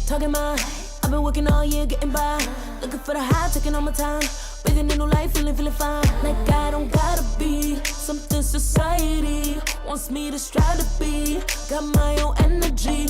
talking mine. I've been working all year, getting by. Looking for the high, taking all my time. Breathing in new life, feeling fine. Like I don't gotta be something society wants me to strive to be. Got my own energy.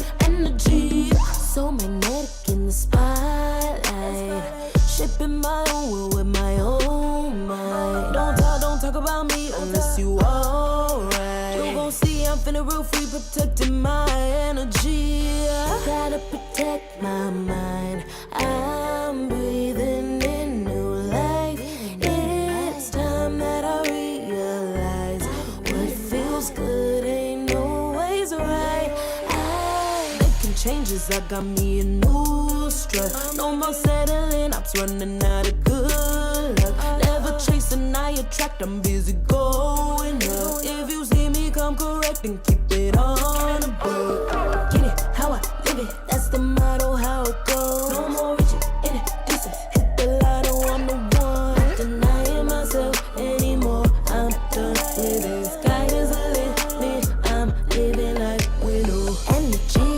So magnetic in the spotlight. Shaping my own world with my own mind. Don't talk about me unless you alright. You gon' see I'm feeling real free, protecting my energy. Gotta protect my mind. I'm breathing in new life. It's time that I realize what feels good ain't always right. I'm making changes, I got me a new strut. No more settling, I'm running out of good luck. Never chasing, I attract, I'm busy going up. If you see me come correct, then keep it on the book. Get it how I live it, that's the motto, how it goes. No more reaching in it, distance, hit the lotto, I'm the one. Not denying myself anymore, I'm done with it. Sky is a limit, I'm living like we know. Energy,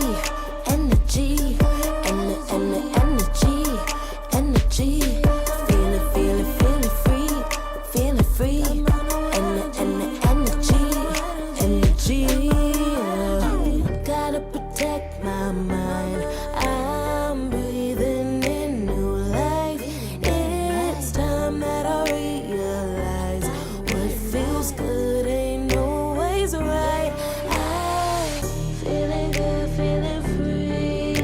energy, energy. Feeling free. Energy. Gotta protect my mind. I'm breathing in new life. It's time that I realize what feels good ain't always right. I'm feeling good, feeling free.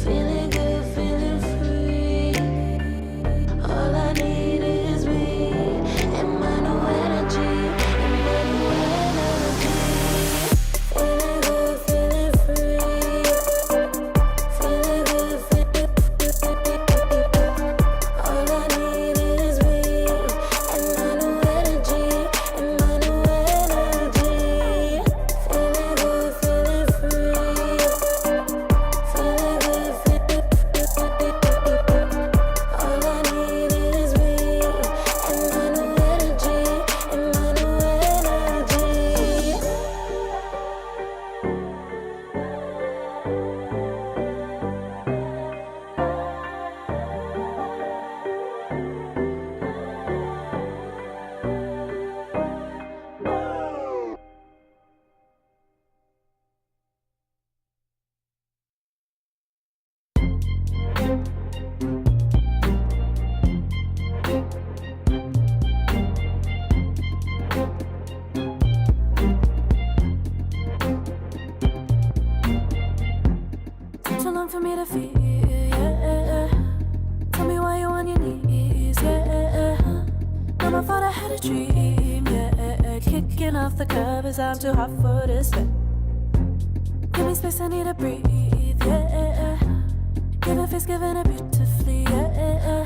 Feeling good, feeling free. All I need is me and my new energy. Feeling good, feeling free. Feeling good, feeling free. All I need is me and my new energy. And my new energy. Feeling good, feeling free. Feeling good, feeling free. All I need is me and my new energy. And my new energy. Too long for me to feel, yeah. Tell me why you on your knees, yeah. Not my fault I had a dream, yeah. Kicking off the covers, I'm too hot for this bed. Give me space, I need to breathe, yeah. Give a face, giving it beautifully, yeah.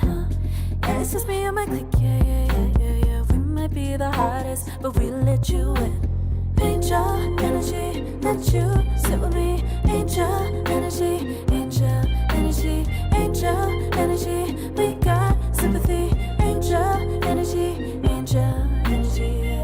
Yeah, it's just me and my clique, yeah. We might be the hottest, but we let you in. Angel energy, let you sit with me. Angel energy, angel energy, angel energy. We got sympathy. Angel energy, angel energy.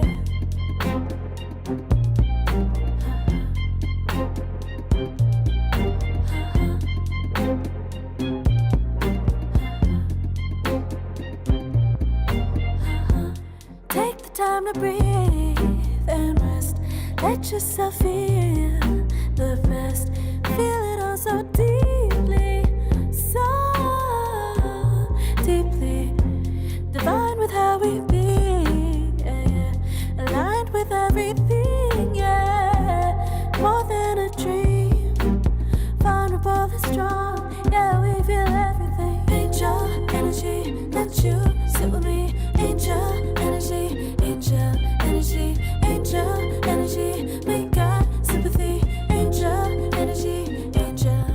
Take the time to breathe and rest. Let yourself feel the best. Feel it all so deeply, so deeply. Divine with how we be, yeah. Aligned with everything, yeah. More than a dream, vulnerable and strong, yeah. We feel everything. Angel energy, let you sit with me. Angel energy, angel energy, angel energy. We got sympathy. Angel energy, angel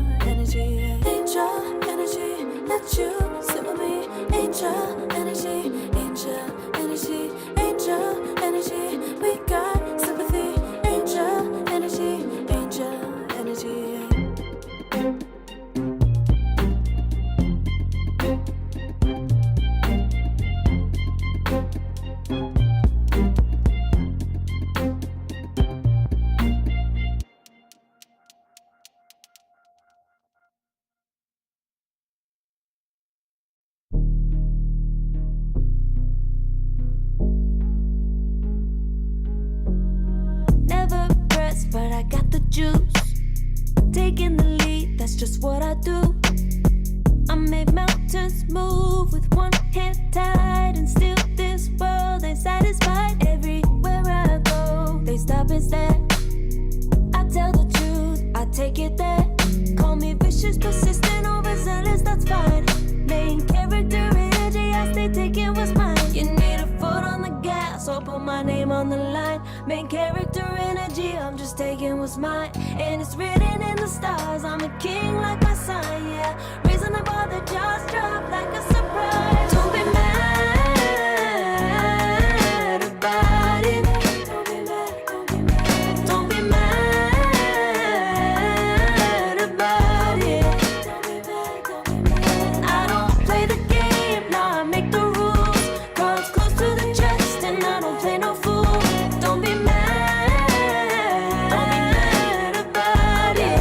juice. Taking the lead, that's just what I do. I make mountains move with one hand tied, and still this world ain't satisfied. Everywhere I go, they stop and stare. I tell the truth, I take it there. Call me vicious, persistent, overzealous, that's fine. Main character energy, I stay taking what's mine. You need a foot on the gas, or put my name on the line. Main character energy, I'm just taking what's mine. And it's written in the stars, I'm a king like my sign, yeah. Reason about the jaws drop like a surprise. Don't be mad about it. Don't be mad, don't be mad. Don't be mad about it. Don't be mad, don't be mad. I don't play the game, nah, I make the rules. Cards close to the chest, and I don't play no fool. Don't be mad about it.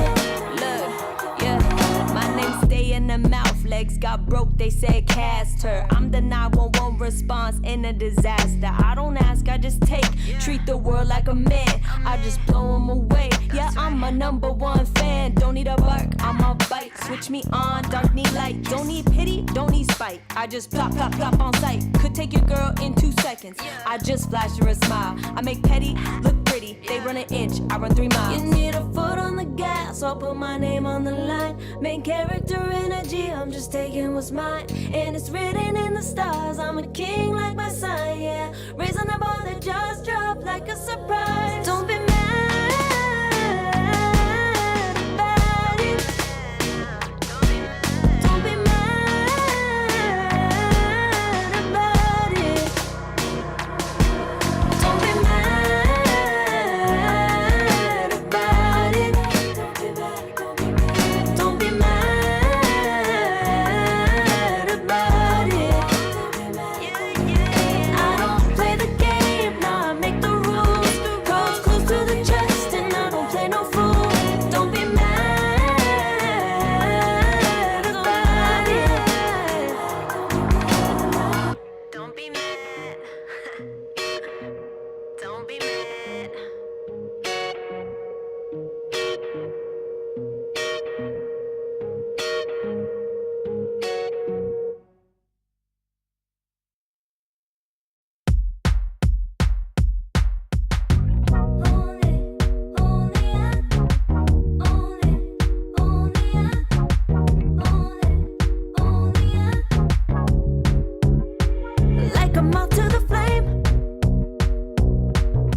Look, yeah, my name stay in the mouth. Legs got broke, they said cast her. I'm the 911 response in a disaster. I don't ask, I just take. Treat the world like a man, I just blow them away. Yeah, I'm a #1 fan. Don't need a bark, I'm a bite. Switch me on, dark need light. Don't need pity, don't need spite. I just plop, plop, plop on sight. Could take your girl in 2 seconds. I just flash her a smile. I make petty look pretty. They run an inch, I run 3 miles. You need a foot on the gas, I'll put my name on the line. Main character energy, I'm just taking what's mine. And it's written in the stars, I'm a king like my sign, yeah. Raising up all the jaws drop like a surprise. Don't be mad about it. Don't be mad about it. Don't be mad about it. Don't be mad about it. I don't play the game, nah, I make the rules. Cards close to the chest, and I don't play no fool. Don't be mad about it. Don't be mad. Don't be mad. Like a moth to the flame,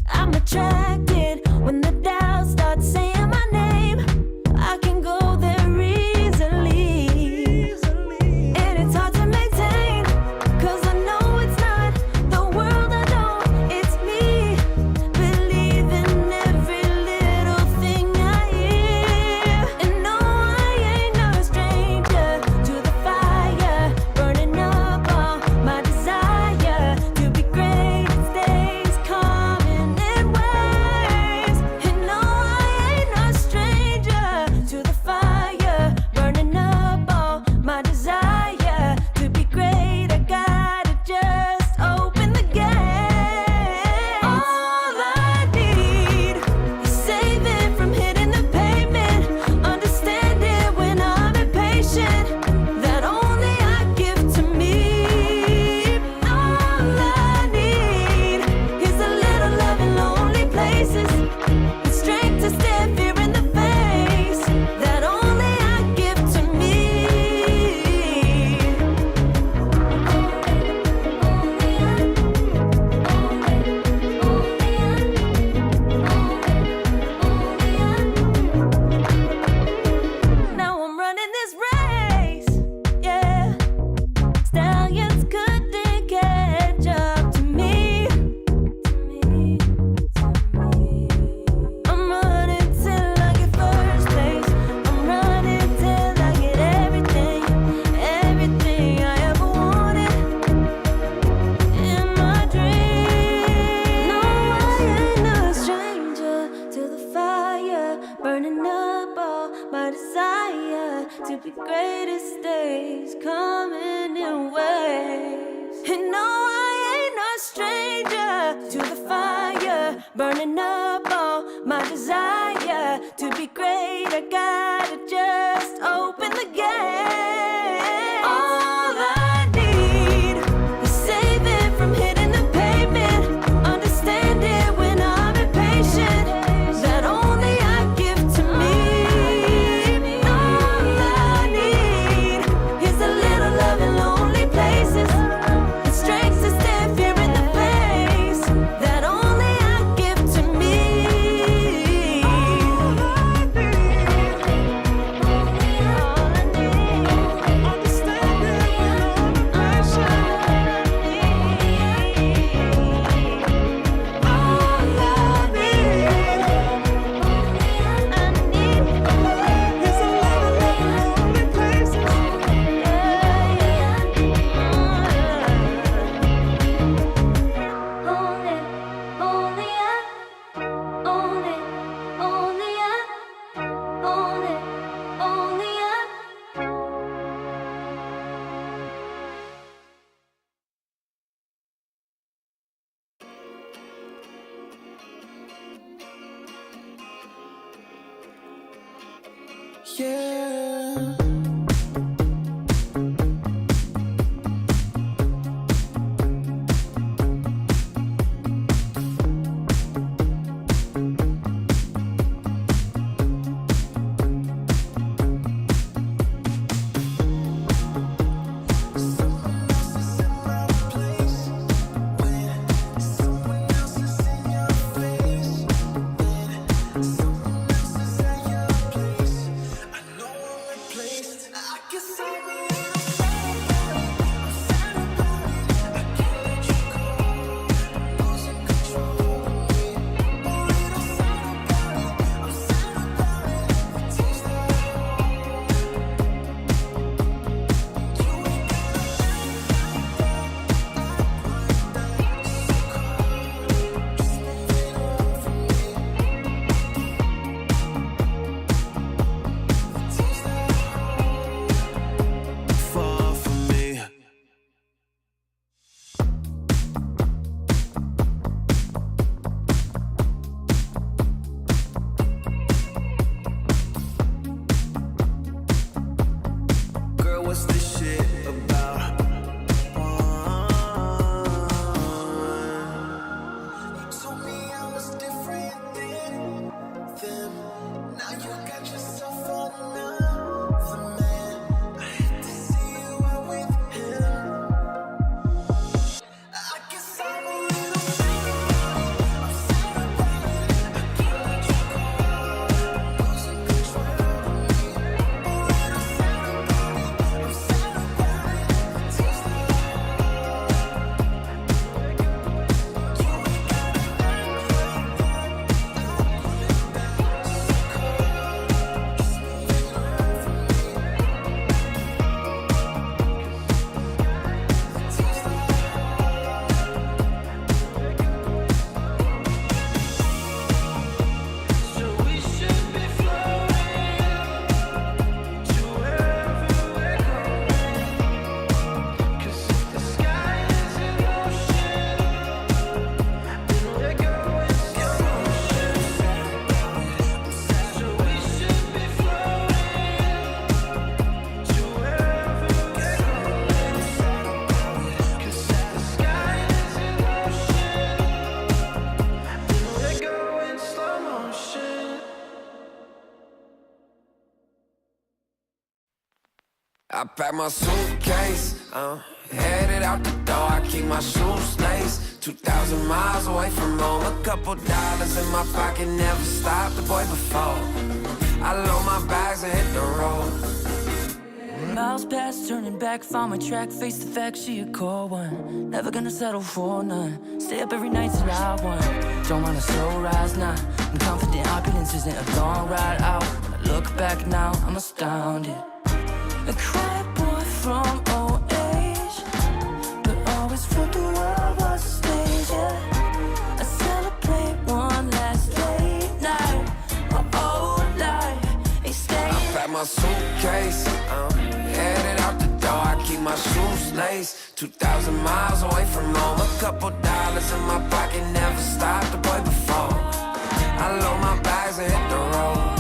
I'm attracted when the doubts start saying my name. I can go there easily, and it's hard to maintain, 'cause I know it's not the world I know, it's me. Believe in every little thing I hear, and no, I ain't no stranger to the fire, burning up all my desire to be great. It stays coming in waves, and no, I ain't no stranger to the fire, burning up all my desire to be great. I gotta just open the gate. All I need is saving from hitting the pavement, understanding when I'm impatient, that only I give to me. All I need is a little love in lonely places, the strength to stare fear in the face, that only I give to me. Now I'm running this race, yeah. Stallions couldn't catch up to me. I'm running till I get first place. I'm running till I get everything, everything I ever wanted in my dream. No, I ain't no stranger to the fire, burning up all my desire to be greatest days coming in waves. And no, I ain't no stranger to the fire, burning up all my desire to great, I gotta just open the gate. All I need is saving from hitting the pavement. Understand it when I'm impatient. That only I give to me. All I need is a little love in lonely places. The strength to stand fear in the face. That only I give to me. Yeah. I pack my suitcase, headed out the door, I keep my shoes laced. 2,000 miles away from home, a couple dollars in my pocket, never stopped the boy before. I load my bags and hit the road. Miles past, turning back, found my track, face the fact, she a cold one. Never gonna settle for none, stay up every night till I won. Don't want a slow rise now, I'm confident opulence isn't a long ride out. When I look back now, I'm astounded. A quiet boy from old age, but always felt the world was a stage, yeah. I celebrate one last late night, my whole life ain't staying. I pack my suitcase, headed out the door, I keep my shoes laced. 2,000 miles away from home, a couple dollars in my pocket, never stopped the boy before. I load my bags and hit the road.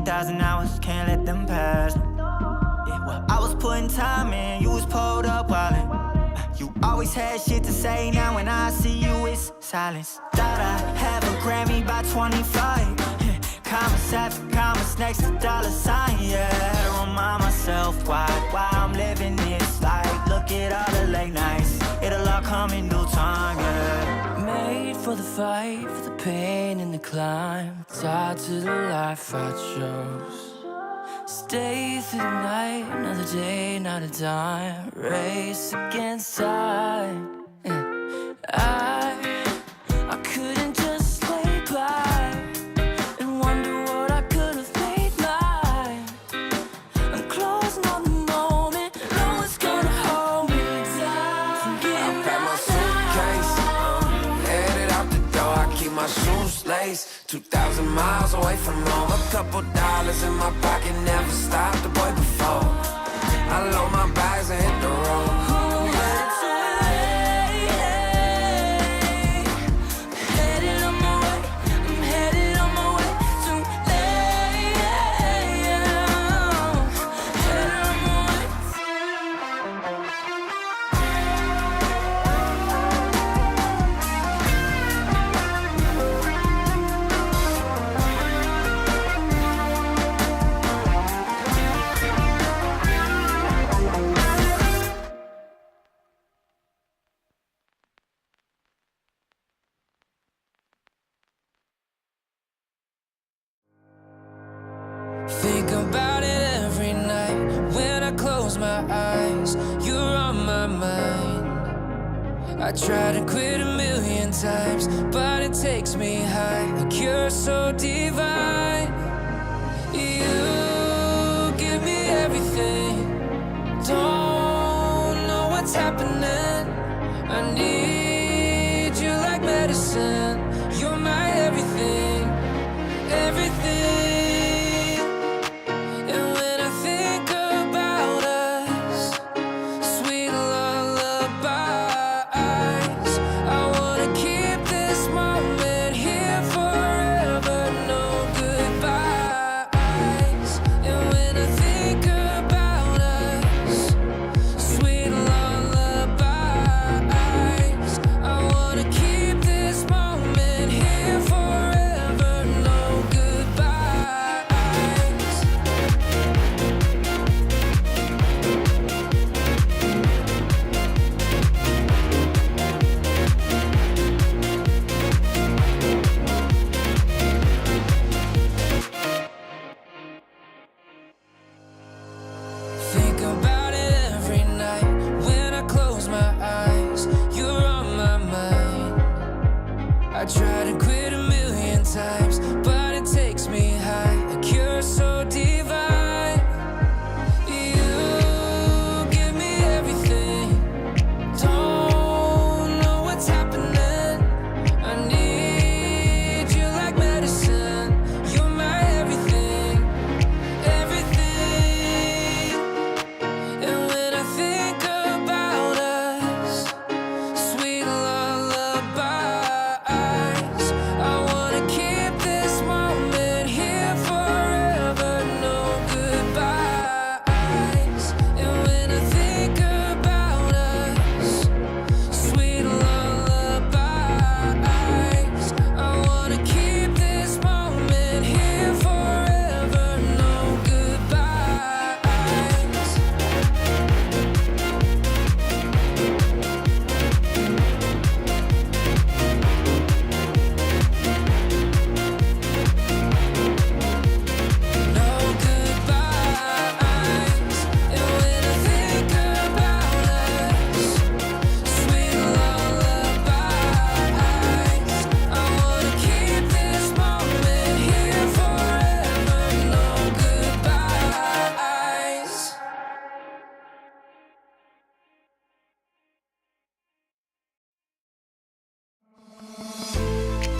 10,000 hours, can't let them pass. Yeah, well, I was putting time in, you was pulled up wildin'. You always had shit to say, now when I see you it's silence. Thought I'd have a Grammy by 25. Commas after commas next to dollar sign, yeah. Remind myself why I'm living this life. Look at all the late nights, it'll all come in due time, yeah. Made for the fight, for the pain and the climb. Tied to the life I chose. Stay through the night, another day, not a dime. Race against time. I couldn't just lay by and wonder what I could have made mine. I'm closing on the moment, no one's gonna hold me down. I pack my suitcase, headed out the door. I keep my shoes laced. 2,000 miles away from home. A couple dollars in my pocket, never stopped the boy before. I load my bags and hit the road. Think about it every night when I close my eyes. You're on my mind. I try to quit a million times, but it takes me high. Like you're so divine. You give me everything. Don't know what's happening. I need you like medicine. You're my everything, everything. I try to quit a million times, but it takes me high. Like you're so divine. You give me everything. Don't know what's happening. I need you like medicine. You're my everything, everything. And when I think about us, sweet lullaby, I wanna keep this moment here forever, no goodbyes. And when I think about us, sweet lullabies, I wanna keep this moment here forever, no goodbyes. No goodbyes. And when I think about us, sweet lullabies, I wanna keep this moment here forever. No goodbyes.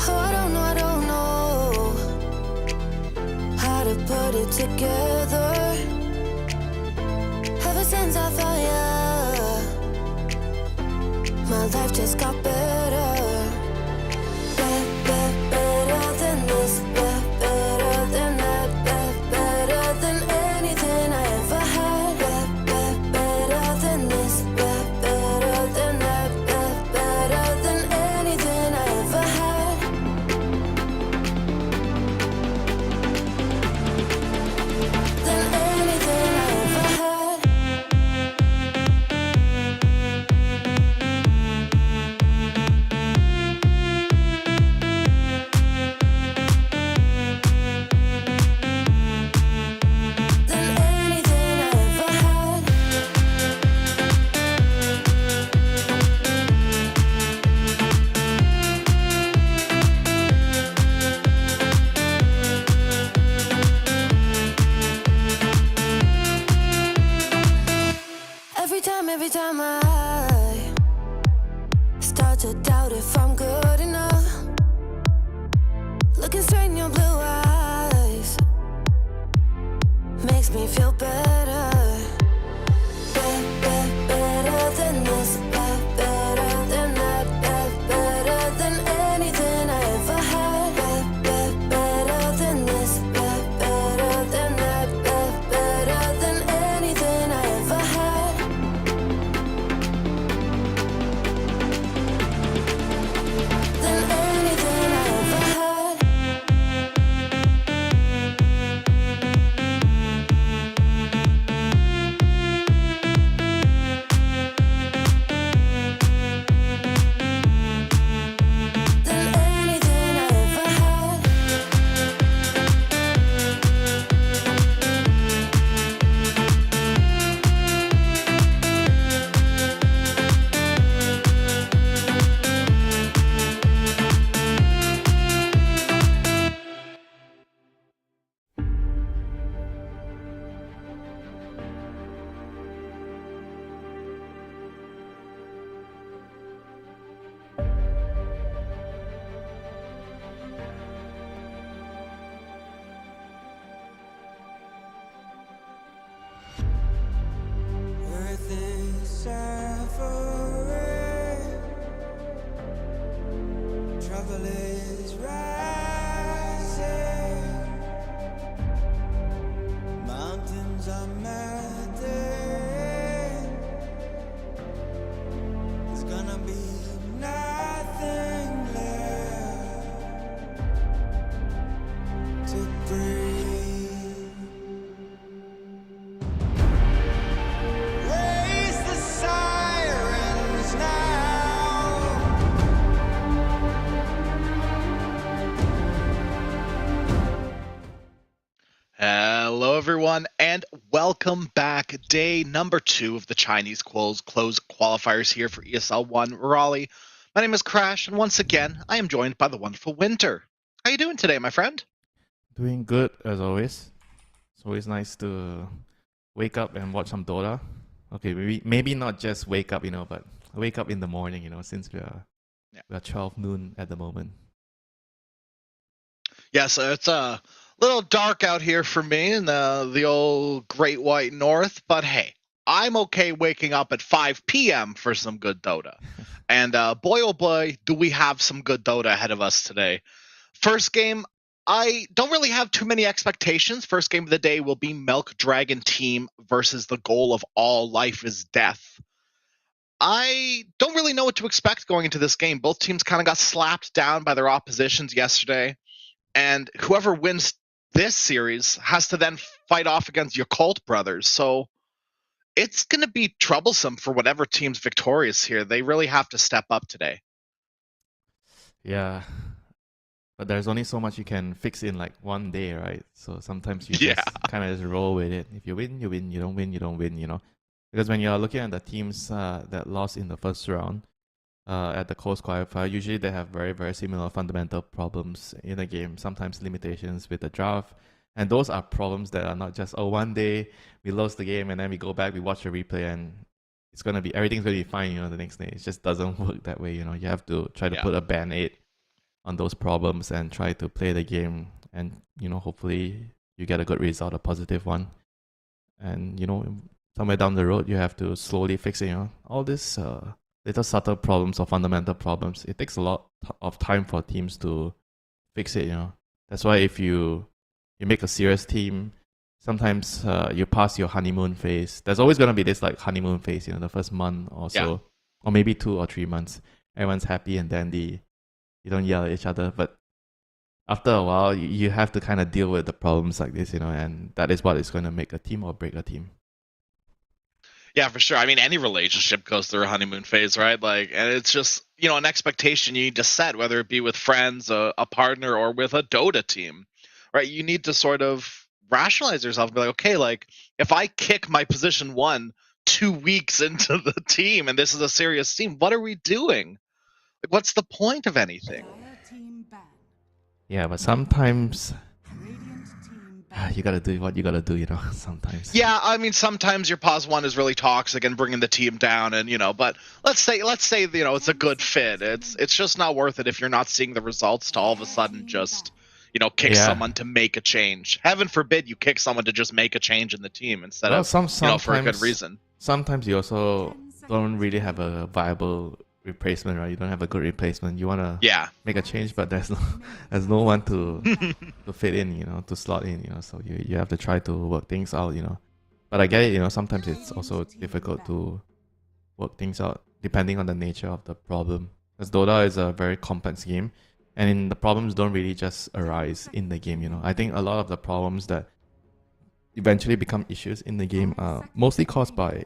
Oh, I don't know how to put it together. Ever since I found you, my life just got better. Better than this, better than that, better me feel better. Better than this, better than that, better than anything I ever had. Better than this, better than that, better than anything I ever had. Than anything I ever had. Than anything I ever had. Earth is suffering, trouble is rising, mountains are melting, there's gonna be nothing left to breathe. Raise the sirens now. Hello, everyone, and welcome back. Day number 2 of the Chinese close qualifiers here for ESL One Raleigh. My name is Crash, and once again, I am joined by the wonderful Winter. How you doing today, my friend? Doing good as always. It's always nice to wake up and watch some Dota. Okay, maybe not just wake up, but wake up in the morning, since we are 12 noon at the moment. Yeah, so it's a little dark out here for me in the old Great White North, but hey, I'm okay waking up at 5 p.m. for some good Dota. And boy, oh boy, do we have some good Dota ahead of us today. First game, I don't really have too many expectations. First game of the day will be Milk Dragon Team versus the goal of all life is death. I don't really know what to expect going into this game. Both teams kind of got slapped down by their oppositions yesterday. And whoever wins this series has to then fight off against your Cult brothers. So it's going to be troublesome for whatever team's victorious here. They really have to step up today. Yeah. But there's only so much you can fix in like one day, right? So sometimes you just kind of just roll with it. If you win, you win. You don't win, you don't win, Because when you're looking at the teams that lost in the first round at the close qualifier, usually they have very, very similar fundamental problems in the game. Sometimes limitations with the draft. And those are problems that are not just, one day we lost the game and then we go back, we watch the replay and it's going to be, everything's going to be fine, the next day. It just doesn't work that way, You have to try to put a band-aid on those problems and try to play the game and, hopefully you get a good result, a positive one. And, somewhere down the road, you have to slowly fix it, All these little subtle problems or fundamental problems, it takes a lot of time for teams to fix it, That's why if you make a serious team, sometimes you pass your honeymoon phase. There's always going to be this like honeymoon phase, the first month or so, or maybe 2 or 3 months. Everyone's happy and dandy. You don't yell at each other, but after a while, you have to kind of deal with the problems like this, and that is what is going to make a team or break a team. Yeah, for sure. I mean, any relationship goes through a honeymoon phase, right? And it's just, an expectation you need to set, whether it be with friends, a partner, or with a Dota team, right? You need to sort of rationalize yourself and be like, okay, if I kick my position 1 2 weeks into the team and this is a serious team, what are we doing? What's the point of anything? Yeah, but sometimes you gotta do what you gotta do, sometimes. Yeah, I mean, sometimes your pause 1 is really toxic and bringing the team down, and but let's say it's a good fit. It's just not worth it if you're not seeing the results to all of a sudden just kick Yeah. someone to make a change. Heaven forbid you kick someone to just make a change in the team instead Well, of for a good reason. Sometimes you also don't really have a viable replacement, right? You don't have a good replacement. You want to make a change, but there's no one to fit in, to slot in, So you have to try to work things out, But I get it, sometimes it's also difficult to work things out depending on the nature of the problem. Because Dota is a very complex game, and the problems don't really just arise in the game, I think a lot of the problems that eventually become issues in the game are mostly caused by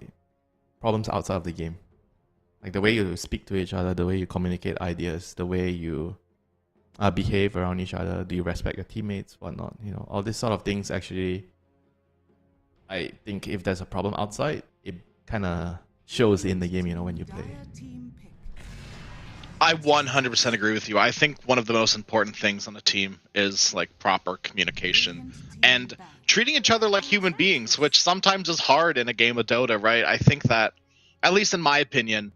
problems outside of the game. Like the way you speak to each other, the way you communicate ideas, the way you behave around each other, do you respect your teammates, whatnot, all these sort of things actually, I think if there's a problem outside, it kind of shows in the game, when you play. I 100% agree with you. I think one of the most important things on a team is like proper communication and treating each other like human beings, which sometimes is hard in a game of Dota, right? I think that, at least in my opinion,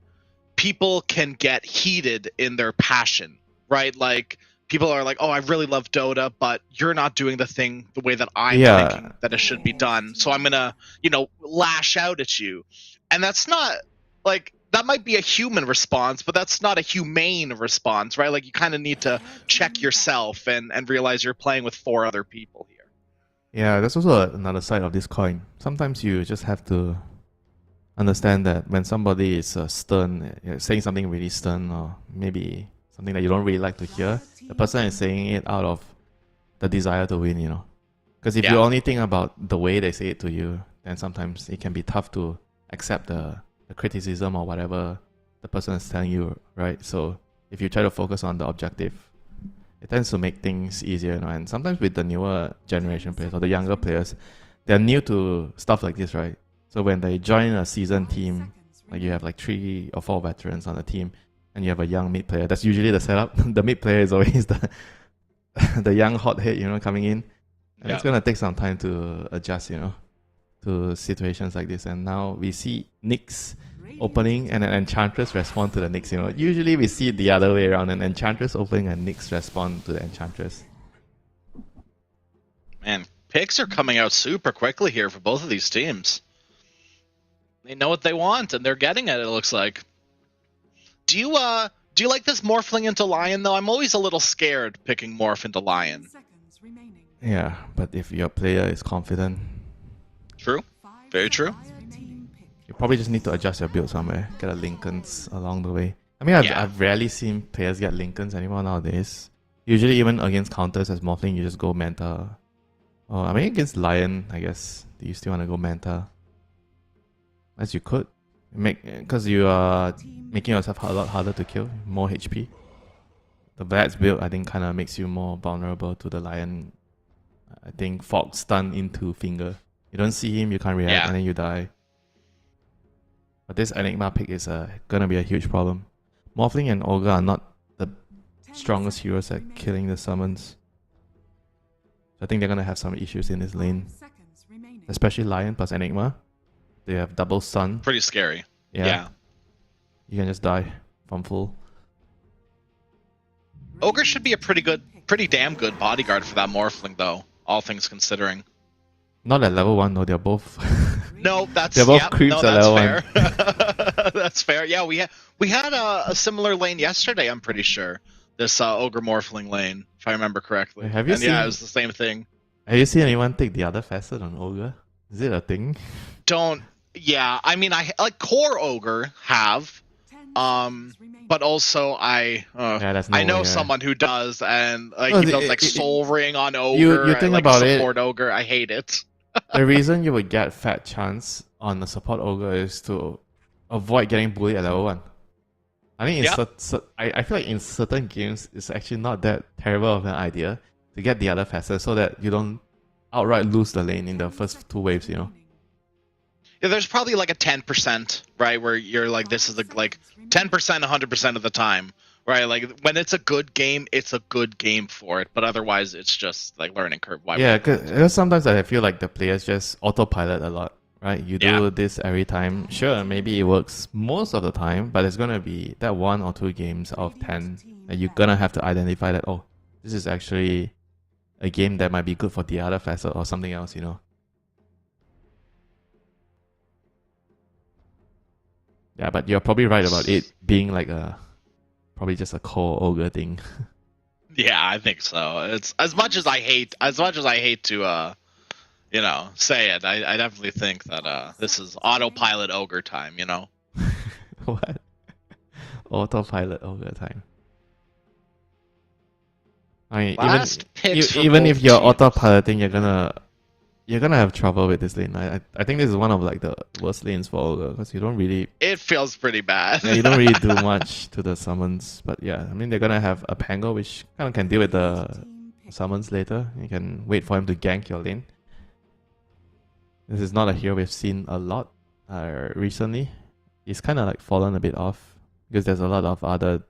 people can get heated in their passion, right? Like people are like, oh, I really love Dota, but you're not doing the thing the way that I'm thinking that it should be done. So I'm going to, lash out at you. And that's not like, that might be a human response, but that's not a humane response, right? Like you kind of need to check yourself and realize you're playing with 4 other people here. Yeah, there's also another side of this coin. Sometimes you just have to understand that when somebody is stern, saying something really stern, or maybe something that you don't really like to hear, the person is saying it out of the desire to win, Because if you only think about the way they say it to you, then sometimes it can be tough to accept the criticism or whatever the person is telling you, right? So if you try to focus on the objective, it tends to make things easier, And sometimes with the newer generation players or the younger players, they're new to stuff like this, right? So when they join a seasoned team, like you have like 3 or 4 veterans on the team, and you have a young mid player, that's usually the setup. The mid player is always the young hothead, coming in. And it's gonna take some time to adjust, to situations like this. And now we see Nyx opening and an Enchantress respond to the Nyx, Usually we see it the other way around, an Enchantress opening and Nyx respond to the Enchantress. Man, picks are coming out super quickly here for both of these teams. They know what they want and they're getting it looks like. Do you like this Morphling into Lion though? I'm always a little scared picking Morph into Lion. Yeah, but if your player is confident, true. Very true. You probably just need to adjust your build somewhere. Get a Lincolns along the way. I mean, I've rarely seen players get Lincolns anymore nowadays. Usually even against counters as Morphling, you just go Manta. Or, I mean, against Lion, I guess, do you still want to go Manta? As you could. Because you are making yourself a lot harder to kill. More HP. The Vlad's build, I think, kind of makes you more vulnerable to the Lion. I think Fog stun into Finger. You don't see him, you can't react, and then you die. But this Enigma pick is gonna be a huge problem. Morphling and Ogre are not the strongest heroes at killing the summons. So I think they're gonna have some issues in this lane. Especially Lion plus Enigma. They have double stun. Pretty scary. Yeah. You can just die from full. Ogre should be a pretty damn good bodyguard for that Morphling though, all things considering. Not at level 1, no, they're both. No, that's they're both creeps at level fair. 1. That's fair. Yeah, we had a similar lane yesterday. I'm pretty sure this Ogre Morphling lane, if I remember correctly. Have you seen? Yeah, it was the same thing. Have you seen anyone take the other facet on Ogre? Is it a thing? Yeah, I mean, I like core Ogre have, but also I know someone who does, and like he does like Soul Ring on Ogre. You think like about support Ogre. I hate it. The reason you would get fat chance on the support Ogre is to avoid getting bullied at level 1. I mean, I feel like in certain games, it's actually not that terrible of an idea to get the other facet so that you don't outright lose the lane in the first 2 waves, Yeah, there's probably like a 10%, right, where you're like, this is like 10%, 100% of the time, right? Like when it's a good game, it's a good game for it, but otherwise it's just like learning curve. Because sometimes I feel like the players just autopilot a lot, right? You do this every time. Sure, maybe it works most of the time, but there's going to be that 1 or 2 games out of 10 that you're going to have to identify that, oh, this is actually a game that might be good for the other facet or something else, you know. Yeah, but you're probably right about it being like probably just a core ogre thing. Yeah, I think so. It's as much as I hate to say it. I definitely think that this is autopilot ogre time. You know. What? Autopilot ogre time. I mean, Last picks for even both if you're teams. autopiloting, you're gonna have trouble with this lane. I think this is one of like the worst lanes for ogre because you don't really It feels pretty bad. you don't really do much to the summons. But yeah, I mean they're gonna have a Pango which kind of can deal with the summons later. You can wait for him to gank your lane. This is not a hero we've seen a lot recently. He's kind of like fallen a bit off because there's a lot of other,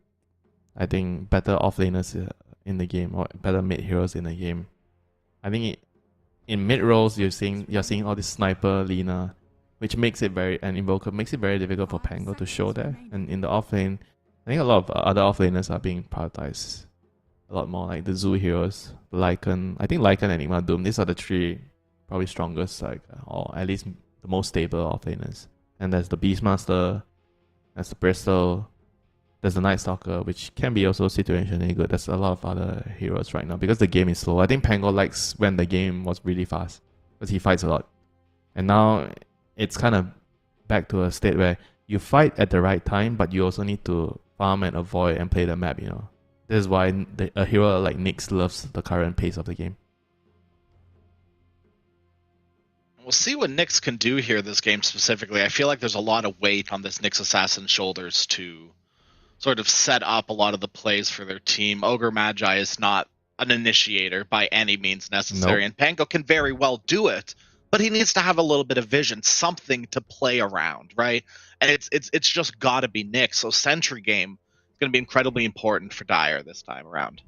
I think, better offlaners in the game or better mid heroes in the game. I think in mid roles you're seeing all this sniper Lina, which makes it and Invoker makes it very difficult for Pango to show there. And in the offlane, I think a lot of other offlaners are being prioritized a lot more, like the Zoo heroes, Lycan. I think Lycan and Enigma Doom. These are the three probably strongest, like, or at least the most stable offlaners. And there's the Beastmaster, there's the Bristol, there's the Night Stalker, which can be also situationally good. There's a lot of other heroes right now because the game is slow. I think Pango likes when the game was really fast because he fights a lot. And now it's kind of back to a state where you fight at the right time, but you also need to farm and avoid and play the map, you know. This is why a hero like Nyx loves the current pace of the game. We'll see what Nyx can do here this game specifically. I feel like there's a lot of weight on this Nyx assassin's shoulders to sort of set up a lot of the plays for their team. Ogre Magi is not an initiator by any means necessary, and Pango can very well do it, but he needs to have a little bit of vision, something to play around, right? And it's just got to be Nyx. So Sentry game is going to be incredibly important for Dire this time around.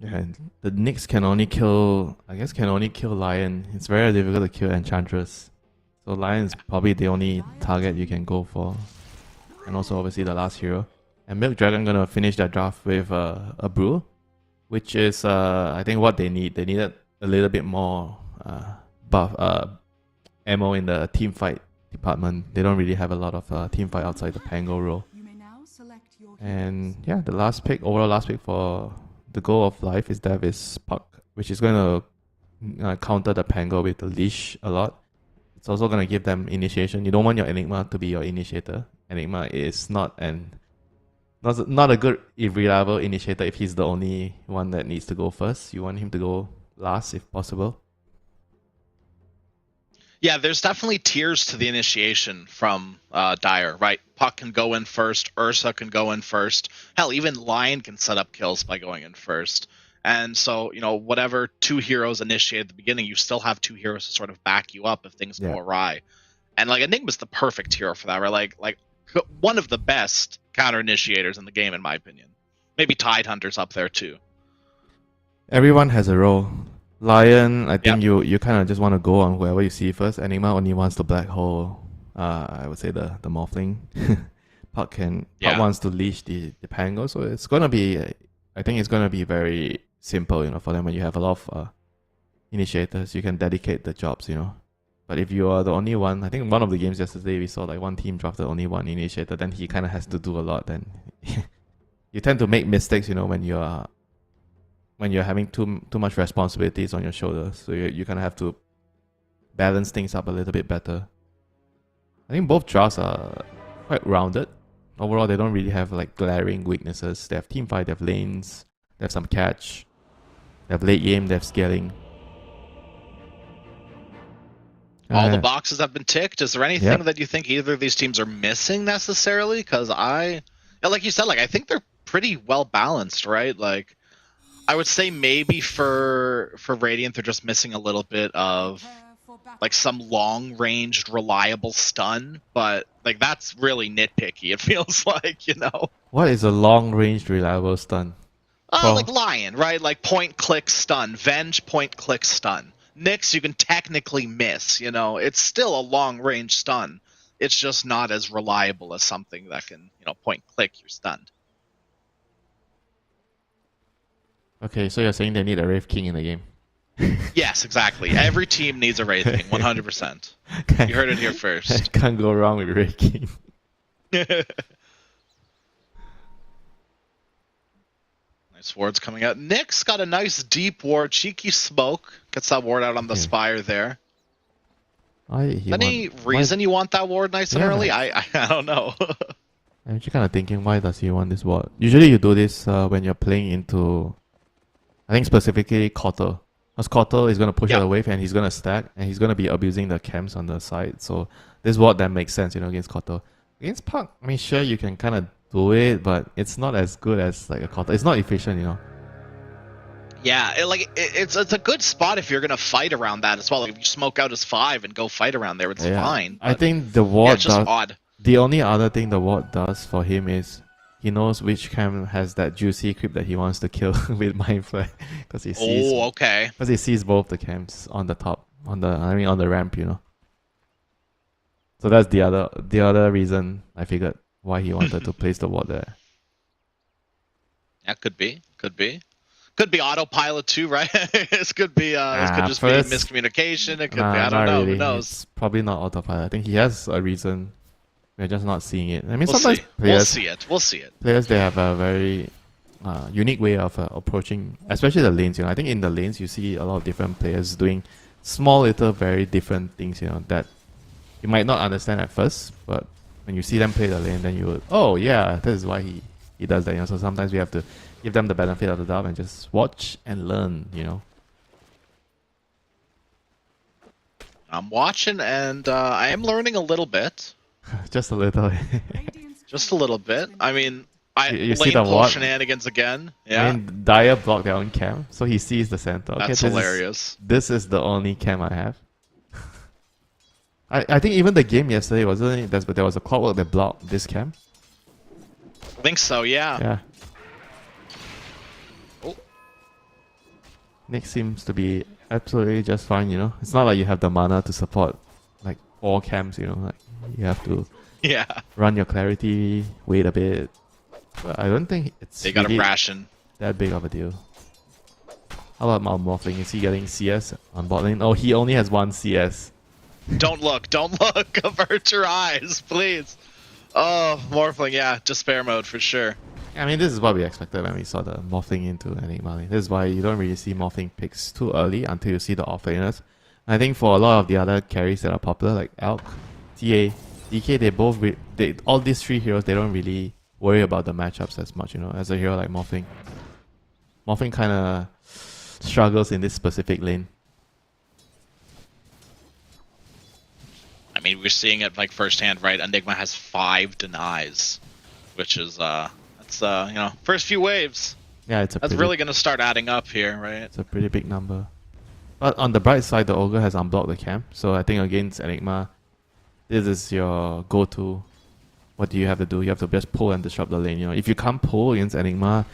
Yeah, the Nyx can only kill Lion. It's very difficult to kill Enchantress. So Lion is probably the only target you can go for. And also obviously the last hero. And Milk Dragon gonna finish that draft with a Brew, which is I think what they need. They needed a little bit more ammo in the team fight department. They don't really have a lot of team fight outside the Pango role. And yeah, the overall last pick for the goal of life is Dev is Puck, which is going to counter the Pango with the leash a lot. It's also going to give them initiation. You don't want your Enigma to be your initiator. Enigma is not a good, reliable initiator if he's the only one that needs to go first. You want him to go last if possible. Yeah, there's definitely tiers to the initiation from Dire, right? Puck can go in first, Ursa can go in first. Hell, even Lion can set up kills by going in first. And so, whatever two heroes initiate at the beginning, you still have two heroes to sort of back you up if things go awry. And like Enigma's the perfect hero for that, right? Like one of the best counter initiators in the game, in my opinion. Maybe Tidehunter's up there too. Everyone has a role. Lion, I think you kind of just want to go on whoever you see first. Enigma only wants the black hole. I would say the Morphling. Puck wants to leash the Pango, so it's gonna be. I think it's gonna be very simple, for them when you have a lot of initiators. You can dedicate the jobs, But if you are the only one, I think one of the games yesterday we saw like one team drafted only one initiator, then he kind of has to do a lot. Then you tend to make mistakes, when you're having too much responsibilities on your shoulders. So you kind of have to balance things up a little bit better. I think both drafts are quite rounded. Overall, they don't really have like glaring weaknesses. They have teamfight, they have lanes, they have some catch, they have late game, they have scaling. All the boxes have been ticked. Is there anything that you think either of these teams are missing necessarily? Because like you said, I think they're pretty well balanced, right? Like, I would say maybe for Radiant, they're just missing a little bit of like some long-ranged, reliable stun, but like that's really nitpicky. It feels like, What is a long-ranged, reliable stun? Like Lion, right? Like point-click stun, Venge point-click stun. Nyx, you can technically miss. It's still a long-range stun. It's just not as reliable as something that can, point-click you're stunned. Okay, so you're saying they need a Wraith King in the game? Yes, exactly. Every team needs a Wraith King, 100%. You heard it here first. Can't go wrong with Wraith King. Nice wards coming out. Nick's got a nice deep ward. Cheeky smoke. Gets that ward out on the Okay. spire there. Why Any reason you want that ward nice and Yeah. early? I don't know. I'm actually kind of thinking, why does he want this ward? Usually you do this when you're playing into, I think specifically Kotter. Because Kotter is going to push out the wave and he's going to stack and he's going to be abusing the camps on the side. So this ward that makes sense, against Kotter. Against Puck, I mean, sure, you can kind of do it, but it's not as good as like a Kotter. It's not efficient, Yeah, it's a good spot if you're gonna fight around that as well. Like if you smoke out his 5 and go fight around there, it's fine. I but think the ward it's just does, odd. the only other thing the ward does for him is he knows which camp has that juicy creep that he wants to kill with Mind Flare, because he sees Okay. because he sees both the camps on the top, on the ramp, So that's the other reason I figured why he wanted to place the ward there. Yeah, could be. Could be autopilot too, right? This could be this could just first- be miscommunication. It could be Nah, I don't not know. really. Who knows? It's probably not autopilot. I think he has a reason. We're just not seeing it. I mean, We'll sometimes see. We'll players see it. We'll see it. players they have a very unique way of approaching, especially the lanes. I think in the lanes you see a lot of different players doing small little very different things. That you might not understand at first, but when you see them play the lane, then you would, oh yeah, this is why he does that. So sometimes we have to give them the benefit of the doubt and just watch and learn. I'm watching and I am learning a little bit. Just a little. Just a little bit. I mean, You see lane the pull what? shenanigans again. Yeah, I mean, Dyer blocked their own camp, so he sees the center. Okay, that's hilarious. This is the only camp I have. I think even the game yesterday, wasn't it? There was a clockwork that blocked this camp. I think so. Yeah. Yeah. Oh. Nick seems to be absolutely just fine, It's not like you have the mana to support like 4 camps, Like you have to Yeah. run your clarity, wait a bit. But I don't think it's They got really a ration. that big of a deal. How about Mount Morphling? Is he getting CS on bot lane? Oh, he only has 1 CS. Don't look. Don't look. Avert your eyes, please. Oh, Morphling. Yeah, despair mode for sure. I mean, this is what we expected when we saw the Morphling into Enigma lane. This is why you don't really see Morphling picks too early until you see the offlaners. I think for a lot of the other carries that are popular, like Elk, TA, DK, all these 3 heroes, they don't really worry about the matchups as much, as a hero like Morphling. Morphling kind of struggles in this specific lane. I mean, we're seeing it like firsthand, right? Enigma has 5 denies, which is that's first few waves. Yeah, That's really gonna start adding up here, right? It's a pretty big number. But on the bright side, the Ogre has unblocked the camp. So I think against Enigma, this is your go-to. What do you have to do? You have to just pull and disrupt the lane. If you can't pull against Enigma,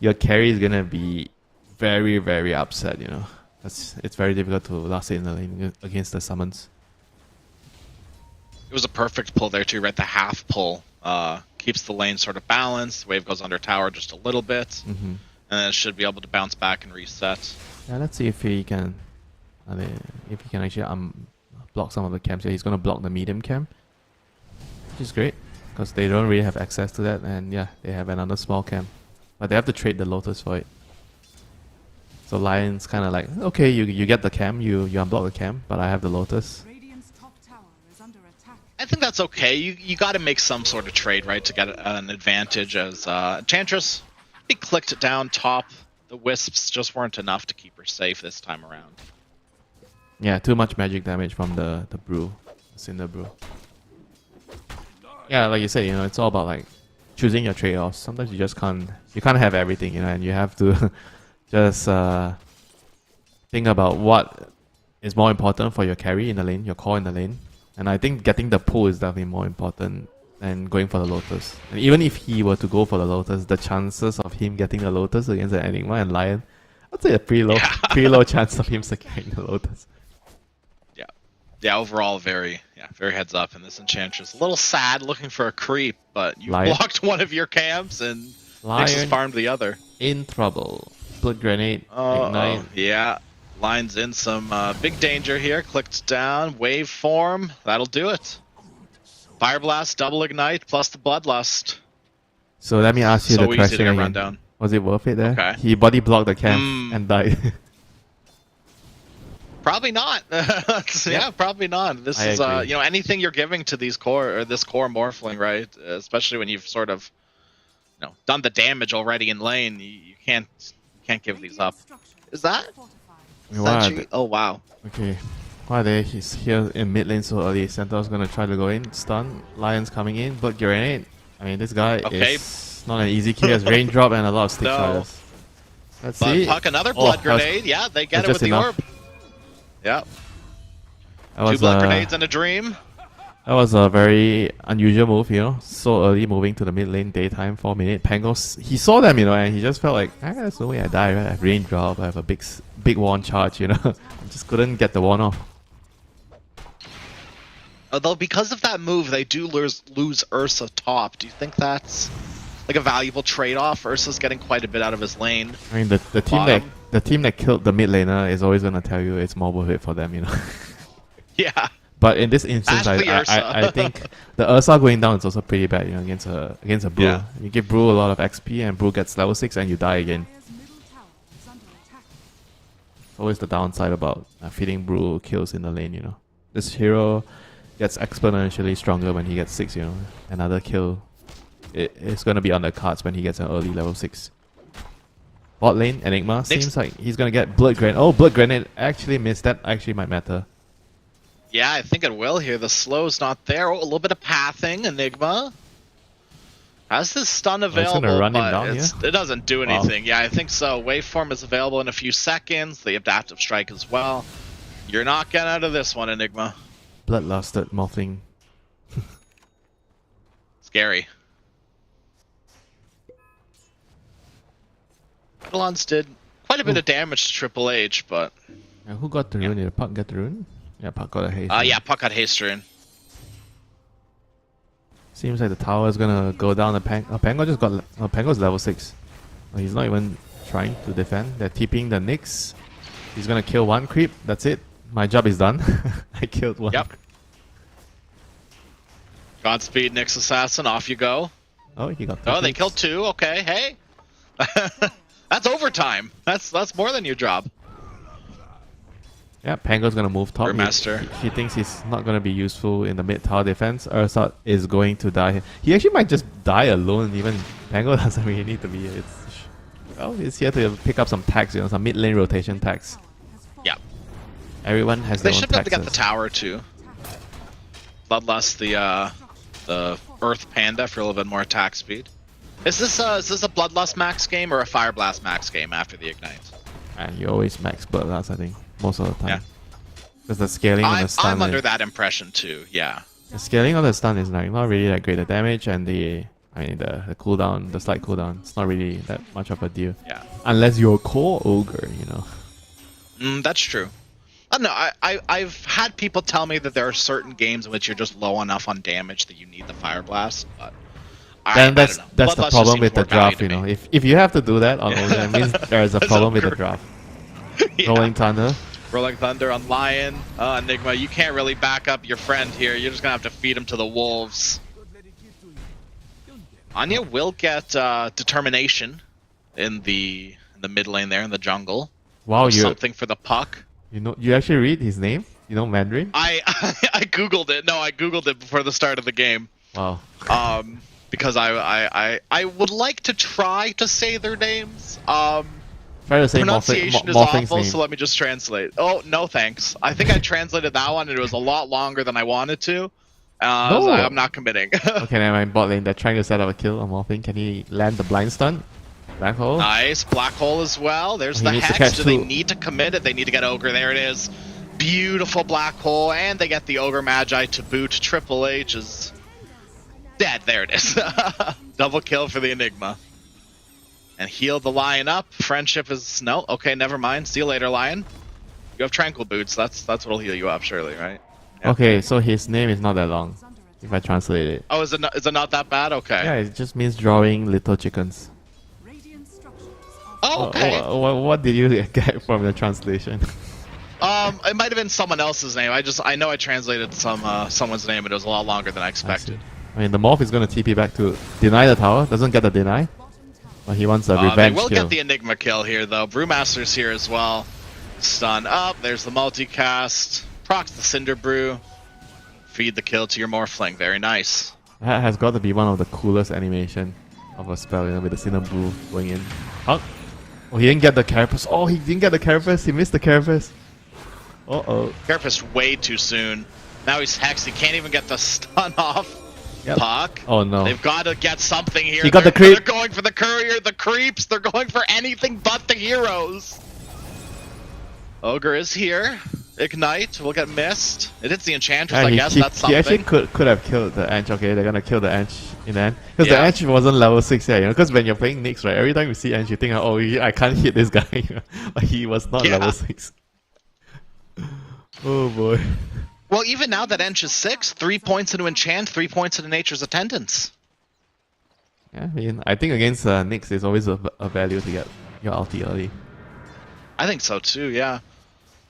your carry is gonna be very, very upset. It's very difficult to last it in the lane against the summons. It was a perfect pull there too, right? The half pull keeps the lane sort of balanced. Wave goes under tower just a little bit, Mm-hmm. and then it should be able to bounce back and reset. Yeah, let's see if he can. Actually block some of the camps here. He's gonna block the medium camp, which is great because they don't really have access to that. And yeah, they have another small camp, but they have to trade the Lotus for it. So Lion's kind of like, okay, you get the camp, you unblock the camp, but I have the Lotus. Radiant's top tower is under attack. I think that's okay. You got to make some sort of trade, right, to get an advantage. As Enchantress, he clicked it down top. The Wisps just weren't enough to keep her safe this time around. Yeah, too much magic damage from the brew, Cinder brew. Yeah, like you said, it's all about like choosing your trade-offs. Sometimes you just can't have everything, and you have to just think about what is more important for your carry in the lane, your core in the lane. And I think getting the pull is definitely more important than going for the Lotus. And even if he were to go for the Lotus, the chances of him getting the Lotus against the Enigma and Lion, I'd say a pretty low chance of him securing the Lotus. Yeah, overall very heads up in this Enchantress. A little sad looking for a creep, but you Lion. blocked one of your camps and Lion Nyx has farmed the other. in trouble. Blood Grenade, Oh, Ignite. yeah. Lion's in some big danger here. Clicked down. Wave form. That'll do it. Fire Blast, double Ignite, plus the Bloodlust. So let me ask you So the easy to question get again. run down. Was it worth it there? Okay. He body blocked the camp and died. Probably not. Yeah, probably not. This I is agree. anything you're giving to these core or this core Morphling, right? Especially when you've sort of done the damage already in lane, you can't give these up. Is that? Sentry? Oh wow. Okay. Why are they? He's here in mid lane so early. Centaur's gonna try to go in. Stun. Lion's coming in. Blood Grenade. I mean, this guy is not an easy kill. He has raindrop and a lot of stick fighters. Let's see. Puck another blood grenade. Yeah, they get it with the orb. Yeah. Two blood grenades and a dream. That was a very unusual move, So early moving to the mid lane, daytime, 4 minute. Pangos, he saw them, and he just felt like, there's no way I die, right? I have raindrop, I have a big wand charge, I just couldn't get the wand off. Although because of that move, they do lose Ursa top. Do you think that's like a valuable trade-off? Ursa's getting quite a bit out of his lane. I mean, the team that killed the mid laner is always gonna tell you it's more worth it for them, Yeah. But in this instance, I think the Ursa going down is also pretty bad, against a Brew. Yeah. You give Brew a lot of XP and Brew gets level 6 and you die again. It's always the downside about feeding Brew kills in the lane, This hero gets exponentially stronger when he gets 6, Another kill, it's going to be on the cards when he gets an early level 6. Bot lane, Enigma, seems like he's going to get Blood Grenade. Oh, Blood Grenade actually missed. That actually might matter. Yeah, I think it will here. The slow's not there. Oh, a little bit of pathing. Enigma has this stun available, but it doesn't do anything. Wow. Yeah, I think so. Waveform is available in a few seconds. The adaptive strike as well. You're not getting out of this one, Enigma. Bloodlusted Morphling. Scary. Eidolons did quite a bit of damage to Triple H, but... Who got the rune? Did Puck get the rune? Yeah, Puck got a haste. Yeah, Puck got haste rune. Seems like the tower is gonna go down. Pango just got... Pango's level 6. He's not even trying to defend. They're TPing the Nyx. He's gonna kill one creep. That's it. My job is done. I killed one. Yep. Godspeed, Nyx Assassin. Off you go. Oh, he got. Oh, they killed 2. Okay, hey. That's overtime. That's more than your job. Yeah, Pango's gonna move top. He thinks he's not gonna be useful in the mid tower defense. Ursa is going to die. He actually might just die alone. Even Pango doesn't really need to be here. He's here to pick up some tags, some mid lane rotation tags. Yeah. Everyone has their own should be able to get the taxes. tower too. Bloodlust, the Earth Panda for a little bit more attack speed. Is this a Bloodlust max game or a Fire Blast max game after the Ignite? You always max Bloodlust, I think, most of the time. Yeah. Because the scaling on the stun. I'm under that impression too. Yeah. The scaling on the stun is not really that great. The damage and the cooldown, the slight cooldown, it's not really that much of a deal. Yeah. Unless you're a core ogre, That's true. No, I've had people tell me that there are certain games in which you're just low enough on damage that you need the Fire Blast, but that's the problem with the draft, If you have to do that on ogre, it means there is a problem with the draft. Yeah. Rolling Thunder on Lion. Enigma, you can't really back up your friend here. You're just gonna have to feed him to the wolves. Anya will get determination in the mid lane there in the jungle. Wow, something for the Puck. You actually read his name? You know Mandarin? I googled it. No, I googled it before the start of the game. Wow. Because I would like to try to say their names. Try to say pronunciation is awful, so let me just translate. Oh, no thanks. I think I translated that one and it was a lot longer than I wanted to. No. I'm not committing. Okay, never mind. Bot lane, they're trying to set up a kill on Morphing. Can he land the blind stun? Black hole? Nice. Black hole as well. There's the Hex. Do they need to commit it? They need to get Ogre. There it is. Beautiful Black hole. And they get the Ogre Magi to boot. Triple H is dead. There it is. Double kill for the Enigma. And heal the Lion up. Friendship is... No. Okay, never mind. See you later, Lion. You have Tranquil Boots. That's what'll heal you up, surely, right? Yep. Okay, so his name is not that long, if I translate it. Oh, is it not that bad? Okay. Yeah, it just means drawing little chickens. Oh, okay. What did you get from the translation? It might have been someone else's name. I know I translated someone's name, and it was a lot longer than I expected. I mean, the Morph is going to TP back to deny the tower. Doesn't get the deny, but he wants a They revenge will kill. get the Enigma kill here, though. Brewmaster's here as well. Stun up. There's the multicast. Procs the Cinder Brew. Feed the kill to your Morphling. Very nice. That has got to be one of the coolest animation of a spell, with the Cinder Brew going in. Oh, he didn't get the Carapace. Oh, he didn't get the Carapace. He missed the Carapace. Uh-oh. Carapace way too soon. Now he's hexed. He can't even get the stun off. Yep. Puck. Oh no. They've got to get something here. He got the They're creep. going for the courier, the creeps. They're going for anything but the heroes. Ogre is here. Ignite will get missed. It hits the Enchantress, I guess. That's something. He actually could have killed the Ench. Okay, they're gonna kill the Ench in the end. Because Yeah. the Ench wasn't level 6 yet, because when you're playing Nyx, right, every time you see Ench, you think, oh, I can't hit this guy. But he was not level 6. Oh boy. Well, even now that Ench is 6, 3 points into Enchant, 3 points into Nature's Attendance. Yeah, I mean, I think against Nyx, it's always a value to get your ulti early. I think so too, yeah.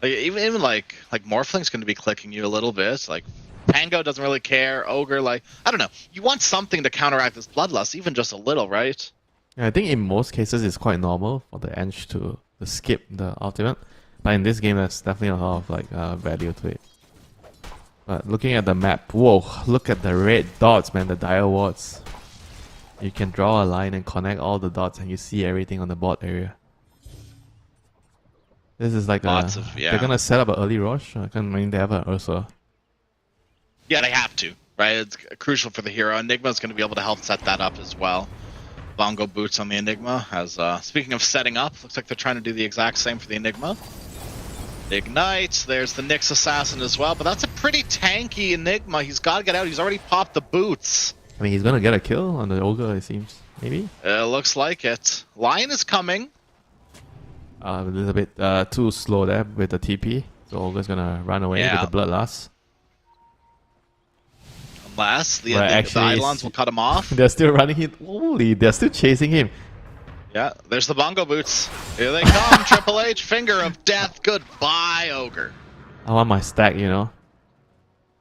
Like, even like Morphling's going to be clicking you a little bit. Like, Pango doesn't really care. Ogre, like, I don't know. You want something to counteract this Bloodlust, even just a little, right? Yeah, I think in most cases it's quite normal for the Ench to skip the ultimate. But in this game, there's definitely a lot of value to it. But looking at the map, whoa, look at the red dots, man, the dire wards. You can draw a line and connect all the dots and you see everything on the board area. This is like they're gonna set up an early rush. I mean, they have an Ursa. Yeah, they have to, right? It's crucial for the hero. Enigma's going to be able to help set that up as well. Bongo boots on the Enigma. As speaking of setting up, looks like they're trying to do the exact same for the Enigma. Ignite. There's the Nyx Assassin as well, but that's a pretty tanky Enigma. He's got to get out. He's already popped the boots. I mean, he's gonna get a kill on the Ogre, it seems. Maybe? Looks like it. Lion is coming. A little bit too slow there with the TP. So Ogre's gonna run away with the Bloodlust. Unless the actually Eidolons will cut him off. They're still running him. Holy, they're still chasing him. Yeah, there's the Bongo boots. Here they come. Triple H, Finger of Death. Goodbye, Ogre. I want my stack, Yep.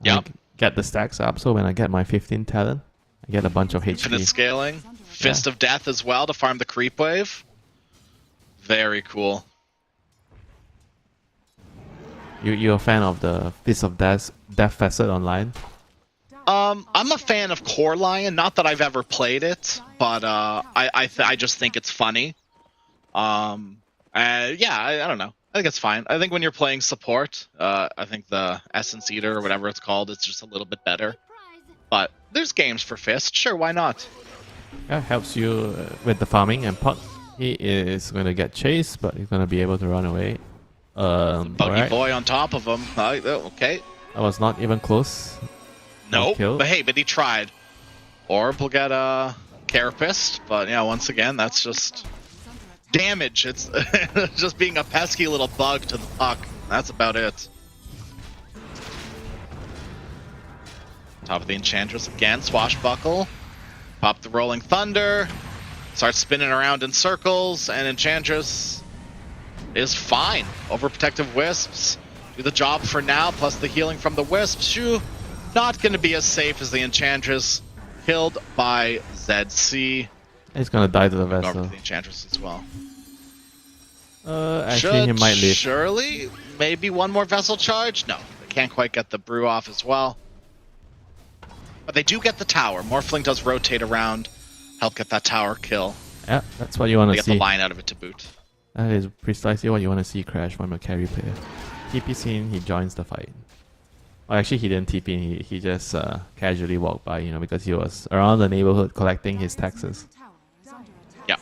I get the stacks up, so when I get my 15 talent, I get a bunch of HP. Infinite scaling. Fist of Death as well to farm the creep wave. Very cool. You're a fan of the Fist of Death facet online? I'm a fan of Core Lion. Not that I've ever played it, but I just think it's funny. I don't know. I think it's fine. I think when you're playing support, I think the Essence Eater or whatever it's called, it's just a little bit better. But there's games for Fist. Sure, why not? Yeah, helps you with the farming, and Puck, he is going to get chased, but he's going to be able to run away. Buggy boy on top of him. Okay. That was not even close. Nope. Kill. But hey, but he tried. Orb will get a Carapace, but yeah, once again, that's just damage. It's just being a pesky little bug to the puck. That's about it. Top of the Enchantress again, Swashbuckle. Pop the Rolling Thunder. Starts spinning around in circles, and Enchantress is fine. Overprotective Wisps do the job for now, plus the healing from the Wisps. Shoo, not going to be as safe as the Enchantress. Killed by ZC. He's going to die to the Over vessel. to the Enchantress as well. Actually, he might live. Surely, maybe one more vessel charge? No, they can't quite get the brew off as well. But they do get the tower. Morphling does rotate around, help get that tower kill. Yeah, that's what you want They to get the see. line out of it to boot. That is precisely what you want to see crash from a carry player. TP's in, he joins the fight. Well, actually, he didn't TP in, he just casually walked by, because he was around the neighborhood collecting his taxes. Yeah.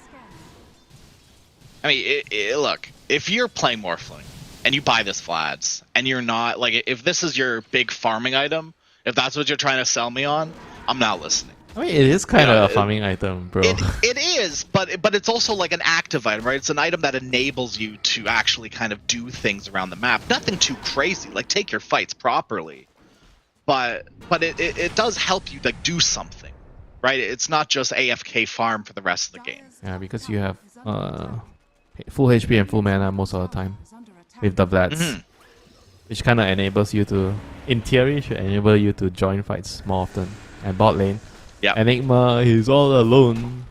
I mean, look, if you're playing Morphling and you buy this Vlads, and you're not, like, if this is your big farming item, if that's what you're trying to sell me on, I'm not listening. I mean, it is kind of a farming item, bro. It is, but it's also like an active item, right? It's an item that enables you to actually kind of do things around the map. Nothing too crazy, like take your fights properly. But it does help you like do something, right? It's not just AFK farm for the rest of the game. Yeah, because you have full HP and full mana most of the time is under attack. with the Vlads. Which kind of enables you to, in theory, should enable you to join fights more often. And bot lane, Yep. Enigma, he's all alone.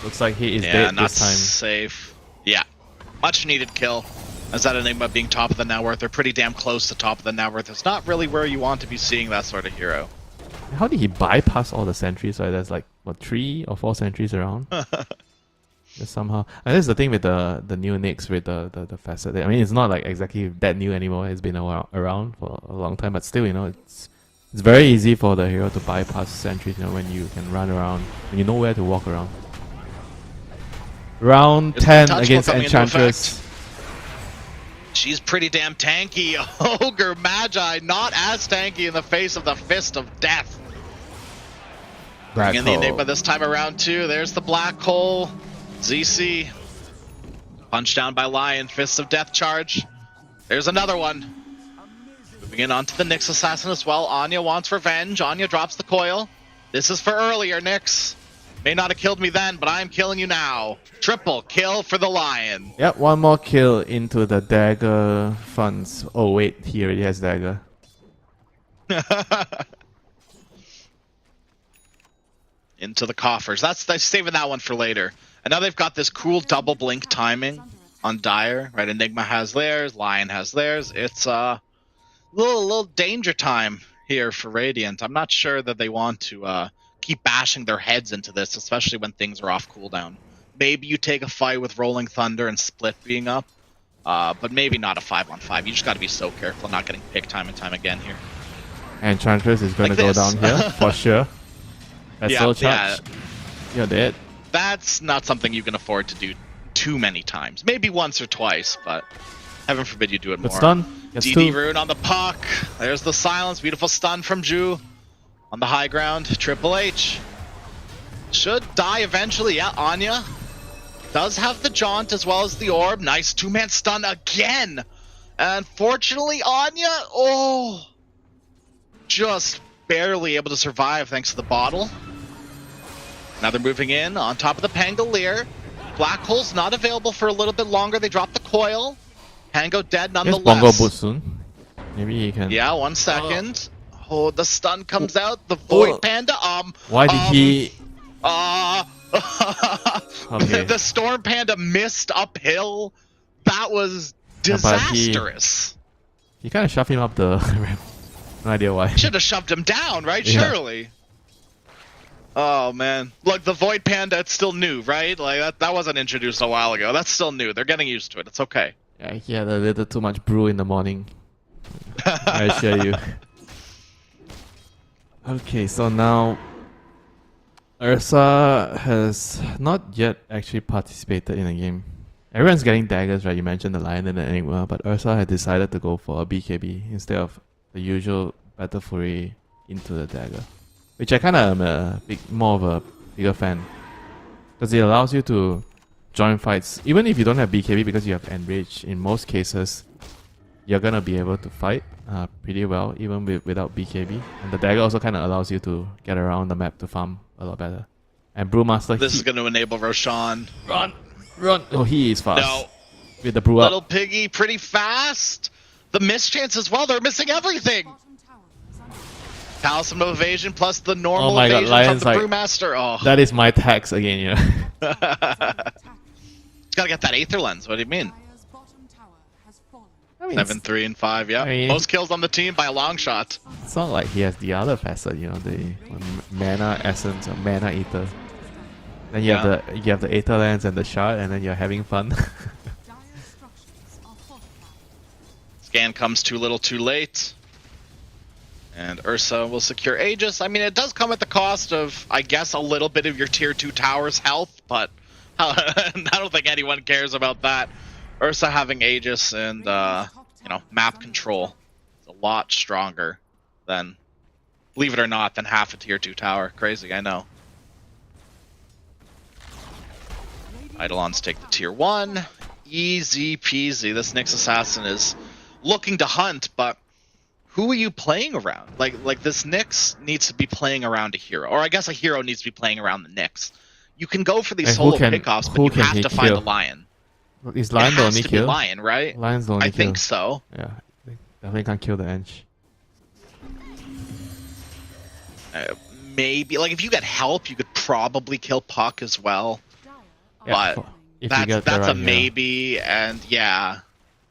Looks like he is dead not this time. safe. Yeah. Much needed kill. As that Enigma being top of the net worth, they're pretty damn close to top of the net worth. It's not really where you want to be seeing that sort of hero. How did he bypass all the sentries? Right, there's like what 3 or 4 sentries around. Just somehow, and that's the thing with the new Nyx with the facet. I mean, it's not like exactly that new anymore. It's been around for a long time, but still, you know, it's very easy for the hero to bypass sentries. You know, when you can run around, when you know where to walk around. Round 10 against Enchantress. She's pretty damn tanky. Ogre Magi not as tanky in the face of the Fist of Death. Bringing the Enigma this time around too. There's the Black Hole. ZC. Punch down by Lion. Fist of Death charge. There's another one. Moving in onto the Nyx Assassin as well. Anya wants revenge. Anya drops the coil. This is for earlier, Nyx. May not have killed me then, but I am killing you now. Triple kill for the Lion. Yep, one more kill into the dagger funds. Oh wait, he already has dagger. Into the coffers. They're saving that one for later. And now they've got this cool double blink timing on Dire. Right, Enigma has theirs, Lion has theirs. It's a little danger time here for Radiant. I'm not sure that they want to keep bashing their heads into this, especially when things are off cooldown. Maybe you take a fight with Rolling Thunder and Split being up, but maybe not a 5-on-5. You just got to be so careful not getting picked time and time again here. Enchantress is going to go down here for sure. Vessel charge. You're dead. That's not something you can afford to do too many times. Maybe once or twice, but heaven forbid you do it more. It's done. DD Rune on the puck. There's the silence. Beautiful stun from Ju. On the high ground, Triple H. Should die eventually. Yeah, Anya does have the jaunt as well as the orb. Nice 2-man stun again. Unfortunately, Anya, just barely able to survive thanks to the bottle. Now they're moving in on top of the Pangolier. Black Hole's not available for a little bit longer. They drop the coil. Pango dead nonetheless. Bongo boot soon. Maybe he can. Yeah, 1 second. Oh, the stun comes out. The Void Panda. Why did he? Okay. The Storm Panda missed uphill. That was disastrous. He kind of shoved him up the ramp. No idea why. Should have shoved him down, right? Yeah. Surely. Oh man, look, the Void Panda, it's still new, right? Like that wasn't introduced a while ago. That's still new. They're getting used to it. It's okay. Yeah, he had a little too much brew in the morning. I assure you. Okay, so now Ursa has not yet actually participated in a game. Everyone's getting daggers, right? You mentioned the Lion and the Enigma, but Ursa had decided to go for a BKB instead of the usual Battle Fury into the dagger. Which I kind of am more of a bigger fan. Because it allows you to join fights. Even if you don't have BKB because you have Enrage, in most cases, you're going to be able to fight pretty well, even without BKB. And the dagger also kind of allows you to get around the map to farm a lot better. And Brewmaster... This is going to enable Roshan. Run! Oh, he is fast. No. With the brew up. Little Piggy, pretty fast. The mischance as well. They're missing everything. Talisman of Evasion plus the normal evasion from the Brewmaster. Oh, that is my tax again, you know. It's gotta get that Aether Lens. What do you mean? I mean 7, 3, and 5. Yeah, I mean, most kills on the team by a long shot. It's not like he has the other facet, you know, the mana essence or mana ether. Then you have the Aether Lens and the shard, and then you're having fun. Scan comes too little, too late. And Ursa will secure Aegis. I mean, it does come at the cost of, I guess, a little bit of your tier 2 tower's health, but I don't think anyone cares about that. Ursa having Aegis and, map control is a lot stronger than, believe it or not, than half a tier 2 tower. Crazy, I know. Eidolons take the tier 1. Easy peasy. This Nyx Assassin is looking to hunt, but who are you playing around? Like this Nyx needs to be playing around a hero. Or I guess a hero needs to be playing around the Nyx. You can go for these solo pickoffs, but you have to find a Lion. Is It Lion the has only to be kill? Lion, right? Lion's the only I kill. think so. Yeah, they definitely can't kill the Ench. Maybe like if you get help, you could probably kill Puck as well. Yeah, But if you get the that's a right hero. maybe, and yeah,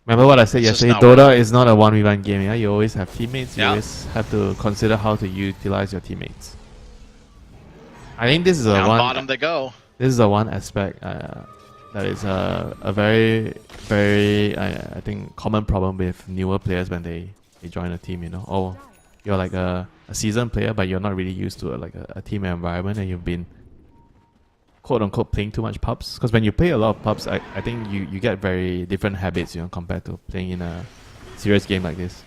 Remember what I said It's just yesterday? not Dota is not a 1v1 game. Yeah, you always have teammates. You Yeah. always have to consider how to utilize your teammates. I think this is a down one. bottom they go. This is the one aspect that is a very, very I think common problem with newer players when they join a team. You know, oh, you're like a seasoned player, but you're not really used to a team environment, and you've been quote unquote playing too much pubs. Because when you play a lot of pubs, I think you get very different habits, you know, compared to playing in a serious game like this.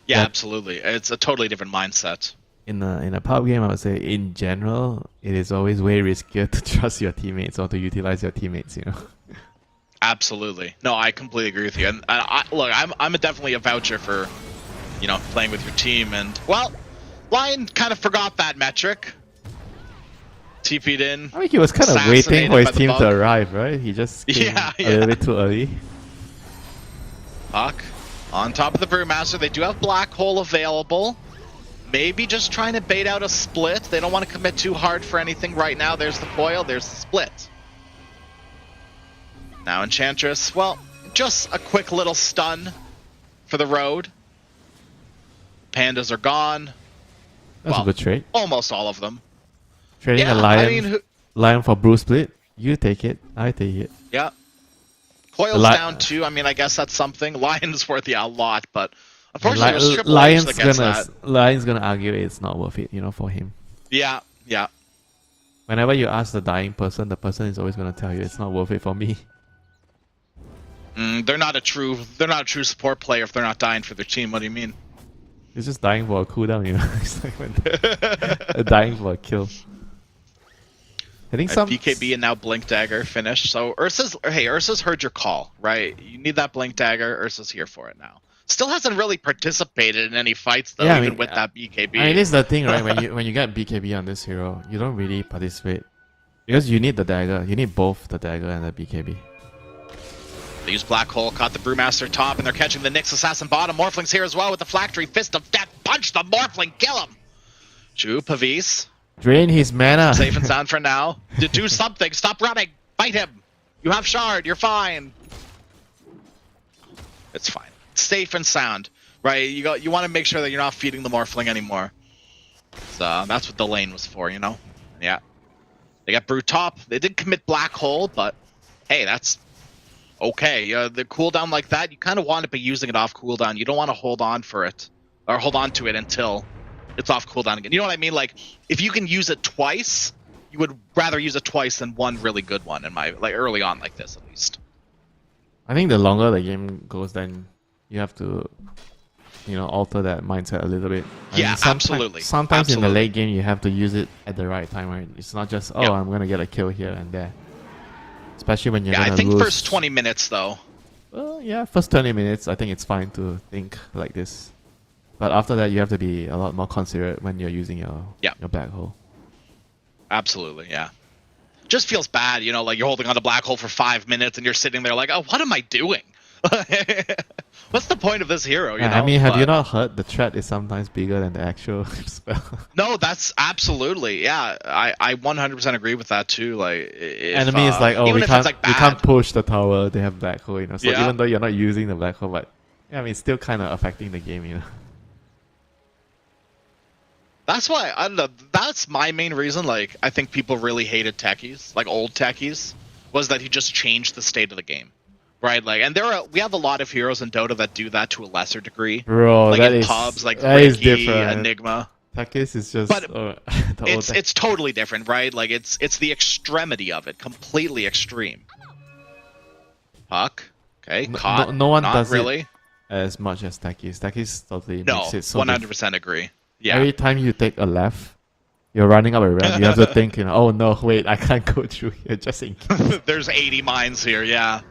Yeah, Yeah. absolutely. It's a totally different mindset. In a pub game, I would say in general, it is always way riskier to trust your teammates or to utilize your teammates. You know. Absolutely. No, I completely agree with you. And look, I'm definitely a voucher for, you know, playing with your team. And well, Lion kind of forgot that metric. TP'd in. I mean, he was kind of waiting for his Assassinated by the team to bug. arrive, right? He just came Yeah, a little bit too early. Puck on top of the Brewmaster. They do have Black Hole available. Maybe just trying to bait out a split. They don't want to commit too hard for anything right now. There's the foil. There's the split. Now Enchantress. Well, just a quick little stun for the road. Pandas are gone. That's a good trade. Almost all of them. Trading Yeah, a lion, I mean, lion for brew split. You take it. I take it. yeah. Coil's Li- down 2. I mean, I guess that's something. Lion's worth a lot, but And unfortunately, there's Triple H that gets gonna that. Lion's gonna argue it's not worth it, you know, for him. Yeah, yeah. Whenever you ask the dying person, the person is always gonna tell you it's not worth it for me. They're not a true support player if they're not dying for their team. What do you mean? It's just dying for a cooldown, you know. It's like when they're dying for a kill. I think some BKB and now Blink Dagger finished. So Ursa's heard your call, right? You need that Blink Dagger. Ursa's here for it now. Still hasn't really participated in any fights though, Yeah, I even mean, with that BKB. I mean, this is the thing, right? When you get BKB on this hero, you don't really participate because you need the dagger. You need both the dagger and the BKB. They use Black Hole, caught the Brewmaster top, and they're catching the Nyx Assassin bottom. Morphling's here as well with the Flactory Fist of Death. Punch the Morphling, kill him! Ju, Pavis, Drain his mana. safe and sound for now. To do something, stop running, fight him! You have Shard, you're fine. It's fine. Safe and sound, right? You want to make sure that you're not feeding the Morphling anymore. So that's what the lane was for, you know? Yeah. They got Brew top. They did commit Black Hole, but hey, that's okay. The cooldown like that, you kind of want to be using it off cooldown. You don't want to hold on for it, or hold on to it until it's off cooldown again. You know what I mean? Like, if you can use it twice, you would rather use it twice than one really good one, in my early on like this at least. I think the longer the game goes, then you have to, you know, alter that mindset a little bit. I Yeah, mean, sometimes, absolutely. Sometimes in the Absolutely. late game, you have to use it at the right time, right? It's not just, oh, Yep. I'm gonna get a kill here and there. Especially when you're Yeah, gonna I think lose. first 20 minutes though. Well, yeah, first 20 minutes, I think it's fine to think like this. But after that, you have to be a lot more considerate when you're using your black hole. Absolutely, yeah. Just feels bad, you know, like you're holding on to Black Hole for 5 minutes and you're sitting there like, oh, what am I doing? What's the point of this hero? You know? I mean, have you But- not heard the threat is sometimes bigger than the actual spell? No, that's absolutely, yeah. I 100% agree with that too. Like, if, Enemy is like, oh, even we if can't, it's like we bad, can't push the tower. They have black hole, you know. So Yeah. even though you're not using the black hole, but yeah, I mean, it's still kind of affecting the game, you know. That's why I don't know. That's my main reason. Like, I think people really hated techies, like old techies, was that he just changed the state of the game, right? Like, and we have a lot of heroes in Dota that do that to a lesser degree, Bro, like that in is pubs, like that is Reiki, different. Enigma. Takis is just But the old It's totally different, right? Like, it's the extremity of it, completely extreme. Puck, okay, caught. no one Not does really. it as much as Takis. Takis totally No, makes it so 100% agree. Yeah. Every time you take a left, you're running up a ramp. You have to think, you know, oh no, wait, I can't go through here just in case. There's 80 mines here, yeah.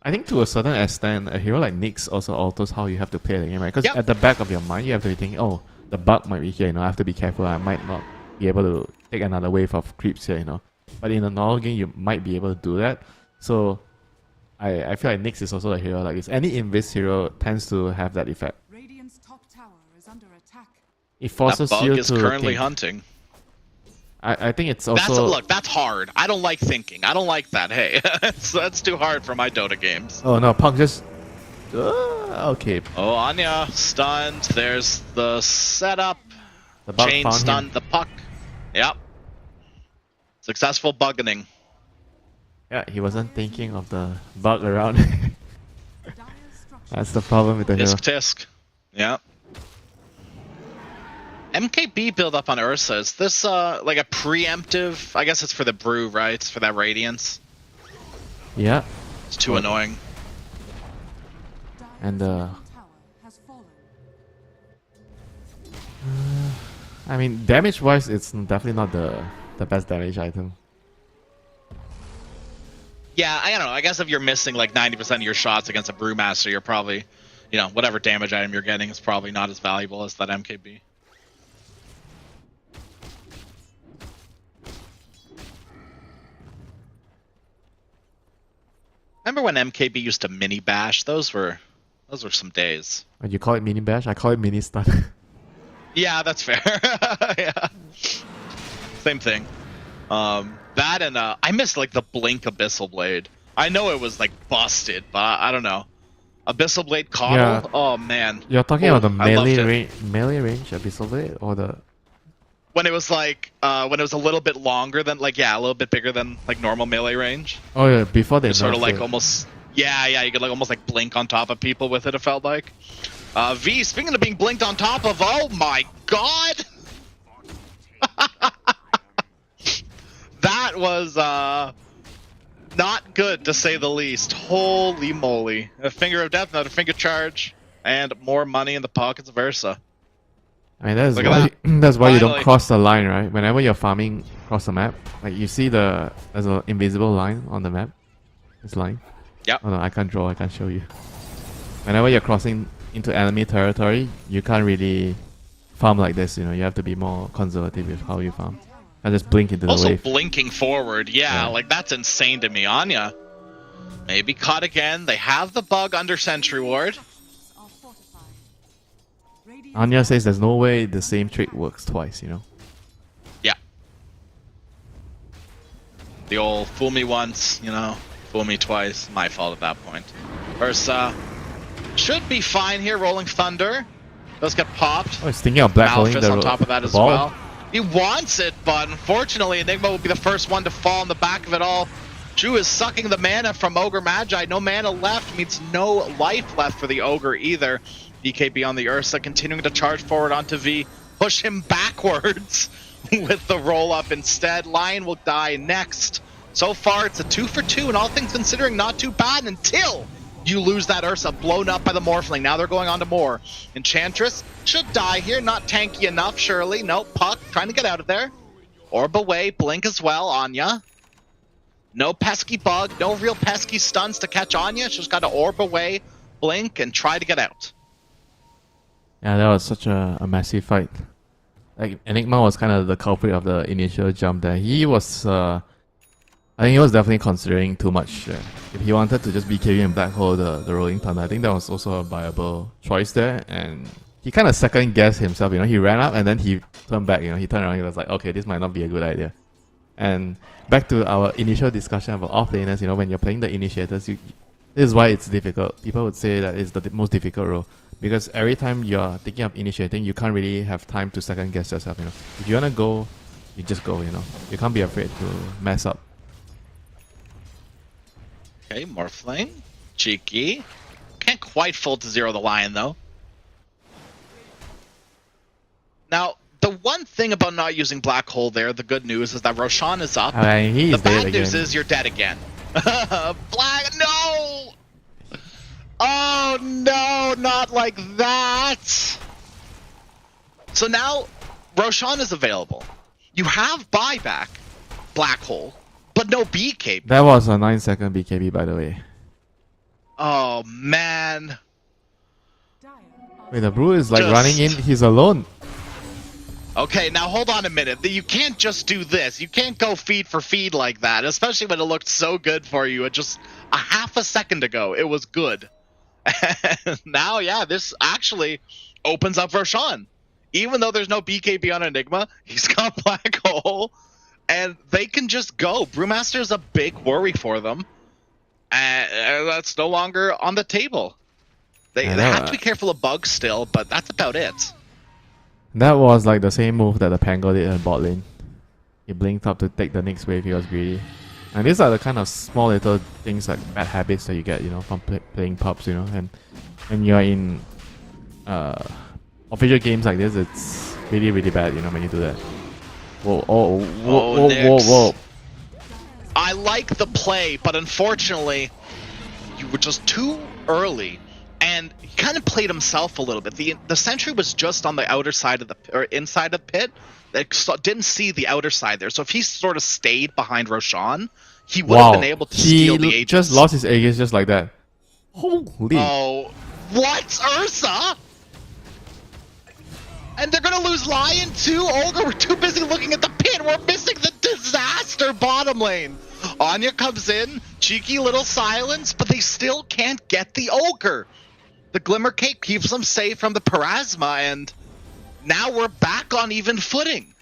I think to a certain extent, a hero like Nyx also alters how you have to play the game, right? Because Yep. at the back of your mind, you have to be thinking, oh, the bug might be here, you know, I have to be careful. I might not be able to take another wave of creeps here, you know. But in a normal game, you might be able to do that. So I feel like Nyx is also a hero like this. Any invis hero tends to have that effect. Radiant's top tower is under attack. It forces That you bug is to currently think. hunting. I think it's That's also... look, that's hard. I don't like thinking. I don't like that. Hey, that's too hard for my Dota games. Oh no, Punk just... okay. Oh, Anya stunned. There's the setup. The bug Chain found stunned him. the puck. Yep. Successful buggening. Yeah, he wasn't thinking of the bug around. Dire structure. That's the problem with the hero. Tisk tisk. Yeah. MKB build up on Ursa. Is this like a preemptive? I guess it's for the brew, right? It's for that radiance. Yeah. It's too annoying. And Dire's middle tower has fallen. I mean, damage-wise, it's definitely not the best damage item. Yeah, I don't know. I guess if you're missing like 90% of your shots against a brewmaster, you're probably, you know, whatever damage item you're getting is probably not as valuable as that MKB. Remember when MKB used to mini bash? Those were some days. And you call it mini bash? I call it mini stun. Yeah, that's fair. Yeah. Same thing. That and I missed like the blink Abyssal Blade. I know it was like busted, but I don't know. Abyssal Blade coddle? Yeah. Oh man. You're talking about the I loved it. melee range Abyssal Blade or the... When it was like when it was a little bit longer than like a little bit bigger than like normal melee range. Oh yeah, before they Sort of nerfed like it. almost you could like almost like blink on top of people with it, it felt like. V, speaking of being blinked on top of, oh my god! That was not good to say the least. Holy moly. A finger of death, another finger charge, and more money in the pockets of Ursa. I mean, that's Look at why, that's why you don't Finally. cross the line, right? Whenever you're farming across the map, like you see there's an invisible line on the map. This line. Yep. Oh no, I can't draw, I can't show you. Whenever you're crossing into enemy territory, you can't really farm like this, you know, you have to be more conservative with how you farm. And just blink into the Also wave. blinking forward, yeah, Yeah. like that's insane to me. Anya, maybe caught again. They have the bug under Sentry Ward. Structures are fortified. Radiant's Anya says there's no way the same trick works twice, you know. Yeah. The old fool me once, you know, fool me twice. My fault at that point. Ursa should be fine here. Rolling Thunder does get popped. Oh, he's thinking of black holing Malphus the on top of that the as ball. well. He wants it, but unfortunately Enigma will be the first one to fall in the back of it all. Drew is sucking the mana from Ogre Magi. No mana left means no life left for the Ogre either. BKB on the Ursa continuing to charge forward onto V. Push him backwards with the roll up instead. Lion will die next. So far it's a 2 for 2 and all things considering not too bad until you lose that Ursa blown up by the Morphling. Now they're going on to more. Enchantress should die here. Not tanky enough, surely. Nope, Puck trying to get out of there. Orb away, Blink as well, Anya. No pesky bug, no real pesky stuns to catch Anya. She's got to orb away, Blink, and try to get out. Yeah, that was such a massive fight. Like, Enigma was kind of the culprit of the initial jump there. He was... I think he was definitely considering too much. If he wanted to just BKB and Black Hole the Rolling Thunder, I think that was also a viable choice there. And he kind of second guessed himself, you know. He ran up and then he turned back, you know. He turned around, he was like, okay, this might not be a good idea. And back to our initial discussion about off-laners, you know, when you're playing the initiators, this is why it's difficult. People would say that it's the most difficult role. Because every time you're thinking of initiating, you can't really have time to second guess yourself, you know. If you want to go, you just go, you know. You can't be afraid to mess up. Okay, Morphling. Cheeky. Can't quite full to zero the Lion, though. Now, the one thing about not using Black Hole there, the good news is that Roshan is up. I mean, he's The dead bad news again. is you're dead again. Black, no! Oh no, not like that! So now, Roshan is available. You have buyback, Black Hole, but no BKB. That was a 9-second BKB, by the way. Oh man. Dire are Wait, the Brew is like Just- running in, he's alone. Okay, now hold on a minute. You can't just do this. You can't go feed for feed like that, especially when it looked so good for you just a half a second ago. It was good. And now, yeah, this actually opens up Roshan. Even though there's no BKB on Enigma, he's got Black Hole, and they can just go. Brewmaster's a big worry for them, and that's no longer on the table. They have to be careful of bugs still, but that's about it. That was like the same move that the Pango did in bot lane. He blinked up to take the next wave, he was greedy. And these are the kind of small little things, like bad habits that you get, from playing pubs, And when you're in official games like this, it's really, really bad, when you do that. Whoa. I like the play, but unfortunately, you were just too early. And he kind of played himself a little bit. The sentry was just on the outer side of inside of the pit. That didn't see the outer side there. So if he sort of stayed behind Roshan, he would have been able to steal the Aegis. He just lost his Aegis just like that. Holy. Oh, what? Ursa? And they're gonna lose Lion too? Olga, we're too busy looking at the pit. We're missing the disaster bottom lane. Anya comes in, cheeky little silence, but they still can't get the Ogre. The Glimmer Cape keeps them safe from the Parasma, and now we're back on even footing.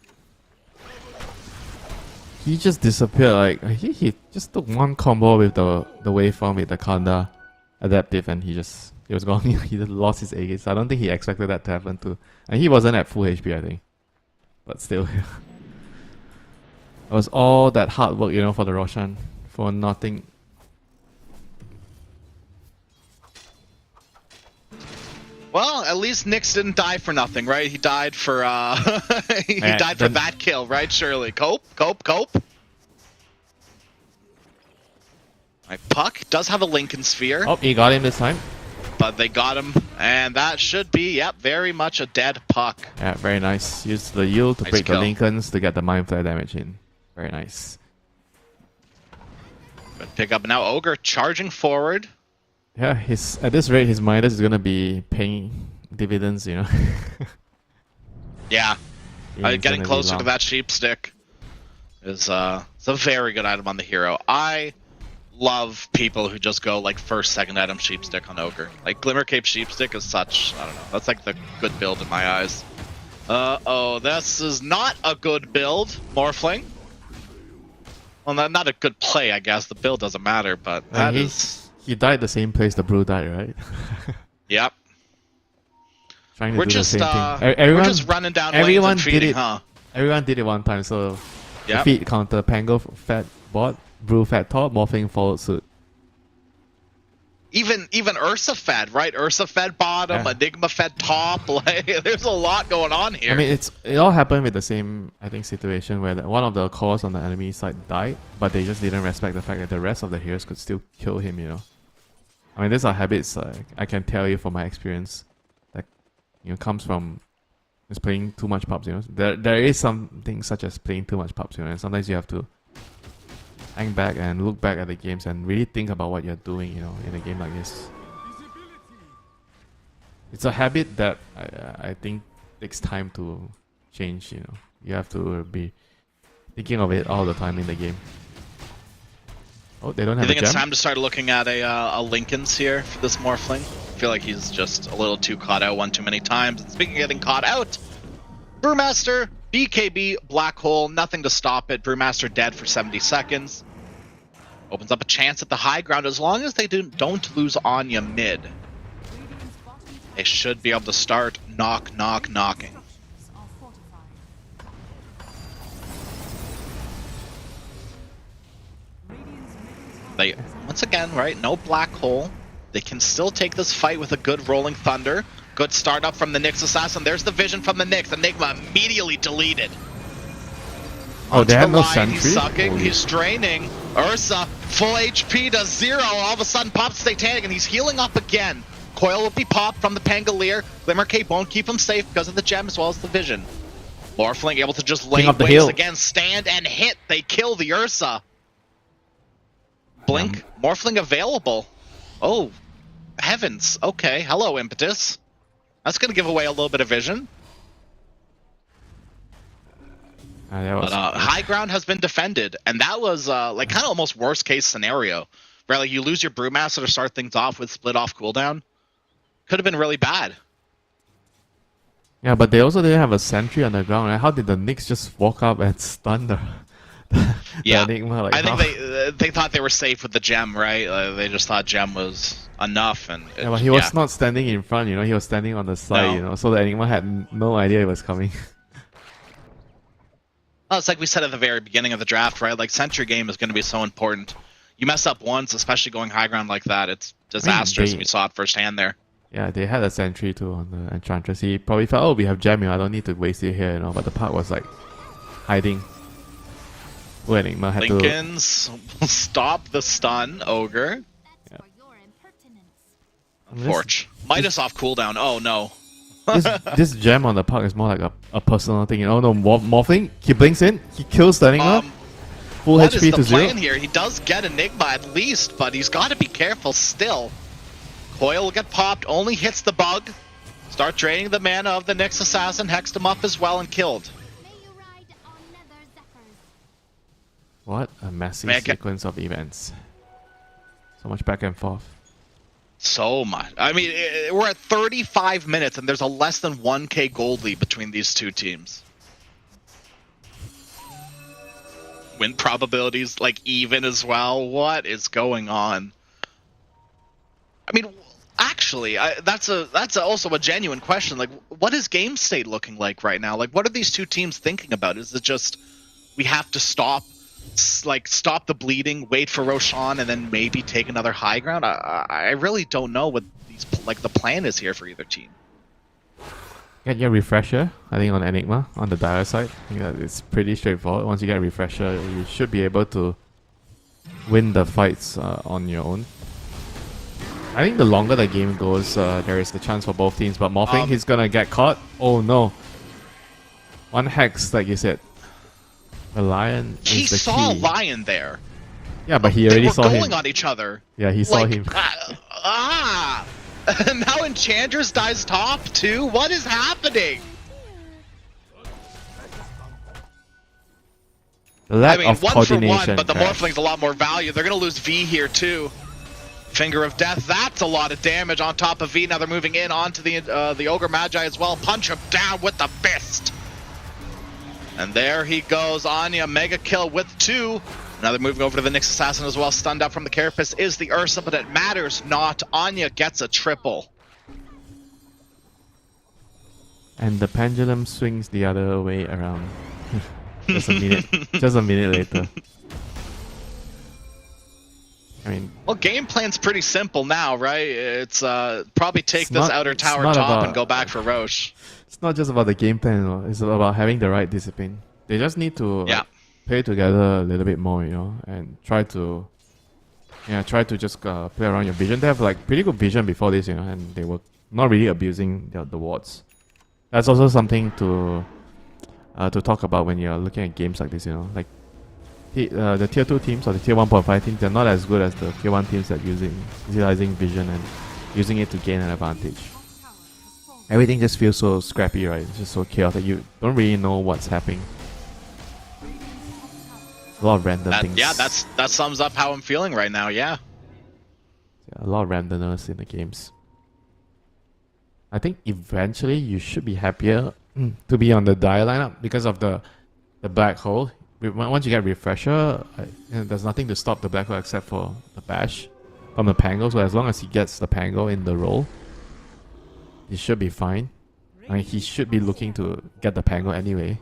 He just disappeared. Like he just took one combo with the waveform with the Kanda adaptive, and he was gone. He just lost his Aegis. I don't think he expected that to happen too. And he wasn't at full HP, I think. But still, it was all that hard work, for the Roshan, for nothing. Well, at least Nyx didn't die for nothing, right? He died for he died for that kill, right? Surely. Cope. Right, Puck does have a Lincoln Sphere. Oh, he got him this time. But they got him, and that should be, very much a dead Puck. Yeah, very nice. Use the yield to break the Lincolns to get the Mind Flare damage in. Very nice. Good pick up now. Ogre charging forward. Yeah, at this rate, his Midas is gonna be paying dividends, Yeah, getting closer to that sheep stick is it's a very good item on the hero. I love people who just go like first, second item sheep stick on Ogre. Like Glimmer Cape sheep stick is such, I don't know, that's like the good build in my eyes. Oh, this is not a good build, Morphling. Well, not a good play, I guess. The build doesn't matter, but that is. He died the same place the Brew died, right? Yep. Trying to we're do just the same thing. we're just running down lanes and feeding, did it. Huh? Everyone did it one time, so feed counter, Pango fed bot, Brew fed top, Morphling followed suit. Even Ursa fed, right? Ursa fed bottom, Enigma fed top. Like, there's a lot going on here. I mean, it all happened with the same, I think, situation where one of the cores on the enemy side died, but they just didn't respect the fact that the rest of the heroes could still kill him, I mean, these are habits I can tell you from my experience that comes from just playing too much pubs. There is something such as playing too much pubs. And sometimes you have to hang back and look back at the games and really think about what you're doing. In a game like this. It's a habit that I think takes time to change. You have to be thinking of it all the time in the game. Oh, they don't have. You think it's time to start looking at a Lincoln's here for this Morphling? I feel like he's just a little too caught out one too many times. And speaking of getting caught out, Brewmaster, BKB, Black Hole, nothing to stop it. Brewmaster dead for 70 seconds. Opens up a chance at the high ground as long as they don't lose Anya mid. They should be able to start knocking. They, once again, right, no Black Hole. They can still take this fight with a good Rolling Thunder. Good start up from the Nyx Assassin. There's the vision from the Nyx. Enigma immediately deleted. Oh, they have no sentry? He's sucking, he's draining. Ursa, full HP to 0. All of a sudden pops Satanic and he's healing up again. Coil will be popped from the Pangolier. Glimmer Cape won't keep him safe because of the gem as well as the vision. Morphling able to just lay waste again, stand and hit. They kill the Ursa. Blink, Morphling available. Oh, heavens. Okay, hello, Impetus. That's going to give away a little bit of vision. That was But high ground has been defended, and that was like kind of almost worst case scenario. Where like you lose your Brewmaster to start things off with split off cooldown. Could have been really bad. yeah, but they also didn't have a sentry on the ground. Right? How did the Knicks just walk up and stun the Yeah, Enigma? Like, I think they thought they were safe with the gem, right? They just thought gem was enough, and yeah, but he was not standing in front. You know, he was standing on the side. No. You know, so the Enigma had no idea it was coming. Well, it's like we said at the very beginning of the draft, right? Like sentry game is going to be so important. You mess up once, especially going high ground like that, it's disastrous. We saw it firsthand there. Yeah, they had a sentry too on the Enchantress. He probably felt, oh, we have gem, I don't need to waste it here, you know. But the park was like hiding. Oh, Enigma had Lincoln's stop the stun, Ogre. Forge. Midas off cooldown. Oh no. this gem on the park is more like a personal thing, you know. No, Morphling, he blinks in, he kills the Enigma. Full What HP is to the plan 0. here? He does get Enigma at least, but he's got to be careful still. Coil will get popped, only hits the bug. Start draining the mana of the Nyx Assassin, hexed him up as well and killed. What a massive sequence of events. So much back and forth. So much. I mean, we're at 35 minutes and there's a less than 1k gold lead between these two teams. Win probabilities like even as well. What is going on? I mean, actually, that's also a genuine question. Like, what is game state looking like right now? Like, what are these two teams thinking about? Is it just we have to stop the bleeding, wait for Roshan, and then maybe take another high ground? I really don't know what the plan is here for either team. Get your refresher, I think, on Enigma, on the dire side. I think that it's pretty straightforward. Once you get a refresher, you should be able to win the fights on your own. I think the longer the game goes, there is the chance for both teams. But Morphling, he's gonna get caught. Oh no. One hex, like you said. The lion is He the saw a key. lion there. Yeah, but he already saw him. They were going on each other. Yeah, he saw him. Now Enchantress dies top too? What is happening? The lack I mean, of one for coordination. one, but the Crash. Morphling's a lot more value. They're going to lose V here too. Finger of Death, that's a lot of damage on top of V. Now they're moving in onto the Ogre Magi as well. Punch him down with the fist. And there he goes. Anya, mega kill with 2. Now they're moving over to the Nyx Assassin as well. Stunned out from the Carapace is the Ursa, but it matters not. Anya gets a triple. And the pendulum swings the other way around. Just a minute. Just a minute later. I mean, well, game plan's pretty simple now, right? It's probably take It's this not- outer it's tower not top about- and go back for Roche. it's not just about the game plan, you know. It's about having the right discipline. They just need to play together a little bit more, you know, and try to just play around your vision. They have like pretty good vision before this, you know, and they were not really abusing the wards. That's also something to talk about when you're looking at games like this, you know, like the tier 2 teams or the tier 1.5 teams, they're not as good as the tier 1 teams that utilizing vision and using it to gain an advantage. Everything just feels so scrappy, right? It's just so chaotic. You don't really know what's happening. A lot of random things. Yeah, that sums up how I'm feeling right now. Yeah. A lot of randomness in the games. I think eventually you should be happier to be on the Dire lineup because of the black hole. Once you get refresher, there's nothing to stop the black hole except for the bash from the Pango. So as long as he gets the Pango in the role, he should be fine. I mean, he should be looking to get the Pango anyway.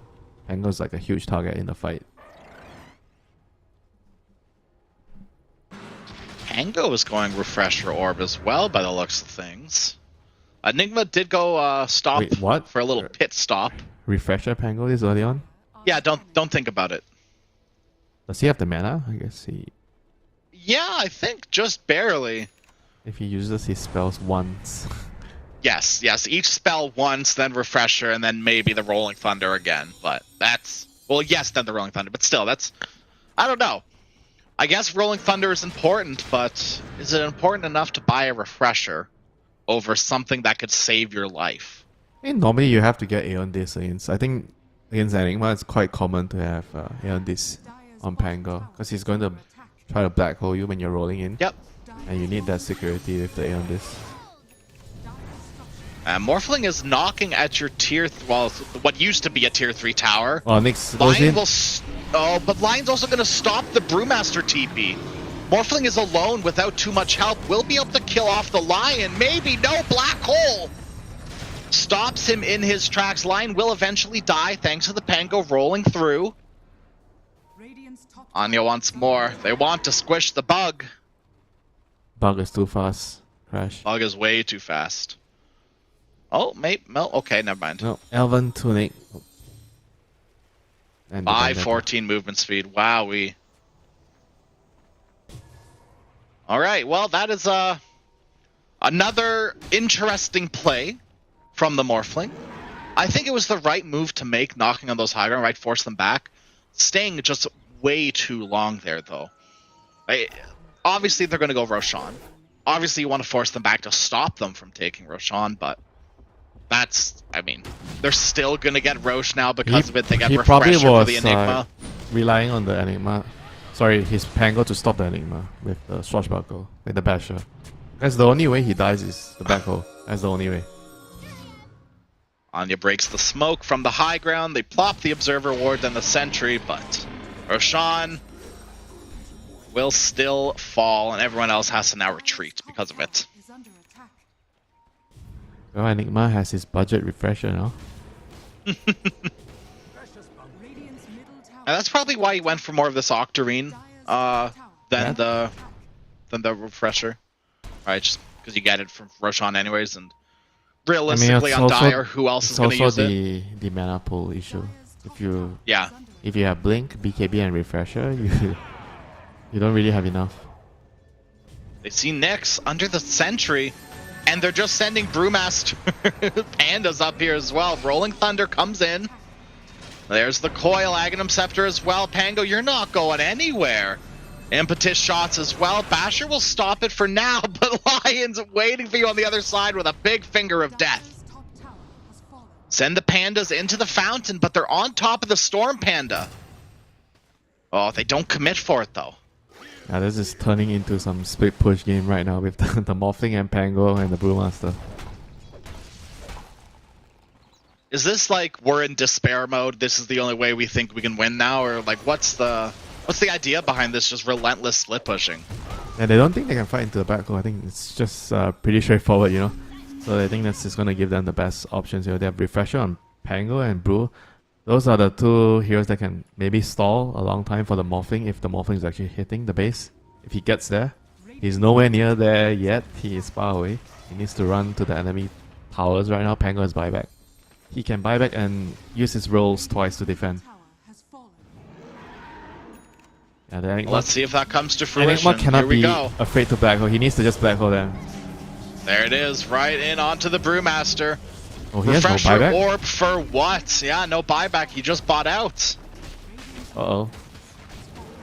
Pango is like a huge target in the fight. Pango is going refresher orb as well by the looks of things. Enigma did go stop Wait, what? for a little pit stop. Refresher Pango this early on? Yeah, don't think about it. Does he have the mana? I guess Yeah, I think just barely. if he uses his spells once. Yes. Each spell once, then refresher, and then maybe the Rolling Thunder again. But that's then the Rolling Thunder. But still, I don't know. I guess Rolling Thunder is important, but is it important enough to buy a refresher over something that could save your life? I mean, normally you have to get Aeon Descents. I think against Enigma, it's quite common to have this on Pango because he's going to try to black hole you when you're rolling in. Yep. And you need that security with the Aeon Disc. Morphling is knocking at your what used to be a tier 3 tower. Oh, Nyx goes Lion in. will but Lion's also going to stop the Brewmaster TP. Morphling is alone without too much help. Will be able to kill off the Lion. Maybe. No, black hole. Stops him in his tracks. Lion will eventually die thanks to the Pango rolling through. Radiant's top Anya wants more. They want to squish the bug. Bug is too fast. Crash. Bug is way too fast. Oh, okay, never mind. No, Elven Tunic. And 514 movement speed. Wowee. Alright, well, that is another interesting play from the Morphling. I think it was the right move to make, knocking on those high ground, right? Force them back. Staying just way too long there, though. Obviously, they're going to go Roshan. Obviously, you want to force them back to stop them from taking Roshan, but that's, I mean, they're still going to get Rosh now because of it. They get Refresher for the Enigma. Relying on the Enigma. Sorry, his Pango to stop the Enigma with the Swashbuckle, with the Basher. That's the only way he dies is the back hole. That's the only way. Anya breaks the smoke from the high ground. They plop the Observer Ward, then the Sentry, but Roshan will still fall, and everyone else has to now retreat because of it. is under attack. Well, Enigma has his budget refresher now. Radiant's middle tower. And that's probably why he went for more of this Octarine than the refresher. Right, just because you get it from Roshan anyways, and realistically on Dire, who else is going to use it? It's also the mana pool issue. If you Yeah. have Blink, BKB, and Refresher, you don't really have enough. They see Nyx under the Sentry, and they're just sending Brewmaster Pandas up here as well. Rolling Thunder comes in. There's the Coil, Aghanim Scepter as well. Pango, you're not going anywhere. Impetus shots as well. Basher will stop it for now, but Lion's waiting for you on the other side with a big finger of death. Dire's top tower has fallen. Send the Pandas into the fountain, but they're on top of the Storm Panda. Oh, they don't commit for it, though. Yeah, this is turning into some split push game right now with the Morphling and Pango and the Brewmaster. Is this like we're in despair mode? This is the only way we think we can win now, or like what's the idea behind this? Just relentless split pushing. And they don't think they can fight into the back hole. I think it's just pretty straightforward, you know. So I think that's just gonna give them the best options. You know, they have Refresher on Pango and Brew. Those are the two heroes that can maybe stall a long time for the Morphling if the Morphling is actually hitting the base. If he gets there, he's nowhere near there yet. He is far away. He needs to run to the enemy towers right now. Pango is buyback. He can buy back and use his rolls twice to defend. Tower has fallen. Yeah, the Enigma, Let's see if that comes to fruition. Enigma cannot Here we be go. afraid to black hole. He needs to just black hole them. There it is, right in onto the Brewmaster. Oh, he has no Refresher buyback? orb for what? Yeah, no buyback. He just bought out. Uh-oh.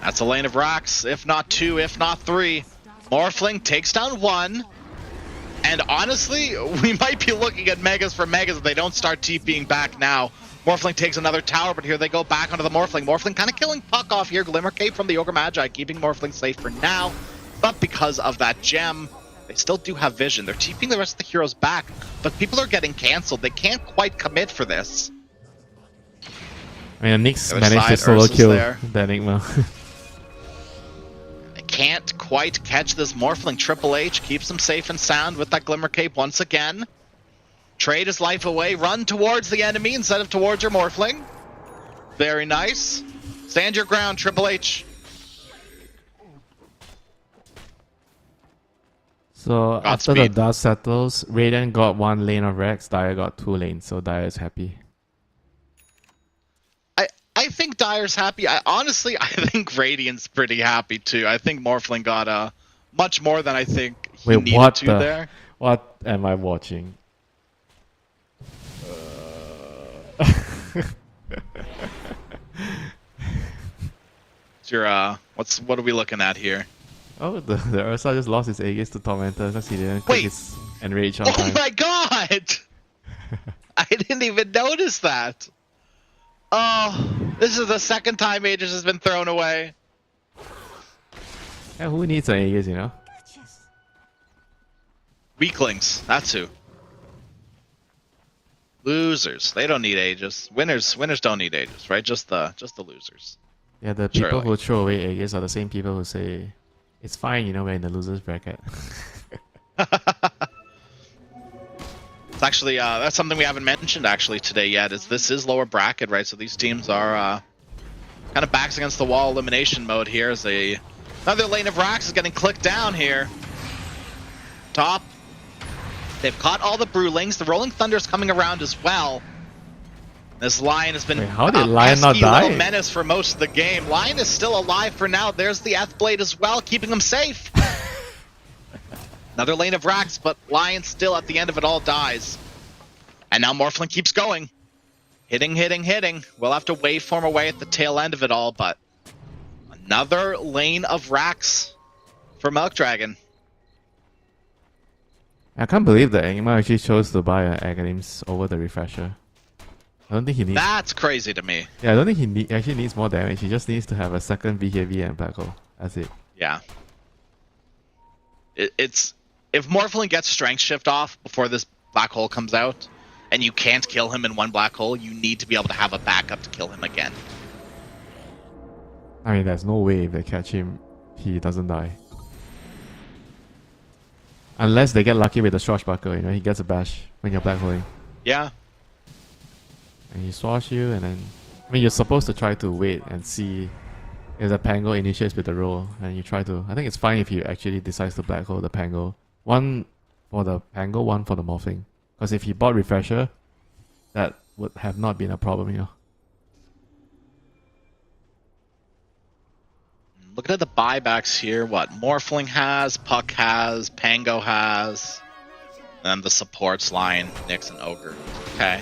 That's a lane of racks, if not 2, if not 3. Morphling takes down 1. And honestly, we might be looking at Megas for Megas if they don't start TPing back now. Morphling takes another tower, but here they go back onto the Morphling. Morphling kind of killing Puck off here. Glimmer Cape from the Ogre Magi, keeping Morphling safe for now. But because of that gem, they still do have vision. They're TPing the rest of the heroes back, but people are getting cancelled. They can't quite commit for this. I mean, Nyx Other managed to side, solo Ursa's kill there. the Enigma. They can't quite catch this Morphling. Triple H keeps them safe and sound with that Glimmer Cape once again. Trade his life away. Run towards the enemy instead of towards your Morphling. Very nice. Stand your ground, Triple H. So after the Godspeed. dust settles, Raiden got 1 lane of Rex, Dire got 2 lanes, so Dire is happy. I think Dire's happy. Honestly, I think Radiant's pretty happy too. I think Morphling got much more than I think he Wait, needed what to the? there. What am I watching? It's your what are we looking at here? Oh, the Ursa just lost his Aegis to Tormentor because he didn't click Wait. his Enrage on Oh time. my god! I didn't even notice that. Oh, this is the second time Aegis has been thrown away. Yeah, who needs an Aegis, you know? Gotchas. Weaklings, that's who. Losers, they don't need Aegis. Winners don't need Aegis, right? Just the losers. Yeah, the people Surely. who throw away Aegis are the same people who say it's fine, you know, we're in the losers bracket. It's actually that's something we haven't mentioned actually today yet. Is this is lower bracket, right? So these teams are kind of backs against the wall elimination mode here. As another lane of racks is getting clicked down here. Top. They've caught all the Brewlings. The Rolling Thunder's coming around as well. This Lion has been Wait, how did Lion not pesky die? little menace for most of the game. Lion is still alive for now. There's the Blade as well, keeping him safe. Another lane of racks, but Lion still at the end of it all dies. And now Morphling keeps going. Hitting. We'll have to waveform away at the tail end of it all, but another lane of racks for Milk Dragon. I can't believe that Enigma actually chose to buy an Aghanims over the Refresher. I don't think he needs... That's crazy to me. Yeah, I don't think he actually needs more damage. He just needs to have a second BKB and Black Hole. That's it. Yeah. It's... If Morphling gets Strength Shift off before this Black Hole comes out, and you can't kill him in one Black Hole, you need to be able to have a backup to kill him again. I mean, there's no way if they catch him, he doesn't die. Unless they get lucky with the Swashbuckle, you know, he gets a bash when you're Black Holing. Yeah. And he swash you, and then... I mean, you're supposed to try to wait and see if the Pango initiates with the roll, and you try to... I think it's fine if you actually decides to Black Hole the Pango. One for the Pango, one for the Morphling. Because if he bought Refresher, that would have not been a problem, you know. Looking at the buybacks here, what Morphling has, Puck has, Pango has, and the supports line, Nyx and Ogre. Okay.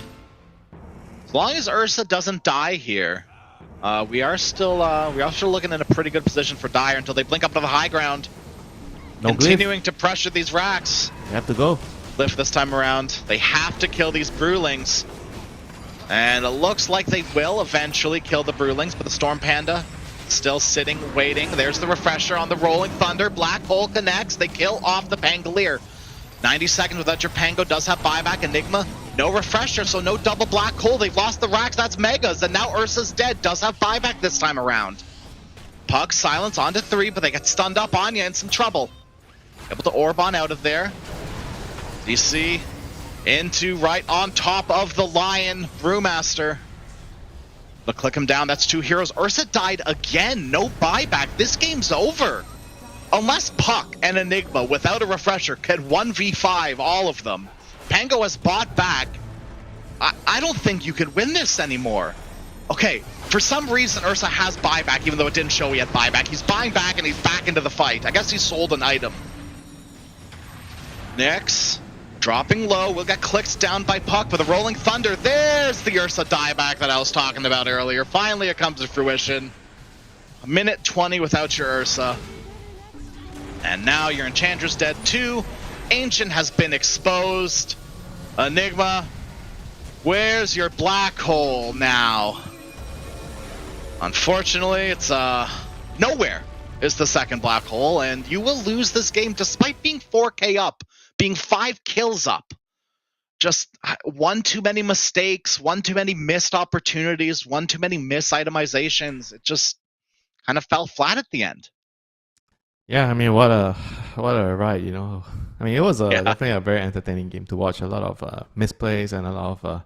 As long as Ursa doesn't die here, we are still looking in a pretty good position for Dire until they blink up to the high ground. No Continuing to pressure these racks. You have to go. Lift this time around. They have to kill these Brewlings. And it looks like they will eventually kill the Brewlings, but the Storm Panda still sitting, waiting. There's the Refresher on the Rolling Thunder. Black Hole connects. They kill off the Pangolier. 90 seconds without your Pango does have buyback. Enigma, no Refresher, so no double Black Hole. They've lost the racks. That's Megas. And now Ursa's dead. Does have buyback this time around. Puck, silence onto 3, but they get stunned up. Anya in some trouble. Able to orb on out of there. DC into right on top of the Lion. Brewmaster. But click him down. That's 2 heroes. Ursa died again. No buyback. This game's over. Unless Puck and Enigma, without a Refresher, can 1v5 all of them. Pango has bought back. I don't think you could win this anymore. Okay, for some reason Ursa has buyback, even though it didn't show he had buyback. He's buying back and he's back into the fight. I guess he sold an item. Nyx, dropping low, will get clicked down by Puck, but the Rolling Thunder, there's the Ursa dieback that I was talking about earlier. Finally it comes to fruition. A minute 20 without your Ursa. And now your Enchantress dead too. Ancient has been exposed. Enigma, where's your Black Hole now? Unfortunately, it's nowhere is the second Black Hole, and you will lose this game despite being 4k up, being 5 kills up. Just one too many mistakes, one too many missed opportunities, one too many mis-itemizations. It just kind of fell flat at the end. Yeah, I mean, what a ride, you know. I mean, it was definitely a very entertaining game to watch. A lot of misplays and a lot of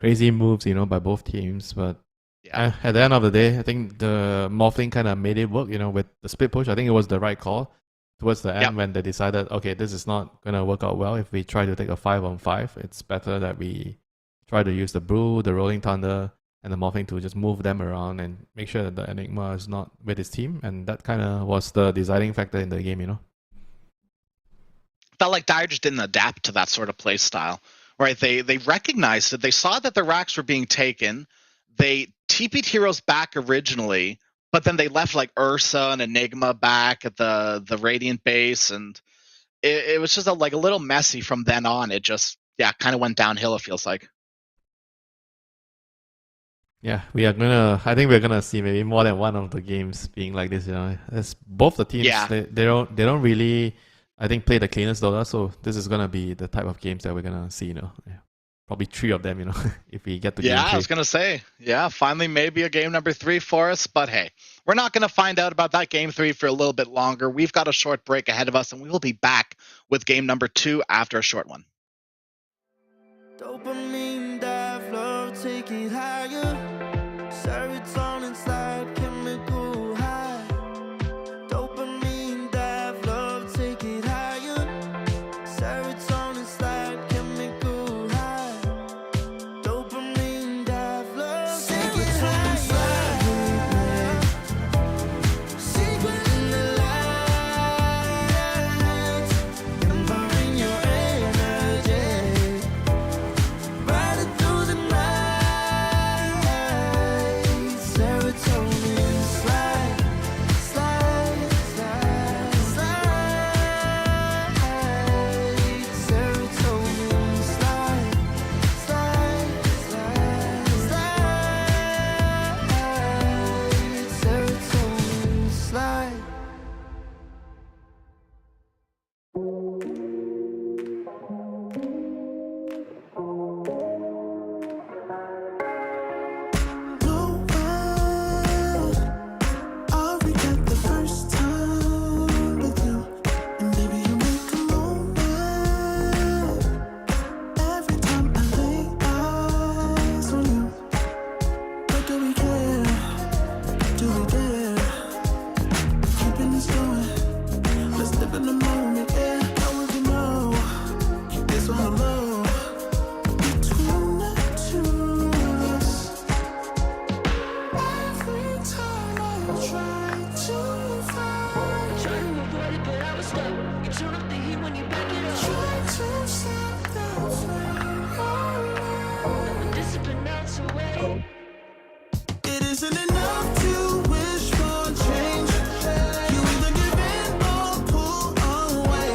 crazy moves, you know, by both teams. But Yeah. at the end of the day, I think the Morphling kind of made it work, you know, with the split push. I think it was the right call towards the end when they decided, okay, this is not going to work out well if we try to take a 5-on-5. It's better that we try to use the Brew, the Rolling Thunder, and the Morphling to just move them around and make sure that the Enigma is not with his team. And that kind of was the deciding factor in the game, you know. Felt like Dire just didn't adapt to that sort of play style. Right? They recognized it. They saw that the racks were being taken. They TP'd heroes back originally, but then they left like Ursa and Enigma back at the Radiant base, and it was just a little messy from then on. It just kind of went downhill, it feels like. Yeah, we are gonna. I think we're gonna see maybe more than one of the games being like this. You know, as both the teams, Yeah. they don't really, I think, play the cleanest Dota. So this is gonna be the type of games that we're gonna see. You know, yeah. Probably 3 of them. You know, if we get to game Yeah, I 3. was going to say, yeah, finally maybe a game number 3 for us. But hey, we're not going to find out about that game 3 for a little bit longer. We've got a short break ahead of us, and we will be back with game number 2 after a short one. Dopamine dive, love, take it higher. Serotonin slide, chemical high. Dopamine dive, love, take it higher. Serotonin slide, chemical high. Dopamine dive, love, take it higher. Secret in the lights, empowering your energy. Riding through the night, serotonin slide, slide, slide, slide. Serotonin slide, slide, slide, slide. Serotonin slide. No way, I'll regret the first time with you. And baby, you make a moment every time I lay eyes on you. But do we care? Do we dare? Keeping this going. Let's live in the moment, yeah. How would you know? This one alone. Between the two of us. Every time I try to find, Try to avoid it, but I was stuck. You turn up the heat when you back it up. try to stop the flame. But this has been out to wait. It isn't enough to wish for change. You either give in or pull away.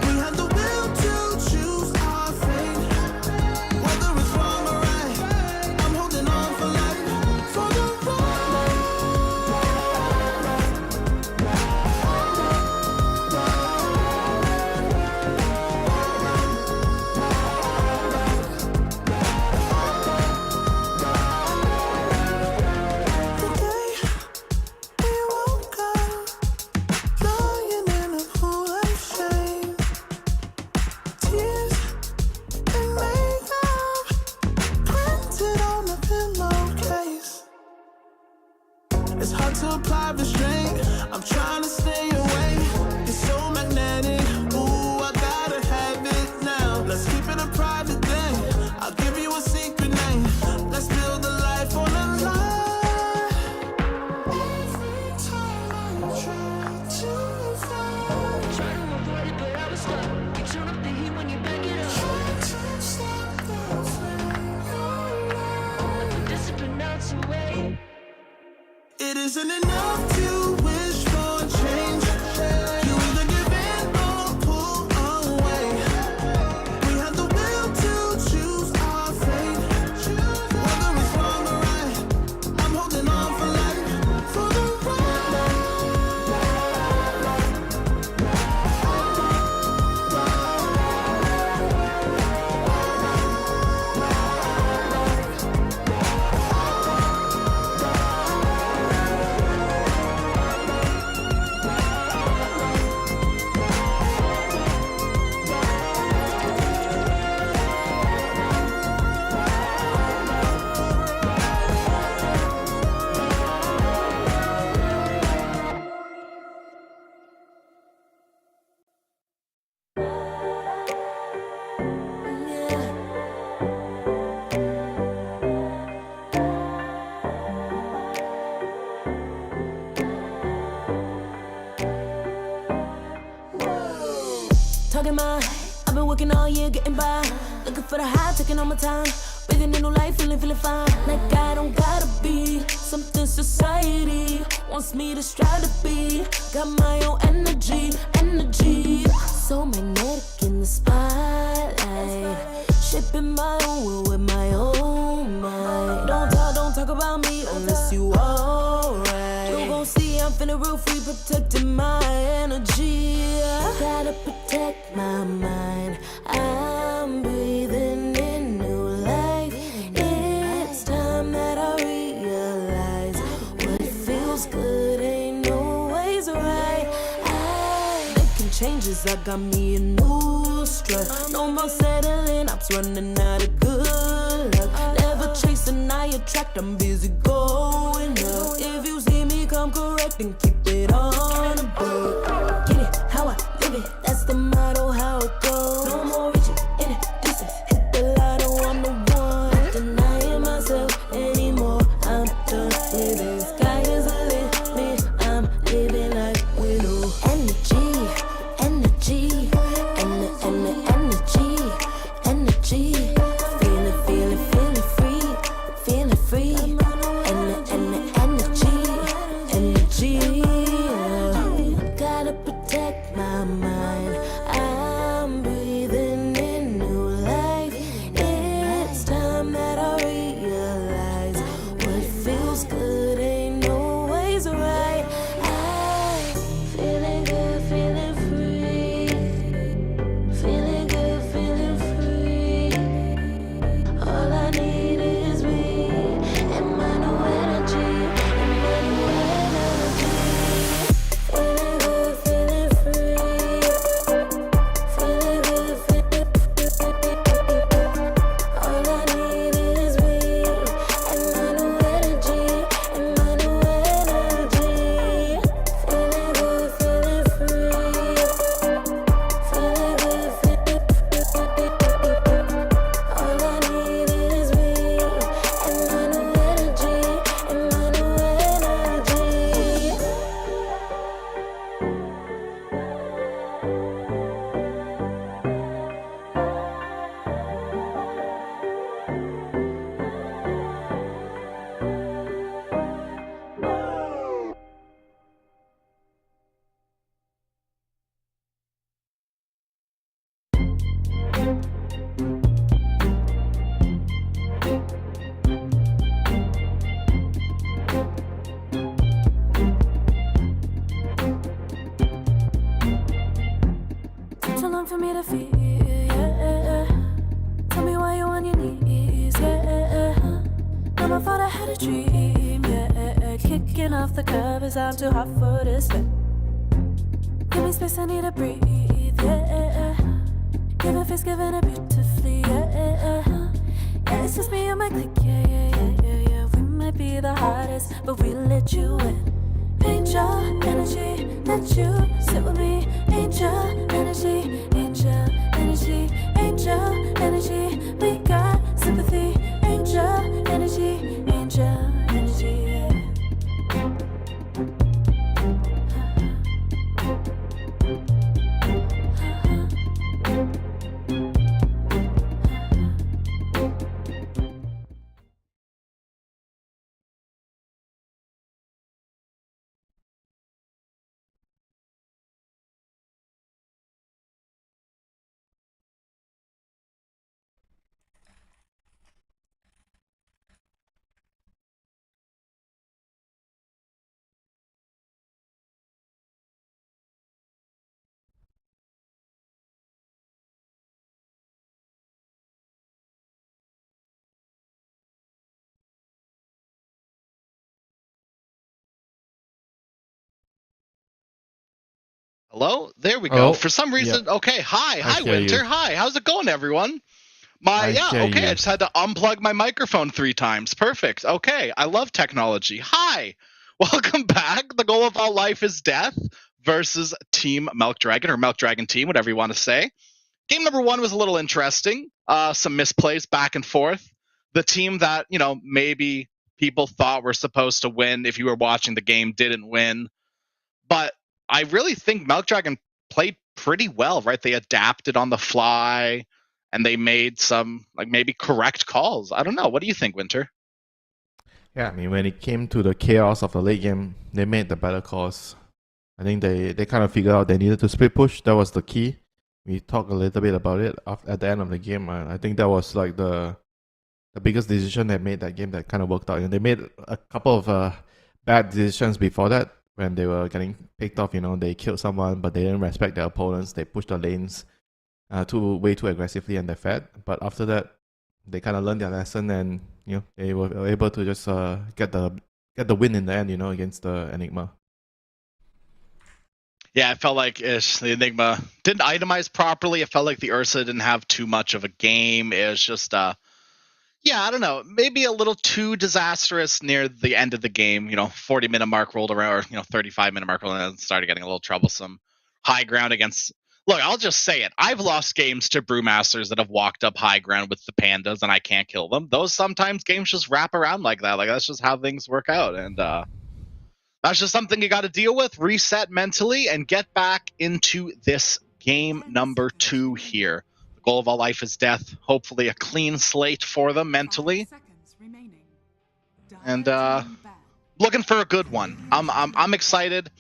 We have the will to choose our fate. Whether it's wrong or right, I'm holding on for life, for the ride. The day we woke up, lying in a pool of shame. Tears and makeup printed on a pillowcase. It's hard to apply restraint. I'm trying to stay away. It's so magnetic. Ooh, I gotta have it now. Let's keep it a private thing. I'll give you a secret name. Let's build a life on a lie. Every time I try to find, Try to avoid it, but I was stuck. You turn up the heat when you back it up. try to stop the flame. But this has been out to wait. It isn't enough to wish for change. You either give in or pull away. We have the will to choose our fate. Whether it's wrong or right, I'm holding on for life, for the ride. Talking my, I've been working all year getting by. Looking for the high, taking all my time. Breathing in new life, feeling fine. Like I don't gotta be something society wants me to strive to be. Got my own energy. So magnetic in the spotlight. Shaping my own world with my own mind. Don't talk you alright. You gon' see I'm finna real free, protecting my energy. Gotta protect my mind. I'm breathing in new life. It's time that I realize what feels good ain't always right. I making changes, I got me a new strut. No more settling, I'm running out of good luck. Never chasing, I attract, I'm busy going up. If you see me come correct, then keep it on the book. Get it how I live it, that's the motto, how it goes. No more reaching in it, distance, hit the lotto, I'm the one. Not denying myself anymore, I'm done with it. Sky is the limit, I'm living like widow. Energy, energy, energy, energy. Feeling free. Energy. Gotta protect my mind. I'm breathing in new life. It's time that I realize what feels good ain't always right. I'm feeling good, feeling free. Feeling good, feeling free. All I need is me and my new energy, and my new energy. Feeling good, feeling free. Feeling good, feeling free. All I need is me and my new energy, and my new energy. Feeling good, feeling free. Feeling good, feeling free. All I need is me and my new energy, and my new energy. Took too long for me to feel, yeah. Tell me why you on your knees, yeah. Mama thought I had a dream, yeah. Kicking off the covers, I'm too hot for this bed. Give me space, I need to breathe, yeah. Giving face, giving it beautifully, yeah. Yeah, it's just me and my clique, yeah. We might be the hottest, but we let you in. Angel energy, let you sit with me. Angel energy, angel energy, angel energy. We got sympathy. Angel energy, angel energy. Hello? There we go. Hello? For some reason, okay. Hi, hear Winter. you. Hi, how's it going, everyone? I hear Okay. you. I just had to unplug my microphone 3 times. Perfect. Okay, I love technology. Hi, welcome back. The goal of all life is death versus Team Milk Dragon or Milk Dragon Team, whatever you want to say. Game number 1 was a little interesting. Some misplays back and forth. The team that maybe people thought were supposed to win, if you were watching the game, didn't win. But I really think Milk Dragon played pretty well, right? They adapted on the fly and they made some maybe correct calls. I don't know. What do you think, Winter? Yeah, I mean, when it came to the chaos of the late game, they made the better calls. I think they kind of figured out they needed to split push. That was the key. We talked a little bit about it at the end of the game. I think that was like the the biggest decision they made that game that kind of worked out. They made a couple of bad decisions before that when they were getting picked off. They killed someone, but they didn't respect their opponents. They pushed the lanes way too aggressively, and they fed. But after that, they kind of learned their lesson, and they were able to just get the win in the end. Against the Enigma. Yeah, I felt like the Enigma didn't itemize properly. It felt like the Ursa didn't have too much of a game. It was just, I don't know, maybe a little too disastrous near the end of the game. 40-minute mark rolled around, or 35-minute mark rolled around, and started getting a little troublesome. High ground against. Look, I'll just say it. I've lost games to Brewmasters that have walked up high ground with the pandas, and I can't kill them. Those sometimes games just wrap around like that. Like, that's just how things work out, and that's just something you got to deal with, reset mentally, and get back into this game number 2 here. The goal of all life is death. Hopefully a clean slate for them mentally. 5 seconds remaining. And Dire team ban. looking for a good one. I'm excited.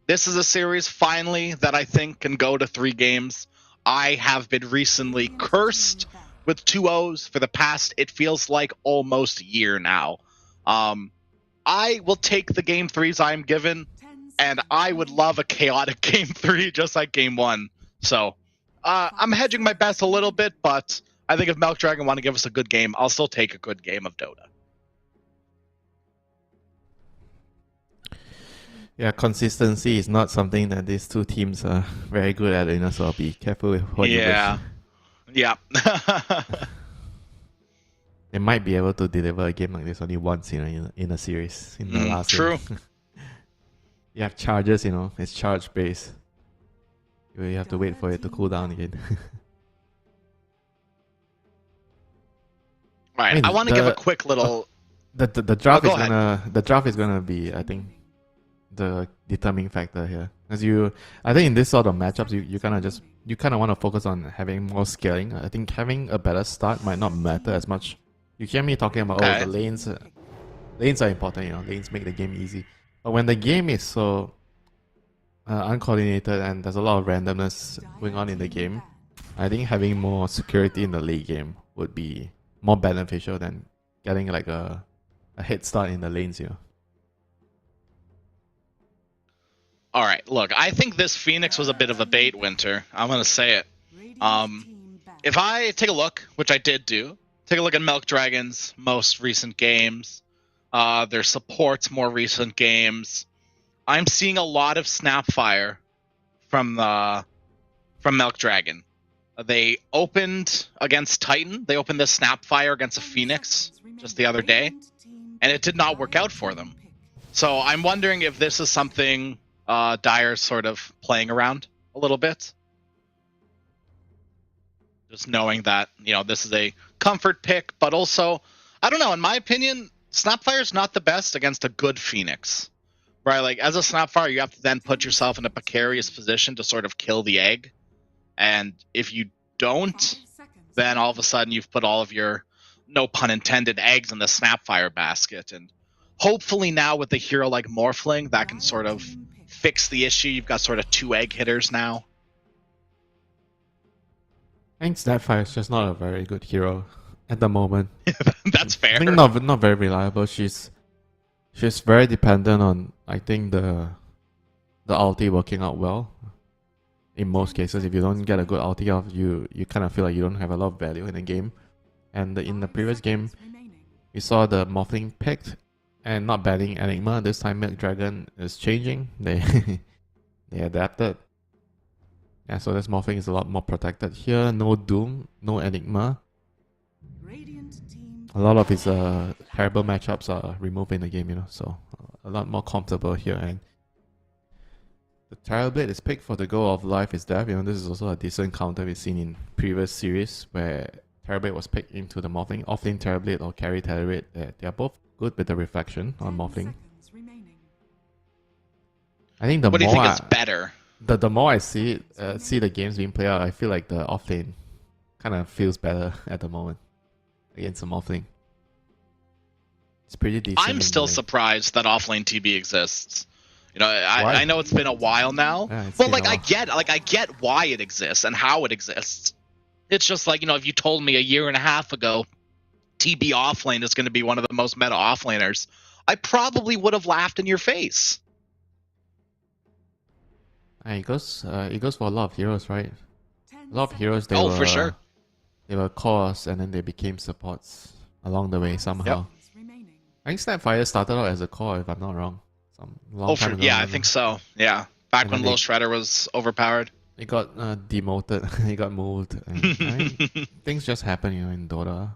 This is a series finally that I think can go to 3 games. I have been recently cursed with 2-0s for the past, it feels like, almost year now. I will take the game 3s I'm given, 10 and seconds I would love a chaotic game 3 just like game 1. So I'm hedging my bets a little bit, but I think if Milk Dragon want to give us a good game, I'll still take a good game of Dota. Yeah, consistency is not something that these two teams are very good at, so be careful with what you wish. Yeah. They might be able to deliver a game like this only once, in a series, in the last true. game. You have charges, it's charge based. You have to wait for it to cool down again. All right, I want to give a quick little. The draft go is gonna be, I think, the determining factor here. I think in this sort of matchups, you kind of want to focus on having more scaling. I think having a better start might not matter as much. You hear me talking about the lanes. Lanes are important, lanes make the game easy. But when the game is so uncoordinated and there's a lot of randomness going on in the game, I think having more security in the late game would be more beneficial than getting like a head start in the lanes, All right, look, I think this Phoenix was a bit of a bait, Winter. I'm going to say it. If I take a look, which I did do, take a look at Milk Dragon's most recent games, their support's more recent games, I'm seeing a lot of Snapfire from Milk Dragon. They opened against Titan. They opened this Snapfire against a Phoenix just the other day, and it did not work out for them. So I'm wondering if this is something Dire's sort of playing around a little bit. Just knowing that, this is a comfort pick, but also, I don't know, in my opinion, Snapfire's not the best against a good Phoenix. Right? Like, as a Snapfire, you have to then put yourself in a precarious position to sort of kill the egg. And if you don't, then all of a sudden you've put all of your, no pun intended, eggs in the Snapfire basket. And hopefully now with a hero like Morphling, that can sort of fix the issue. You've got sort of 2 egg hitters now. I think Snapfire is just not a very good hero at the moment. That's fair. I think not very reliable. She's very dependent on, I think, the ulti working out well. In most cases, if you don't get a good ulti off, you kind of feel like you don't have a lot of value in the game. And in the previous game, we saw the Morphling picked and not banning Enigma. This time Milk Dragon is changing. They adapted. Yeah, so this Morphling is a lot more protected here. No Doom, no Enigma. A lot of his terrible matchups are removed in the game, so a lot more comfortable here. And the Terrorblade is picked for the goal of life is death. This is also a decent counter we've seen in previous series where Terrorblade was picked into the Morphling. Offlane Terrorblade or carry Terrorblade, they are both good with the reflection on Morphling. I think what do you think is better? The more I see the games being played out, I feel like the offlane kind of feels better at the moment against the Morphling. It's pretty decent. I'm still surprised that offlane TB exists. I know it's been a while now. Yeah, but I get why it exists and how it exists. It's just like, if you told me a year and a half ago TB offlane is going to be one of the most meta offlaners, I probably would have laughed in your face. It goes for a lot of heroes, right? 10 A lot of heroes For sure. they were cores and then they became supports along the way somehow. seconds remaining. I think Snapfire started out as a core, if I'm not wrong. Some long time ago. Yeah, I think so. Yeah, back And when then Lil Shredder was overpowered. He got demoted. He got moved. And, I mean, things just happen, in Dota.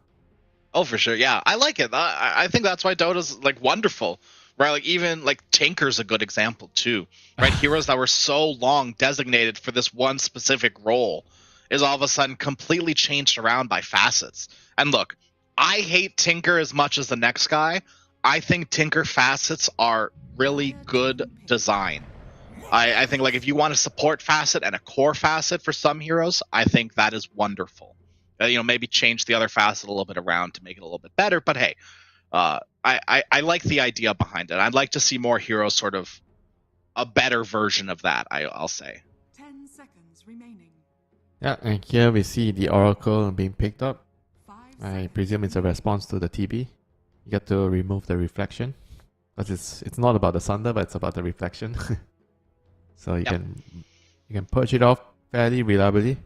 Oh, for sure. Yeah, I like it. I think that's why Dota's like wonderful, right? Like even like Tinker's a good example too, right? Heroes that were so long designated for this one specific role is all of a sudden completely changed around by facets. And look, I hate Tinker as much as the next guy. I think Tinker facets are really good design. I think like if you want a support facet and a core facet for some heroes, I think that is wonderful. Maybe change the other facet a little bit around to make it a little bit better. But hey, I like the idea behind it. I'd like to see more heroes sort of a better version of that. I'll say. 10 seconds remaining. Yeah, and here we see the Oracle being picked up. 5 I seconds. presume it's a response to the TB. You get to remove the reflection. Because it's not about the Sunder, but it's about the reflection. So you can purge it off fairly reliably.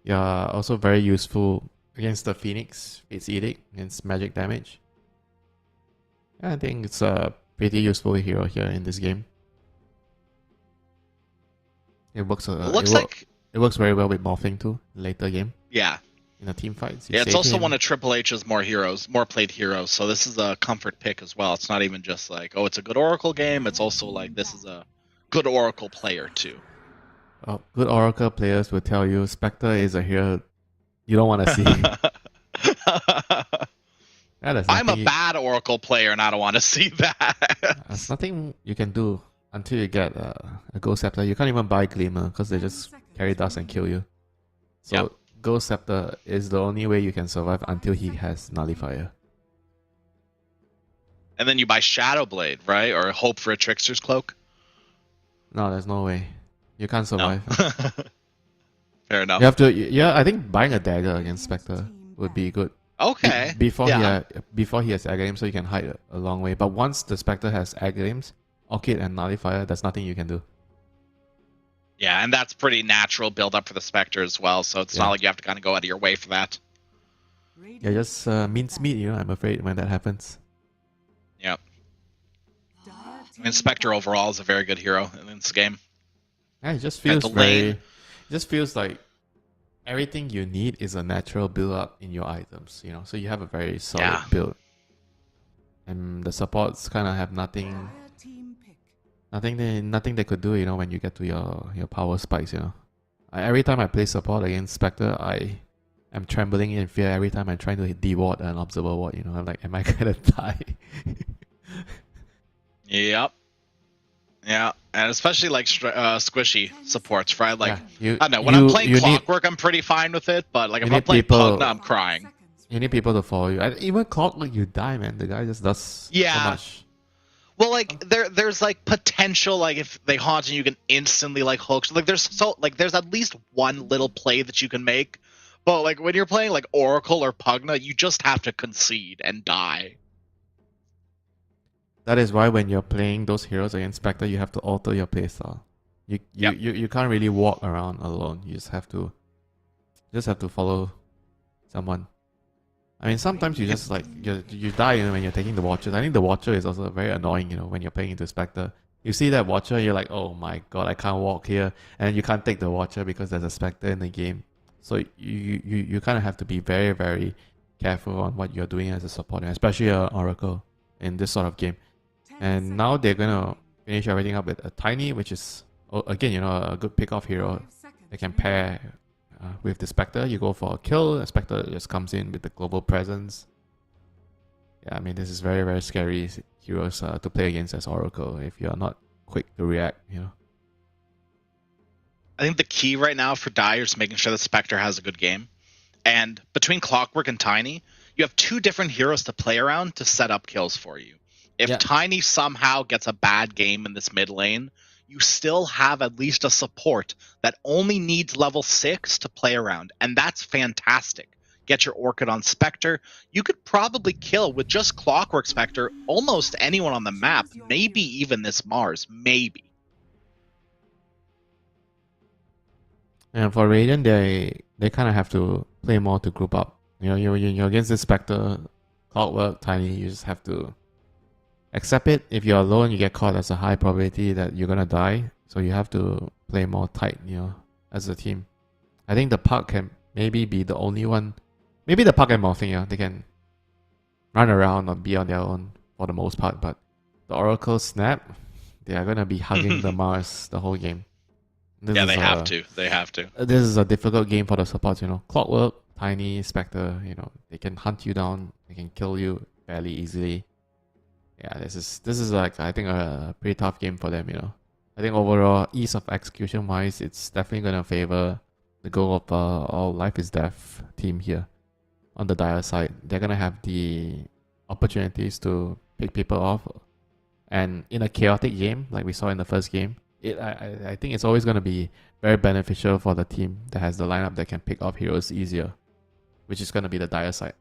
Yeah, also very useful against the Phoenix, Fate's Edict, against magic damage. Yeah, I think it's a pretty useful hero here in this game. It works. It works very well with morphing too. Later game. Yeah. In the team fights. Yeah, it's also one of Triple H's more played heroes. So this is a comfort pick as well. It's not even just like, oh, it's a good Oracle game. It's also like this is a good Oracle player too. Good Oracle players will tell you Spectre is a hero you don't want to see. I'm a bad Oracle player and I don't want to see that. There's nothing you can do until you get a Ghost Scepter. You can't even buy Glimmer because they just carry dust and kill you. So Ghost Scepter is the only way you can survive until he has Nullifier. And then you buy Shadow Blade, right? Or hope for a Trickster's Cloak. No, there's no way. You can't survive. No. Fair enough. You have to. Yeah, I think buying a dagger against Spectre would be good. Okay. Before he has Aghanim, so you can hide a long way. But once the Spectre has Aghanims, Orchid and Nullifier, there's nothing you can do. Yeah, and that's pretty natural build up for the Spectre as well. So it's not like you have to kind of go out of your way for that. Yeah, just mince meat. I'm afraid when that happens. Yep. I mean, Spectre overall is a very good hero in this game. Yeah, it just feels It just feels like everything you need is a natural build up in your items. So you have a very solid build, and the supports kind of have nothing they could do. When you get to your power spikes. Every time I play support against Spectre, I am trembling in fear every time I'm trying to de-ward an observer ward. I'm like, am I gonna die? Yep. Yeah, and especially like squishy supports, right? Like, I don't know, when I'm playing Clockwork, I'm pretty fine with it, but like if I'm playing Pugna, I'm crying. You need people to follow you. Even Clockwork, you die, man. The guy just does so much. Well, like there's like potential, like if they haunt you, you can instantly like hook. Like there's at least one little play that you can make, but like when you're playing like Oracle or Pugna, you just have to concede and die. That is why when you're playing those heroes against Spectre, you have to alter your playstyle. You can't really walk around alone. You just have to follow someone. I mean, sometimes you just like you die when you're taking the Watchers. I think the Watcher is also very annoying. When you're playing into Spectre, you see that Watcher, you're like, oh my god, I can't walk here, and you can't take the Watcher because there's a Spectre in the game. So you kind of have to be very, very careful on what you're doing as a supporter, especially an Oracle in this sort of game. And now they're gonna finish everything up with a Tiny, which is again, a good pick-off hero. They can pair with the Spectre. You go for a kill. The Spectre just comes in with the global presence. Yeah, I mean, this is very, very scary heroes to play against as Oracle if you're not quick to react. I think the key right now for Dire is making sure that Spectre has a good game. And between Clockwork and Tiny, you have two different heroes to play around to set up kills for you. If Tiny somehow gets a bad game in this mid lane, you still have at least a support that only needs level 6 to play around, and that's fantastic. get your Orchid on Spectre, you could probably kill with just Clockwork Spectre almost anyone on the map, maybe even this Mars, maybe. And for Radiant, they kind of have to play more to group up. You know, you're against the Spectre, Clockwork, Tiny. You just have to accept it. If you're alone, you get caught. There's a high probability that you're gonna die. So you have to play more tight, you know, as a team. I think the Puck can maybe be the only one. Maybe the Puck and Morphing, yeah, they can run around or be on their own for the most part. But the Oracle Snap, they are gonna be hugging the Mars the whole game. They have to. They have to. This is a difficult game for the supports, you know. Clockwork, Tiny, Spectre, you know, they can hunt you down. They can kill you fairly easily. Yeah, this is like, I think, a pretty tough game for them, you know. I think overall, ease of execution wise, it's definitely gonna favor the goal of all life is death team here. On the Dire side, they're gonna have the opportunities to pick people off, and in a chaotic game like we saw in the first game, I think it's always gonna be very beneficial for the team that has the lineup that can pick off heroes easier, which is gonna be the Dire side.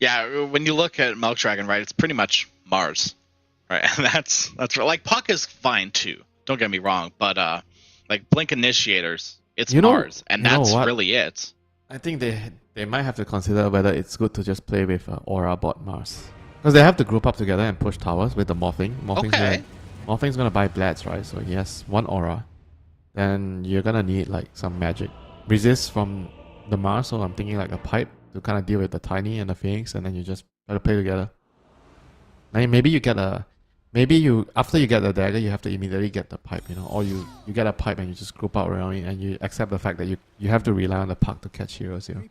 Yeah, when you look at Milk Dragon, right, it's pretty much Mars, right? And that's like Puck is fine too. Don't get me wrong, but like Blink Initiators, it's Mars, and that's really it. I think they might have to consider whether it's good to just play with Aura bot Mars, because they have to group up together and push towers with the Morphing. Morphing's gonna buy Blats, right? So he has one Aura. Then you're gonna need like some magic resist from the Mars. So I'm thinking like a pipe to kind of deal with the Tiny and the Phoenix, and then you just gotta play together. Like maybe you get after you get the dagger, you have to immediately get the pipe, you know, or you get a pipe and you just group up around it and you accept the fact that you have to rely on the Puck to catch heroes, you know.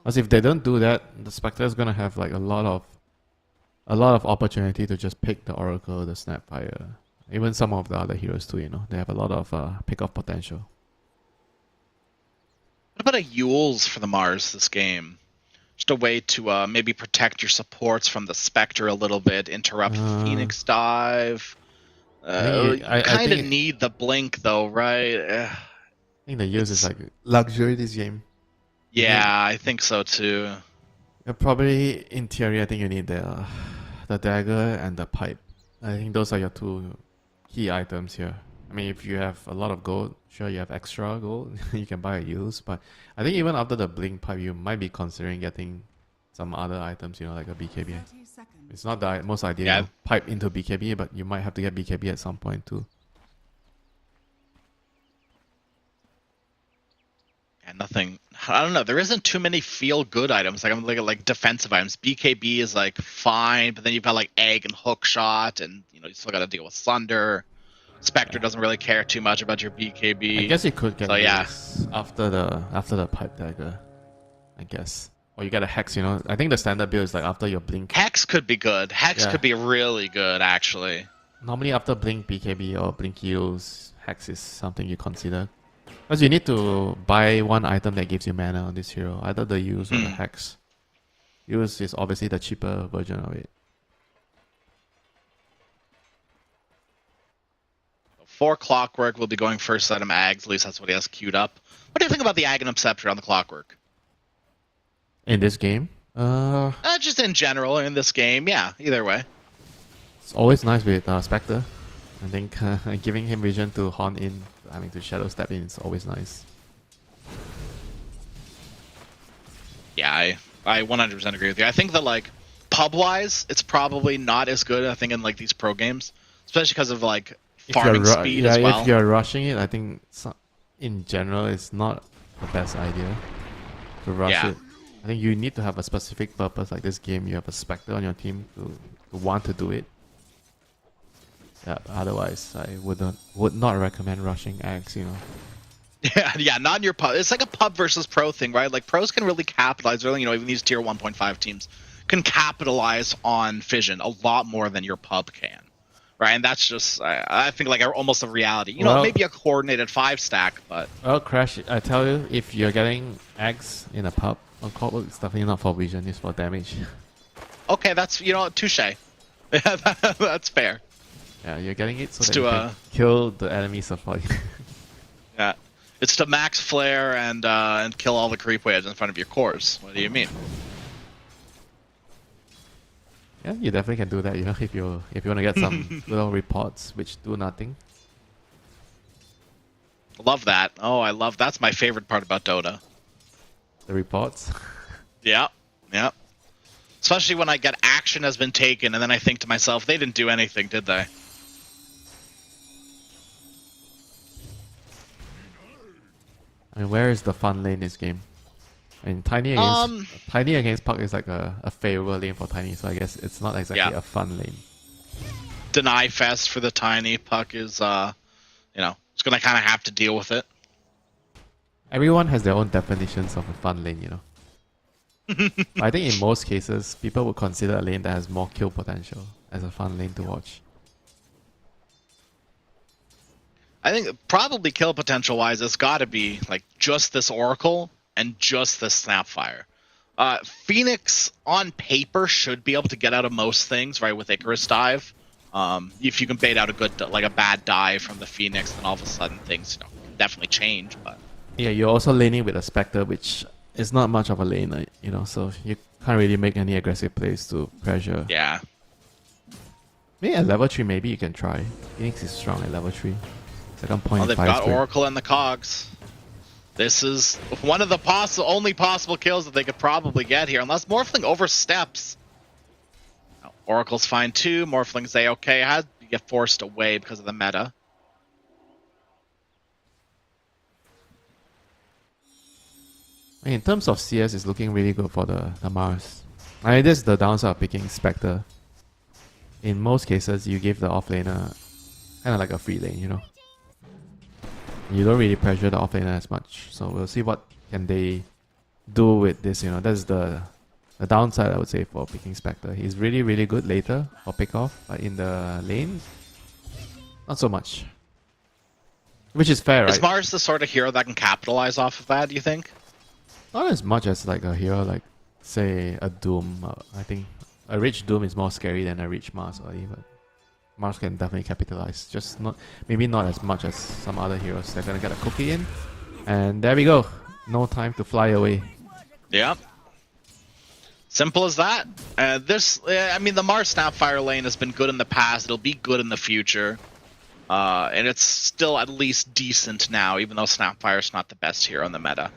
Because if they don't do that, the Spectre is gonna have like a lot of opportunity to just pick the Oracle, the Snapfire, even some of the other heroes too, you know. They have a lot of pick-off potential. What about a Yules for the Mars this game? Just a way to maybe protect your supports from the Spectre a little bit, interrupt Phoenix dive. I kind of need the Blink though, right? I think the Yules is like luxury this game. Yeah, I think so too. Probably in theory, I think you need the dagger and the pipe. I think those are your two key items here. I mean, if you have a lot of gold, sure, you have extra gold, you can buy a use. But I think even after the Blink pipe, you might be considering getting some other items, you know, like a BKB. It's not the most ideal pipe into BKB, but you might have to get BKB at some point too. And nothing, I don't know, there isn't too many feel-good items. Like I'm looking at like defensive items. BKB is like fine, but then you've got like Egg and Hook Shot, and you know, you still got to deal with Thunder. Spectre doesn't really care too much about your BKB. I guess you could get this after the pipe dagger, I guess. Or you get a Hex, you know. I think the standard build is like after your Blink. Hex could be good. Hex could be really good, actually. Normally after Blink BKB or Blink heals, Hex is something you consider. Because you need to buy one item that gives you mana on this hero. Either the Use or the Hex. Use is obviously the cheaper version of it. For Clockwork, we'll be going first item Ags. At least that's what he has queued up. What do you think about the Aghanim Scepter on the Clockwork? In this game? Just in general, in this game. Yeah, either way. It's always nice with Spectre. I think giving him vision to horn in, I mean to shadow step in, is always nice. Yeah, I 100% agree with you. I think that like pub-wise, it's probably not as good, I think, in like these pro games. Especially because of like farming speed as well. If you're rushing it, I think in general it's not the best idea to rush it. I think you need to have a specific purpose. Like this game, you have a Spectre on your team to want to do it. Yeah, otherwise I would not recommend rushing Ags, you know. Yeah, not in your pub. It's like a pub versus pro thing, right? Like pros can really capitalize, really, you know, even these tier 1.5 teams can capitalize on Fission a lot more than your pub can. Right, and that's just, I think, like almost a reality. You know, maybe a coordinated 5-stack, but... Well, Crash, I tell you, if you're getting Eggs in a pub, it's definitely not for vision, it's for damage. Okay, that's, you know, touche. Yeah, that's fair. Yeah, you're getting it so that you can kill the enemy support. Yeah. It's to max flare and kill all the creep waves in front of your cores. What do you mean? Yeah, you definitely can do that, you know, if you want to get some little reports which do nothing. Love that. Oh, I love that's my favorite part about Dota. The reports. Yeah, yeah. Especially when I get action has been taken, and then I think to myself, they didn't do anything, did they? I mean, where is the fun lane in this game? I mean, Tiny against Puck is like a favorable lane for Tiny, so I guess it's not exactly a fun lane. Deny fest for the Tiny. Puck is, it's gonna kind of have to deal with it. Everyone has their own definitions of a fun lane, you know. I think in most cases, people would consider a lane that has more kill potential as a fun lane to watch. I think probably kill potential wise, it's got to be like just this Oracle and just this Snapfire. Phoenix on paper should be able to get out of most things, right? With Icarus dive, if you can bait out a bad dive from the Phoenix, then all of a sudden things can definitely change. But yeah, you're also laning with a Spectre, which is not much of a lane, you know, so you can't really make any aggressive plays to pressure. Yeah. Maybe at level 3, maybe you can try. Phoenix is strong at level 3. Second point. Well, they've got Oracle and the Cogs. This is one of the only possible kills that they could probably get here, unless Morphling oversteps. No, Oracle's fine too. Morphling's A-okay. Has to get forced away because of the meta. I mean, in terms of CS, it's looking really good for the Mars. I mean, this is the downside of picking Spectre. In most cases, you give the offlaner kind of like a free lane, you know. You don't really pressure the offlaner as much. So we'll see what can they do with this, you know. That's the downside, I would say, for picking Spectre. He's really, really good later for pick off, but in the lane, not so much. Which is fair, right? Is Mars the sort of hero that can capitalize off of that, do you think? Not as much as like a hero like, say, a Doom. I think a rich Doom is more scary than a rich Mars, already, but Mars can definitely capitalize. Just maybe not as much as some other heroes. They're gonna get a cookie in, and there we go. No time to fly away. Yeah. Simple as that. I mean, the Mars Snapfire lane has been good in the past. It'll be good in the future. And it's still at least decent now, even though Snapfire's not the best hero in the meta.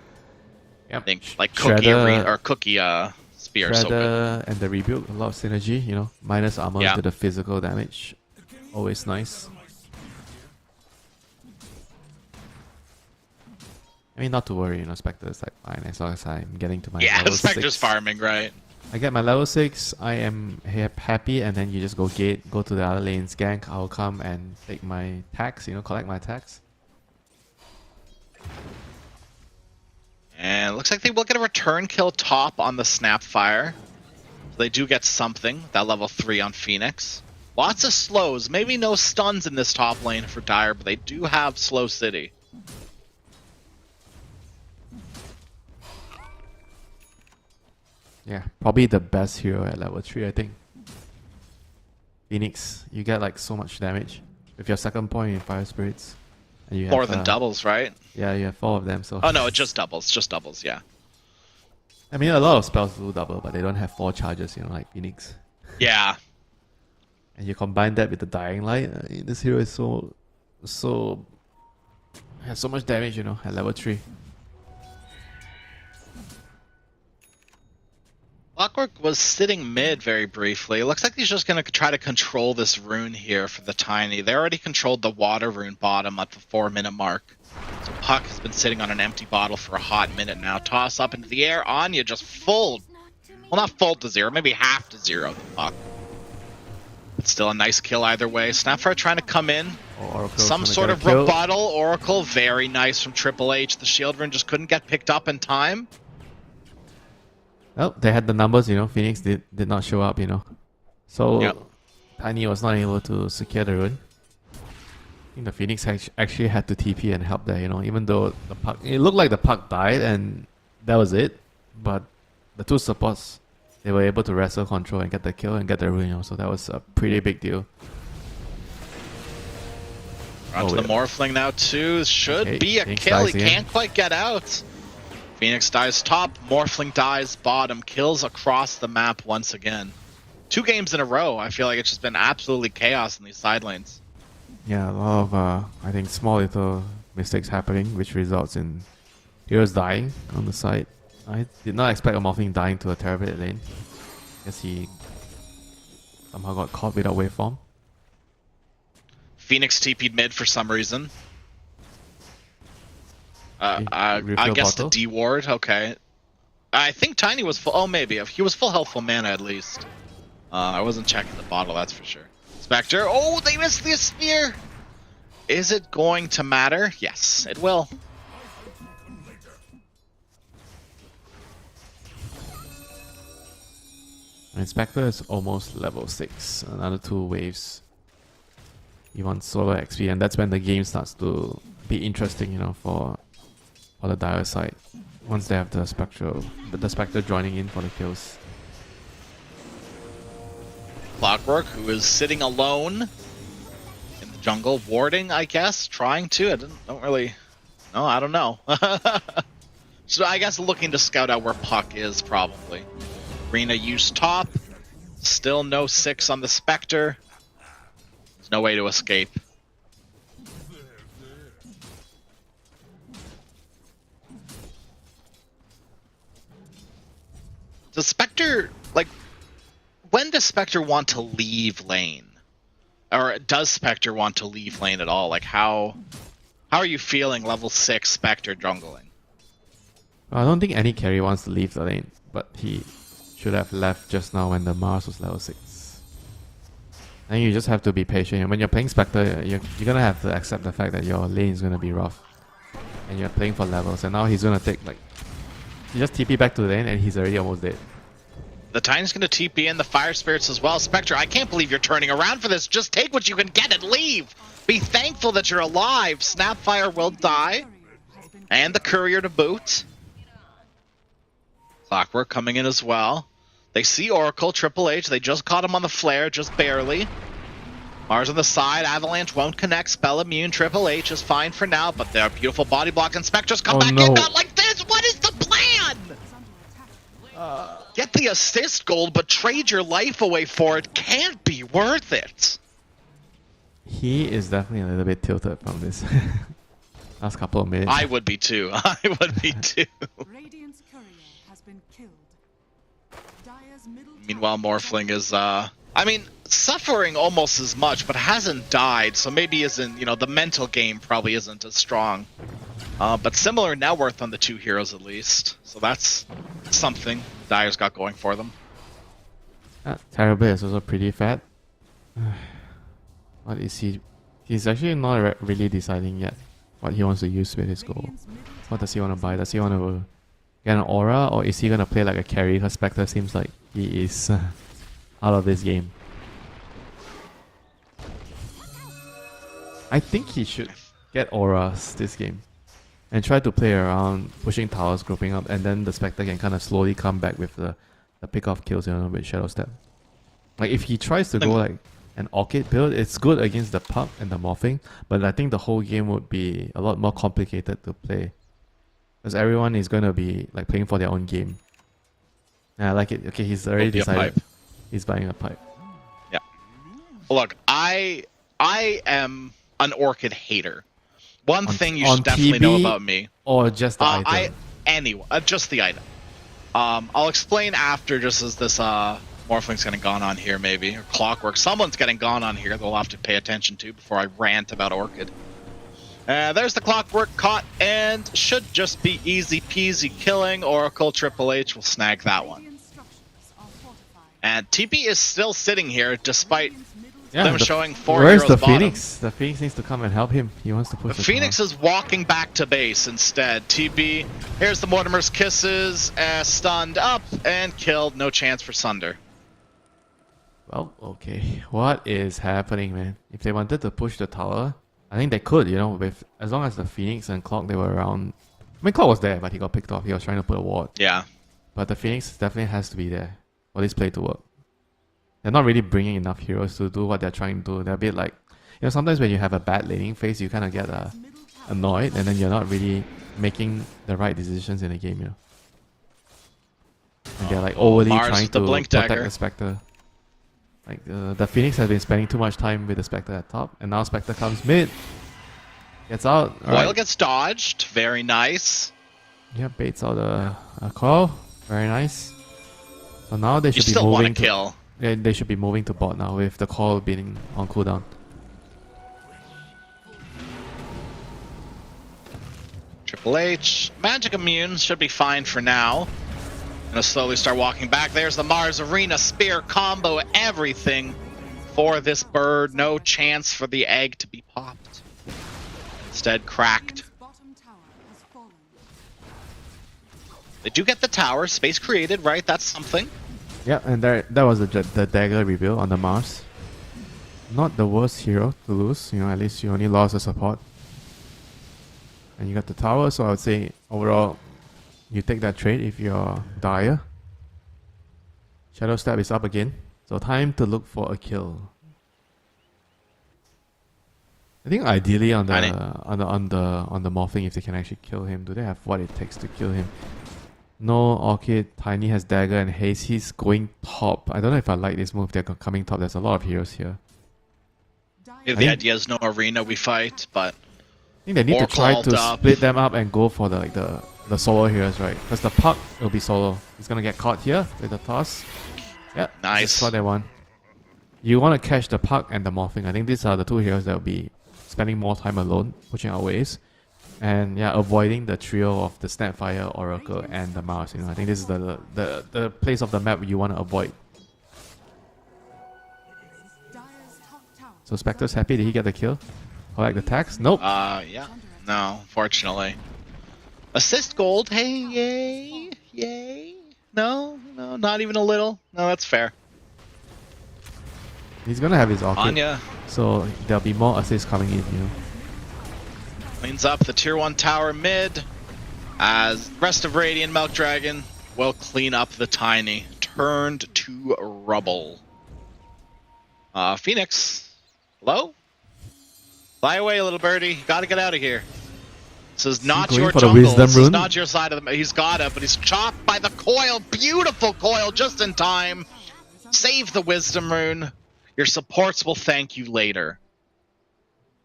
Yep. I think like Cookie Spear is so good. And the rebuild, a lot of synergy, you know. Minus armor to the physical damage. Always nice. I mean, not to worry, you know, Spectre is like fine as long as I'm getting to my level 6. Spectre's farming, right? I get my level 6, I am happy, and then you just go gate, go to the other lanes, gank, I'll come and take my tax, you know, collect my tax. And it looks like they will get a return kill top on the Snapfire. So they do get something, that level 3 on Phoenix. Lots of slows, maybe no stuns in this top lane for Dire, but they do have Slow City. Yeah, probably the best hero at level 3, I think. Phoenix, you get like so much damage with your second point in Fire Spirits. And you More have, than doubles, right? Yeah, you have 4 of them, so... Oh no, it just doubles, yeah. I mean, a lot of spells do double, but they don't have 4 charges, you know, like Phoenix. Yeah. And you combine that with the Dying Light, this hero is has so much damage, you know, at level 3. Clockwork was sitting mid very briefly. It looks like he's just going to try to control this rune here for the Tiny. They already controlled the water rune bottom at the 4-minute mark. So Puck has been sitting on an empty bottle for a hot minute now. Toss up into the air. Anya just full. Well, not full to 0. Maybe half to 0 the Puck. But still a nice kill either way. Snapfire trying to come in. Some sort of rebuttal. Oracle, very nice from Triple H. The shield rune just couldn't get picked up in time. Well, they had the numbers, you know. Phoenix did not show up, you know. So, Tiny was not able to secure the rune. I think the Phoenix actually had to TP and help there, you know. Even though the Puck... It looked like the Puck died and that was it. But the 2 supports, they were able to wrestle control and get the kill and get the rune, you know. So that was a pretty big deal. Onto the Morphling now too. Should be a Phoenix kill. dies He again. can't quite get out. Phoenix dies top. Morphling dies bottom. Kills across the map once again. 2 games in a row. I feel like it's just been absolutely chaos in these side lanes. Yeah, a lot of I think small little mistakes happening, which results in heroes dying on the side. I did not expect a Morphling dying to a Terrorblade lane. Guess he somehow got caught without waveform. Phoenix TP'd mid for some reason. I Refill guess bottle? the D ward. Okay. I think Tiny was full. Oh, maybe he was full health, full mana at least. I wasn't checking the bottle, that's for sure. Spectre. Oh, they missed the spear. Is it going to matter? Yes, it will. And Spectre is almost level 6. Another 2 waves. He wants solo XP, and that's when the game starts to be interesting, you know, for the Dire side. Once they have the Spectre joining in for the kills. Clockwork, who is sitting alone in the jungle, warding, I guess, trying to. I don't really. No, I don't know. So I guess looking to scout out where Puck is, probably. Rena used top. Still no 6 on the Spectre. There's no way to escape. Does Spectre, like, when does Spectre want to leave lane? Or does Spectre want to leave lane at all? Like, how are you feeling level 6 Spectre jungling? I don't think any carry wants to leave the lane, but he should have left just now when the Mars was level 6. And you just have to be patient. And when you're playing Spectre, you're gonna have to accept the fact that your lane is gonna be rough. And you're playing for levels, and now he's gonna take, like, you just TP back to the lane and he's already almost dead. The Titan's going to TP in the Fire Spirits as well. Spectre, I can't believe you're turning around for this. Just take what you can get and leave. Be thankful that you're alive. Snapfire will die. And the Courier to boot. Clockwork coming in as well. They see Oracle, Triple H. They just caught him on the flare, just barely. Mars on the side. Avalanche won't connect. Spell immune. Triple H is fine for now, but they're beautiful body block. And Spectre's come back in, not like this. What is the plan? Get the assist gold, but trade your life away for it. Can't be worth it. He is definitely a little bit tilted from this last couple of minutes. I would be too. I would be too. Radiant's courier has been killed. Dire's middle Meanwhile, tower Morphling is, I mean, suffering almost as much, but hasn't died, so maybe isn't, the mental game probably isn't as strong. But similar net worth on the 2 heroes at least, so that's something Dire's got going for them. Terrible is also pretty fat. What is he? He's actually not really deciding yet what he wants to use with his gold. Radiant's middle What does he want to buy? Does he want to get an aura, or is he going to play like a carry? Because Spectre seems like he is out of this game. I think he should get auras this game and try to play around pushing towers, grouping up, and then the Spectre can kind of slowly come back with the pick-off kills, with Shadow Step. Like, if he tries to go like an Orchid build, it's good against the Puck and the Morphing, but I think the whole game would be a lot more complicated to play. Because everyone is going to be like playing for their own game. Yeah, I like it. Okay, he's already decided. He's buying a pipe. Yeah. Look, I am an Orchid hater. One thing you should definitely know about me. Or just the item? Just the item. I'll explain after, just as this Morphling's getting gone on here, maybe. Or Clockwork. Someone's getting gone on here they'll have to pay attention to before I rant about Orchid. There's the Clockwork caught, and should just be easy peasy killing. Oracle Triple H will snag that one. radiant structures are fortified. And TP is still sitting here despite Radiant's middle them showing 4 Where's heroes the bottom. Phoenix? The Phoenix needs to come and help him. He wants to push the Phoenix tower. is walking back to base instead. TB, here's the Mortimer's Kisses, stunned up and killed. No chance for Sunder. Well, okay. What is happening, man? If they wanted to push the tower, I think they could, with as long as the Phoenix and Clock, they were around. I mean, Clock was there, but he got picked off. He was trying to put a ward. Yeah. But the Phoenix definitely has to be there for this play to work. They're not really bringing enough heroes to do what they're trying to do. They're a bit like, You know, sometimes when you have a bad laning phase, you kind of get annoyed, and then you're not really making the right decisions in the game, you know. And they're like overly Mars trying with the to blink protect dagger. the Spectre. Like the Phoenix has been spending too much time with the Spectre at top, and now Spectre comes mid. Gets out. Coil gets dodged. Very nice. Yeah, baits out a coil. Very nice. So now they You should be still want moving to kill. They should be moving to bot now with the coil being on cooldown. Triple H. Magic immune should be fine for now. Gonna slowly start walking back. There's the Mars Arena Spear combo. Everything for this bird. No chance for the egg to be popped. Instead, cracked. Bottom tower has fallen. They do get the tower. Space created, right? That's something. Yeah, and that was the dagger reveal on the Mars. Not the worst hero to lose. You know, at least you only lost a support. And you got the tower, so I would say overall, you take that trade if you're Dire. Shadow Step is up again, so time to look for a kill. I think ideally on the morphing, if they can actually kill him, do they have what it takes to kill him? No, Orchid, Tiny has dagger and haste. He's going top. I don't know if I like this move. They're coming top. There's a lot of heroes here. If the idea is no arena, we fight, but I think they need to Oracle try to up. split them up and go for the solo heroes, right? Because the puck will be solo. He's gonna get caught here with the toss. Yeah, Nice. That's what they want. You want to catch the puck and the morphing. I think these are the two heroes that will be spending more time alone, pushing out waves, and yeah, avoiding the trio of the Snapfire, Oracle, and the Mars. You know, I think this is the place of the map you want to avoid. Dire's top tower. So Spectre's happy. Did he get the kill? Collect the tax? Nope. yeah. No, fortunately. Assist gold. Hey, yay. Yay. No, not even a little. No, that's fair. He's gonna have his Orchid. Anya So there'll be more assists coming in, you know. cleans up the tier 1 tower mid as rest of Radiant Milk Dragon will clean up the Tiny. Turned to rubble. Phoenix. Hello? Fly away, little birdie. You gotta get out of here. This is not going your for the jungle. wisdom This is rune? not your side of the... He's got it, but he's chopped by the coil. Beautiful coil just in time. Save the wisdom rune. Your supports will thank you later.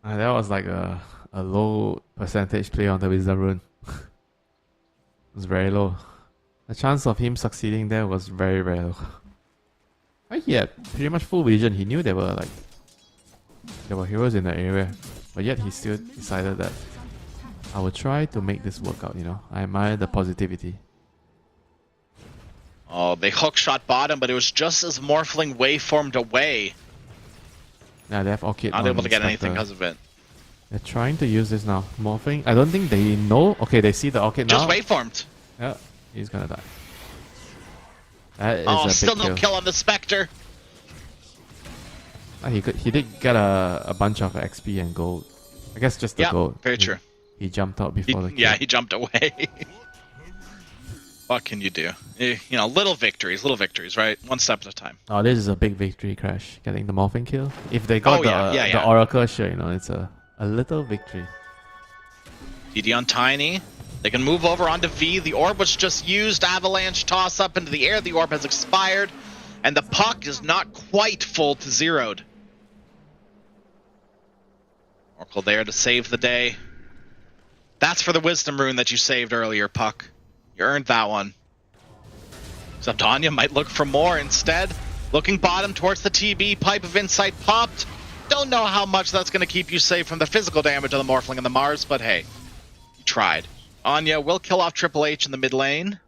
That was like a low percentage play on the Wisdom Rune. It was very low. The chance of him succeeding there was very, very low. But he had pretty much full vision. He knew there were heroes in the area, but yet he still decided that I will try to make this work out. You know, I admire the positivity. Oh, they hook shot bottom, but it was just as Morphling waveformed away. Yeah, they have Orchid. Not on able to get anything Spectre. because of it. They're trying to use this now. Morphing. I don't think they know. Okay, they see the Orchid Just now. waveformed. Yeah, he's gonna die. That is Oh, a still big no kill on the Spectre. He did get a bunch of XP and gold. I guess just the Yeah, gold. very true. He jumped out before the kill. Yeah, he jumped away. What can you do? You know, little victories, right? One step at a time. Oh, this is a big victory, Crash. Getting the Morphing kill. If they got the Oracle, sure, you know, it's a little victory. DD on Tiny. They can move over onto V. The orb was just used. Avalanche toss up into the air. The orb has expired. And the puck is not quite full to zeroed. Oracle there to save the day. That's for the Wisdom Rune that you saved earlier, Puck. You earned that one. Except Anya might look for more instead. Looking bottom towards the TB. Pipe of Insight popped. Don't know how much that's going to keep you safe from the physical damage of the Morphling and the Mars, but hey, you tried. Anya will kill off Triple H in the mid lane.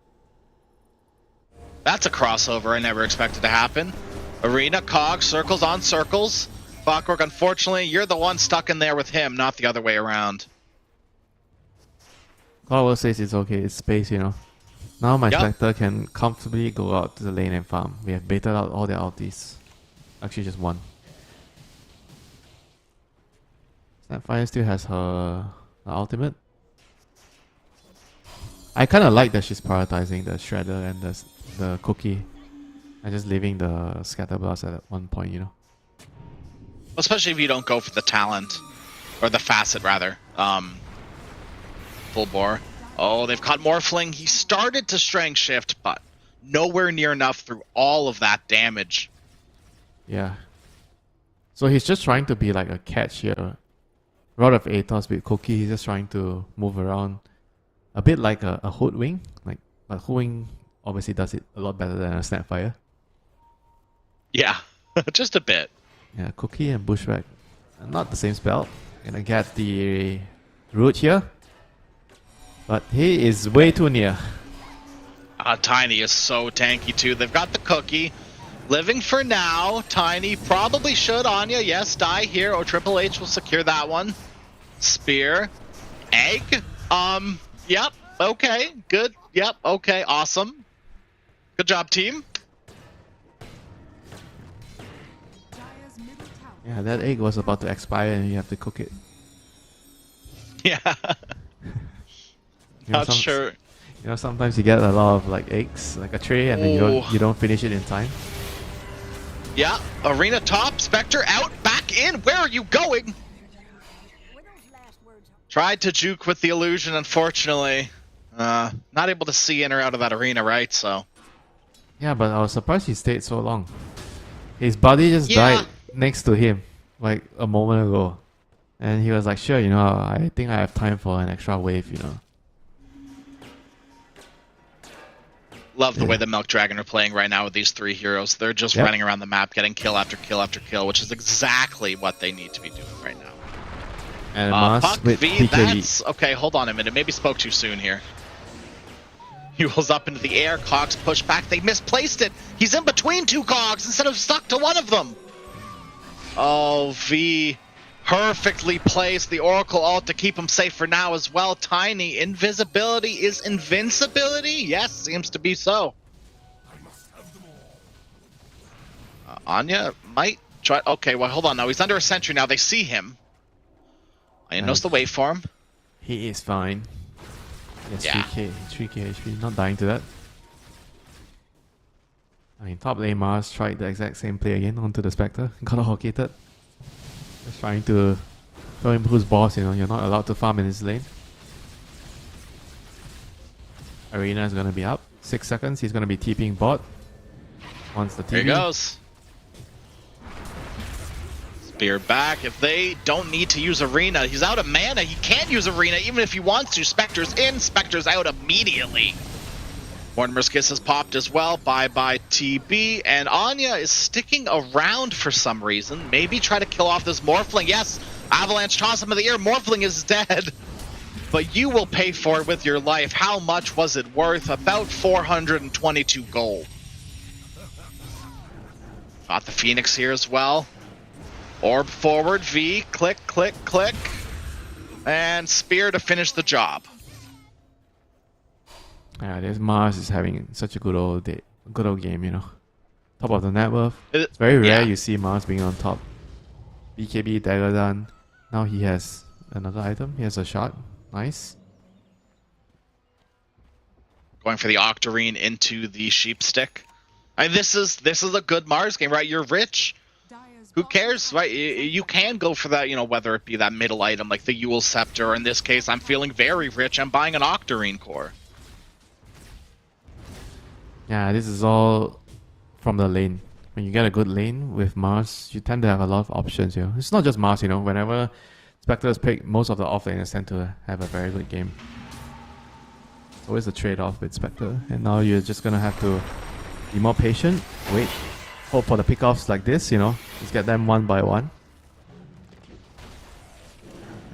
That's a crossover I never expected to happen. Arena, Cog, circles on circles. Clockwork, unfortunately, you're the one stuck in there with him, not the other way around. Clockwork says it's okay, it's space, you know. Now my Yep. Spectre can comfortably go out to the lane and farm. We have baited out all their ultis. Actually, just one. Snapfire still has her ultimate. I kind of like that she's prioritizing the Shredder and the Cookie. And just leaving the Scatterblast at one point, you know. Especially if you don't go for the talent. Or the facet, rather. Full bore. Oh, they've caught Morphling. He started to strength shift, but nowhere near enough through all of that damage. Yeah. So he's just trying to be like a catch here. Rod of Atos with Cookie, he's just trying to move around. A bit like a Hoodwing. But Hoodwing obviously does it a lot better than a Snapfire. Yeah, just a bit. Yeah, Cookie and Bushwhack. Not the same spell. Gonna get the root here. But he is way too near. Tiny is so tanky too. They've got the Cookie. Living for now. Tiny probably should. Anya, yes, die here. Oh, Triple H will secure that one. Spear. Egg. Yep. Okay. Good. Yep. Okay. Awesome. Good job, team. Dire's middle tower Yeah, that egg was about to expire and you have to cook it. Yeah. You know, Not sure. You know, sometimes you get a lot of like eggs, like a tray, and then you don't finish it in time. Yeah. Arena top. Spectre out. Back in. Where are you going? Tried to juke with the illusion, unfortunately. Not able to see in or out of that arena, right? So. Yeah, but I was surprised he stayed so long. His buddy just died next to him, like a moment ago. And he was like, sure, you know, I think I have time for an extra wave, you know. Love the way the Milk Dragon are playing right now with these three heroes. They're just running around the map, getting kill after kill after kill, which is exactly what they need to be doing right now. And Mars Puck with V, PKE. that's... Okay, hold on a minute. Maybe spoke too soon here. He rolls up into the air. Cogs push back. They misplaced it. He's in between two Cogs instead of stuck to one of them. Oh, V perfectly placed the Oracle ult to keep him safe for now as well. Tiny, invisibility is invincibility? Yes, seems to be so. Anya might try... Okay, well, hold on now. He's under a sentry now. They see him. Anya knows the waveform. He is fine. Yes, Yeah. 3k HP, not dying to that. I mean, top lane Mars tried the exact same play again onto the Spectre. Got allocated. Just trying to show him who's boss, you know. You're not allowed to farm in his lane. Arena is gonna be up. 6 seconds, he's gonna be TPing bot. Once the TP. There he goes. Spear back. If they don't need to use Arena, he's out of mana. He can't use Arena even if he wants to. Spectre's in. Spectre's out immediately. Mortimer's Kiss has popped as well. Bye-bye TB. And Anya is sticking around for some reason. Maybe try to kill off this Morphling. Yes, Avalanche toss him in the air. Morphling is dead. But you will pay for it with your life. How much was it worth? About 422 gold. Got the Phoenix here as well. Orb forward, V, click, click, click. And Spear to finish the job. Yeah, this Mars is having such a good old game, you know. Top of the net worth. It's very rare you see Mars being on top. BKB, dagger done. Now he has another item. He has a shot. Nice. Going for the Octarine into the Sheep Stick. I mean, this is a good Mars game, right? You're rich. Who cares, right? You can go for that, you know, whether it be that middle item like the Yule Scepter, or in this case, I'm feeling very rich. I'm buying an Octarine core. Yeah, this is all from the lane. When you get a good lane with Mars, you tend to have a lot of options, you know. It's not just Mars, you know. Whenever Spectres pick, most of the offlaners tend to have a very good game. It's always a trade-off with Spectre. And now you're just gonna have to be more patient, wait, hope for the pickoffs like this, you know. Just get them one by one.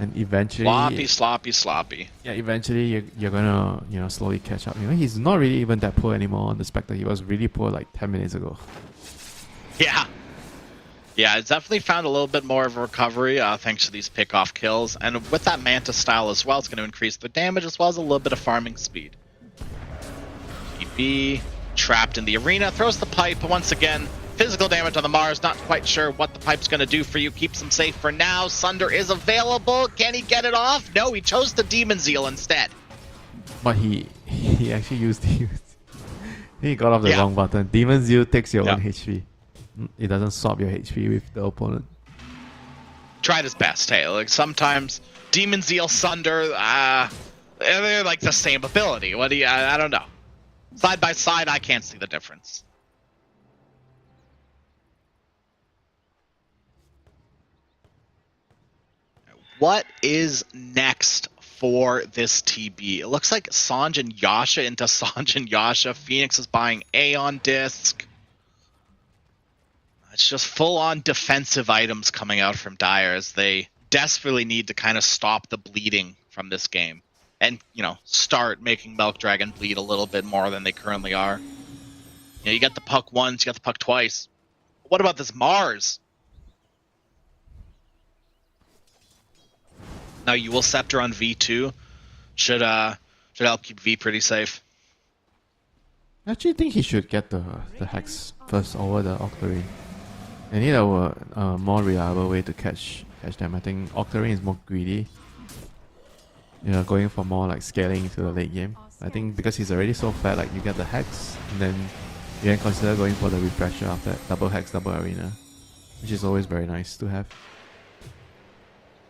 And eventually... Sloppy. Yeah, eventually you're gonna, you know, slowly catch up. You know, he's not really even that poor anymore on the Spectre. He was really poor like 10 minutes ago. Yeah. Yeah, it's definitely found a little bit more of a recovery thanks to these pick-off kills. And with that Manta style as well, it's going to increase the damage as well as a little bit of farming speed. TB trapped in the arena, throws the pipe, but once again, physical damage on the Mars, not quite sure what the pipe's going to do for you. Keeps him safe for now. Sunder is available. Can he get it off? No, he chose the Demon Zeal instead. But he actually used he got off the wrong button. Demon Zeal takes your own HP. It doesn't swap your HP with the opponent. tried his best. Hey, like sometimes Demon Zeal, Sunder, they're like the same ability. What do you? I don't know. Side by side, I can't see the difference. What is next for this TB? It looks like Sanj and Yasha into Sanj and Yasha. Phoenix is buying Aeon Disc. It's just full-on defensive items coming out from Dire as they desperately need to kind of stop the bleeding from this game. And, you know, start making Milk Dragon bleed a little bit more than they currently are. You know, you got the puck once, you got the puck twice. What about this Mars? Now you will Scepter on V2. Should help keep V pretty safe. I actually think he should get the Hex first over the Octarine. They need a more reliable way to catch them. I think Octarine is more greedy. You know, going for more like scaling into the late game. I think because he's already so fat, like you get the Hex, and then you can consider going for the Refresher after that. Double Hex, double Arena. Which is always very nice to have.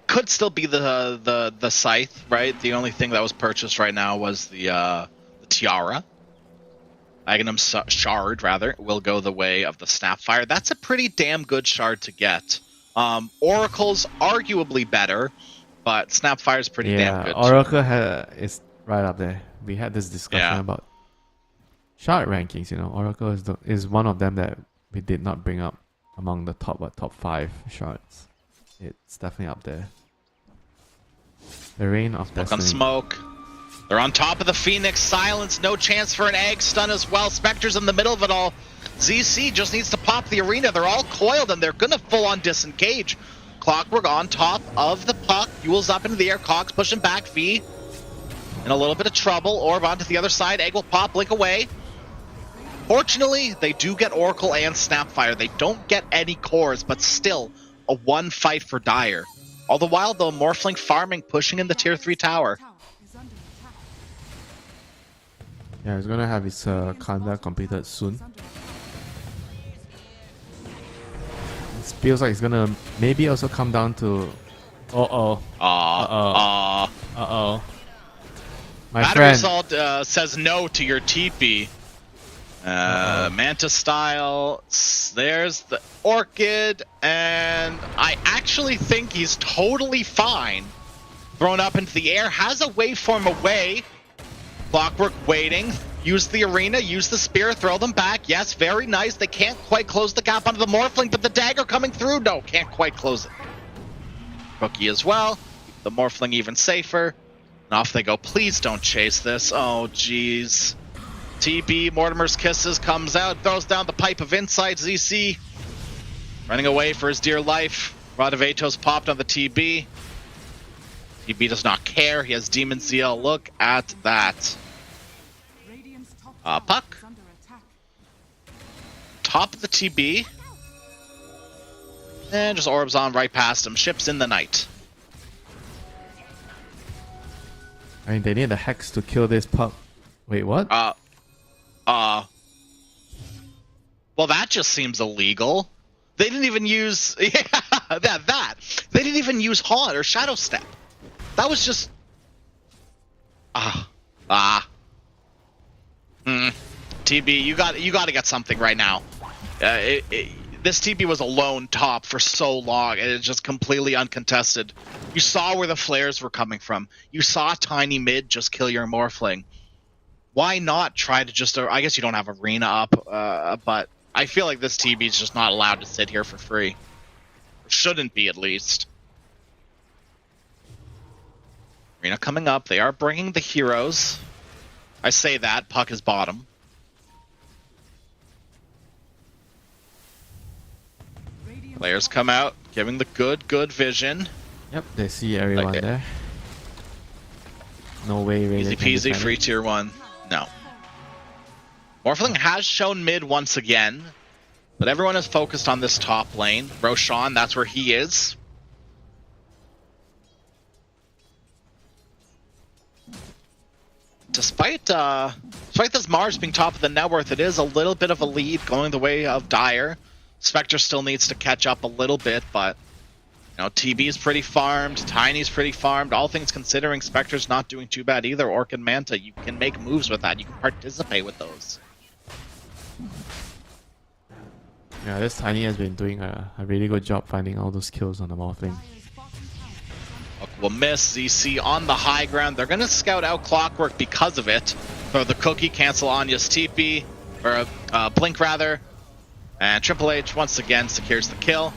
Could still be the Scythe, right? The only thing that was purchased right now was the Tiara. Magnum Shard, rather, will go the way of the Snapfire. That's a pretty damn good shard to get. Oracle's arguably better, but Snapfire's pretty damn good. Oracle is right up there. We had this discussion about shard rankings. You know, Oracle is one of them that we did not bring up among the top 5 shards. It's definitely up there. The Reign of Destiny. On smoke. They're on top of the Phoenix. Silence. No chance for an egg stun as well. Spectre's in the middle of it all. ZC just needs to pop the arena. They're all coiled and they're going to full on disengage. Clockwork on top of the puck. Fuels up into the air. Cogs pushing back. V in a little bit of trouble. Orb onto the other side. Egg will pop. Blink away. Fortunately, they do get Oracle and Snapfire. They don't get any cores, but still a one fight for Dire. All the while, though, Morphling farming, pushing in the tier 3 tower. Yeah, he's gonna have his Kanda completed soon. It feels like it's gonna maybe also come down to... Uh-oh. My Battery friend. Assault says no to your TP. Manta Style, there's the Orchid, and I actually think he's totally fine. Thrown up into the air, has a waveform away. Clockwork waiting, use the arena, use the spear, throw them back. Yes, very nice. They can't quite close the gap onto the Morphling, but the dagger coming through, no, can't quite close it. Rookie as well, keep the Morphling even safer. And off they go. Please don't chase this. Oh, jeez. TB, Mortimer's Kisses comes out, throws down the Pipe of Insight. ZC running away for his dear life. Rod of Atos popped on the TB. TB does not care. He has Demon Zeal. Look at that. Puck. Top of the TB. And just orbs on right past him. Ships in the night. I mean, they need a Hex to kill this puck. Wait, what? Well, that just seems illegal. They didn't even use They didn't even use Haunt or Shadow Step. That was just TB, you got to get something right now. This TB was a lone top for so long, and it's just completely uncontested. You saw where the flares were coming from. You saw Tiny Mid just kill your Morphling. Why not try to just... I guess you don't have Arena up, but I feel like this TB is just not allowed to sit here for free. Or shouldn't be, at least. Arena coming up. They are bringing the heroes. I say that. Puck is bottom. Players come out, giving the good vision. Yep, they see everyone there. No way, really. Easy peasy, free tier 1. No. Morphling has shown mid once again, but everyone is focused on this top lane. Roshan, that's where he is. Despite this Mars being top of the net worth, it is a little bit of a lead going the way of Dire. Spectre still needs to catch up a little bit, but You know, TB's pretty farmed, Tiny's pretty farmed. All things considering, Spectre's not doing too bad either. Orc and Manta, you can make moves with that. You can participate with those. Yeah, this Tiny has been doing a really good job finding all those kills on the Morphling. Will miss. ZC on the high ground. They're going to scout out Clockwork because of it. Throw the cookie, cancel Anya's TP, or Blink rather. And Triple H once again secures the kill.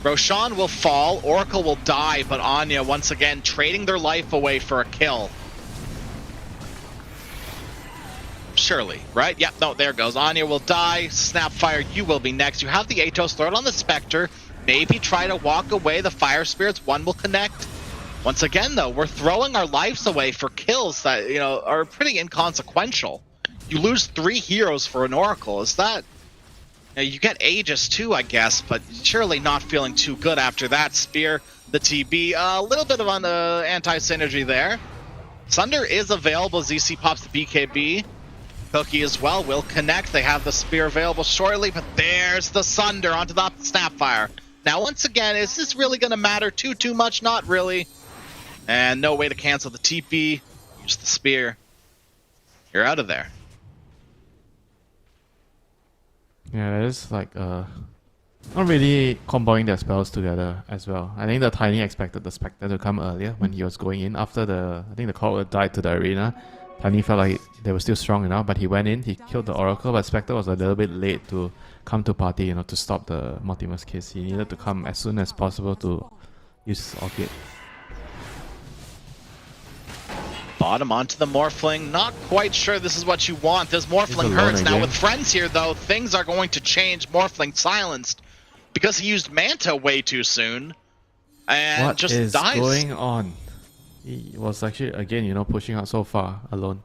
Roshan will fall, Oracle will die, but Anya once again trading their life away for a kill. Surely, right? Yep, no, there goes. Anya will die. Snapfire, you will be next. You have the Atos, throw it on the Spectre. Maybe try to walk away. The Fire Spirits, one will connect. Once again, though, we're throwing our lives away for kills that, you know, are pretty inconsequential. You lose 3 heroes for an Oracle. Is that... You get Aegis too, I guess, but surely not feeling too good after that. Spear, the TB, a little bit of an anti-synergy there. Sunder is available. ZC pops the BKB. Cookie as well will connect. They have the Spear available shortly, but there's the Sunder onto the Snapfire. Now, once again, is this really going to matter too much? Not really. And no way to cancel the TP. Use the Spear. You're out of there. Yeah, it's like not really comboing their spells together as well. I think the Tiny expected the Spectre to come earlier when he was going in. After I think the Clockwork died to the arena, Tiny felt like they were still strong enough, but he went in, he killed the Oracle, but Spectre was a little bit late to come to party, you know, to stop the Mortimer's kiss. He needed to come as soon as possible to use Orchid. Bottom onto the Morphling. Not quite sure this is what you want. This Morphling hurts. Now with friends here, though, things are going to change. Morphling silenced because he used Manta way too soon. And what just is dies. going on? He was actually, again, you know, pushing out so far alone.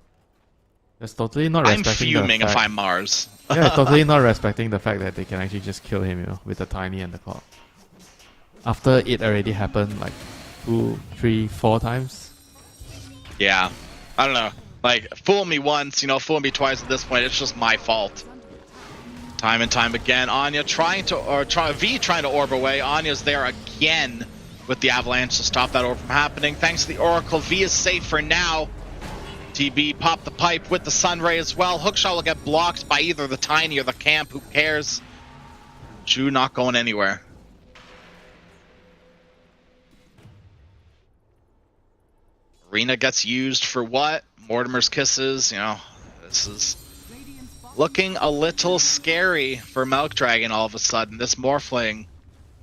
That's totally not respecting I'm fuming the fact. if I'm Mars. Yeah, totally not respecting the fact that they can actually just kill him, you know, with the Tiny and the Clock. After it already happened like 2, 3, 4 times. Yeah, I don't know. Like, fool me once, you know, fool me twice at this point. It's just my fault. Time and time again. Anya trying to orb away. Anya's there again with the Avalanche to stop that orb from happening. Thanks to the Oracle, V is safe for now. TB pop the pipe with the Sunray as well. Hookshot will get blocked by either the Tiny or the Camp. Who cares? Ju not going anywhere. Arena gets used for what? Mortimer's kisses, you know, this is looking a little scary for Milk Dragon all of a sudden. This Morphling,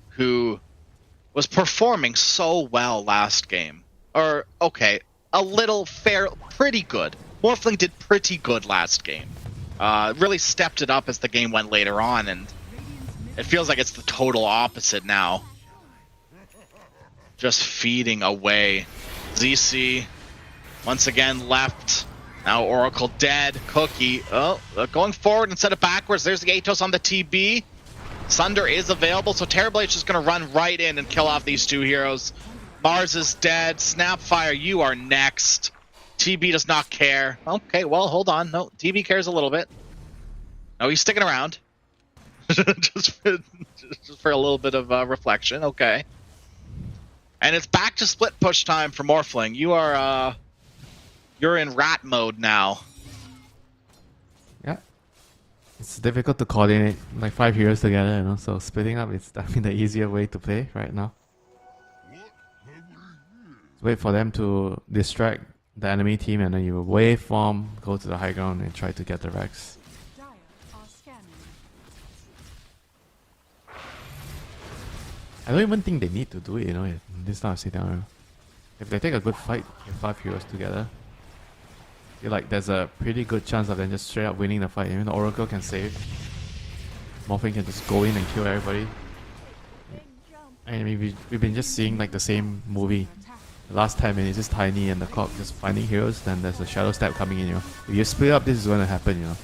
who was performing so well last game. Or, okay, a little pretty good. Morphling did pretty good last game. Really stepped it up as the game went later on, and it feels like it's the total opposite now. Just feeding away. ZC once again left. Now Oracle dead. Cookie going forward instead of backwards. There's the Atos on the TB. Sunder is available, so Terrible H is going to run right in and kill off these 2 heroes. Mars is dead. Snapfire, you are next. TB does not care. Okay, well, hold on. No, TB cares a little bit. No, he's sticking around. just for a little bit of reflection. Okay. And it's back to split push time for Morphling. You're in rat mode now. Yeah. It's difficult to coordinate like 5 heroes together, you know, so splitting up is definitely the easier way to play right now. Wait for them to distract the enemy team and then you waveform, go to the high ground and try to get the Rex. Dire are scanning. I don't even think they need to do it, you know, in this type of scenario. If they take a good fight with 5 heroes together, I feel like there's a pretty good chance of them just straight up winning the fight. Even the Oracle can save. Morphing can just go in and kill everybody. I mean, we've been just seeing like the same movie. The last 10 minutes is Tiny and the Clock just finding heroes, then there's a Shadow Step coming in, you know. If you split up, this is going to happen, you know.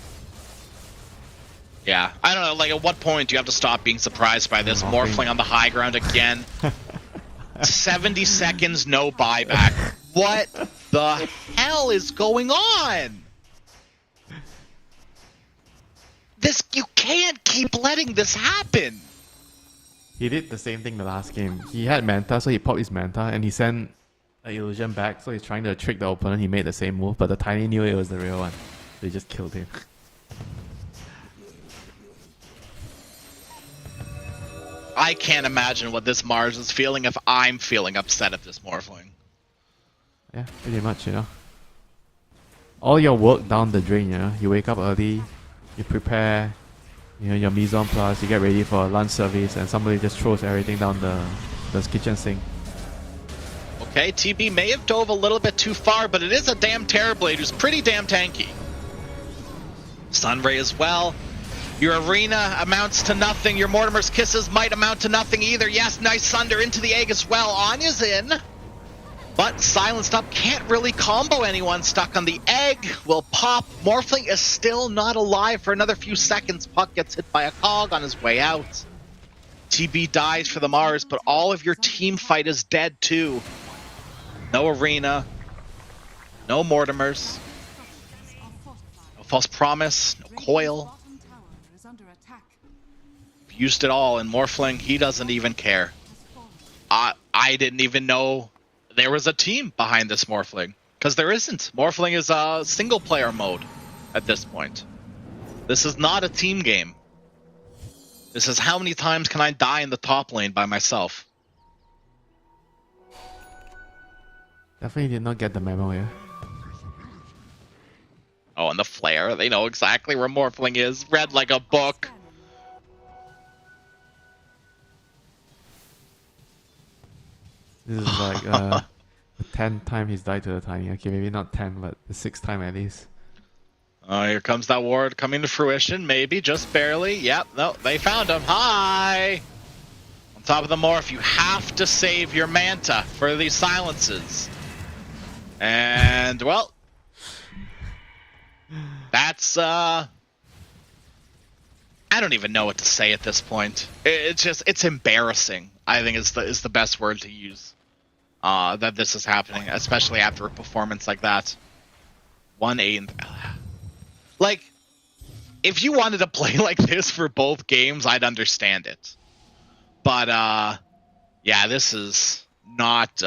Yeah, I don't know, like at what point do you have to stop being surprised by this? Morphling on the high ground again. 70 seconds, no buyback. What the hell is going on? You can't keep letting this happen. He did the same thing the last game. He had Manta, so he popped his Manta, and he sent an illusion back, so he's trying to trick the opponent. He made the same move, but the Tiny knew it was the real one. So he just killed him. I can't imagine what this Mars is feeling if I'm feeling upset at this Morphling. Yeah, pretty much, you know. All your work down the drain, you know. You wake up early, you prepare, you know, your mise en place, you get ready for lunch service, and somebody just throws everything down the kitchen sink. Okay, TB may have dove a little bit too far, but it is a damn Terrorblade who's pretty damn tanky. Sunray as well. Your Arena amounts to nothing. Your Mortimer's Kisses might amount to nothing either. Yes, nice Sunder into the egg as well. Anya's in. But silenced up, can't really combo anyone. Stuck on the egg, will pop. Morphling is still not alive for another few seconds. Puck gets hit by a cog on his way out. TB dies for the Mars, but all of your team fight is dead too. No Arena. No Mortimers. No False Promise. No Coil. Used it all, and Morphling, he doesn't even care. I didn't even know there was a team behind this Morphling, because there isn't. Morphling is a single player mode at this point. This is not a team game. This is how many times can I die in the top lane by myself. Definitely did not get the memo here. Oh, and the flare, they know exactly where Morphling is. Read like a book. This is like the 10th time he's died to the Tiny. Okay, maybe not 10, but the 6th time at least. Oh, here comes that ward coming to fruition. Maybe, just barely. Yep, no, they found him. Hi! On top of the Morph, you have to save your Manta for these silences. And, well, that's, I don't even know what to say at this point. It's embarrassing, I think is the best word to use. That this is happening, especially after a performance like that. 1-8. Like, if you wanted to play like this for both games, I'd understand it. But yeah, this is not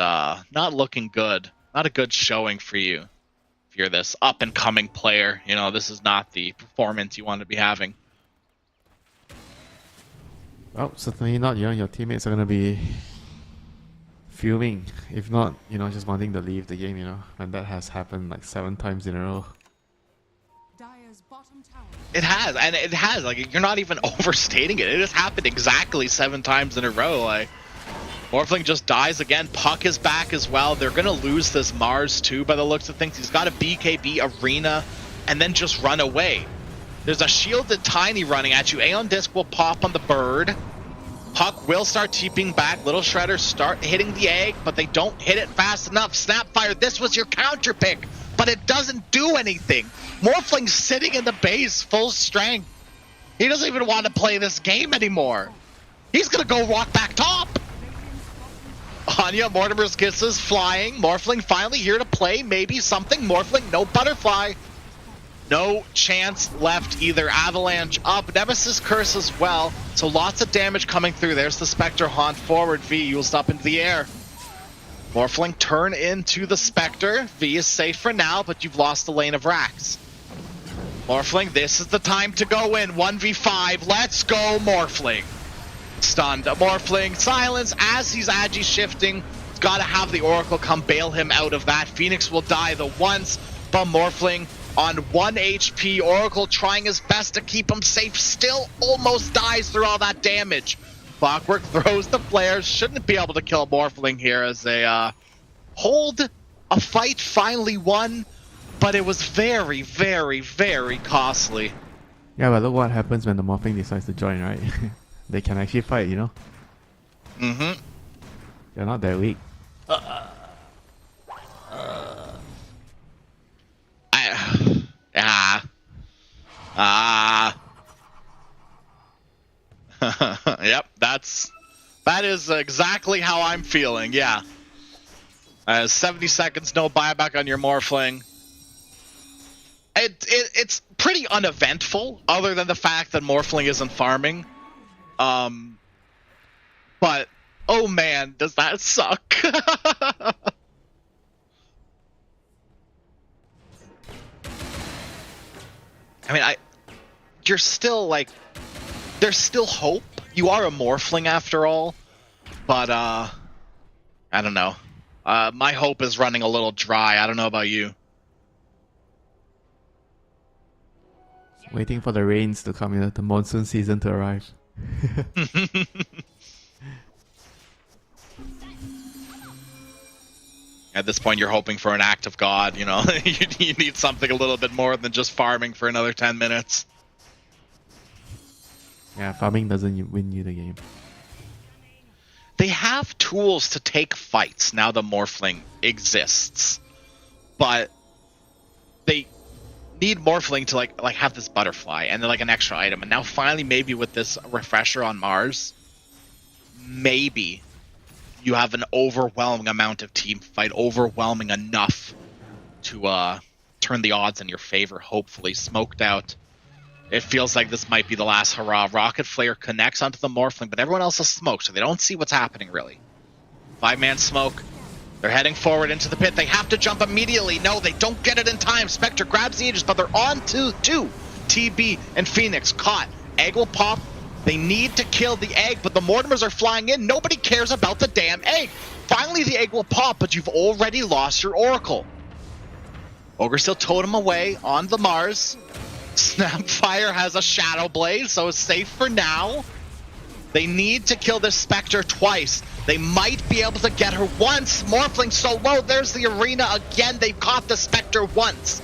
looking good. Not a good showing for you. If you're this up and coming player, you know, this is not the performance you want to be having. Well, certainly not. You know, your teammates are gonna be fuming, if not, you know, just wanting to leave the game, you know, and that has happened like 7 times in a row. It has, and it has, like, you're not even overstating it. It has happened exactly 7 times in a row. Like, Morphling just dies again. Puck is back as well. They're gonna lose this Mars too, by the looks of things. He's got a BKB Arena, and then just run away. There's a shielded Tiny running at you. Aeon Disc will pop on the bird. Puck will start TPing back. Little Shredders start hitting the egg, but they don't hit it fast enough. Snapfire, this was your counter pick, but it doesn't do anything. Morphling's sitting in the base full strength. He doesn't even want to play this game anymore. He's gonna go walk back top. Anya, Mortimer's Kisses flying. Morphling finally here to play maybe something. Morphling, no butterfly. No chance left either. Avalanche up. Nemesis Curse as well. So lots of damage coming through. There's the Spectre Haunt forward. V used up into the air. Morphling turn into the Spectre. V is safe for now, but you've lost the lane of Rax. Morphling, this is the time to go in. 1v5. Let's go, Morphling. Stunned. Morphling. Silence as he's agi shifting. He's got to have the Oracle come bail him out of that. Phoenix will die the once, but Morphling on 1 HP. Oracle trying his best to keep him safe. Still almost dies through all that damage. Clockwork throws the flares. Shouldn't be able to kill Morphling here as they hold a fight finally won. But it was very, very, very costly. Yeah, but look what happens when the Morphling decides to join, right? They can actually fight, you know? Mm-hmm. They're not that weak. Yep, that is exactly how I'm feeling, yeah. 70 seconds, no buyback on your Morphling. It's pretty uneventful, other than the fact that Morphling isn't farming. But, oh man, does that suck. I mean, you're still like, there's still hope. You are a Morphling after all, but I don't know. My hope is running a little dry. I don't know about you. Waiting for the rains to come, the monsoon season to arrive. At this point, you're hoping for an act of God, you need something a little bit more than just farming for another 10 minutes. Yeah, farming doesn't win you the game. They have tools to take fights now the Morphling exists. But they need Morphling to like have this butterfly and then like an extra item. And now finally, maybe with this refresher on Mars, maybe you have an overwhelming amount of team fight, overwhelming enough to turn the odds in your favor, hopefully. Smoked out. It feels like this might be the last hurrah. Rocket Flare connects onto the Morphling, but everyone else is smoked, so they don't see what's happening, really. 5-man smoke. They're heading forward into the pit. They have to jump immediately. No, they don't get it in time. Spectre grabs the Aegis, but they're on to two. TB and Phoenix caught. Egg will pop. They need to kill the egg, but the Mortimers are flying in. Nobody cares about the damn egg. Finally, the egg will pop, but you've already lost your Oracle. Ogre still towed him away on the Mars. Snapfire has a Shadow Blade, so it's safe for now. They need to kill this Spectre twice. They might be able to get her once. Morphling so low, there's the arena again. They've caught the Spectre once.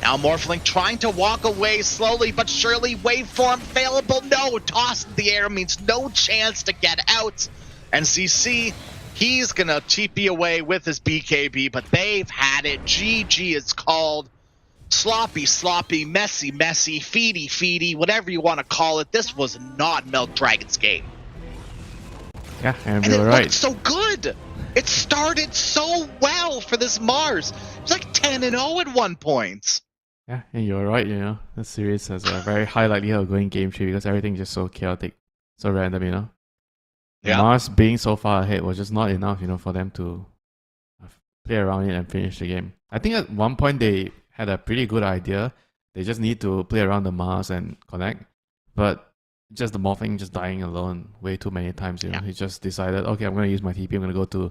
Now Morphling trying to walk away slowly but surely. Waveform failable. No, toss in the air means no chance to get out. And CC, he's gonna TP away with his BKB, but they've had it. GG is called. Sloppy, sloppy, messy, messy, feedy, feedy, whatever you want to call it. This was not Milk Dragon's game. Yeah, and And it you're right. looked so good. It started so well for this Mars. It was like 10-0 at one point. Yeah, and you're right, the series has a very high likelihood of going game 3 because everything's just so chaotic, so random, Yeah. Mars being so far ahead was just not enough, for them to play around it and finish the game. I think at one point they had a pretty good idea. They just need to play around the Mars and connect, but just the Morphling just dying alone way too many times, Yeah. He just decided, okay, I'm going to use my TP, I'm going to go to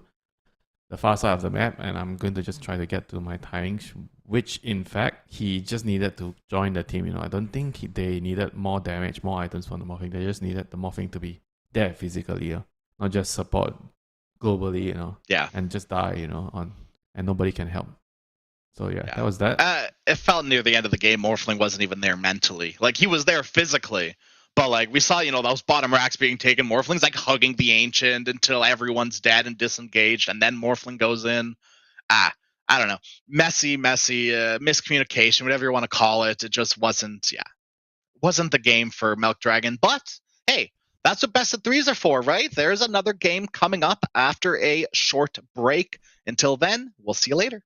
the far side of the map, and I'm going to just try to get to my timings, which in fact, he just needed to join the team, I don't think they needed more damage, more items from the Morphling. They just needed the Morphling to be there physically, not just support globally, Yeah. and just die, and nobody can help. So yeah, that was that. It felt near the end of the game, Morphling wasn't even there mentally. Like, he was there physically, but like we saw, those bottom racks being taken. Morphling's like hugging the Ancient until everyone's dead and disengaged, and then Morphling goes in. I don't know. Messy, miscommunication, whatever you want to call it. It just wasn't the game for Milk Dragon. But hey, that's what best of threes are for, right? There's another game coming up after a short break. Until then, we'll see you later.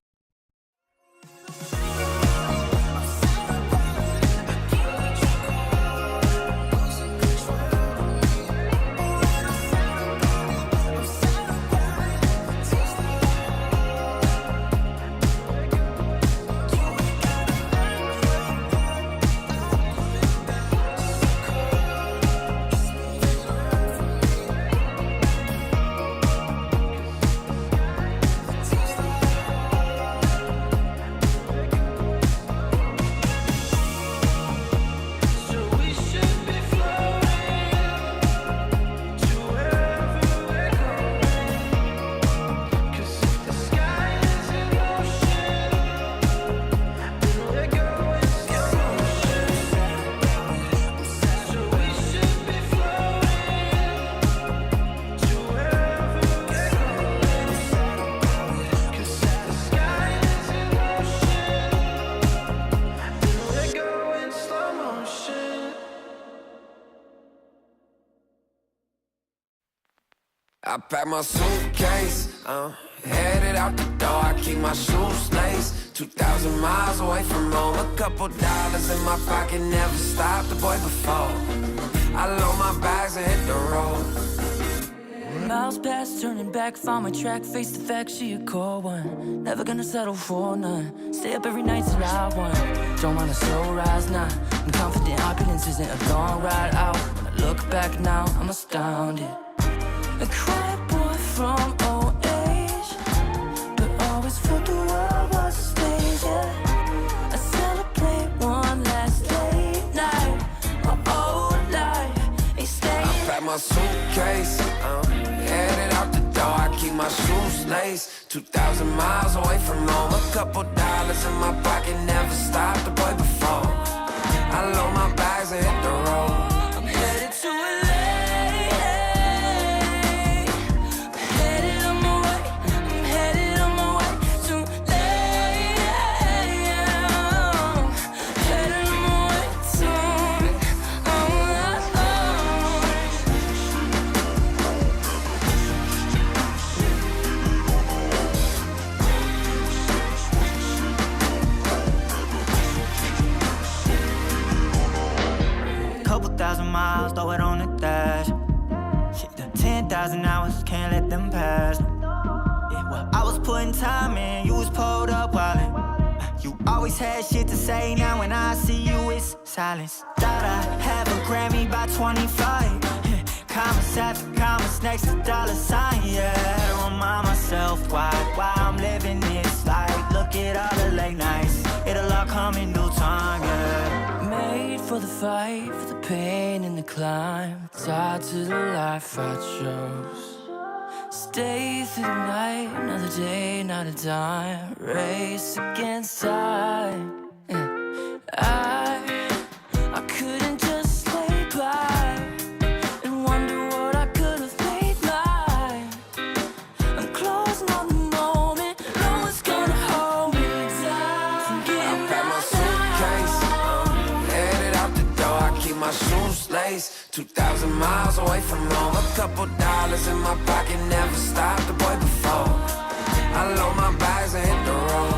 I pack my suitcase, headed out the door. I keep my shoes laced. 2,000 miles away from home. A couple dollars in my pocket, never stopped the boy before. I load my bags and hit the road. Miles past, turning back, found my track, face the fact she a core one. Never gonna settle for none. Stay up every night till I won. Don't want a slow rise, nah. I'm confident opulence isn't a long ride out. When I look back now, I'm astounded. A quiet boy from old age, but always felt the world was a stage, yeah. I celebrate one last late night. My old life ain't staying. I pack my suitcase, headed out the door. I keep my shoes laced. 2,000 miles away from home. A couple dollars in my pocket, never stopped the boy before. I load my bags and hit the road. I'm headed to LA. Headed on my way. I'm headed on my way to LA. Headed on my way soon. Couple thousand miles, throw it on the dash. Shit, the 10,000 hours, can't let them pass. Yeah, well, I was putting time in, you was pulled up wildin'. You always had shit to say, now when I see you, it's silence. Thought I have a Grammy by 25. Commas after commas next to dollar sign, yeah. To remind myself why I'm living this life. Look at all the late nights, it'll all come in due time, yeah. Made for the fight, for the pain and the climb. Tied to the life I chose. Stay through the night, another day, not a dime. Race against time. I couldn't just lay by and wonder what I could have made mine. I'm closing on the moment, no one's gonna hold me down. From getting I pack my suitcase, headed out the door. I keep my shoes laced. 2,000 miles away from home. A couple dollars in my pocket, never stopped the boy before. I load my bags and hit the road.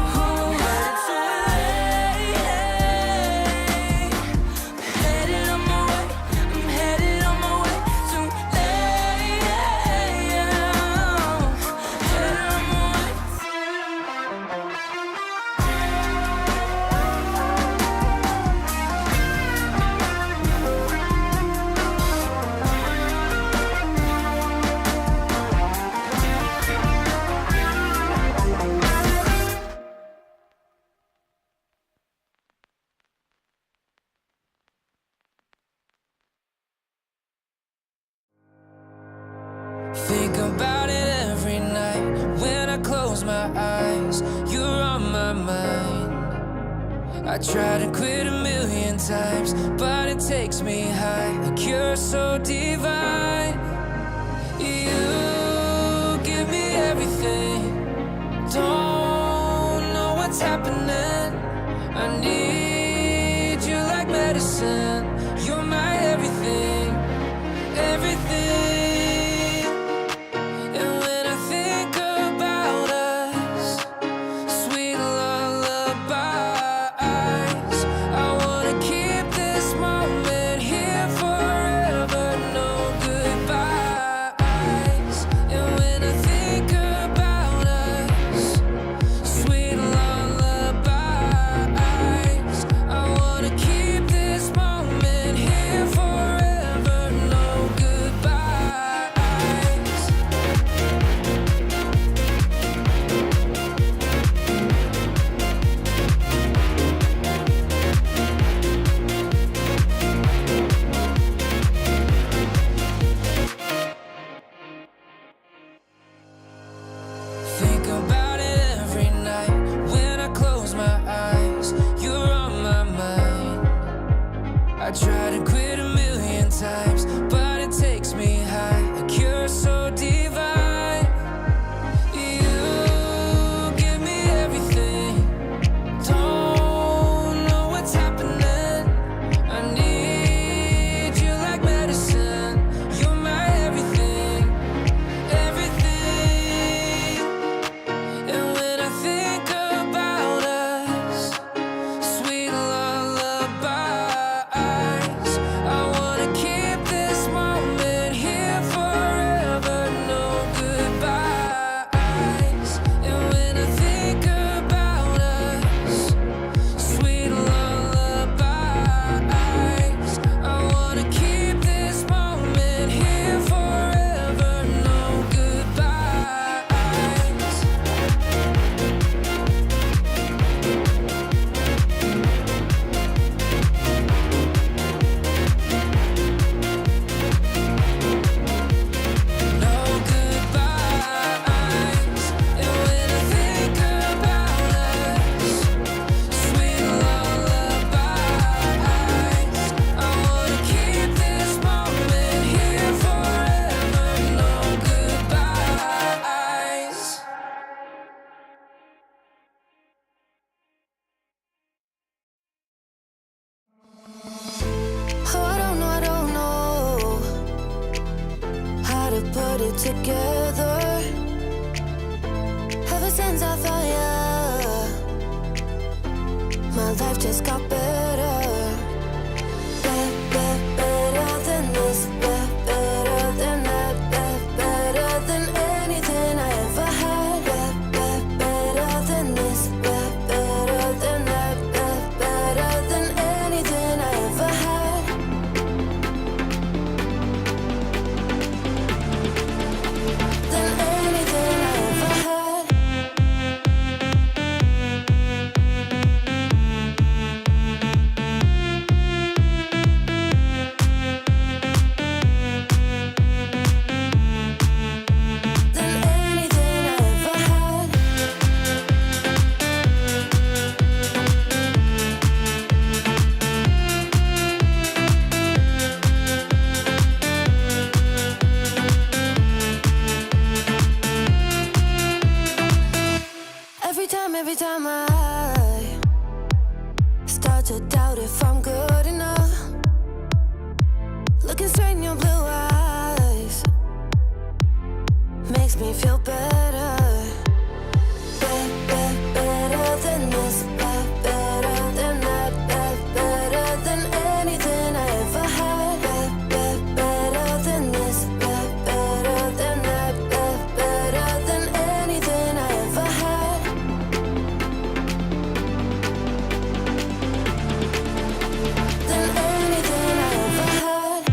Think about it every night when I close my eyes. You're on my mind. I try to quit a million times, but it takes me high. Like you're so divine. You give me everything. Don't know what's happening. I need you like medicine. You're my everything, everything. try to put it together. Ever since I thought, yeah, my life just got better. Better than this, better than that, better than anything I ever had. Better than this, better than that, better than anything I ever had. Than anything I ever had. Than anything I ever had. Every time I start to doubt if I'm good enough, looking straight in your blue eyes makes me feel better. Better than this, better than that, better than anything I ever had. Better than this, better than that, better than anything I ever had. Than anything I ever had.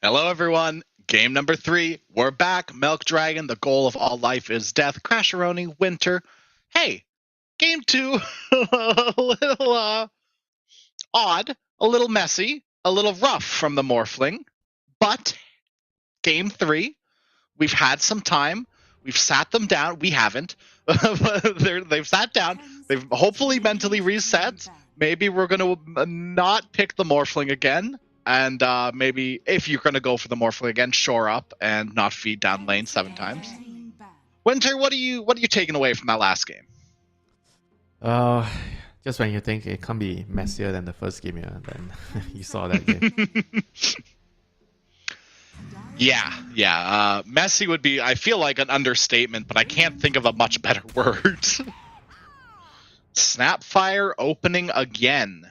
Hello, everyone. Game number 3. We're back. Milk Dragon, the goal of all life is death. Crasheroni, Winter. Hey, game 2, a little odd, a little messy, a little rough from the Morphling. But game 3, we've had some time. We've sat them down. We haven't. But they've sat down. They've hopefully mentally reset. Maybe we're going to not pick the Morphling again. And maybe if you're going to go for the Morphling again, shore up and not feed down lane 7 times. Winter, what are you taking away from that last game? Just when you think it can't be messier than the first game, yeah, then you saw that game. Yeah. Messy would be, I feel like, an understatement, but I can't think of a much better word. Snapfire opening again.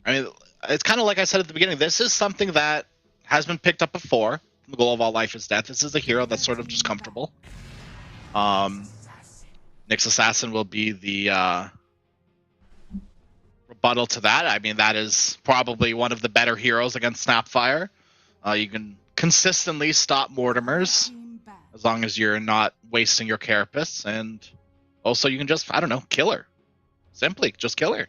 I mean, it's kind of like I said at the beginning. This is something that has been picked up before. The goal of all life is death. This is a hero that's sort of just comfortable. Nyx Assassin will be the rebuttal to that. I mean, that is probably one of the better heroes against Snapfire. You can consistently stop Mortimers as long as you're not wasting your carapace, and also you can just, I don't know, kill her. Simply, just kill her.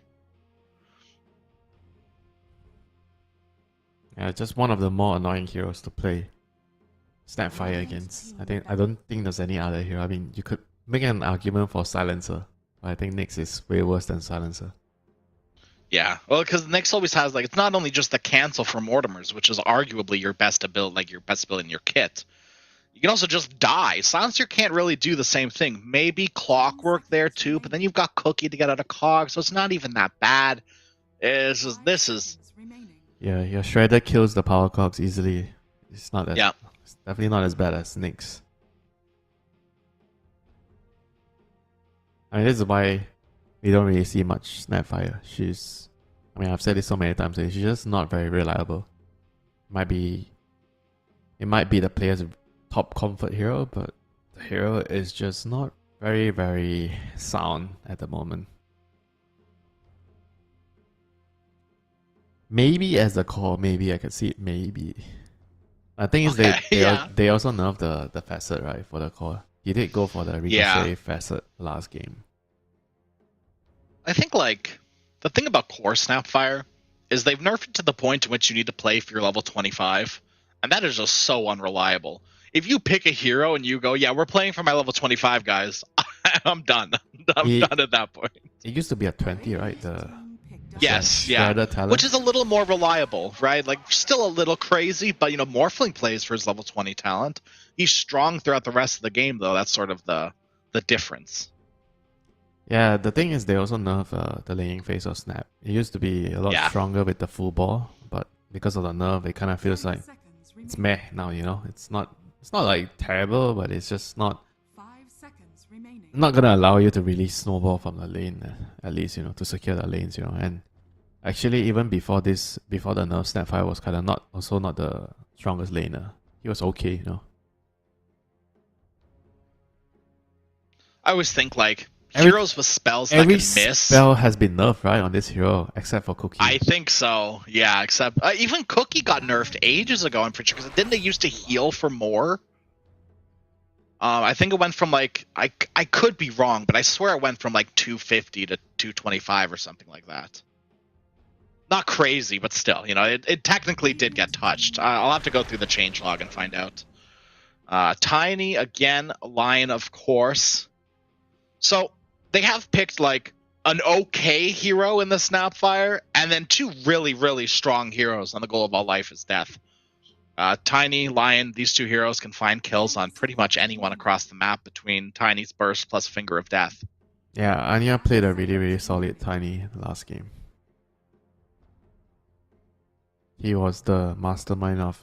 Yeah, just one of the more annoying heroes to play Snapfire against. I don't think there's any other hero. I mean, you could make an argument for Silencer, but I think Nyx is way worse than Silencer. Yeah, well, because Nyx always has, like, it's not only just the cancel for Mortimers, which is arguably your best ability, like your best ability in your kit. You can also just die. Silencer can't really do the same thing. Maybe Clockwork there too, but then you've got Cookie to get out of Cog, so it's not even that bad. This is. Yeah, your Shredder kills the power cogs easily. It's it's definitely not as bad as Nyx. I mean, this is why we don't really see much Snapfire. I've said it so many times, she's just not very reliable. It might be the player's top comfort hero, but the hero is just not very, very sound at the moment. Maybe as a core, maybe I could see it, maybe. I think is they also nerfed the facet, right, for the core. He did go for the Ricochet facet last game. I think, like, the thing about core Snapfire is they've nerfed it to the point in which you need to play if you're level 25, and that is just so unreliable. If you pick a hero and you go, yeah, we're playing for my level 25 guys, I'm done. I'm done at that point. It used to be a 20, right? The Yes, yeah. Shredder talent. Which is a little more reliable, right? Like, still a little crazy, but, Morphling plays for his level 20 talent. He's strong throughout the rest of the game, though. That's sort of the difference. Yeah, the thing is they also nerf the laning phase of Snap. It used to be a lot stronger with the full ball, but because of the nerf, it kind of feels like it's meh now, It's not like terrible, but it's just not 5 seconds remaining. not gonna allow you to really snowball from the lane, at least, to secure the lanes, And actually, even before the nerf, Snapfire was kind of not the strongest laner. He was okay, I always think, like, heroes with spells that can miss. Every spell has been nerfed, right, on this hero, except for Cookie. I think so, yeah, except even Cookie got nerfed ages ago, I'm pretty sure, because didn't they used to heal for more? I think it went from, like, I could be wrong, but I swear it went from, like, 250 to 225 or something like that. Not crazy, but still, it technically did get touched. I'll have to go through the changelog and find out. Tiny, again, Lion, of course. So, they have picked, like, an okay hero in the Snapfire, and then 2 really, really strong heroes on the Goal of All Life is Death. Tiny, Lion, these 2 heroes can find kills on pretty much anyone across the map between Tiny's Burst plus Finger of Death. Yeah, Anya played a really, really solid Tiny last game. He was the mastermind of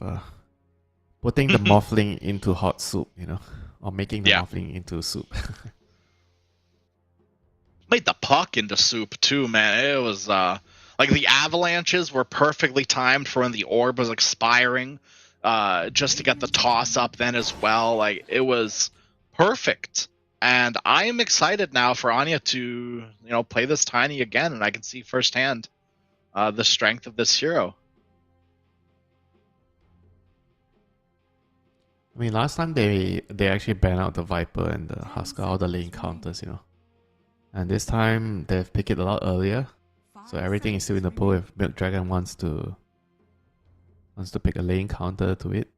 putting the Morphling into hot soup, or making the Morphling into soup. Made the puck into soup too, man. It was like the avalanches were perfectly timed for when the orb was expiring, just to get the toss up then as well. Like, it was perfect, and I am excited now for Anya to play this Tiny again, and I can see firsthand the strength of this hero. I mean, last time they actually banned out the Viper and the Huskar, all the lane counters, And this time they've picked it a lot earlier, so everything is still in the pool if Milk Dragon wants to pick a lane counter to it.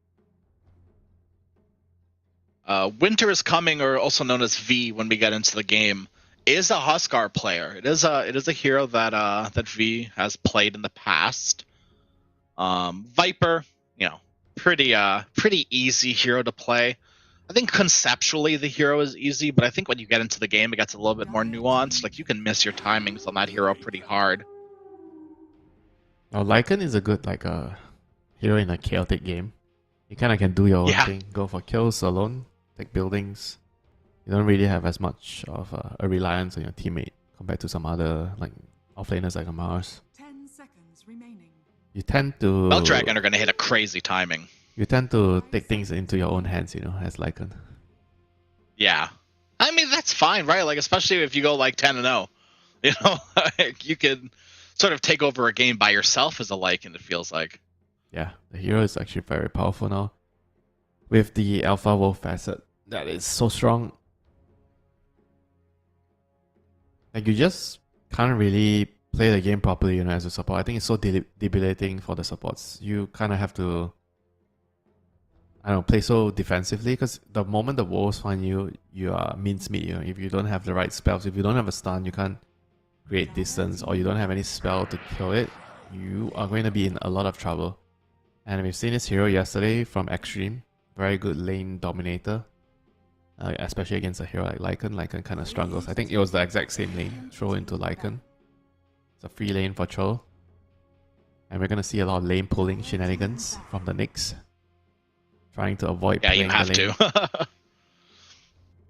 Winter is Coming, or also known as V when we get into the game, is a Huskar player. It is a hero that V has played in the past. Viper, pretty easy hero to play. I think conceptually the hero is easy, but I think when you get into the game, it gets a little bit more nuanced. Like, you can miss your timings on that hero pretty hard. Now, Lycan is a good hero in a chaotic game. You kind of can do your own thing, go for kills alone, take buildings. You don't really have as much of a reliance on your teammate compared to some other offlaners like a Mars. 10 seconds remaining. You tend to... Milk Dragon are going to hit a crazy timing. You tend to take things into your own hands, as Lycan. Yeah. I mean, that's fine, right? Like, especially if you go, 10-0. You can sort of take over a game by yourself as a Lycan, it feels like. Yeah, the hero is actually very powerful now. With the Alpha Wolf facet, that is so strong. Like, you just can't really play the game properly, as a support. I think it's so debilitating for the supports. You kind of have to... play so defensively, because the moment the wolves find you, you are mincemeat. If you don't have the right spells, if you don't have a stun, you can't create distance, or you don't have any spell to kill it, you are going to be in a lot of trouble. And we've seen this hero yesterday from Extreme, very good lane dominator, especially against a hero like Lycan. Lycan kind of struggles. I think it was the exact same lane, throw into Lycan. It's a free lane for Troll. And we're going to see a lot of lane pulling shenanigans from the Nyx. Trying to avoid playing the lane. Yeah, you have to.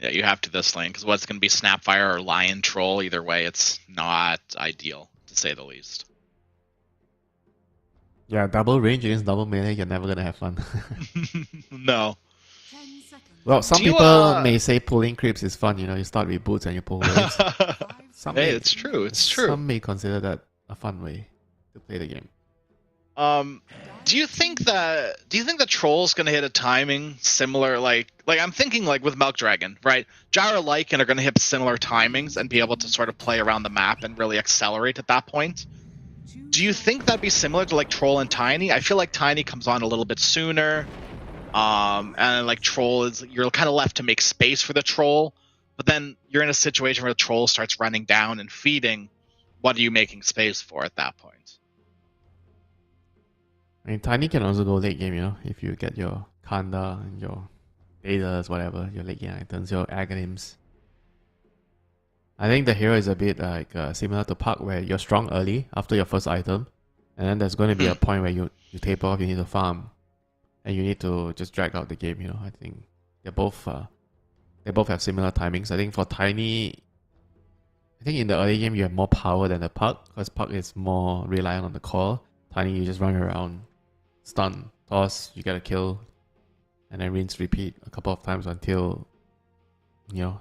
Yeah, you have to this lane, because what's going to be Snapfire or Lion Troll, either way, it's not ideal, to say the least. Yeah, double range against double melee, you're never going to have fun. No. 10 seconds. Well, some people may say pulling creeps is fun, you start with boots and you pull waves. Hey, it's true, it's true. Some may consider that a fun way to play the game. Do you think that Troll's gonna hit a timing similar, like I'm thinking with Milk Dragon, right? Gyro Lycan are gonna hit similar timings and be able to sort of play around the map and really accelerate at that point. Do you think that'd be similar to Troll and Tiny? I feel like Tiny comes on a little bit sooner, and Troll you're kind of left to make space for the Troll, but then you're in a situation where the Troll starts running down and feeding. what are you making space for at that point? I mean, Tiny can also go late game, you know, if you get your Kanda and your Datas, whatever, your late game items, your Aghanims. I think the hero is a bit like similar to Puck, where you're strong early after your first item, and then there's going to be a point where you taper off, you need to farm, and you need to just drag out the game, you know. I think they both have similar timings. I think for Tiny, I think in the early game you have more power than the Puck, because Puck is more reliant on the core. Tiny, you just run around, stun, toss, you get a kill, and then rinse, repeat a couple of times until, you know,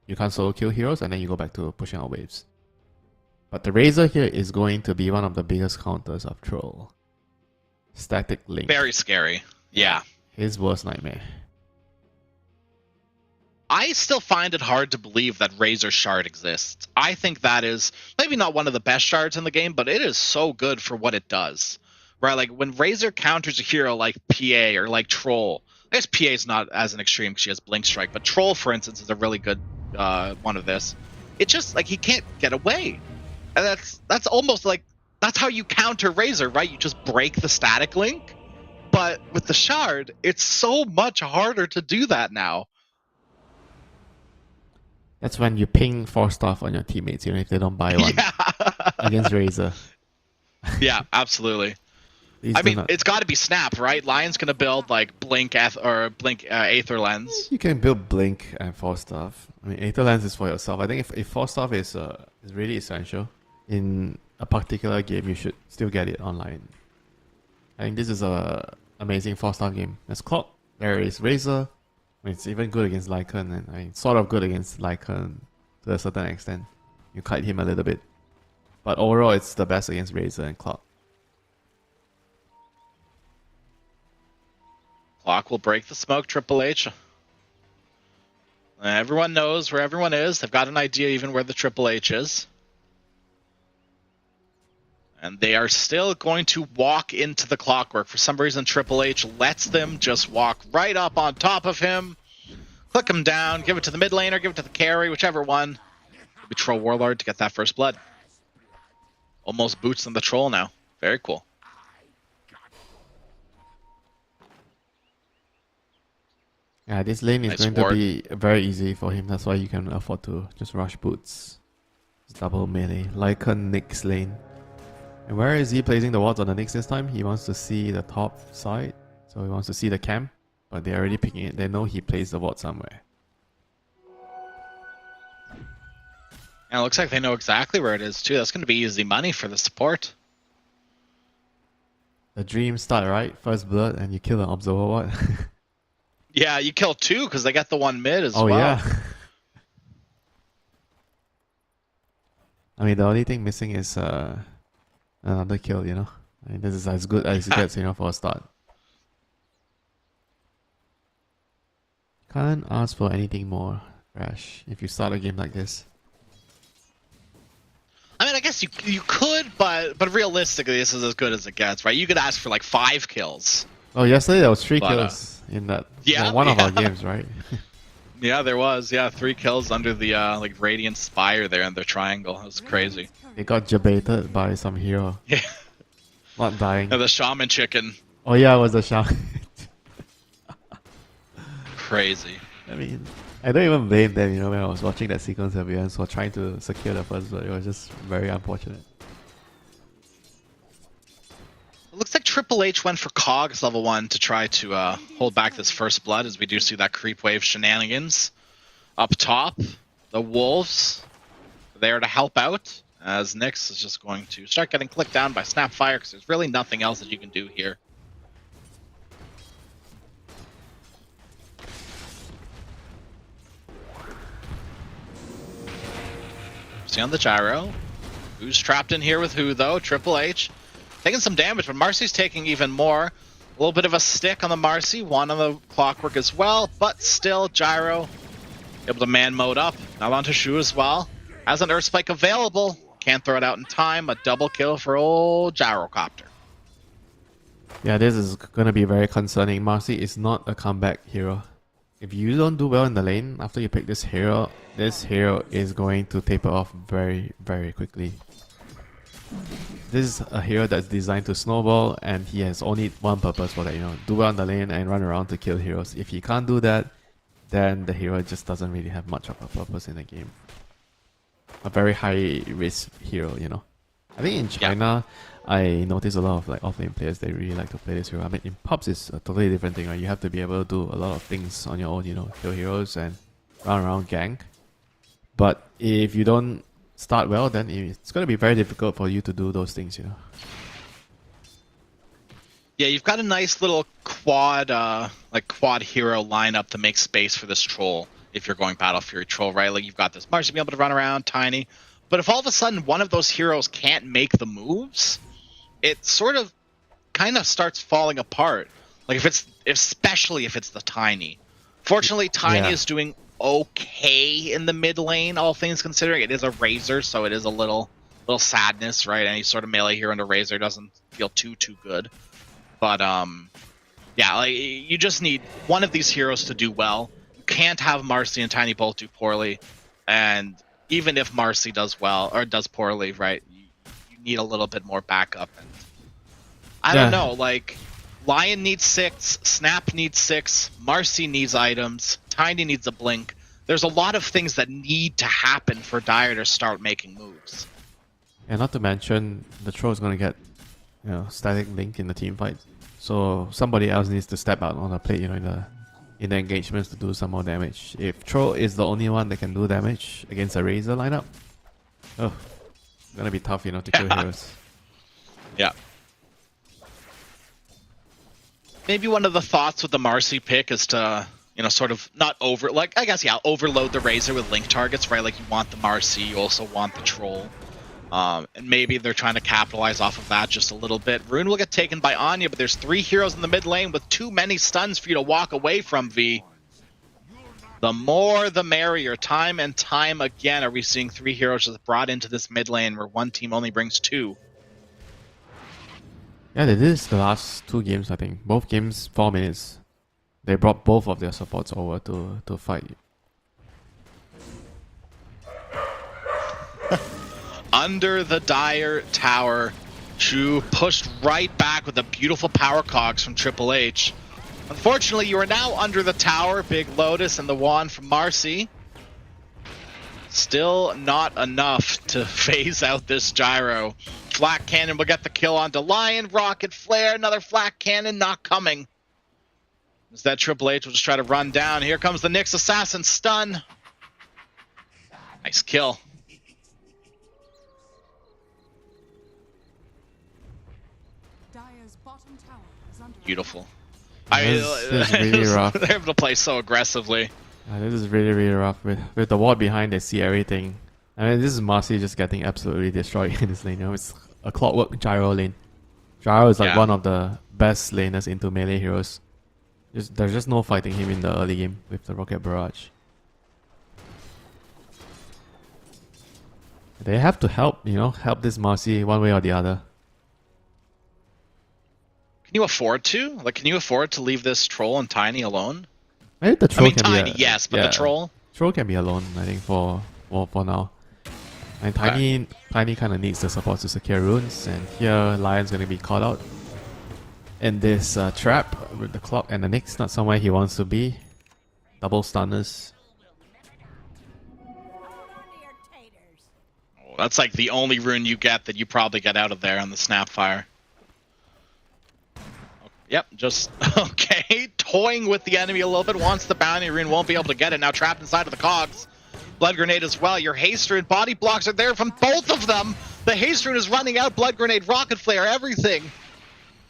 you can't solo kill heroes, and then you go back to pushing out waves. But the Razor here is going to be one of the biggest counters of Troll. Static Link. Very scary. Yeah. His worst nightmare. I still find it hard to believe that Razor Shard exists. I think that is maybe not one of the best shards in the game, but it is so good for what it does. Right? Like when Razor counters a hero like PA or like Troll, I guess PA is not as an extreme because she has Blink Strike, but Troll, for instance, is a really good one of this. It's just like he can't get away. And that's almost like that's how you counter Razor, right? You just break the static link. But with the shard, it's so much harder to do that now. That's when you ping 4-star on your teammates, you know, if they don't buy one against Razor. Yeah, absolutely. I mean, it's got to be Snap, right? Lion's gonna build like Blink Aether Lens. You can build Blink and 4-star. I mean, Aether Lens is for yourself. I think if 4-star is really essential in a particular game, you should still get it online. I think this is a amazing 4-star game. There's Clock, there is Razor. I mean, it's even good against Lycan, and I mean, sort of good against Lycan to a certain extent. You kite him a little bit, but overall, it's the best against Razor and Clock. Clock will break the smoke, Triple H. Everyone knows where everyone is. They've got an idea even where the Triple H is. And they are still going to walk into the Clockwork. For some reason, Triple H lets them just walk right up on top of him. Click him down, give it to the mid laner, give it to the carry, whichever one. Maybe Troll Warlord to get that first blood. Almost boots on the Troll now. Very cool. Yeah, this lane is going to be very easy for him. That's why you can afford to just rush boots. It's double melee. Lycan Nyx lane. And where is he placing the wards on the Nyx this time? He wants to see the top side. So he wants to see the camp. But they're already picking it. They know he placed the ward somewhere. And it looks like they know exactly where it is too. That's going to be easy money for the support. The dream start, right? First blood and you kill an observer ward. Yeah, you kill two because they got the one mid as well. Oh yeah. I mean, the only thing missing is another kill, you know. I mean, this is as good as it gets, you know, for a start. Can't ask for anything more, Rash, if you start a game like this. I mean, I guess you could, but realistically, this is as good as it gets, right? You could ask for like 5 kills. Oh, yesterday there was 3 kills in that one of our games, right? Yeah, there was. Yeah, 3 kills under the like Radiant Spire there in their triangle. It was crazy. They got jebaited by some hero. Yeah. Not dying. Yeah, the Shaman Chicken. Oh yeah, it was the shaman. Crazy. I mean, I don't even blame them, you know, when I was watching that sequence of events for trying to secure the first blood. It was just very unfortunate. It looks like Triple H went for Cogs level 1 to try to hold back this first blood, as we do see that creep wave shenanigans. Up top, the Wolves are there to help out, as Nyx is just going to start getting clicked down by Snapfire, because there's really nothing else that you can do here. See on the gyro. Who's trapped in here with who, though? Triple H. Taking some damage, but Marcy's taking even more. A little bit of a stick on the Marcy, one on the Clockwork as well, but still, Gyro able to man mode up. Now onto Shu as well. Has an Earth Spike available. Can't throw it out in time. A double kill for old Gyrocopter. Yeah, this is going to be very concerning. Marcy is not a comeback hero. If you don't do well in the lane after you pick this hero is going to taper off very, very quickly. this is a hero that's designed to snowball, and he has only one purpose for that, you know, do well on the lane and run around to kill heroes. If he can't do that, then the hero just doesn't really have much of a purpose in the game. A very high risk hero, you know. I think in China, I notice a lot of like offlane players, they really like to play this hero. I mean, in pubs it's a totally different thing, right? You have to be able to do a lot of things on your own, you know, kill heroes and run around gank. But if you don't start well, then it's going to be very difficult for you to do those things, you know. Yeah, you've got a nice little quad hero lineup to make space for this troll if you're going Battle Fury troll, right? Like you've got this Marcy being able to run around, Tiny. But if all of a sudden one of those heroes can't make the moves, it sort of kind of starts falling apart. Like especially if it's the Tiny. Fortunately, Tiny is doing okay in the mid lane, all things considering. It is a Razor, so it is a little sadness, right? Any sort of melee hero under Razor doesn't feel too good. But yeah, like you just need one of these heroes to do well. You can't have Marcy and Tiny both do poorly, and even if Marcy does well or does poorly, right, you need a little bit more backup. And I don't know, like Lion needs 6, Snap needs 6, Marcy needs items, Tiny needs a blink. There's a lot of things that need to happen for Dire to start making moves. And not to mention, the troll is going to get, you know, static link in the team fight. So somebody else needs to step out on the plate, you know, in the engagements to do some more damage. If troll is the only one that can do damage against a Razor lineup, it's going to be tough, you know, to kill heroes. Yeah. Maybe one of the thoughts with the Marcy pick is to, you know, sort of not overload the Razor with link targets, right? Like you want the Marcy, you also want the troll. And maybe they're trying to capitalize off of that just a little bit. Rune will get taken by Anya, but there's 3 heroes in the mid lane with too many stuns for you to walk away from, V. The more the merrier. Time and time again are we seeing 3 heroes just brought into this mid lane where one team only brings 2. Yeah, they did this the last 2 games, I think. Both games, 4 minutes. They brought both of their supports over to fight. Under the Dire Tower, Chu pushed right back with a beautiful power cogs from Triple H. Unfortunately, you are now under the tower. Big Lotus and the wand from Marcy. Still not enough to phase out this gyro. Flak Cannon will get the kill onto Lion. Rocket Flare, another Flak Cannon not coming. As that Triple H will just try to run down. Here comes the Nyx Assassin stun. Nice kill. Dire's bottom tower is under Beautiful. This is really rough. They're able to play so aggressively. This is really rough. With the ward behind, they see everything. I mean, this is Marcy just getting absolutely destroyed in this lane. You know, it's a clockwork gyro lane. Gyro is like one of the best laners into melee heroes. There's just no fighting him in the early game with the Rocket Barrage. They have to help, you know, help this Marcy one way or the other. Can you afford to? Like, can you afford to leave this troll and Tiny alone? Maybe the troll can Tiny, be yes, but the troll? Troll can be alone, I think, for now. And Tiny kind of needs the support to secure runes, and here Lion's going to be caught out in this trap with the clock and the Nyx, not somewhere he wants to be. Double stunners. Oh, that's like the only rune you get that you probably get out of there on the Snapfire. Yep, just, okay, toying with the enemy a little bit, wants the bounty rune, won't be able to get it, now trapped inside of the cogs. Blood Grenade as well, your haste rune, body blocks are there from both of them! The haste rune is running out, Blood Grenade, Rocket Flare, everything!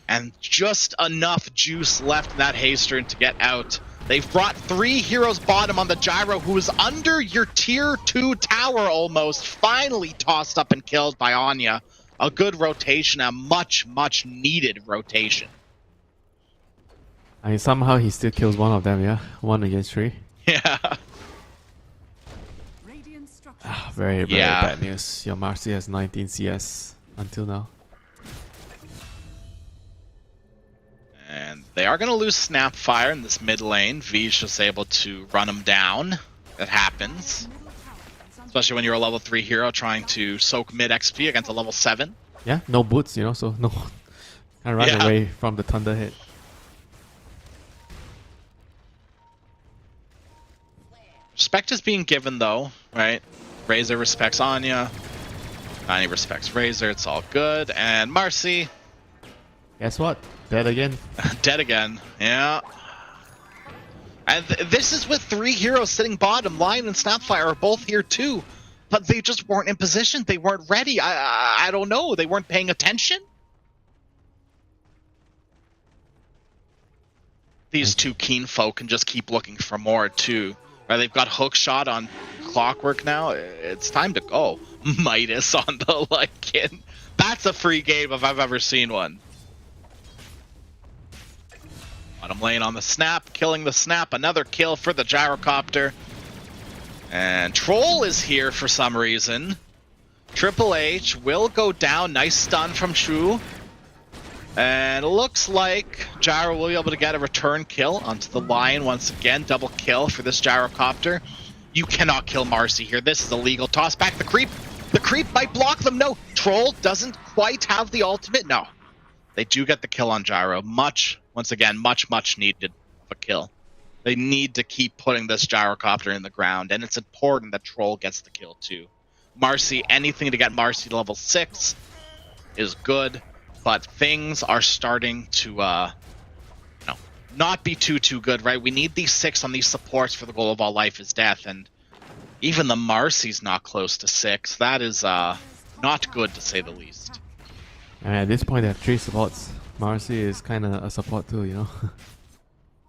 And just enough juice left in that haste rune to get out. They've brought 3 heroes bottom on the gyro, who is under your tier 2 tower almost, finally tossed up and killed by Anya. A good rotation, a much needed rotation. I mean, somehow he still kills one of them, yeah? 1 against 3. Yeah. Very bad news. Your Marcy has 19 CS until now. And they are going to lose Snapfire in this mid lane. V's just able to run him down. That happens. Especially when you're a level 3 hero trying to soak mid XP against a level 7. Yeah, no boots, you know, so no can't run Yeah. away from the Thunderhead. Respect is being given though, right? Razor respects Anya. Nani respects Razor. It's all good. And Marcy, Guess what? Dead again. dead again. Yeah. And this is with 3 heroes sitting bottom. Lion and Snapfire are both here too. But they just weren't in position. They weren't ready. I don't know. They weren't paying attention. These two keen folk can just keep looking for more too. Right, they've got hook shot on Clockwork now. It's time to go. Midas on the Lycan. That's a free game if I've ever seen one. Bottom lane on the snap, killing the snap. Another kill for the gyrocopter. And Troll is here for some reason. Triple H will go down. Nice stun from Chu. And it looks like Gyro will be able to get a return kill onto the Lion once again. Double kill for this gyrocopter. You cannot kill Marcy here. This is illegal. Toss back the creep. The creep might block them. No, Troll doesn't quite have the ultimate. No, they do get the kill on Gyro. Once again, much needed of a kill. They need to keep putting this gyrocopter in the ground, and it's important that Troll gets the kill too. Marcy, anything to get Marcy to level 6 is good. But things are starting to, not be too good, right? We need these 6 on these supports for the goal of all life is death, and even the Marcy's not close to 6. That is not good, to say the least. And at this point, they have 3 supports. Marcy is kind of a support too, you know.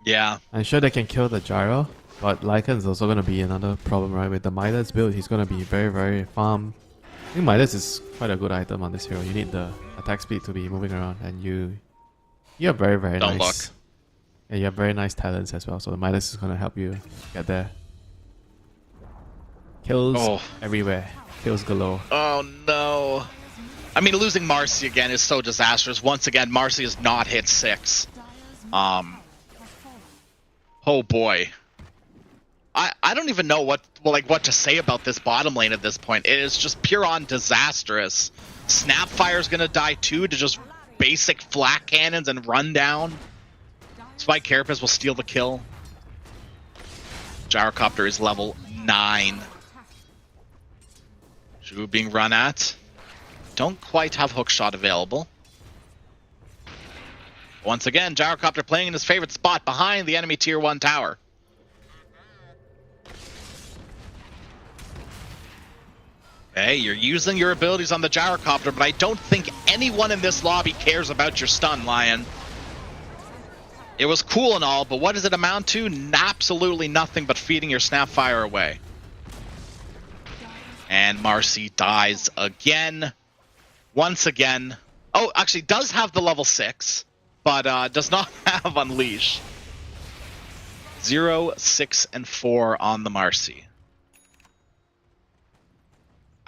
Yeah. I'm sure they can kill the Gyro, but Lycan is also going to be another problem, right? With the Midas build, he's going to be very farm. I think Midas is quite a good item on this hero. You need the attack speed to be moving around, and you have very Don't nice. look. And you have very nice talents as well. So the Midas is gonna help you get there. Kills everywhere. Kills galore. Oh no. I mean, losing Marcy again is so disastrous. Once again, Marcy has not hit 6. Oh boy. I don't even know what to say about this bottom lane at this point. It is just pure on disastrous. Snapfire's gonna die too to just basic flak cannons and run down. Spike Carapace will steal the kill. Gyrocopter is level 9. Shu being run at. Don't quite have hookshot available. Once again, Gyrocopter playing in his favorite spot behind the enemy tier 1 tower. Hey, you're using your abilities on the gyrocopter, but I don't think anyone in this lobby cares about your stun, Lion. It was cool and all, but what does it amount to? Absolutely nothing but feeding your Snapfire away. And Marcy dies again. Once again. Oh, actually does have the level 6, but does not have Unleash. 0, 6, and 4 on the Marcy.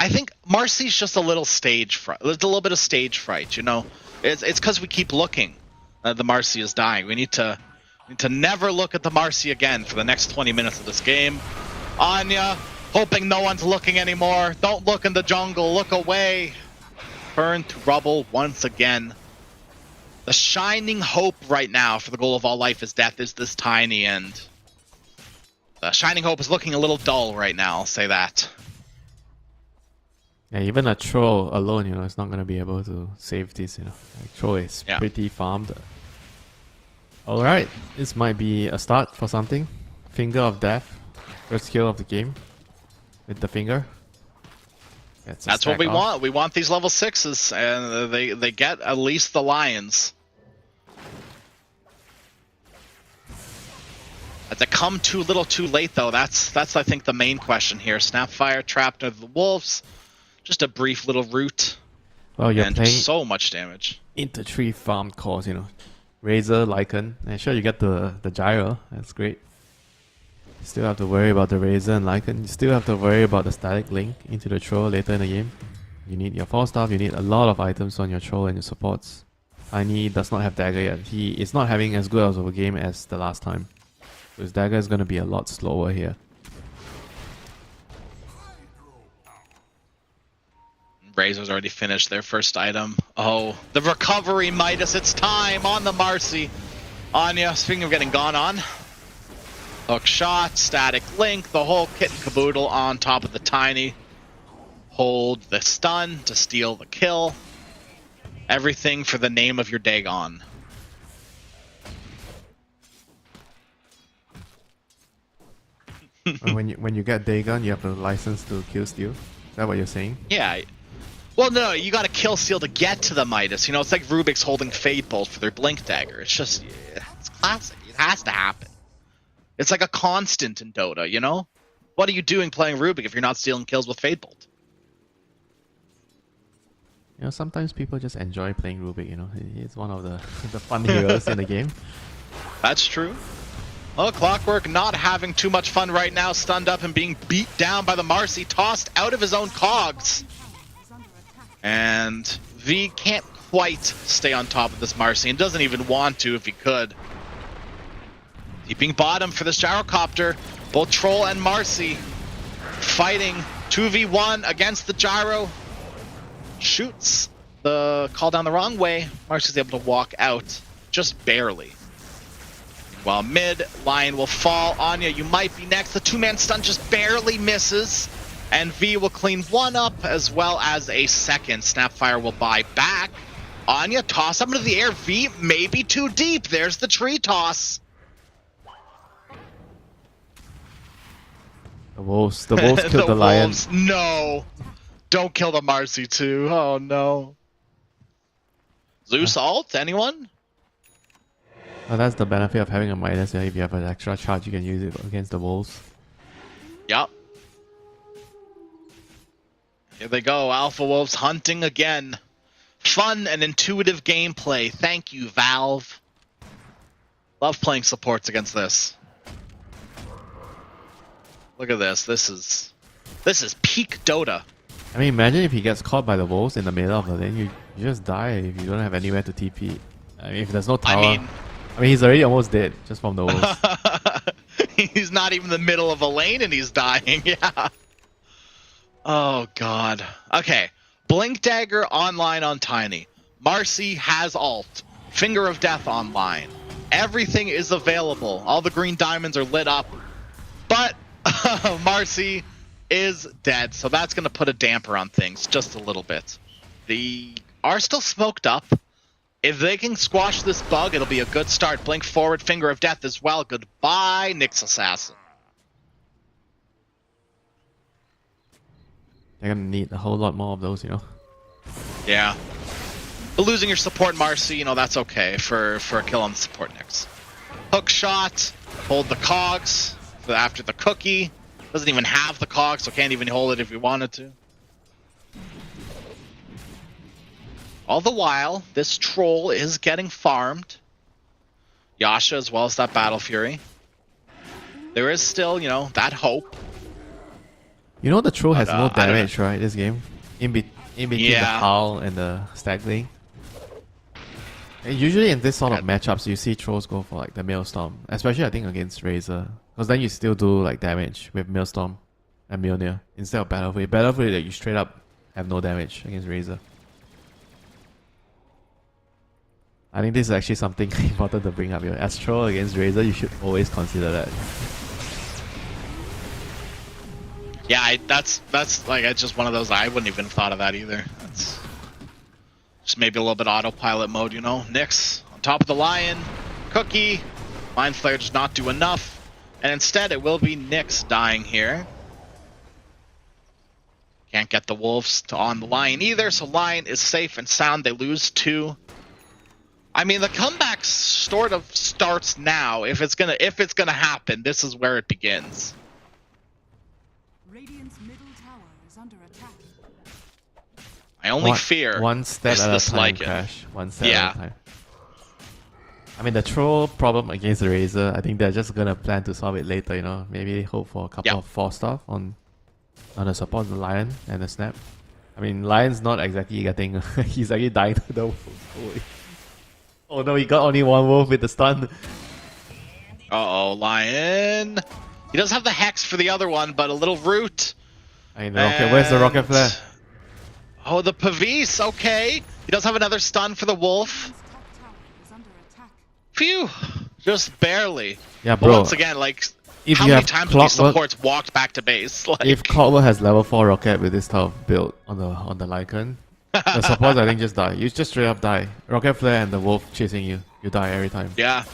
I think Marcy's just a little stage fright. There's a little bit of stage fright, you know. It's because we keep looking. The Marcy is dying. We need to never look at the Marcy again for the next 20 minutes of this game. Anya, hoping no one's looking anymore. Don't look in the jungle. Look away. Burn to rubble once again. The shining hope right now for the goal of all life is death is this tiny end. The shining hope is looking a little dull right now. I'll say that. Yeah, even a Troll alone, you know, is not going to be able to save this, you know. Like, Troll is pretty farmed. Alright, this might be a start for something. Finger of Death. First kill of the game. With the finger. That's what we want. We want these level 6s, and they get at least the Lions. To come too little too late, though, that's I think the main question here. Snapfire trapped into the wolves. Just a brief little root. Well, you're and playing so much damage. into 3 farmed cores, you know. Razor, Lycan, and sure you get the Gyro. That's great. You still have to worry about the Razor and Lycan. You still have to worry about the static link into the Troll later in the game. You need your 4 staff. You need a lot of items on your Troll and your supports. Tiny does not have Dagger yet. He is not having as good of a game as the last time. So his Dagger is going to be a lot slower here. Razor's already finished their first item. Oh, the recovery Midas. It's time on the Marcy. Anya, speaking of getting gone on. Hook shot, static link, the whole kit and caboodle on top of the Tiny. Hold the stun to steal the kill. Everything for the name of your Dagon. When you get Dagon, you have the license to kill steal. Is that what you're saying? Yeah. Well, no, you gotta kill steal to get to the Midas. You know, it's like Rubik's holding Fade Bolt for their Blink Dagger. It's just, it's classic. It has to happen. It's like a constant in Dota, you know? What are you doing playing Rubik if you're not stealing kills with Fade Bolt? You know, sometimes people just enjoy playing Rubik, you know. He's one of the, the fun heroes in the game. That's true. Well, Clockwork not having too much fun right now, stunned up and being beat down by the Marcy, tossed out of his own cogs. And V can't quite stay on top of this Marcy and doesn't even want to if he could. Keeping bottom for this Gyrocopter. Both Troll and Marcy fighting 2v1 against the Gyro. Shoots the call down the wrong way. Marcy's able to walk out just barely. While mid, Lion will fall. Anya, you might be next. The two-man stun just barely misses. And V will clean one up as well as a second. Snapfire will buy back. Anya, toss up into the air. V may be too deep. There's the tree toss. The wolves killed the lion. Wolves, no. Don't kill the Marcy too. Oh no. Zeus ult, anyone? Well, that's the benefit of having a Midas. Yeah, if you have an extra charge, you can use it against the wolves. Yep. Here they go, Alpha Wolves hunting again. Fun and intuitive gameplay. Thank you, Valve. Love playing supports against this. Look at this. This is peak Dota. I mean, imagine if he gets caught by the wolves in the middle of the lane. You just die if you don't have anywhere to TP. I mean, if there's no tower. I mean, he's already almost dead just from the wolves. He's not even in the middle of a lane and he's dying. Yeah. Oh, God. Okay. Blink Dagger online on Tiny. Marcy has ult. Finger of Death online. Everything is available. All the green diamonds are lit up. But Marcy is dead. So that's going to put a damper on things just a little bit. They are still smoked up. If they can squash this bug, it'll be a good start. Blink forward, Finger of Death as well. Goodbye, Nyx Assassin. They're gonna need a whole lot more of those, you know. Yeah. But losing your support Marcy, you know, that's okay for a kill on the support Nyx. Hook shot, hold the cogs after the cookie. Doesn't even have the cogs, so can't even hold it if he wanted to. All the while, this troll is getting farmed. Yasha as well as that Battle Fury. There is still, you know, that hope. You know the troll has no damage, right, this game? In between the Howl and the Stagling. And usually in this sort of matchups, you see trolls go for like the Maelstrom. Especially I think against Razor. Because then you still do like damage with Maelstrom and Mjolnir instead of Battle Fury. Battle Fury that you straight up have no damage against Razor. I think this is actually something important to bring up here. As troll against Razor, you should always consider that. Yeah, that's like, it's just one of those, I wouldn't even have thought of that either. That's just maybe a little bit autopilot mode, you know. Nyx on top of the Lion, Cookie, Mind Flare does not do enough, and instead it will be Nyx dying here. Can't get the Wolves on the Lion either, so Lion is safe and sound. They lose 2. I mean, the comeback sort of starts now. If it's gonna happen, this is where it begins. Radiant's middle tower is under attack. I only fear one step is at this a time, like it. Crash. One step at a time. I mean, the troll problem against the Razor, I think they're just gonna plan to solve it later, you know. Maybe hope for a couple of 4-star on the support of the Lion and the Snap. I mean, Lion's not exactly getting... he's actually dying to the wolf. Oh no, he got only one wolf with the stun. Uh-oh, Lion. He does have the Hex for the other one, but a little root. I know. Okay, where's the Rocket Flare? Oh, the Pavis, okay. He does have another stun for the Wolf. Top tower is under attack. Phew, just barely. Yeah, But bro. once again, like, If how you many have times have these Clockwork- supports walked back to base? Like, If Clockwork has level 4 rocket with this type of build on the Lycan, the supports I think just die. You just straight up die. Rocket Flare and the Wolf chasing you. You die every time. yeah.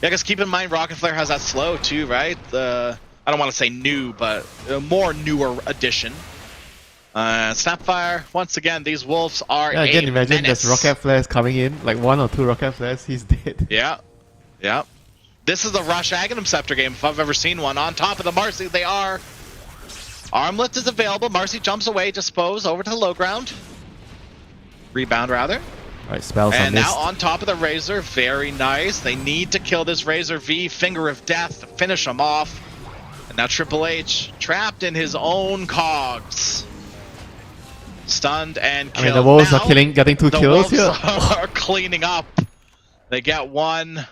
Yeah, because keep in mind, Rocket Flare has that slow too, right? I don't want to say new, but a more newer addition. Snapfire, once again, these Wolves are Yeah, again, a imagine menace. there's Rocket Flares coming in. Like 1 or 2 Rocket Flares, he's dead. Yeah, yeah. This is a Rush Aghanim Scepter game if I've ever seen one. On top of the Marcy, they are. Armlet is available. Marcy jumps away, dispose over to the low ground. Rebound, rather. Right, spells And on now missed. on top of the Razor, very nice. They need to kill this Razor V, Finger of Death, to finish him off. And now Triple H, trapped in his own cogs. Stunned and killed. I mean, the Wolves Now, are getting 2 the kills Wolves here. are cleaning up. They get 1,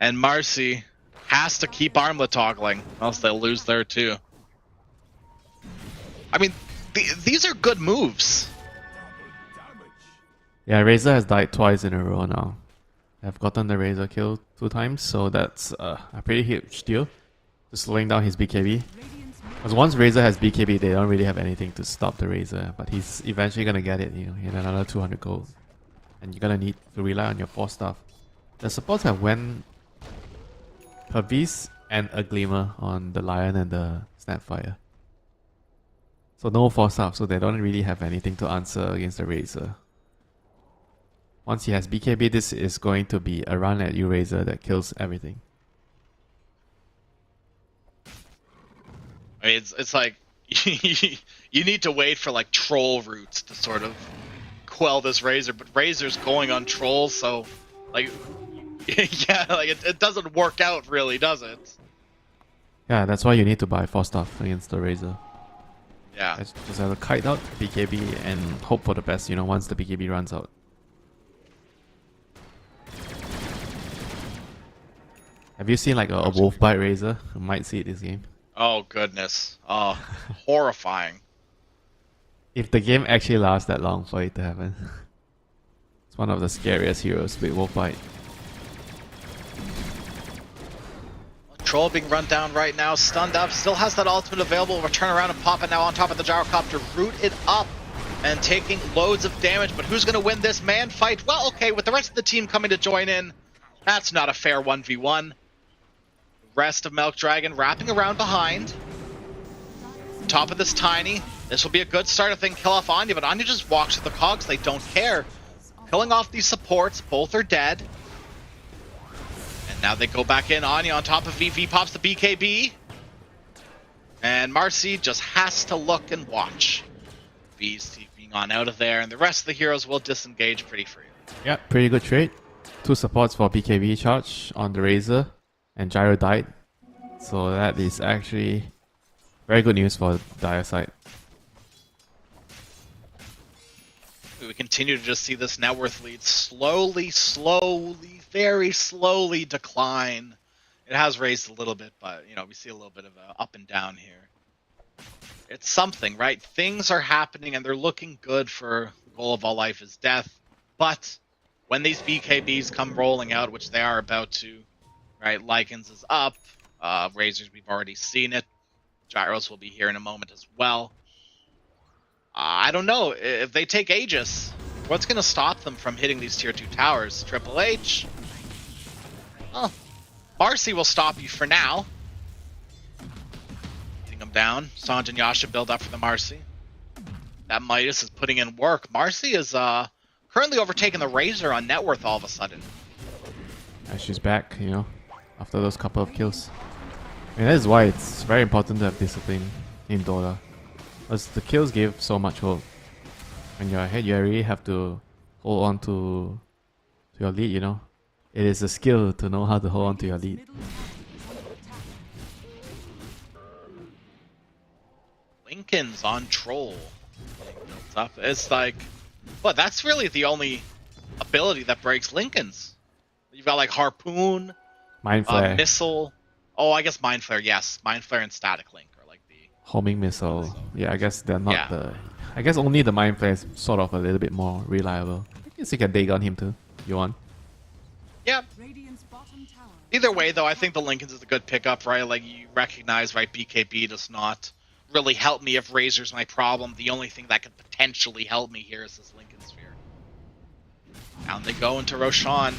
and Marcy has to keep Armlet toggling, else they'll lose there too. I mean, these are good moves. Yeah, Razor has died twice in a row now. I've gotten the Razor kill 2 times, so that's a pretty huge deal. Just slowing down his BKB. Because once Razor has BKB, they don't really have anything to stop the Razor. But he's eventually gonna get it, you know, in another 200 gold. And you're gonna need to rely on your 4 stuff. The supports have Wen, Pavis, and a Gleamer on the Lion and the Snapfire. So no 4 stuff, so they don't really have anything to answer against the Razor. Once he has BKB, this is going to be a run at you Razor that kills everything. I mean, it's like you need to wait for like troll roots to sort of quell this Razor, but Razor's going on trolls, so like yeah, like it doesn't work out really, does it? Yeah, that's why you need to buy 4 stuff against the Razor. Yeah. Just have to kite out BKB and hope for the best, you know, once the BKB runs out. Have you seen like a wolf bite Razor? You might see it this game. Oh goodness. Oh, horrifying. If the game actually lasts that long for it to happen. It's one of the scariest heroes with wolf bite. Troll being run down right now, stunned up, still has that ultimate available. We'll turn around and pop it now on top of the gyrocopter, root it up and taking loads of damage. But who's going to win this man fight? Well, okay, with the rest of the team coming to join in, that's not a fair 1v1. Rest of Milk Dragon wrapping around behind. Top of this Tiny. This will be a good start if they can kill off Anya, but Anya just walks with the cogs. They don't care. Killing off these supports. Both are dead. And now they go back in. Anya on top of VV pops the BKB. And Marcy just has to look and watch. V's being on out of there, and the rest of the heroes will disengage pretty free. Yeah, pretty good trade. 2 supports for BKB charge on the Razor, and Gyro died. So that is actually very good news for Dire side. We continue to just see this net worth lead slowly, very slowly decline. It has raised a little bit, but you know, we see a little bit of a up and down here. It's something, right? Things are happening and they're looking good for the goal of all life is death. But when these BKBs come rolling out, which they are about to, right? Lycans is up. Razors, we've already seen it. Gyros will be here in a moment as well. I don't know. If they take Aegis, what's going to stop them from hitting these tier 2 towers? Triple H? Oh, Marcy will stop you for now. Getting them down. Sanj and Yasha build up for the Marcy. That Midas is putting in work. Marcy is currently overtaking the Razor on net worth all of a sudden. And she's back, you know, after those couple of kills. And that is why it's very important to have discipline in Dota. Because the kills give so much hope. When you're ahead, you really have to hold on to your lead, you know. It is a skill to know how to hold on to your lead. Lincoln's on Troll. It's like, well, that's really the only ability that breaks Lincoln's. You've got like Harpoon, Mind Flare, Missile. Oh, I guess Mind Flare, yes. Mind Flare and Static Link are like the... homing missile. Yeah, I guess they're not the I guess only the Mind Flare is sort of a little bit more reliable. I guess you can dig on him too, if you want. Yeah. Radiant's bottom tower. Either way, though, I think the Lincolns is a good pickup, right? Like, you recognize, right, BKB does not really help me if Razor's my problem. The only thing that could potentially help me here is this Lincoln Sphere. Down they go into Roshan.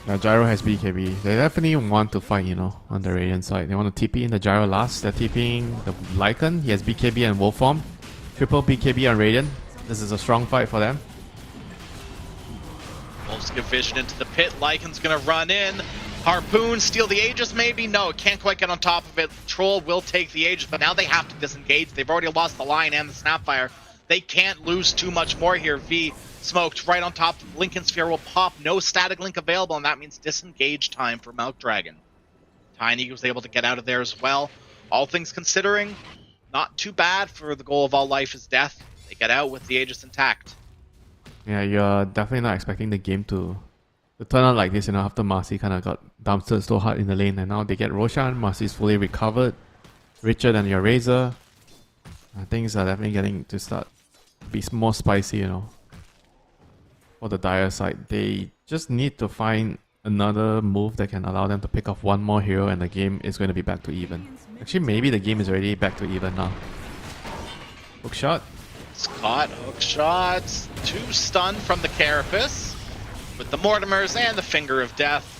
Now Gyro has BKB. They definitely want to fight, you know, on the Radiant side. They want to TP in the Gyro last. They're TPing the Lycan. He has BKB and Wolf Form. Triple BKB on Radiant. This is a strong fight for them. Wolves give vision into the pit. Lycan's gonna run in. Harpoon, steal the Aegis maybe? No, it can't quite get on top of it. Troll will take the Aegis, but now they have to disengage. They've already lost the line and the Snapfire. They can't lose too much more here. V smoked right on top. Lincoln Sphere will pop. No static link available, and that means disengage time for Milk Dragon. Tiny was able to get out of there as well. All things considering, not too bad for the goal of all life is death. They get out with the Aegis intact. Yeah, you're definitely not expecting the game to turn out like this, you know, after Marcy kind of got dumpstered so hard in the lane, and now they get Roshan. Marcy's fully recovered. Richer than your Razor. Things are definitely getting to start be more spicy, you know. For the Dire side, they just need to find another move that can allow them to pick off one more hero, and the game is going to be back to even. Actually, maybe the game is already back to even now. Hook shot. Scott, hook shots. 2 stun from the Carapace. With the Mortimers and the Finger of Death.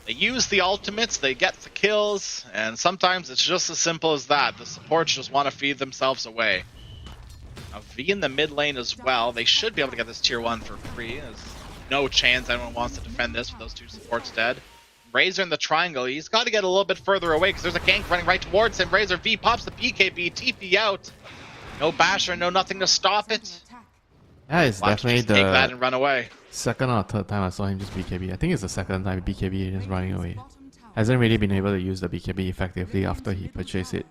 They use the ultimates, they get the kills, and sometimes it's just as simple as that. The supports just want to feed themselves away. Now V in the mid lane as well. They should be able to get this tier 1 for free. There's no chance anyone wants to defend this with those 2 supports dead. Razor in the triangle, he's got to get a little bit further away because there's a gank running right towards him. Razor V pops the BKB, TP out. No basher, no nothing to stop it. Yeah, it's definitely take that and run away. Second or third time I saw him just BKB. I think it's the second time BKB just running away. Hasn't really been able to use the BKB effectively after he purchased it.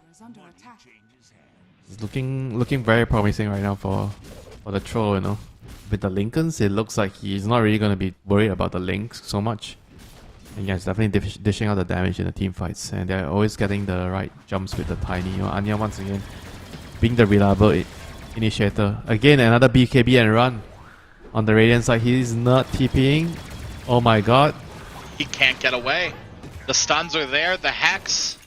It's looking very promising right now for the troll, you know. With the Lincolns, it looks like he's not really going to be worried about the links so much. And yeah, it's definitely dishing out the damage in the team fights. And they're always getting the right jumps with the Tiny. You know, Anya once again being the reliable initiator. Again, another BKB and run. On the Radiant side, he's not TPing. Oh my god. He can't get away. The stuns are there, the Hex.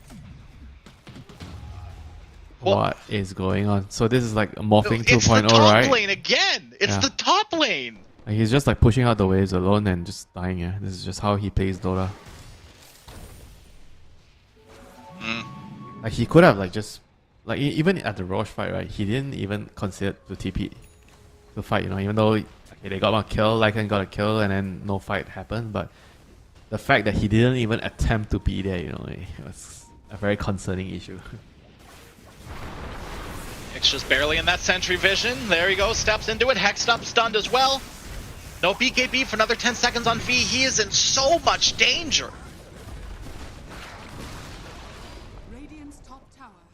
What is going on? So this is like a morphing 2.0, right? It's the top lane again! It's the top lane! Like he's just like pushing out the waves alone and just dying. Yeah, this is just how he plays Dota. Like he could have like just... Like even at the Roche fight, right? He didn't even consider to TP to fight, you know, even though okay, they got one kill, Lycan got a kill, and then no fight happened. But the fact that he didn't even attempt to be there, you know, it was a very concerning issue. It's just barely in that sentry vision. There he goes, steps into it, hexed up, stunned as well. No BKB for another 10 seconds on V. He is in so much danger.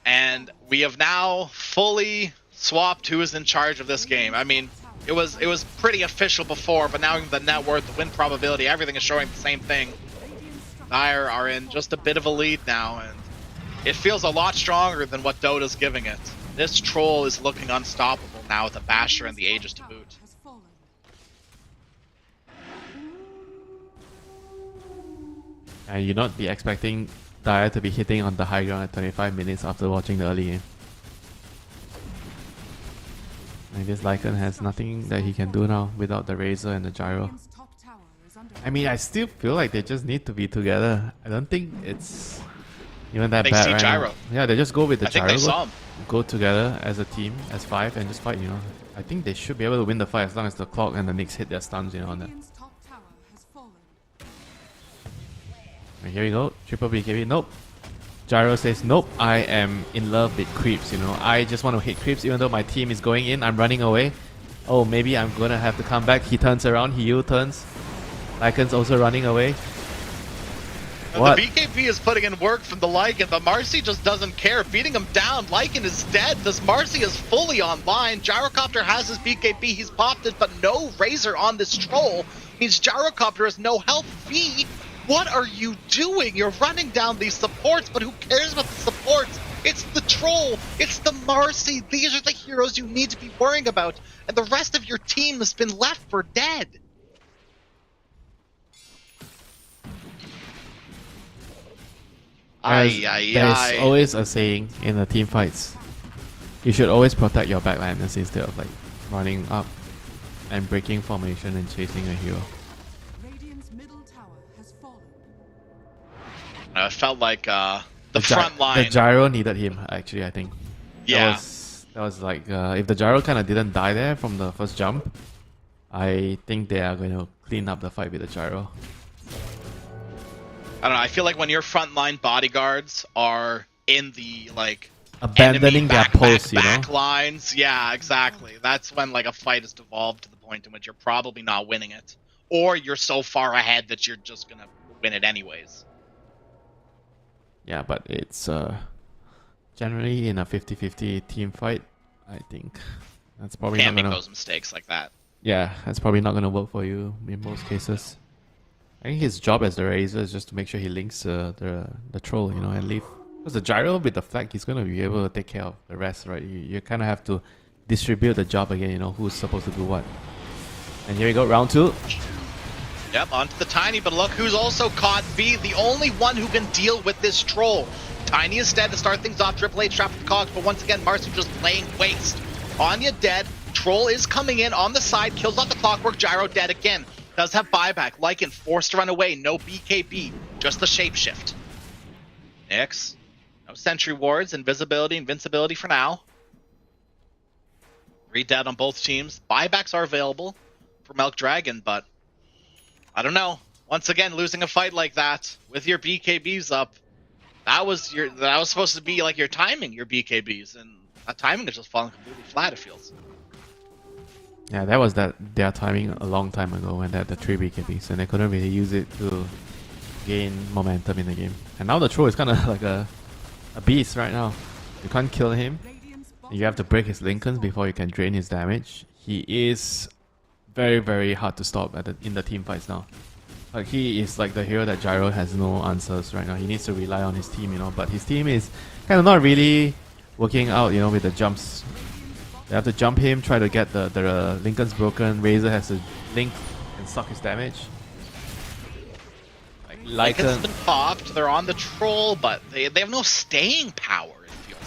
And we have now fully swapped who is in charge of this game. I mean, it was pretty official before, but now the net worth, the win probability, everything is showing the same thing. Dire are in just a bit of a lead now, and it feels a lot stronger than what Dota's giving it. This troll is looking unstoppable now with the Basher and the Aegis to boot. And you'd not be expecting Dire to be hitting on the high ground at 25 minutes after watching the early game. And this Lycan has nothing that he can do now without the Razor and the Gyro. I mean, I still feel like they just need to be together. I don't think it's even that bad right Gyro. now. Yeah, they just go with the Gyro. Think they saw him. Go together as a team, as 5, and just fight, you know. I think they should be able to win the fight as long as the Clock and the Nyx hit their stuns, you know, on that. And here we go, triple BKB, nope. Gyro says, nope, I am in love with creeps, you know. I just want to hit creeps even though my team is going in, I'm running away. Oh, maybe I'm gonna have to come back. He turns around, he U-turns. Lycan's also running away. What? The BKB is putting in work from the Lycan, but Marcy just doesn't care. Beating him down, Lycan is dead. This Marcy is fully online. Gyrocopter has his BKB, he's popped it, but no Razor on this troll. Means Gyrocopter has no health. V What are you doing? You're running down these supports, but who cares about the supports? It's the troll. It's the Marcy. These are the heroes you need to be worrying about, and the rest of your team has been left for dead. There's always a saying in the team fights. You should always protect your backliners instead of like running up and breaking formation and chasing a hero. Radiant's middle tower has fallen. It felt like the front line. The gyro needed him, actually, I think. Yeah. That was like, if the gyro kind of didn't die there from the first jump, I think they are going to clean up the fight with the gyro. I don't know. I feel like when your frontline bodyguards are in the like abandoning their posts, back lines, yeah, exactly. That's when like a fight has devolved to the point in which you're probably not winning it, or you're so far ahead that you're just gonna win it anyways. Yeah, but it's generally in a 50-50 team fight. I think that's probably Can't not gonna make those mistakes like that. Yeah, that's probably not gonna work for you in most cases. I think his job as the Razor is just to make sure he links the troll, and leave. Because the gyro with the flag, he's gonna be able to take care of the rest, right? You kind of have to distribute the job again, who's supposed to do what. And here we go, round 2. Yep, onto the Tiny, but look who's also caught. V, the only one who can deal with this troll. Tiny is dead to start things off. Triple H trapped with the cogs, but once again, Marcy just laying waste. Anya dead. Troll is coming in on the side, kills off the Clockwork. Gyro dead again. Does have buyback. Lycan forced to run away. No BKB, just the shapeshift. Nyx, no sentry wards, invisibility, invincibility for now. 3 dead on both teams. Buybacks are available for Milk Dragon, but I don't know. Once again, losing a fight like that with your BKBs up, that was supposed to be like your timing, your BKBs, and that timing is just falling completely flat. It feels. Yeah, that was their timing a long time ago when they had the 3 BKBs and they couldn't really use it to gain momentum in the game. And now the troll is kind of like a beast right now. You can't kill him. You have to break his Lincolns before you can drain his damage. He is very, very hard to stop in the team fights now. Like, he is like the hero that Gyro has no answers right now. He needs to rely on his team, but his team is kind of not really working out, with the jumps. They have to jump him, try to get the Lincoln's broken. Razor has to link and suck his damage. Lincoln's been popped, they're on the troll, but they have no staying power, it feels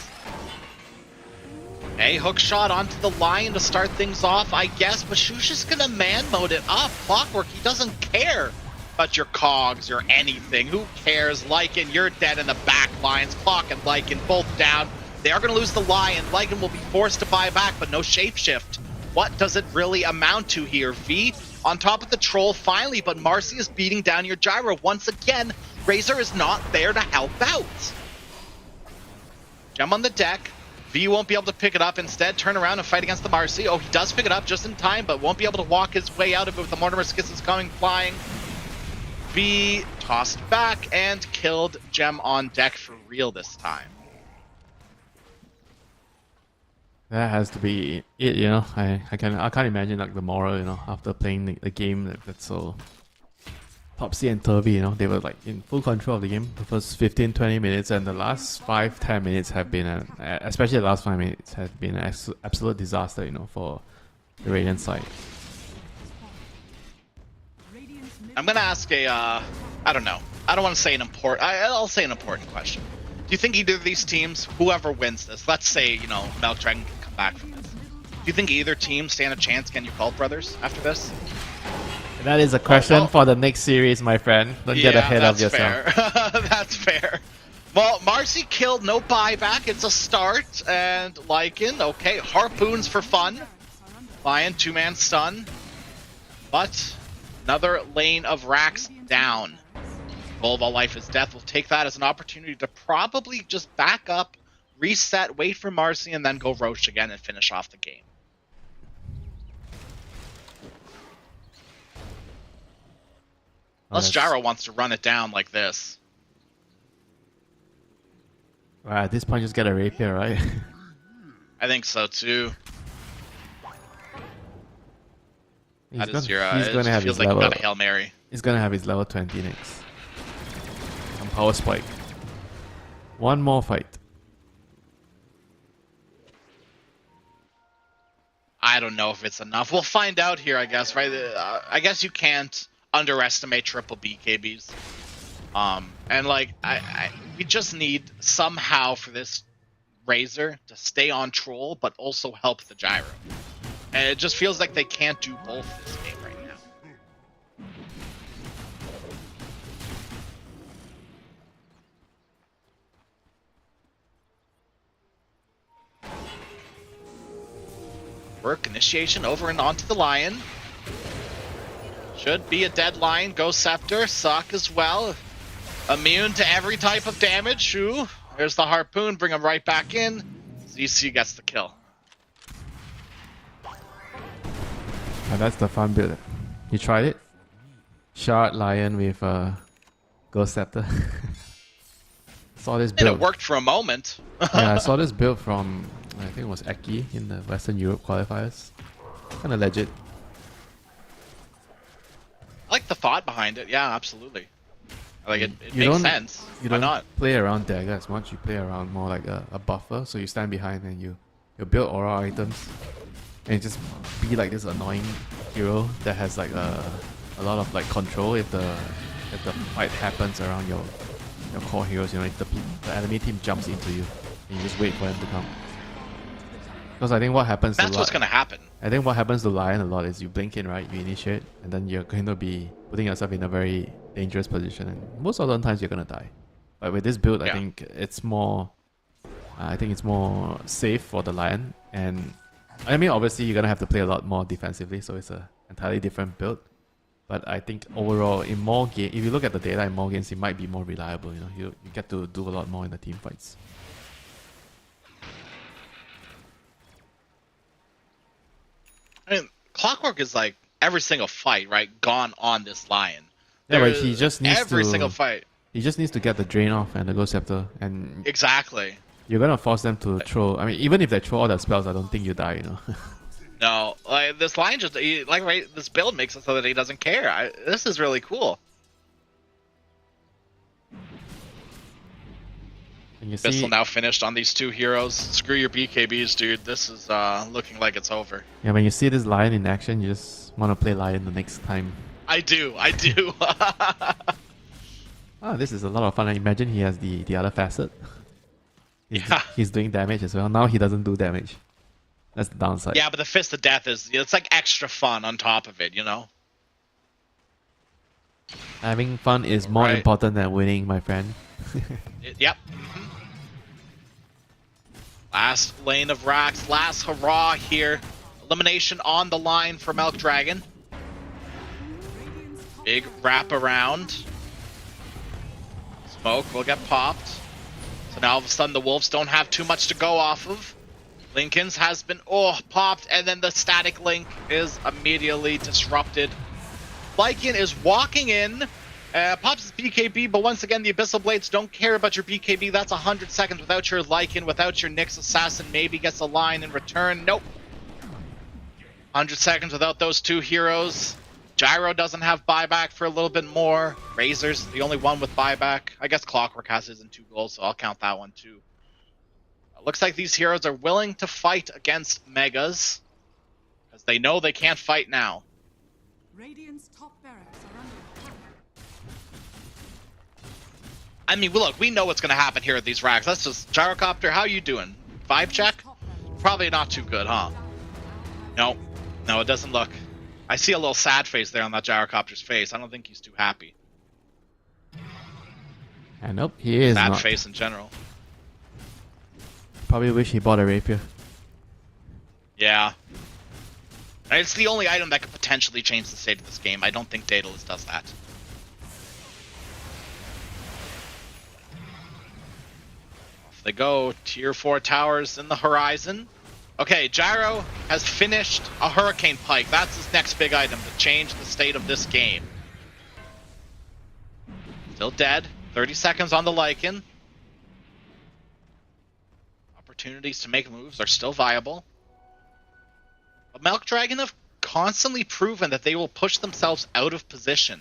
like. A hook shot onto the line to start things off, I guess, but Shush is gonna man mode it up. Clockwork, he doesn't care about your cogs or anything. Who cares? Lycan, you're dead in the back lines. Clock and Lycan both down. They are going to lose the Lion. Lycan will be forced to buy back, but no shapeshift. What does it really amount to here? V on top of the troll finally, but Marcy is beating down your gyro. Once again, Razor is not there to help out. Gem on the deck. V won't be able to pick it up. Instead, turn around and fight against the Marcy. Oh, he does pick it up just in time, but won't be able to walk his way out of it with the Mortimer Skisses coming flying. V tossed back and killed Gem on deck for real this time. That has to be it, I can't imagine like the moral, after playing the game that's so topsy and turvy, They were like in full control of the game the first 15-20 minutes, and the last 5-10 minutes have been, especially the last 5 minutes, have been an absolute disaster, for the Radiant side. I'm gonna ask I don't know. I don't want to say I'll say an important question. Do you think either of these teams, whoever wins this, let's say, Milk Dragon can come back from this, do you think either team stand a chance against your Cult Brothers after this? That is a question for the next series, my friend. Don't get ahead of yourself. Fair. That's fair. Well, Marcy killed, no buyback. It's a start. And Lycan, okay, harpoons for fun. Lion, 2-man stun. But another lane of racks down. Volvo Life is Death will take that as an opportunity to probably just back up, reset, wait for Marcy, and then go Roche again and finish off the game. Unless Gyro wants to run it down like this. Wow, at this point, just get a rapier, right? I think so too. He's gonna have his like level. got a Hail Mary. He's gonna have his level 20 next. power spike. One more fight. I don't know if it's enough. We'll find out here, I guess, right? I guess you can't underestimate triple BKBs. And like, we just need somehow for this Razor to stay on Troll, but also help the Gyro. And it just feels like they can't do both this game right now. Work initiation over and onto the Lion. Should be a dead Lion. Go Scepter. Suck as well. Immune to every type of damage. Ooh. There's the Harpoon. Bring him right back in. ZC gets the kill. And that's the fun build. You tried it? Shard Lion with Ghost Scepter. Saw this build. And it worked for a moment. Yeah, I saw this build from, I think it was Eki in the Western Europe qualifiers. Kind of legit. I like the thought behind it. Yeah, absolutely. Like it You makes sense. You Why don't not? play around dagger as much. You play around more like a buffer. So you stand behind and you build aura items, and just be like this annoying hero that has like a lot of like control if the fight happens around your core heroes. You know, if the enemy team jumps into you, and you just wait for them to come. Because I think what happens That's what's gonna happen. I think what happens to Lion a lot is you blink in, right? You initiate, and then you're going to be putting yourself in a very dangerous position, and most of the times you're gonna die. But with this build, I think it's more safe for the Lion, and I mean obviously you're gonna have to play a lot more defensively, so it's a entirely different build. But I think overall, in more game, if you look at the data in more games, it might be more reliable. You know, you get to do a lot more in the team fights. I mean, Clockwork is like every single fight, right? Gone on this Lion. Yeah, but he just needs every single fight. He just needs to get the Drain off and the Ghost Scepter, and Exactly. you're gonna force them to throw. I mean, even if they throw all their spells, I don't think you die. You know. No, like this Lion just right. This build makes it so that he doesn't care. This is really cool. And you Pistol see, now finished on these two heroes. Screw your BKBs, dude. This is looking like it's over. yeah, when you see this Lion in action, you just want to play Lion the next time. I do. This is a lot of fun. I imagine he has the other facet. Yeah. He's doing damage as well. Now he doesn't do damage. That's the downside. Yeah, but the Fist of Death it's like extra fun on top of it, you know? Having fun is more important than winning, my friend. Yep. Last lane of racks, last hurrah here. Elimination on the line for Milk Dragon. Big wrap around. Smoke will get popped. So now all of a sudden the Wolves don't have too much to go off of. Lincoln's has been popped, and then the static link is immediately disrupted. Lycan is walking in, pops his BKB, but once again the Abyssal Blades don't care about your BKB. That's 100 seconds without your Lycan, without your Nyx Assassin. Maybe gets a line in return. Nope. 100 seconds without those two heroes. Gyro doesn't have buyback for a little bit more. Razor's the only one with buyback. I guess Clockwork has his in 2 goals, so I'll count that one too. Looks like these heroes are willing to fight against Megas, because they know they can't fight now. Radiant's top barracks are under attack. I mean, look, we know what's going to happen here at these racks. Let's just... Gyrocopter, how you doing? Vibe check? Probably not too good, huh? No. No, it doesn't look... I see a little sad face there on that Gyrocopter's face. I don't think he's too happy. And nope, he is Sad not. face in general. Probably wish he bought a rapier. Yeah. It's the only item that could potentially change the state of this game. I don't think Daedalus does that. Off they go. Tier 4 towers in the horizon. Okay, Gyro has finished a Hurricane Pike. That's his next big item to change the state of this game. Still dead. 30 seconds on the Lycan. Opportunities to make moves are still viable. But Milk Dragon have constantly proven that they will push themselves out of position.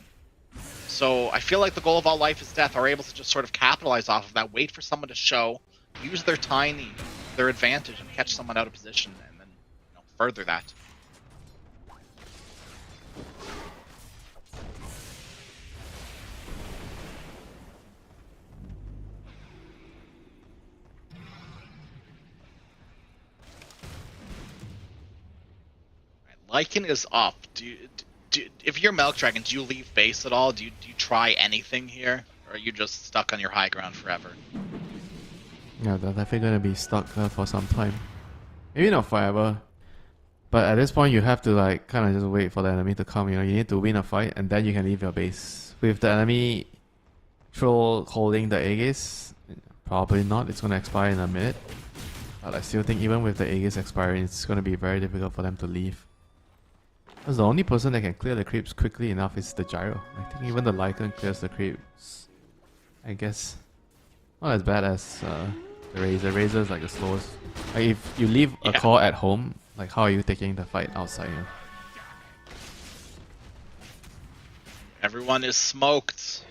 So I feel like the goal of all life is death are able to just sort of capitalize off of that, wait for someone to show, use their tiny, their advantage, and catch someone out of position, and then further that. Lycan is up. If you're Milk Dragon, do you leave base at all? Do you try anything here? Or are you just stuck on your high ground forever? Yeah, they're definitely gonna be stuck for some time. Maybe not forever. But at this point you have to like kind of just wait for the enemy to come, you need to win a fight and then you can leave your base. With the enemy troll holding the Aegis, probably not, it's gonna expire in a minute. But I still think even with the Aegis expiring, it's gonna be very difficult for them to leave. Because the only person that can clear the creeps quickly enough is the Gyro. I think even the Lycan clears the creeps, I guess, not as bad as the Razor. Razor is like the slowest. Like if you leave a core at home, like how are you taking the fight outside? Everyone is smoked.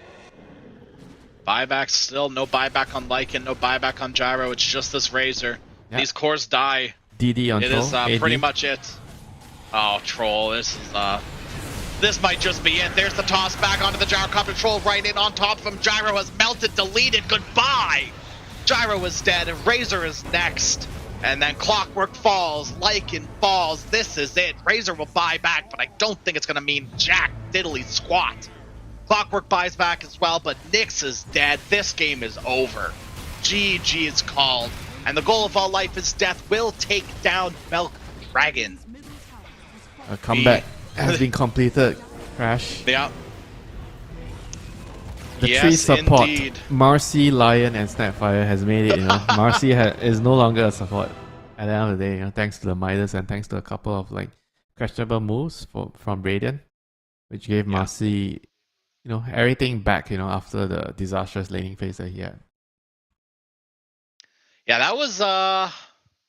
Buyback still, no buyback on Lycan, no buyback on Gyro, it's just this Razor. Yeah. These cores die. DD on it Troll. Is pretty much it. Oh, Troll, this might just be it. There's the toss back onto the Gyrocopter. Troll right in on top of him. Gyro has melted, deleted, goodbye! Gyro is dead, and Razor is next. And then Clockwork falls, Lycan falls, this is it. Razor will buy back, but I don't think it's gonna mean jack diddly squat. Clockwork buys back as well, but Nyx is dead. This game is over. GG is called. And the goal of all life is death will take down Milk Dragon. A comeback has been completed. Crash. Yeah. The tree support, indeed. Marcy, Lion, and Snapfire has made it. Marcy is no longer a support at the end of the day. Thanks to the Midas and thanks to a couple of like questionable moves from Radiant, which gave Marcy, everything back. After the disastrous laning phase that he had. Yeah, that was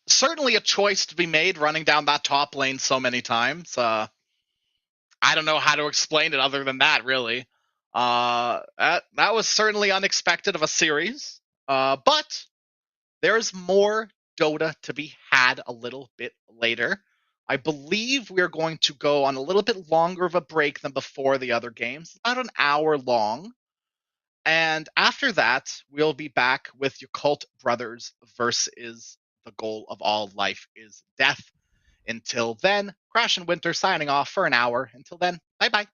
certainly a choice to be made, running down that top lane so many times. I don't know how to explain it other than that, really. That was certainly unexpected of a series. But there's more Dota to be had a little bit later. I believe we're going to go on a little bit longer of a break than before the other games, about an hour long. And after that, we'll be back with your Cult Brothers versus the goal of all life is death. Until then, Crash and Winter signing off for an hour. Until then, bye-bye.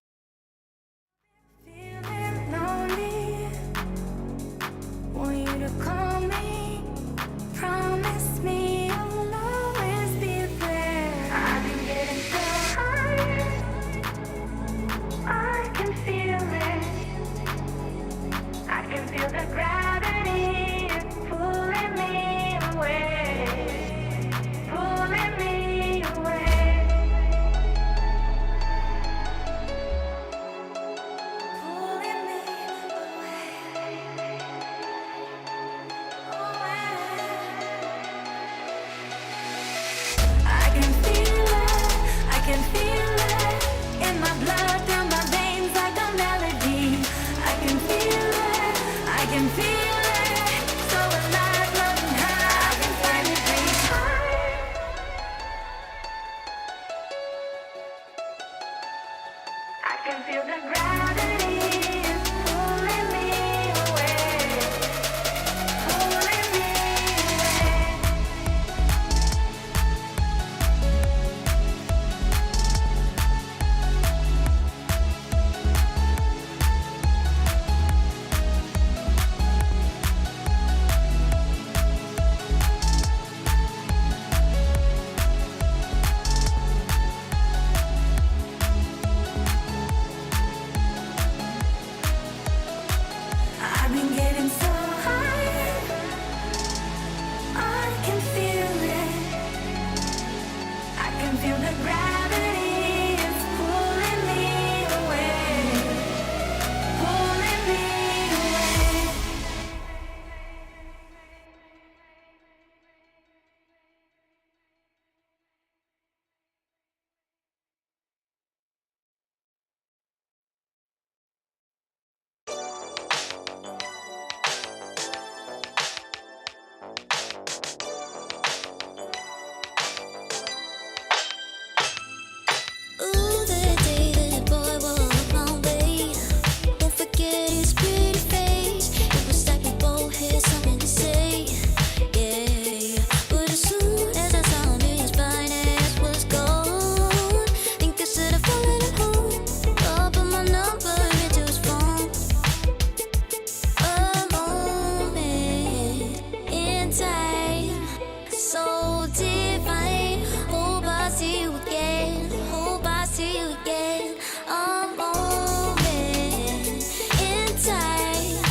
time, so divine. Hope I see you again. Hope I see you again. A moment in time,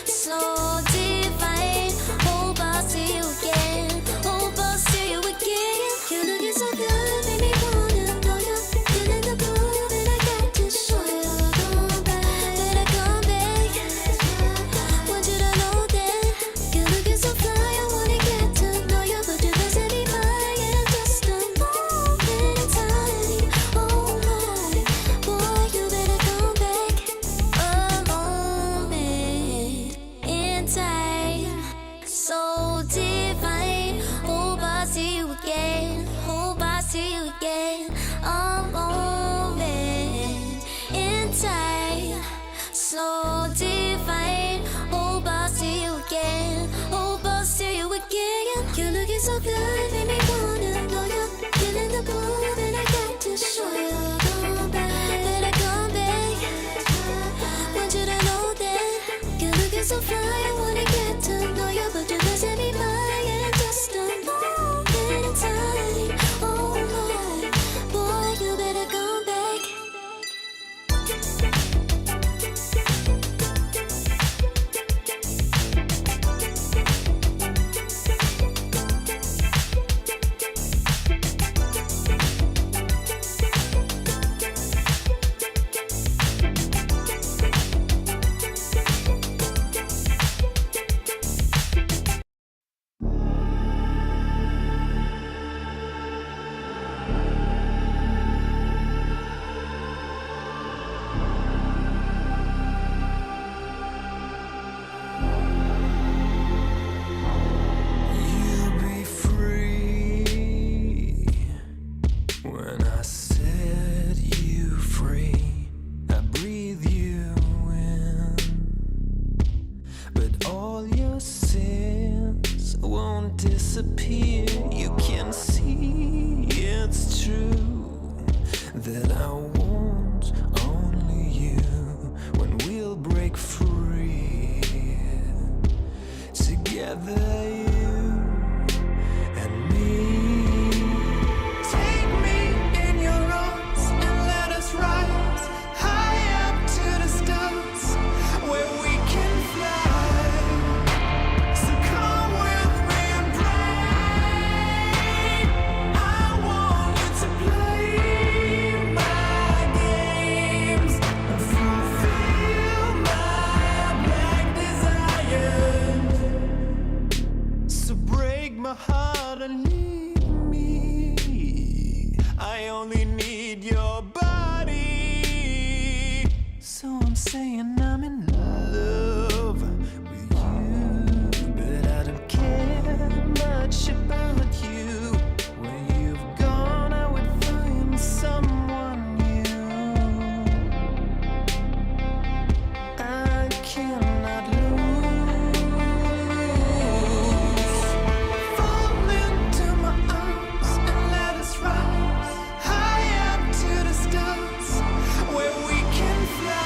so divine. Hope I see you again. Hope I see you again. You're looking so good, make me wanna know you. Feeling the groove, and I got to show you. Come back, better come back. Want you to know that you're looking so fly. I wanna get to know you, but you're missing me by in just a moment in time. Oh my, boy, you better come back. A moment in time, so divine. Hope I see you again. Hope I see you again. A moment in time, so divine. Hope I see you again. Hope I see you again. You're looking so good, make me wanna know you. Feeling the groove, and I got to show you. Come back, better come back. Want you to know that you're looking so fly. I wanna get to know you, but you're missing me by in just a moment in time. Oh my, boy, you better come back. You'll be free when I set you free. I breathe you in, but all your sins won't disappear. You can see it's true that I want only you when we'll break free. Together, you and me. Take me in your arms and let us rise high up to the stars where we can fly. So come with me and pray. I want you to play my games and fulfill my black desires. So break my heart and leave me. I only need your body. So I'm saying I'm in love with you, but I don't care much about you. When you've gone, I would find someone new. I cannot lose. Fall into my arms and let us rise high up to the stars where we can fly.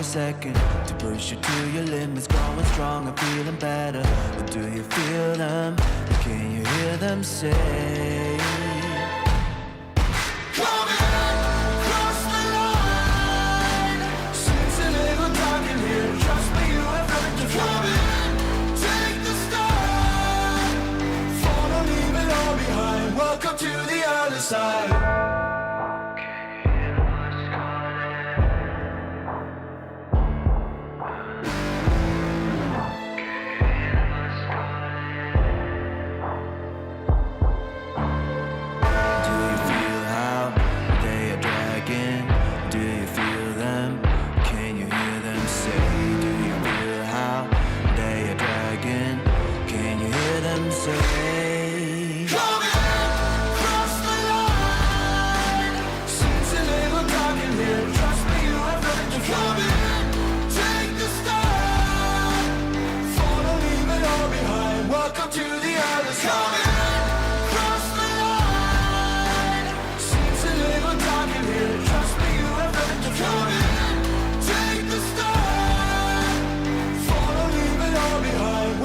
second to push you to your limits, going strong, I'm feeling better. But do you feel them? Can you hear them say? Welcome to the other side.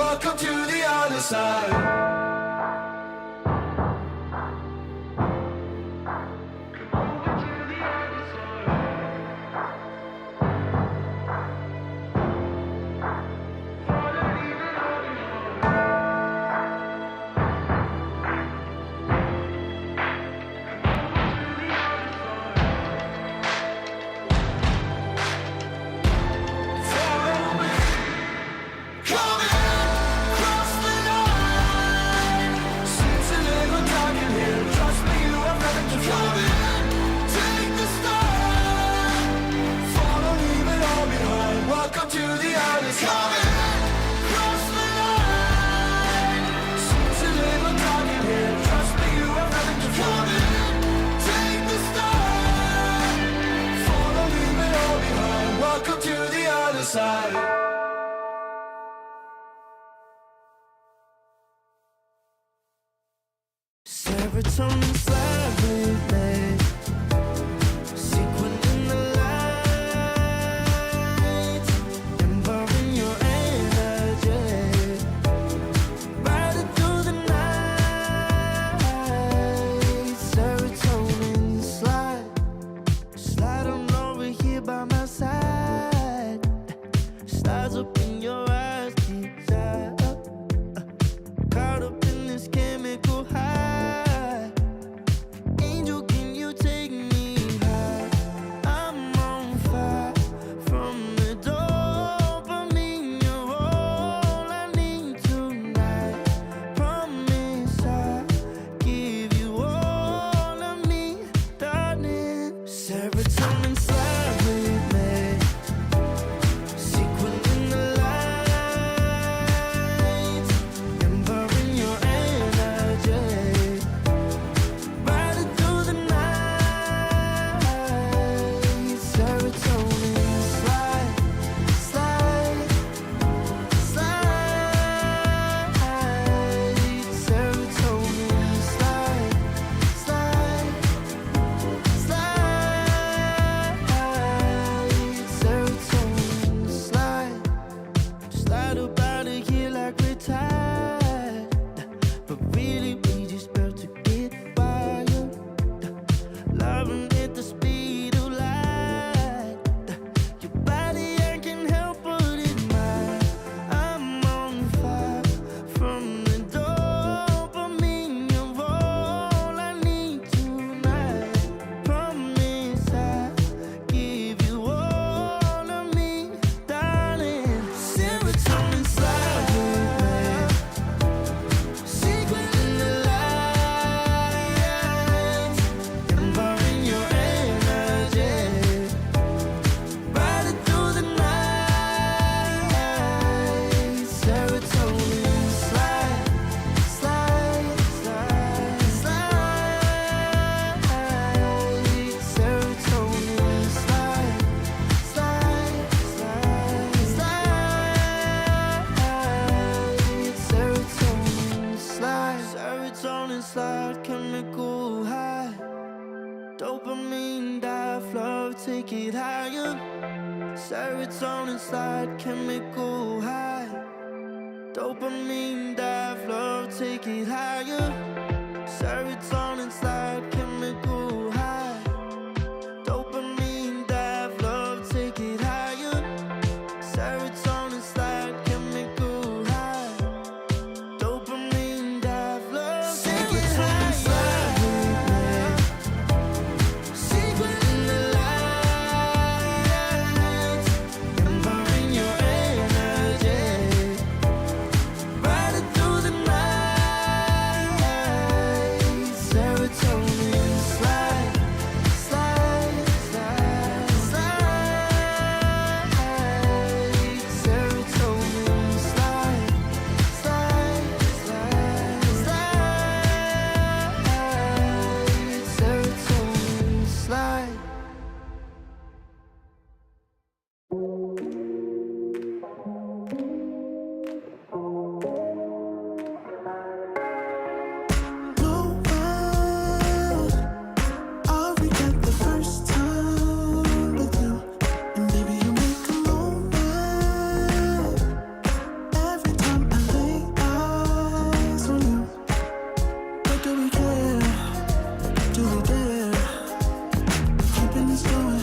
Welcome to the other side. Serotonin slightly late, sequin in the light, involving your energy, riding through the night. Serotonin slide on over here by my side, stars up in your eyes, desire, caught up in this chemical high. Slide, chemical high, dopamine, die, flow, take it higher. Serotonin slide, chemical high. Dopamine dive, love, take it higher. Serotonin slide, chemical high. Dopamine dive, love, take it higher. Serotonin slide, chemical high. Dopamine dive, love, take it higher. Secret in the lights, empowering your energy. Riding through the night. Serotonin slide, slide, slide, slide. Serotonin slide, slide, slide, slide. Serotonin slide. No way, I'll regret the first time with you. And baby, you make a moment every time I lay eyes on you. But do we care? Do we dare? Keeping this going.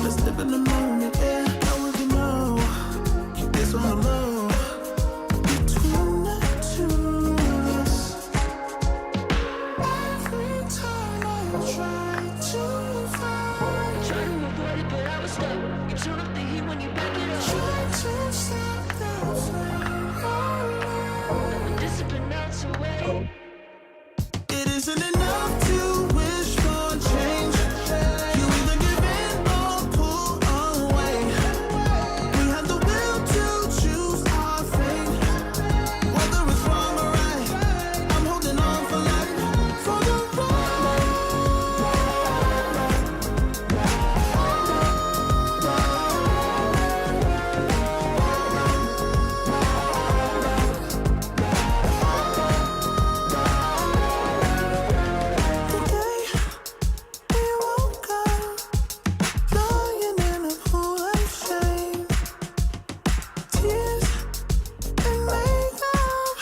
Let's live in the moment, yeah. Now we can know. Keep this on the low. Between the two of us. Every time I try to find, Try to avoid it, but I was stuck. You turn up the heat when you back it up. try to stop the flame. When discipline melts away. It isn't enough to wish for change. You either give in or pull away. We have the will to choose our fate. Whether it's wrong or right, I'm holding on for life. For the ride. The day we woke up, lying in a pool of shame. Tears and makeup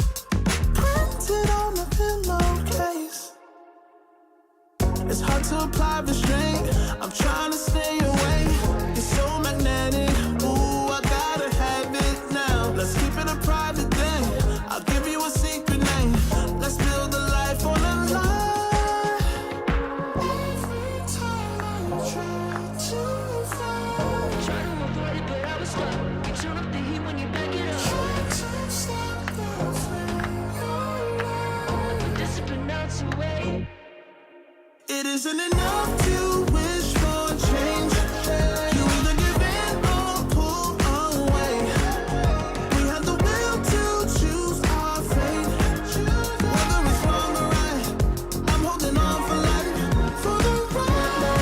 printed on a pillowcase. It's hard to apply restraint. I'm trying to stay away. It's so magnetic. Ooh, I gotta have it now. Let's keep it a private thing. I'll give you a secret name. Let's build a life on a lie. Every time I try to find, Try to avoid it, but I was stuck. You turn up the heat when you back it up. try to stop the flame. When discipline melts away. It isn't enough to wish for change. You either give in or pull away. We have the will to choose our fate. Whether it's wrong or right, I'm holding on for life. For the ride.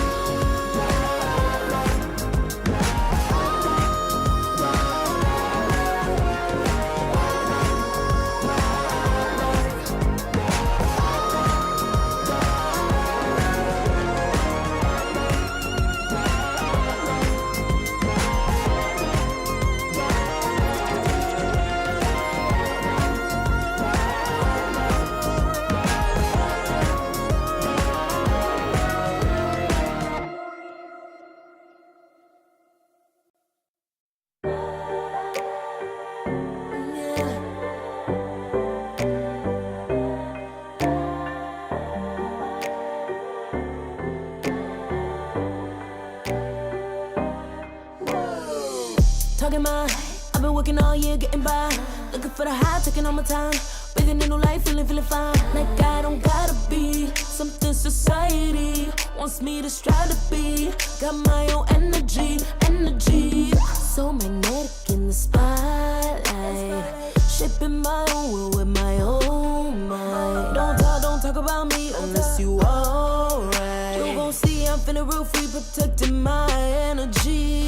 Talking my, I've been working all year getting by. Looking for the high, taking all my time. Breathing in new life, feeling feeling fine. Like I don't gotta be something society wants me to strive to be. Got my own energy, energy. So magnetic in the spotlight. Shaping my own world with my own mind. Don't talk about me unless you alright. You gon' see I'm finna real free, protecting my energy.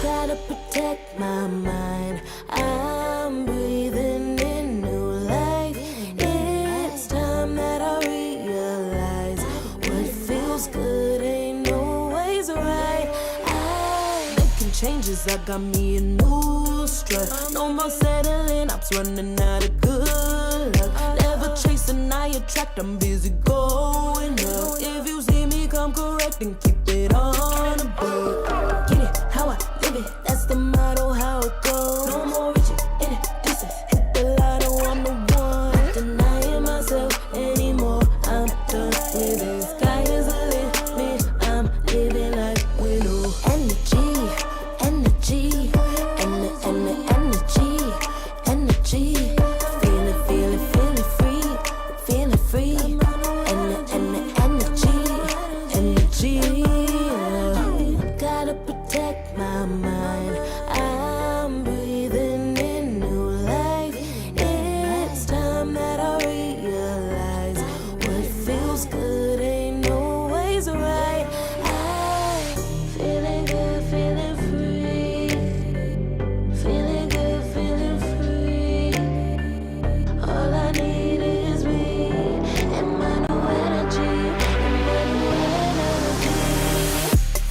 Gotta protect my mind. I'm breathing in new life. It's time that I realize what feels good ain't always right. I'm making changes Cause I got me a new strut. No more settling, I'm running out of good luck. Never chasing, I attract, I'm busy going up. If you see me come correct, then keep it on the book. Get it, how I live it, that's the motto, how it goes. No more reaching, in it, distance, hit the lotto, I'm the one. Not denying myself anymore, I'm done with it. Sky is a limit, I'm living like widow. Energy, energy, energy, energy. Feeling free. Energy. Gotta protect my mind. I'm breathing in new life. It's time that I realize what feels good ain't always right. I'm feeling good, feeling free. Feeling good, feeling free. All I need is me and my new energy.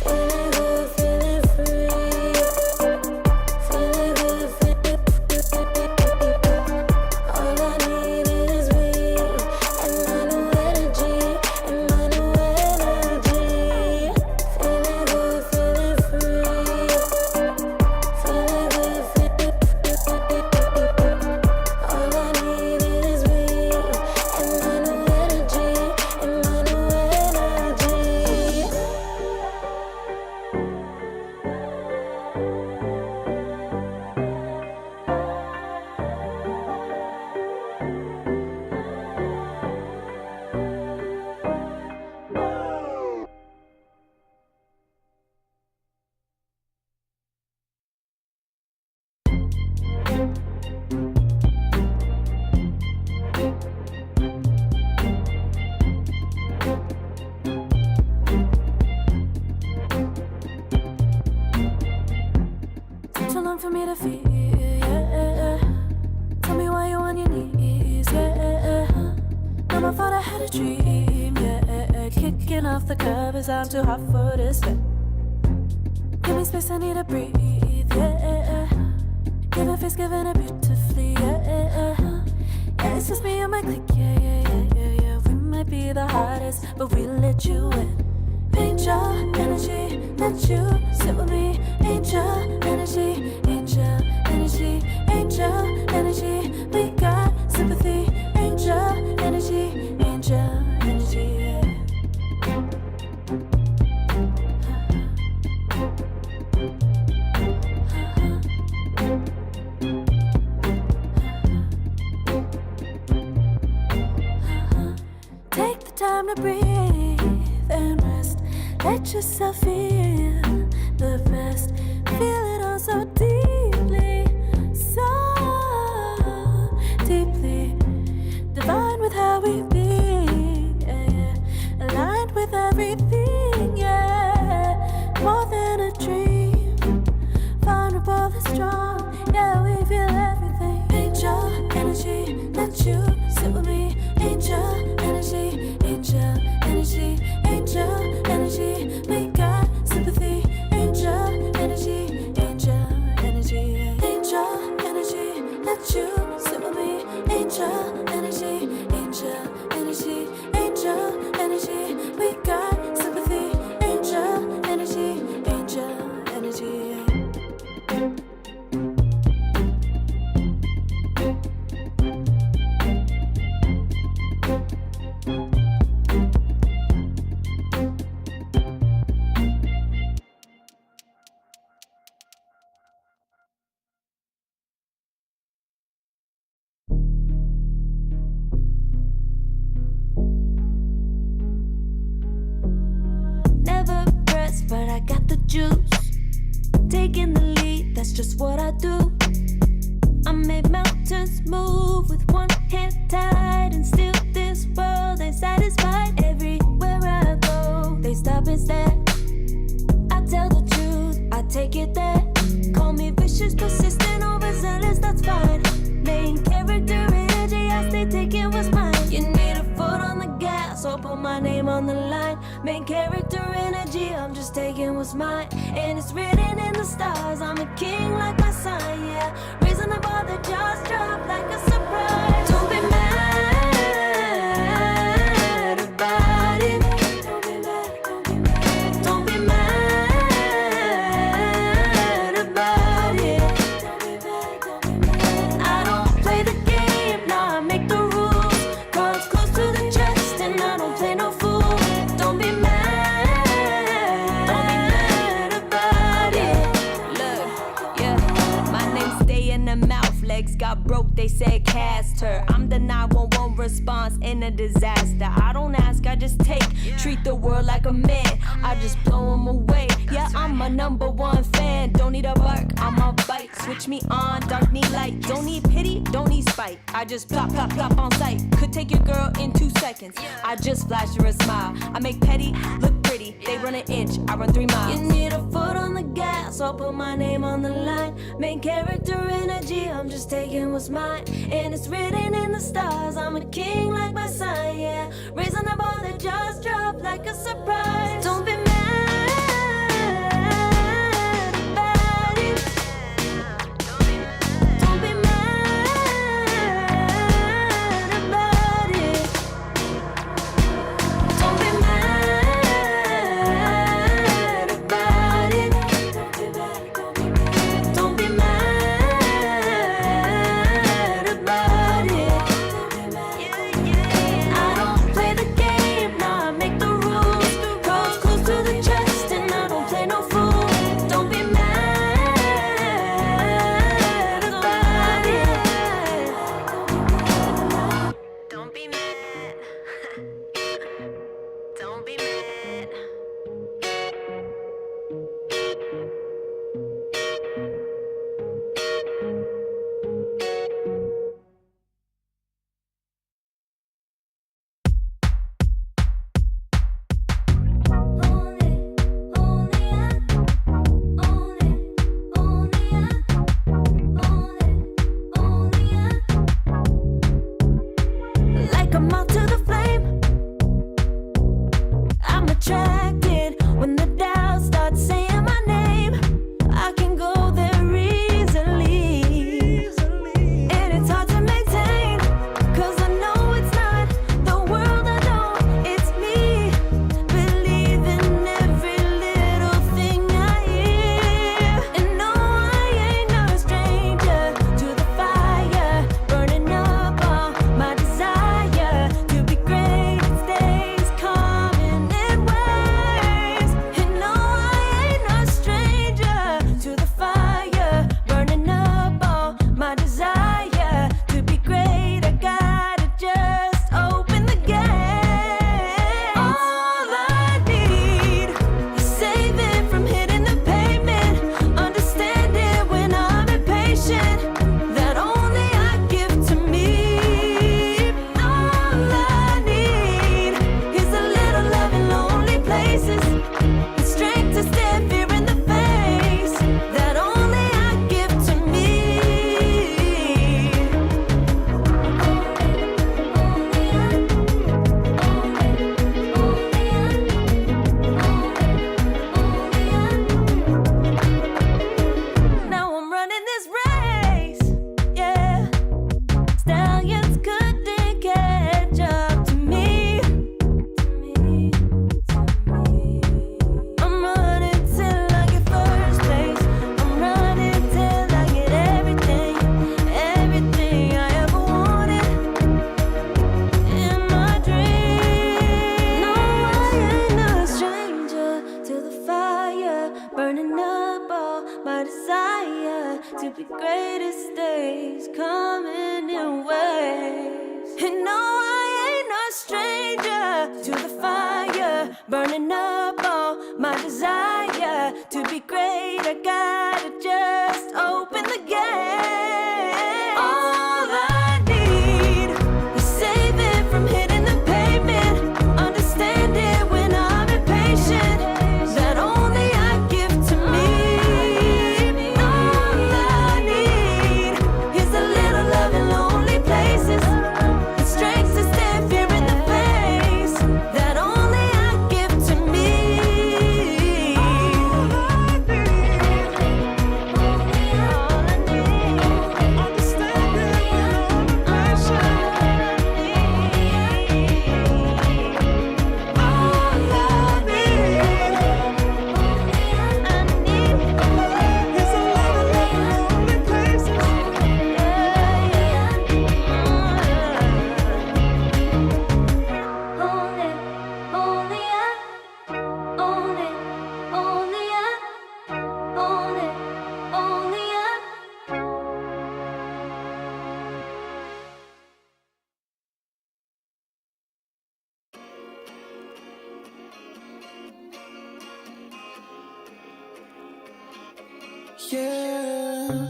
Feeling good, feeling free. Feeling good, feeling free. All I need is me and my new energy. And my new energy. Feeling good, feeling free. Feeling good, feeling free. All I need is me and my new energy. And my new energy. Took too long for me to feel, yeah. Tell me why you on your knees, yeah. Now I thought I had a dream, yeah. Kicking off the covers, I'm too hot for this bed. Give me space, I need to breathe, yeah. Give a face, giving it beautifully, yeah. Yeah, it's just me and my clique, yeah. We might be the hottest, but we let you in. Angel energy, let you sit with me. Angel energy, angel energy, angel energy. We got sympathy. Angel energy, angel energy. Take the time to breathe and rest. Let yourself feel the best. Feel it all so deeply, so deeply. Divine with how we be, yeah. Aligned with everything, yeah. More than a dream. Vulnerable and strong, yeah. We feel everything. Angel energy, let you sit with me. Angel energy, angel energy, angel energy. We got sympathy. Angel energy, angel energy, angel energy. Let you sit with me. Angel energy, angel energy, angel energy. We got sympathy. Angel energy, angel energy. Never pressed, but I got the juice. Taking the lead, that's just what I do. I made mountains move with one hand tied, and still this world ain't satisfied. Everywhere I go, they stop and stare. I tell the truth, I take it there. Call me vicious, persistent, overzealous, that's fine. Main character energy, I stay taking what's mine. You need a foot on the gas, or put my name on the line. Main character energy. energy, I'm just taking what's mine. And it's written in the stars, I'm a king like my sign, yeah. Raising the bar, the jaws drop like a surprise. Don't be mad about it. Don't be mad about it. I don't play the game, nah, I make the rules. Cards close to the chest and I don't play no fool. Don't be mad about it. Look, yeah, my name stay in the mouth. Legs got broke, they said cast her. I'm the 911 response in a disaster. I don't ask, I just take. Treat the world like a man, I just blow them away. Yeah, I'm a #1 fan. Don't need a bark, I'm a bite. Switch me on, dark need light. Don't need pity, don't need spite. I just plop, plop, plop on sight. Could take your girl in 2 seconds. I just flash her a smile. I make petty look pretty. They run an inch, I run 3 miles. You need a foot on the gas, I'll put my name on the line. Main character energy, I'm just taking what's mine. And it's written in the stars, I'm a king like my sign, yeah. Raising the bar, the jaws drop like a surprise. Don't be mad about it. Don't be mad about it. Don't be mad about it. Don't be mad about it. I don't play the game, nah, I make the rules. Close to the yeah.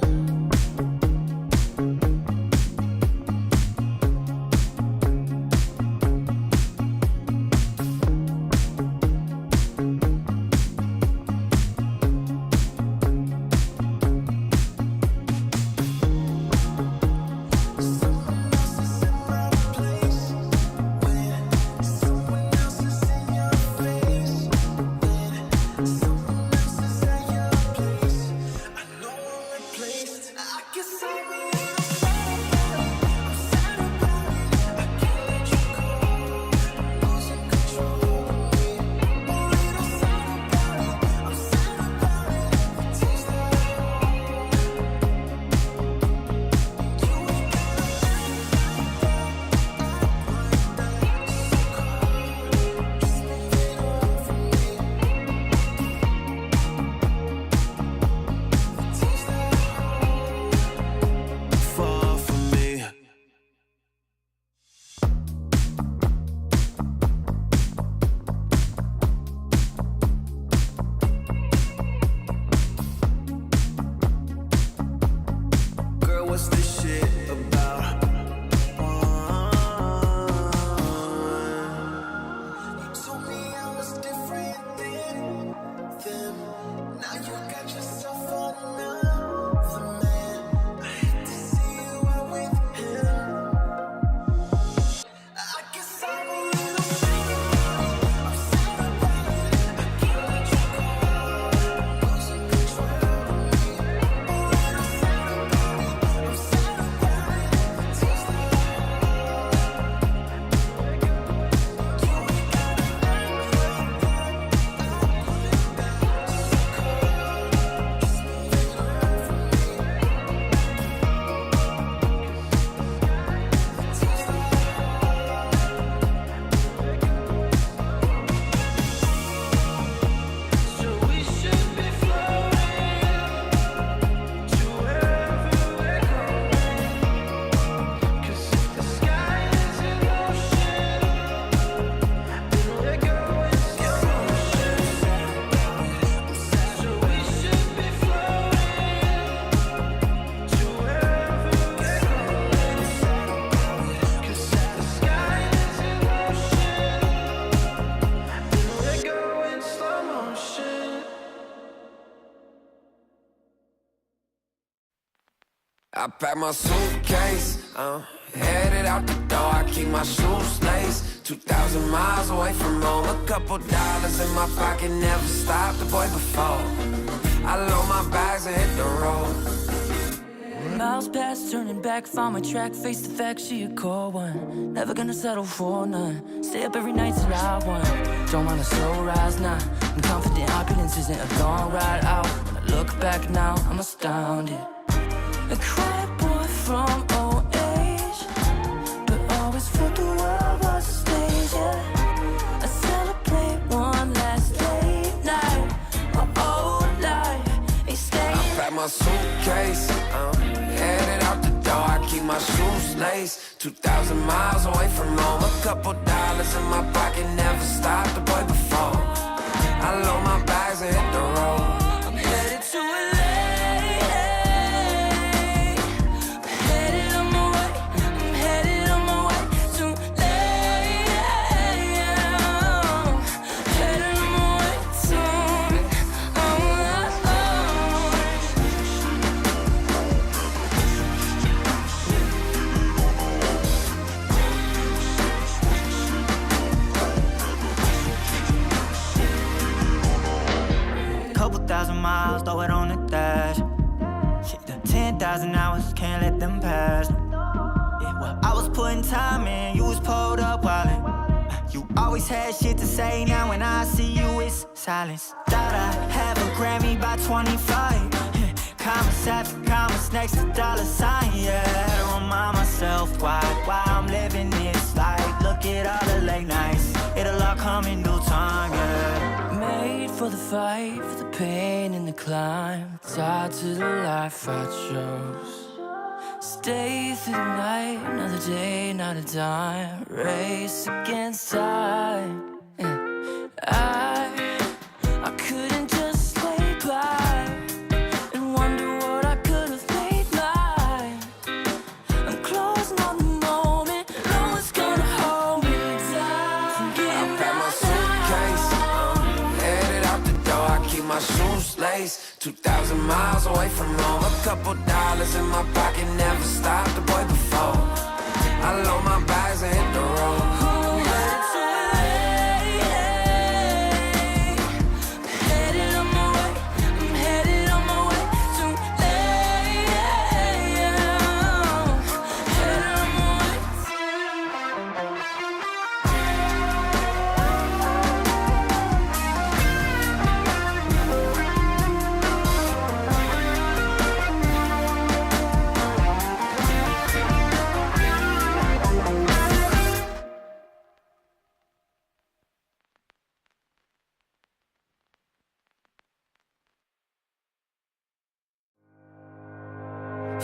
Far from me. Girl, what's this shit about? You told me I was different than them. Now you got yourself another man. I hate to see you out with him. I guess I'm a little sad about it. I'm sad about it. I can't let you go. Losing control of me. A little sad about it. I'm sad about it. Taste the I pack my suitcase, headed out the door. I keep my shoes laced. 2,000 miles away from home. A couple dollars in my pocket, never stopped the boy before. I load my bags and hit the road. Miles past, turning back, found my track, face the fact she a cold one. Never gonna settle for none. Stay up every night till I won. Don't want a slow rise now. I'm confident opulence isn't a long ride out. When I look back now, I'm astounded. A quiet boy from old age, but always felt the world was a stage, yeah. I celebrate one last late night. My old life ain't staying. I pack my suitcase, headed out the door. I keep my shoes laced. 2,000 miles away from home. A couple dollars in my pocket, never stopped the boy before. I load my bags and hit the road. I'm headed to LA. Miles, throw it on the dash. Shit, the 10,000 hours, can't let them pass. Yeah, well, I was putting time in, you was pulled up wildin'. You always had shit to say, now when I see you, it's silence. Thought I'd have a Grammy by 25. Commas after commas next to dollar sign, yeah. Had to remind myself why I'm living this life. Look at all the late nights, it'll all come in due time, yeah. Made for the fight, for the pain and the climb. Tied to the life I chose. Stay through the night, another day, not a dime. Race against time. I couldn't just lay by and wonder 2,000 miles away from home. A couple dollars in my pocket, never stopped the boy before. I load my bags and hit the road.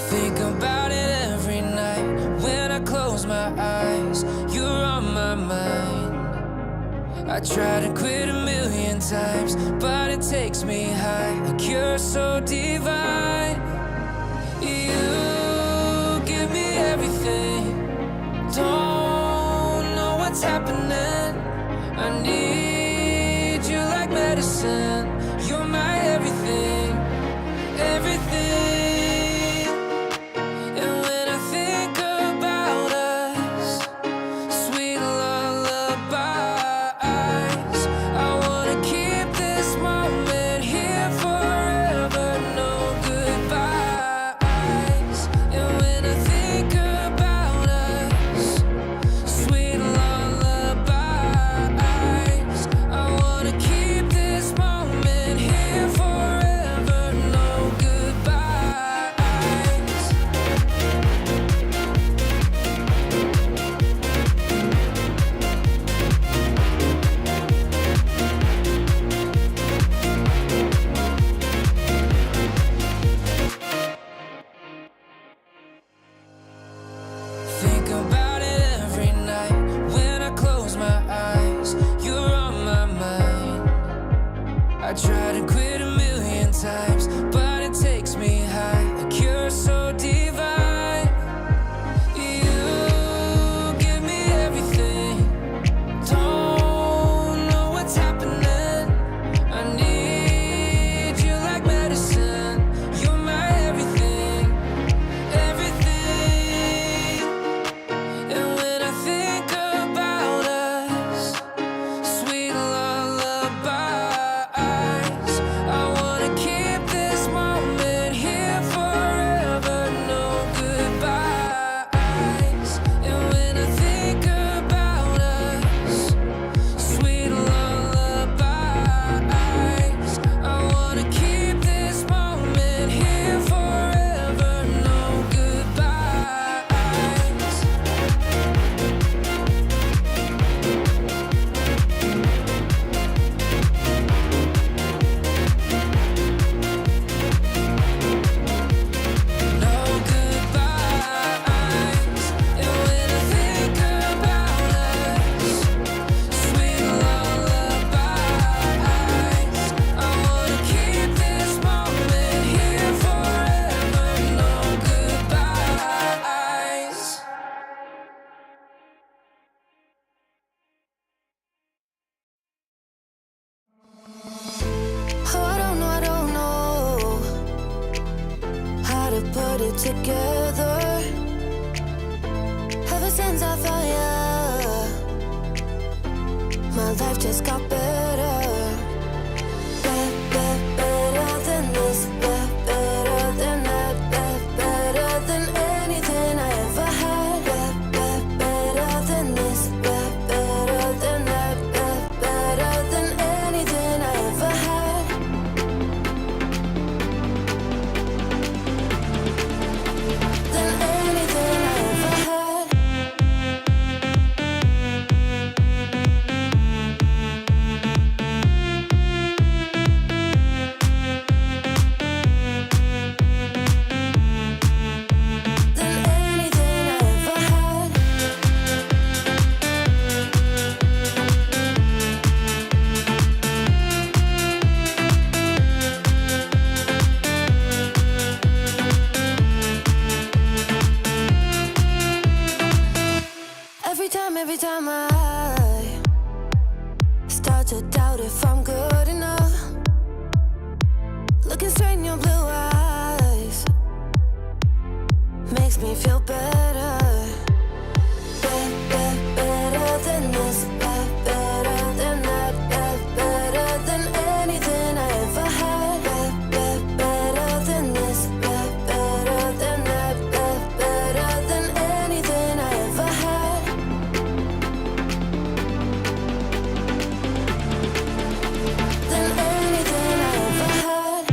Think about it every night when I close my eyes. You're on my mind. I try to quit a million times, but it takes me high. Like you're so divine. You give me everything. Don't know what's happening. I need you like medicine. You're my everything, everything. I try to quit a million times, but it takes me high. Like you're so divine. You give me everything. Don't know what's happening. I need you like medicine. You're my everything, everything. And when I think about us, sweet lullaby, I wanna keep this moment here forever, no goodbyes. And when I think about us, sweet lullabies, I wanna keep this moment here forever, no goodbyes. No goodbyes. And when I think about us, sweet lullabies, I wanna keep this moment here forever. No goodbyes. Oh, I don't know how to put it together. Ever since I found you, my life just got better. Better than this, better than that, better than anything I ever had. Better than this, better than that, better than anything I ever had. Than anything I ever had. better. Better than this, better than that, better than anything I ever had. Better than this, better than that, better than anything I ever had. Than anything I ever had.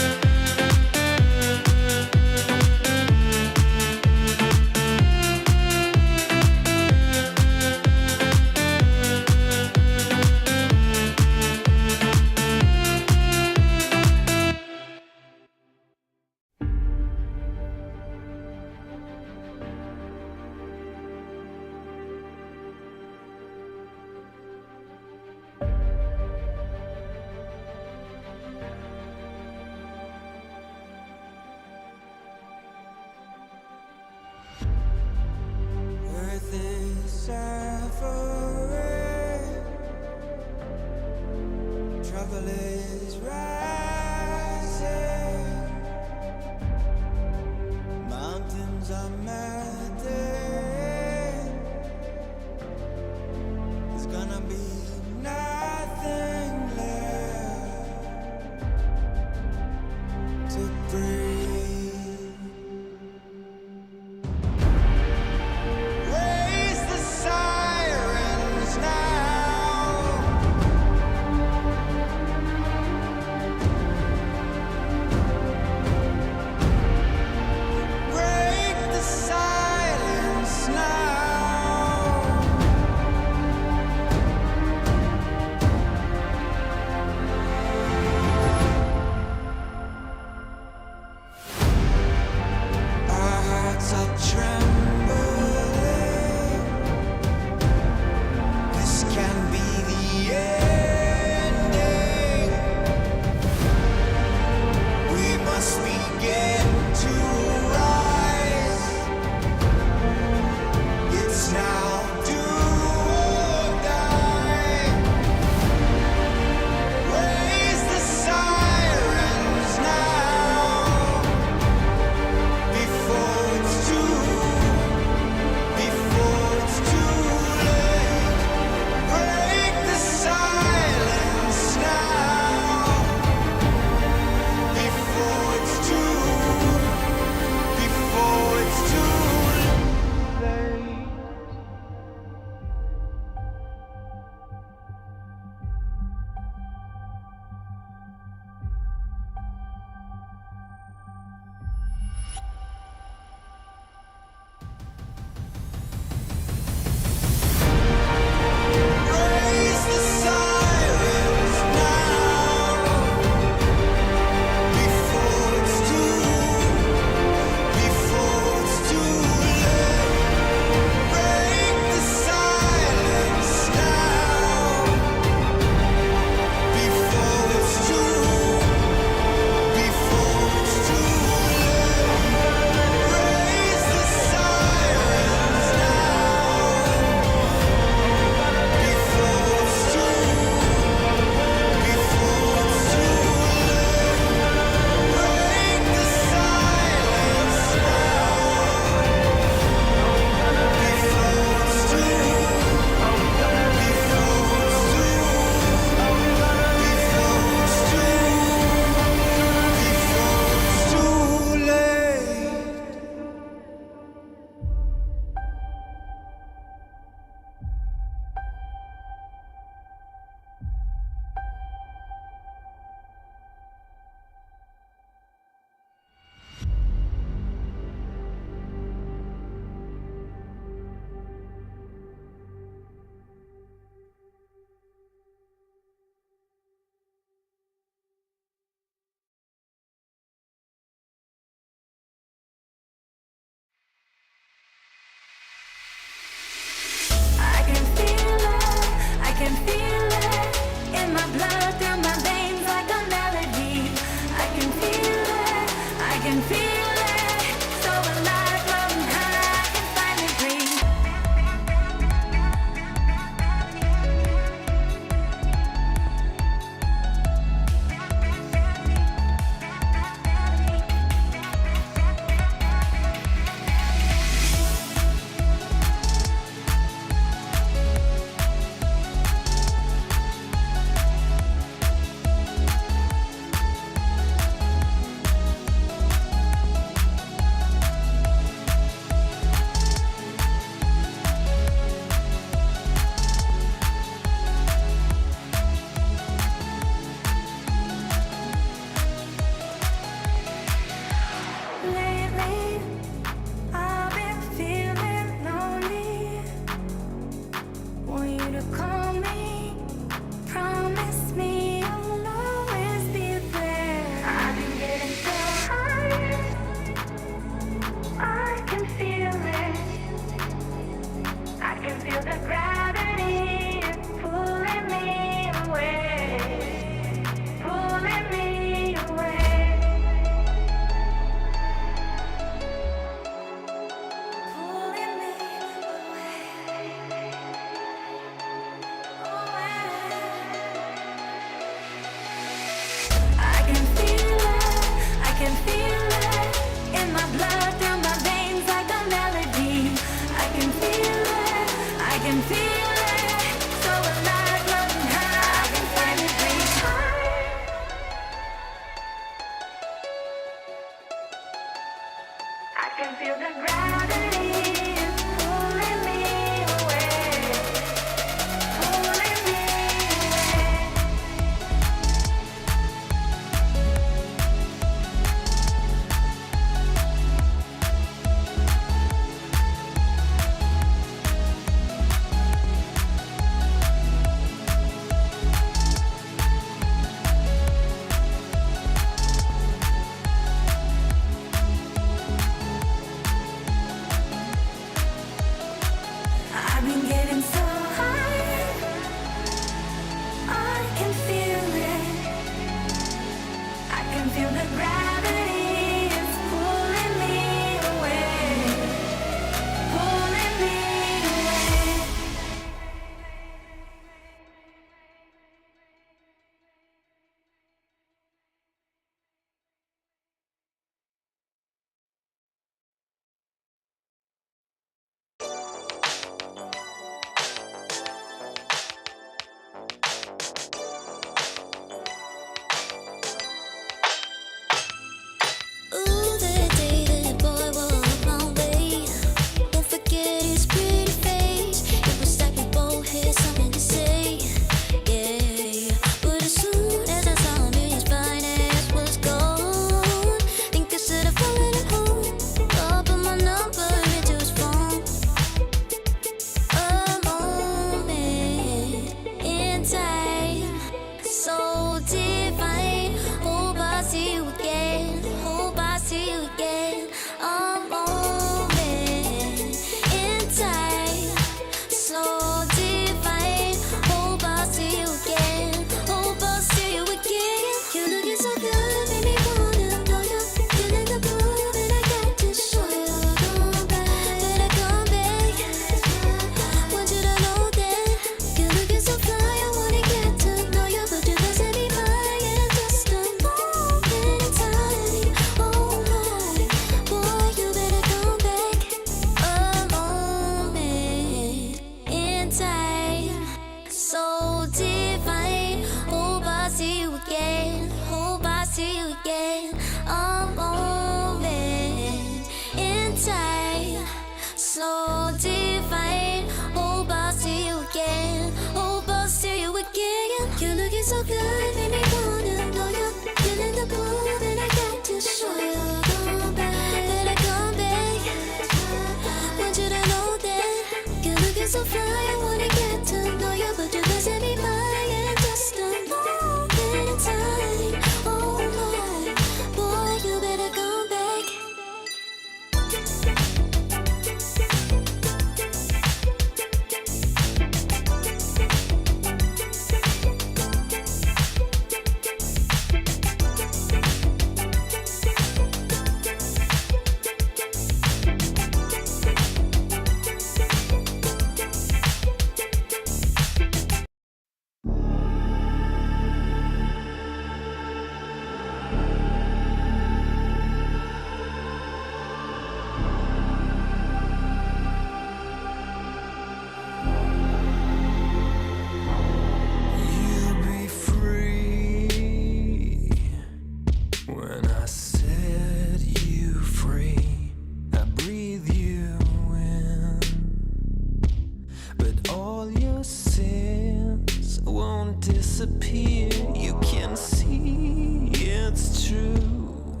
disappear. You can see it's true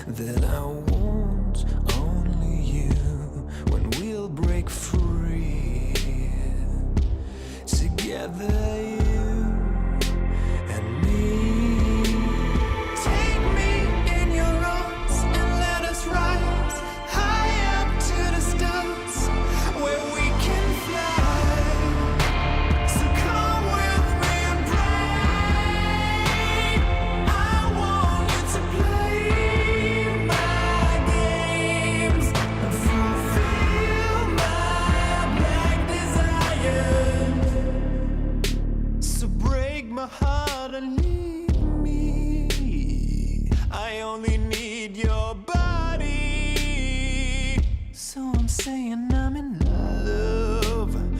that I want only you when we'll break free together, you and me. Take me in your arms and let us rise high up to the stars where we can fly. So come with me and pray. I want you to play my games and fulfill my black desires. So break my heart and leave me. I only need your body. So I'm saying I'm in love with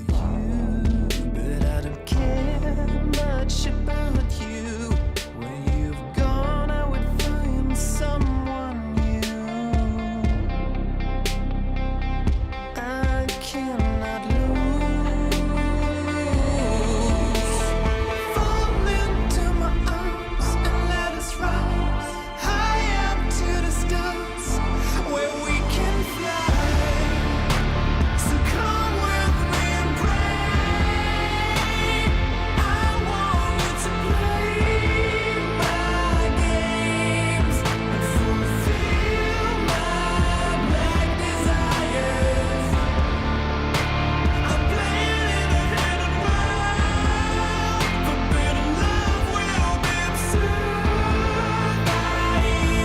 you, but I don't care much about you. When you've gone, I would find someone new. I cannot lose. Fall into my arms and let us rise high up to the stars where we can fly. So come with me and pray. I want you to play my games and fulfill my black desires. I'm playing in a hidden world. Forbidden love will be absurd by you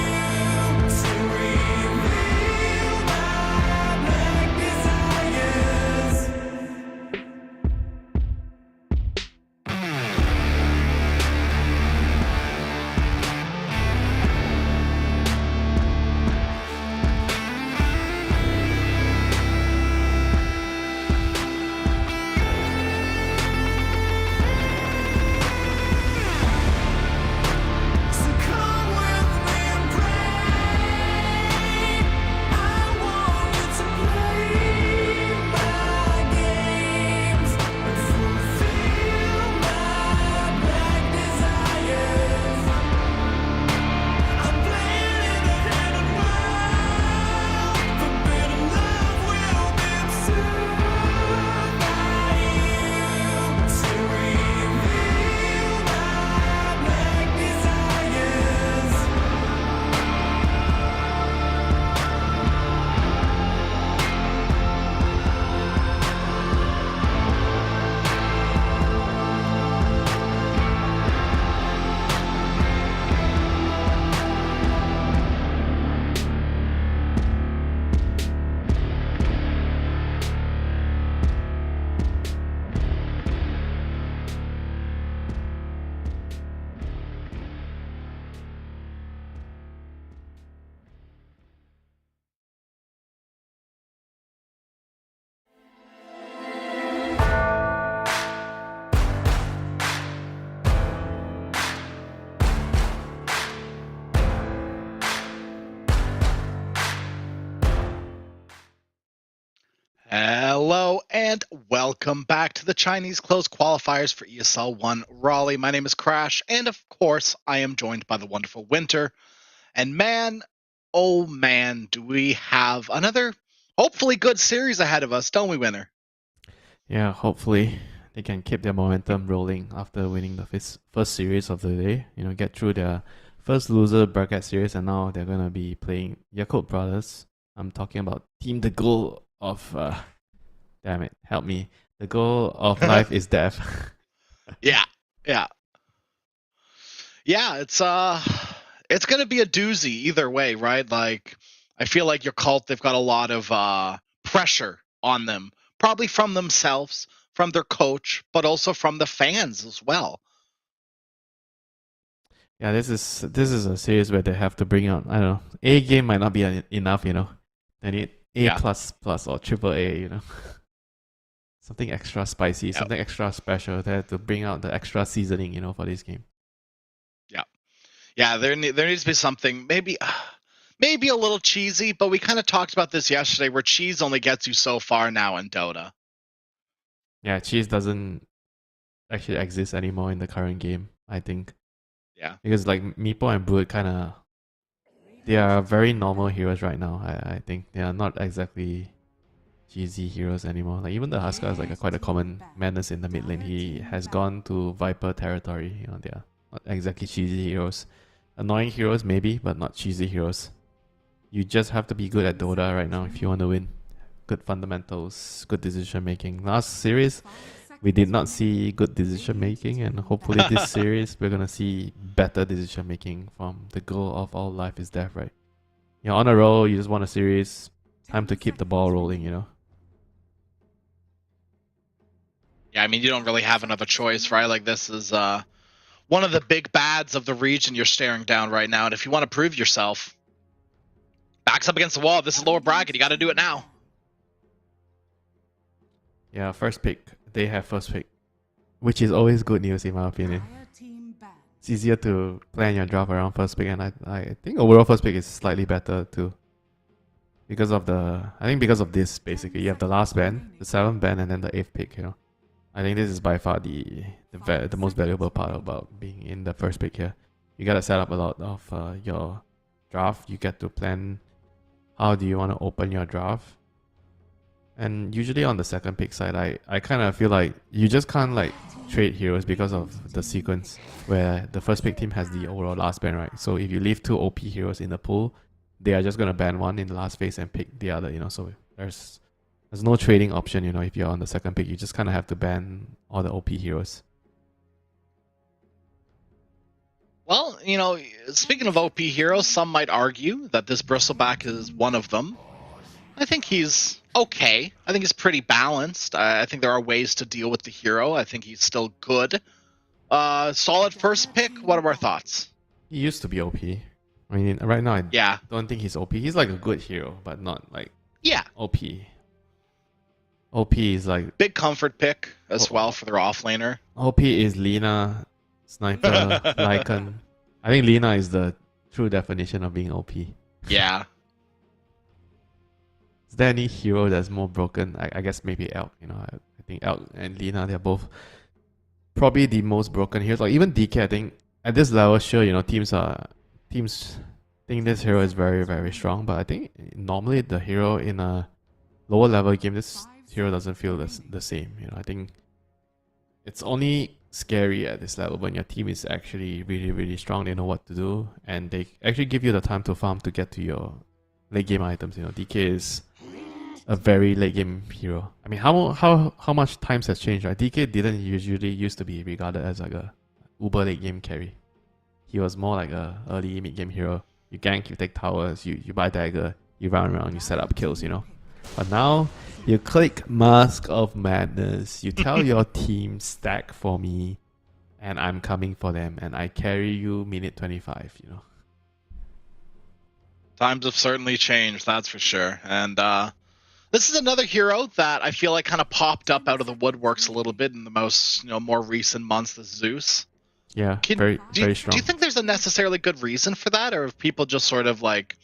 to reveal my black desires. So come with me and pray. I want you to play my games and fulfill my black desires. I'm playing in a hidden world. Forbidden love will be absurd by you to reveal my black desires. Hello and welcome back to the Chinese closed qualifiers for ESL One Raleigh. My name is Crash, and of course, I am joined by the wonderful Winter. And man, oh man, do we have another hopefully good series ahead of us, don't we, Winter? Yeah, hopefully they can keep their momentum rolling after winning the first series of the day. You know, get through their first loser bracket series, and now they're gonna be playing Yakult Brothers. I'm talking about Team the Goal of damn it, help me. The goal of life is death. Yeah. It's gonna be a doozy either way, right? Like, I feel like your cult, they've got a lot of pressure on them, probably from themselves, from their coach, but also from the fans as well. Yeah, this is a series where they have to bring out, I don't know, A game might not be enough, you know. They need A plus or triple A, you know. Something extra spicy, something extra special. They have to bring out the extra seasoning, you know, for this game. Yeah, there needs to be something, maybe a little cheesy, but we kind of talked about this yesterday, where cheese only gets you so far now in Dota. Yeah, cheese doesn't actually exist anymore in the current game, I think. Yeah. Because like Meepo and Brood they are very normal heroes right now. I think they are not exactly cheesy heroes anymore. Like even the Huskar is like quite a common menace in the mid lane. He has gone to Viper territory. You know, they are not exactly cheesy heroes. Annoying heroes maybe, but not cheesy heroes. You just have to be good at Dota right now if you want to win. Good fundamentals, good decision making. Last series, we did not see good decision making, and hopefully this series we're gonna see better decision making from the goal of all life is death, right? You're on a roll, you just won a series. Time to keep the ball rolling, you know. Yeah, I mean, you don't really have another choice, right? Like, this is one of the big bads of the region you're staring down right now. And if you want to prove yourself, backs up against the wall. This is lower bracket. You got to do it now. Yeah, first pick. They have first pick, which is always good news in my opinion. It's easier to plan your draft around first pick, and I think overall first pick is slightly better too. Because of this, basically. You have the last ban, the 7th ban, and then the 8th pick, you know. I think this is by far the most valuable part about being in the first pick here. You gotta set up a lot of your draft. You get to plan how do you want to open your draft. And usually on the second pick side, I kind of feel like you just can't like trade heroes because of the sequence where the first pick team has the overall last ban, right? So if you leave 2 OP heroes in the pool, they are just gonna ban one in the last phase and pick the other, you know. So there's no trading option, you know. If you're on the second pick, you just kind of have to ban all the OP heroes. Well, you know, speaking of OP heroes, some might argue that this Bristleback is one of them. I think he's okay. I think he's pretty balanced. I think there are ways to deal with the hero. I think he's still good. Solid first pick. What are our thoughts? He used to be OP. I mean, right now, Yeah. don't think he's OP. He's like a good hero, but not like OP. OP is like big comfort pick as well for their offlaner. OP is Lina, Sniper, Lycan. I think Lina is the true definition of being OP. Yeah. Is there any hero that's more broken? I guess maybe Elk. You know, I think Elk and Lina, they're both probably the most broken heroes. Like even DK, I think at this level, sure, you know, teams think this hero is very, very strong. But I think normally the hero in a lower level game, this hero doesn't feel the same. You know, I think it's only scary at this level when your team is actually really, really strong. They know what to do, and they actually give you the time to farm to get to your late game items. You know, DK is a very late game hero. I mean, how much times has changed, right? DK didn't usually used to be regarded as like a uber late game carry. He was more like a early mid game hero. You gank, you take towers, you buy dagger, you run around, you set up kills, you know. But now you click Mask of Madness. You tell your team stack for me, and I'm coming for them, and I carry you minute 25. You know. Times have certainly changed, that's for sure. And this is another hero that I feel like kind of popped up out of the woodworks a little bit in the most, more recent months. The Zeus. Yeah, very strong. Do you think there's a necessarily good reason for that, or have people just sort of like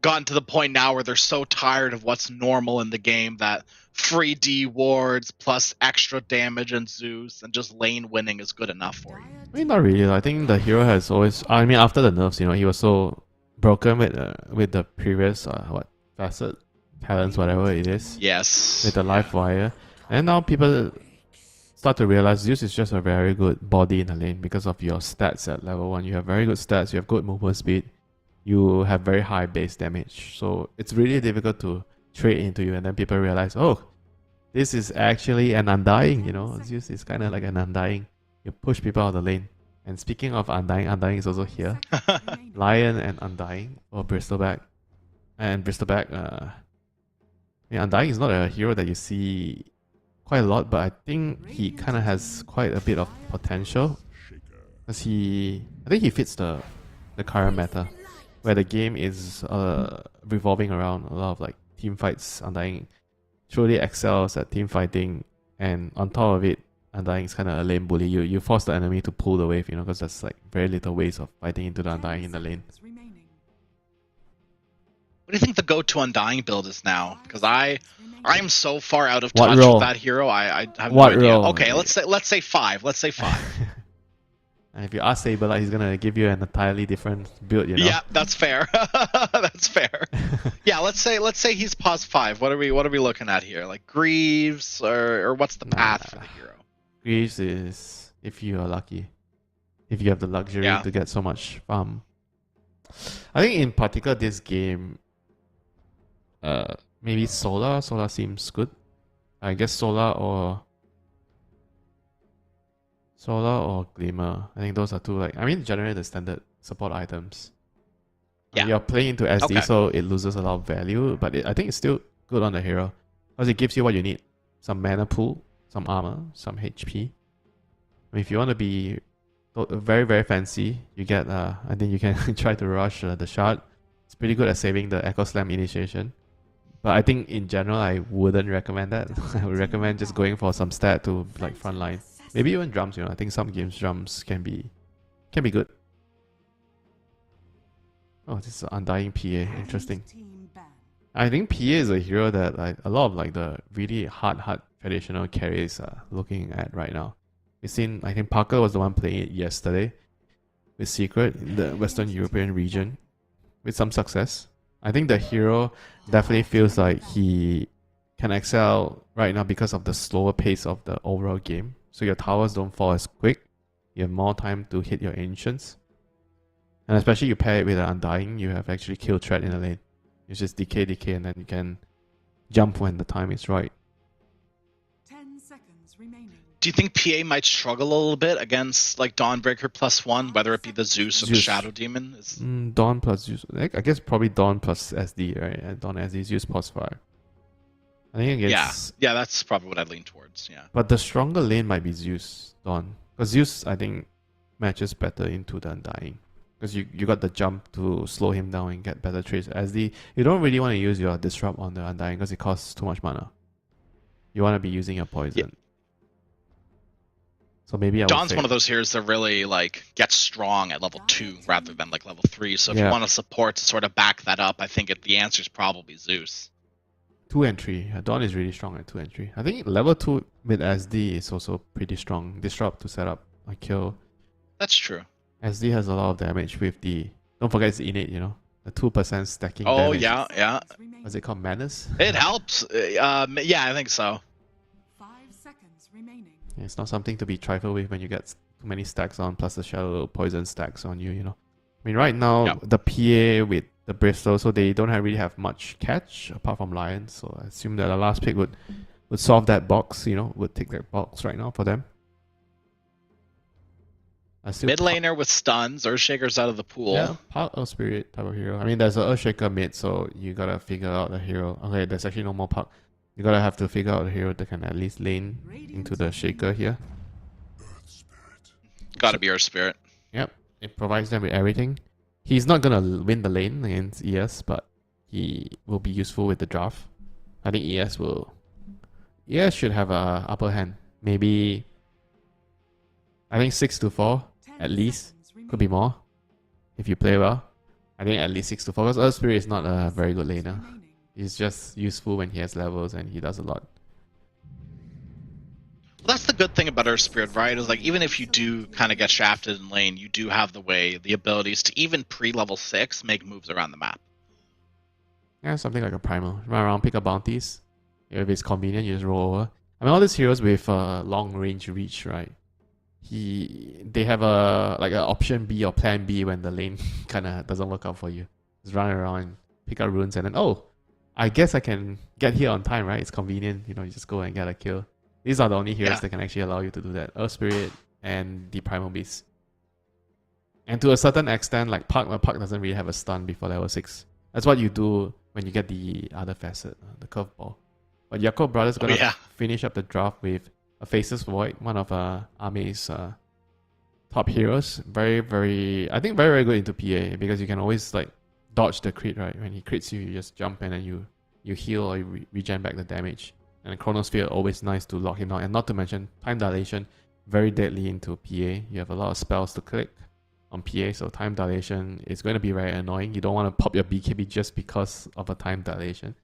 gotten to the point now where they're so tired of what's normal in the game that free D wards plus extra damage and Zeus and just lane winning is good enough for you? I mean, not really. I think the hero has always. I mean, after the nerfs, he was so broken with the previous facet talents, whatever it is. Yes. With the live wire, and now people start to realize Zeus is just a very good body in the lane because of your stats at level 1. You have very good stats. You have good movement speed. You have very high base damage. So it's really difficult to trade into you, and then people realize, oh, this is actually an Undying. Zeus is kind of like an Undying. You push people out of the lane. And speaking of Undying is also here. Lion and Undying or Bristleback. And Bristleback, Undying is not a hero that you see quite a lot, but I think he kind of has quite a bit of potential. Because I think he fits the current meta, where the game is revolving around a lot of like team fights. Undying truly excels at team fighting, and on top of it, Undying is kind of a lane bully. You force the enemy to pull the wave, because there's like very little ways of fighting into the Undying in the lane. What do you think the go-to Undying build is now? Because I'm so far out of What touch role? with that hero. I have What no idea. role? Okay, let's say 5. Let's say 5. And if you ask Saber, like, he's gonna give you an entirely different build, you know. Yeah, that's fair. That's fair. Yeah, let's say he's pos 5. What are we looking at here? Like Greaves or what's the path for the hero? Greaves is if you are lucky, if you have the luxury to get so much farm. I think in particular this game, maybe Solar. Solar seems good. I guess Solar or Glimmer. I think those are two, like, I mean, generally the standard support items. Yeah. You're playing into SD, so it loses a lot of value, but I think it's still good on the hero because it gives you what you need: some mana pool, some armor, some HP. I mean, if you want to be very, very fancy, you get I think you can try to rush the shard. It's pretty good at saving the Echo Slam initiation. But I think in general, I wouldn't recommend that. I would recommend just going for some stat to like frontline. Maybe even drums, you know. I think some games drums can be good. Oh, this is Undying PA. Interesting. I think PA is a hero that like a lot of like the really hard traditional carries are looking at right now. We've seen, I think Parker was the one playing it yesterday with Secret in the Western European region with some success. I think the hero definitely feels like he can excel right now because of the slower pace of the overall game. So your towers don't fall as quick. You have more time to hit your ancients. And especially you pair it with an Undying, you have actually kill threat in the lane. It's just decay, and then you can jump when the time is right. 10 seconds remaining. Do you think PA might struggle a little bit against like Dawnbreaker +1, whether it be the Zeus or the Shadow Demon? Dawn plus Zeus. I guess probably Dawn plus SD, right? And Dawn SD Zeus plus fire. I think against... Yeah, that's probably what I'd lean towards, yeah. But the stronger lane might be Zeus, Dawn. Because Zeus, I think, matches better into the Undying. Because you got the jump to slow him down and get better trades. SD, you don't really want to use your Disrupt on the Undying because it costs too much mana. You want to be using your Poison. Yeah. So maybe Dawn's one of those heroes that really like gets strong at level 2 rather than like level 3. So if you want a support to sort of back that up, I think the answer is probably Zeus. 2 and 3. Dawn is really strong at 2 and 3. I think level 2 with SD is also pretty strong. Disrupt to set up a kill. That's true. SD has a lot of damage with the... Don't forget it's innate, you know? The 2% stacking damage. Oh, yeah. What's it called? Menace? It helps. Yeah, I think so. 5 seconds remaining. It's not something to be trifled with when you get too many stacks on, plus the Shadow Poison stacks on you, you know? I mean, right now, the PA with the Bristol, so they don't really have much catch apart from Lions. So I assume that the last pick would solve that box, you know, would take that box right now for them. Mid laner with stuns, Earthshaker's out of the pool. Yeah, Park Earth Spirit type of hero. I mean, there's an Earthshaker mid, so you gotta figure out a hero. Okay, there's actually no more Park. You gotta have to figure out a hero that can at least lane into the Shaker here. Gotta be Earth Spirit. Yep, it provides them with everything. He's not gonna win the lane against ES, but he will be useful with the draft. I think ES should have a upper hand. Maybe, I think 6-4 at least. Could be more if you play well. I think at least 6-4 because Earth Spirit is not a very good laner. He's just useful when he has levels and he does a lot. Well, that's the good thing about Earth Spirit, right? Is like even if you do kind of get shafted in lane, you do have the abilities to even pre-level 6 make moves around the map. Yeah, something like a primal. Run around, pick up bounties. If it's convenient, you just roll over. I mean, all these heroes with long range reach, right? They have a like an option B or plan B when the lane kind of doesn't work out for you. Just run around, pick up runes, and then I guess I can get here on time, right? It's convenient, you know. You just go and get a kill. These are the only heroes that can actually allow you to do that. Earth Spirit and the Primal Beast. And to a certain extent, like Park doesn't really have a stun before level 6. That's what you do when you get the other facet, the curveball. But Yaakov Brothers gonna finish up the draft with a Faceless Void, one of Ame's top heroes. Very, very, I think very good into PA because you can always like dodge the crit, right? When he crits you, you just jump and then you heal or you regen back the damage. And Chronosphere, always nice to lock him down. And not to mention, Time Dilation, very deadly into PA. You have a lot of spells to click on PA, so time dilation is going to be very annoying. You don't want to pop your BKB just because of a time dilation.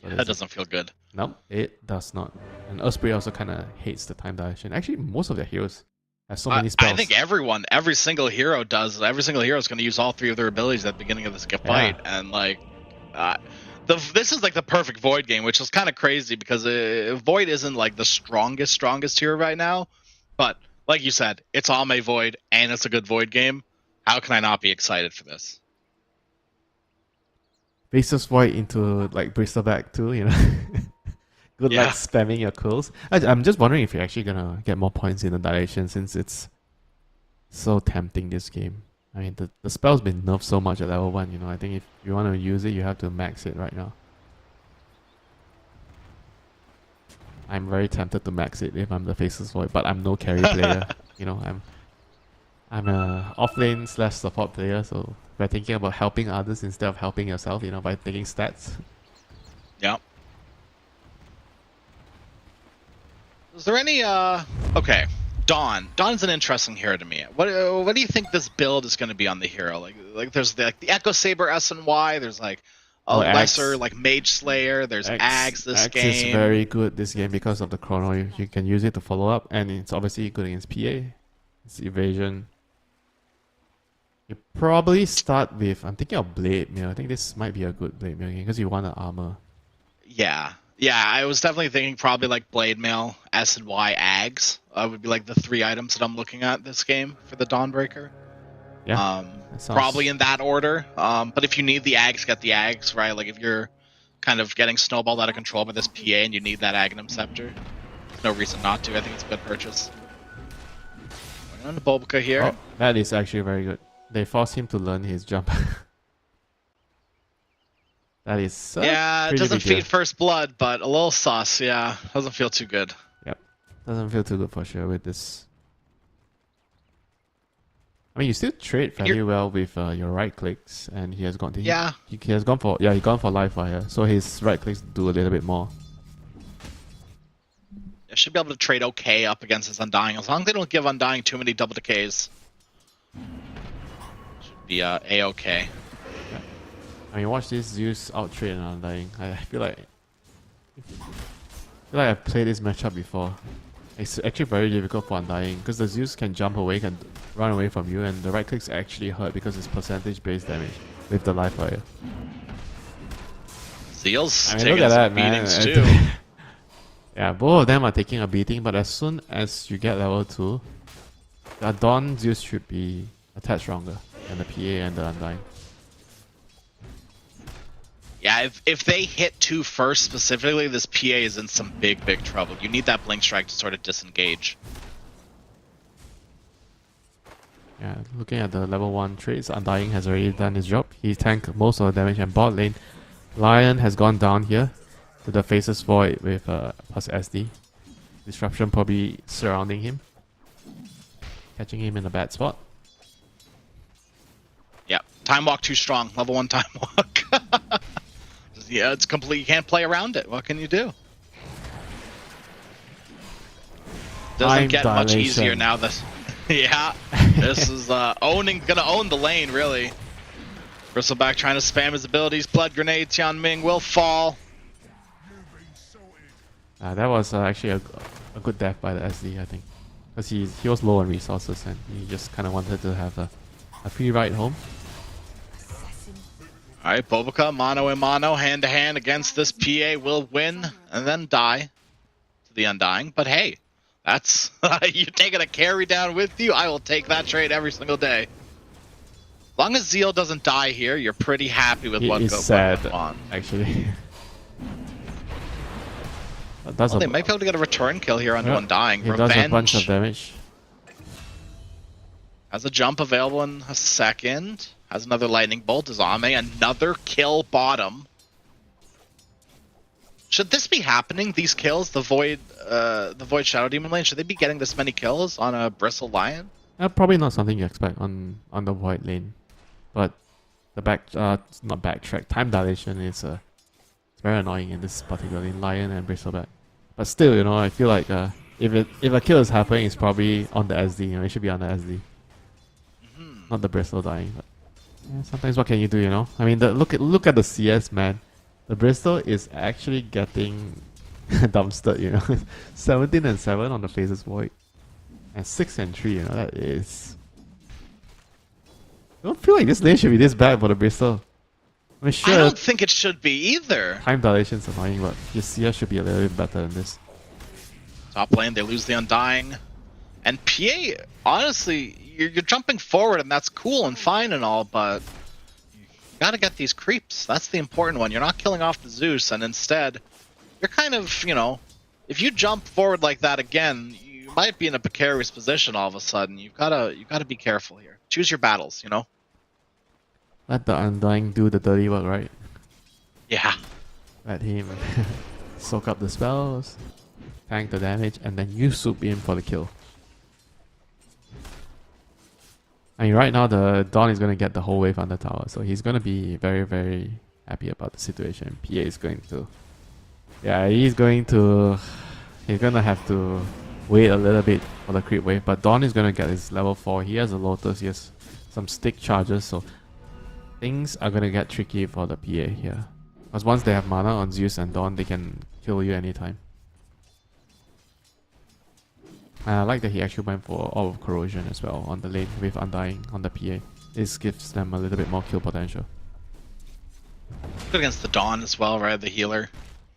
So That doesn't feel good. No, it does not. And Osprey also kind of hates the time dilation. Actually, most of their heroes have so many spells. I think every single hero does. Every single hero is going to use all 3 of their abilities at the beginning of this fight, and like, this is like the perfect Void game, which is kind of crazy because Void isn't like the strongest hero right now, but like you said, it's Ame Void and it's a good Void game. How can I not be excited for this? Faceless Void into like Bristleback too, you know. Good luck spamming your quills. I'm just wondering if you're actually gonna get more points in the dilation since it's so tempting this game. I mean, the spell's been nerfed so much at level 1, you know. I think if you want to use it, you have to max it right now. I'm very tempted to max it if I'm the Faceless Void, but I'm no carry player. You know, I'm a offlane / support player, so we're thinking about helping others instead of helping yourself, you know, by taking stats. Yeah. Is there any okay, Dawn. Dawn's an interesting hero to me. What do you think this build is going to be on the hero? Like there's the Echo Saber S&Y, there's like a lesser like Mage Slayer, there's Axe this game. Axe is very good this game because of the chrono. You can use it to follow up, and it's obviously good against PA. It's evasion. You probably start with, I'm thinking of Blade Mail. I think this might be a good Blade Mail game because you want the armor. Yeah, I was definitely thinking probably like Blade Mail, S&Y, Ags would be like the 3 items that I'm looking at this game for the Dawnbreaker. Yeah, probably in that order. But if you need the Ags, get the Ags, right? Like if you're kind of getting snowballed out of control by this PA and you need that Aghanim Scepter, there's no reason not to. I think it's a good purchase. Going on to Bulbika here. Oh, that is actually very good. They force him to learn his jump. That is yeah, it doesn't feed first blood, but a little sus. Yeah, doesn't feel too good. Yep, doesn't feel too good for sure with this. I mean, you still trade fairly well with your right clicks, and he has gone. He has gone for live fire, so his right clicks do a little bit more. I should be able to trade okay up against his Undying as long as they don't give Undying too many double decays. Should be a-okay. I mean, watch this Zeus out trade and Undying. I feel like I've played this matchup before. It's actually very difficult for Undying because the Zeus can jump away, can run away from you, and the right clicks actually hurt because it's percentage-based damage with the live fire. Zeal's look taking at some that, man. beatings too. Yeah, both of them are taking a beating, but as soon as you get level 2, the Dawn Zeus should be attached stronger than the PA and the Undying. Yeah, if they hit 2 first specifically, this PA is in some big trouble. You need that Blink Strike to sort of disengage. Yeah, looking at the level 1 trades, Undying has already done his job. He tanked most of the damage, and bot lane, Lion has gone down here to the Faceless Void with plus SD. Disruption probably surrounding him, catching him in a bad spot. Yeah, Time Walk too strong. Level 1 Time Walk. Yeah, it's complete. You can't play around it. What can you do? Doesn't get much easier now. Yeah, this is gonna own the lane really. Bristleback trying to spam his abilities. Blood Grenade. Tian Ming will fall. That was actually a good death by the SD, I think, because he was low on resources and he just kind of wanted to have a free ride home. Alright, Bulbika, mano a mano, hand to hand against this PA, will win and then die to the Undying. But hey, that's you're taking a carry down with you. I will take that trade every single day. As long as Zeal doesn't die here, you're pretty happy with what goes on. Actually. They might be able to get a return kill here on Undying. He Revenge. does a bunch of damage. Has a jump available in a second. Has another lightning bolt. Is Ame another kill bottom? Should this be happening? These kills, the Void Shadow Demon lane. Should they be getting this many kills on a Bristle Lion? Probably not something you expect on the Void lane, but the not backtrack time dilation is it's very annoying in this particular lane, Lion and Bristleback. But still, you know, I feel like if a kill is happening, it's probably on the SD. You know, it should be on the SD. Not the Bristol dying, but yeah, sometimes what can you do, you know? I mean, look at the CS, man. The Bristol is actually getting dumpstered, you know. 17 and 7 on the Phases Void. And 6 and 3, you know, that is... I don't feel like this lane should be this bad for the Bristol. I mean, sure, I don't think it should be either. time dilation's annoying, but your CS should be a little bit better than this. Top lane, they lose the Undying. And PA, honestly, you're jumping forward and that's cool and fine and all, but you gotta get these creeps. That's the important one. You're not killing off the Zeus, and instead, you're kind of, you know, if you jump forward like that again, you might be in a precarious position all of a sudden. You've gotta be careful here. Choose your battles, you know? Let the Undying do the dirty work, right? Yeah. Let him soak up the spells, tank the damage, and then you swoop in for the kill. I mean, right now the Dawn is going to get the whole wave on the tower, so he's going to be very, very happy about the situation. PA is going to... Yeah, he's going to have to wait a little bit for the creep wave, but Dawn is going to get his level 4. He has a Lotus, he has some stick charges, so things are going to get tricky for the PA here. Because once they have mana on Zeus and Dawn, they can kill you anytime. And I like that he actually went for all of Corrosion as well on the lane with Undying on the PA. This gives them a little bit more kill potential. Good against the Dawn as well, right? The healer.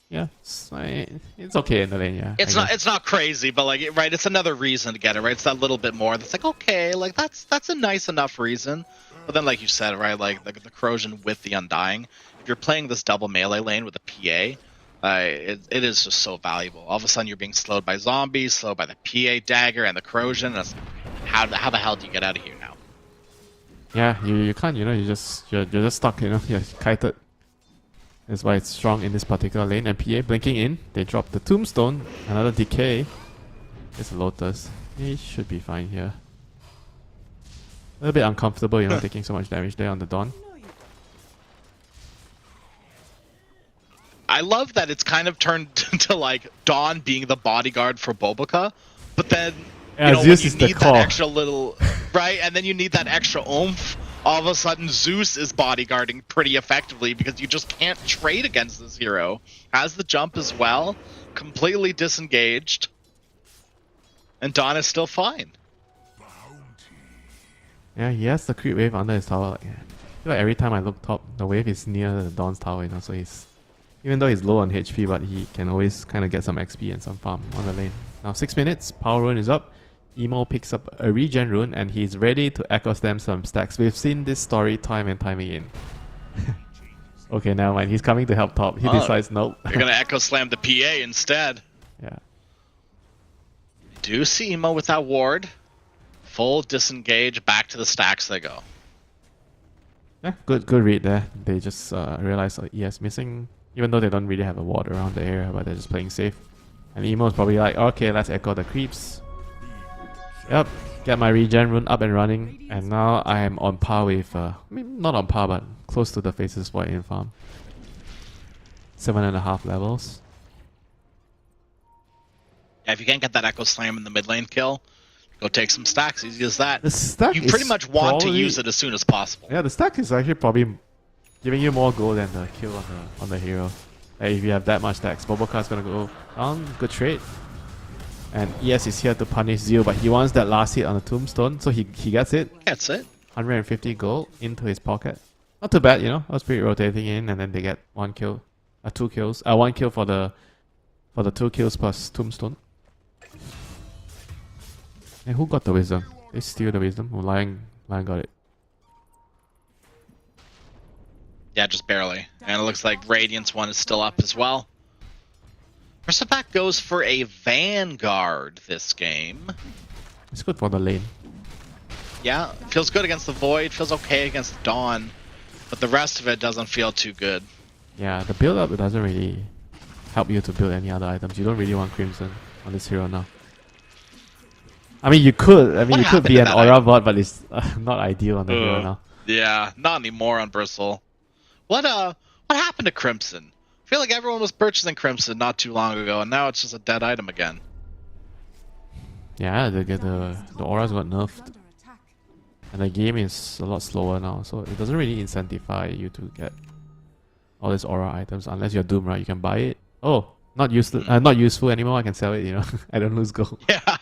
Yeah, it's okay in the lane, yeah. It's not crazy, but like, right, it's another reason to get it, right? It's that little bit more that's like, okay, like that's a nice enough reason. But then like you said, right, like the Corrosion with the Undying, if you're playing this double melee lane with a PA, it is just so valuable. All of a sudden you're being slowed by zombies, slowed by the PA dagger and the Corrosion. That's, how the hell do you get out of here now? Yeah, you can't, you know, you're just stuck, you know, you're kited. That's why it's strong in this particular lane. And PA blinking in, they drop the Tombstone, another decay. It's a Lotus. He should be fine here. A little bit uncomfortable, you know, taking so much damage there on the Dawn. I love that it's kind of turned into like Dawn being the bodyguard for Boboka, but then you know, Zeus when is you the need core. that extra little right, and then you need that extra oomph. All of a sudden, Zeus is bodyguarding pretty effectively because you just can't trade against this hero. Has the jump as well, completely disengaged, and Dawn is still fine. Yeah, he has the creep wave under his tower. Like, I feel like every time I look top, the wave is near the Dawn's tower, you know, so he's... Even though he's low on HP, but he can always kind of get some XP and some farm on the lane. Now 6 minutes, Power Rune is up. Emo picks up a regen rune and he's ready to echo slam some stacks. We've seen this story time and time again. Okay, never mind. He's coming to help top. He decides nope. You're gonna echo slam the PA instead. Yeah. Do see Emo with that ward. Full disengage, back to the stacks they go. Yeah, good read there. They just realized ES missing, even though they don't really have a ward around the area, but they're just playing safe. And Emo's probably like, okay, let's echo the creeps. Yep, get my regen rune up and running, and now I am on par with, I mean, not on par, but close to the Faces Void in farm. 7.5 levels. Yeah, if you can't get that echo slam in the mid lane kill, go take some stacks. Easy as that. The stack You pretty is much want to probably- use it as soon as possible. Yeah, the stack is actually probably giving you more gold than the kill on the hero. Like if you have that much stacks, Boboka's gonna go on. Good trade. And ES is here to punish Zio, but he wants that last hit on the Tombstone, so he gets it. That's it. 150 gold into his pocket. Not too bad, you know. I was pretty rotating in, and then they get 1 kill, 2 kills. 1 kill for the 2 kills plus Tombstone. And who got the wisdom? They steal the wisdom. Oh, Lion got it. Yeah, just barely. And it looks like Radiant's one is still up as well. Persepac goes for a Vanguard this game. It's good for the lane. Yeah, feels good against the Void, feels okay against the Dawn, but the rest of it doesn't feel too good. Yeah, the build up doesn't really help you to build any other items. You don't really want Crimson on this hero now. I mean, you could. I mean, you could be an Aura bot, but it's not ideal on the hero now. Yeah, not anymore on Bristle. What happened to Crimson? I feel like everyone was purchasing Crimson not too long ago, and now it's just a dead item again. Yeah, the auras got nerfed. Under attack. And the game is a lot slower now, so it doesn't really incentivize you to get all these aura items unless you're Doom, right? You can buy it. Oh, not useful, not useful anymore. I can sell it. You know, I don't lose gold. Yeah.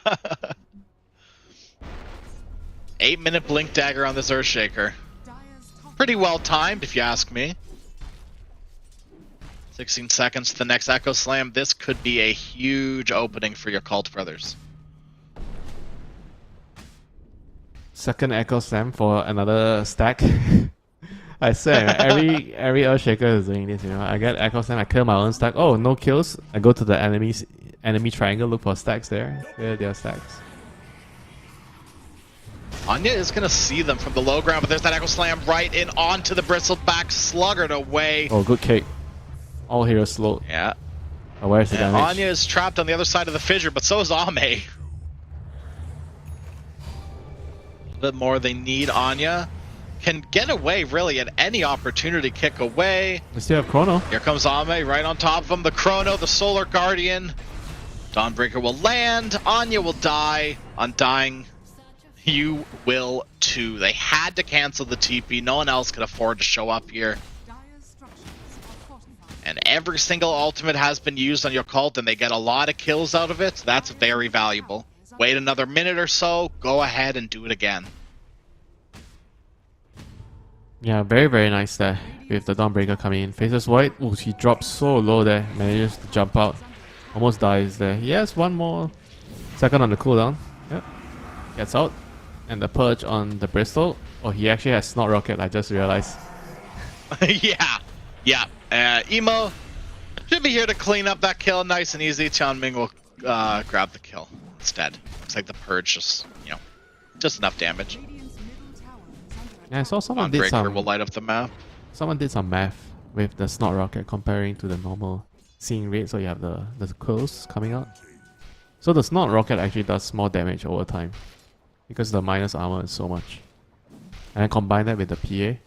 8-minute blink dagger on this Earthshaker. Pretty well timed, if you ask me. 16 seconds to the next Echo Slam. This could be a huge opening for your Cult Brothers. Second Echo Slam for another stack. I said every Earthshaker is doing this. You know, I get Echo Slam, I kill my own stack. Oh, no kills. I go to the enemy triangle, look for stacks there. There are stacks. Anya is going to see them from the low ground, but there's that Echo Slam right in onto the bristled-back Sluggard away. Oh, good cake. All heroes slow. Yeah. Oh, where's the damage? Anya is trapped on the other side of the fissure, but so is Ame. A bit more they need. Anya can get away really at any opportunity. Kick away. We still have Chrono. Here comes Ame right on top of him. The Chrono, the Solar Guardian. Dawnbreaker will land. Anya will die. Undying. You will too. They had to cancel the TP. No one else could afford to show up here. And every single ultimate has been used on your cult, and they get a lot of kills out of it. That's very valuable. Wait another minute or so. Go ahead and do it again. Yeah, very, very nice there. With the Dawnbreaker coming in. Faces Void. Oh, he drops so low there. Manages to jump out. Almost dies there. He has one more second on the cooldown. Yep. Gets out. And the Purge on the Bristol. Oh, he actually has Snot Rocket, I just realized. Yeah. Emo should be here to clean up that kill nice and easy. Tianming will grab the kill instead. Looks like the Purge just, you know, just enough damage. Yeah, I saw someone did Dawnbreaker will light up the map. Someone did some math with the Snot Rocket comparing to the normal seeing rate. So you have the quills coming out. So the Snot Rocket actually does more damage over time because the minus armor is so much. And then combine that with the PA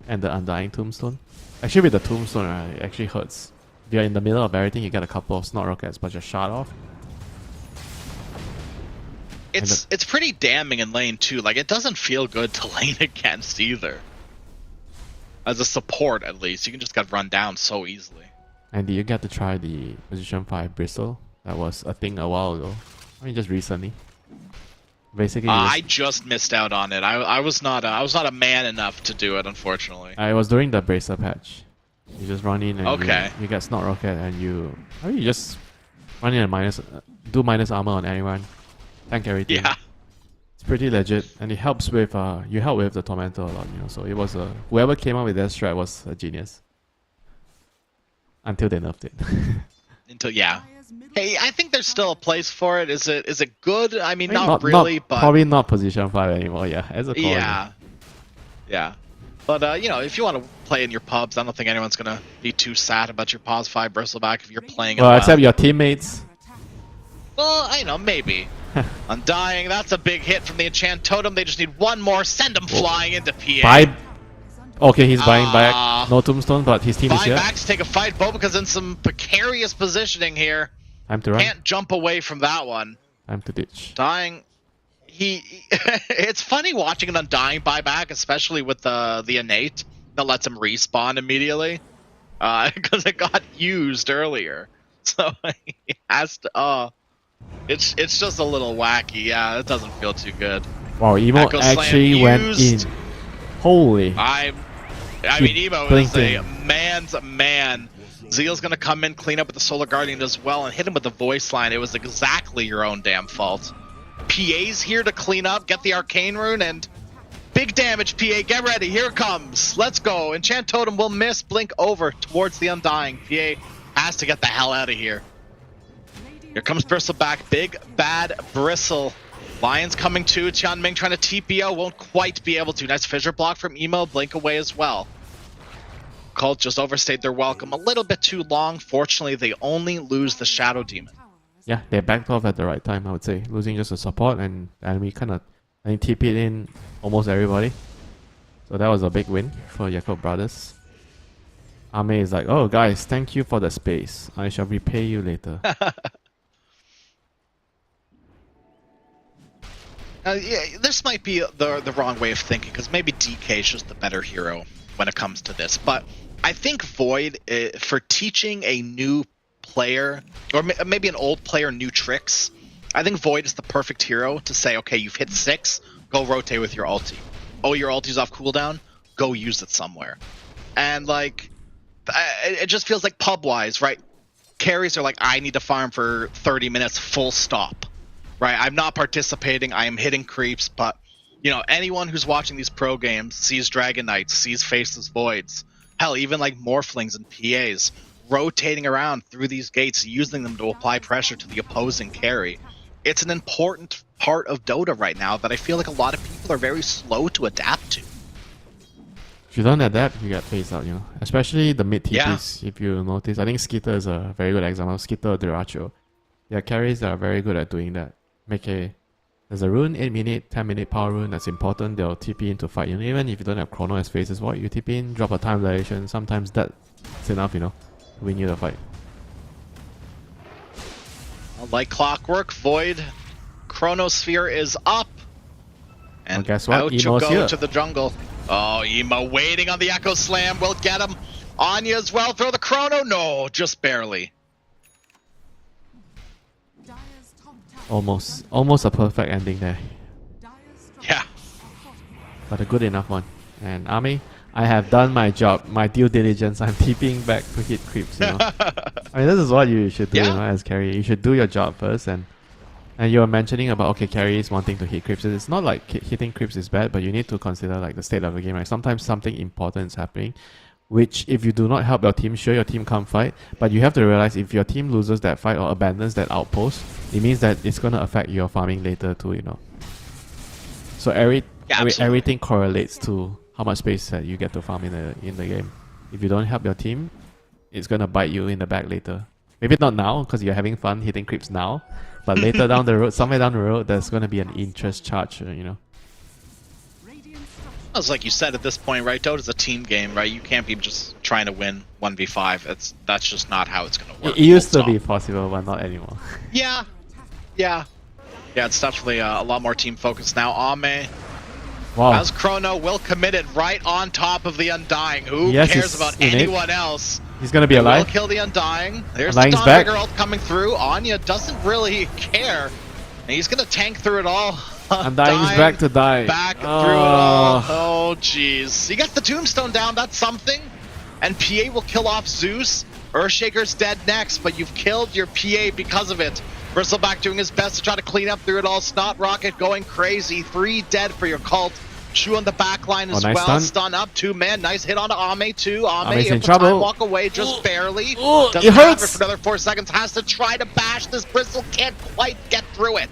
and the Undying Tombstone. Actually with the Tombstone, it actually hurts. If you're in the middle of everything, you get a couple of Snot Rockets but just shot off. It's pretty damning in lane too. Like, it doesn't feel good to lane against either. As a support, at least, you can just get run down so easily. And did you get to try the position 5 Bristol? That was a thing a while ago. I mean, just recently. Basically, I just missed out on it. I was not a man enough to do it, unfortunately. I was during the Bracer patch. You just run in and okay. you get Snot Rocket and you just run in and do minus armor on anyone. Tank everything. Yeah. It's pretty legit, and it helps with you help with the Tormentor a lot, you know. So it was whoever came up with that strat was a genius. Until they nerfed it. Yeah. Hey, I think there's still a place for it. Is it good? I mean, not really, but probably not position 5 anymore. Yeah, as a core. Yeah. But you know, if you want to play in your pubs, I don't think anyone's gonna be too sad about your pause 5 Bristleback if you're playing. Well, except your teammates. Well, I know, maybe. Undying, that's a big hit from the Enchant Totem. They just need one more. Send him flying into PA. Okay, he's buying back. No Tombstone, but his team is here. Buying back to take a fight. Bobica's in some precarious positioning here. Time to run. Can't jump away from that one. Time to ditch. Dying. It's funny watching an Undying buyback, especially with the innate that lets him respawn immediately. Because it got used earlier. So he has to. It's just a little wacky. Yeah, it doesn't feel too good. Wow, Emo actually went in. Holy. I mean, Emo is a man's man. Zeal's gonna come in, clean up with the Solar Guardian as well, and hit him with the voice line. It was exactly your own damn fault. PA's here to clean up, get the Arcane Rune, and big damage, PA. Get ready, here it comes. Let's go. Enchant Totem will miss, blink over towards the Undying. PA has to get the hell out of here. Here comes Bristle back. Big bad Bristle. Lions coming too. Tianming trying to TPO. Won't quite be able to. Nice fissure block from Emo. Blink away as well. Cult just overstayed their welcome a little bit too long. Fortunately, they only lose the Shadow Demon. Yeah, they backed off at the right time, I would say. Losing just a support and enemy kind of TP'd in almost everybody. So that was a big win for Jakob Brothers. Ame is like, oh guys, thank you for the space. I shall repay you later. Yeah, this might be the wrong way of thinking, because maybe DK is just the better hero when it comes to this. But I think Void, for teaching a new player, or maybe an old player, new tricks, I think Void is the perfect hero to say, okay, you've hit 6, go rotate with your ulti. Oh, your ulti's off cooldown? Go use it somewhere. And, like, it just feels like pub-wise, right? Carries are like, I need to farm for 30 minutes, full stop. Right, I'm not participating, I am hitting creeps, but, you know, anyone who's watching these pro games sees Dragon Knights, sees Faceless Voids, hell, even like Morphlings and PAs, rotating around through these gates, using them to apply pressure to the opposing carry. It's an important part of Dota right now that I feel like a lot of people are very slow to adapt to. If you don't adapt, you get phased out, you know. Especially the mid TPs, if you notice. I think Skitter is a very good example. Skitter, Duracho. There are carries that are very good at doing that. There's a rune, 8 minute, 10 minute power rune that's important. They'll TP into fight. You know, even if you don't have Chrono as Faces, what you TP in, drop a time dilation. Sometimes that's enough, you know, to win you the fight. Like clockwork, Void Chronosphere is up. And well, guess what? out you Emo's go here. to the jungle. Oh, Emo waiting on the Echo Slam. Will get him. Anya as well. Throw the Chrono. No, just barely. Almost a perfect ending there. Yeah. But a good enough one. And Army, I have done my job, my due diligence. I'm TPing back to hit creeps, you know. I mean, this is what you should do, you know, as carry. You should do your job first, and you were mentioning about, okay, carries wanting to hit creeps. It's not like hitting creeps is bad, but you need to consider like the state of the game, right? Sometimes something important is happening, which if you do not help your team, sure, your team can't fight, but you have to realize if your team loses that fight or abandons that outpost, it means that it's going to affect your farming later too, you know. So everything correlates to how much space that you get to farm in the game. If you don't help your team, it's going to bite you in the back later. Maybe not now, because you're having fun hitting creeps now, but later down the road, somewhere down the road, there's going to be an interest charge, you know. It's like you said at this point, right? Dota's a team game, right? You can't be just trying to win 1v5. That's just not how it's going to work. It used to be possible, but not anymore. Yeah. It's definitely a lot more team focused now. Ame, as Chrono, will committed right on top of the Undying. Who cares about anyone else? He's going to be alive. Will kill the Undying. There's Undying's the back. Dawnbreaker ult coming through. Anya doesn't really care. And he's going to tank through it all. Undying's back to die. Back through it all. Oh, jeez. He gets the tombstone down. That's something. And PA will kill off Zeus. Earthshaker's dead next, but you've killed your PA because of it. Bristleback doing his best to try to clean up through it all. Snot Rocket going crazy. 3 dead for your cult. Shu on the back line as well. Stun up 2 man. Nice hit onto Ame too. Ame in able to trouble. time walk away just barely. It Doesn't have it hurts. for another 4 seconds. Has to try to bash this Bristle. Can't quite get through it.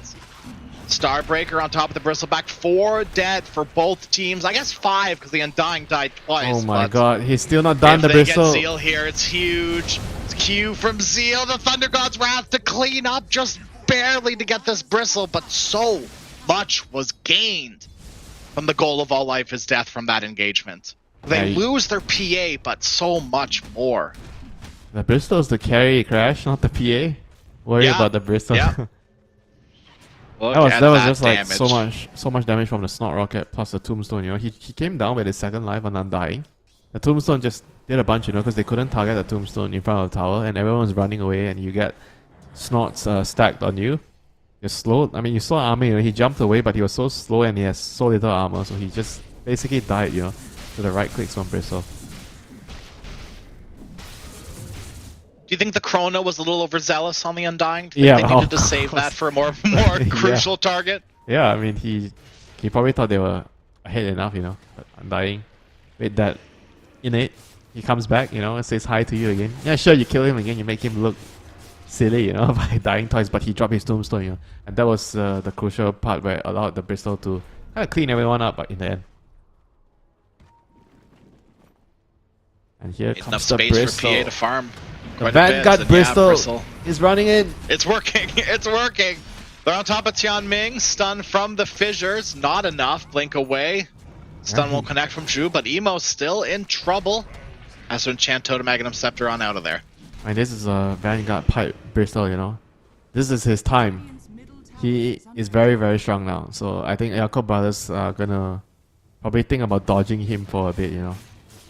Starbreaker on top of the Bristleback. 4 dead for both teams. I guess 5 because the Undying died twice. Oh my god, he's still not done the Bristle. If they get Zeal here, it's huge. It's Q from Zeal, the Thunder God's Wrath to clean up just barely to get this Bristle, but so much was gained from the goal of all life is death from that engagement. They lose their PA, but so much more. The Bristol's the carry, Crash, not the PA. Worry about the Bristol. Yeah. that was just like so much damage from the Snot Rocket plus the Tombstone, you know. He came down with his second life on Undying. The Tombstone just did a bunch, you know, because they couldn't target the Tombstone in front of the tower and everyone was running away and you get Snots stacked on you. You're slow. I mean, you saw Army, you know, he jumped away, but he was so slow and he has so little armor, so he just basically died, you know, to the right clicks from Bristle. Do you think the Chrono was a little overzealous on the Undying? Do you think they needed to save that for a more crucial target? Yeah, I mean, he probably thought they were ahead enough, you know. But Undying, with that innate, he comes back, you know, and says hi to you again. Yeah, sure, you kill him again, you make him look silly, you know, by dying twice, but he dropped his tombstone, you know. And that was the crucial part where it allowed the Bristol to kind of clean everyone up, but in the end. And here comes the Bristol. For PA to farm. The Vanguard Bristol is running in. It's working. It's working. They're on top of Tian Ming. Stun from the fissures. Not enough. Blink away. Stun won't connect from Zhu, but Emo's still in trouble. Has to enchant Totem Magnum Scepter on out of there. And this is a Vanguard Pipe Bristol, you know. This is his time. he is very, very strong now. So I think Jakob brothers are gonna probably think about dodging him for a bit, you know.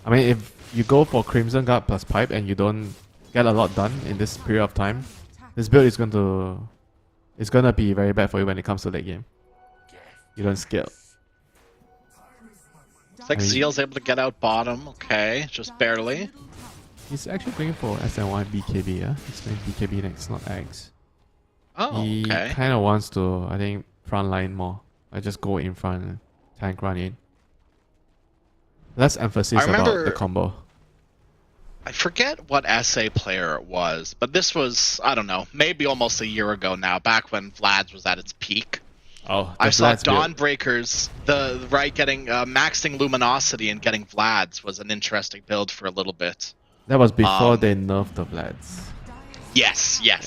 I mean, if you go for Crimson Guard plus Pipe and you don't get a lot done in this period of time, this build is gonna be very bad for you when it comes to late game. You don't scale. Looks like Zeal's able to get out bottom. Okay, just barely. He's actually going for SNY BKB, yeah? He's playing BKB next, not Eggs. Oh, He okay. kind of wants to, I think, front line more. I just go in front and tank run in. Less emphasis about the combo. I forget what SA player it was, but this was, I don't know, maybe almost a year ago now, back when Vlad's was at its peak. Oh, I saw Vlad's build. Dawnbreakers, getting maxing Luminosity and getting Vlad's was an interesting build for a little bit. That was before they nerfed the Vlads. Yes, Yeah.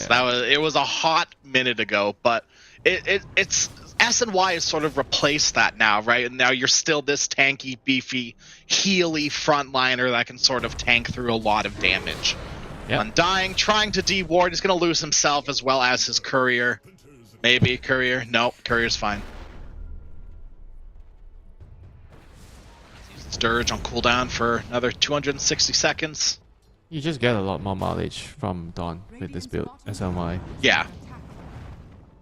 it was a hot minute ago, but it's SNY has sort of replaced that now, right? And now you're still this tanky, beefy, healy frontliner that can sort of tank through a lot of damage. Yep. Undying, trying to deward, he's going to lose himself as well as his courier. Maybe courier. Nope, courier's fine. Uses Dirge on cooldown for another 260 seconds. You just get a lot more mileage from Dawn with this build, SLY. Yeah,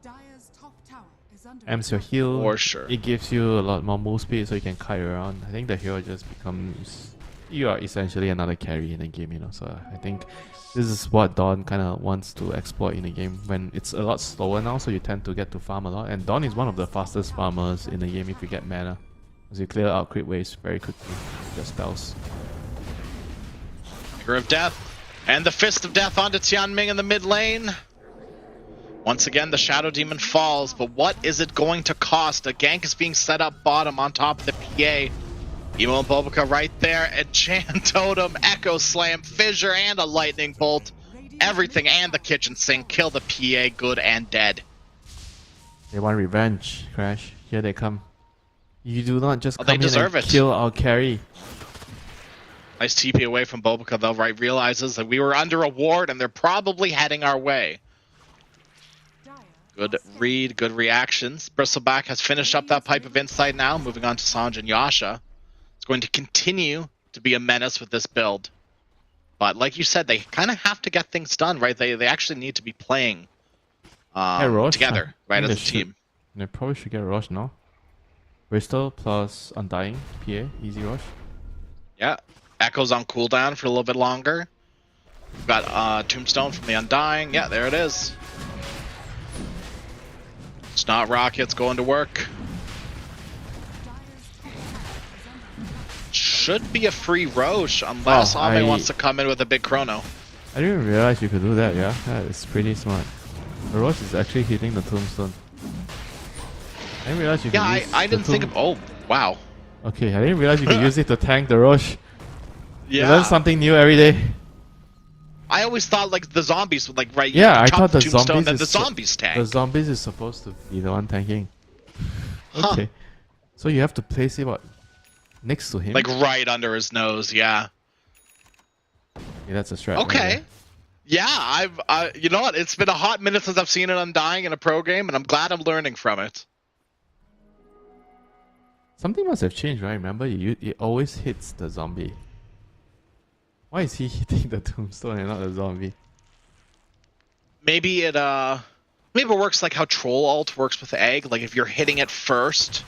Dire's top tower is under Amps your heal. for sure. It gives you a lot more move speed so you can kite around. I think the hero just becomes... You are essentially another carry in the game, you know. So I think this is what Dawn kind of wants to exploit in the game when it's a lot slower now, so you tend to get to farm a lot. And Dawn is one of the fastest farmers in the game if you get mana, as you clear out crit waves very quickly with your spells. Finger of Death and the Fist of Death onto Tianming in the mid lane. Once again, the Shadow Demon falls, but what is it going to cost? A gank is being set up bottom on top of the PA. Emo and Bobica right there. Enchant Totem, Echo Slam, Fissure, and a Lightning Bolt. Everything and the kitchen sink kill the PA good and dead. They want revenge, Crash. Here they come. You do not just come they in deserve and it. kill our carry. Nice TP away from Bobica though, right? Realizes that we were under a ward and they're probably heading our way. Good read, good reactions. Bristleback has finished up that Pipe of Insight now, moving on to Sanj and Yasha. It's going to continue to be a menace with this build. But like you said, they kind of have to get things done, right? They actually need to be playing together, right, as a team. They probably should get Rosh now. Bristol plus Undying, PA, easy Rosh. Yeah, Echo's on cooldown for a little bit longer. We've got Tombstone from the Undying. Yeah, there it is. Snot Rockets going to work. Should be a free Roche unless Ame wants to come in with a big chrono. I didn't realize you could do that, yeah? That is pretty smart. The Rosh is actually hitting the Tombstone. I didn't realize you could use I didn't think of... Oh, wow. Okay, I didn't realize you could use it to tank the Rosh. You learn Yeah. something new every day. I always thought like the zombies would like, right? Yeah, I chop thought the Tombstone, zombies then is the so- zombies tank. The zombies is supposed to be the one tanking. Huh. Okay. So you have to place it, what? Next to him? Like right under his nose, yeah. Yeah, that's a strat. Okay. Yeah, you know what? It's been a hot minute since I've seen it Undying in a pro game, and I'm glad I'm learning from it. Something must have changed, right? Remember, it always hits the zombie. Why is he hitting the Tombstone and not the zombie? Maybe it works like how Troll Ult works with Egg. Like if you're hitting it first,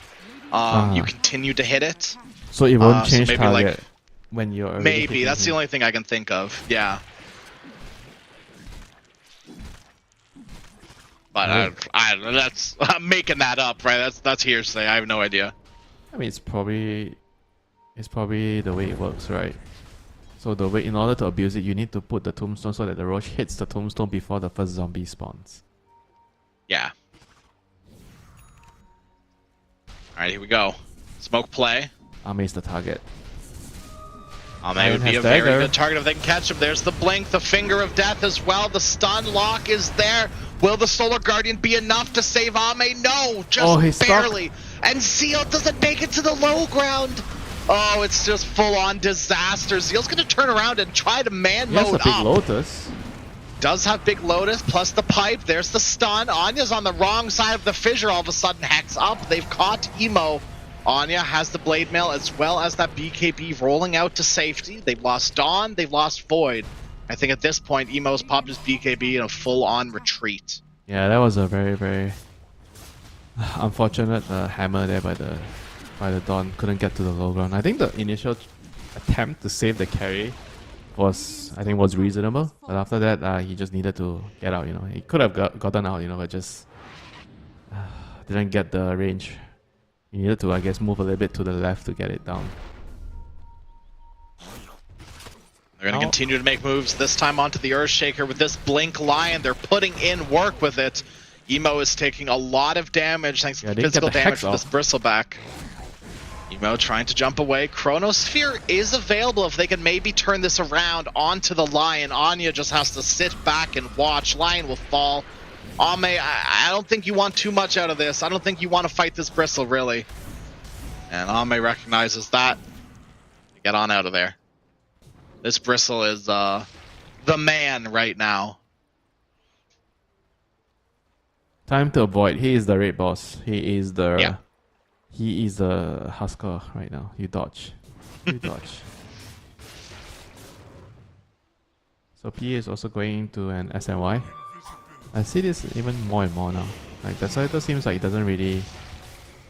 you continue to hit it. So it won't so change maybe, target like, when you're already Maybe hitting that's the him. only thing I can think of. Yeah. But I'm making that up, right? That's hearsay. I have no idea. I mean, it's probably the way it works, right? So the way, in order to abuse it, you need to put the Tombstone so that the Roche hits the Tombstone before the first zombie spawns. Yeah. Alright, here we go. Smoke play. Amaze the target. Ame would be has a very dagger. good target if they can catch him. There's the blink, the finger of death as well. The stun lock is there. Will the Solar Guardian be enough to save Ame? No, just he's barely. And Zeal doesn't make it to the low ground. Oh, it's just full-on disaster. Zeal's going to turn around and try to man He has a mode big up. Lotus. does have Big Lotus plus the pipe. There's the stun. Anya's on the wrong side of the fissure. All of a sudden, Hex up. They've caught Emo. Anya has the Blade Mail as well as that BKB rolling out to safety. They've lost Dawn. They've lost Void. I think at this point, Emo's popped his BKB in a full-on retreat. Yeah, that was a very, very unfortunate hammer there by the Dawn. Couldn't get to the low ground. I think the initial attempt to save the carry was reasonable, but after that he just needed to get out. He could have gotten out, but just didn't get the range. He needed to, I guess, move a little bit to the left to get it down. They're going to continue to make moves, this time onto the Earthshaker with this Blink Lion. They're putting in work with it. Emo is taking a lot of damage thanks to physical damage from this Bristleback. Emo trying to jump away. Chronosphere is available if they can maybe turn this around onto the Lion. Anya just has to sit back and watch. Lion will fall. Ame, I don't think you want too much out of this. I don't think you want to fight this Bristle, really. And Ame recognizes that. Get on out of there. This Bristle is the man right now. Time to avoid. He is the raid boss. He is the Husker right now. You dodge. You dodge. So P is also going to an SNY. I see this even more and more now. Like the Solitaire seems like it doesn't really...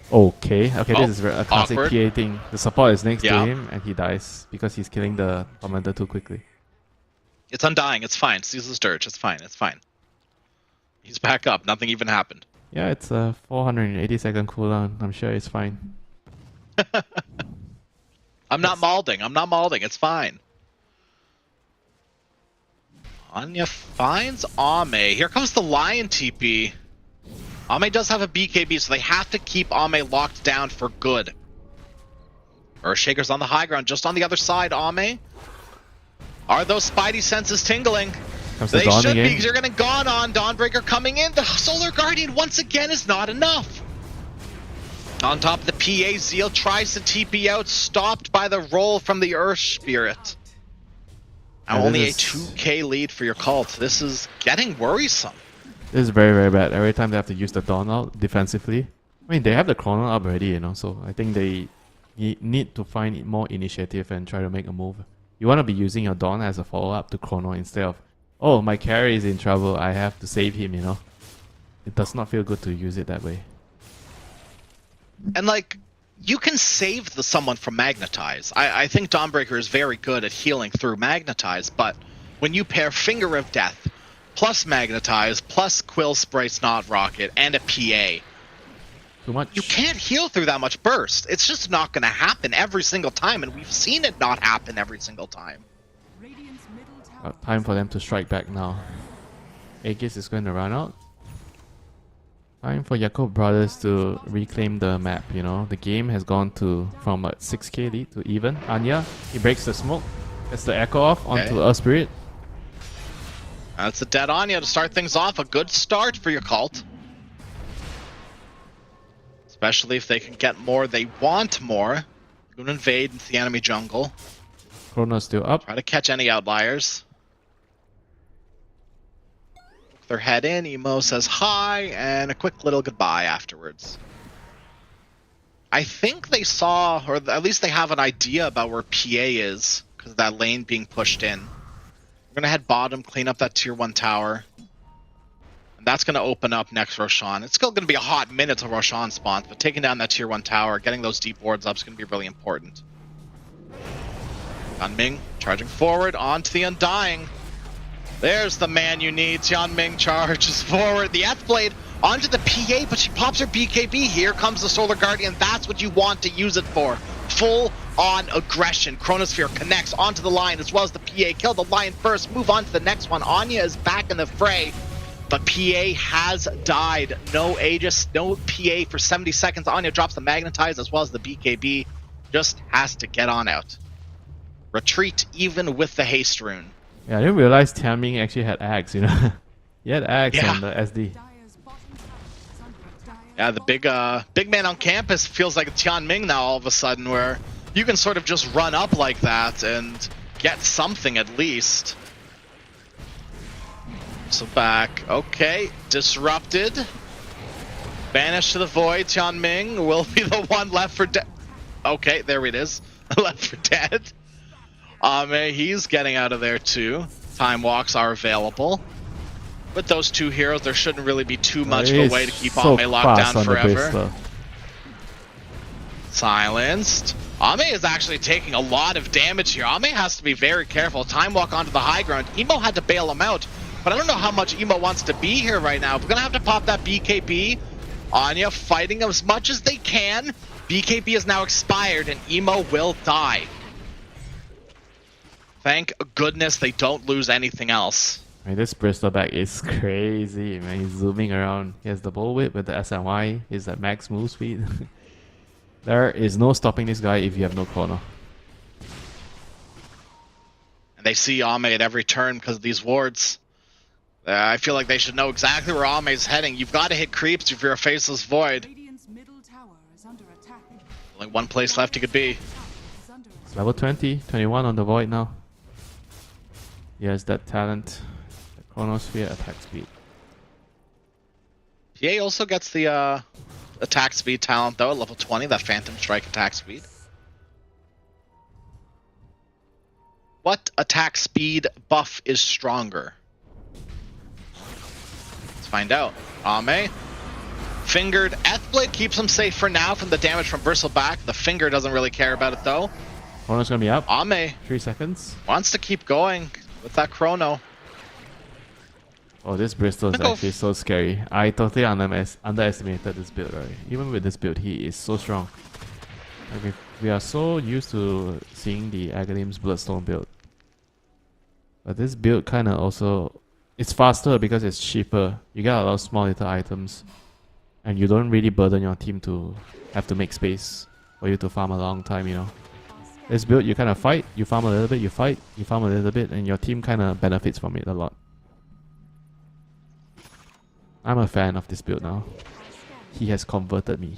Okay, this is a classic awkward. PA thing. The support is next to him and he dies because he's killing the commander too quickly. It's undying. It's fine. Ceaseless Dirge. It's fine. It's fine. He's back up. Nothing even happened. Yeah, it's a 480-second cooldown. I'm sure it's fine. I'm not malding. I'm not malding. It's fine. Anya finds Ame. Here comes the Lion TP. Ame does have a BKB, so they have to keep Ame locked down for good. Earthshaker's on the high ground, just on the other side, Ame. Are those spidey senses tingling? They should be, because you're getting gone on. Dawnbreaker coming in. The Solar Guardian, once again, is not enough. On top of the PA, Zeal tries to TP out, stopped by the roll from the Earth Spirit. Now only a 2k lead for your cult. This is getting worrisome. This is very, very bad. Every time they have to use the Dawn out defensively. I mean, they have the Chrono up already, so I think they need to find more initiative and try to make a move. You want to be using your Dawn as a follow-up to Chrono instead of, oh, my carry is in trouble, I have to save him, It does not feel good to use it that way. And you can save someone from Magnetize. I think Dawnbreaker is very good at healing through Magnetize, but when you pair Finger of Death, plus Magnetize, plus Quill Spray Snot Rocket, and a PA, too much. You can't heal through that much burst. It's just not going to happen every single time, and we've seen it not happen every single time. Time for them to strike back now. Aegis is going to run out. Time for Jakob Brothers to reclaim the map, The game has gone from a 6k lead to even. Anya, he breaks the smoke. Gets the echo off onto Earth Spirit. That's a dead Anya to start things off. A good start for your cult. Especially if they can get more. They want more. Going to invade into the enemy jungle. Chrono's still up. Try to catch any outliers. Hook their head in. Emo says hi, and a quick little goodbye afterwards. I think they saw, or at least they have an idea about where PA is, because of that lane being pushed in. We're going to head bottom, clean up that tier 1 tower. And that's going to open up next Roshan. It's still going to be a hot minute till Roshan spawns, but taking down that tier 1 tower, getting those deep wards up is going to be really important. Tianming charging forward onto the Undying. There's the man you need. Tianming charges forward. The F-Blade onto the PA, but she pops her BKB. Here comes the Solar Guardian. That's what you want to use it for. Full on aggression. Chronosphere connects onto the line as well as the PA. Kill the Lion first. Move on to the next one. Anya is back in the fray. But PA has died. No Aegis, no PA for 70 seconds. Anya drops the Magnetize as well as the BKB. Just has to get on out. Retreat even with the haste rune. Yeah, I didn't realize Tianming actually had Axe, He had Axe on the SD. Yeah, the big man on campus feels like a Tianming now all of a sudden, where you can sort of just run up like that and get something at least. So back. Okay. Disrupted. Banished to the void. Tianming will be the one left for dead. Okay, there it is. Left for dead. He's getting out of there too. Time walks are available. With those two heroes, there shouldn't really be too much of a way to keep Ame locked down forever. Silenced. Ame is actually taking a lot of damage here. Ame has to be very careful. Time walk onto the high ground. Emo had to bail him out, but I don't know how much Emo wants to be here right now. We're gonna have to pop that BKB. Anya fighting as much as they can. BKB is now expired and Emo will die. Thank goodness they don't lose anything else. I mean, this Bristleback is crazy, man. He's zooming around. He has the bullwhip with the SMY. He's at max move speed. There is no stopping this guy if you have no corner. And they see Ame at every turn because of these wards. I feel like they should know exactly where Ame is heading. You've got to hit creeps if you're a faceless void. Radiant's middle tower is under attack. Only one place left he could be. It's level 20, 21 on the void now. He has that talent. The Chronosphere attack speed. PA also gets the attack speed talent though at level 20, that Phantom Strike attack speed. What attack speed buff is stronger? Let's find out. Ame. Fingered Ethblade keeps him safe for now from the damage from Bristleback. The finger doesn't really care about it though. Chrono's gonna be up. Ame 3 seconds. wants to keep going with that Chrono. Oh, this Bristol is actually so scary. I totally underestimated this build, right? Even with this build, he is so strong. Like we are so used to seeing the Aghanim's Bloodstone build. But this build kind of also... It's faster because it's cheaper. You get a lot of small little items. And you don't really burden your team to have to make space for you to farm a long time, you know. This build, you kind of fight, you farm a little bit, you fight, you farm a little bit, and your team kind of benefits from it a lot. I'm a fan of this build now. He has converted me.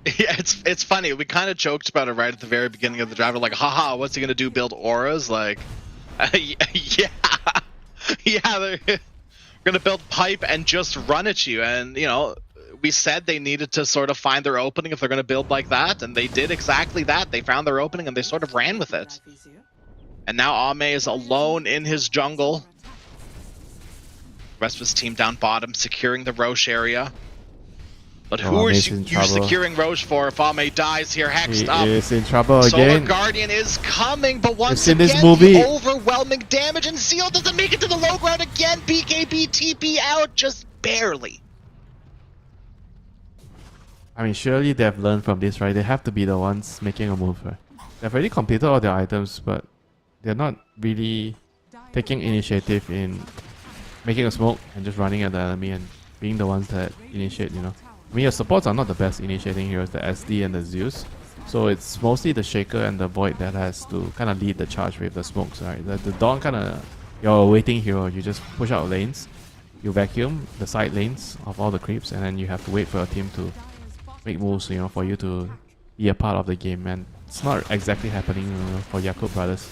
Yeah, it's funny. We kind of joked about it right at the very beginning of the draft. We're like, haha, what's he gonna do? Build auras? Like, yeah, they're gonna build pipe and just run at you. And you know, we said they needed to sort of find their opening if they're gonna build like that, and they did exactly that. They found their opening and they sort of ran with it. And now Ame is alone in his jungle. Rest of his team down bottom, securing the Roche area. But who are you securing Roche for if Ame dies here? Hexed up. He is in trouble Solar again. Guardian is coming, but once in again, this movie. the overwhelming damage, and Seal doesn't make it to the low ground again. BKB TP out, just barely. I mean, surely they've learned from this, right? They have to be the ones making a move, right? They've already completed all their items, but they're not really taking initiative in making a smoke and just running at the enemy and being the ones that initiate, you know. I mean, your supports are not the best initiating heroes, the SD and the Zeus. So it's mostly the Shaker and the Void that has to kind of lead the charge with the smokes, right? The Dawn kind of, you're a waiting hero. You just push out lanes, you vacuum the side lanes of all the creeps, and then you have to wait for your team to make moves, you know, for you to be a part of the game. And it's not exactly happening for Yakub brothers.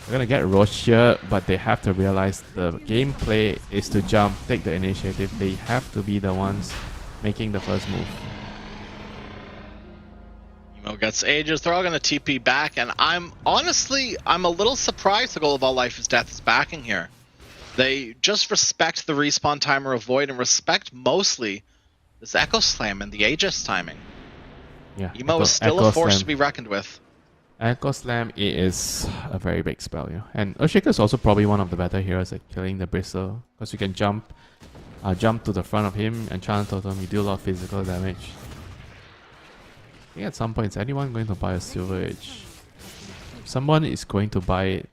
They're gonna get Roche here, but they have to realize the gameplay is to jump, take the initiative. They have to be the ones making the first move. Emo gets Aegis. They're all gonna TP back, and I'm a little surprised the Goal of All Life is Death is backing here. They just respect the respawn timer of Void and respect mostly this Echo Slam and the Aegis timing. Yeah, Emo is still a force to be reckoned with. Echo Slam is a very big spell, you know. And Earthshaker is also probably one of the better heroes at killing the Bristle, because you can jump to the front of him and challenge totem. You do a lot of physical damage. I think at some point, is anyone going to buy a Silver Edge? Someone is going to buy it.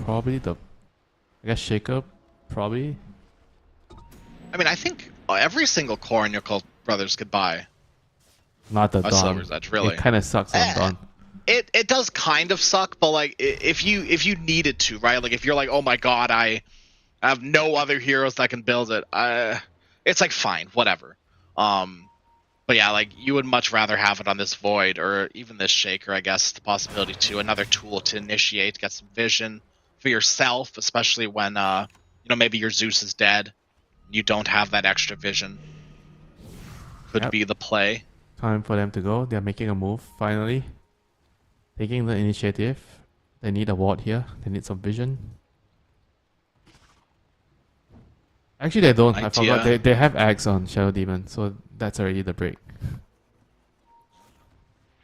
Probably I guess Shaker, probably. I mean, I think every single core in your Cult Brothers could buy. Not the Dawn. Silver's Edge, really. It kind of sucks on Dawn. It does kind of suck, but like if you needed to, right? Like if you're like, oh my god, I have no other heroes that can build it. It's like fine, whatever. But yeah, like you would much rather have it on this Void or even this Shaker, I guess. The possibility to another tool to initiate, get some vision, for yourself, especially when maybe your Zeus is dead. You don't have that extra vision. Could be the play. Time for them to go. They're making a move finally. Taking the initiative. They need a ward here. They need some vision. Actually, they don't. I forgot. They have Axe on Shadow Demon, so that's already the break.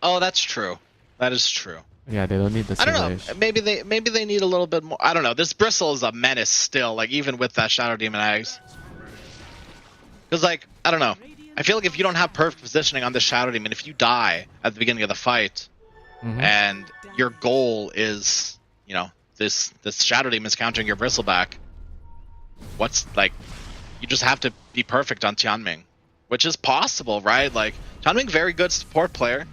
Oh, that's true. That is true. Yeah, they don't need the. I don't know. Maybe they need a little bit more. I don't know. This Bristle is a menace still. Like even with that Shadow Demon Axe. Because like I don't know. I feel like if you don't have perfect positioning on the Shadow Demon, if you die at the beginning of the fight, and your goal is, this Shadow Demon is countering your Bristleback, what's like, you just have to be perfect on Tianming, which is possible, right? Like Tianming, very good support player,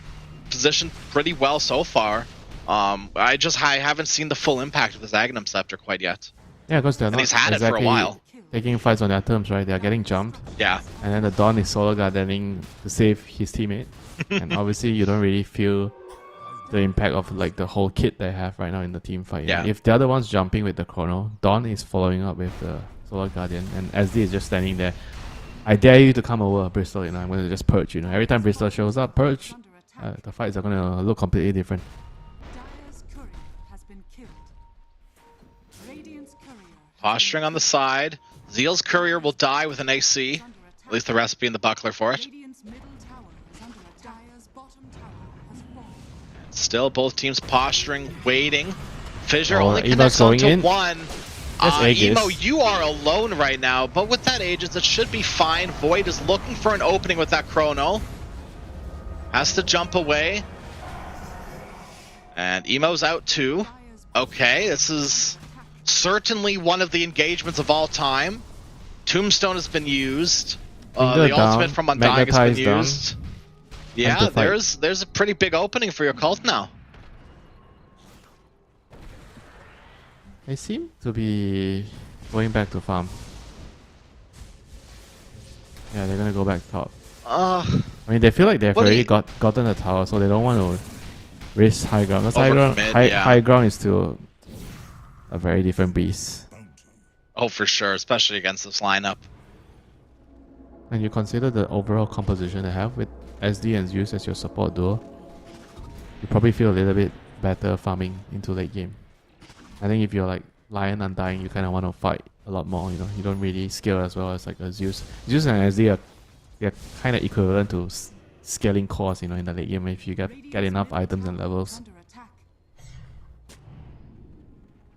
positioned pretty well so far. I haven't seen the full impact of this Aghanim Scepter quite yet. Yeah, because they're and not he's had exactly it for a while. Taking fights on their terms, right? They're getting jumped. Yeah. And then the Dawn is solo gardening to save his teammate. And obviously you don't really feel the impact of like the whole kit they have right now in the team fight. Yeah. If the other one's jumping with the Chrono, Dawn is following up with the Solar Guardian, and SD is just standing there. I dare you to come over, Bristol, I'm going to just purge, Every time Bristol shows up, purge, the fights are going to look completely different. Dire's courier has been killed. Radiant's courier Posturing on the side. Zeal's Courier will die with an AC. At least the recipe and the buckler for it. Radiant's middle tower is under attack. Dire's bottom tower has fallen. Still both teams posturing, waiting. Fissure Oh, only Emo's connects going onto in. one. That's Aegis. Emo, you are alone right now, but with that Aegis, it should be fine. Void is looking for an opening with that Chrono. Has to jump away. And Emo's out too. Okay, this is certainly one of the engagements of all time. Tombstone has been used. The ultimate from Undying has been used. Yeah, there's a pretty big opening for your cult now. They seem to be going back to farm. Yeah, they're gonna go back top. I mean, they feel like they've already gotten the tower, so they don't want to risk high ground. Because high ground is still a very different beast. Oh, for sure, especially against this lineup. And you consider the overall composition they have with SD and Zeus as your support duo, you probably feel a little bit better farming into late game. I think if you're like Lion Undying, you kind of want to fight a lot more, You don't really scale as well as like a Zeus. Zeus and SD they're kind of equivalent to scaling cores, in the late game if you get enough items and levels.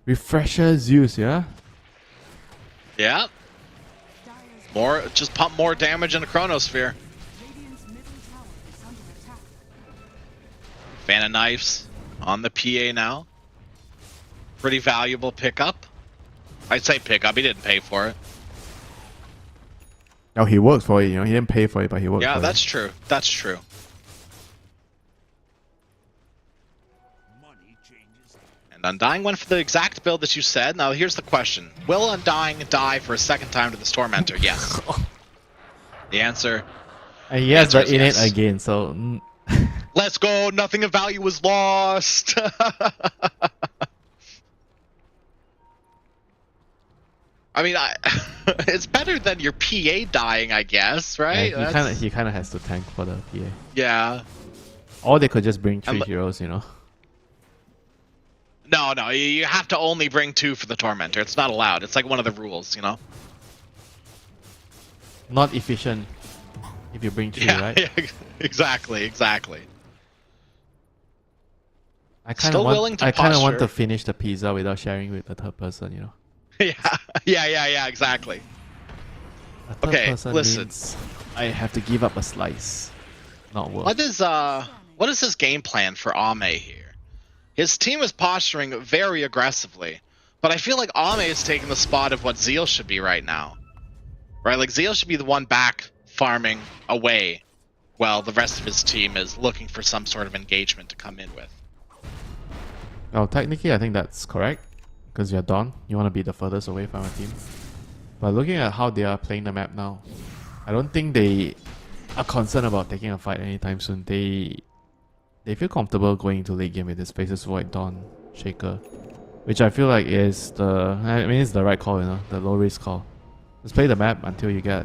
Refresher Zeus, yeah? Yeah. Just pump more damage in a Chronosphere. Fan of Knives on the PA now. Pretty valuable pickup. I'd say pickup, he didn't pay for it. Oh, he worked for it, He didn't pay for it, but he worked for it. Yeah, that's true. That's true. And Undying went for the exact build that you said. Now here's the question. Will Undying die for a second time to this Tormentor? Yes. The answer... And he has the innate again, so... Let's go! Nothing of value was lost! I mean, it's better than your PA dying, I guess, right? Yeah, he kind of has to tank for the PA. Yeah. Or they could just bring 3 heroes, No, you have to only bring 2 for the Tormentor. It's not allowed. It's like one of the rules, Not efficient if you bring 3, right? Yeah, exactly. I kind of want to finish the pizza without sharing with the third person, Yeah, exactly. Okay, listen. I have to give up a slice. Not worth. What is his game plan for Ame here? His team is posturing very aggressively, but I feel like Ame is taking the spot of what Zeal should be right now. Right? Like Zeal should be the one back farming away while the rest of his team is looking for some sort of engagement to come in with. Well, technically I think that's correct. Because you're Dawn, you want to be the furthest away from your team. But looking at how they are playing the map now, I don't think they are concerned about taking a fight anytime soon. They feel comfortable going into late game with this Spaces Void, Dawn, Shaker. which I feel like is it's the right call, the low risk call. Just play the map until you get.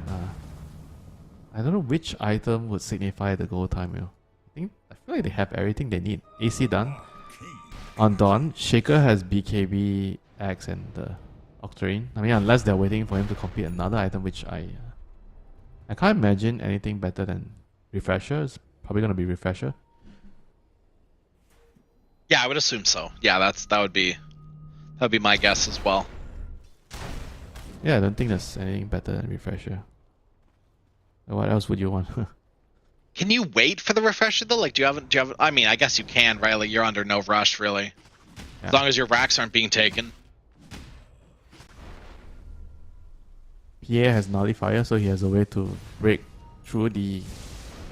I don't know which item would signify the goal time. I feel like they have everything they need. AC done. On Dawn, Shaker has BKB, Axe, and the Octarine. I mean, unless they're waiting for him to complete another item, which I can't imagine anything better than Refresher. It's probably gonna be Refresher. Yeah, I would assume so. Yeah, that would be my guess as well. Yeah, I don't think there's anything better than Refresher. What else would you want? Can you wait for the refresher though? Like, do you have? I mean, I guess you can, right? Like, you're under no rush, really, Yeah. as long as your racks aren't being taken. Pierre has Nullifier, so he has a way to break through the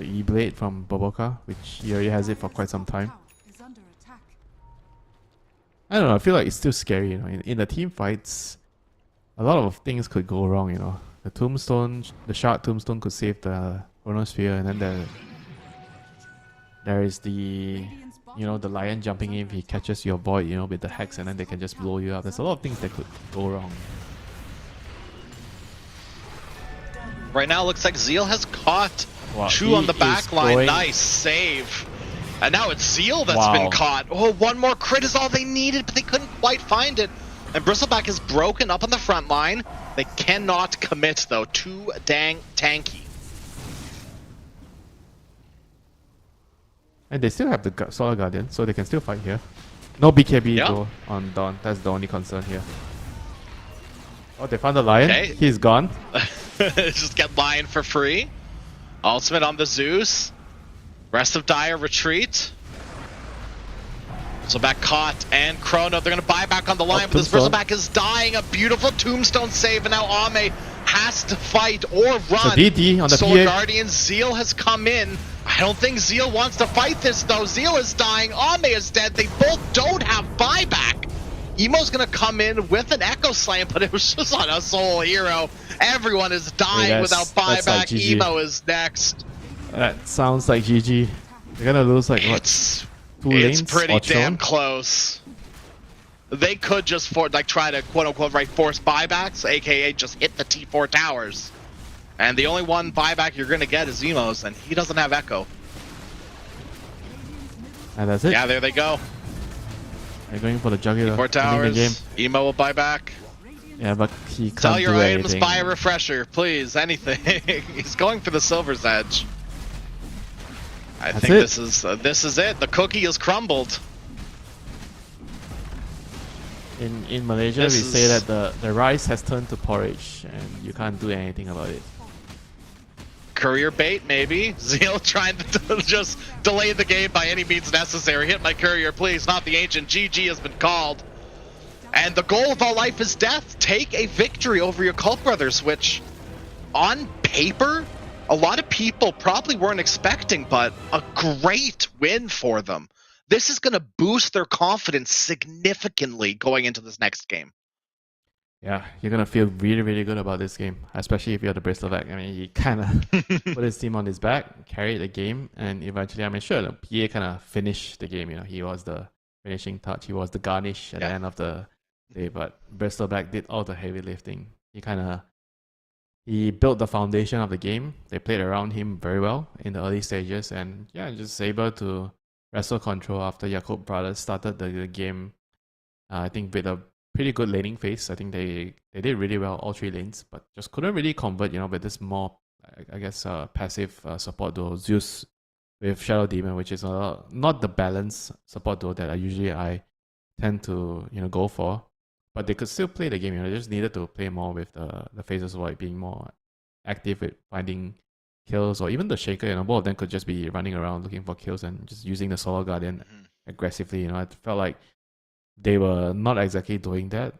E-Blade from Boboka, which he already has it for quite some time. Tower is under attack. I don't know, I feel like it's still scary, In the team fights, a lot of things could go wrong, The Tombstone, the Shard Tombstone could save the Chronosphere, and then there is the, the Lion jumping in if he catches your Void, with the Hex, and then they can just blow you up. There's a lot of things that could go wrong. Right now, it looks like Zeal has caught Wow, Shu on the he back is line. going- Nice save. And now it's Zeal that's Wow. been caught. Oh, one more crit is all they needed, but they couldn't quite find it. And Bristleback is broken up on the front line. They cannot commit, though. Too dang tanky. And they still have the Solar Guardian, so they can still fight here. No BKB Yeah. though on Dawn. That's the only concern here. Oh, they found the Lion. Okay. He's gone. Just get Lion for free. Ultimate on the Zeus. Rest of Dire retreat. Bristleback caught, and Chrono, they're going to buy back on the line, but this Tombstone. Bristleback is dying. A beautiful Tombstone save, and now Ame has to fight or run. So DD on the Solar PA. Guardian, Zeal has come in. I don't think Zeal wants to fight this, though. Zeal is dying, Ame is dead. They both don't have buyback. Emo's going to come in with an Echo Slam, but it was just on a sole hero. Everyone is dying that's- without that's like buyback. GG. Emo is next. That sounds like GG. They're gonna lose like what? It's 2 lanes pretty or damn Chon? close. They could just try to quote unquote force buybacks, aka just hit the T4 towers. And the only one buyback you're gonna get is Emo's, and he doesn't have Echo. And that's it. Yeah, there they go. They're going for the jugular. T4 Winning the game. towers. Emo will buy back. Yeah, but he can't Sell your do items, anything. buy a refresher, please. Anything. He's going for the Silver's Edge. I That's think it. this is it. The cookie is crumbled. In Malaysia, This we say is- that the rice has turned to porridge, and you can't do anything about it. Courier bait, maybe. Zeal trying to just delay the game by any means necessary. Hit my courier, please. Not the ancient. GG has been called. And the goal of all life is death. Take a victory over your cult brothers, which, on paper, a lot of people probably weren't expecting, but a great win for them. This is going to boost their confidence significantly going into this next game. Yeah, you're gonna feel really, really good about this game, especially if you're the Bristleback. I mean, he kind of put his team on his back, carried the game, and eventually, I mean, sure, the PA kind of finished the game. He was the finishing touch, he was the garnish at the end of the day. But Bristleback did all the heavy lifting. He built the foundation of the game. They played around him very well in the early stages, and yeah, just able to wrestle control after Jakob brothers started the game. I think with a pretty good laning phase. I think they did really well, all 3 lanes, but just couldn't really convert, with this more, I guess, passive support duo, Zeus with Shadow Demon, which is not the balanced support duo that I tend to, go for. But they could still play the game, They just needed to play more with the Phases Void, being more active with finding kills, or even the Shaker, both of them could just be running around looking for kills and just using the Solar Guardian aggressively, I felt like they were not exactly doing that.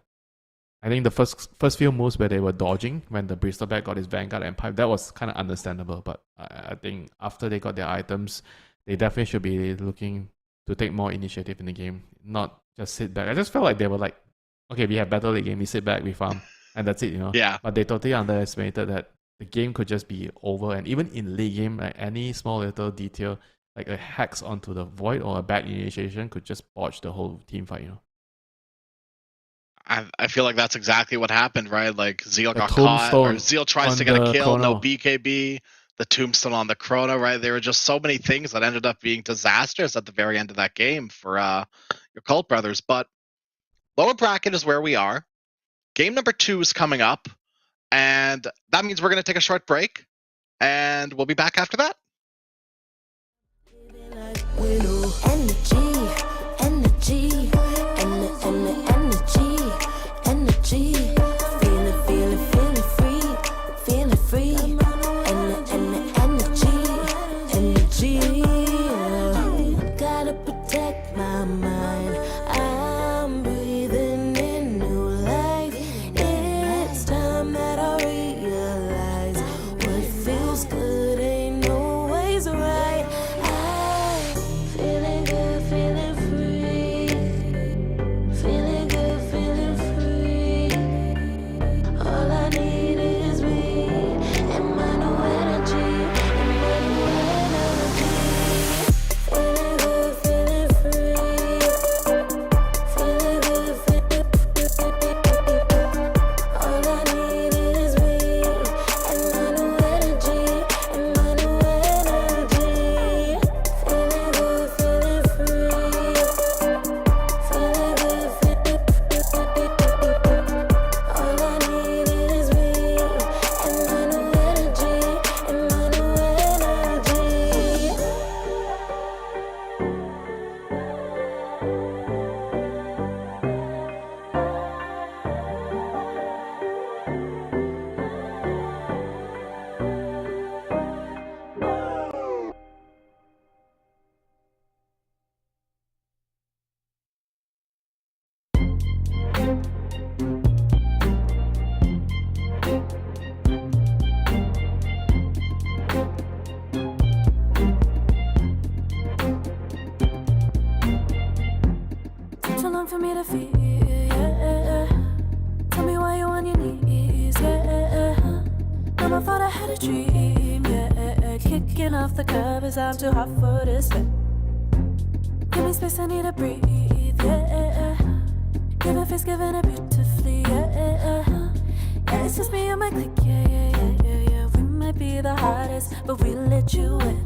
I think the first few moves where they were dodging when the Bristleback got his Vanguard and Pipe, that was kind of understandable. But I think after they got their items, they definitely should be looking to take more initiative in the game, not just sit back. I just felt like they were like, okay, we have battle late game, we sit back, we farm, and that's it, Yeah. But they totally underestimated that the game could just be over. And even in late game, like any small little detail, like a hex onto the Void or a bad initiation, could just botch the whole team fight, I feel like that's exactly what happened, right? Like Zeal The got caught, or tombstone Zeal tries on to get a the kill, no chrono. BKB, the tombstone on the chrono, right? There were just so many things that ended up being disastrous at the very end of that game for your Cult Brothers. But lower bracket is where we are. Game number 2 is coming up, and that means we're going to take a short break, and we'll be back after that. Energy, feeling free, energy. Gotta protect my mind. I'm breathing in new life. It's time that I realize what feels good ain't always right. I'm feeling good, feeling free. Feeling good, feeling free. All I need is me and my new energy, and my new energy. Feeling good, feeling free. Feeling good, feeling free. All I need is me and my new energy, and my new energy. Feeling good, feeling free. Feeling good, feeling all I need is me and my new energy, and my new energy. Took too long for me to feel, yeah. Tell me why you on your knees, yeah. Mama thought I had a dream, yeah. Kicking off the covers, I'm too hot for this bed. Give me space, I need to breathe, yeah. Giving face, giving it beautifully, yeah. Yeah, it's just me and my clique, yeah. We might be the hottest, but we let you in.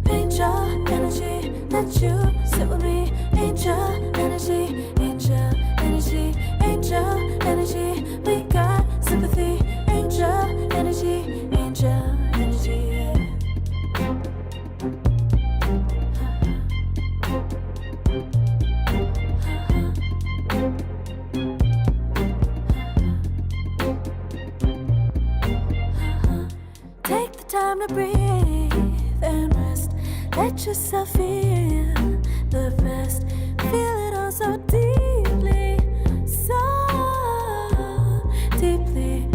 Angel energy, let you sit with me. Angel energy, angel energy, angel energy. We got sympathy. Angel energy, angel energy. Yeah. Take the time to breathe and rest. Let yourself feel the best. Feel it all so deeply, so deeply.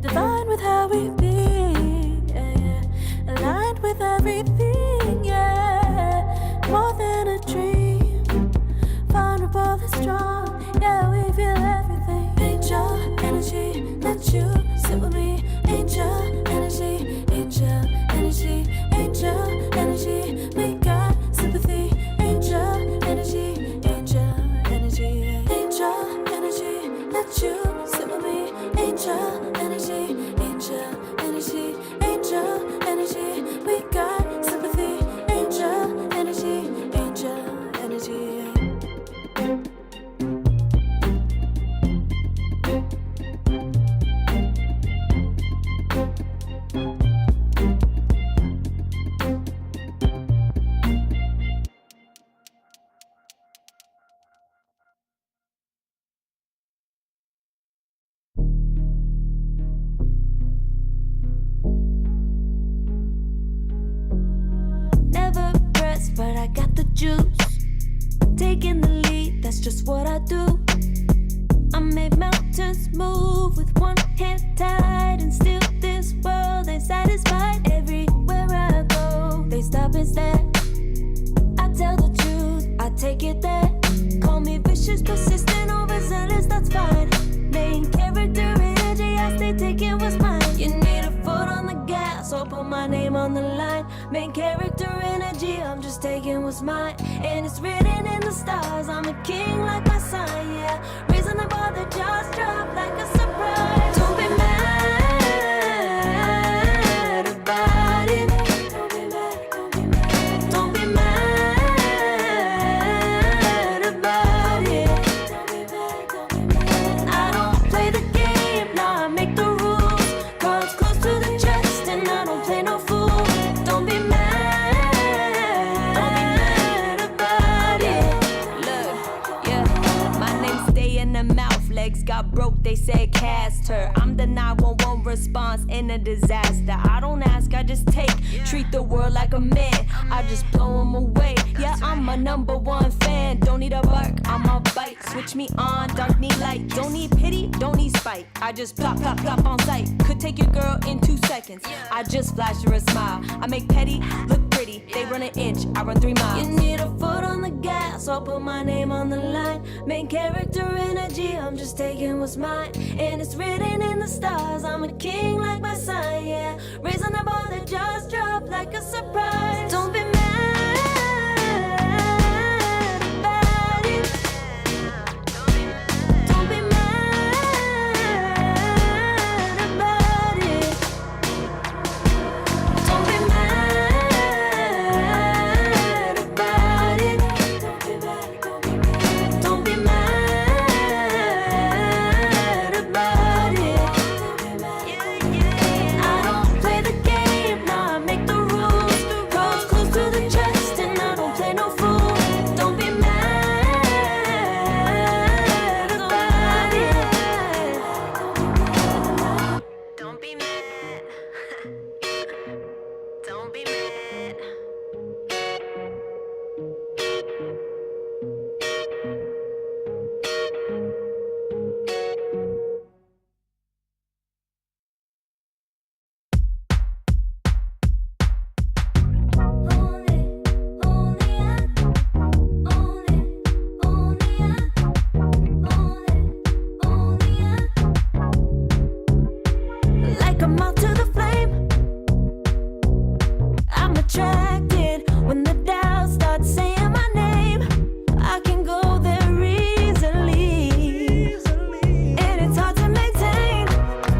Divine with how we be, yeah. Aligned with everything, yeah. More than a dream. Vulnerable and strong, yeah. We feel everything. Angel energy, let you sit with me. Angel energy, angel energy, angel energy. We got sympathy. Angel energy, angel energy, angel energy. Let you sit with me. Angel energy, angel energy, angel energy. We got sympathy. Angel energy, angel energy. Never pressed, but I got the juice. Taking the lead, that's just what I do. I made mountains move with one hand tied, and still this world ain't satisfied. Everywhere I go, they stop and stare. I tell the truth, I take it there. Call me vicious, persistent, overzealous, that's fine. Main character energy, I stay taking what's mine. You need a foot on the gas, or put my name on the line. Main character energy, I'm just taking what's mine. And it's written in the stars, I'm a king like my sign, yeah. Raising the ball, the jaws drop like a surprise. Don't be mad about it. Don't be mad about it. I don't play the game, nah, I make the rules. Cards close to the chest, and I don't play no fool. Don't be mad about it. Look, yeah, my name stay in the mouth. Legs got broke, they said cast her. I'm the 911 response in a disaster. I don't ask, I just take. Treat the world like a man, I just blow them away. Yeah, I'm a #1 fan. Don't need a bark, I'm a bite. Switch me on, dark need light. Don't need pity, don't need spite. I just plop, plop, plop on sight. Could take your girl in 2 seconds. I just flash her a smile. I make petty look pretty. They run an inch, I run 3 miles. You need a foot on the gas, I'll put my name on the line. Main character energy, I'm just taking what's mine. And it's written in the stars, I'm a king like my sign, yeah. Raising the bar, the jaws drop like a surprise. Don't be mad about it. Don't be mad about it. Don't be mad about it. Don't be mad about it. I don't play the game, nah, I make the rules. Cards close to the chest, and I don't play no fool. Don't be mad about it. Don't be mad. Don't be mad. Like a moth to the flame, I'm attracted when the doubts start saying my name. I can go there easily, and it's hard to maintain,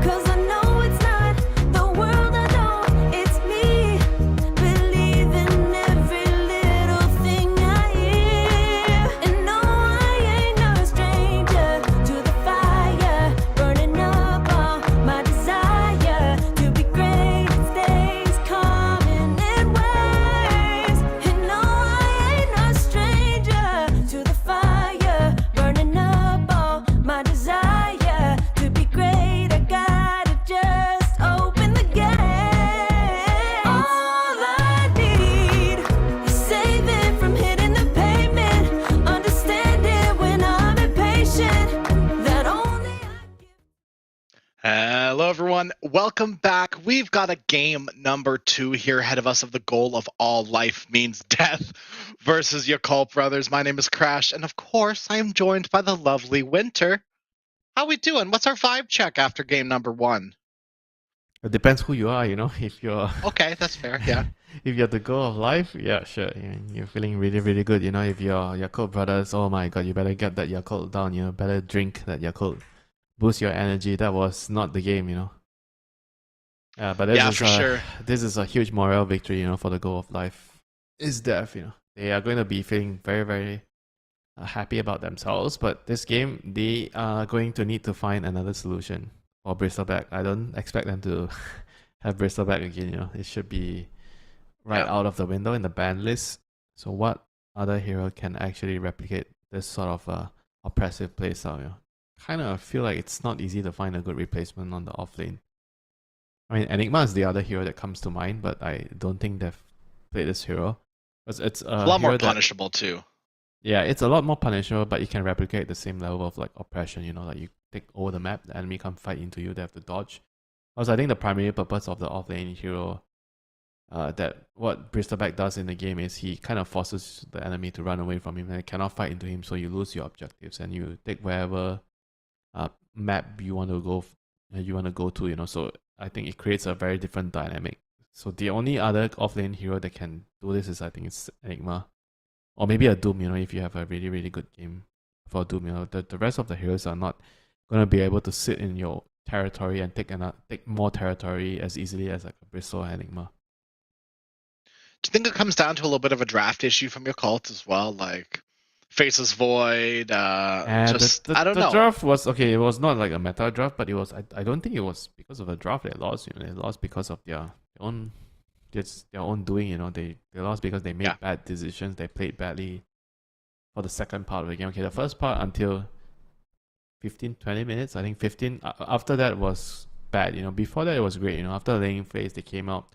'cause I know it's not the world I know, it's me. Believe in every little thing I hear, and no, I ain't no stranger to the fire, burning up all my desire to be great. It stays coming in waves, and no, I ain't no stranger to the fire, burning up all my desire to be great. I gotta just open the gate. All I need is saving from hitting the pavement, understanding when I'm impatient, that only I give. Hello, everyone. Welcome back. We've got a game number 2 here ahead of us of the goal of all life means death versus your Cult brothers. My name is Crash, and of course, I am joined by the lovely Winter. How we doing? What's our vibe check after game number 1? It depends who you are, you know. If you're Okay, that's fair. Yeah. if you're the goal of life, yeah, sure. You're feeling really, really good. You know, if you're Yakult brothers, oh my god, you better get that Yakult down. You know, better drink that Yakult, boost your energy. That was not the game, you know. But this Yeah, is for sure. this is a huge morale victory, you know, for the goal of life is death. You know, they are going to be feeling very, very happy about themselves. But this game, they are going to need to find another solution for Bristleback. I don't expect them to have Bristleback again. You know, it should be right Yeah. out of the window in the ban list. So what other hero can actually replicate this sort of oppressive playstyle? You know, kind of feel like it's not easy to find a good replacement on the off lane. I mean, Enigma is the other hero that comes to mind, but I don't think they've played this hero. It's A lot more hero that- punishable too. yeah, it's a lot more punishable, but you can replicate the same level of like oppression. You know, like you take over the map, the enemy come fight into you, they have to dodge. Also, I think the primary purpose of the off-lane hero, that what Bristleback does in the game is he kind of forces the enemy to run away from him and cannot fight into him, so you lose your objectives and you take wherever map you want to go to. You know, so I think it creates a very different dynamic. So the only other off-lane hero that can do this is, I think, it's Enigma. Or maybe a Doom, you know, if you have a really, really good game for Doom. The rest of the heroes are not gonna be able to sit in your territory and take more territory as easily as like a Bristle and Enigma. Do you think it comes down to a little bit of a draft issue from your cult as well? Like Faceless Void, I don't know. The draft was okay. It was not like a meta draft, but it was. I don't think it was because of the draft they lost. They lost because of their own doing. They lost because they made bad decisions. They played badly for the second part of the game. Okay, the first part until 15-20 minutes. I think 15. After that was bad. Before that it was great. After the laying phase, they came out.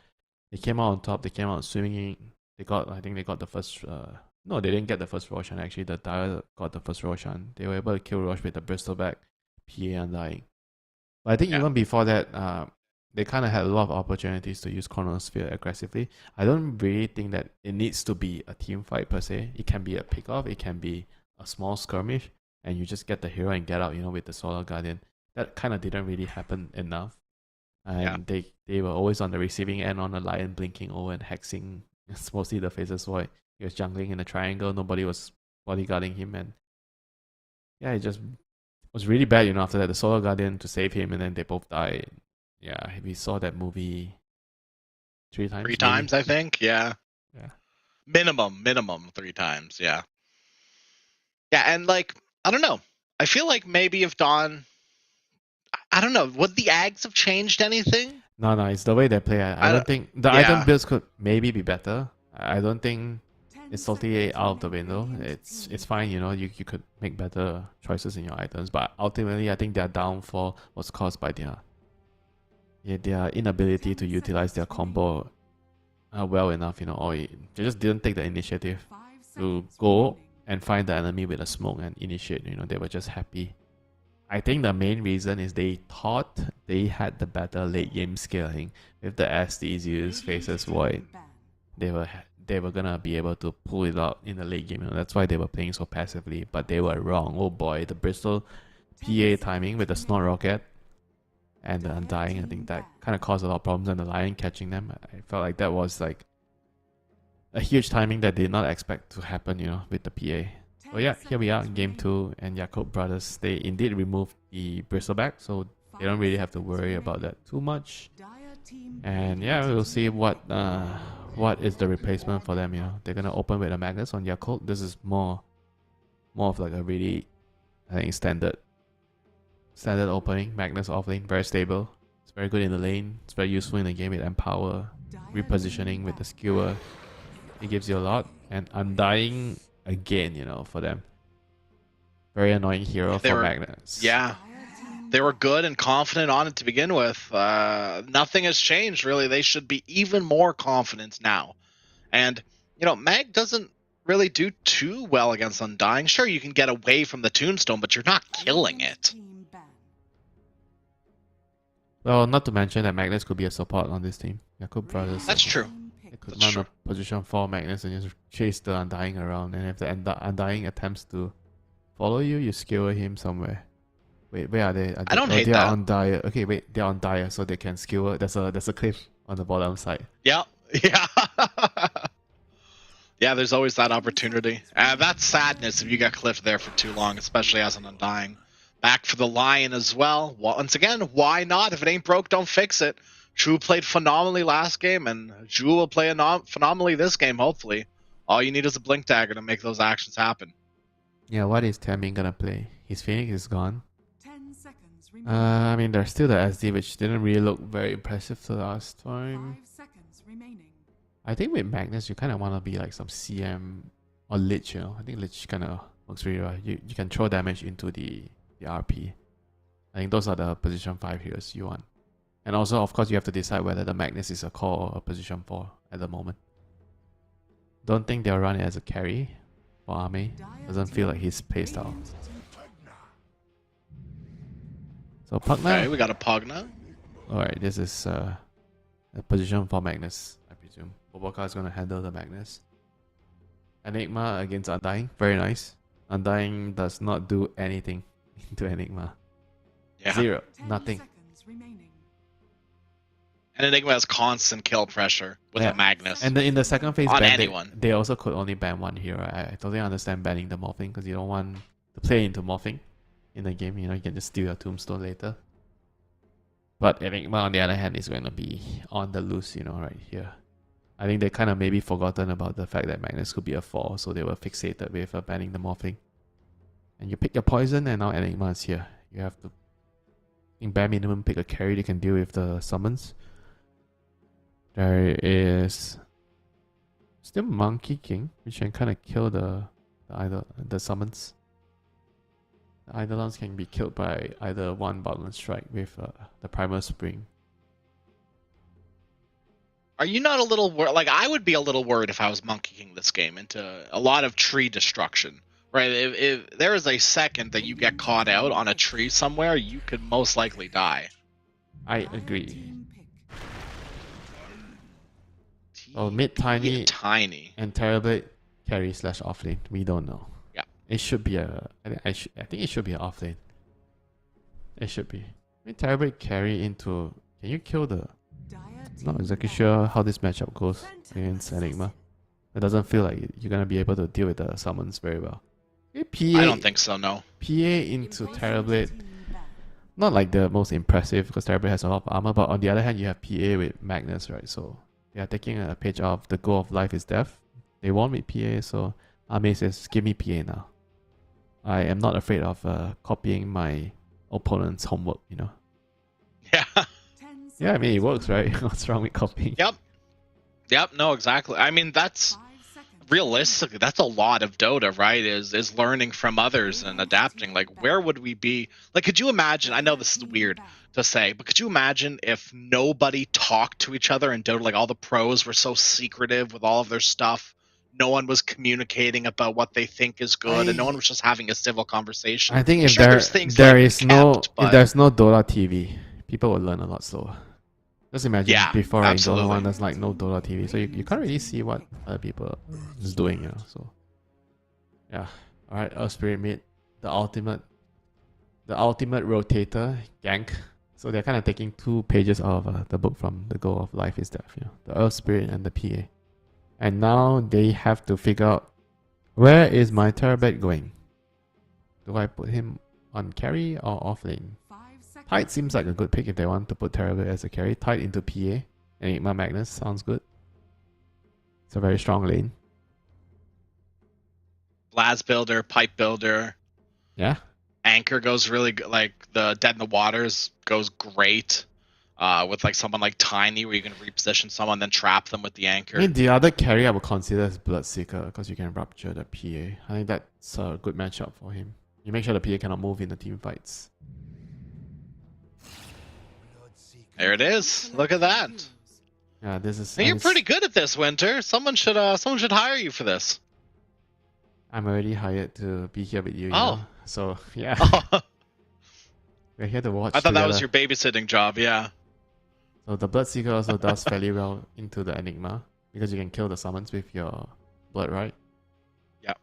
They came out on top. They came out swimming. I think they got the first. No, they didn't get the first Roshan. Actually, the Dire got the first Roshan. They were able to kill Rosh with the Bristleback, PA Undying. But I think even before that, they kind of had a lot of opportunities to use Chronosphere aggressively. I don't really think that it needs to be a team fight per se. It can be a pick-off. It can be a small skirmish, and you just get the hero and get out, with the Solar Guardian. That kind of didn't really happen enough. And they were always on the receiving end on the Lion blinking over and hexing. It's mostly the Faceless Void. He was jungling in a triangle. Nobody was bodyguarding him, and it just was really bad. After that, the Solar Guardian to save him, and then they both died. Yeah, we saw that movie 3 times. 3 times, I think. Yeah. Yeah. Minimum 3 times. Yeah. Yeah, and I don't know. I feel like maybe if Dawn, I don't know, would the Ags have changed anything? No, it's the way they play. I don't think the item builds could maybe be better. I don't think it's totally out of the window. It's fine, you could make better choices in your items, but ultimately I think their downfall was caused by their inability to utilize their combo well enough, or they just didn't take the initiative to go and find the enemy with a smoke and initiate. They were just happy. I think the main reason is they thought they had the better late game scaling with the SDs used Faceless Void. They were gonna be able to pull it out in the late game. That's why they were playing so passively, but they were wrong. Oh boy, the Bristol PA timing with the Snort Rocket and the Undying, I think that kind of caused a lot of problems, and the Lion catching them. I felt like that was like a huge timing that they did not expect to happen, with the PA. But yeah, here we are in game 2, and Yakult brothers, they indeed removed the Bristleback, so they don't really have to worry about that too much. And yeah, we'll see what is the replacement for them. They're gonna open with a Magnus on Yakult. This is more of like a really, I think, standard opening. Magnus offlane, very stable. It's very good in the lane. It's very useful in the game with Empower, repositioning with the Skewer. It gives you a lot. And Undying again, for them. Very annoying hero for Magnus. Yeah. They were good and confident on it to begin with. Nothing has changed, really. They should be even more confident now. And, Mag doesn't really do too well against Undying. Sure, you can get away from the Tombstone, but you're not killing it. Well, not to mention that Magnus could be a support on this team. Yakult brothers. That's true. They could run a position 4 Magnus and just chase the Undying around. And if the Undying attempts to follow you, you skewer him somewhere. Wait, where are they? I don't hate that. They're on Dire. Okay, wait, they're on Dire, so they can skewer. There's a cliff on the bottom side. Yeah. Yeah, there's always that opportunity. That's sadness if you get cliffed there for too long, especially as an Undying. Back for the Lion as well. Once again, why not? If it ain't broke, don't fix it. Drew played phenomenally last game, and Drew will play phenomenally this game, hopefully. All you need is a Blink Dagger to make those actions happen. Yeah, what is Tamin gonna play? His Phoenix is gone. 10 seconds I mean, there's still the SD, which didn't really look very impressive the last time. 5 seconds remaining. I think with Magnus, you kind of want to be like some CM or Lich, I think Lich kind of works really well. You can throw damage into the RP. I think those are the position 5 heroes you want. And also, of course, you have to decide whether the Magnus is a core or a position 4 at the moment. Don't think they'll run it as a carry for Ame. Doesn't feel like his playstyle. So Pugna. Okay, we got a Pugna. Alright, this is a position for Magnus, I presume. Boboka is going to handle the Magnus. Enigma against Undying. Very nice. Undying does not do anything to Enigma. Yeah. 0. Nothing. And Enigma has constant kill pressure with a Magnus. And in the second phase on ban, anyone. they also could only ban one hero. I totally understand banning the Morphling because you don't want to play into morphing in the game. You know, you can just steal your tombstone later. But Enigma, on the other hand, is going to be on the loose, you know, right here. I think they kind of maybe forgotten about the fact that Magnus could be a 4, so they were fixated with banning the morphing. And you pick your poison, and now Enigma is here. You have to, in bare minimum, pick a carry that can deal with the summons. There is still Monkey King, which can kind of kill the summons. The Eidolons can be killed by either one balance strike with the Primal Spring. Are you not a little worried? Like, I would be a little worried if I was Monkey King this game into a lot of tree destruction. Right? If there is a second that you get caught out on a tree somewhere, you could most likely die. I agree. Oh, mid tiny and Terrorblade carry / offlane. We don't know. Yeah, it should be a. I think it should be an offlane. It should be. Terrorblade carry into. Can you kill the? Not exactly sure how this matchup goes against Enigma. It doesn't feel like you're gonna be able to deal with the summons very well. PA, I don't think so. No. PA into Terrorblade. Not like the most impressive because Terrorblade has a lot of armor, but on the other hand, you have PA with Magnus, right? So they are taking a page off the goal of life is death. They won with PA, so Ame says, give me PA now. I am not afraid of copying my opponent's homework, you know? Yeah. Yeah, I mean, it works, right? What's wrong with copying? Yep, no, exactly. I mean, that's realistically, that's a lot of Dota, right? Is learning from others and adapting. Like, where would we be? Like, could you imagine? I know this is weird to say, but could you imagine if nobody talked to each other in Dota? Like, all the pros were so secretive with all of their stuff. No one was communicating about what they think is good, and no one was just having a civil conversation. I think if sure, there's no Dota TV, people would learn a lot slower. Just imagine before in Dota 1, there's like no Dota TV, so you can't really see what other people is doing, you know. So yeah, all right, Earth Spirit mid, the ultimate rotator gank. So they're kind of taking 2 pages out of the book from the goal of life is death, you know, the Earth Spirit and the PA. And now they have to figure out, where is my Terrorblade going? Do I put him on carry or off lane? Tide seems like a good pick if they want to put Terrorblade as a carry. Tide into PA. Enigma Magnus sounds good. It's a very strong lane. Blast Builder, Pipe Builder. Yeah. Anchor goes really good. Like, the Dead in the Waters goes great. With like someone like Tiny, where you can reposition someone, then trap them with the anchor. I mean, the other carry I would consider is Bloodseeker, because you can rupture the PA. I think that's a good matchup for him. You make sure the PA cannot move in the team fights. There it is. Look at that. Yeah, this is. Hey, you're pretty good at this, Winter. Someone should hire you for this. I'm already hired to be here with you. Oh, know? So yeah. We're here to watch. I thought that was your babysitting job. Yeah. So the Bloodseeker also does fairly well into the Enigma because you can kill the summons with your blood, right? Yeah.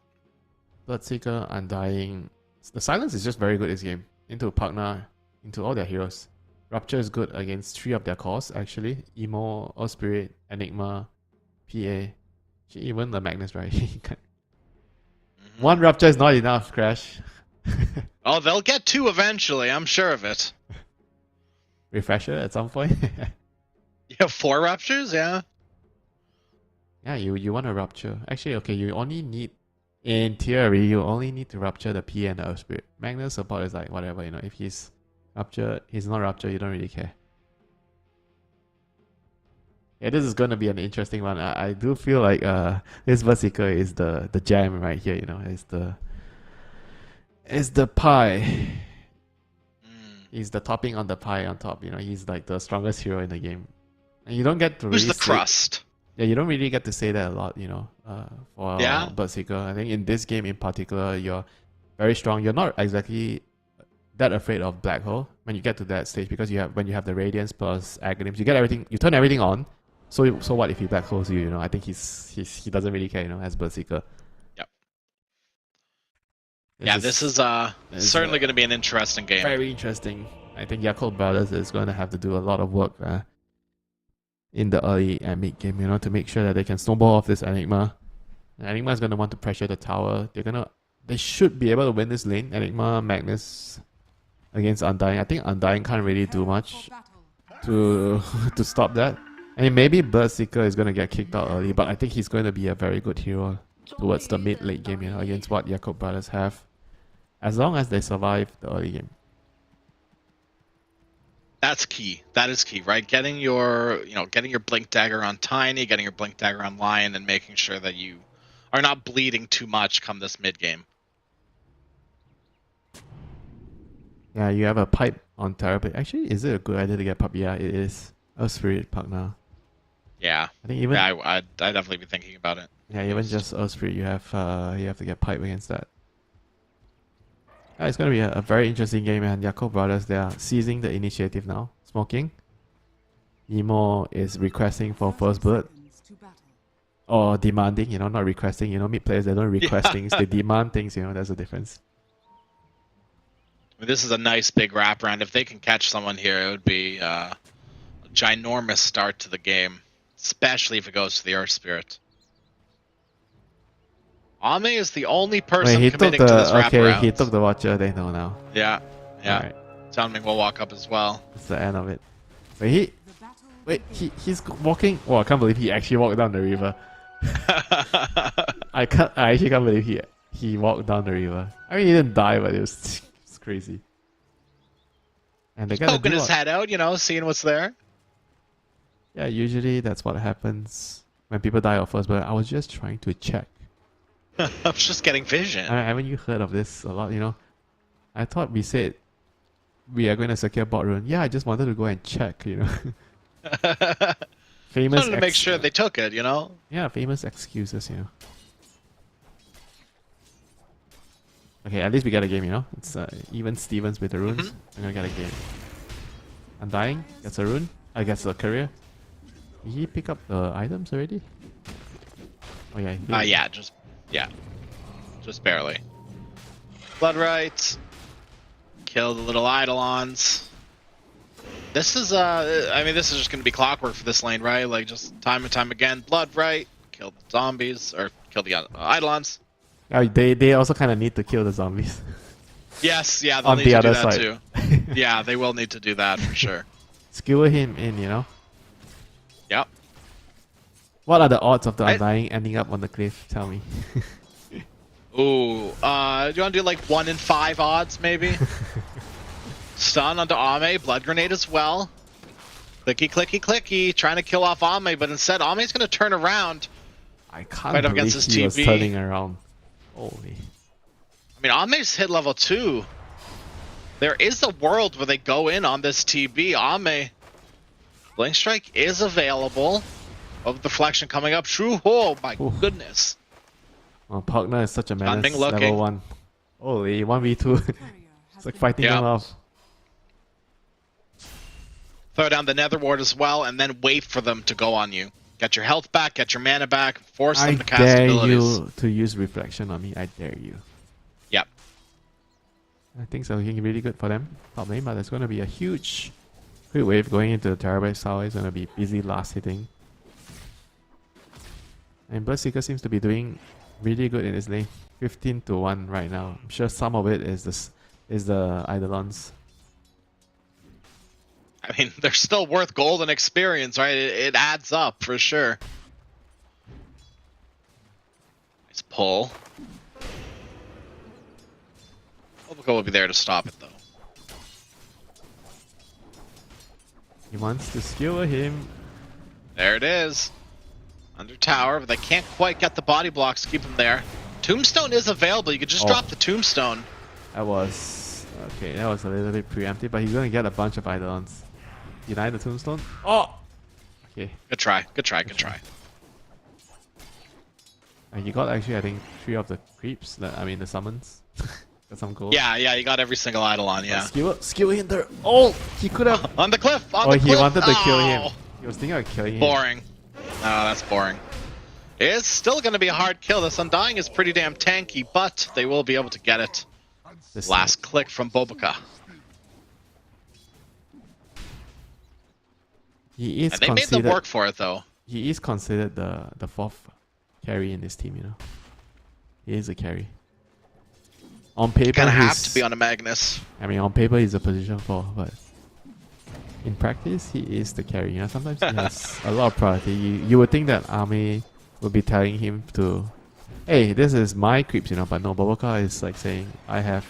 Bloodseeker, Undying. The silence is just very good this game. Into Pugna, into all their heroes. Rupture is good against 3 of their cores, actually. Emo, All Spirit, Enigma, PA. Even the Magnus, right? One Rupture is not enough, Crash. Oh, they'll get 2 eventually, I'm sure of it. Refresher at some point? Yeah, 4 Ruptures, yeah. Yeah, you want a Rupture. Actually, okay, you only need, in theory, you only need to Rupture the PA and the Earth Spirit. Magnus support is like, whatever, you know, if he's Rupture, he's not Rupture, you don't really care. Yeah, this is gonna be an interesting one. I do feel like this Berserker is the jam right here, you know, it's the pie. He's the topping on the pie on top, you know, he's like the strongest hero in the game. And you don't get to Who's really the crust? Yeah, you don't really get to say that a lot, you know, for Berserker. I think in this game in particular, you're very strong. You're not exactly that afraid of Black Hole when you get to that stage, because when you have the Radiance plus Aghanim's, you get everything, you turn everything on. So what if he Black Holes you, you know? I think he doesn't really care, you know, as Berserker. Yep. This is certainly going to be an interesting game. Very interesting. I think Yakult Brothers is going to have to do a lot of work in the early and mid game, you know, to make sure that they can snowball off this Enigma. And Enigma is going to want to pressure the tower. They're going to they should be able to win this lane. Enigma, Magnus against Undying. I think Undying can't really do much to to stop that. And maybe Bloodseeker is going to get kicked out early, but I think he's going to be a very good hero towards the mid-late game, against what Jakob brothers have. As long as they survive the early game. That's key. That is key, right? Getting your Blink Dagger on Tiny, getting your Blink Dagger on Lion, and making sure that you are not bleeding too much come this mid-game. Yeah, you have a pipe on Terra, but actually, is it a good idea to get pipe? Yeah, it is. Oh, Spirit Park now. Yeah. I think even I'd definitely be thinking about it. Yeah, even just Earth Spirit, you have to get pipe against that. Yeah, it's gonna be a very interesting game, and Jakob brothers, they are seizing the initiative now. Smoking. Emo is requesting for first blood. Or demanding, not requesting. Mid players, they don't request things, they demand things, there's a difference. I mean, this is a nice big wraparound. If they can catch someone here, it would be a ginormous start to the game. Especially if it goes to the Earth Spirit. Ame is the only person committing to this wraparound. Okay, he took the Watcher, they know now. Yeah. Alright. Soundming will walk up as well. It's the end of it. He's walking. Oh, I can't believe he actually walked down the river. I actually can't believe he walked down the river. I mean, he didn't die, but it's crazy. And they got poking his head out, seeing what's there. Yeah, usually that's what happens when people die of first, but I was just trying to check. I was just getting vision. Haven't you heard of this a lot, I thought we said we are going to secure bot rune. Yeah, I just wanted to go and check, Famous wanted to make sure they took it, Yeah, famous excuses, Okay, at least we get a game, It's even Stevens with the runes. We're gonna get a game. Undying gets a rune. I guess a career. Did he pick up the items already? Oh yeah. Just barely. Bloodright. Kill the little Eidolons. This is this is just gonna be clockwork for this lane, right? Like just time and time again. Bloodright. Kill the zombies or kill the Eidolons. They also kind of need to kill the zombies. Yes, yeah, they'll on need the to other do that side. too. Yeah, they will need to do that for sure. Skewer him in, Yep. What are the odds of the Undying ending up on the cliff? Tell me. Ooh, do you want to do like 1 in 5 odds, maybe? Stun onto Ame, Blood Grenade as well. Clicky, clicky, clicky, trying to kill off Ame, but instead Ame's going to turn around. I can't right up believe against his he was TP. turning around. Holy. I mean, Ame's hit level 2. There is a world where they go in on this TB. Ame, Blink Strike is available. Of deflection coming up. True. Oh my goodness. Oh, Pugner is such a menace. Stunning looking. Level 1. Holy, 1v2. It's like fighting them off. Throw down the Nether Ward as well, and then wait for them to go on you. Get your health back, get your mana back, force them to cast abilities. I dare you to use Reflection on me. I dare you. Yep. I think so. Looking really good for them. Top lane, but there's going to be a huge wave going into the Terrorblade tower. It's going to be busy last hitting. And Bloodseeker seems to be doing really good in his lane. 15-1 right now. I'm sure some of it is the Eidolons. I mean, they're still worth gold and experience, right? It adds up for sure. Nice pull. Oboko will be there to stop it, though. He wants to skewer him. There it is. Under tower, but they can't quite get the body blocks to keep him there. Tombstone is available. You could just drop the Tombstone. That was... Okay, that was a little bit preemptive, but he's going to get a bunch of Eidolons. Deny the Tombstone. Oh! Okay. Good try. Good try. Good try. And you got actually, I think, 3 of the creeps. The summons. Got some gold. Yeah, you got every single Eidolon, yeah. Skewer him there. Oh! He could have... On the cliff! On the cliff! He wanted to kill him. He was thinking of killing him. Boring. No, that's boring. It's still going to be a hard kill. This Undying is pretty damn tanky, but they will be able to get it. Last click from Boboka. He is and they made them work for it, though. He is considered the 4th carry in this team, He is a carry. On paper, Gonna have he's- to be on a Magnus. I mean, on paper he's a position 4, but in practice he is the carry. You know, sometimes he has a lot of priority. You would think that Army would be telling him to, hey, this is my creeps, you know, but no, Boboka is like saying, I have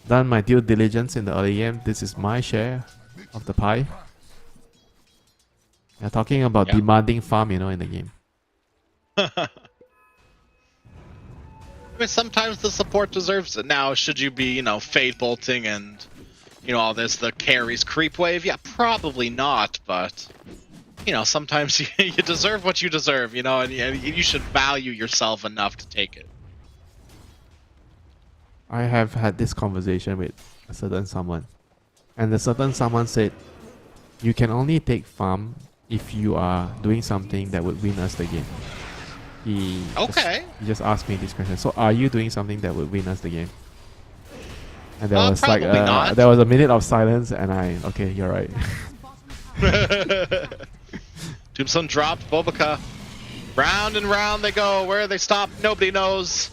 done my due diligence in the early game. This is my share of the pie. They're talking about demanding farm, you know, in the game. I mean, sometimes the support deserves it. Now, should you be, you know, fade bolting and, you know, all this, the carries creep wave? Yeah, probably not, but, you know, sometimes you deserve what you deserve, you know, and you should value yourself enough to take it. I have had this conversation with a certain someone, and the certain someone said, you can only take farm if you are doing something that would win us the game. He just asked me this question. So are you doing something that would win us the game? And there was like there was a minute of silence, and okay, you're right. Tombstone dropped Boboka. Round and round they go. Where they stop, nobody knows.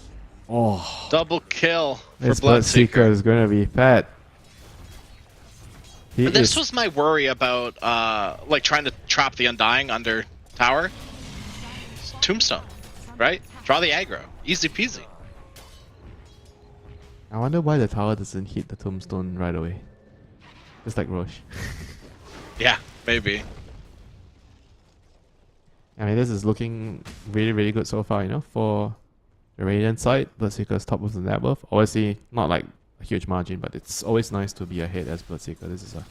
Oh, double kill for this Bloodseeker is gonna be fat. This was my worry about like trying to trap the Undying under tower. Tombstone, right? Draw the aggro. Easy peasy. I wonder why the tower doesn't hit the Tombstone right away. Just like Roche. Yeah, maybe. I mean, this is looking really, really good so far, you know, for the Radiant side. Bloodseeker's top of the net worth. Obviously, not like a huge margin, but it's always nice to be ahead as Bloodseeker. This is a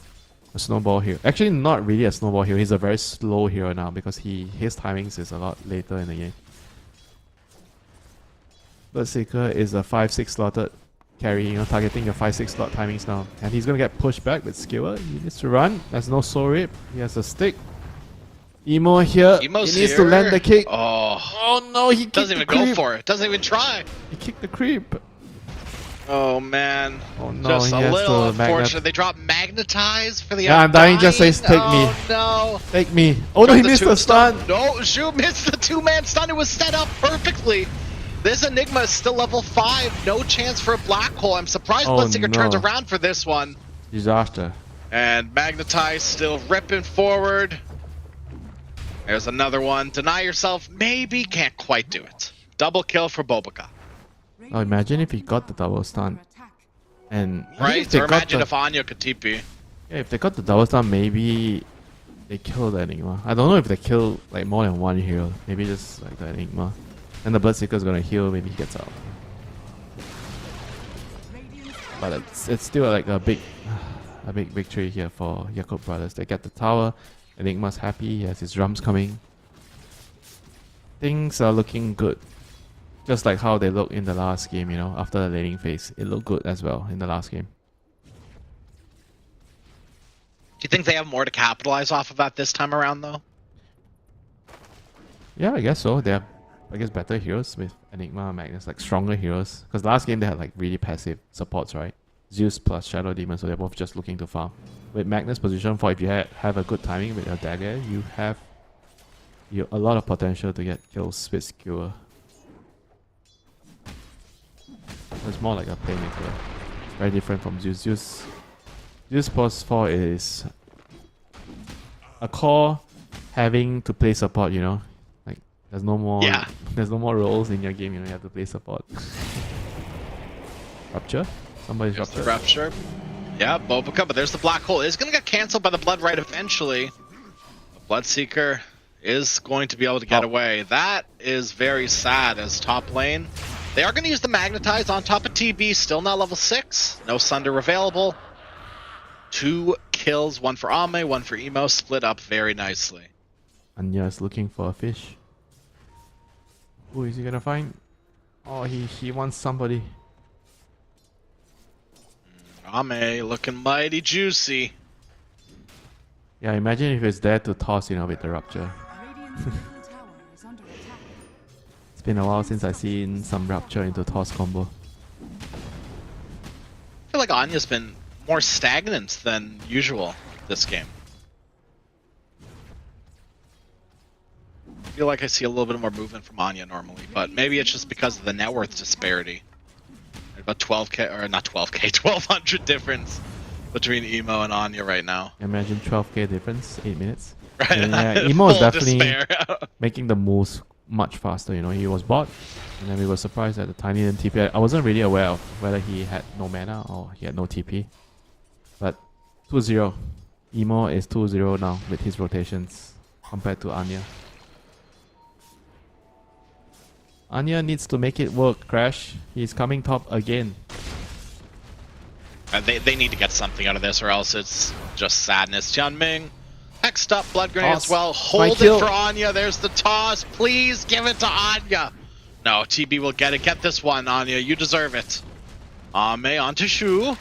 snowball hero. Actually, not really a snowball hero. He's a very slow hero now because his timings is a lot later in the game. Bloodseeker is a 5-6 slotted carry, you know, targeting your 5-6 slot timings now. And he's gonna get pushed back with Skewer. He needs to run. There's no soul rip. He has a stick. Emo here. He needs to land the kick. Oh no, he doesn't even go for it. Doesn't even try. He kicked the creep. Oh man. Oh no, just he a has little to unfortunate. They dropped Magnetize for the Undying just says take me. Oh no. Take me. Oh no, he missed the stun. No, shoot, missed the 2-man stun. It was set up perfectly. This Enigma is still level 5. No chance for a black hole. I'm surprised Bloodseeker turns around for this one. Disaster. And Magnetize still ripping forward. There's another one. Deny yourself. Maybe. Can't quite do it. Double kill for Boboka. Oh, imagine if he got the double stun. And right? Or imagine if Anya could TP. Yeah, if they got the double stun, maybe they kill the Enigma. I don't know if they kill like more than one hero. Maybe just like the Enigma. And the Bloodseeker's gonna heal, maybe he gets out. But it's still like a big victory here for Jakub Brothers. They get the tower. Enigma's happy, he has his drums coming. Things are looking good. Just like how they looked in the last game, you know, after the laning phase. It looked good as well in the last game. Do you think they have more to capitalize off of that this time around, though? Yeah, I guess so. They have, I guess, better heroes with Enigma and Magnus, like stronger heroes. Because last game they had like really passive supports, right? Zeus plus Shadow Demon, so they're both just looking to farm. With Magnus position 4, if you have a good timing with your dagger, you have a lot of potential to get kills with Skewer. It's more like a playmaker. Very different from Zeus. Zeus post 4 is a core having to play support, you know? Like there's no more roles in your game, you know, you have to play support. Rupture? Somebody's Rupture. Rupture. Yeah, Boboka, but there's the black hole. It's gonna get cancelled by the Blood Right eventually. The Bloodseeker is going to be able to get away. That is very sad as top lane. They are going to use the Magnetize on top of TB, still not level 6. No Sunder available. 2 kills, 1 for Ame, 1 for Emo, split up very nicely. Anya is looking for a fish. Who is he gonna find? Oh, he wants somebody. Ame looking mighty juicy. Yeah, imagine if it's there to toss, you know, with the Rupture. It's been a while since I've seen some Rupture into toss combo. I feel like Anya's been more stagnant than usual this game. I feel like I see a little bit more movement from Anya normally, but maybe it's just because of the net worth disparity. About 12k, or not 12k, 1200 difference between Emo and Anya right now. Imagine 12k difference, 8 minutes. Right. And, yeah, Emo is Full definitely despair. making the moves much faster. You know, he was bought, and then we were surprised that the Tiny didn't TP. I wasn't really aware of whether he had no mana or he had no TP. But 2-0. Emo is 2-0 now with his rotations compared to Anya. Anya needs to make it work, Crash. He's coming top again. They need to get something out of this, or else it's just sadness. Tianming, next up, Blood Grenade as well. Hold it for Anya. There's the toss. Please give it to Anya. No, TB will get it. Get this one, Anya. You deserve it. Ame onto Shu.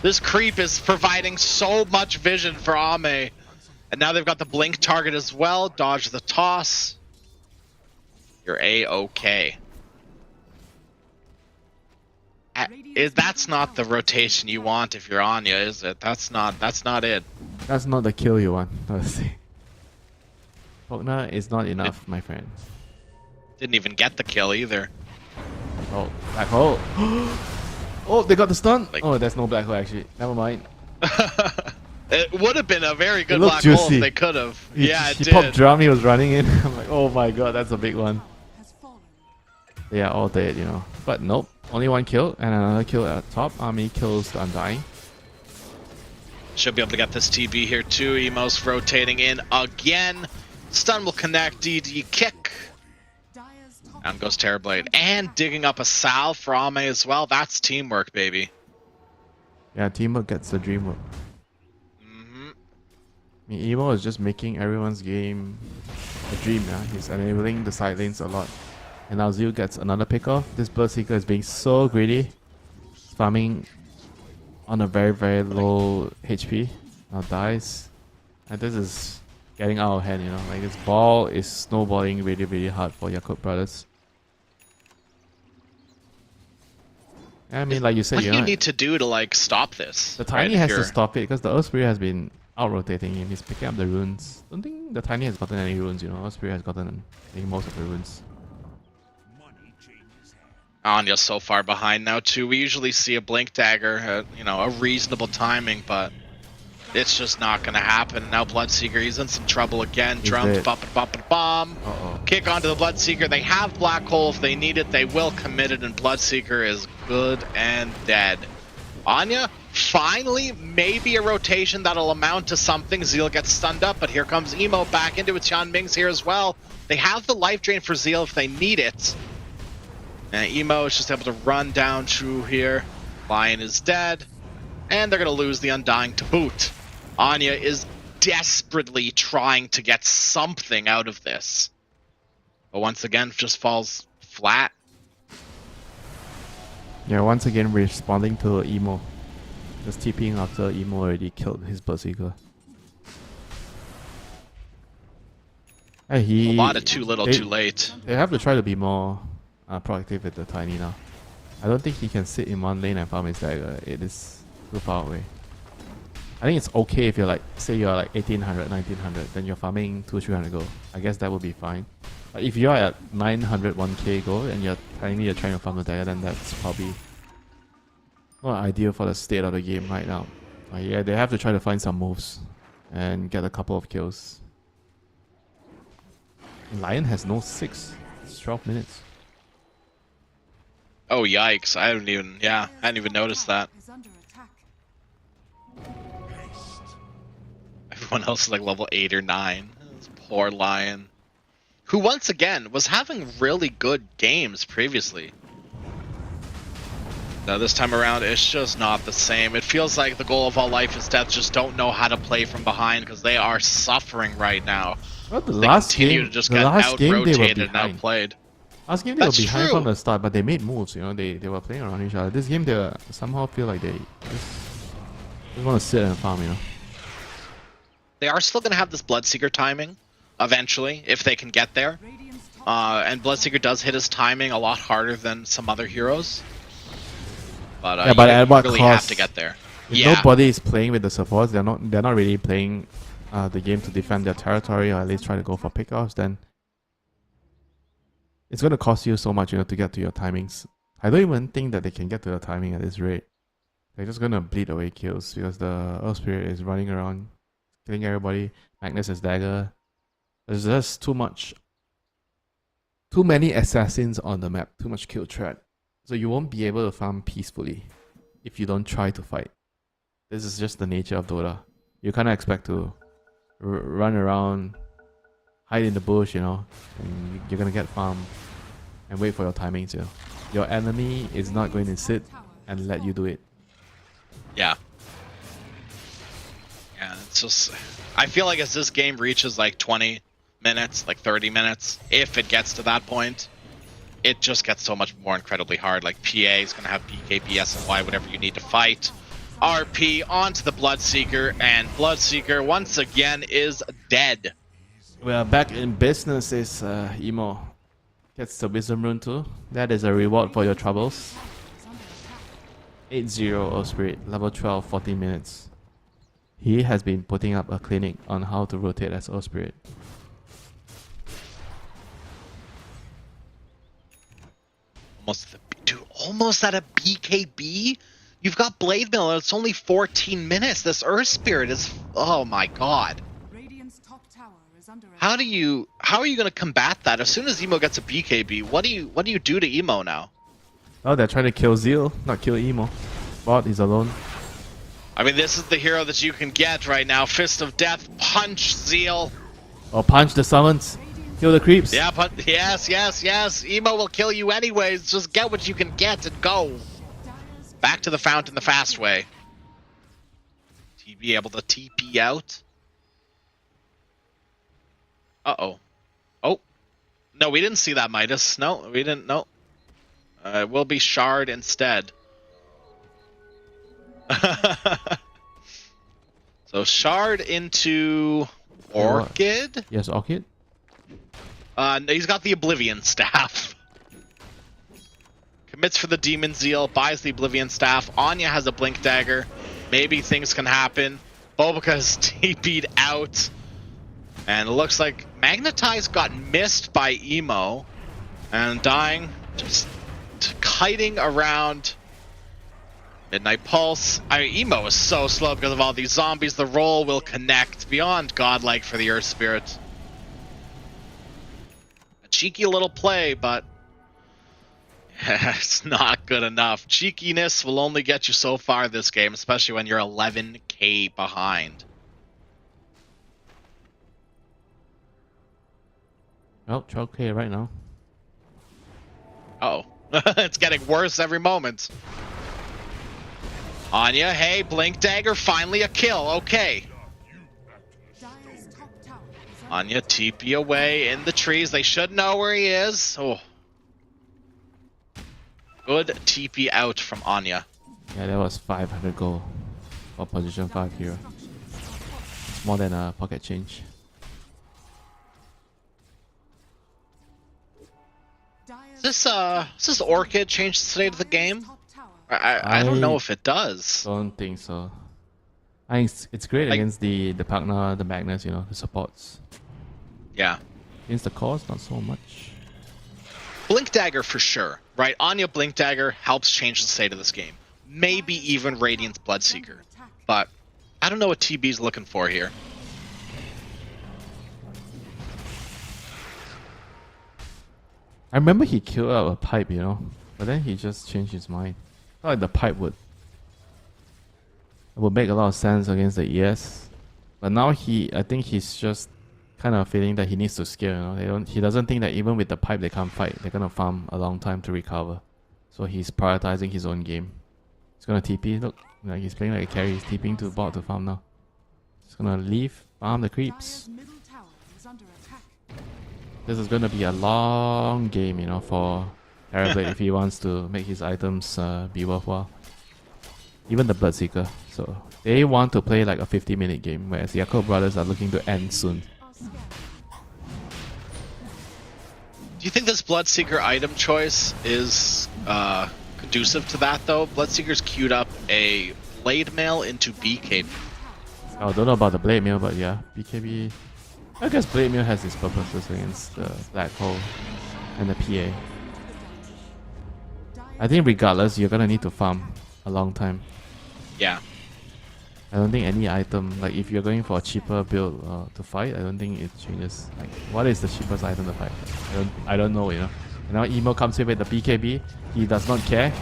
This creep is providing so much vision for Ame. And now they've got the blink target as well. Dodge the toss. You're A-okay. That's not the rotation you want if you're Anya, is it? That's not it. That's not the kill you want, honestly. Pogna is not enough, my friend. Didn't even get the kill either. Oh, black hole. Oh, they got the stun. Oh, there's no black hole actually. Never mind. It would have been a very good black juicy. hole if they could have. Yeah, it he did. popped drum, he was running in. I'm like, oh my god, that's a big one. They are all dead, you know. But nope. Only one kill and another kill at top. Army kills the Undying. Should be able to get this TB here too. Emo's rotating in again. Stun will connect. DD kick. Down goes Terrorblade. And digging up a salve for Ame as well. That's teamwork, baby. Yeah, teamwork gets the dream work. I mean, Emo is just making everyone's game a dream, yeah. He's enabling the side lanes a lot. And now Zeal gets another pick off. This Bloodseeker is being so greedy. Farming on a very, very low HP. Now dies. And this is getting out of hand, you know. Like, this ball is snowballing really, really hard for Yakut brothers. I mean, like you said, what do you need to do to, like, stop this? The Tiny has to stop it because the Earth Spirit has been out-rotating him. He's picking up the runes. Don't think the Tiny has gotten any runes, you know. Earth Spirit has gotten, I think, most of the runes. Anya's so far behind now too. We usually see a blink dagger at, you know, a reasonable timing, but it's just not gonna happen. Now Bloodseeker, he's in some trouble again. Drums, bomb. Kick onto the Bloodseeker. They have Black Hole if they need it. They will commit it, and Bloodseeker is good and dead. Anya, finally, maybe a rotation that'll amount to something. Zeal gets stunned up, but here comes Emo back into it. Tianming's here as well. They have the life drain for Zeal if they need it. And Emo is just able to run down Shu here. Lion is dead. And they're going to lose the Undying to boot. Anya is desperately trying to get something out of this. But once again, just falls flat. Yeah, once again responding to Emo. Just TPing after Emo already killed his Berserker. A lot of too little, too late. They have to try to be more proactive with the Tiny now. I don't think he can sit in one lane and farm his dagger. It is too far away. I think it's okay if you're like, say you're like 1800, 1900, then you're farming 200-300 gold. I guess that would be fine. But if you're at 900, 1k gold and you're trying to farm the dagger, then that's probably not ideal for the state of the game right now. Yeah, they have to try to find some moves and get a couple of kills. Lion has no 6. It's 12 minutes. Oh yikes! I hadn't even noticed that. Everyone else is like level 8 or 9. This poor Lion, who once again was having really good games previously. Now this time around, it's just not the same. It feels like the goal of all life is death just don't know how to play from behind because they are suffering right now. Well, the they last continue game, to just the get last game they were out-rotated and behind. outplayed. Last game they were behind from the start, but they made moves, you know, they were playing around each other. This game they somehow feel like they just want to sit and farm, you know. They are still going to have this Bloodseeker timing, eventually, if they can get there. And Bloodseeker does hit his timing a lot harder than some other heroes. But, yeah, but at what really cost? have to get there. If nobody is playing with the supports, they're not really playing the game to defend their territory or at least try to go for pickoffs, then it's going to cost you so much, you know, to get to your timing I don't even think that they can get to the timing at this rate. They're just gonna bleed away kills because the Earth Spirit is running around, killing everybody. Magnus has dagger. There's just too many assassins on the map, too much kill threat. So you won't be able to farm peacefully if you don't try to fight. This is just the nature of Dota. You kind of expect to run around, hide in the bush, and you're gonna get farmed and wait for your timing too. Your enemy is not going to sit and let you do it. Yeah. Yeah, it's just... I feel like as this game reaches like 20 minutes, like 30 minutes, if it gets to that point, it just gets so much more incredibly hard. Like, PA is going to have BKB, SNY, whatever you need to fight. RP onto the Bloodseeker, and Bloodseeker once again is dead. We are back in business, says Emo. Gets the Wisdom Rune too. That is a reward for your troubles. 8-0 Earth Spirit, level 12, 14 minutes. He has been putting up a clinic on how to rotate as Earth Spirit. Almost at a BKB? You've got Blade Mill and it's only 14 minutes. This Earth Spirit is... Oh my god. Radiant's top tower is under attack. How are you going to combat that? As soon as Emo gets a BKB, what do you do to Emo now? Oh, they're trying to kill Zeal, not kill Emo. Bot is alone. I mean, this is the hero that you can get right now. Fist of Death, punch Zeal. Or punch the summons. Kill the creeps. Yeah, but yes. Emo will kill you anyways. Just get what you can get and go. Back to the fountain the fast way. TB able to TP out. Uh-oh. Oh. No, we didn't see that Midas. No, we didn't. No. It will be Shard instead. So Shard into Orchid. Yes, Orchid. He's got the Oblivion Staff. Commits for the Demon Zeal, buys the Oblivion Staff. Anya has a Blink Dagger. Maybe things can happen. Bobica's TP'd out. And it looks like Magnetize got missed by Emo. And dying, just kiting around. Midnight Pulse. Emo is so slow because of all these zombies. The roll will connect beyond godlike for the Earth Spirit. A cheeky little play, but it's not good enough. Cheekiness will only get you so far this game, especially when you're 11k behind. Well, 12k right now. Uh-oh. It's getting worse every moment. Anya, hey, Blink Dagger, finally a kill. Okay. Dire's top tower is under Anya, TP away in the trees. They should know where he is. Oh. Good TP out from Anya. Yeah, that was 500 gold for position 5 hero. More than a pocket change. Dire's Does this Orchid change the state of the game? top tower. I don't know if it does. Don't think so. I think it's great Like- against the Pagna, the Magnus, the supports. Yeah. Against the cores, not so much. Blink Dagger for sure, right? Anya Blink Dagger helps change the state of this game. Maybe even Radiant's Bloodseeker. But I don't know what TB's looking for here. I remember he killed out a pipe, but then he just changed his mind. I thought like the pipe would make a lot of sense against the ES, but now I think he's just kind of feeling that he needs to scale. He doesn't think that even with the pipe they can't fight. They're gonna farm a long time to recover, so he's prioritizing his own game. He's gonna TP. Look, he's playing like a carry. He's TPing to bot to farm now. He's gonna leave, farm the creeps. Dire's middle tower is under attack. This is gonna be a long game, for Terrorblade if he wants to make his items be worthwhile. Even the Bloodseeker. So they want to play like a 50-minute game, whereas the Yakult brothers are looking to end soon. Do you think this Bloodseeker item choice is conducive to that, though? Bloodseeker's queued up a Blade Mail into BKB. I don't know about the Blade Mail, but yeah, BKB... I guess Blade Mail has its purposes against the Black Hole and the PA. I think regardless, you're gonna need to farm a long time. Yeah. I don't think any item, like if you're going for a cheaper build to fight, I don't think it changes. Like, what is the cheapest item to fight? I don't know, you know. And now Emo comes here with the BKB. He does not care.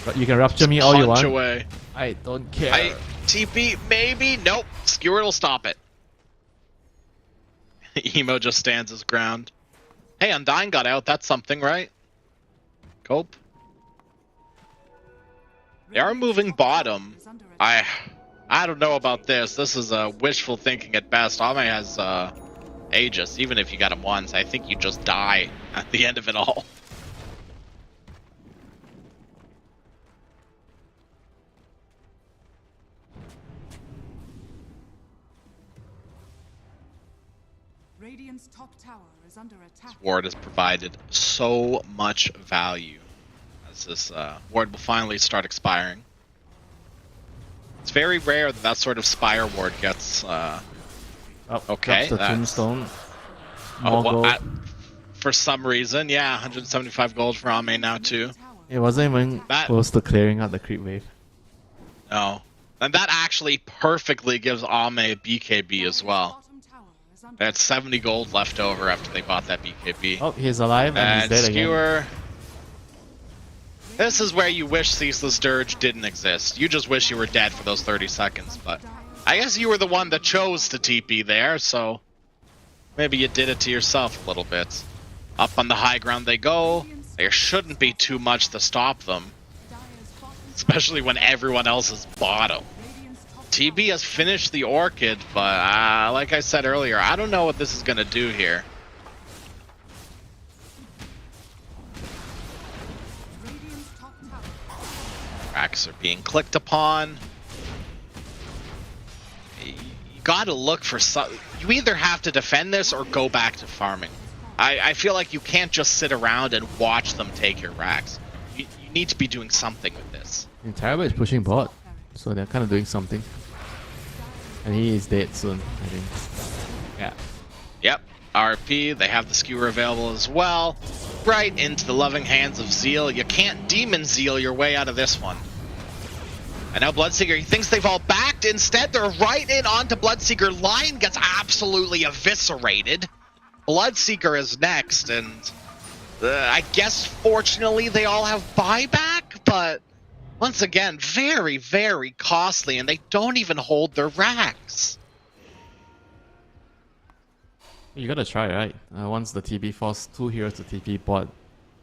But you can rupture me all you want. Away. I don't care. TP, maybe? Nope. Skewer will stop it. Emo just stands his ground. Hey, Undying got out. That's something, right? Cope. They are moving bottom. I don't know about this. This is wishful thinking at best. Ame has Aegis. Even if you got him once, I think you just die at the end of it all. Radiant's top tower is under attack. Ward has provided so much value as this ward will finally start expiring. It's very rare that that sort of Spire ward gets okay. That's the tombstone. Oh, well, for some reason, yeah, 175 gold for Ame now too. It wasn't even close to clearing out the creep wave. No. And that actually perfectly gives Ame a BKB as well. They had 70 gold left over after they bought that BKB. Oh, he's alive and he's dead Skewer, again. This is where you wish Ceaseless Dirge didn't exist. You just wish you were dead for those 30 seconds, but I guess you were the one that chose to TP there, so maybe you did it to yourself a little bit. Up on the high ground they go. There shouldn't be too much to stop them, especially when everyone else is bottom. TB has finished the Orchid, but like I said earlier, I don't know what this is going to do here. Racks are being clicked upon. You gotta look for some. You either have to defend this or go back to farming. I feel like you can't just sit around and watch them take your racks. You need to be doing something with this. And Terrible is pushing bot, so they're kind of doing something. And he is dead soon, I think. Yeah. Yep. RP, they have the skewer available as well. Right into the loving hands of Zeal. You can't Demon Zeal your way out of this one. And now Bloodseeker, he thinks they've all backed. Instead, they're right in onto Bloodseeker. Lion gets absolutely eviscerated. Bloodseeker is next, and I guess fortunately they all have buyback, but once again, very, very costly, and they don't even hold their racks. You gotta try, right? Once the TP forced 2 heroes to TP bot,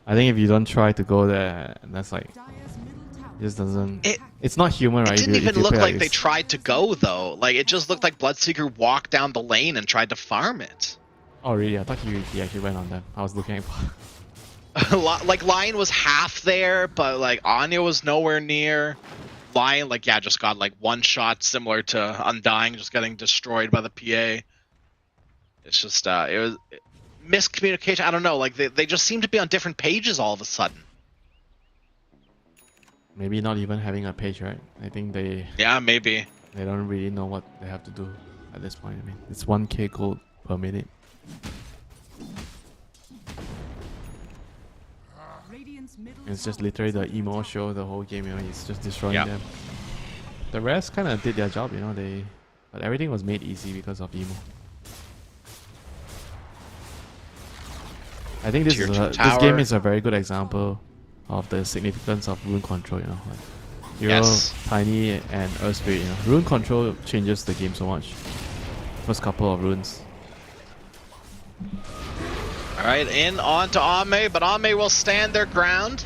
I think if you don't try to go there, that's like, it just doesn't. It's not human, right? It didn't even look like they tried to go though. Like it just looked like Bloodseeker walked down the lane and tried to farm it. Oh really? I thought he actually went on them. I was looking at. Like Lion was half there, but like Anya was nowhere near. Lion, like just got like one shot, similar to Undying, just getting destroyed by the PA. It's just it was miscommunication. I don't know. Like they just seem to be on different pages all of a sudden. Maybe not even having a page, right? I think they. Yeah, maybe. They don't really know what they have to do at this point. I mean, it's 1k gold per minute. It's just literally the emo show the whole game, you know, he's just destroying them. The rest kind of did their job, you know, but everything was made easy because of emo. I think this game is a very good example of the significance of rune control, you know, like Hero, Tiny, and Earth Spirit, you know. Rune control changes the game so much. First couple of runes. Alright, in on to Ame, but Ame will stand their ground.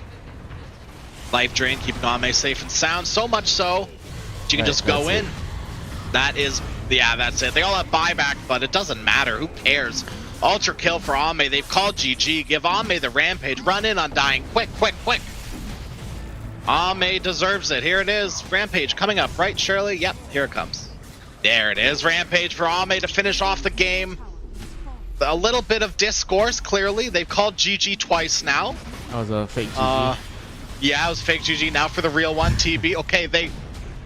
Life Drain keeping Ame safe and sound, so much so you can just go in. That is, that's it. They all have buyback, but it doesn't matter. Who cares? Ultra kill for Ame. They've called GG. Give Ame the rampage. Run in on Dying. Quick, quick, quick. Ame deserves it. Here it is. Rampage coming up, right, Shirley? Yep, here it comes. There it is. Rampage for Ame to finish off the game. A little bit of discourse, clearly. They've called GG twice now. That was a fake GG. Yeah, it was fake GG. Now for the real one, TB. Okay, they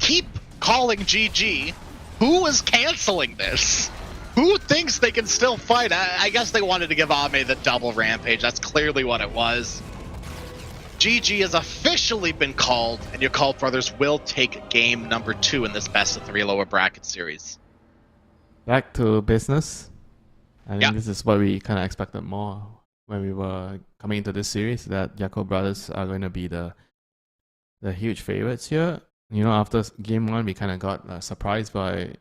keep calling GG. Who is canceling this? Who thinks they can still fight? I guess they wanted to give Ame the double rampage. That's clearly what it was. GG has officially been called, and your Call Brothers will take game number 2 in this best of 3 lower bracket series. Back to business. I think Yeah. this is what we kind of expected more when we were coming into this series, that Yakult Brothers are going to be the huge favorites here. You know, after game 1, we kind of got surprised by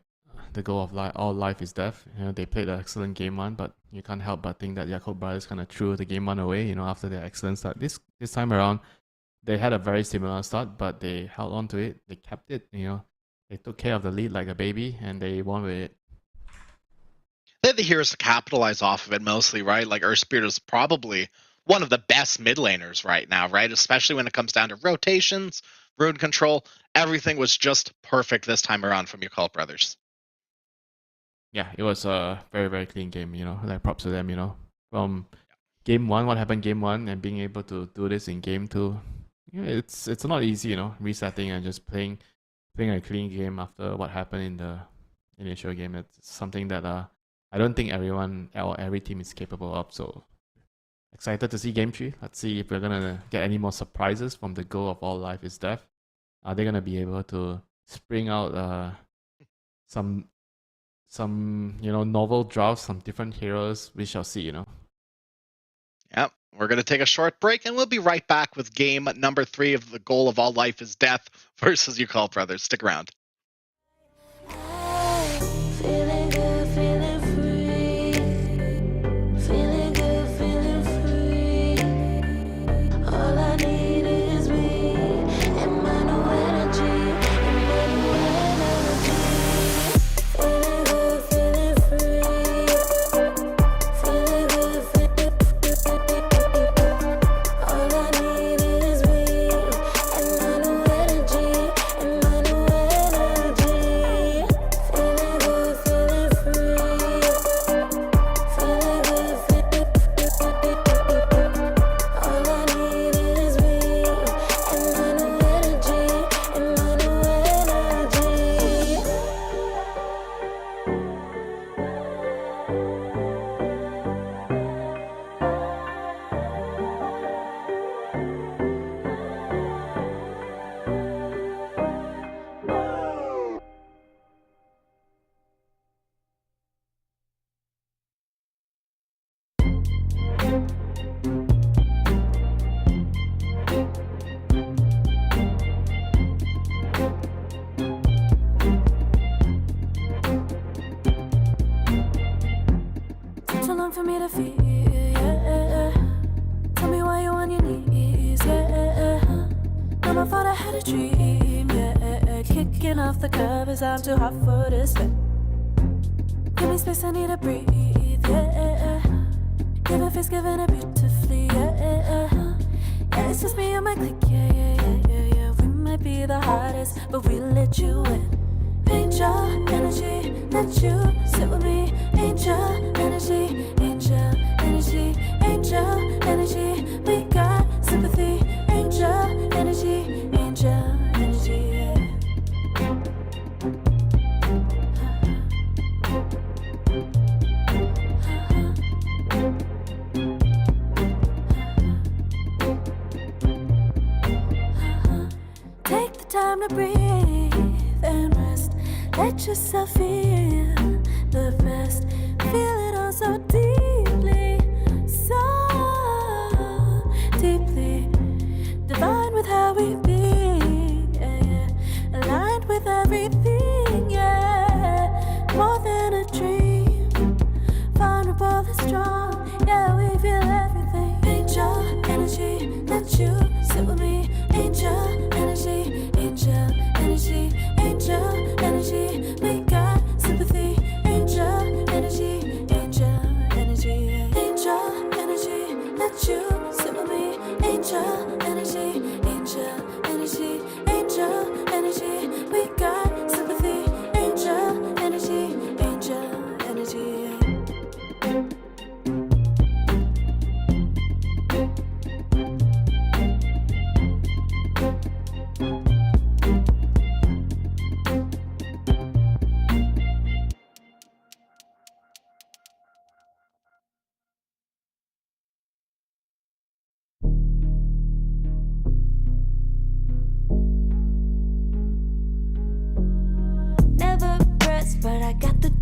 the goal of all life is death. You know, they played an excellent game 1, but you can't help but think that Yakult Brothers kind of threw the game 1 away, you know, after their excellent start. This time around, they had a very similar start, but they held on to it. They kept it, you know. They took care of the lead like a baby, and they won with it. They had the heroes to capitalize off of it mostly, right? Like, Earthspirit is probably one of the best mid laners right now, right? Especially when it comes down to rotations, rune control. Everything was just perfect this time around from your Call Brothers. Yeah, it was a very, very clean game, you know. Like, props to them, you know. From game 1, what happened game 1, and being able to do this in game 2, you know, it's not easy, you know, resetting and just playing a clean game after what happened in the initial game. It's something that I don't think every team is capable of. So excited to see game 3. Let's see if we're gonna get any more surprises from the goal of all life is death. Are they gonna be able to spring out some you know, novel drafts, some different heroes? We shall see, you know. Yep. We're going to take a short break, and we'll be right back with game number 3 of the goal of all life is death versus your Call Brothers. Stick around. Feeling good, feeling free. Feeling good, feeling free. All I need is me and my new energy. Feeling good, feeling free. Feeling good, feeling free. All I need is me and my new energy. And my new energy. Feeling good, feeling free. Feeling good, feeling free. All I need is me and my new energy. And my new energy. Took too long for me to feel, yeah. Tell me why you on your knees, yeah. Never thought I had a dream, yeah. Kicking off the covers, I'm too hot for this fit. Give me space, I need to breathe, yeah. Give a face, giving it beautifully, yeah. Yeah, it's just me and my clique, yeah. We might be the hottest, but we let you in. Angel energy, let you sit with me. Angel energy, angel energy, angel energy. We got sympathy. Angel energy, angel energy. Yeah. Take the time to breathe and rest. Let yourself feel the best. Feel it all so deeply, so deeply. Divine with how we be, yeah. Aligned with everything, yeah. More than a dream, vulnerable and strong, yeah. We feel everything. Angel energy, let you sit with me. Angel energy, angel energy, angel energy. We got sympathy. Angel energy, angel energy.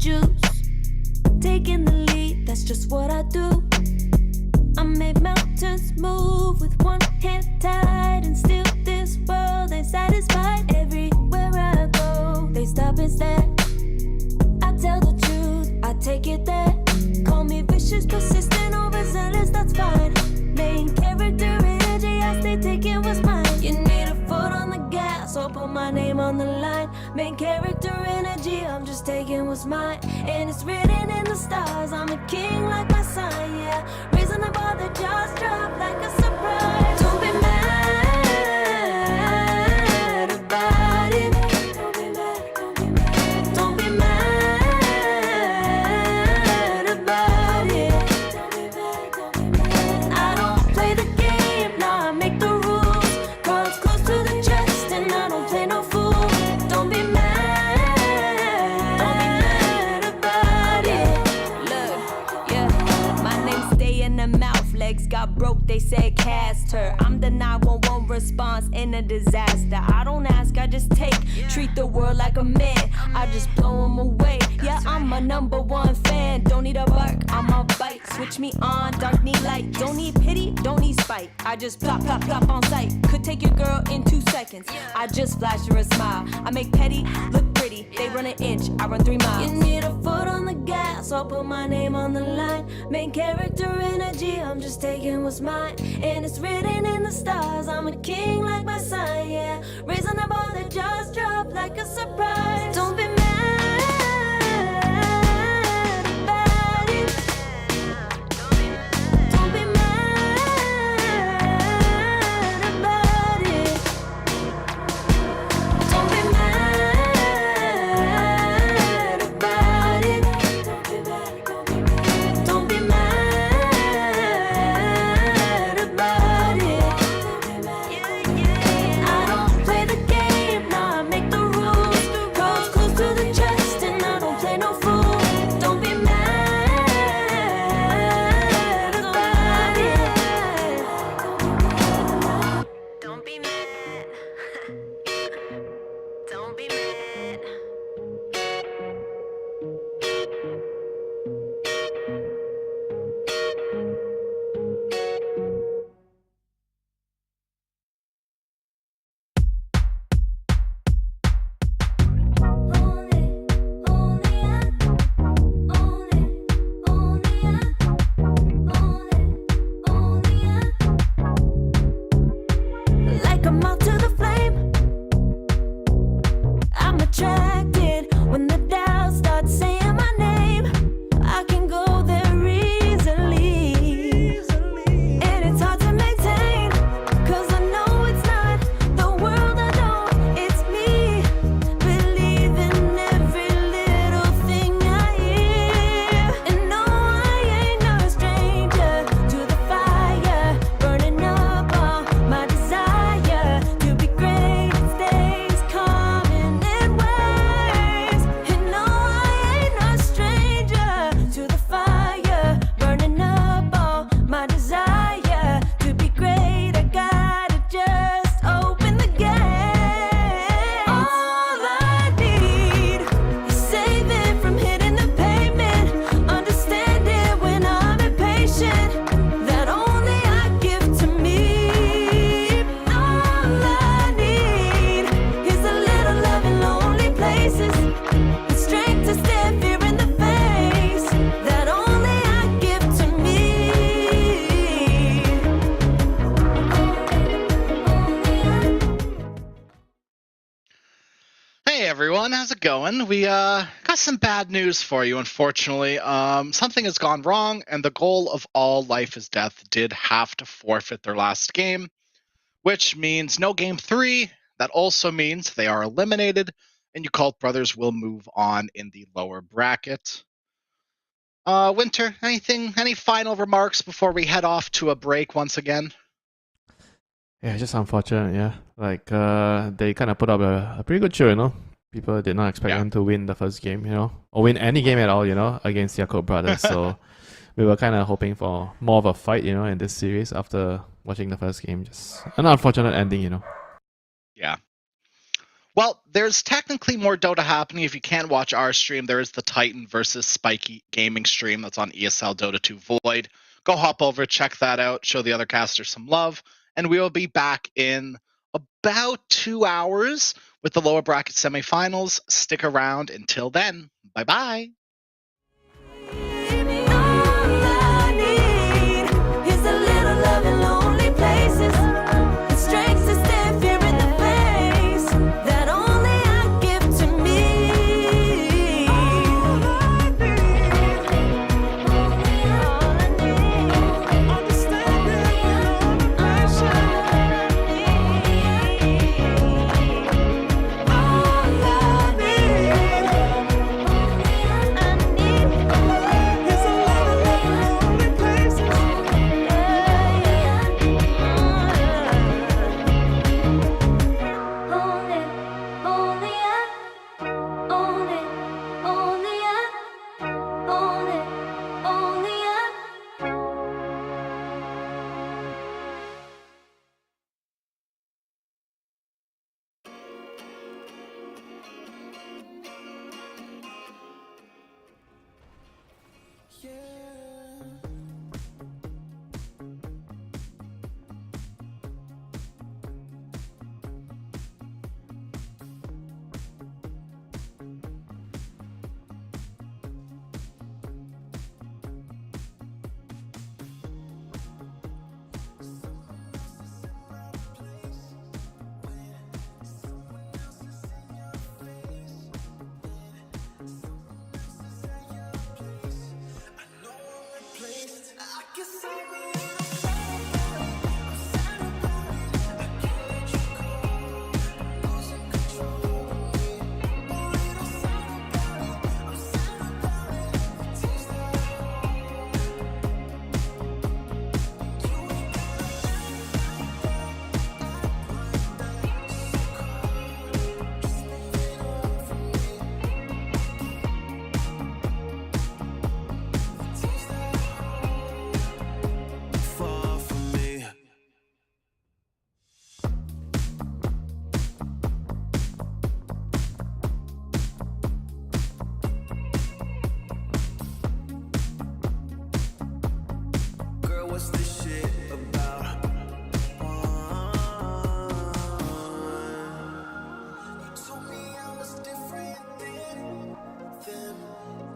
juice. Taking the lead, that's just what I do. I make mountains move with one hand tied, and still this world ain't satisfied. Everywhere I go, they stop and stare. I tell the truth, I take it there. Call me vicious, persistent, overzealous, that's fine. Main character energy, I stay taking what's mine. You need a foot on the gas, or put my name on the line. Main character energy, I'm just taking what's mine. And it's written in the stars, I'm a king like my sign, yeah. Raising the bar, the jaws drop like a surprise. Don't be mad about it. Don't be mad, don't be mad. Don't be mad about it. Don't be mad, don't be mad. I don't play the game, nah, I make the rules. Cards close to the chest, and I don't play no fool. Don't be mad about it. Look, yeah, my name stay in the mouth. Legs got broke, they said cast her. I'm the 911 response in a disaster. I don't ask, I just take. Treat the world like a man, I just blow them away. Yeah, I'm a #1 fan. Don't need a bark, I'm a bite. Switch me on, dark need light. Don't need pity, don't need spite. I just plop, plop, plop on sight. Could take your girl in 2 seconds. I just flash her a smile. I make petty look pretty. They run an inch, I run 3 miles. You need a foot on the gas, I'll put my name on the line. Main character energy, I'm just taking what's mine. And it's written in the stars, I'm a king like my sign, yeah. Raising the bar, the jaws drop like a surprise. Don't be mad about it. Don't be mad about it. Don't be mad about it. Don't be mad, don't be mad. Don't be mad about it. I don't play the game, nah, I make the rules. Cards close to the chest, and I don't play no fool. Don't be mad about it. Don't be mad. Don't be mad. Like a moth to the flame, I'm attracted when the doubts start saying my name. I can go there easily, and it's hard to maintain, 'cause I know it's not the world I know, it's me. Believe in every little thing I hear, and no, I ain't no stranger to the fire, burning up all my desire to be great. It stays coming in waves, and no, I ain't no stranger to the fire, burning up all my desire to be great. I gotta just open the gate. All I need is saving from hitting the pavement, understanding when I'm impatient, that only I give to me. All I need is a little love in lonely places, the strength to stare fear in the face, that only I give to me. Hey everyone, how's it going? We got some bad news for you, unfortunately. Something has gone wrong, and the goal of All Life is Death did have to forfeit their last game, which means no game 3. That also means they are eliminated, and you Cult Brothers will move on in the lower bracket. Winter, any final remarks before we head off to a break once again? Yeah, just unfortunate, yeah. Like, they kind of put up a pretty good show, you know. People did not expect them to win the first game, you know, or win any game at all, you know, against Yakult Brothers. So we were kind of hoping for more of a fight, you know, in this series after watching the first game. Just an unfortunate ending, you know. Yeah. Well, there's technically more Dota happening. If you can't watch our stream, there is the Titan versus Spiky gaming stream that's on ESL Dota 2 Void. Go hop over, check that out, show the other casters some love, and we will be back in about 2 hours with the lower bracket semifinals. Stick around until then. Bye-bye. All I need is a little love in lonely places. The strength to stare fear in the face that only I give to me. All I need, understanding all the passion. All I need, is a little love in lonely places. Far from me. Girl, what's this shit about? You told me I was different then.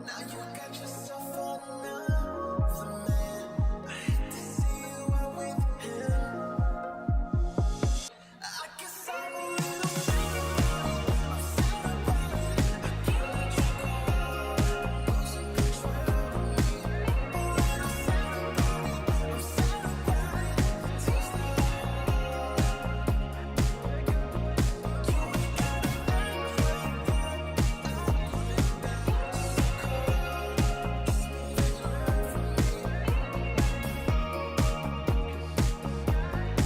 Now you got yourself another man. I hate to see you out with him. I guess I'm a little upset about it. I can't let you go. Losing control of me. A little sad about it. I'm sad about it. Tears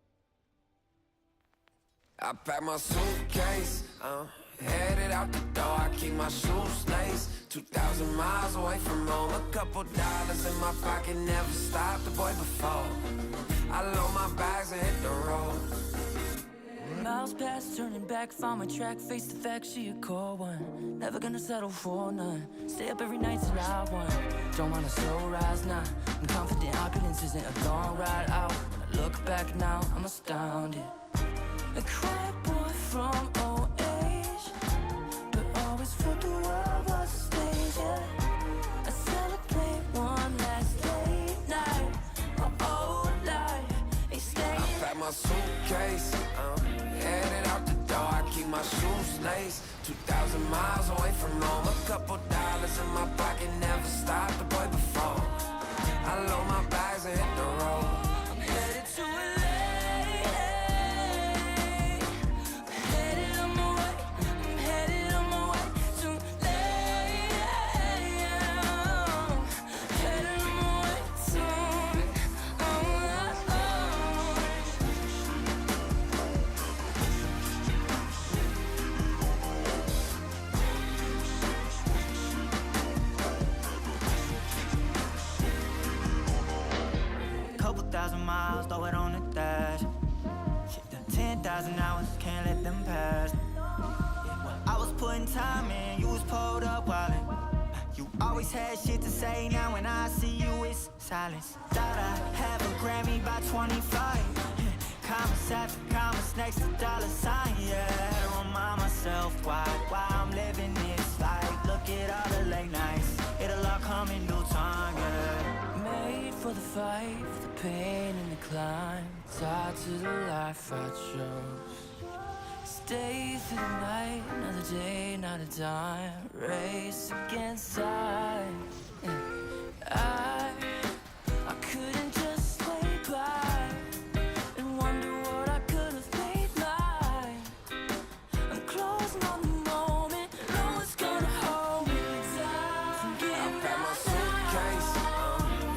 that I pack my suitcase, headed out the door. I keep my shoes laced. 2,000 miles away from home. A couple dollars in my pocket, never stopped the boy before. I load my bags and hit the road. Miles past, turning back, found my track, face the fact she a cold one. Never gonna settle for none. Stay up every night till I won. Don't want a slow rise now. I'm confident opulence isn't a long ride out. When I look back now, I'm astounded. A quiet boy from old age, but always felt the world was a stage, yeah. I celebrate one last late night. My whole life, they stay. I pack my suitcase, headed out the door. I keep my my shoes laced. 2,000 miles away from home. A couple dollars in my pocket, never stopped the boy before. I load my bags and hit the road. I'm headed to LA. I'm headed on my way. I'm headed on my way to LA. Headed on my way soon. Couple thousand miles, throw it on the dash. Shit, done 10,000 hours, can't let them pass. Yeah, well, I was putting time in, you was pulled up wildin'. You always had shit to say, now when I see you, it's silence. Thought I have a Grammy by 25. Commas after commas next to dollar sign, yeah. Had to remind myself why I'm living this life. Look at all the late nights, it'll all come in due time, yeah. Made for the fight, for the pain and the climb. Tied to the life I chose. Stay through the night, another day, not a dime. Race against time. I couldn't just lay by and wonder what I could have made mine. I'm closing on the moment, no one's gonna hold me down. I packed my suitcase,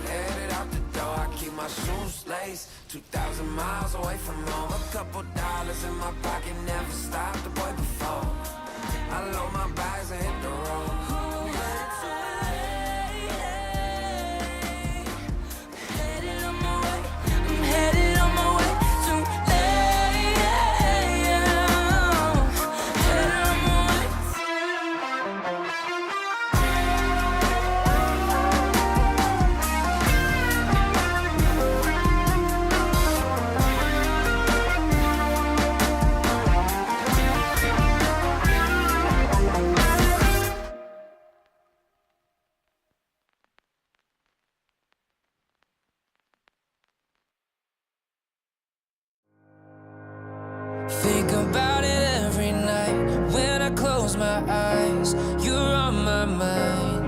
headed out the door. I keep my shoes laced. 2,000 miles away from home. A couple dollars in my pocket, never stopped the boy before. I load my bags and hit the road. Headed on my way, I'm headed on my way to LA. Headed on my way. Think about it every night when I close my eyes. You're on my mind.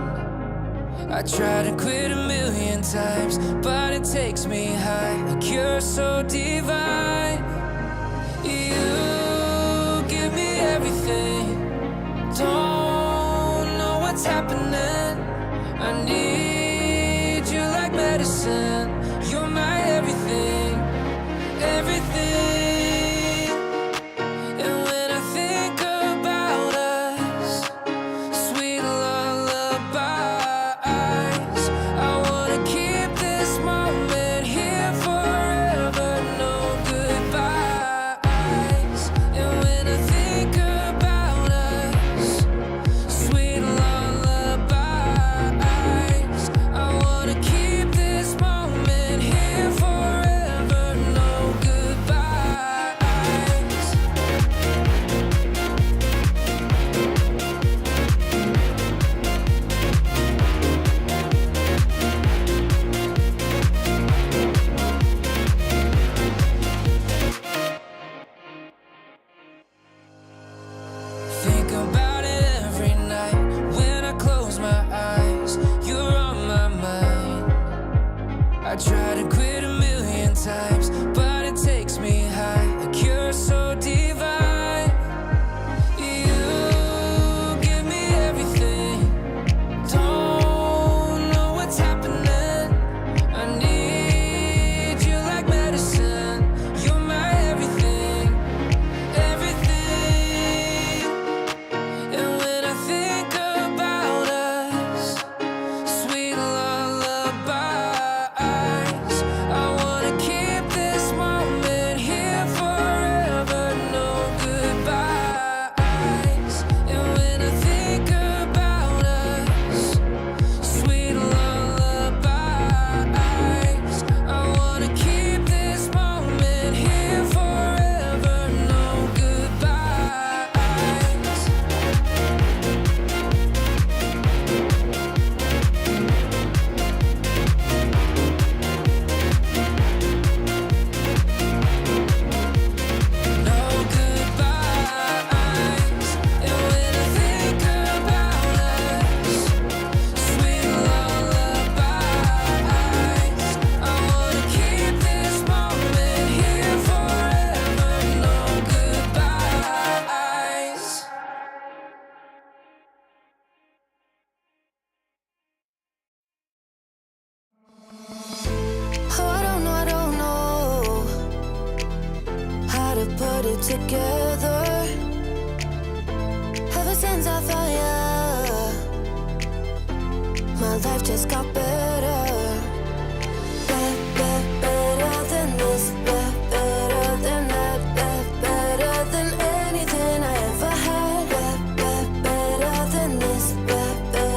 I try to quit a million times, but it takes me high. Like you're so divine. You give me everything. Don't know what's happening. I need you like medicine. You're my everything, everything. And when I think about us, sweet lullabies, I wanna keep this moment here forever, no goodbyes. And when I think about us, sweet lullabies, I wanna keep this moment together. Ever since I found you, my life just got better. Better than this, better than that, better than anything I ever had. Better than this, better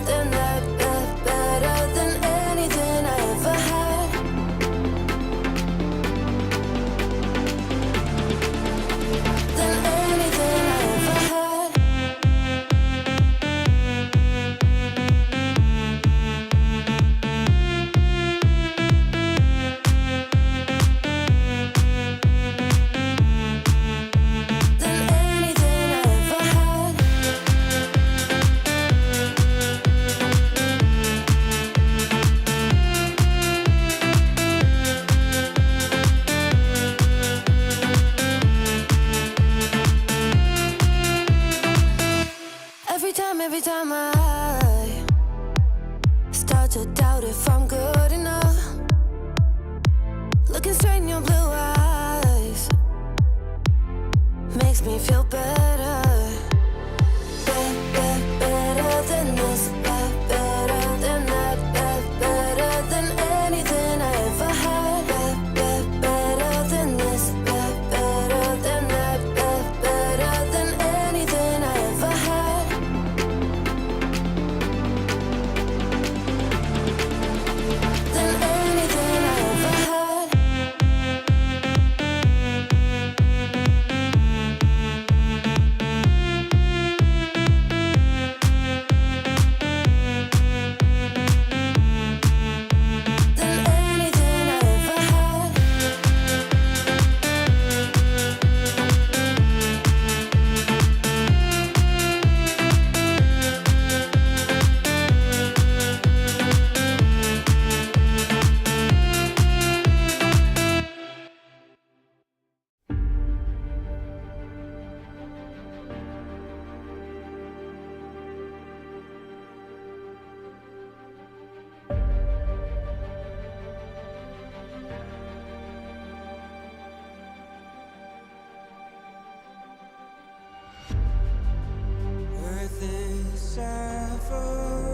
than that, better than anything I ever had. Than anything I ever had. Than anything I ever had. Every time I start to doubt if I'm good enough, looking straight in your blue eyes makes me feel better. Better than this, better than that, better than anything I ever had. Better than this, better than that, better than anything I ever had. Than anything I ever had. Than anything I ever had. Earth is suffering,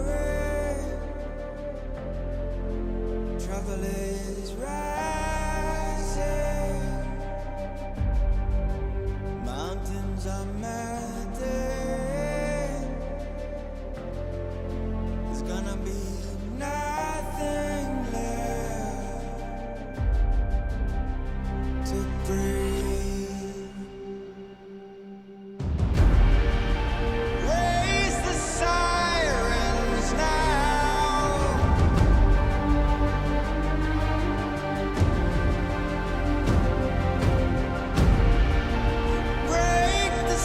trouble is rising, mountains are melting, there's gonna be nothing left to breathe. Raise the sirens now. Break the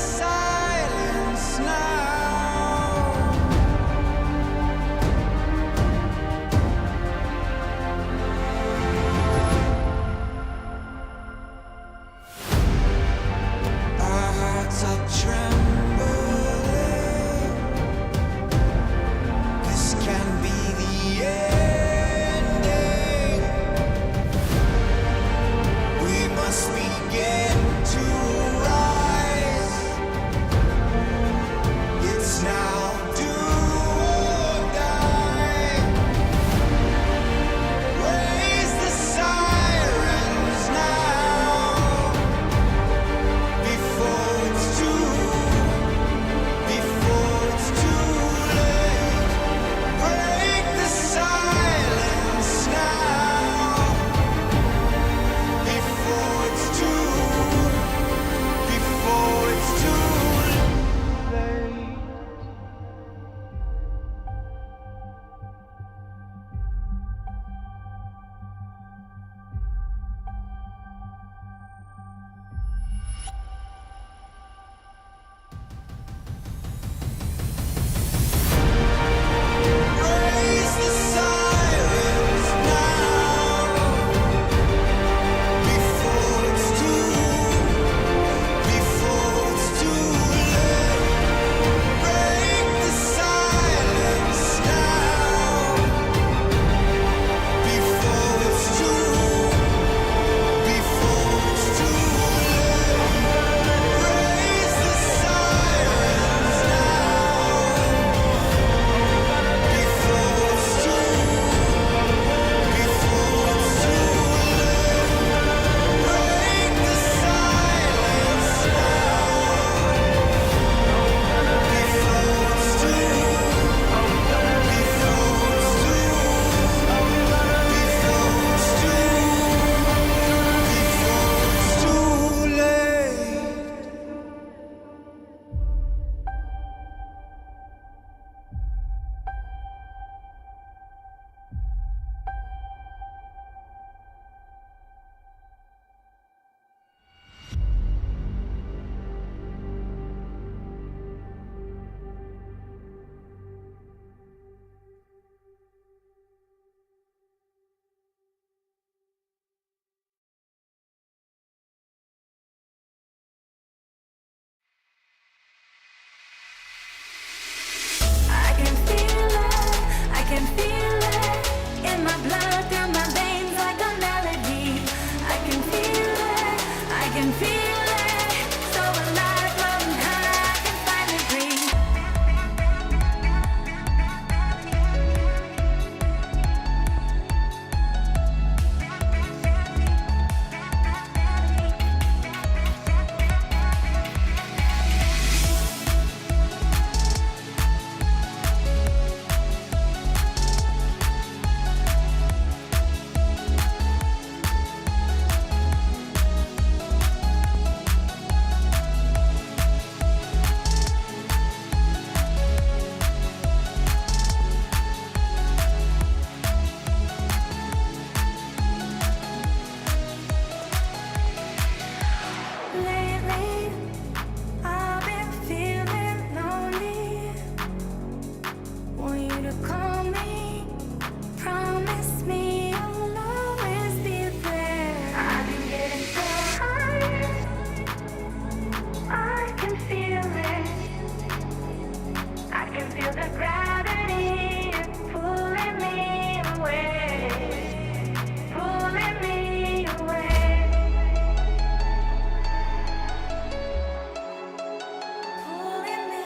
my blood, through my veins like a melody. I can feel it, I can feel it. So alive, floating high, I can finally breathe. Lately, I've been feeling lonely. Want you to call me, promise me you'll always be there. I've been getting so high, I can feel it. I can feel the gravity pulling me away, pulling me away. Pulling me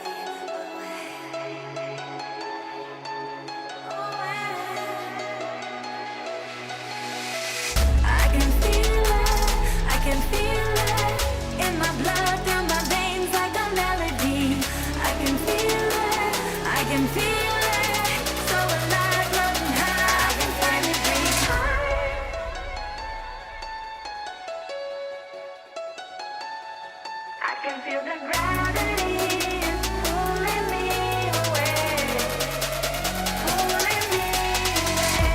I can feel it, I can feel it in my blood, through my veins like a melody. I can feel it, I can feel it. So alive, floating high, I can finally breathe. I can feel the gravity pulling me away, pulling me away.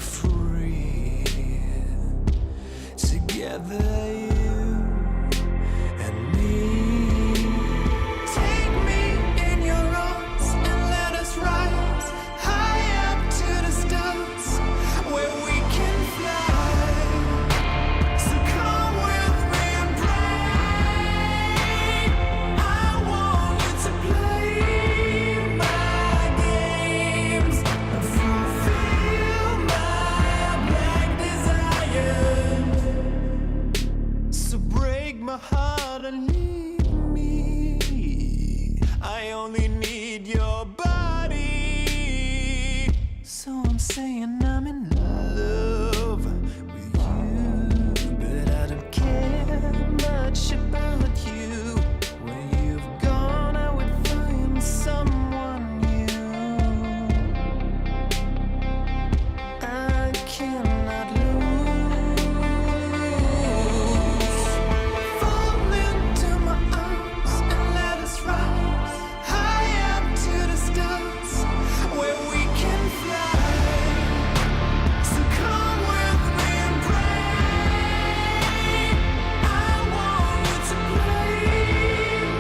free. Together, you and me. Take me in your arms and let us rise high up to the stars where we can fly. So come with me and pray. I want you to play my games and fulfill my black desires. So break my heart and leave me. I only need your body. So I'm saying I'm in love with you, but I don't care much about you. When you've gone, I would find someone new. I cannot lose. Fall into my arms and let us rise high up to the stars where we can fly. So come with me and pray. I want you to play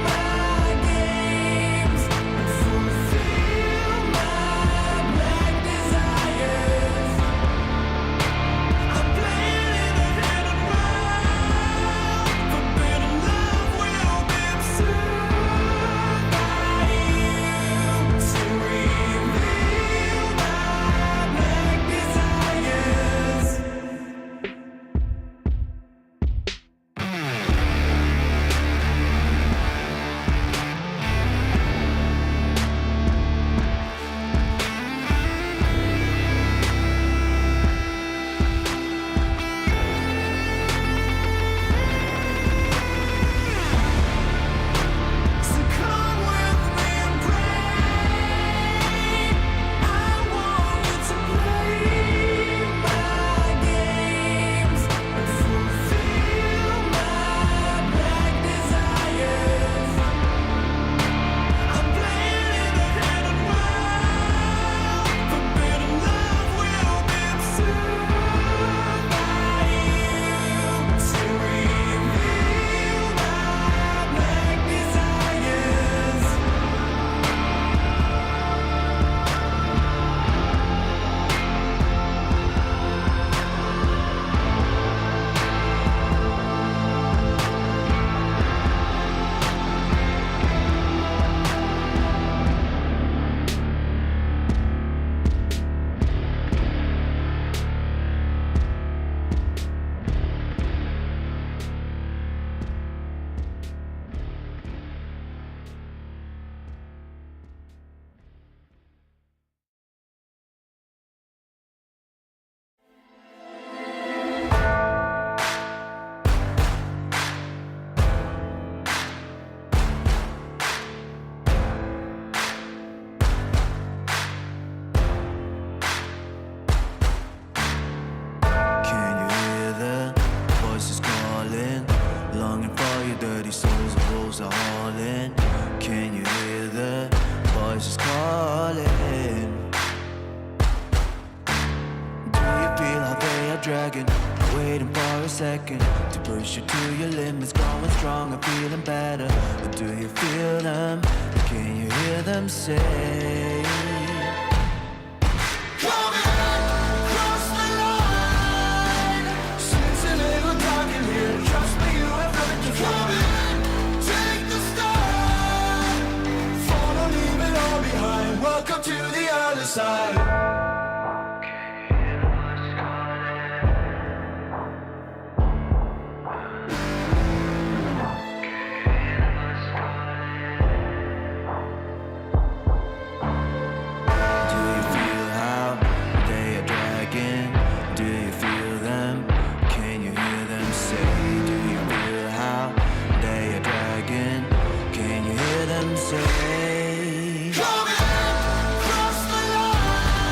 my games and fulfill my black desires. I'm playing in a hidden world, forbidden love will be absurd by you to reveal my black desires. So come with me and pray. I want you to play my games and fulfill my black desires. I'm playing in a hidden world, forbidden love will be absurd by you to reveal my black desires. Can you hear the voices calling? Longing for your dirty souls, the wolves are hauling. Can you hear the voices calling? Do you feel how they are dragging? Waiting for a second to push you to your limits, growing stronger, feeling better. But do you feel them? Can you hear them say? Cross the line. Since a little dark in here, trust me, you have nothing to fear. Take the start. Follow, leave it all behind. Welcome to the other side. Do you feel how they are dragging? Do you feel them? Can you hear them say? Do you feel how they are dragging? Can you hear them say? Cross the line.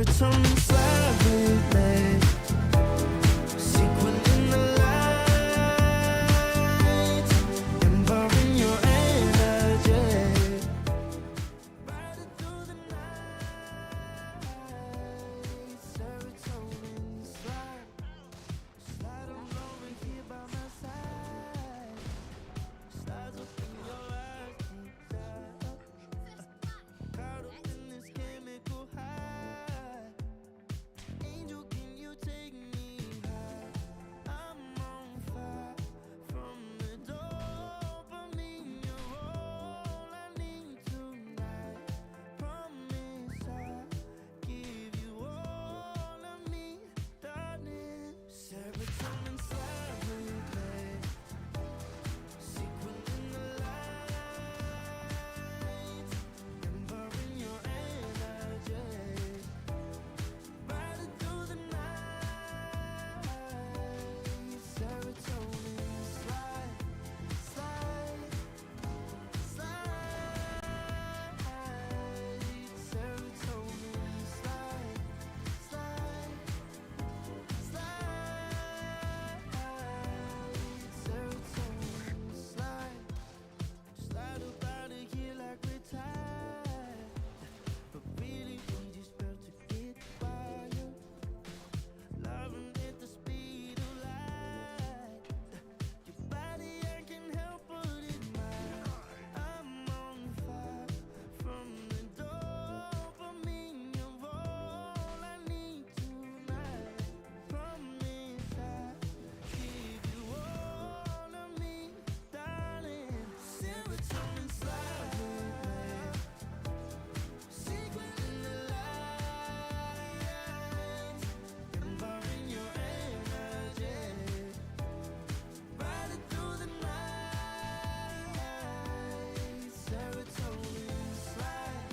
serotonin slide with me. Sequel in the light, involving your energy. Riding through the night, serotonin slide. Slide on over here by my side. Slides up in your eyes, deep down. Caught up in this chemical high. Angel, can you take me high? I'm on fire from the dopamine. You're all I need tonight. Promise I'll give you all of me, darling. Serotonin slide with me. Sequel in the light, involving your energy. Riding through the night, serotonin slide, slide, slide. Serotonin slide, slide, slide. Serotonin slide. Slide up out of here like we're tired, but really we just about to get wild. Loving at the speed of light. Your body I can help but admire. I'm on fire from the dopamine. You're all I need tonight. Promise I'll give you all of me, darling. Serotonin slide with me. Secret in the light, involving your energy. Riding through the night, serotonin slide,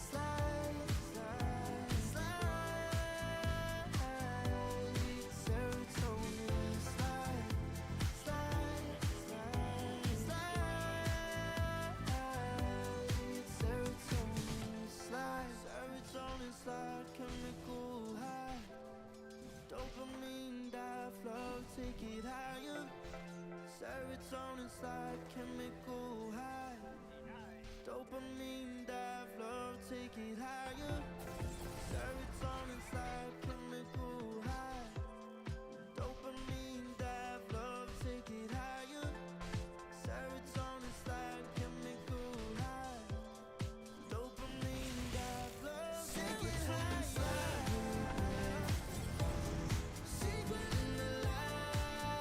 slide, slide, slide. Serotonin slide, slide, slide, slide. Serotonin slide, serotonin slide, chemical high. Dopamine dive, love, take it higher. Serotonin slide, chemical high. Dopamine dive, love, take it higher. Serotonin slide, chemical high. Dopamine dive, love, take it higher. Serotonin slide, chemical high. Dopamine dive, love, take it higher. Secret in the light,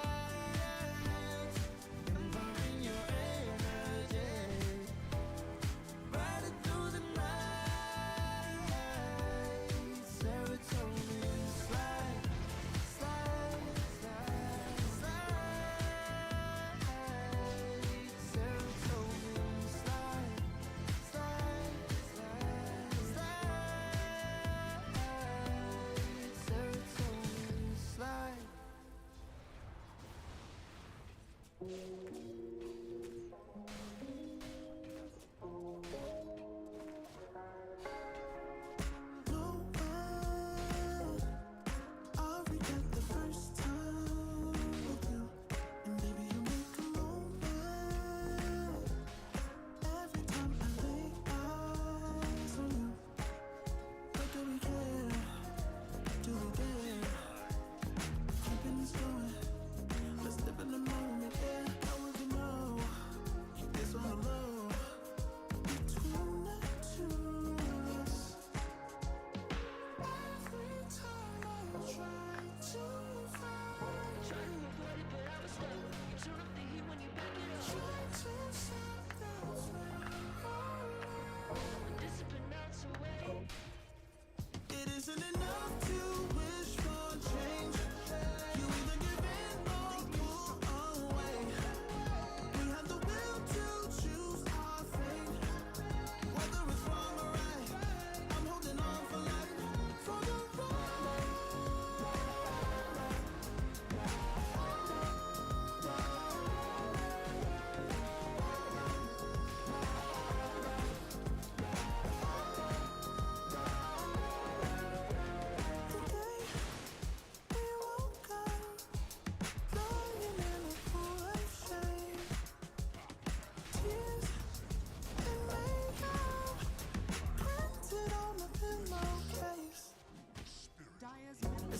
involving your energy. Riding through the night,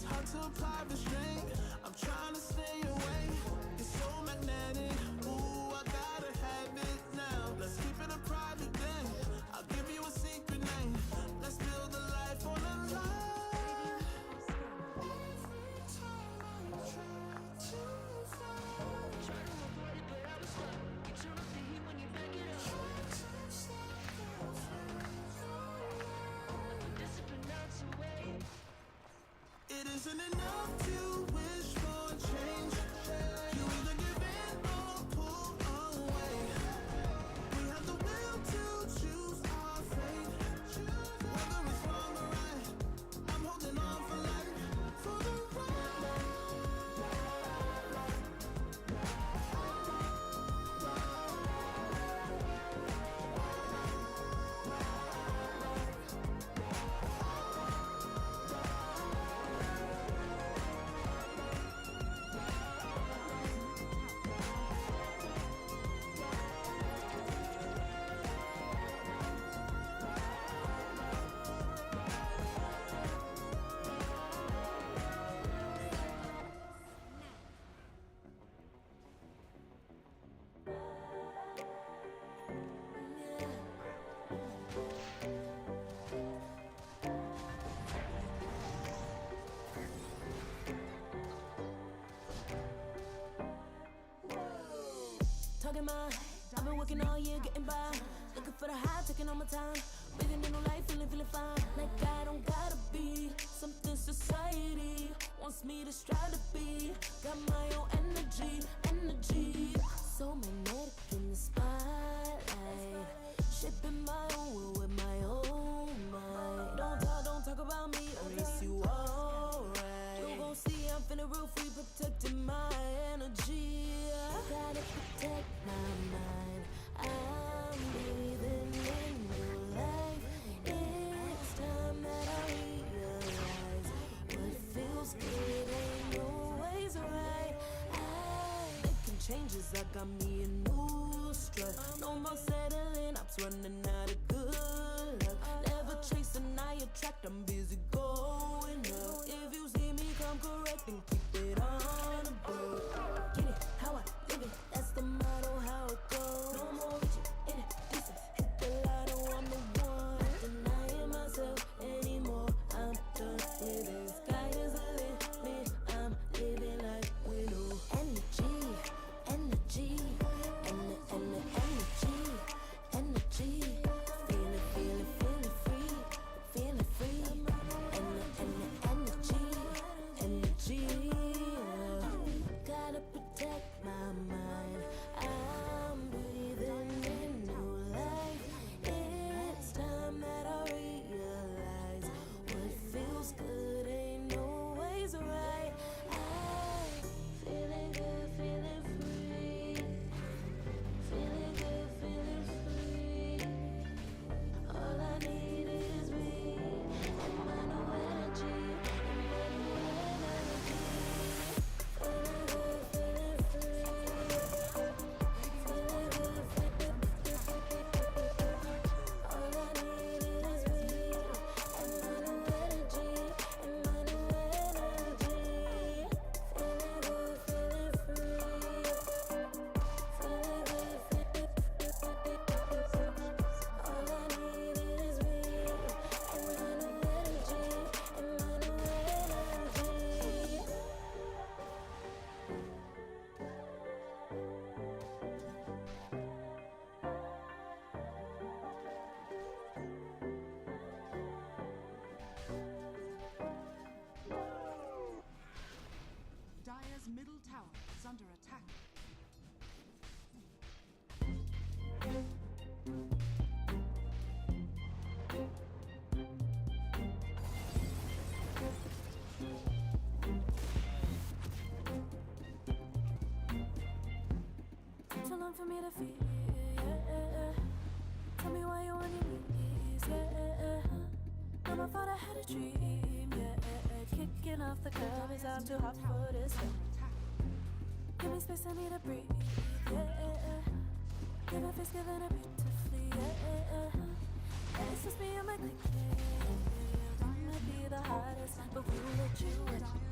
hard to apply restraint. I'm trying to stay away. It's so magnetic. Ooh, I gotta have it now. Let's keep it a private thing. I'll give you a secret name. Let's build a life on a lie. Every time I try to fall, Try to avoid it, but I was stuck. You turn up the heat when you back it up. try to stop the flow. Discipline melts away. It isn't enough to wish for change. You either give in or pull away. We have the will to choose our fate. Whether it's wrong or right, I'm holding on for life. For the Talking my, I've been working all year getting by. Looking for the high, taking all my time. Breathing in no life, feeling fine. Like I don't gotta be something society wants me to strive to be. Got my own energy. So magnetic in the spotlight. Shaping my own world with my own mind. Don't talk about me, at least you alright. You gon' see I'm feeling real free, protecting my energy. I gotta protect my mind. I'm breathing in new life. It's time that I realize what feels good ain't always right. Making changes, I got me a new strut. No more settling, I'm running out of good luck. Never chasing, I attract, I'm busy going up. If you see me come correct, then keep it on a boat. Get it, how I live it, that's the motto, how it goes. No more reaching in the distance, hit the lotto, I'm the one. Not denying myself anymore, I'm done with it. Sky is the limit, I'm living like widow. Energy, and the energy. Feeling free. And the energy. Gotta protect my mind. I'm breathing in new life. It's time that I realize what feels good ain't always right. I'm feeling good, feeling free. Feeling good, feeling free. All I need is me and my new energy. Feeling good, feeling free. Feeling good, feeling free. All I need is me and my new energy. Feeling good, feeling free. Feeling good, feeling all I need is me and my new energy. Dire's middle tower is under attack. Too long for me to feel, yeah. Tell me why you on your knees, yeah. Never thought I had a dream, yeah. Kicking off the curb is I'm too hot for this. Give me space, I need to breathe, yeah. Give a face, giving it beautifully, yeah. It's just me and my clique, yeah. We might be the hottest, but we will let you in.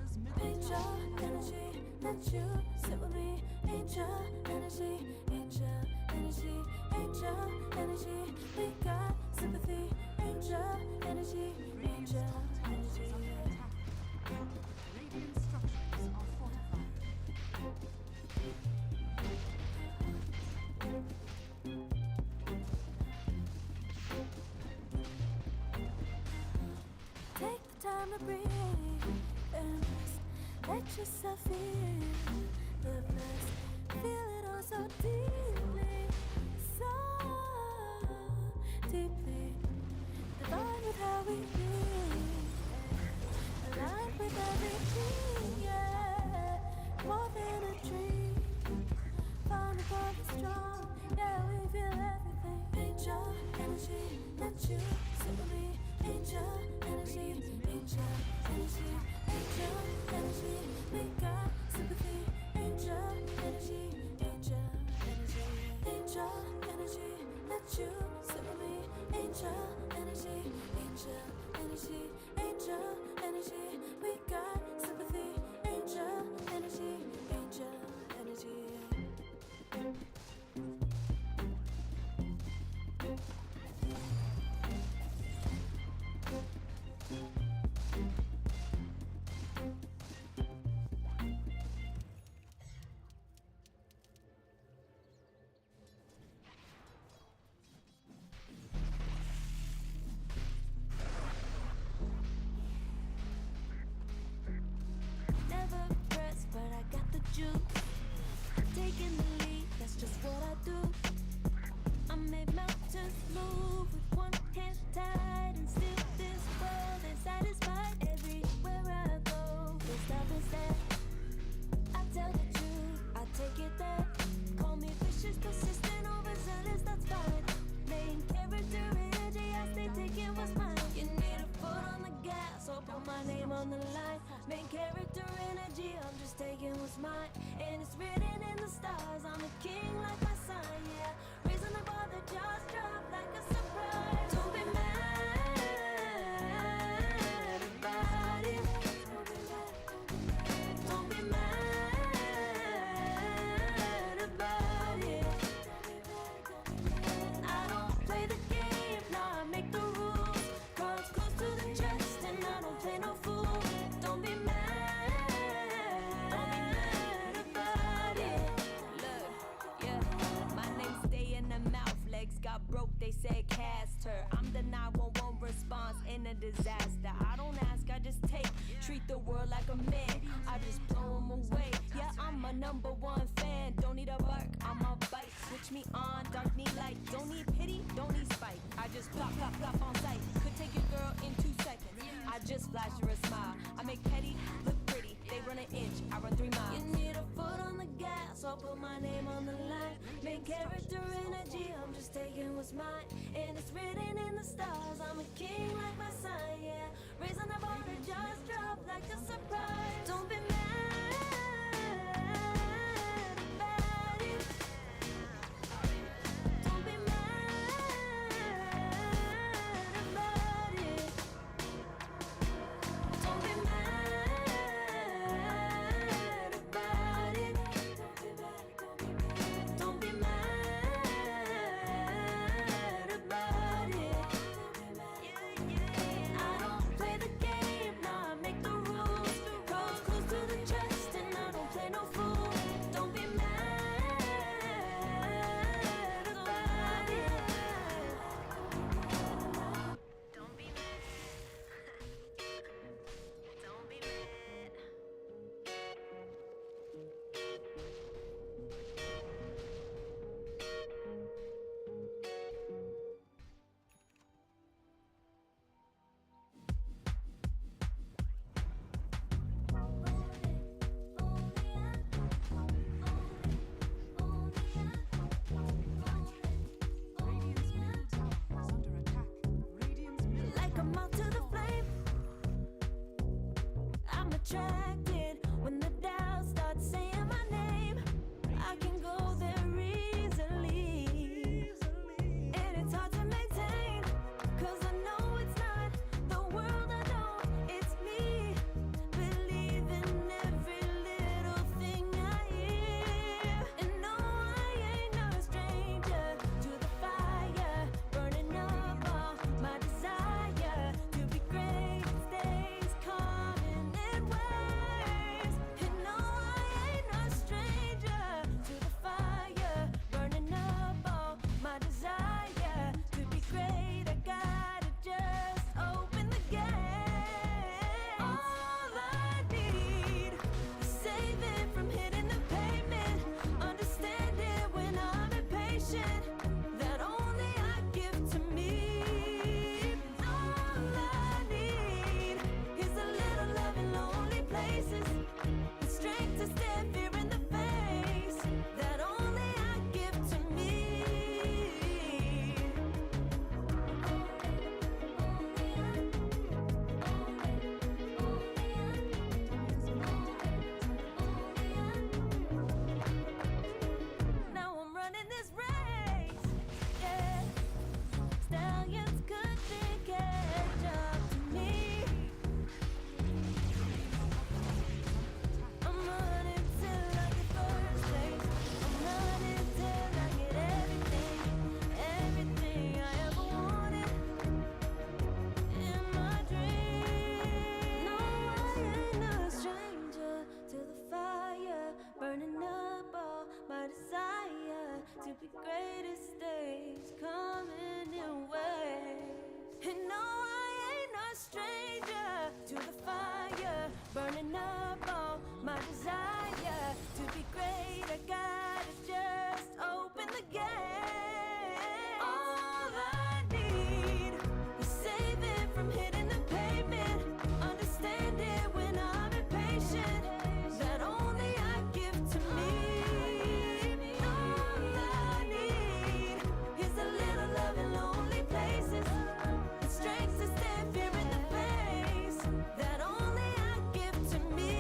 let you sit with me. Angel energy, angel energy, angel energy. We got sympathy. Angel energy, angel energy. Radiant structures are fortified. Take the time to breathe and rest. Let yourself feel the best. Feel it all so deeply, so deeply. Divine with how we feel, aligned with everything, yeah. More than a dream, found above the strong, yeah. We feel everything. Angel energy, let you sit with me. Angel energy, angel energy, angel energy. We got sympathy. Angel energy, angel energy, angel energy. Let you sit with me. Angel energy, angel energy, angel energy. We got sympathy. Angel energy, angel energy. Never pressed, but I got the juice. Taking the lead, that's just what I do. I made mountains move with one hand tied, and still this world is satisfied. Everywhere I go, full stop is there. I tell the truth, I take it there. Call me vicious, persistent, overzealous, that's fine. Main character energy, I stay taking what's mine. You need a foot on the gas, so put my name on the line. Main character energy, I'm just taking what's mine. And it's written in the stars, I'm a king like my sign, yeah. Reason the bar, the jaws drop like a surprise. Don't be mad about it. Don't be mad about it. I don't play the game, nah, I make the rules. Cards close to the chest, and I don't play no fool. Don't be mad about it. Look, yeah, my name stay in the mouth. Legs got broke, they said cast her. I'm the 911 response in a disaster. I don't ask, I just take. Treat the world like a man, I just blow them away. Yeah, I'm a #1 fan. Don't need a bark, I'm a bite. Switch me on, dark need light. Don't need pity, don't need spite. I just plop, plop, plop on sight. Could take your girl in 2 seconds. I just flash her a smile. I make petty look pretty. They run an inch, I run 3 miles. You need a foot on the gas, I'll put my name on the line. Main character energy, I'm just taking what's mine. And it's written in the stars, I'm a king like my sign, yeah. Raising the bar, the jaws drop like a surprise. Don't be mad about it. Don't be mad about it. Don't be mad about it. Don't be mad about it. I don't play the game, nah, I make the rules. Cards close to the chest, and I don't play no fool. Don't be mad about it. Don't be mad. Don't be mad. Radiant's middle tower is under attack. Radiant's middle Like a moth to the flame, I'm attracted when the doubts start saying my name. I can go there easily, and it's hard to maintain, 'cause I know it's not the world I know, it's me. Believe in every little thing my desire to be great. I gotta just open the gate. All I need is saving from hitting the pavement. Understand it when I'm impatient. That only I give to me. All I need is a little love in lonely places. The strength to stand fear in the face. That only I give to me.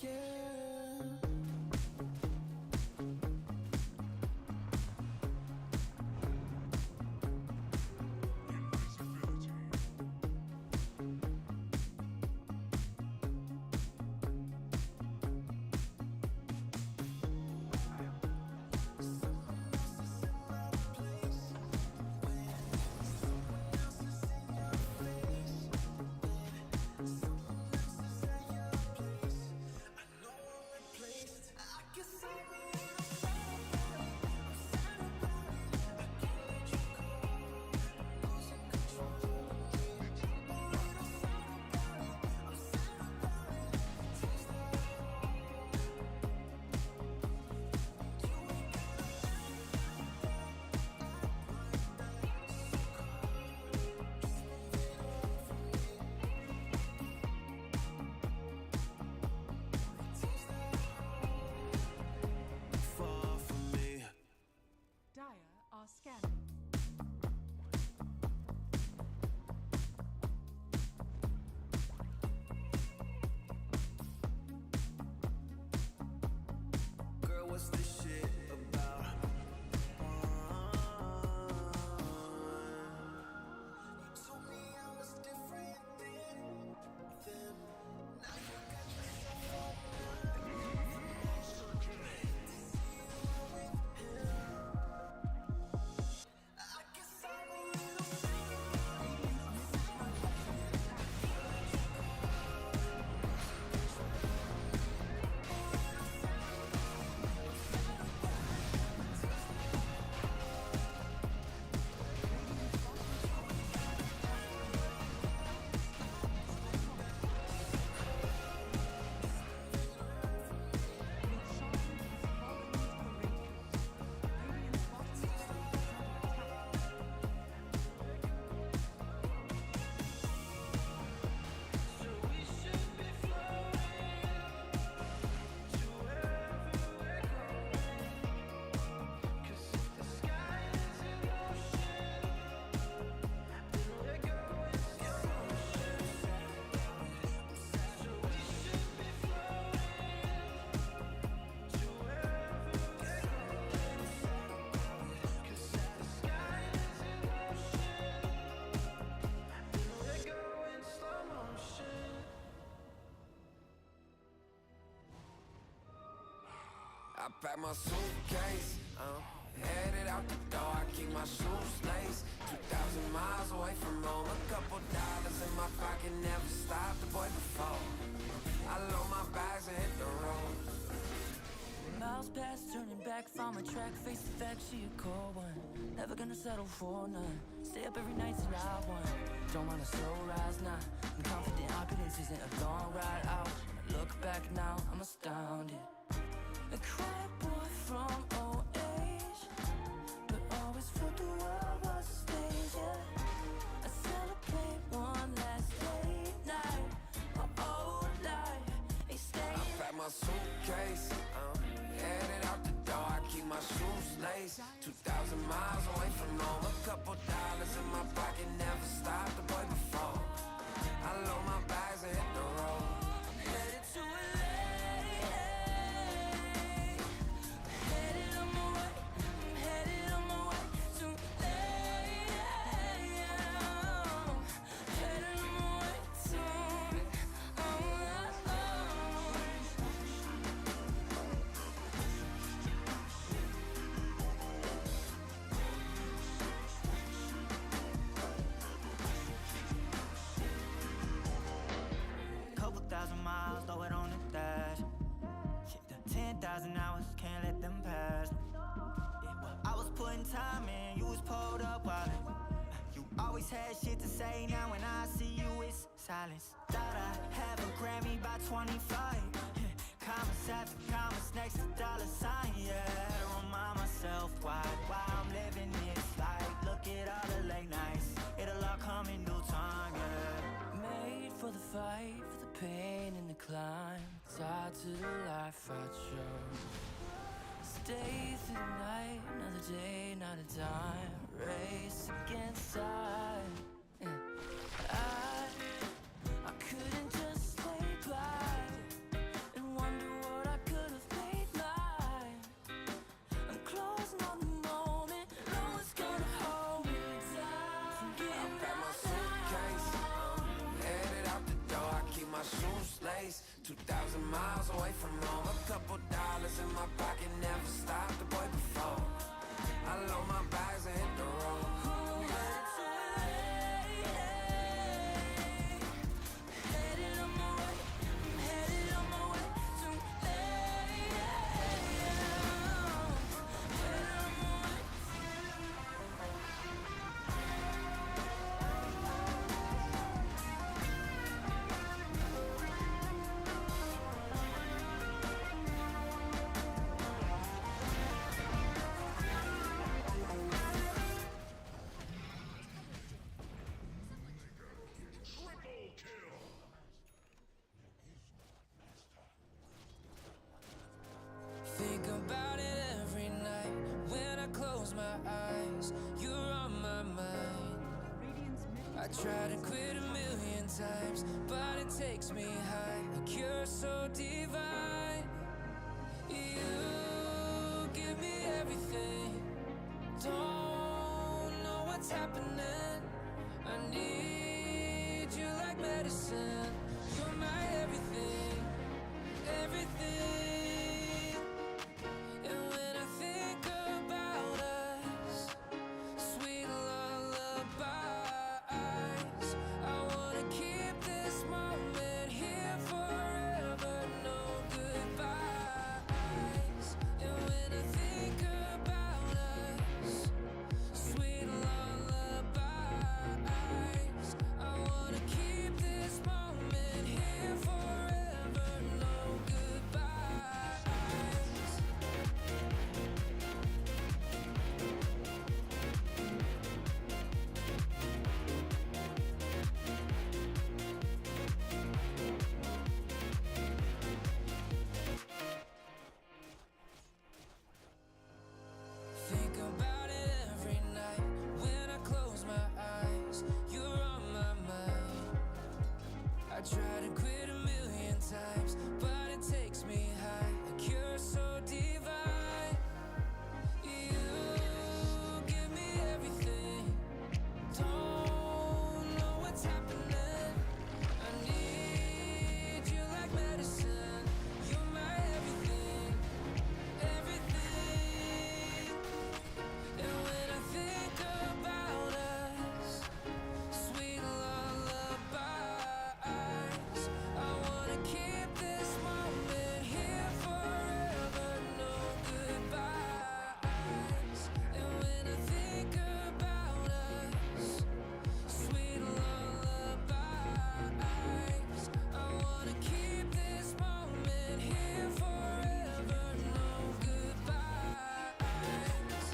Yeah. Far from me. Dire are scanning. Girl, what's this shit about? You told me I was different then. Now you got yourself all I guess I'm a little I pack my suitcase, headed out the door. I keep my shoes laced. 2,000 miles away from home. A couple dollars in my pocket, never stopped the boy before. I load my bags and hit the road. Miles past, turning back, found my track, face the fact she a cold one. Never gonna settle for none. Stay up every night till I won. Don't want a slow rise now. I'm confident opulence isn't a long ride out. When I look back now, I'm astounded. A quiet boy from old age, but always felt the world was a stage, yeah. I celebrate one last late night, my old life, they stay. I pack my suitcase, headed out the door. I keep my shoes laced. 2,000 miles away from home. A couple dollars in my pocket, never stopped the boy before. I load my back 10,000 hours, can't let them pass. Yeah, well, I was putting time in, you was pulled up wildin'. You always had shit to say, now when I see you, it's silence. Thought I have a Grammy by 25. Commas after commas next to dollar sign, yeah. To remind myself why I'm living this life. Look at all the late nights, it'll all come in due time, yeah. Made for the fight, for the pain and the climb. Tied to the life I chose. Stay through the night, another day, another time. Race against time. I couldn't just stay by and wonder what I could have made mine. I'm closing on the moment, no one's gonna hold me down. From getting Got my suitcase, headed out the door. I keep my shoes laced. 2,000 miles away from home. A couple dollars in my pocket, never stopped the boy before. I load my bags and hit the road. headed on my way, I'm headed on my way to headed on my way. Think about it every night when I close my eyes. You're on my mind. Radiant's middle I try to quit a million times, but it takes me high. Like you're so divine. You give me everything. Don't know what's happening. I need you like medicine. You're my everything, everything. And when I think about us, sweet lullabies, I wanna keep this moment here forever. No goodbyes. And when I think about us, sweet lullabies, I wanna keep this moment here forever. No goodbyes. Think about it every night when I close my eyes. You're on my mind. I try to quit a million times, but it takes me high. Like you're so divine. You give me everything. Don't know what's happening. I need you like medicine. You're my everything, everything. And when I think about us, sweet lullabies, I wanna keep this moment here forever. No goodbyes. And when I think about us, sweet lullabies, I wanna keep this moment here forever. No goodbyes.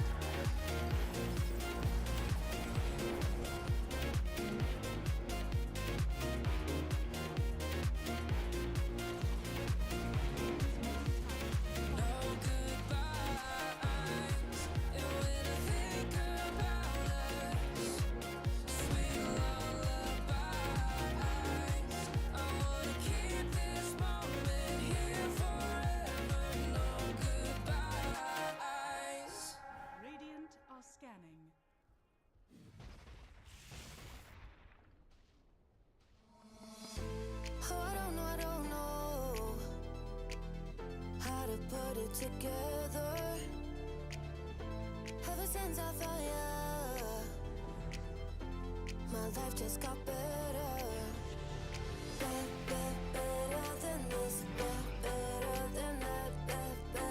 No goodbyes. And when I think about us, sweet lullabies, I wanna keep this moment here forever. No goodbyes. Radiant are scanning. Oh, I don't know how to put it together. Ever since I found ya, my life just got better. Better than this, better than that, better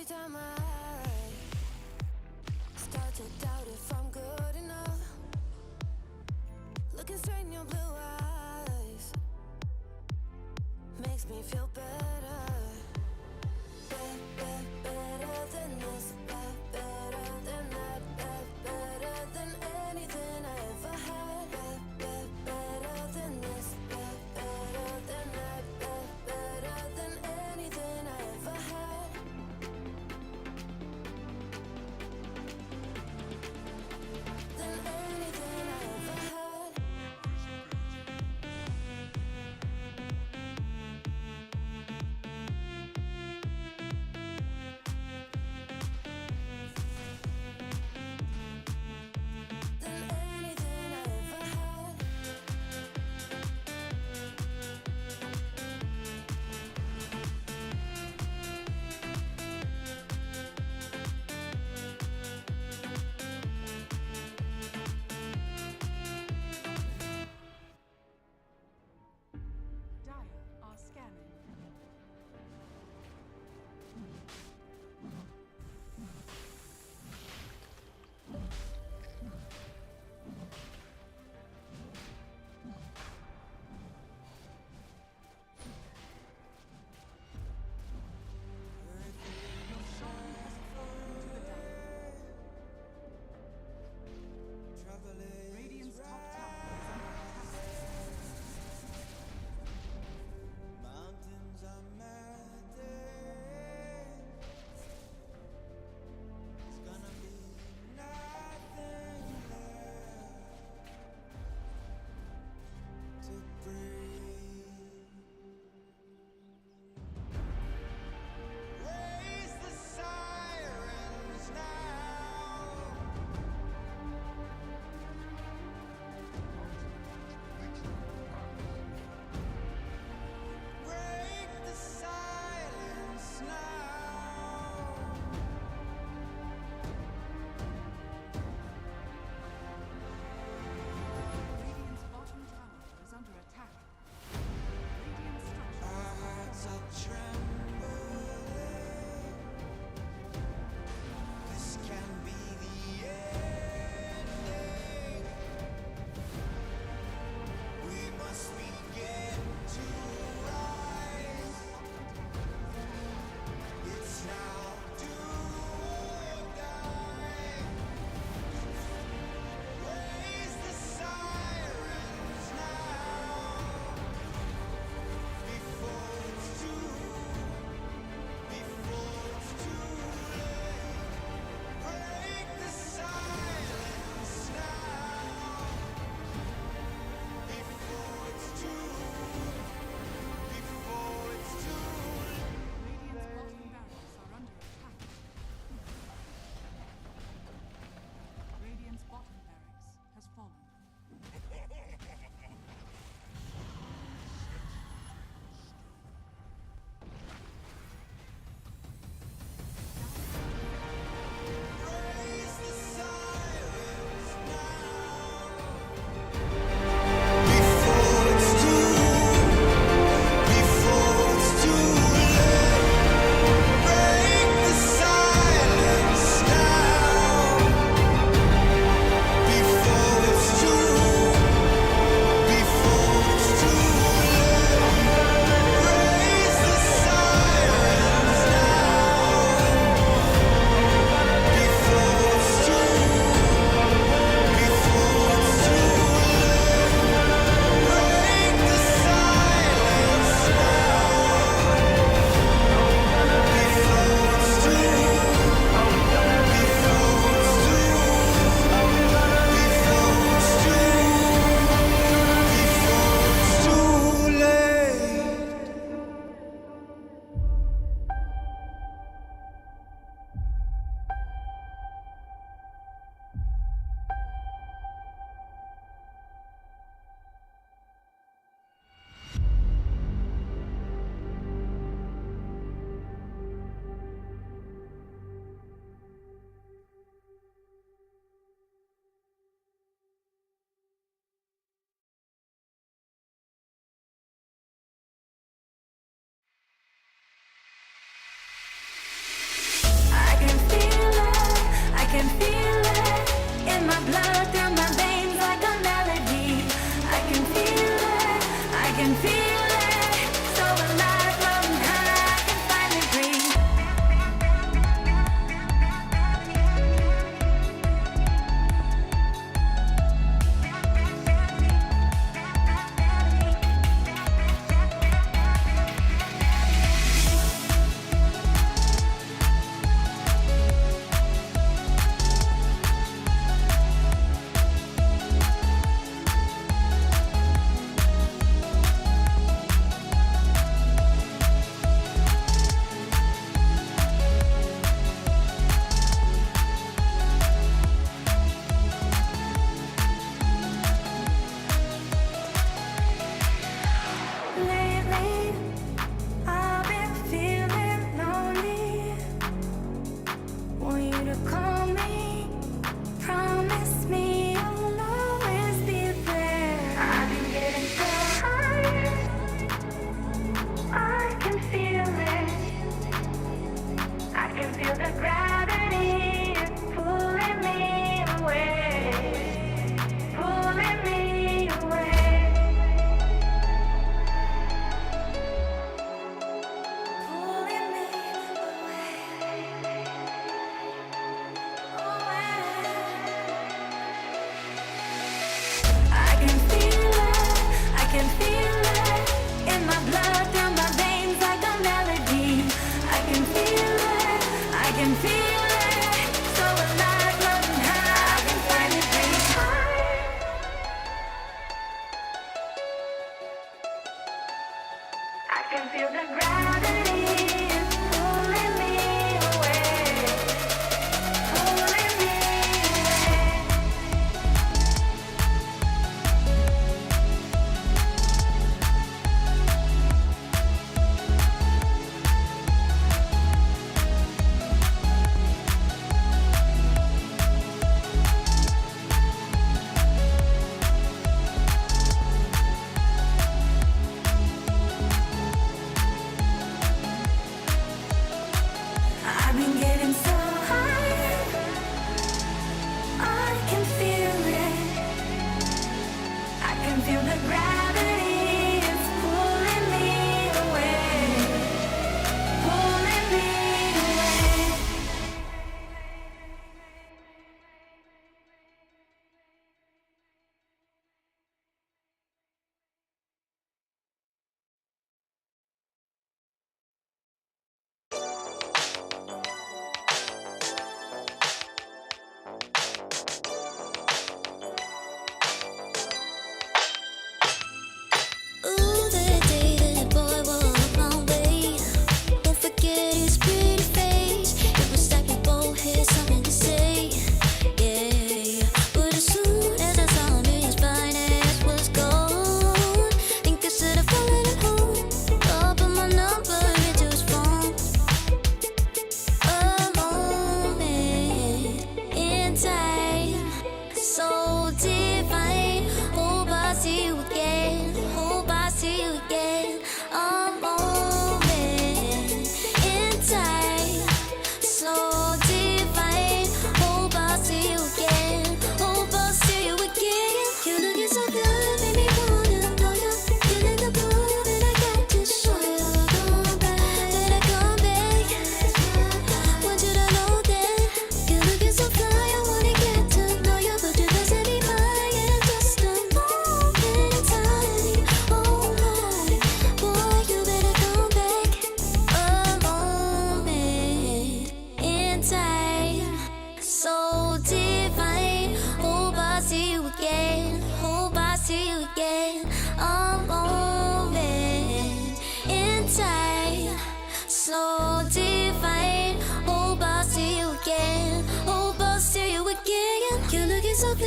Every time I start to doubt if I'm good enough, looking straight in your blue eyes makes me feel better. Better than this, better than that, better than anything I ever had. Better than this, better than that, better than anything I ever had.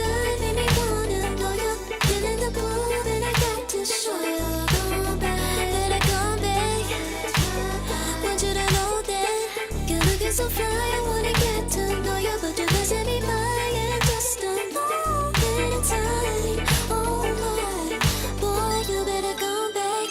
time, make me wanna know you. Been in the groove and I got to show you. Come back, better come back. Want you to know that you're looking so fly. I wanna get to know you, but you're passing me by in just a moment in time. Oh my, boy, you better come back.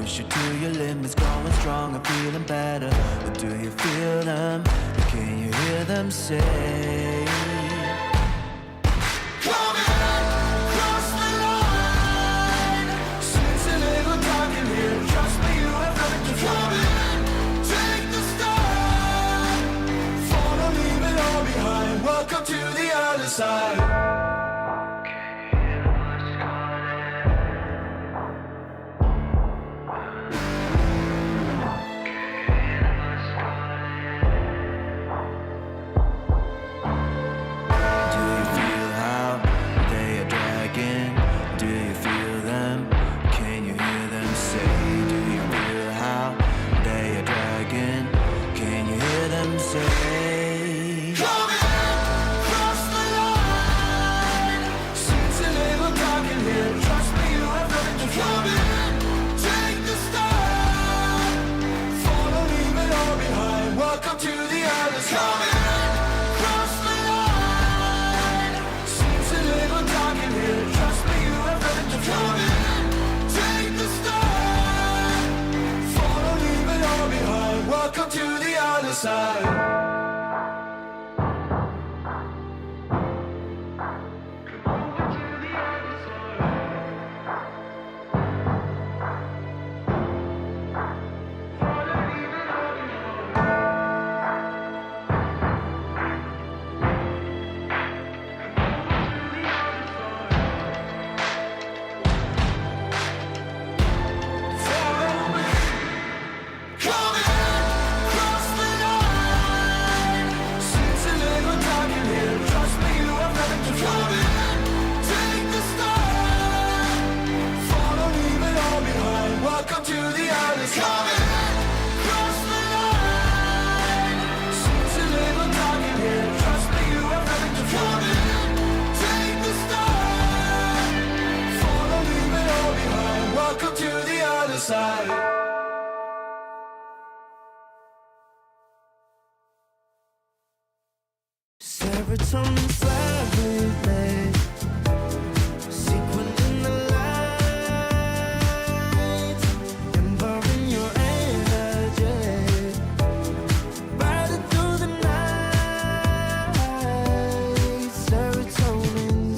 push you to your limits, going stronger, feeling better. But do you feel them? Can you hear them say? Welcome to the other side. Serotonin slide with me, sequin in the lights, embarking your energy, riding through the night. Serotonin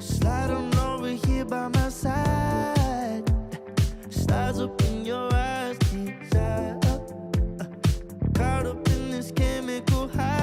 slide on over here by my side, slides up in your eyes, desire, caught up in this chemical high.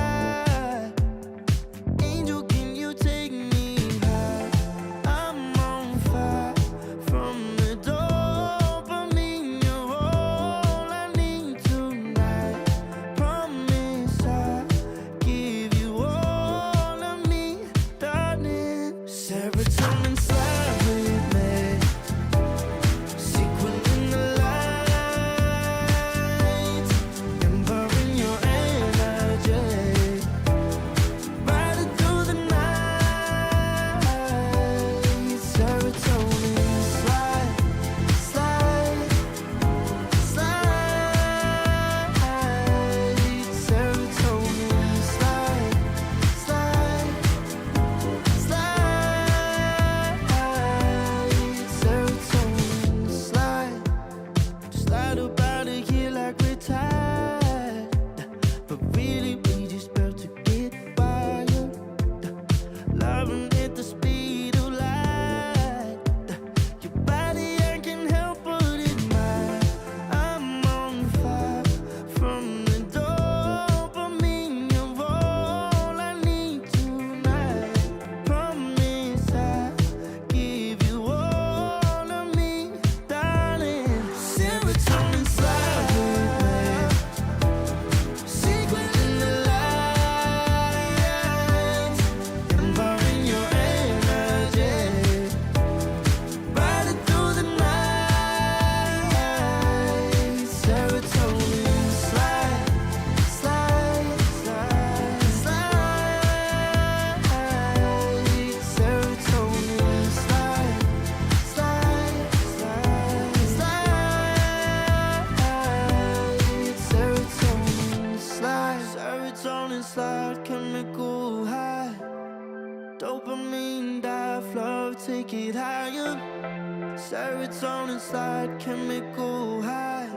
Serotonin slide, chemical high.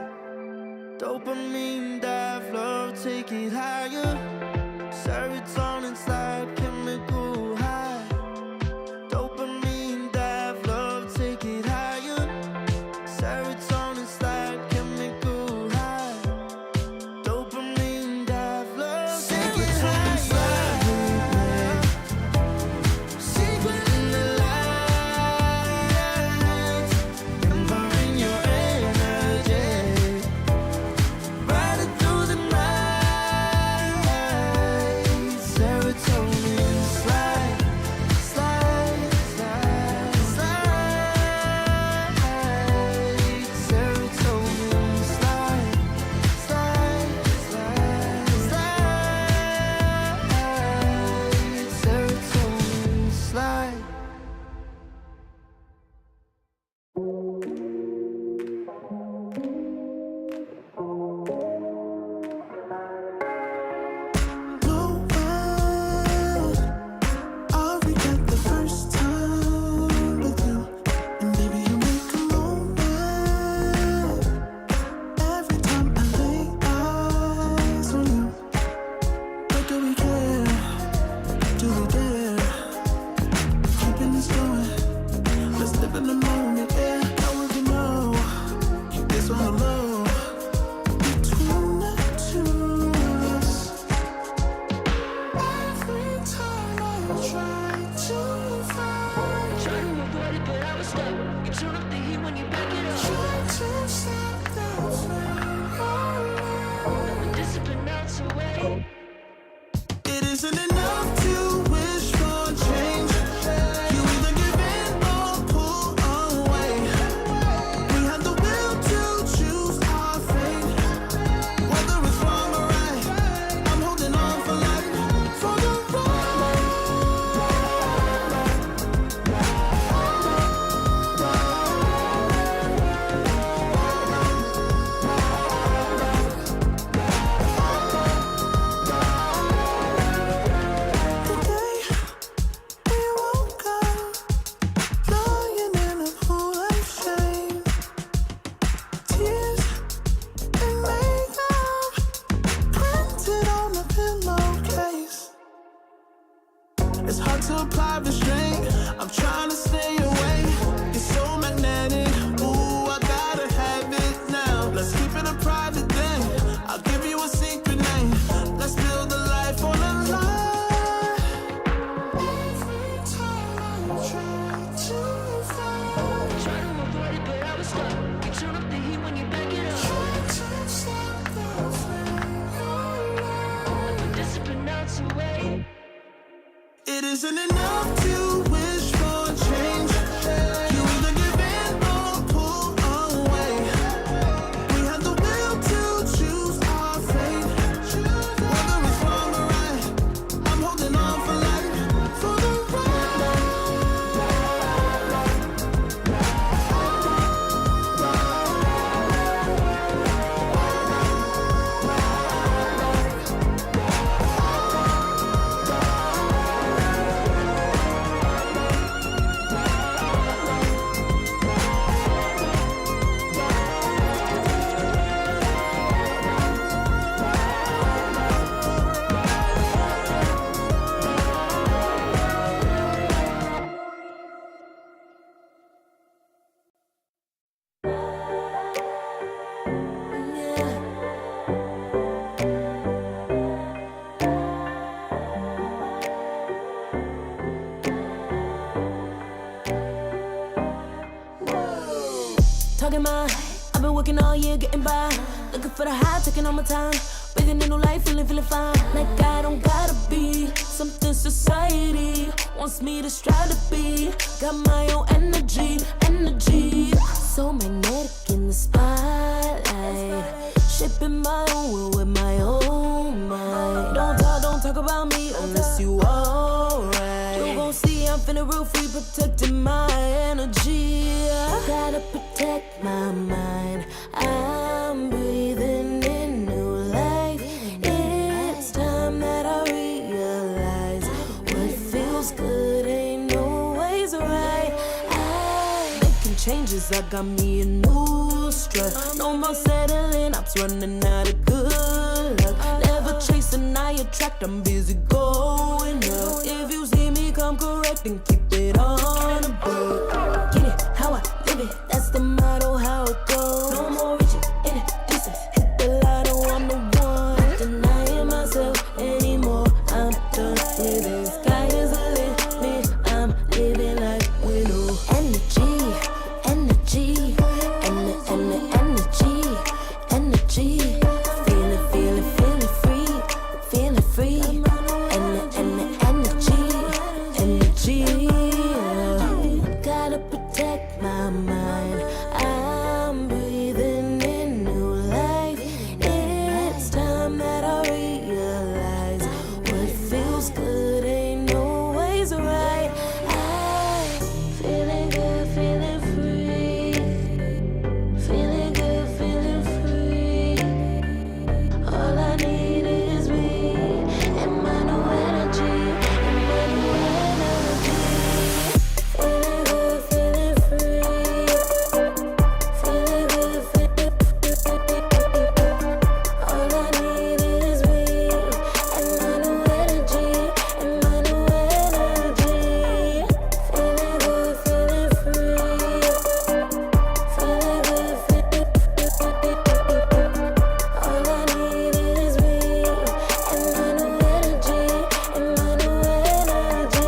Dopamine dive, love take it higher. Serotonin slide, chemical high. Dopamine dive, love take it higher. Serotonin slide, chemical high. Dopamine dive, love take it higher. Secret in the light, empowering your energy. Riding through the night. Serotonin slide, slide, slide, slide. Serotonin slide, slide, slide, slide. Serotonin slide. No way, I'll regret the first time with you. And baby, you make a moment every time I lay eyes on you. But do we care? Do we dare? Keeping this going. Let's live in the moment, yeah. Now we can know it's all love between the two of us. Every time I try to find, Try to avoid it, but I was stuck. You turn up the heat when you back it up. try to stop the flame. The discipline melts away. It isn't enough to wish for change. You either give in or pull away. We have the will to choose our fate. Whether it's wrong or right, I'm holding on for life, for the ride. The day we woke up, lying in a pool of shame. Tears and makeup printed on the pillowcase. It's hard to apply restraint. I'm trying to stay away. It's so magnetic. Ooh, I gotta have it now. Let's keep it a private thing. I'll give you a secret name. Let's build a life on a lie. Every time I try to find, Try to avoid it, but I was stuck. You turn up the heat when you back it up. try to stop the flame. The discipline melts away. It isn't enough to wish for change. You either give in or pull away. We have the will to choose our fate. Whether it's wrong or right, I'm holding on for life, for the ride. Talking my, I've been working all year getting by. Looking for the high, taking all my time. Breathing in new life, feeling fine. Like I don't gotta be something society wants me to strive to be. Got my own energy. So magnetic in the spotlight. Shaping my own world with my own mind. Don't talk about me unless you alright. You gon' see I'm finna real free, protecting my energy. I gotta protect my mind. I'm breathing in new life. It's time that I realize what feels good ain't always right. I'm making changes Cause I got me a new strut. No more settling, I'm running out of good luck. Never chasing, I attract, I'm busy going up. If you see me come correct, then keep it on the book. Get it, how I live it, that's the motto, how it goes. No more riches in it, deuces, hit the lotto, I'm the one. Not denying myself anymore, I'm done with it. Sky is the limit, I'm living like widow. Energy, energy, energy. Feeling free. Energy. Gotta protect my mind. I'm breathing in new life. It's time that I realize what feels good ain't always right. I'm feeling good, feeling free. Feeling good, feeling free. All I need is me and my new energy. Feeling good, feeling free. Feeling good, feeling free. All I need is me and my new energy. And my new energy. Feeling good, feeling free. Feeling good, feeling free. All I need is me and my new energy. And my new energy.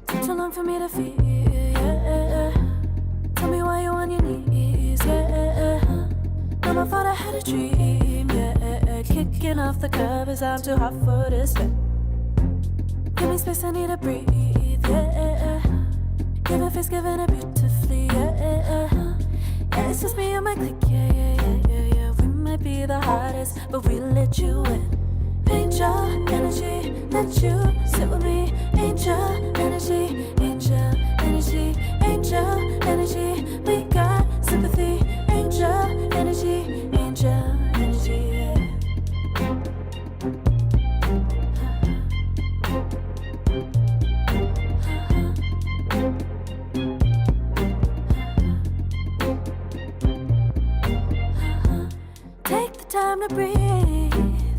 Took too long for me to feel, yeah. Tell me why you're on your knees, yeah. Now I thought I had a dream, yeah. Kicking off the covers, I'm too hot for this bed. Give me space, I need to breathe, yeah. Give a face, giving it beautifully, yeah. Yeah, it's just me and my clique, yeah. We might be the hottest, but we let you in. Angel energy, let you sit with me. Angel energy, angel energy, angel energy. We got sympathy. Angel energy, angel energy. Yeah. Take the time to breathe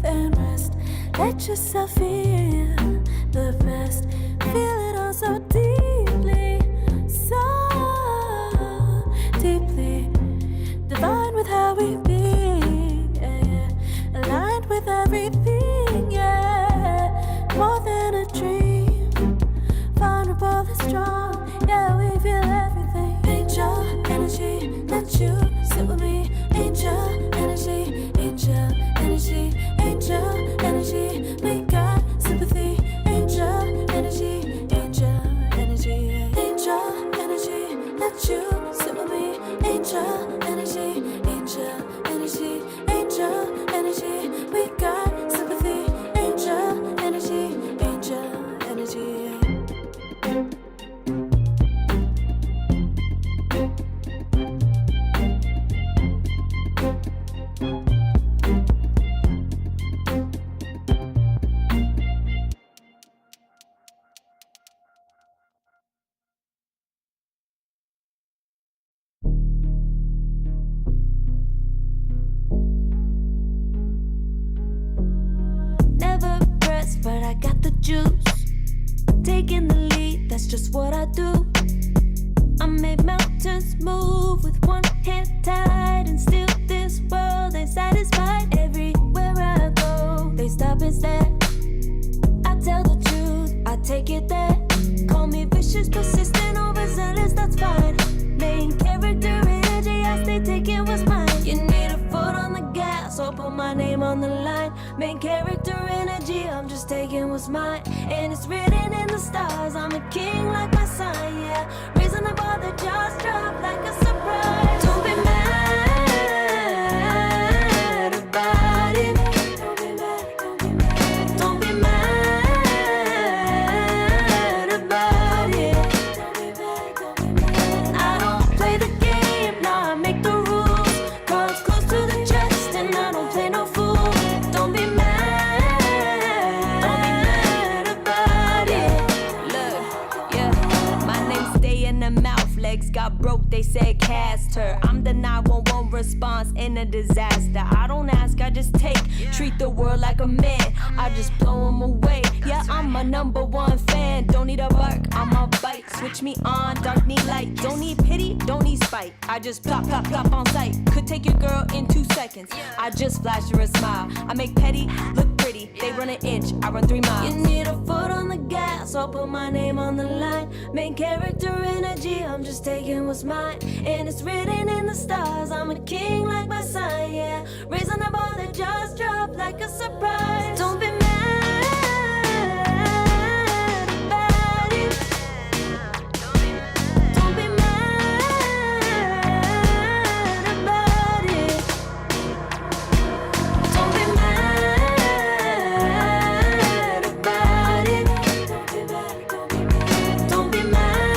and rest. Let yourself feel the best. Feel it all so deeply, so deeply. Divine with how we be, yeah. Aligned with everything, yeah. More than a dream, vulnerable and strong, yeah. We feel everything. Angel energy, let you sit with me. Angel energy, angel energy, angel energy. We got sympathy. Angel energy, angel energy, angel energy. Let you sit with me. Angel energy, angel energy, angel energy. We got sympathy. Angel energy, angel energy. Never pressed, but I got the juice. Taking the lead, that's just what I do. I made mountains move with one hand tied, and still this world ain't satisfied. Everywhere I go, they stop and stare. I tell the truth, I take it there. Call me vicious, persistent, overzealous, that's fine. Main character energy, I stay taking what's mine. You need a foot on the gas, open my my name on the line. Main character energy, I'm just taking what's mine. And it's written in the stars, I'm a king like my sign, yeah. Raising the bar, the jaws drop like a surprise. Don't be mad about it. Don't be mad, don't be mad. Don't be mad about it. Don't be mad, don't be mad. I don't play the game, nah, I make the rules. Cards close to the chest and I don't play no fool. Don't be mad about it. Look, yeah, my name stay in the mouth. Legs got broke, they said cast her. I'm the 911 response in a disaster. I don't ask, I just take. Treat the world like a man, I just blow him away. Yeah, I'm a #1 fan. Don't need a bark, I'm a bite. Switch me on, dark need light. Don't need pity, don't need spite. I just plop, plop, plop on sight. Could take your girl in 2 seconds. I just flash her a smile. I make petty look pretty. They run an inch, I run 3 miles. You need a foot on the gas, I'll put my name on the line. Main character energy, I'm just taking what's mine. And it's written in the stars, I'm a king like my sign, yeah. Raising the bar, the jaws drop like a surprise. Don't be mad about it. Don't be mad about it. Don't be mad about it. Don't be mad, don't be mad. Don't be mad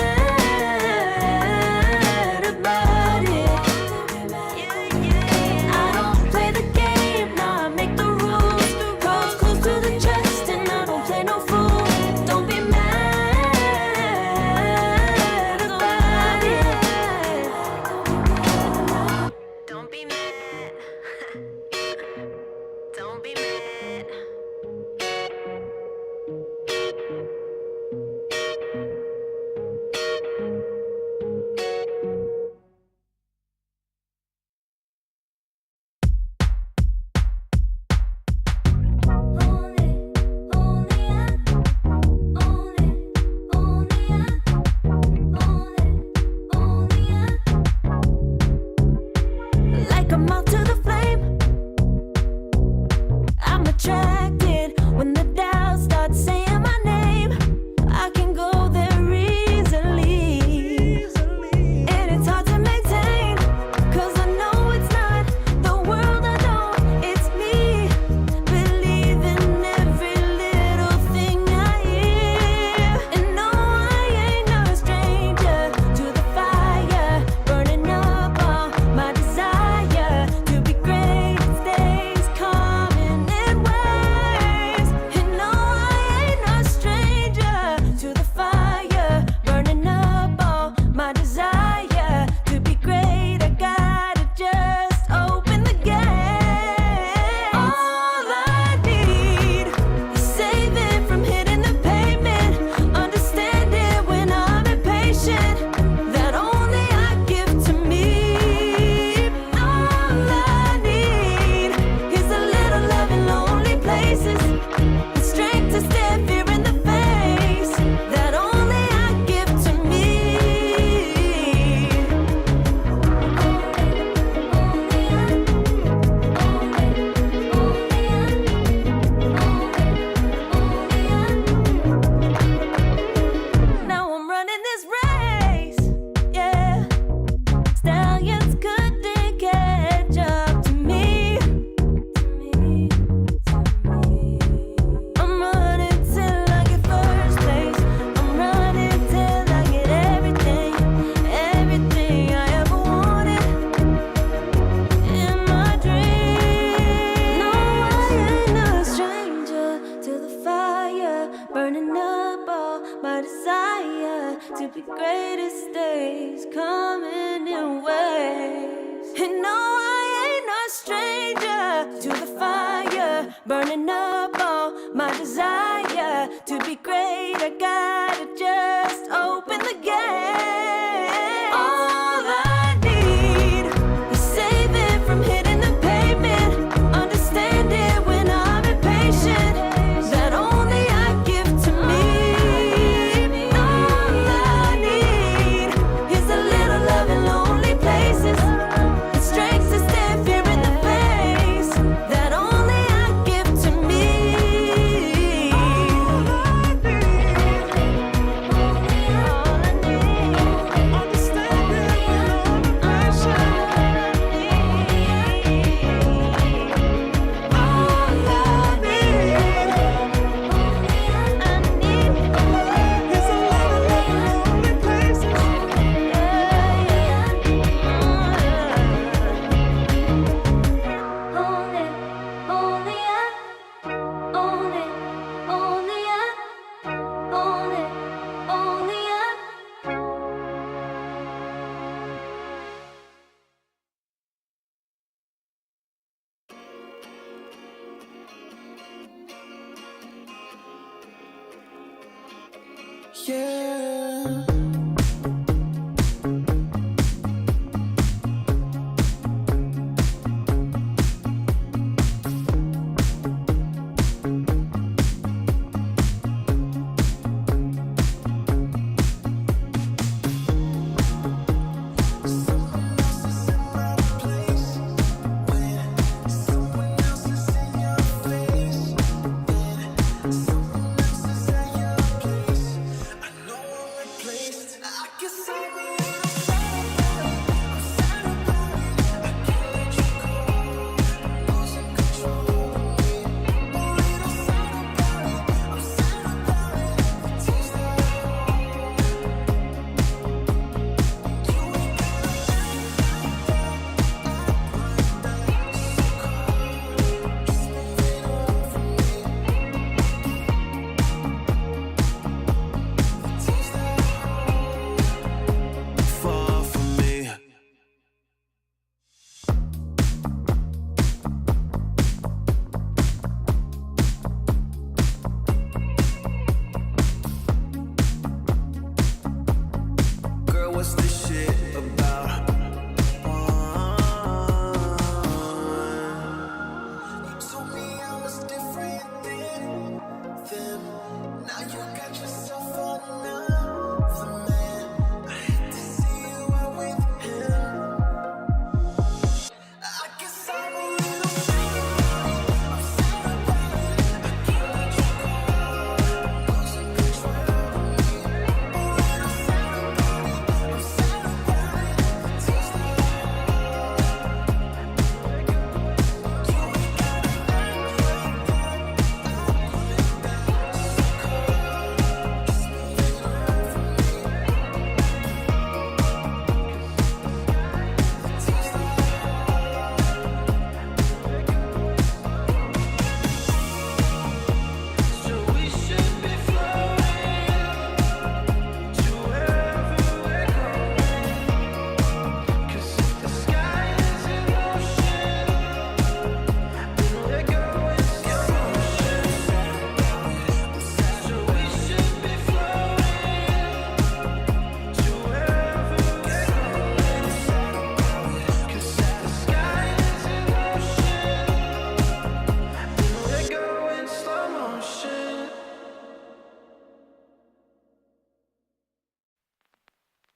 about it. I don't play the game, nah, I make the rules. Cards close to the chest and I don't play no fool. Don't be mad about it. Don't be mad. Don't be mad. Like a moth to the flame, I'm attracted when the doubts start saying my name. I can go there easily, and it's hard to maintain, 'cause I know it's not the world I know, it's me. Believe in every little thing I hear, and no, I ain't no stranger to the fire, burning up all my desire to be great. It stays coming in waves, and no, I ain't no stranger to the fire, burning up all my desire to be great. I gotta just open the gate. All I need is saving from hitting the pavement, understanding when I'm impatient, that only I give to me. All I need is a little love in lonely places, the strength to stare fear in the face, that only I give to me. Now I'm running this race, yeah. Stallions couldn't catch up to me. I'm running till I get first place. I'm running till I get everything, everything I ever wanted in my dream. No, I ain't a stranger to the fire, burning up all my desire to be greatest days coming in waves. And no, I ain't no stranger to the fire, burning up all my desire to be great. I gotta just open the gate. All I need is saving from hitting the pavement, understanding when I'm impatient, that only I give to me. All I need is a little love in lonely places, the strength to stand fear in the face, that only yeah.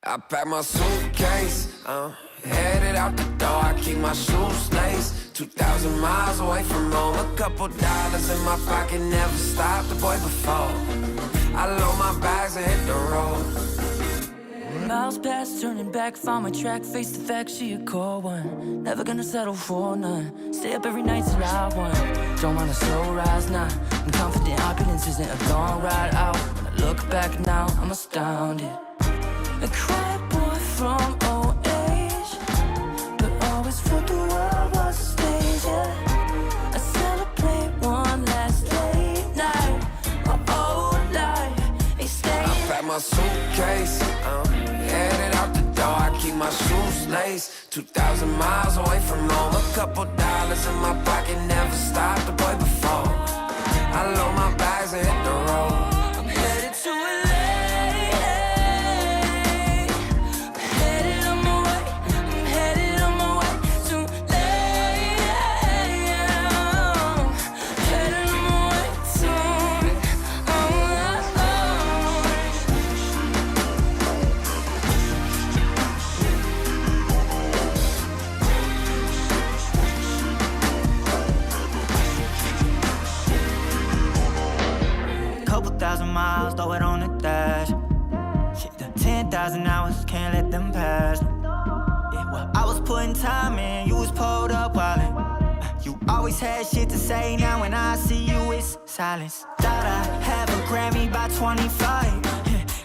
I pack my suitcase, headed out the door. I keep my shoes laced. 2,000 miles away from home. A couple dollars in my pocket, never stopped the boy before. I load my bags and hit the road. Miles past, turning back, found my track, face the fact she a cold one. Never gonna settle for none. Stay up every night till I won. Don't want a slow rise now. I'm confident opulence isn't a long ride out. When I look back now, I'm astounded. A quiet boy from old age, but always thought the world was a stage, yeah. I celebrate one last late night. My old life ain't staying. I pack my suitcase, headed out the door. I keep my shoes laced. 2,000 miles away from home. A couple dollars in my pocket, never stopped the boy before. I load my bags and hit the road. I'm headed to LA. Headed on my way. I'm headed on my way to LA. Headed on my way soon. Couple thousand miles, throw it on the dash. Shit, 10,000 hours, can't let them pass. Yeah, well, I was putting time in, you was pulled up wildin'. You always had shit to say, now when I see you, it's silence. Thought I have a Grammy by 25.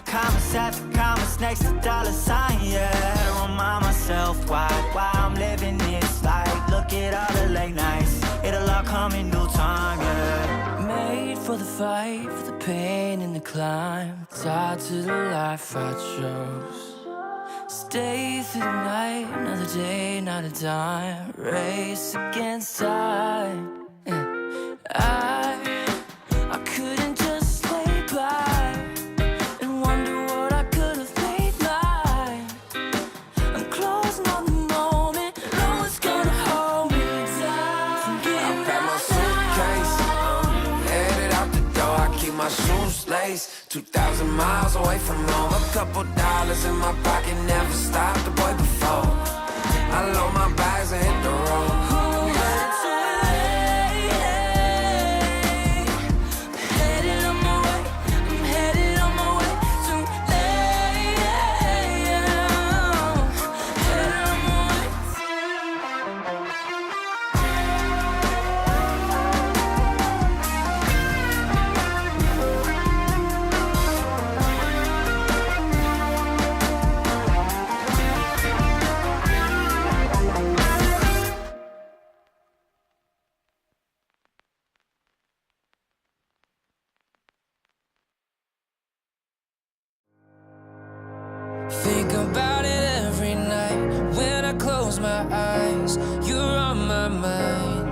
Commas after commas next to dollar sign, yeah. To remind myself why I'm living this life. Look at all the late nights, it'll all come in due time, yeah. Made for the fight, for the pain and the climb. Tied to the life I chose. Stay through the night, another day, not a dime. Race against time. I couldn't just lay by and wonder 2,000 miles away from home. A couple dollars in my pocket never stopped the boy before. I load my bags and hit the road. Think about it every night when I close my eyes. You're on my mind.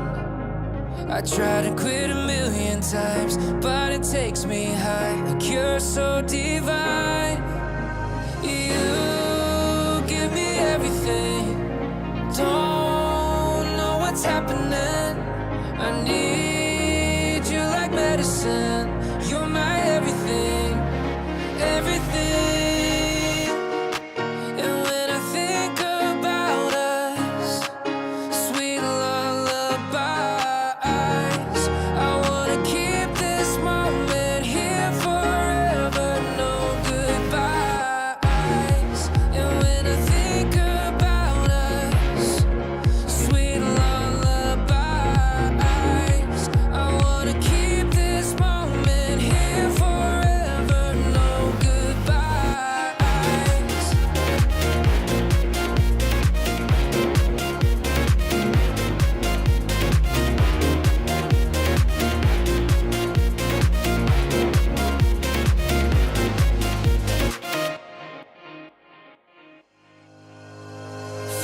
I try to quit a million times, but it takes me high. Like you're so divine. You give me everything. Don't know what's happening. I need you like medicine. You're my everything, everything.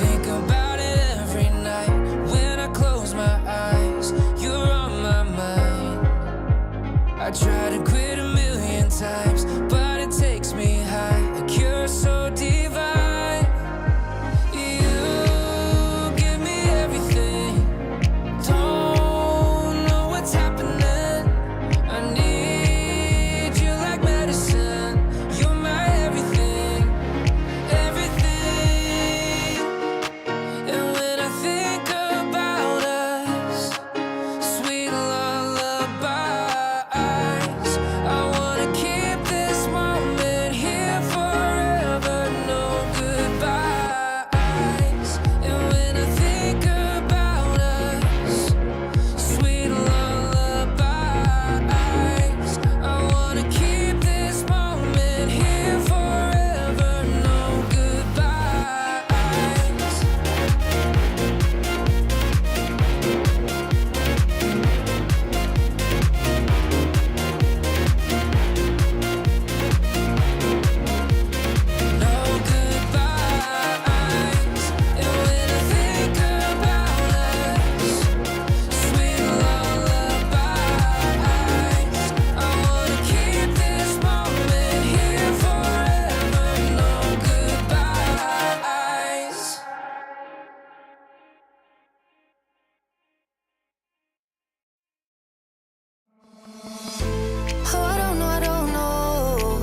Think about it every night when I close my eyes. You're on my mind. I try to quit a million times, but it takes me high. Like you're so divine. You give me everything. Don't know what's happening. I need you like medicine. You're my everything, everything. And when I think about us, sweet lullabies, I wanna keep this moment here forever, no goodbyes. And when I think about us, sweet lullabies, I wanna keep this moment here forever, no goodbyes. No goodbyes. And when I think about us, sweet lullabies, I wanna keep this moment here forever. No goodbyes. Oh, I don't know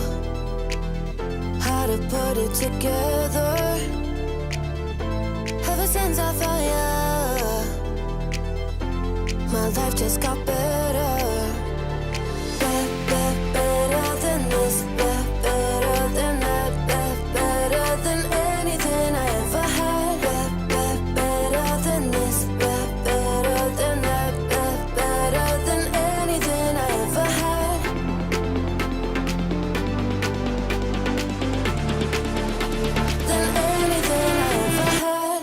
how to put it together. Ever since I found you, my life just got better. Better than this, better than that, better than anything I ever had. Better than this, better than that, better than anything I ever had. Than anything I ever had.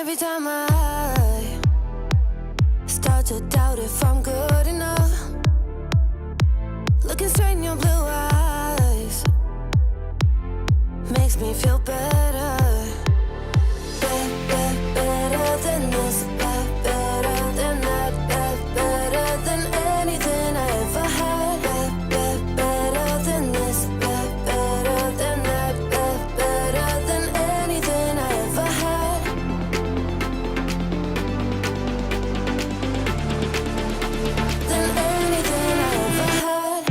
Every time I start to doubt if I'm good enough, look can strain your blue eyes. Makes me feel better. Better than this. Better than that. Better than anything I ever had. Better than this. Better than that. Better than anything I ever had. Than anything I ever had.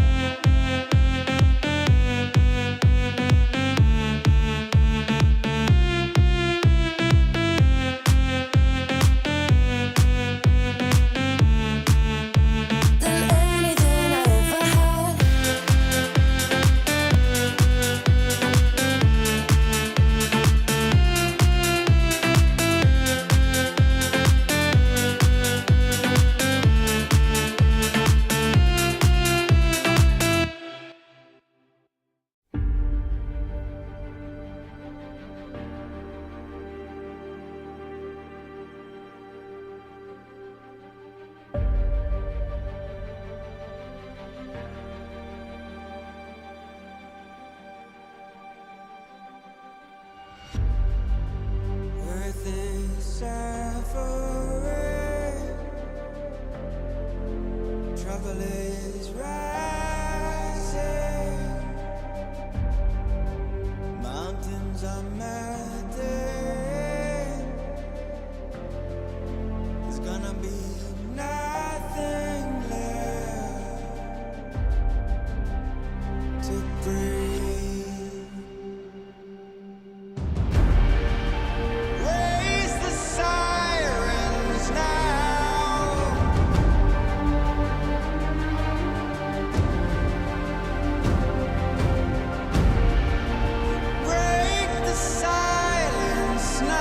Than anything I ever had. Earth is suffering, trouble is rising, mountains are melting. There's gonna be nothing left to breathe. Raise the sirens now. Break the silence now.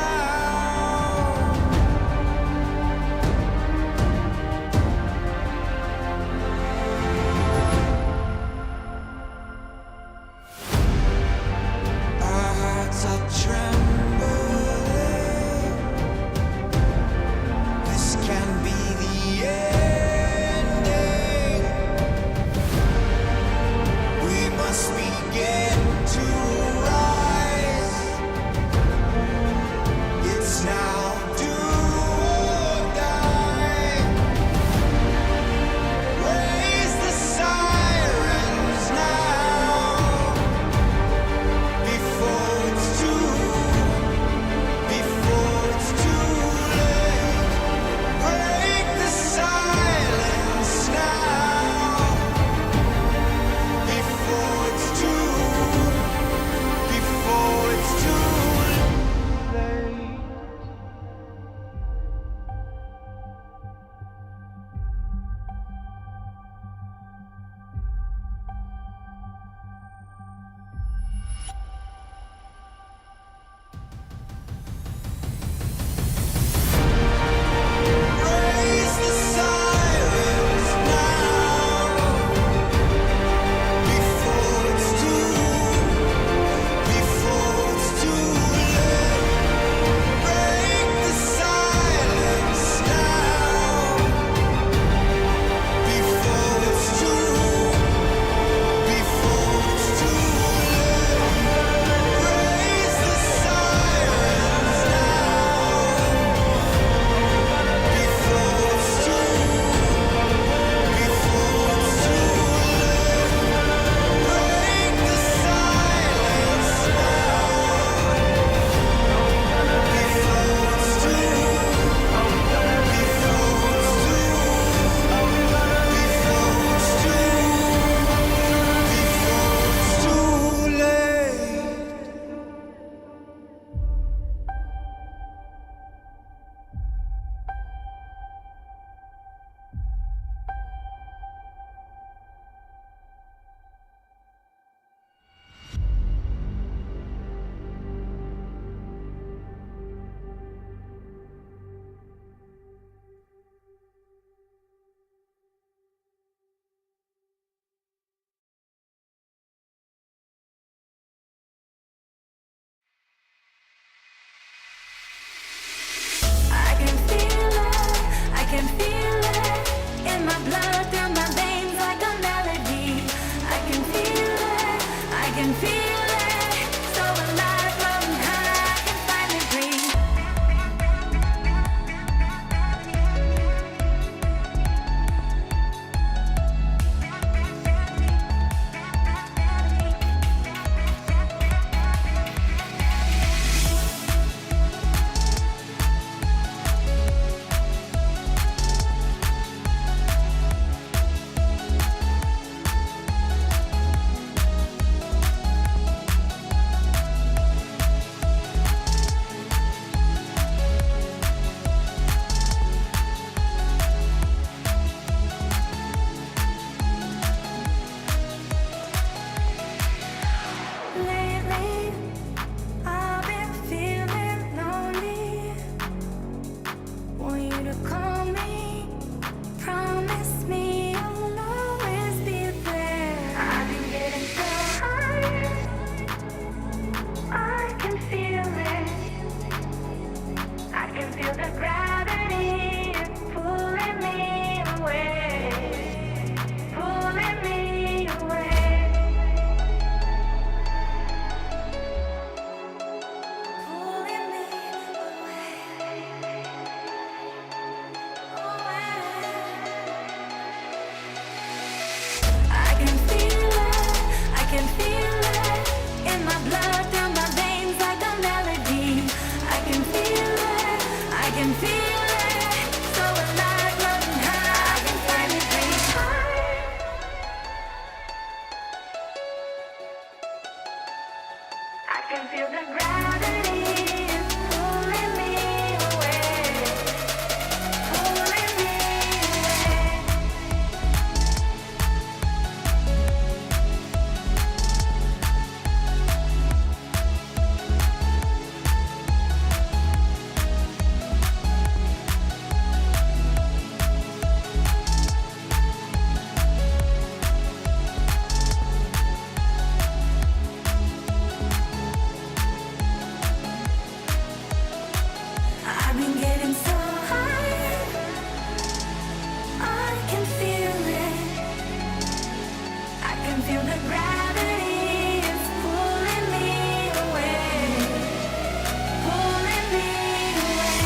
Our hearts are trembling. This can be the ending. We must begin to rise. It's now do or die. Raise the sirens now before it's too late. Break the silence now before it's too late. Raise the sirens now before it's too late. Break the silence now before it's too late. Raise the sirens can feel it in my blood, through my veins like a melody. feel it in my blood, through my veins like a melody. I can feel it, I can feel it. So alive, loving her, I can finally breathe. I can feel the gravity is pulling me away, pulling me away. I've been getting so high, I can feel it. I can feel the gravity is pulling me away, pulling me away.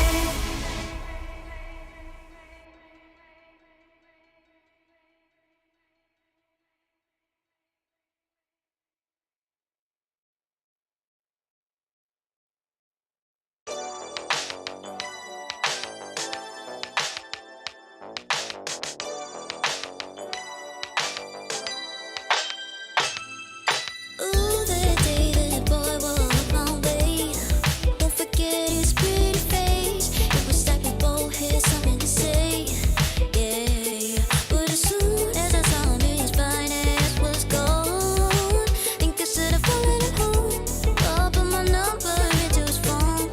Ooh, the day that boy walked my way. Won't forget his pretty face. It was like we both had something to say. Yeah, but as soon as I saw him, his fine ass was gone. Think I should have followed him home. Or put my number into his phone.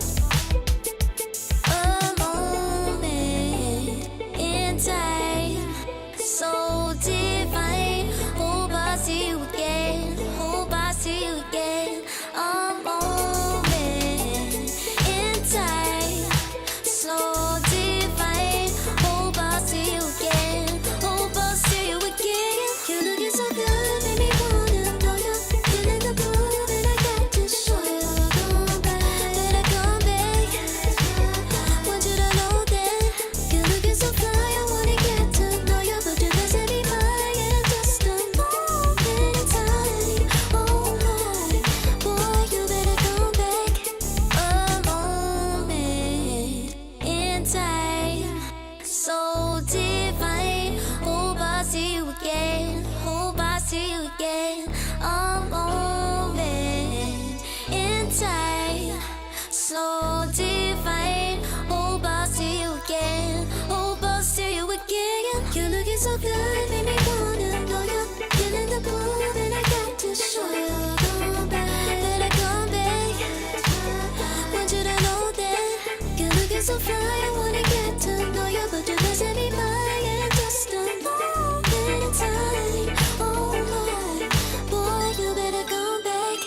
A moment in time, so divine. Hope I see you again. Hope I see you again. A moment in time, so divine. Hope I see you again. Hope I see you again. You're looking so good, made me wanna know you. Feeling the pull that I got to show you. Come back, better come back. Want you to know that you're looking so fly. I wanna get to know you, but you're missing me by in just a moment in time. Oh my, boy, you better come back. A moment in time, so divine. Hope I see you again. Hope I see you again. A moment in time, so divine. Hope I see you again. Hope I see you again. You're looking so good, made me wanna know you. Feeling the pull that I got to show you. Come back, better come back. Want you to know that you're looking so fly. I wanna get to know you, but you're missing me by in just a moment in time. Oh my, boy, you better come back.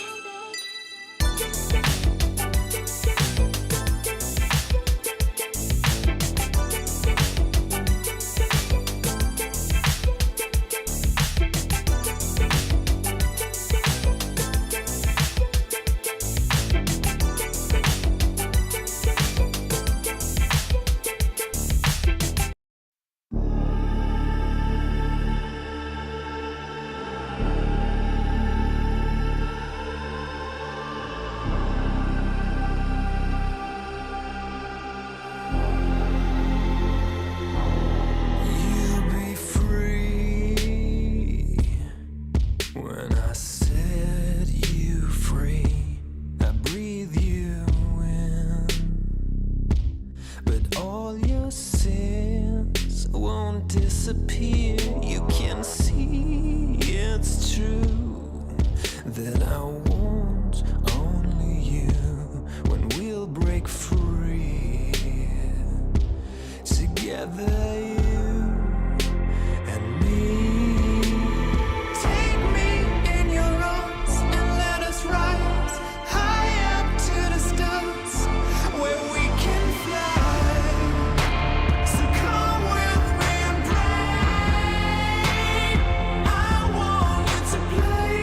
You'll be free when I set you free. I breathe you in, but all your sins won't disappear. You can see it's true that I want only you when we'll break free. Together, you and me. Take me in your arms and let us rise high up to the stars where we can fly. So come with me and pray. I want you to play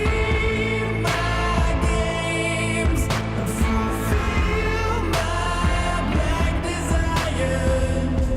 my games and fulfill my black desires.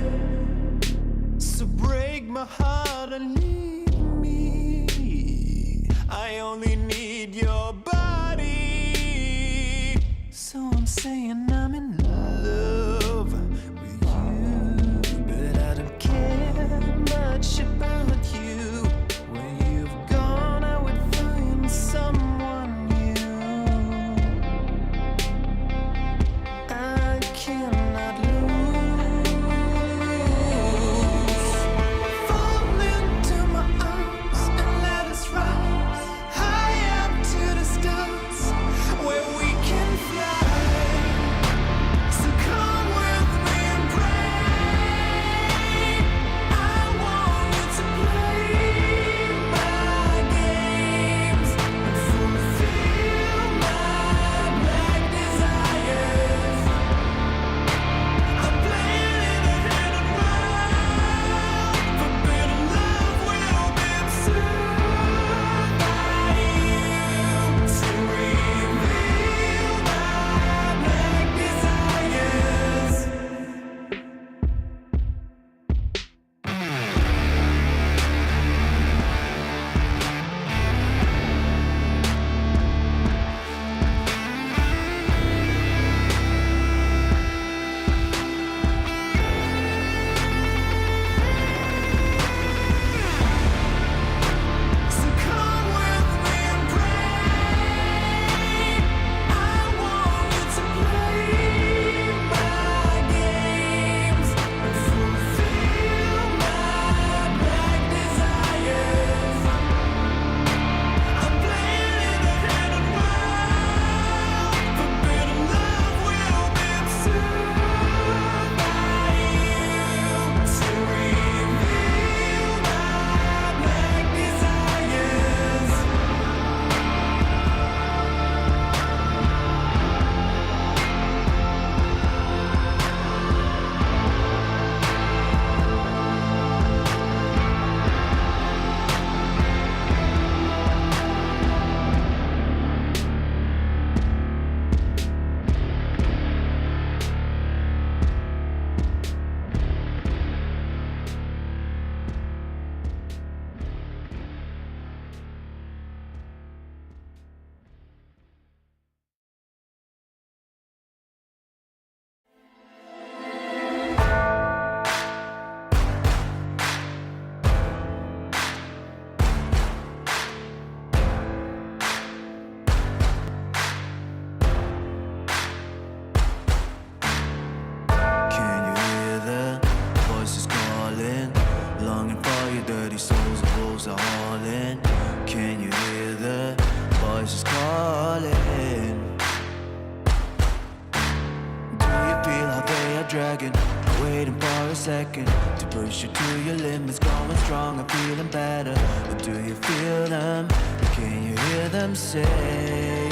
dragon, waiting for a second to push you to your limits, going strong and feeling better. But do you feel them? Can you hear them say?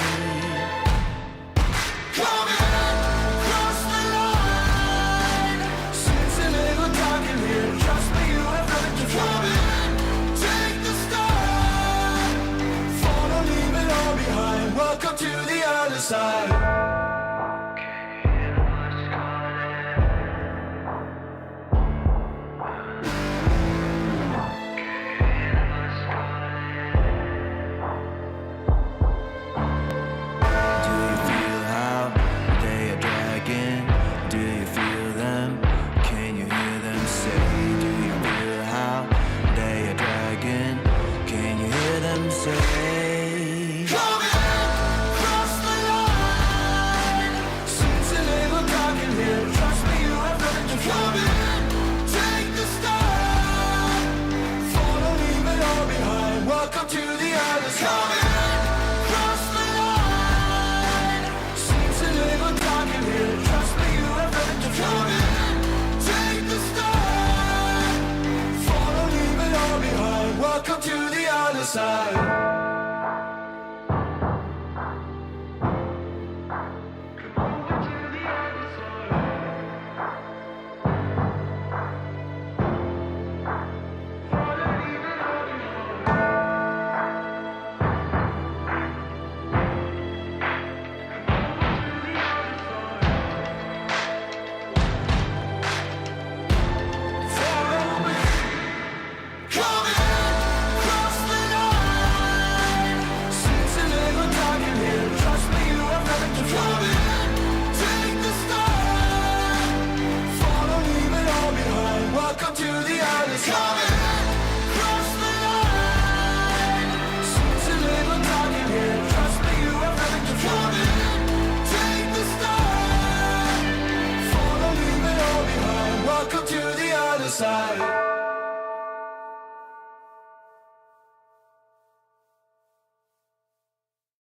Welcome to the other side.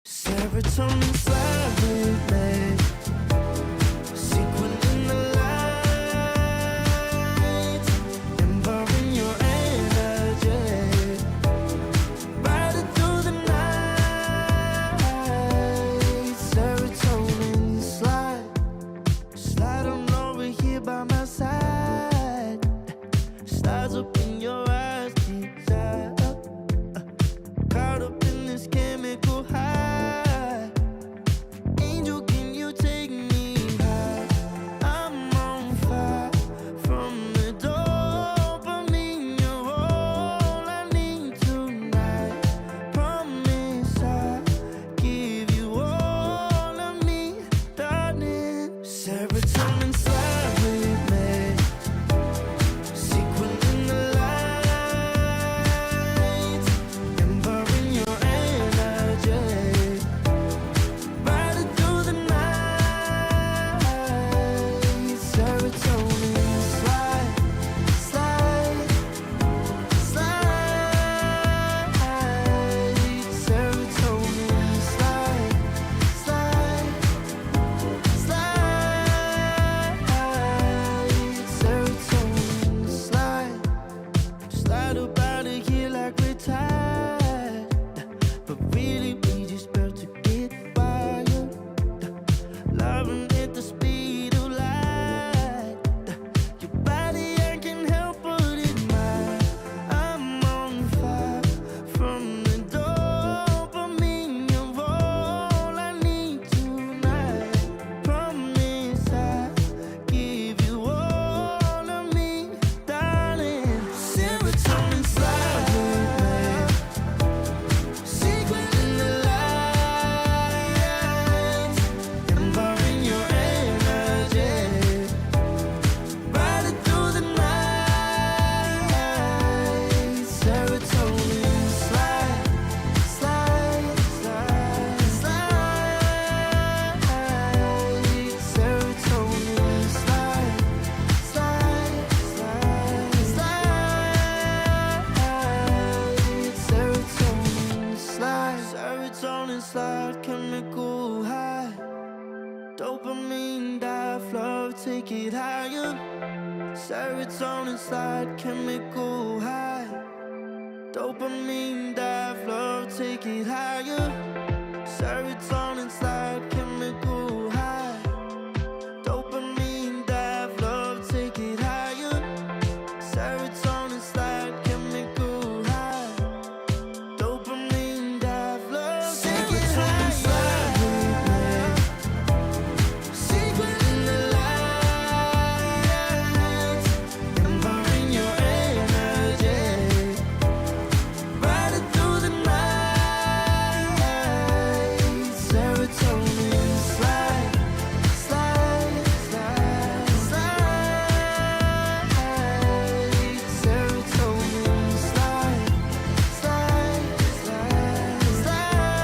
Serotonin slide, sequin in the lights, empowering your energy, riding through the night. Serotonin slide on over here by my side, slides up in your eyes, desire, caught up in this chemical high. Angel, can you take it higher. Serotonin slide, chemical high. Dopamine dive, love, take it higher. Serotonin slide, chemical high. Dopamine dive, love, take it higher. Serotonin slide, chemical high. Dopamine dive, love, take it higher. Secret in the lights, empowering your energy. Ride it through the night. Serotonin slide, slide, slide, slide. Serotonin slide, slide, slide, slide.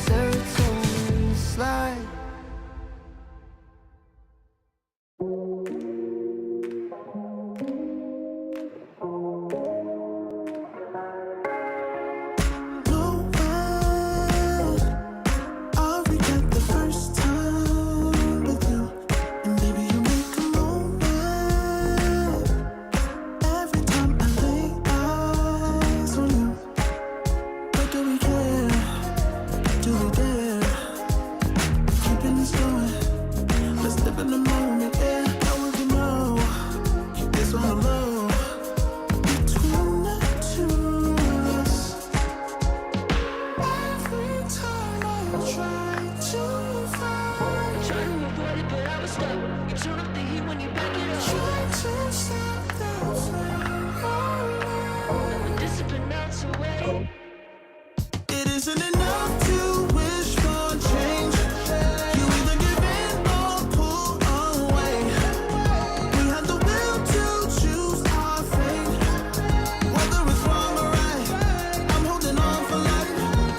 Serotonin slide. No way I'll forget the first time with you. And baby, you make a moment every time I lay eyes on you. But do we care? Do we dare? Keeping this going. Let's live in the moment, yeah. Now we can know. Keep this on the low. Between the two of us. Every time I try to find, Try to avoid it, but I was stuck. You turn up the heat when you back it up. try to stop the flame. Never discipline melts away. It isn't enough to wish for change. You either give in or pull away. We have the will to choose our fate. Whether it's wrong or right, I'm holding on for life.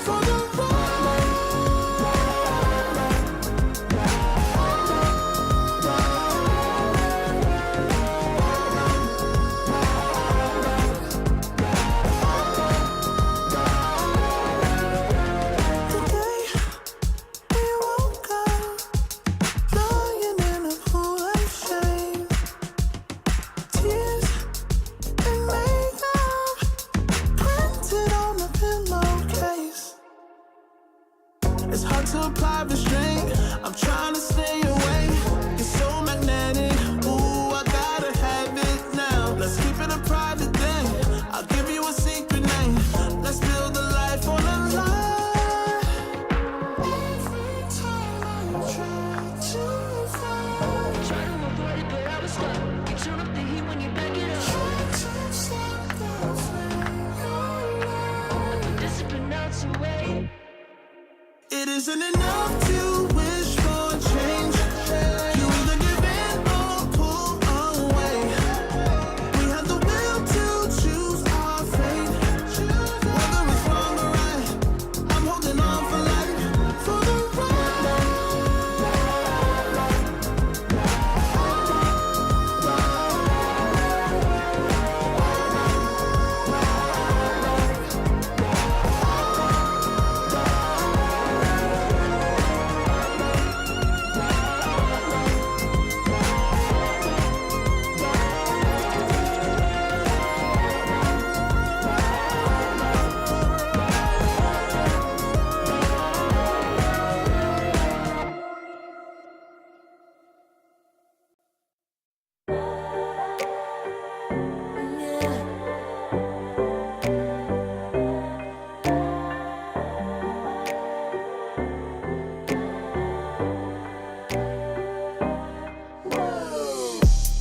For the ride. The day we woke up, lying in a pool of shame. Tears and makeup printed on the pillowcase. It's hard to apply restraint. I'm trying to stay away. It's so magnetic. Ooh, I gotta have it now. Let's keep it a private thing. I'll give you a secret name. Let's build a life on a lie. Every time I try to find, Try to avoid it, but I was stuck. You turn up the heat when you back it up. try to stop the flame. Never discipline melts away. It isn't enough to wish for change. You either give in or pull away. We have the will to choose our fate. Whether it's wrong or right, I'm holding on for life. For the ride.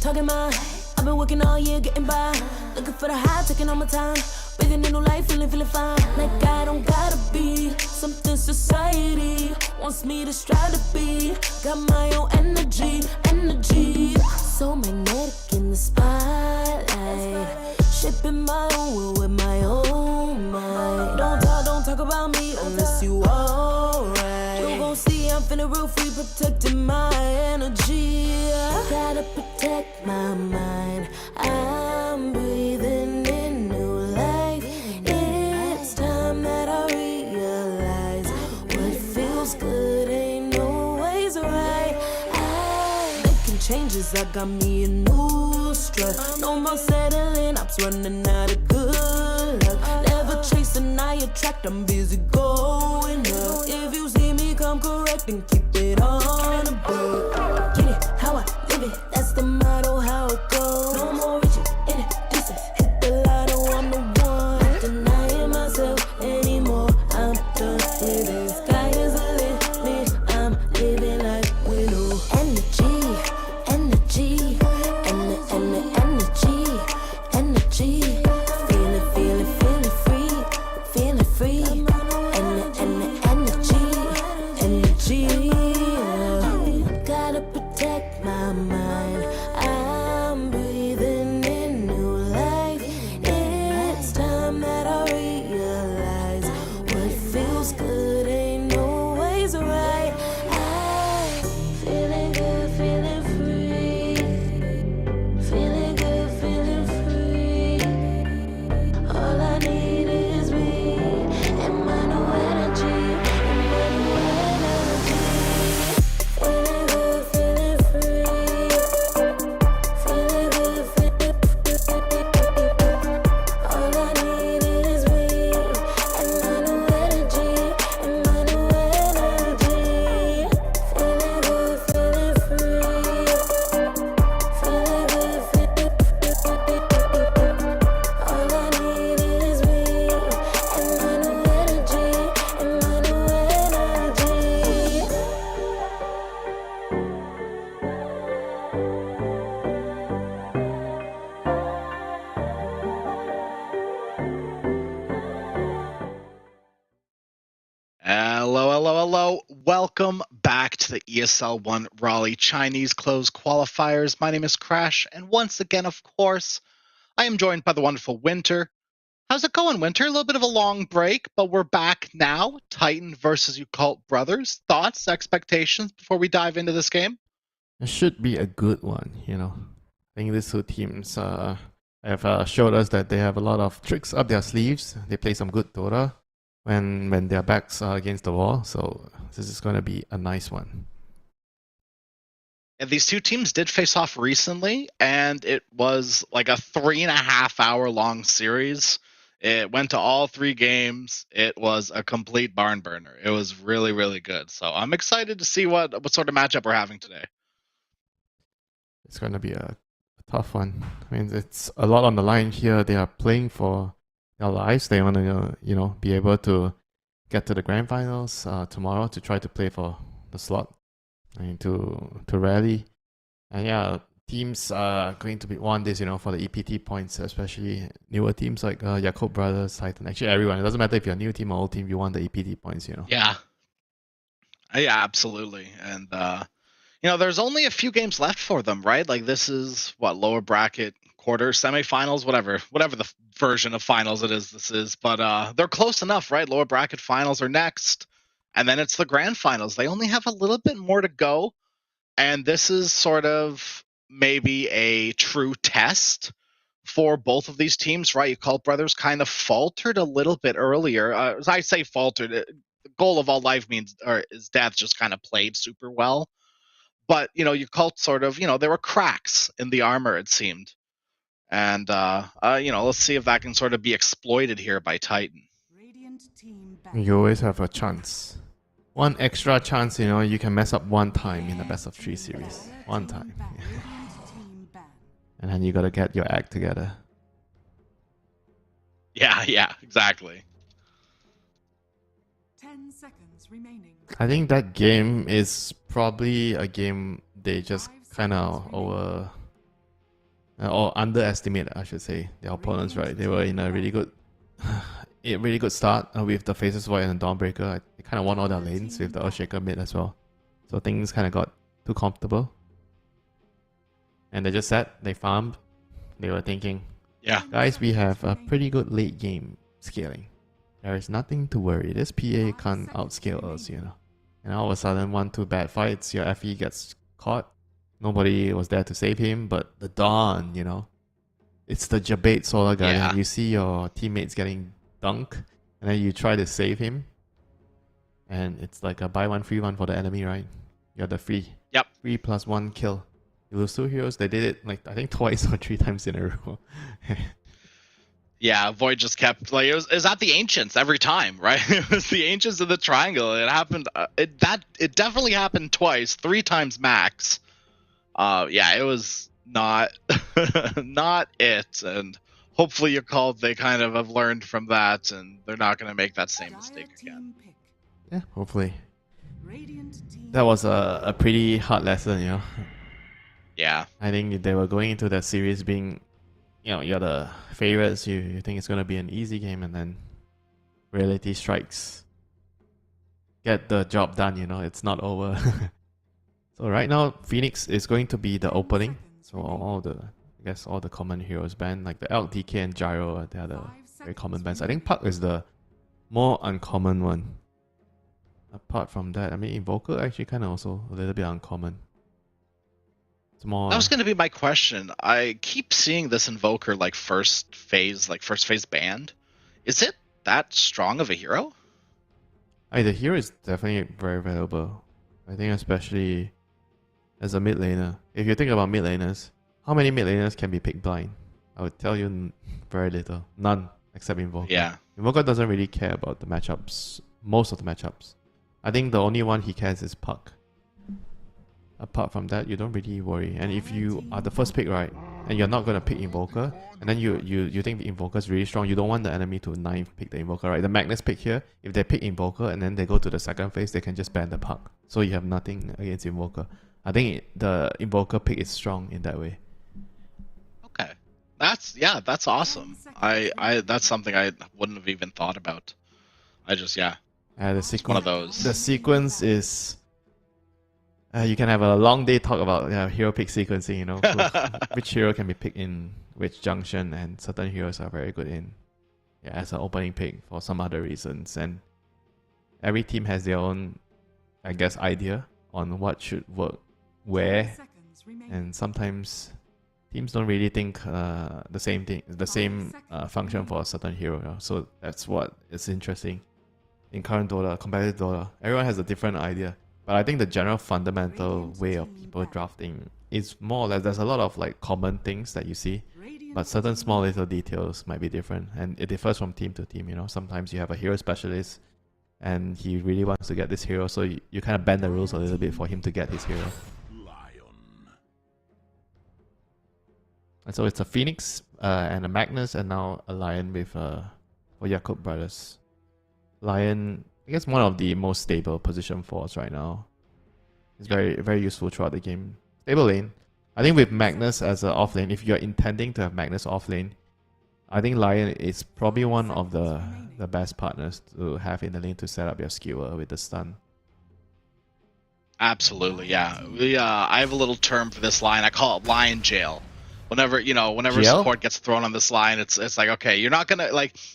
Talking my, I've been working all year getting by. Looking for the high, taking all my time. Breathing in new life, feeling fine. Like I don't gotta be something society wants me to strive to be. Got my own energy. So magnetic in the spotlight. Shaping my own will with my own mind. Don't talk about me unless you alright. You gon' see I'm finna real free, protecting my energy. Gotta protect my mind. I'm breathing in new life. It's time that I realize what feels good ain't always right. making changes, I got me a new strut. No more settling, I'm running out of good luck. Never chasing, I attract, I'm busy going up. If you see me come correct, then keep it on the book. Get it, how I live it, that's the motto, how it goes. No more reaching, introducing, hit the lotto, I'm the one. Not denying myself anymore, I'm done with it. Sky is the limit, I'm living like widow. Energy, energy, energy. Feeling free, feeling free. Energy. Gotta protect my mind. I'm breathing in new life. It's time that I realize what feels good ain't always right. I'm feeling good, feeling free. Feeling good, feeling free. All I need is me and my new energy. Feeling good, feeling free. Feeling good, feeling free. All I need is me and my new energy. And my new energy. Feeling good, feeling free. Feeling good, feeling free. All I need is me and my new energy. And my new energy. Hello. Welcome back to the ESL One Raleigh Chinese Closed Qualifiers. My name is Crash, and once again, of course, I am joined by the wonderful Winter. How's it going, Winter? A little bit of a long break, but we're back now. Titan versus Occult Brothers. Thoughts, expectations before we dive into this game? It should be a good one, you know. I think these two teams have showed us that they have a lot of tricks up their sleeves. They play some good Dota when their backs are against the wall. So this is going to be a nice one. And these two teams did face off recently, and it was like a 3.5 hour long series. It went to all 3 games. It was a complete barn burner. It was really, really good. So I'm excited to see what sort of matchup we're having today. It's going to be a tough one. I mean, it's a lot on the line here. They are playing for their lives. They want to, be able to get to the grand finals tomorrow to try to play for the slot. I mean, to rally. And yeah, teams are going to want this, for the EPT points, especially newer teams like Yakult Brothers, Titan. Actually, everyone. It doesn't matter if you're a new team or old team, you want the EPT points, Yeah. Yeah, absolutely. And, there's only a few games left for them, right? Like this is lower bracket, quarter, semifinals, whatever the version of finals it is this is. But they're close enough, right? Lower bracket finals are next. And then it's the grand finals. They only have a little bit more to go. And this is sort of maybe a true test for both of these teams, right? Occult Brothers kind of faltered a little bit earlier. As I say faltered, the goal of all life is death, just kind of played super well. But, Occult sort of, there were cracks in the armor, it seemed. And, let's see if that can sort of be exploited here by Titan. Radiant team back. You always have a chance. One extra chance, you can mess up one time in the best of 3 series. One time. Yeah. Radiant team back. And then you got to get your act together. Yeah, exactly. 10 seconds remaining. I think that game is probably a game they just kind of underestimate, I should say, their opponents, right? They were in a really good start with the Faces Void and the Dawnbreaker. They kind of won all their lanes with the Earthshaker mid as well. So things kind of got too comfortable. And they just sat, they farmed. They were thinking, Yeah. guys, we have a pretty good late game scaling. There is nothing to worry. This PA can't outscale us, And all of a sudden, 1-2 bad fights, your FE gets caught. Nobody was there to save him, but the Dawn, it's the Jabate Solar guy. Yeah. And you see your teammates getting dunked, and then you try to save him. And it's like a buy one, free one for the enemy, right? You're the free. Yep. 3+1 kill. You lose 2 heroes. They did it like I think twice or 3 times in a row. Yeah, Void just kept like it was at the Ancients every time, right? It was the Ancients of the Triangle. It happened. It definitely happened twice, 3 times max. Yeah, it was not not it, and hopefully you called. They kind of have learned from that, and they're not going to make that same mistake again. Yeah, hopefully. Radiant team That was a pretty hard lesson, you know. Yeah. I think they were going into that series being, you know, you're the favorites. You think it's going to be an easy game, and then reality strikes. Get the job done, you know. It's not over. So right now, Phoenix is going to be the opening. So all the common heroes banned, like the Elk, DK, and Gyro, they are the very common bans. I think Puck is the more uncommon one. Apart from that, I mean, Invoker actually kind of also a little bit uncommon. It's more. That was going to be my question. I keep seeing this Invoker like first phase banned. Is it that strong of a hero? The hero is definitely very valuable. I think especially as a mid laner. If you think about mid laners, how many mid laners can be picked blind? I would tell you very little. None, except Invoker. Yeah. Invoker doesn't really care about the matchups. Most of the matchups. I think the only one he cares is Puck. Apart from that, you don't really worry. And if you are the first pick, right, and you're not going to pick Invoker, and then you think the Invoker is really strong, you don't want the enemy to 9th pick the Invoker, right? The Magnus pick here, if they pick Invoker and then they go to the second phase, they can just ban the Puck. So you have nothing against Invoker. I think the Invoker pick is strong in that way. Okay. That's awesome. I that's something I wouldn't have even thought about. The sequence, one of those. The sequence is... you can have a long day talk about hero pick sequencing, you know. Which hero can be picked in which junction, and certain heroes are very good in as an opening pick for some other reasons. And every team has their own, I guess, idea on what should work where. And sometimes teams don't really think the same function for a certain hero. You know? So that's what is interesting in current Dota, competitive Dota. Everyone has a different idea. But I think the general fundamental way of people drafting is more or less, there's a lot of like common things that you see, but certain small little details might be different, and it differs from team to team, you know. Sometimes you have a hero specialist and he really wants to get this hero, so you kind of bend the rules a little bit for him to get his hero. And so it's a Phoenix and a Magnus, and now a Lion with for Jakub brothers. Lion, I guess, one of the most stable position for us right now. It's very, very useful throughout the game. Stable lane. I think with Magnus as an off lane, if you're intending to have Magnus off lane, I think Lion is probably one of the best partners to have in the lane to set up your skewer with the stun. Absolutely, yeah. I have a little term for this line. I call it Lion Jail. Whenever Jail? support gets thrown on this line, it's like, okay, you're not gonna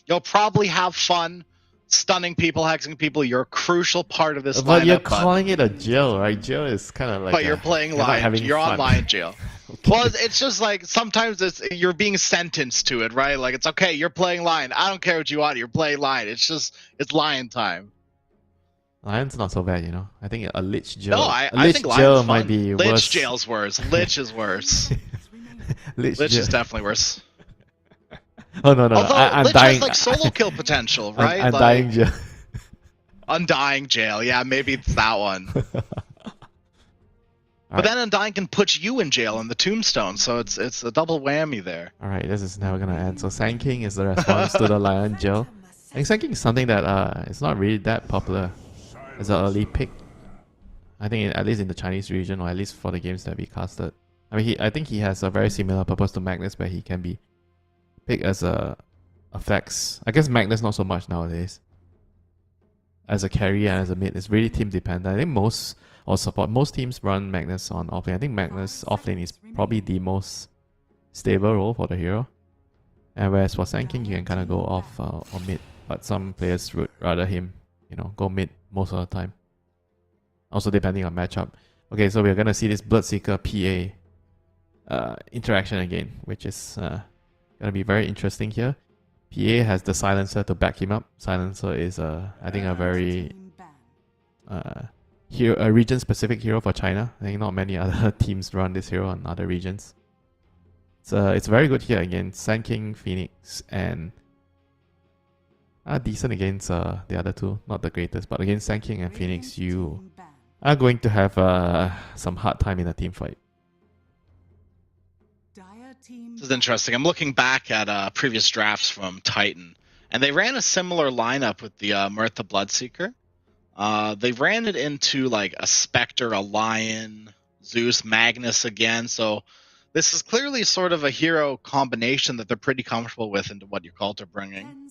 you'll probably have fun stunning people, hexing people. You're a crucial part of this. But you're calling it a jail, right? Jail is kind of like. But you're playing Lion. You're on Lion Jail. Okay. Well, it's just like sometimes you're being sentenced to it, right? Like it's okay. You're playing Lion. I don't care what you want. You're playing Lion. It's Lion time. Lion's not so bad, you know. I think a Lich Jail. No, I think Jail Lion's might fun. be Lich worse. Jail's worse. Lich is worse. Lich is definitely worse. Oh no! Although I'm Lich dying. has like solo kill potential, right? I'm like, dying jail. Undying Jail, yeah, maybe it's that one. But then Undying can put you in jail in the tombstone, so it's a double whammy there. All right, this is never gonna end. So Sand King is the response to the Lion Jail. I think Sand King is something that it's not really that popular as an early pick. I think at least in the Chinese region, or at least for the games that we casted. I mean, I think he has a very similar purpose to Magnus, where he can be picked as a flex. I guess Magnus not so much nowadays. As a carry and as a mid, it's really team dependent. I think most teams run Magnus on offlane. I think Magnus offlane is probably the most stable role for the hero. And whereas for Sand King, you can kind of go off or mid, but some players would rather him, go mid most of the time. Also depending on matchup. Okay, so we're gonna see this Bloodseeker PA interaction again, which is gonna be very interesting here. PA has the Silencer to back him up. Silencer is, I think, a very a region-specific hero for China. I think not many other teams run this hero on other regions. It's very good here against Sand King, Phoenix, and decent against the other two. Not the greatest, but against Sand King and Phoenix, you are going to have some hard time in a team fight. This is interesting. I'm looking back at previous drafts from Titan, and they ran a similar lineup with the Mirtha Bloodseeker. They ran it into like a Spectre, a Lion, Zeus, Magnus again. So this is clearly sort of a hero combination that they're pretty comfortable with into what your cult are bringing.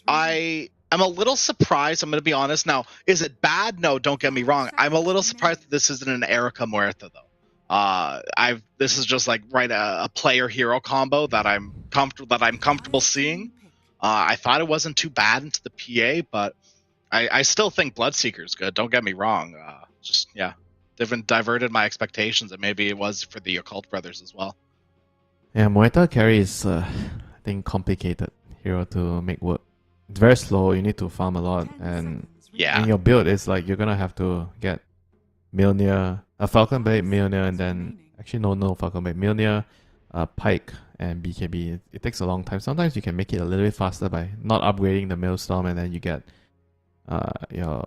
I am a little surprised, I'm going to be honest. Now, is it bad? No, don't get me wrong. I'm a little surprised that this isn't an Erica Muerta, though. This is just like a player hero combo that I'm comfortable seeing. I thought it wasn't too bad into the PA, but I still think Bloodseeker is good. Don't get me wrong. They've diverted my expectations, and maybe it was for the Occult Brothers as well. Yeah, Muerta carry is I think complicated hero to make work. It's very slow. You need to farm a lot, and in your build, it's like you're gonna have to get Mjolnir, a Falcon Blade, Mjolnir, and then actually no Falcon Blade, Mjolnir, Pike, and BKB. It takes a long time. Sometimes you can make it a little bit faster by not upgrading the Maelstrom, and then you get your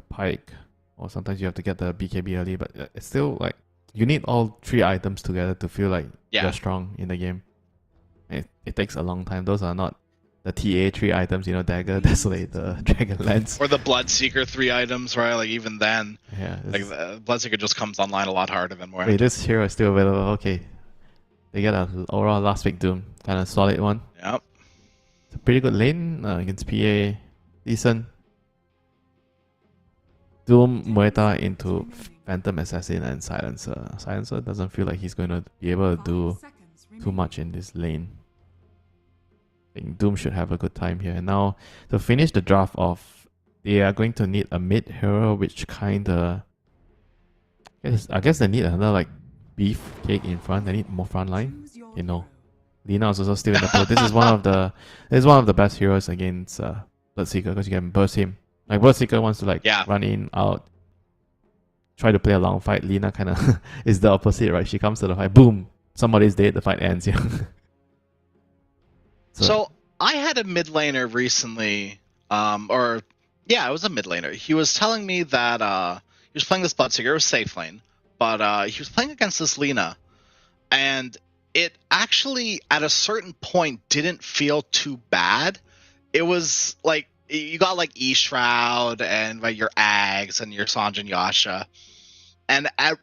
Pike, or sometimes you have to get the BKB early. But it's still like you need all three items together to feel like you're strong in the game. It takes a long time. Those are not the TA 3 items, Dagger, Desolator, Dragon Lance. Or the Bloodseeker 3 items, right? Like, even then, like the Bloodseeker just comes online a lot harder than more. Wait, this hero is still available. Okay. They get a overall last week Doom. Kind of solid one. Yep. It's a pretty good lane against PA. Decent. Doom, Muerta into Phantom Assassin and Silencer. Silencer doesn't feel like he's going to be able to do too much in this lane. I think Doom should have a good time here. And now, to finish the draft off, they are going to need a mid hero, which kinda... I guess they need another like beef cake in front. They need more front line. Lina is also still in the pool. This is one of the best heroes against Bloodseeker, because you can burst him. Like Bloodseeker wants to run in, out, try to play a long fight. Lina kind of is the opposite, right? She comes to the fight, boom, somebody's dead, the fight ends. So I had a mid laner recently, it was a mid laner. He was telling me that he was playing this Bloodseeker, it was safe lane, but he was playing against this Lina, and it actually at a certain point didn't feel too bad. It was like you got like E-Shroud and your Ags and your Sanjin Yasha, and at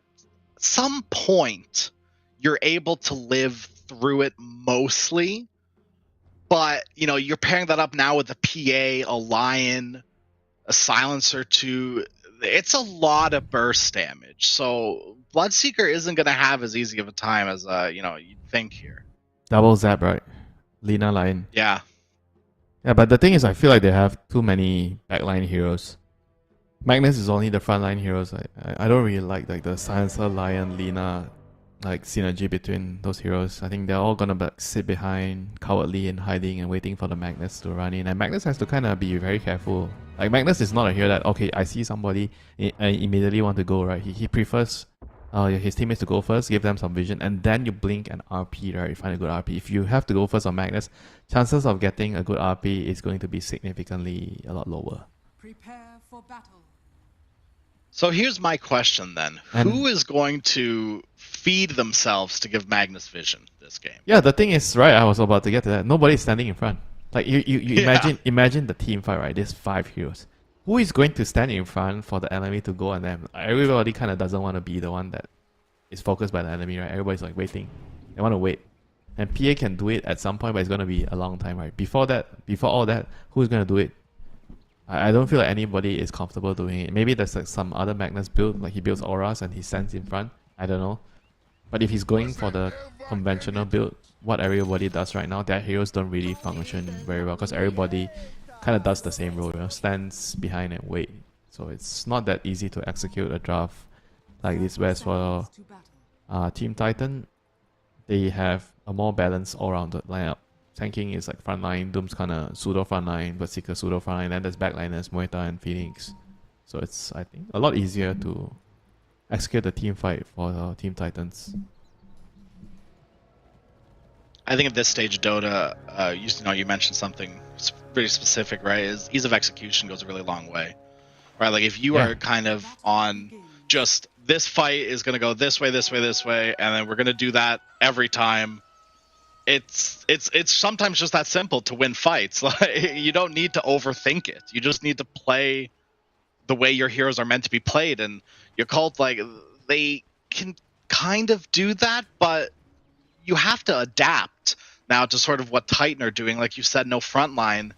some point you're able to live through it mostly. But, you're pairing that up now with a PA, a Lion, a Silencer too. It's a lot of burst damage. So Bloodseeker isn't going to have as easy of a time as, you'd think here. Double zap, right? Lina, Lion. Yeah. Yeah, but the thing is, I feel like they have too many backline heroes. Magnus is only the frontline heroes. I don't really like the Silencer, Lion, Lina synergy between those heroes. I think they're all gonna sit behind cowardly and hiding and waiting for the Magnus to run in. And Magnus has to kind of be very careful. Like Magnus is not a hero that, okay, I see somebody, I immediately want to go, right? He prefers his teammates to go first, give them some vision, and then you blink and RP, right? You find a good RP. If you have to go first on Magnus, chances of getting a good RP is going to be significantly a lot lower. Prepare for battle. So here's my question then. Who is going to feed themselves to give Magnus vision this game? Yeah, the thing is, right, I was about to get to that. Nobody's standing in front. Like you imagine the team fight, right? There's 5 heroes. Who is going to stand in front for the enemy to go on them? Everybody kind of doesn't want to be the one that is focused by the enemy, right? Everybody's like waiting. They want to wait. And PA can do it at some point, but it's going to be a long time, right? Before all that, who's going to do it? I don't feel like anybody is comfortable doing it. Maybe there's like some other Magnus build, like he builds auras and he stands in front. I don't know. But if he's going for the conventional build, what everybody does right now, their heroes don't really function very well because everybody kind of does the same role, stands behind and wait. So it's not that easy to execute a draft like this. Whereas for Team Titan, they have a more balanced all-rounded lineup. Tanking is frontline, Doom's kind of pseudo frontline, but Seeker pseudo frontline, and there's backliners, Muerta and Phoenix. So it's, I think, a lot easier to execute the team fight for Team Titans. I think at this stage, Dota, you mentioned something pretty specific, right? Is ease of execution goes a really long way, right? Like if you are kind of on just this fight is going to go this way, this way, this way, and then we're going to do that every time. It's sometimes just that simple to win fights. Like you don't need to overthink it. You just need to play the way your heroes are meant to be played, and your cult, like, they can kind of do that, but you have to adapt now to sort of what Titan are doing. Like you said, no frontline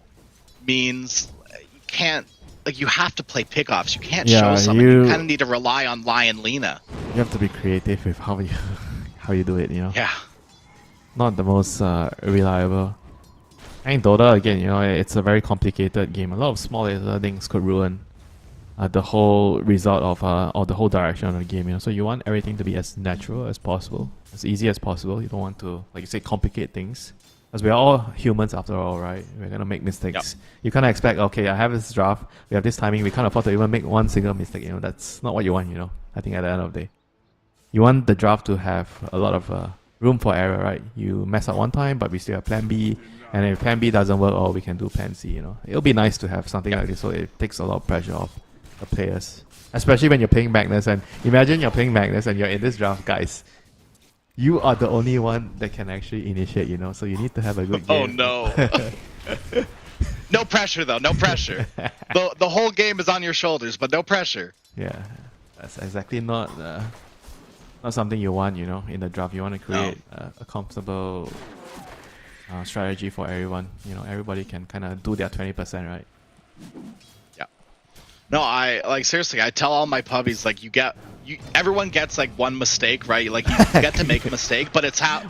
means you can't, like, you have to play pickoffs. You can't show someone. You kind of need to rely on Lion Lena. You have to be creative with how you how you do it, you know. Yeah. Not the most reliable. I think Dota, again, you know, it's a very complicated game. A lot of small little things could ruin the whole result of or the whole direction of the game, you know. So you want everything to be as natural as possible, as easy as possible. You don't want to, like you say, complicate things, because we're all humans after all, right? We're gonna make mistakes. You kind of expect, okay, I have this draft, we have this timing, we can't afford to even make one single mistake, you know. That's not what you want, you know. I think at the end of the day, you want the draft to have a lot of room for error, right? You mess up one time, but we still have plan B, and if plan B doesn't work, we can do plan C, you know. It'll be nice to have something like this, so it takes a lot of pressure off the players, especially when you're playing Magnus. And imagine you're playing Magnus and you're in this draft, guys. You are the only one that can actually initiate, you know. So you need to have a good game. Oh no! No pressure though. No pressure. The whole game is on your shoulders, but no pressure. Yeah, that's exactly not something you want, you know. In the draft, you want to create a comfortable strategy for everyone. You know, everybody can kind of do their 20%, right? No, I like seriously. I tell all my puppies, like, everyone gets like one mistake, right? Like you get to make a mistake, but it's how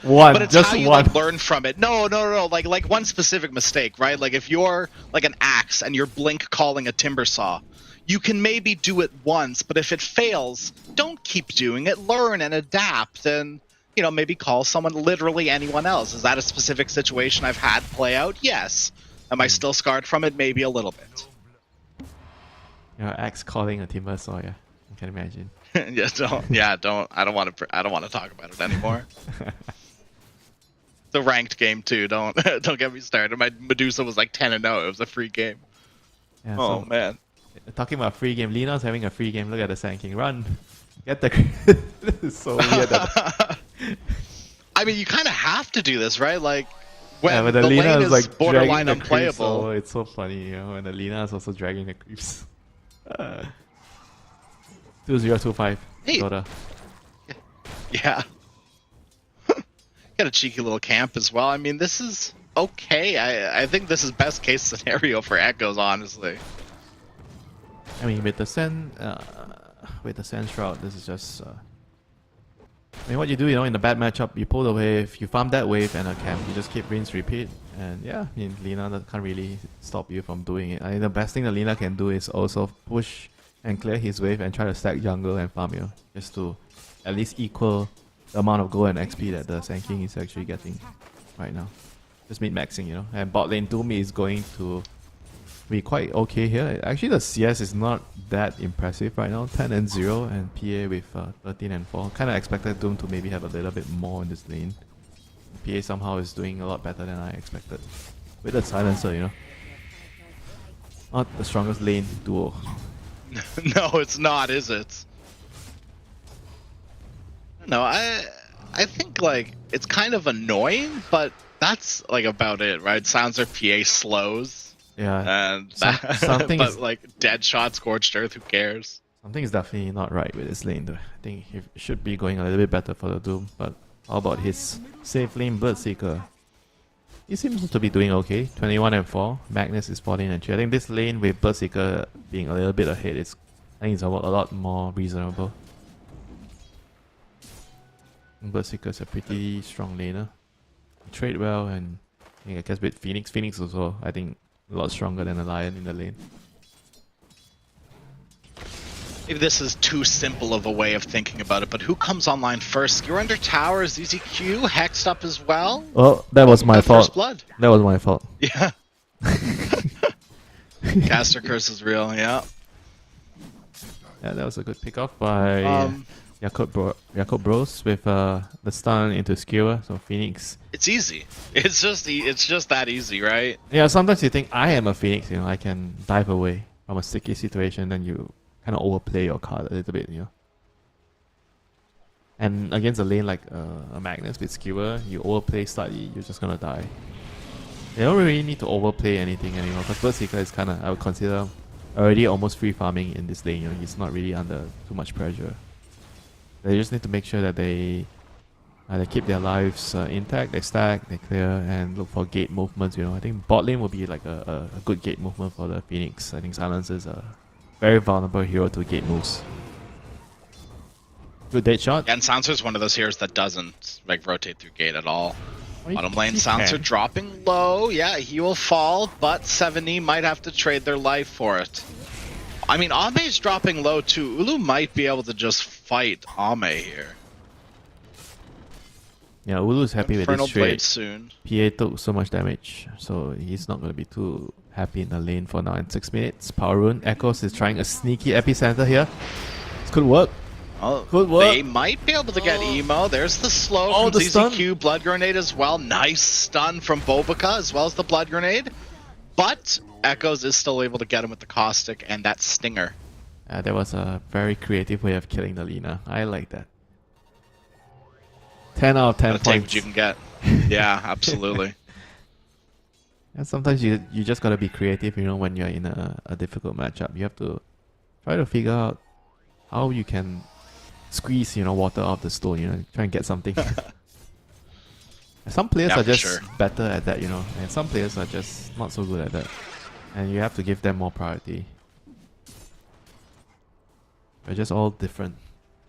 you like learn from it. No. Like one specific mistake, right? Like if you're like an axe and you're blink calling a timber saw, you can maybe do it once, but if it fails, don't keep doing it. Learn and adapt, and you know, maybe call someone, literally anyone else. Is that a specific situation I've had play out? Yes. Am I still scarred from it? Maybe a little bit. Your axe calling a timber saw, yeah. I can imagine. I don't want to talk about it anymore. The ranked game too. Don't get me started. My Medusa was like 10-0. It was a free game. Yeah, oh man. Talking about free game, Lina's having a free game. Look at the Sand King. Run. Get the This is so weird. I mean, you kind of have to do this, right? Like when but the Lina lane is like borderline unplayable. unplayable. So it's so funny, you know, when the Lina is also dragging the creeps. 2025 Dota. Yeah. Got a cheeky little camp as well. I mean, this is okay. I think this is best case scenario for Echoes, honestly. I mean, with the Sand Shroud, this is just I mean, what you do, you know, in the bad matchup, you pull the wave, you farm that wave and a camp, you just keep rinse repeat, and yeah, I mean, Lina can't really stop you from doing it. I mean, the best thing that Lina can do is also push and clear his wave and try to stack jungle and farm you, just to at least equal the amount of gold and XP that the Sand King is actually getting right now. Just mid-maxing, you know, and bot lane Doom is going to be quite okay here. Actually, the CS is not that impressive right now. 10-0 and PA with 13-4. Kind of expected Doom to maybe have a little bit more in this lane. PA somehow is doing a lot better than I expected. With the silencer, you know. Not the strongest lane duo. No, it's not, is it? No, I think like it's kind of annoying, but that's like about it, right? Sounds like PA slows. Yeah. And but like dead shot, scorched earth, who cares? Something is definitely not right with this lane though. I think he should be going a little bit better for the Doom, but how about his safe lane Bloodseeker? He seems to be doing okay. 21-4. Magnus is 14-3. I think this lane with Bloodseeker being a little bit ahead I think it's a lot more reasonable. Bloodseeker is a pretty strong laner. Trade well, and I guess with Phoenix also, I think a lot stronger than a Lion in the lane. Maybe this is too simple of a way of thinking about it, but who comes online first? You're under tower, ZZQ, hexed up as well? Oh, that was my fault. First blood. That was my fault. Yeah. Caster curse is real, yeah. Yeah, that was a good pick off by Jakob Bros with the stun into skewer. So Phoenix. It's easy. It's just that easy, right? Yeah, sometimes you think I am a Phoenix, I can dive away from a sticky situation, then you kind of overplay your card a little bit, And against a lane like a Magnus with skewer, you overplay slightly, you're just gonna die. They don't really need to overplay anything anymore, because Berserker is kind of, I would consider, already almost free farming in this lane, he's not really under too much pressure. They just need to make sure that they keep their lives intact, they stack, they clear, and look for gate movements, I think bot lane will be like a good gate movement for the Phoenix. I think Silence is a very vulnerable hero to gate moves. Good dead shot. And Sancer's one of those heroes that doesn't rotate through gate at all. Bottom lane, he Sancer can. dropping low. Yeah, he will fall, but 70 might have to trade their life for it. I mean, Ame's dropping low too. Ulu might be able to just fight Ame here. Yeah, Ulu's happy with Infernal this Blade trade. soon. PA took so much damage, so he's not going to be too happy in the lane for now. In 6 minutes, Power Rune. Echoes is trying a sneaky epicenter here. This could work. Oh, Good work. they might be able to get emo. There's the slow Oh, from the stun. ZZQ, Blood Grenade as well. Nice stun from Bobica as well as the Blood Grenade. But Echoes is still able to get him with the Caustic and that Stinger. That was a very creative way of killing the Lina. I like that. 10 out of 10 Gotta take points. what you can get. Yeah, absolutely. And sometimes you just gotta be creative, when you're in a difficult matchup. You have to try to figure out how you can squeeze, water off the stone, try and get something. Some players Yeah, are for just sure. better at that, and some players are just not so good at that. And you have to give them more priority. They're just all different.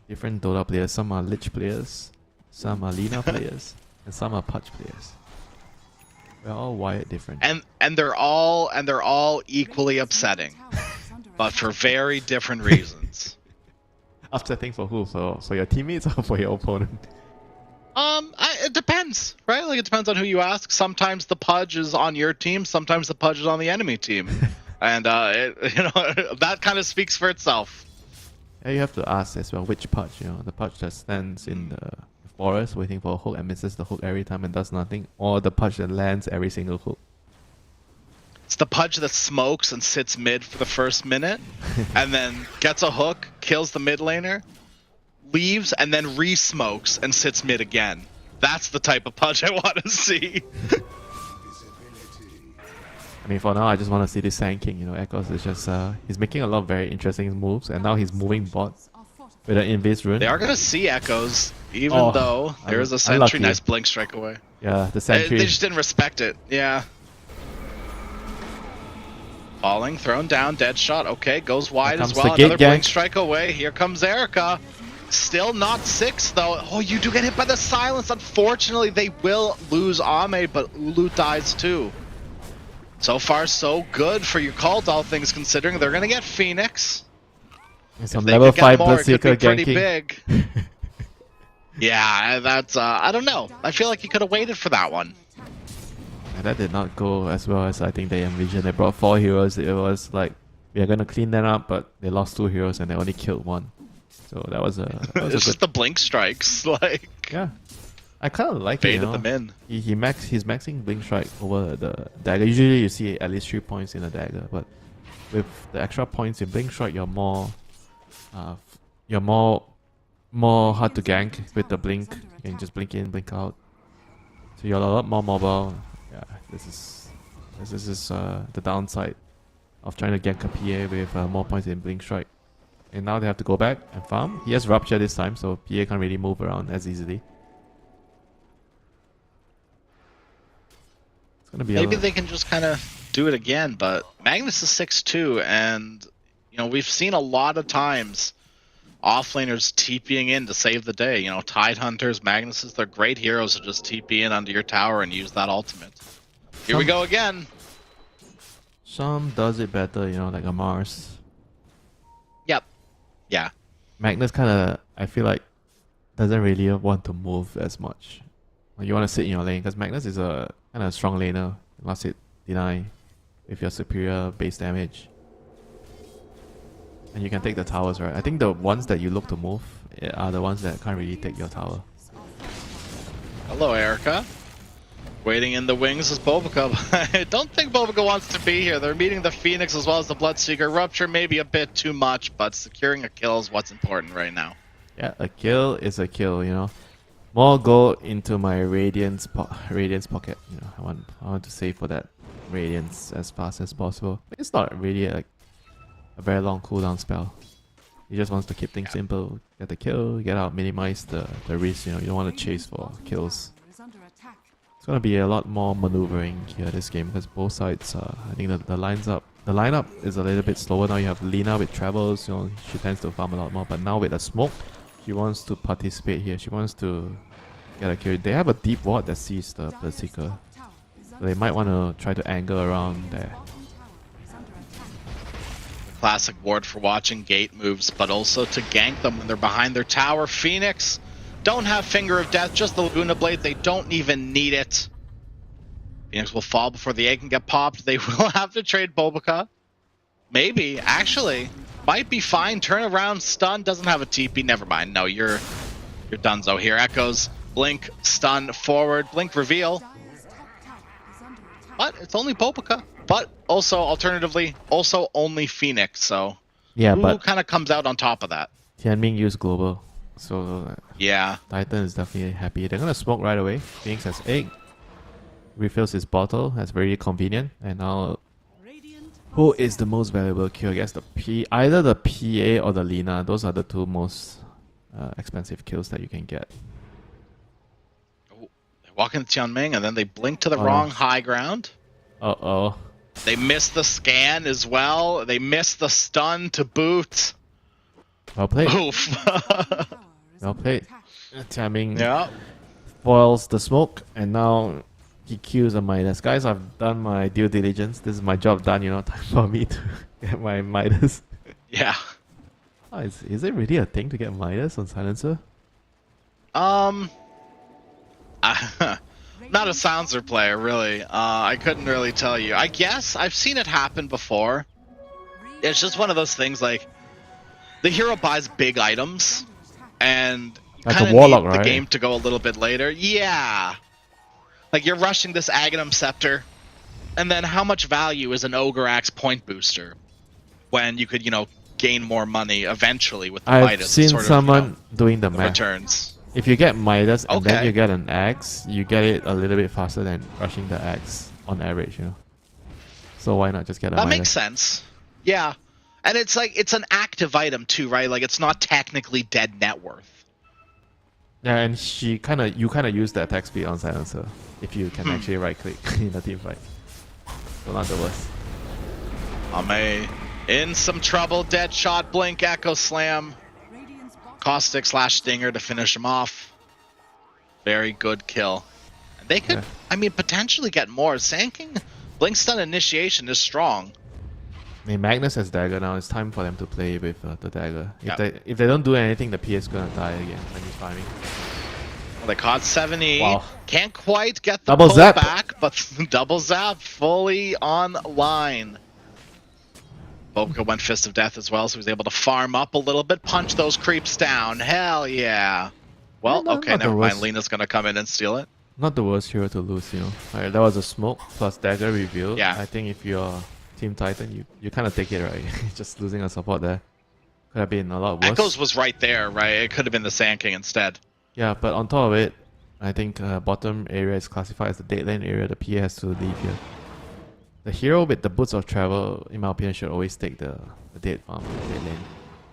Different Dota players. Some are Lich players, some are Lina players, and some are Pudge players. We're all wired different. And they're all equally upsetting, but for very different reasons. Upsetting for who? For your teammates or for your opponent? It depends, right? Like, it depends on who you ask. Sometimes the Pudge is on your team, sometimes the Pudge is on the enemy team. And, that kind of speaks for itself. Yeah, you have to ask as well which Pudge, the Pudge that stands in the forest waiting for a hook and misses the hook every time and does nothing, or the Pudge that lands every single hook. It's the Pudge that smokes and sits mid for the first minute, and then gets a hook, kills the mid laner, leaves, and then re-smokes and sits mid again. That's the type of Pudge I want to see. I mean, for now, I just want to see this Sand King. Echoes is just he's making a lot of very interesting moves, and now he's moving bot with an Invis rune. They are going to see Echoes, even Oh, though there is a sentry. unlucky. Nice blink strike away. Yeah, the They sentry. just didn't respect it. Yeah. Falling, thrown down, dead shot. Okay, goes wide as comes the well. gate Another blink gank. strike away. Here comes Erica. Still not 6 though. Oh, you do get hit by the silence. Unfortunately, they will lose Ame, but Ulu dies too. So far, so good for your cult, all things considering. They're gonna get Phoenix. And some They level could get 5 more, it could Berserker be pretty ganking. big. Yeah, that's I don't know. I feel like you could have waited for that one. And that did not go as well as I think they envisioned. They brought 4 heroes. It was like, we are going to clean them up, but they lost 2 heroes and they only killed 1. So that was a It's just the blink strikes, like Yeah. I kind of like it, baited them in. He's maxing Blink Strike over the dagger. Usually you see at least 3 points in a dagger, but with the extra points in Blink Strike, you're more hard to gank with the blink. You can just blink in, blink out. So you're a lot more mobile. Yeah, this is the downside of trying to gank a PA with more points in Blink Strike. And now they have to go back and farm. He has Rupture this time, so PA can't really move around as easily. It's gonna be Maybe they can just kind of do it again, but Magnus is 6'2", and we've seen a lot of times offlaners TPing in to save the day. Tide Hunters, Magnuses, they're great heroes to just TP in under your tower and use that ultimate. Here we go again. Some does it better, like a Mars. Yep. Yeah. Magnus kind of, I feel like, doesn't really want to move as much. Like, you want to sit in your lane, because Magnus is a kind of strong laner. Last hit, deny with your superior base damage. And you can take the towers, right? I think the ones that you look to move are the ones that can't really take your tower. Hello, Erica. Waiting in the wings is Bobica. I don't think Bobica wants to be here. They're meeting the Phoenix as well as the Bloodseeker. Rupture may be a bit too much, but securing a kill is what's important right now. Yeah, a kill is a kill, you know. More gold into my Radiance pocket. You know, I want to save for that Radiance as fast as possible. It's not really like a very long cooldown spell. He just wants to keep things simple. Get the kill, get out, minimize the risk. You know, you don't want to chase for kills. It's gonna be a lot more maneuvering here this game because both sides. I think the lineup is a little bit slower now. You have Lina with travels. You know, she tends to farm a lot more. But now with the smoke, she wants to participate here. She wants to get a kill. They have a deep ward that sees the Berserker. So they might want to try to angle around there. Classic ward for watching gate moves, but also to gank them when they're behind their tower. Phoenix don't have Finger of Death, just the Laguna Blade. They don't even need it. Phoenix will fall before the egg can get popped. They will have to trade Bobica. Maybe, actually. Might be fine. Turn around, stun, doesn't have a TP. Never mind. No, you're donezo here. Echoes, blink, stun, forward, blink, reveal. But it's only Bobica. But also, alternatively, also only Phoenix. So yeah, who but kind of comes out on top of that? Tianming used global, so yeah, Titan is definitely happy. They're gonna smoke right away. Phoenix has egg, refills his bottle. That's very convenient. And now, who is the most valuable kill? I guess either the PA or the Lina. Those are the two most expensive kills that you can get. They walk into Tianming and then they blink to the wrong high ground. Uh-oh. They missed the scan as well. They missed the stun to boot. Well played. Oof. Well played. Tianming Yeah. foils the smoke, and now he kills a Midas. Guys, I've done my due diligence. This is my job done, you know. Time for me to get my Midas. Yeah. Oh, is it really a thing to get Midas on Silencer? Not a Silencer player, really. I couldn't really tell you. I guess I've seen it happen before. It's just one of those things, like, the hero buys big items, and like kind a of warlock, need right? the game to go a little bit later. Yeah. Like, you're rushing this Aghanim Scepter, and then how much value is an Ogre Axe point booster when you could, you know, gain more money eventually with the I've Midas? seen sort of, someone you know, doing the the math. returns. If you get Midas and then Okay. you get an axe, you get it a little bit faster than rushing the axe on average, you know. So why not just get a That Midas? makes sense. Yeah. And it's like, it's an active item too, right? Like, it's not technically dead net worth. Yeah, and you kind of use the attack speed on Silencer if you can actually right click in a team fight. So not the worst. Ame in some trouble. Dead shot, blink, echo slam. Caustic slash stinger to finish him off. Very good kill. And they could, I mean, potentially get more. Sanking blink stun initiation is strong. I mean, Magnus has dagger now. It's time for them to play with the dagger. Yep. If they don't do anything, the PS is gonna die again when he's farming. Well, they caught 70. Wow. Can't quite get the Double pull zap. back, but double zap fully online. Bobica went Fist of Death as well, so he was able to farm up a little bit, punch those creeps down. Hell yeah. Well, okay, not the never mind. worst. Lena's gonna come in and steal it. Not the worst hero to lose, you know. Alright, that was a smoke plus dagger reveal. Yeah. I think if you're Team Titan, you kind of take it, right? Just losing a support there could have been a lot worse. Echoes was right there, right? It could have been the Sand King instead. Yeah, but on top of it, I think bottom area is classified as the dead lane area. The PA has to leave here. The hero with the Boots of Travel, in my opinion, should always take the dead farm, the dead lane.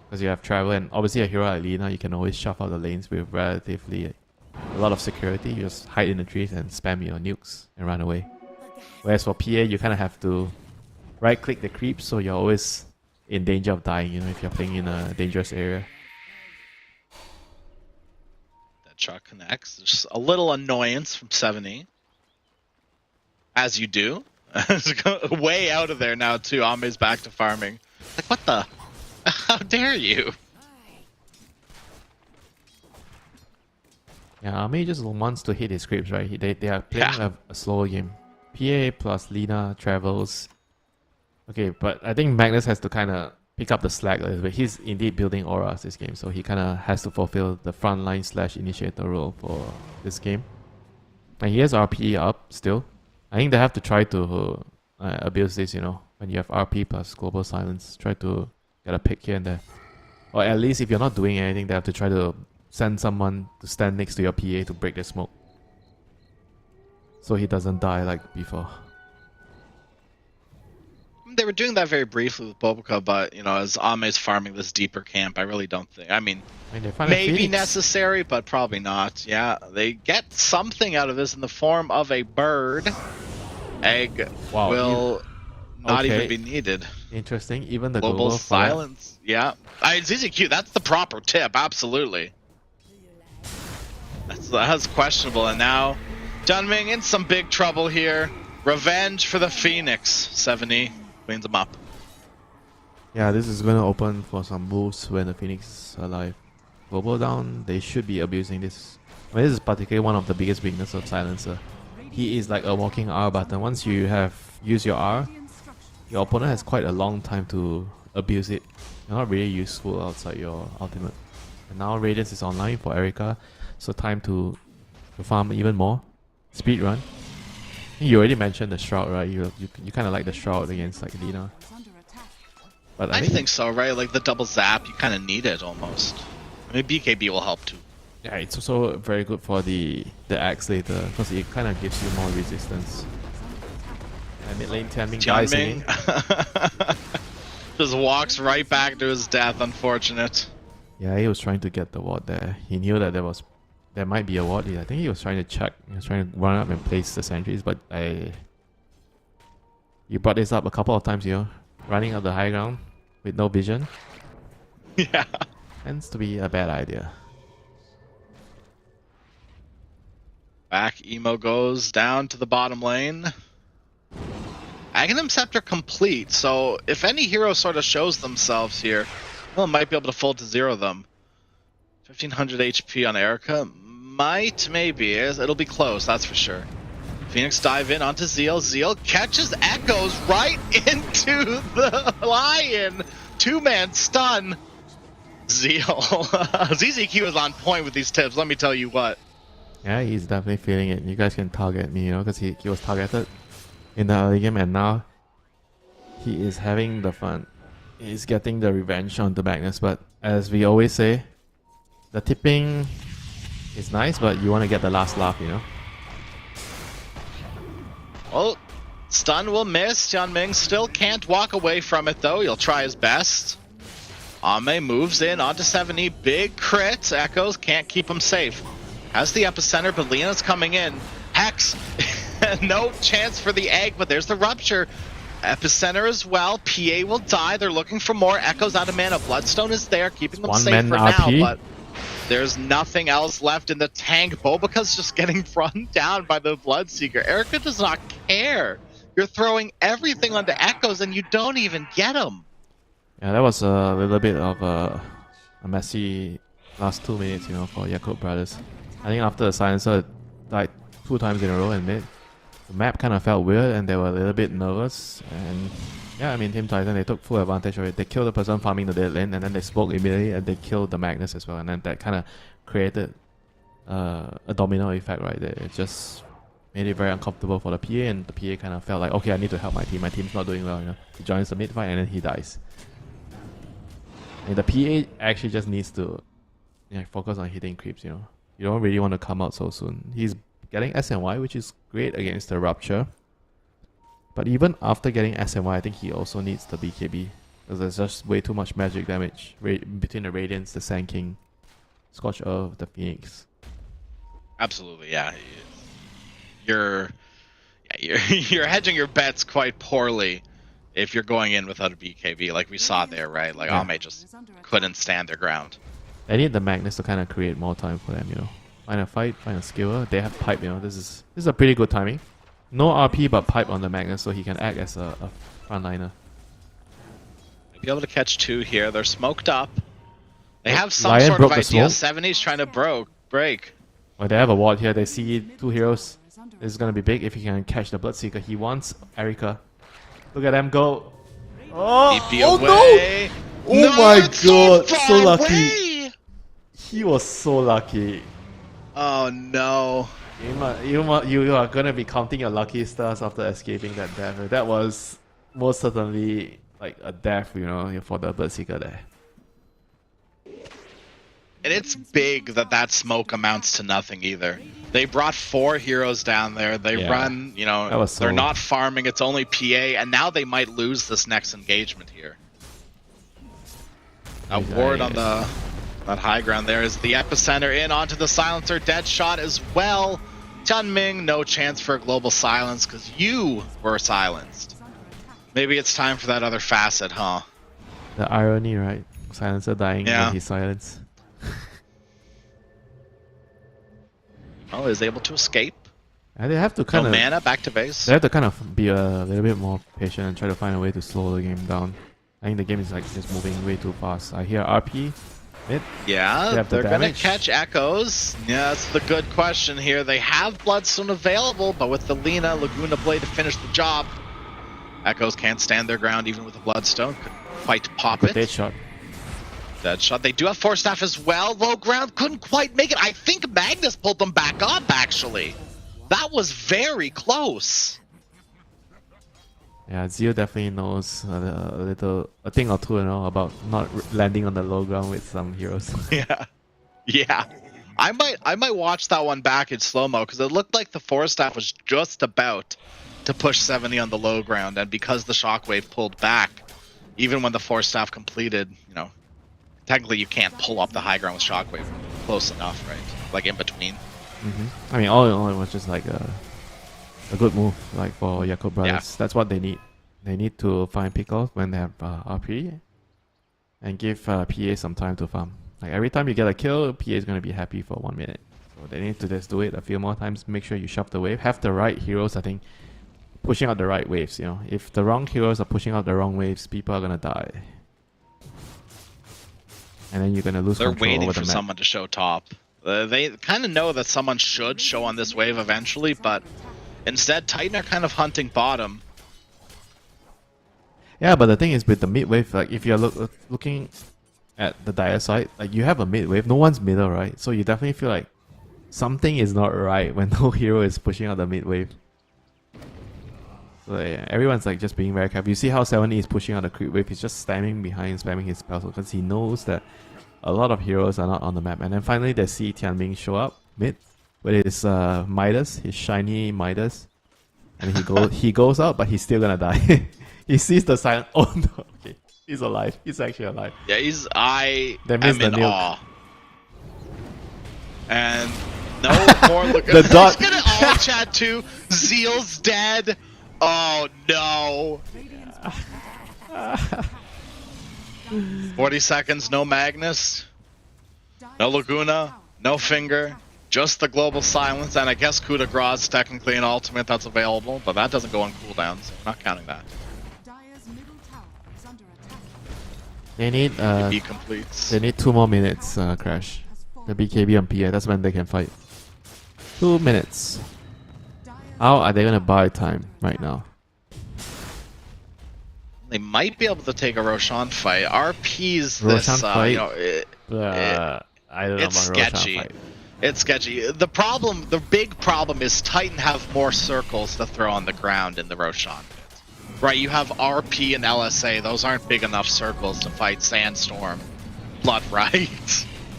Because you have travel, and obviously a hero like Lina, you can always shove out the lanes with relatively a lot of security. You just hide in the trees and spam your nukes and run away. Whereas for PA, you kind of have to right-click the creeps, so you're always in danger of dying, you know, if you're playing in a dangerous area. That shot connects. Just a little annoyance from 70. As you do. Way out of there now, too. Ame's back to farming. Like, what the? How dare you? Yeah, Ame just wants to hit his creeps, right? They are playing a slower game. PA plus Lina travels. Okay, but I think Magnus has to kind of pick up the slack a little bit. He's indeed building auras this game, so he kind of has to fulfill the frontline / initiator role for this game. And he has RP up still. I think they have to try to abuse this, you know, when you have RP plus global silence. Try to get a pick here and there. Or at least if you're not doing anything, they have to try to send someone to stand next to your PA to break the smoke. So he doesn't die like before. They were doing that very briefly with Bobica, but, you know, as Ame's farming this deeper camp, I really don't think... I mean maybe necessary, but probably not. Yeah, they get something out of this in the form of a bird. Egg will not even be needed. Interesting. Even the global silence. Yeah. It's ZZQ. That's the proper tip. Absolutely. That's questionable. And now, Dunming in some big trouble here. Revenge for the Phoenix. 70 cleans him up. Yeah, this is going to open for some moves when the Phoenix is alive. Global down, they should be abusing this. I mean, this is particularly one of the biggest weaknesses of Silencer. He is like a walking R button. Once you have used your R, your opponent has quite a long time to abuse it. You're not really useful outside your ultimate. And now Radiance is online for Erika, so time to farm even more. Speed run. You already mentioned the Shroud, right? You kind of like the Shroud against like Lina. But I think so, right? Like the double zap, you kind of need it almost. I mean, BKB will help too. Yeah, it's also very good for the Axe later because it kind of gives you more resistance. And mid lane Tianming dies again. Just walks right back to his death, unfortunate. Yeah, he was trying to get the ward there. He knew that there might be a ward. I think he was trying to check. He was trying to run up and place the sentries, but you brought this up a couple of times, you know, running up the high ground with no vision. Yeah. Tends to be a bad idea. Back Emo goes down to the bottom lane. Aghanim Scepter complete, so if any hero sort of shows themselves here, well, might be able to full to zero them. 1500 HP on Erika. Might, maybe. It'll be close, that's for sure. Phoenix dive in onto Zeal. Zeal catches Echoes right into the Lion. Two-man stun. Zeal. ZZQ is on point with these tips, let me tell you what. Yeah, he's definitely feeling it. You guys can target me, you know, because he was targeted in the early game, and now he is having the fun. He's getting the revenge on the Magnus, but as we always say, the tipping is nice, but you want to get the last laugh, you know? Well, stun will miss. Tianming still can't walk away from it, though. He'll try his best. Ame moves in onto 70. Big crit. Echoes can't keep him safe. Has the epicenter, but Leona's coming in. Hex. No chance for the egg, but there's the rupture. Epicenter as well. PA will die. They're looking for more. Echoes out of mana. Bloodstone is there, keeping them safe for now, but there's nothing else left in the tank. Bobica's just getting run down by the Bloodseeker. Erika does not care. You're throwing everything onto Echoes and you don't even get them. Yeah, that was a little bit of a messy last 2 minutes, you know, for Yakult Brothers. I think after the Silencer died 2 times in a row in mid, the map kind of felt weird and they were a little bit nervous. And yeah, I mean, Team Titan, they took full advantage of it. They killed the person farming the dead lane and then they spoke immediately and they killed the Magnus as well. And then that kind of created a domino effect right there. It just made it very uncomfortable for the PA, and the PA kind of felt like, okay, I need to help my team. My team's not doing well, you know. He joins the mid fight and then he dies. And the PA actually just needs to focus on hitting creeps, you know. You don't really want to come out so soon. He's getting SNY, which is great against the Rupture. But even after getting SNY, I think he also needs the BKB. Because there's just way too much magic damage between the Radiance, the Sand King, Scorch Earth, the Phoenix. Absolutely, yeah. You're hedging your bets quite poorly if you're going in without a BKB, like we saw there, right? Like Ame just couldn't stand their ground. They need the Magnus to kind of create more time for them, you know. Find a fight, find a skiller. They have pipe, you know. This is a pretty good timing. No RP, but pipe on the Magnus, so he can act as a frontliner. Be able to catch 2 here. They're smoked up. They have some sort of idea. 70's trying to break. Well, they have a ward here. They see 2 heroes. This is gonna be big if he can catch the Bloodseeker. He wants Erika. Look at them go. Oh, away. No! Oh No, my it's so god, so far lucky. away! He was so lucky. Oh no. You are gonna be counting your lucky stars after escaping that death. That was most certainly like a death, you know, for the Berserker there. And it's big that smoke amounts to nothing either. They brought 4 heroes down there. They Yeah. run, you know, That was they're so- not farming. It's only PA, and now they might lose this next engagement here. A ward on that high ground there is the epicenter in onto the silencer. Dead shot as well. Tianming, no chance for a global silence because you were silenced. Maybe it's time for that other facet, huh? The irony, right? Silencer dying Yeah. when he's silenced. Oh, is able to escape. And they have to No kind of mana, back to base. they have to kind of be a little bit more patient and try to find a way to slow the game down. I think the game is like just moving way too fast. I hear RP mid. Yeah, They have the they're gonna damage. catch echoes. Yeah, that's the good question here. They have Bloodstone available, but with the Laguna Blade to finish the job, Echoes can't stand their ground even with a Bloodstone. Couldn't quite pop Good it. dead shot. Dead shot. They do have Force Staff as well. Low ground couldn't quite make it. I think Magnus pulled them back up, actually. That was very close. Yeah, Zio definitely knows a thing or two, you know, about not landing on the low ground with some heroes. Yeah. Yeah. I might watch that one back in slow-mo because it looked like the Force Staff was just about to push 70 on the low ground, and because the Shockwave pulled back, even when the Force Staff completed, you know, technically you can't pull up the high ground with Shockwave close enough, right? Like in between. I mean, all in all, it was just like a good move, like for Yakult Brothers. Yeah. That's what they need. They need to find pickles when they have RP, and give PA some time to farm. Like every time you get a kill, PA is gonna be happy for 1 minute. So they need to just do it a few more times. Make sure you shove the wave. Have the right heroes, I think, pushing out the right waves. You know, if the wrong heroes are pushing out the wrong waves, people are gonna die, and then you're gonna lose They're control waiting over for the map. someone to show top. They kind of know that someone should show on this wave eventually, but instead Titan are kind of hunting bottom. Yeah, but the thing is with the mid wave, like if you're looking at the dire side, like you have a mid wave, no one's middle, right? So you definitely feel like something is not right when no hero is pushing out the mid wave. So yeah, everyone's like just being very careful. You see how 70 is pushing out the creep wave, he's just standing behind, spamming his spells because he knows that a lot of heroes are not on the map. And then finally they see Tianming show up mid with his Midas, his shiny Midas. And he goes out, but he's still gonna die. He sees the silent. Oh no! Okay, he's alive. He's actually alive. Yeah, I They am missed the in nuke. awe. And no more look. The dot. He's gonna all chat too. Zeal's dead. Oh no. 40 seconds, no Magnus, no Laguna, no Finger, just the global silence, and I guess coup de grace is technically an ultimate that's available, but that doesn't go on cooldown, so we're not counting that. Dire's middle tower is under attack. They need He completes. they need 2 more minutes. Crash. The BKB and PA. That's when they can fight. 2 minutes. How are they gonna buy time right now? They might be able to take a Roshan fight. RP's this, Roshan fight? you know, I don't know it's about Roshan sketchy. fight. It's sketchy. The big problem is Titan have more circles to throw on the ground in the Roshan pit. Right, you have RP and LSA. Those aren't big enough circles to fight Sandstorm, Blood Right,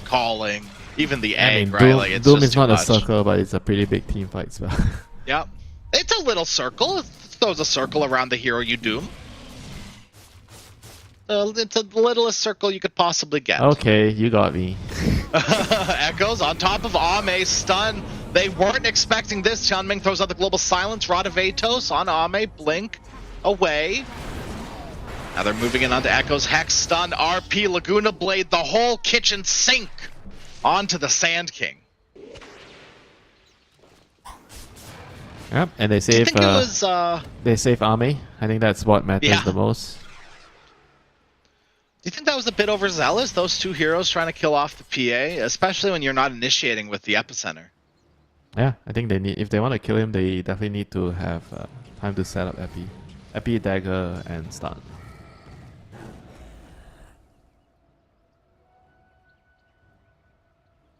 Calling, even the I Egg, mean, right? Like, it's Doom just is too not much. a circle, but it's a pretty big team fight spell. Yep. It's a little circle. It throws a circle around the hero you doom. It's the littlest circle you could possibly get. Okay, you got me. Echoes on top of Ame, stun. They weren't expecting this. Tianming throws out the global silence. Rod of Atos on Ame, blink away. Now they're moving in onto Echoes. Hex stun, RP, Laguna Blade, the whole kitchen sink onto the Sand King. Yep, and they Do you save. think it was They save Ame. I think that's what matters Yeah. the most. Do you think that was a bit overzealous, those two heroes trying to kill off the PA, especially when you're not initiating with the epicenter? Yeah, I think they need. If they want to kill him, they definitely need to have time to set up Epi, Dagger, and stun.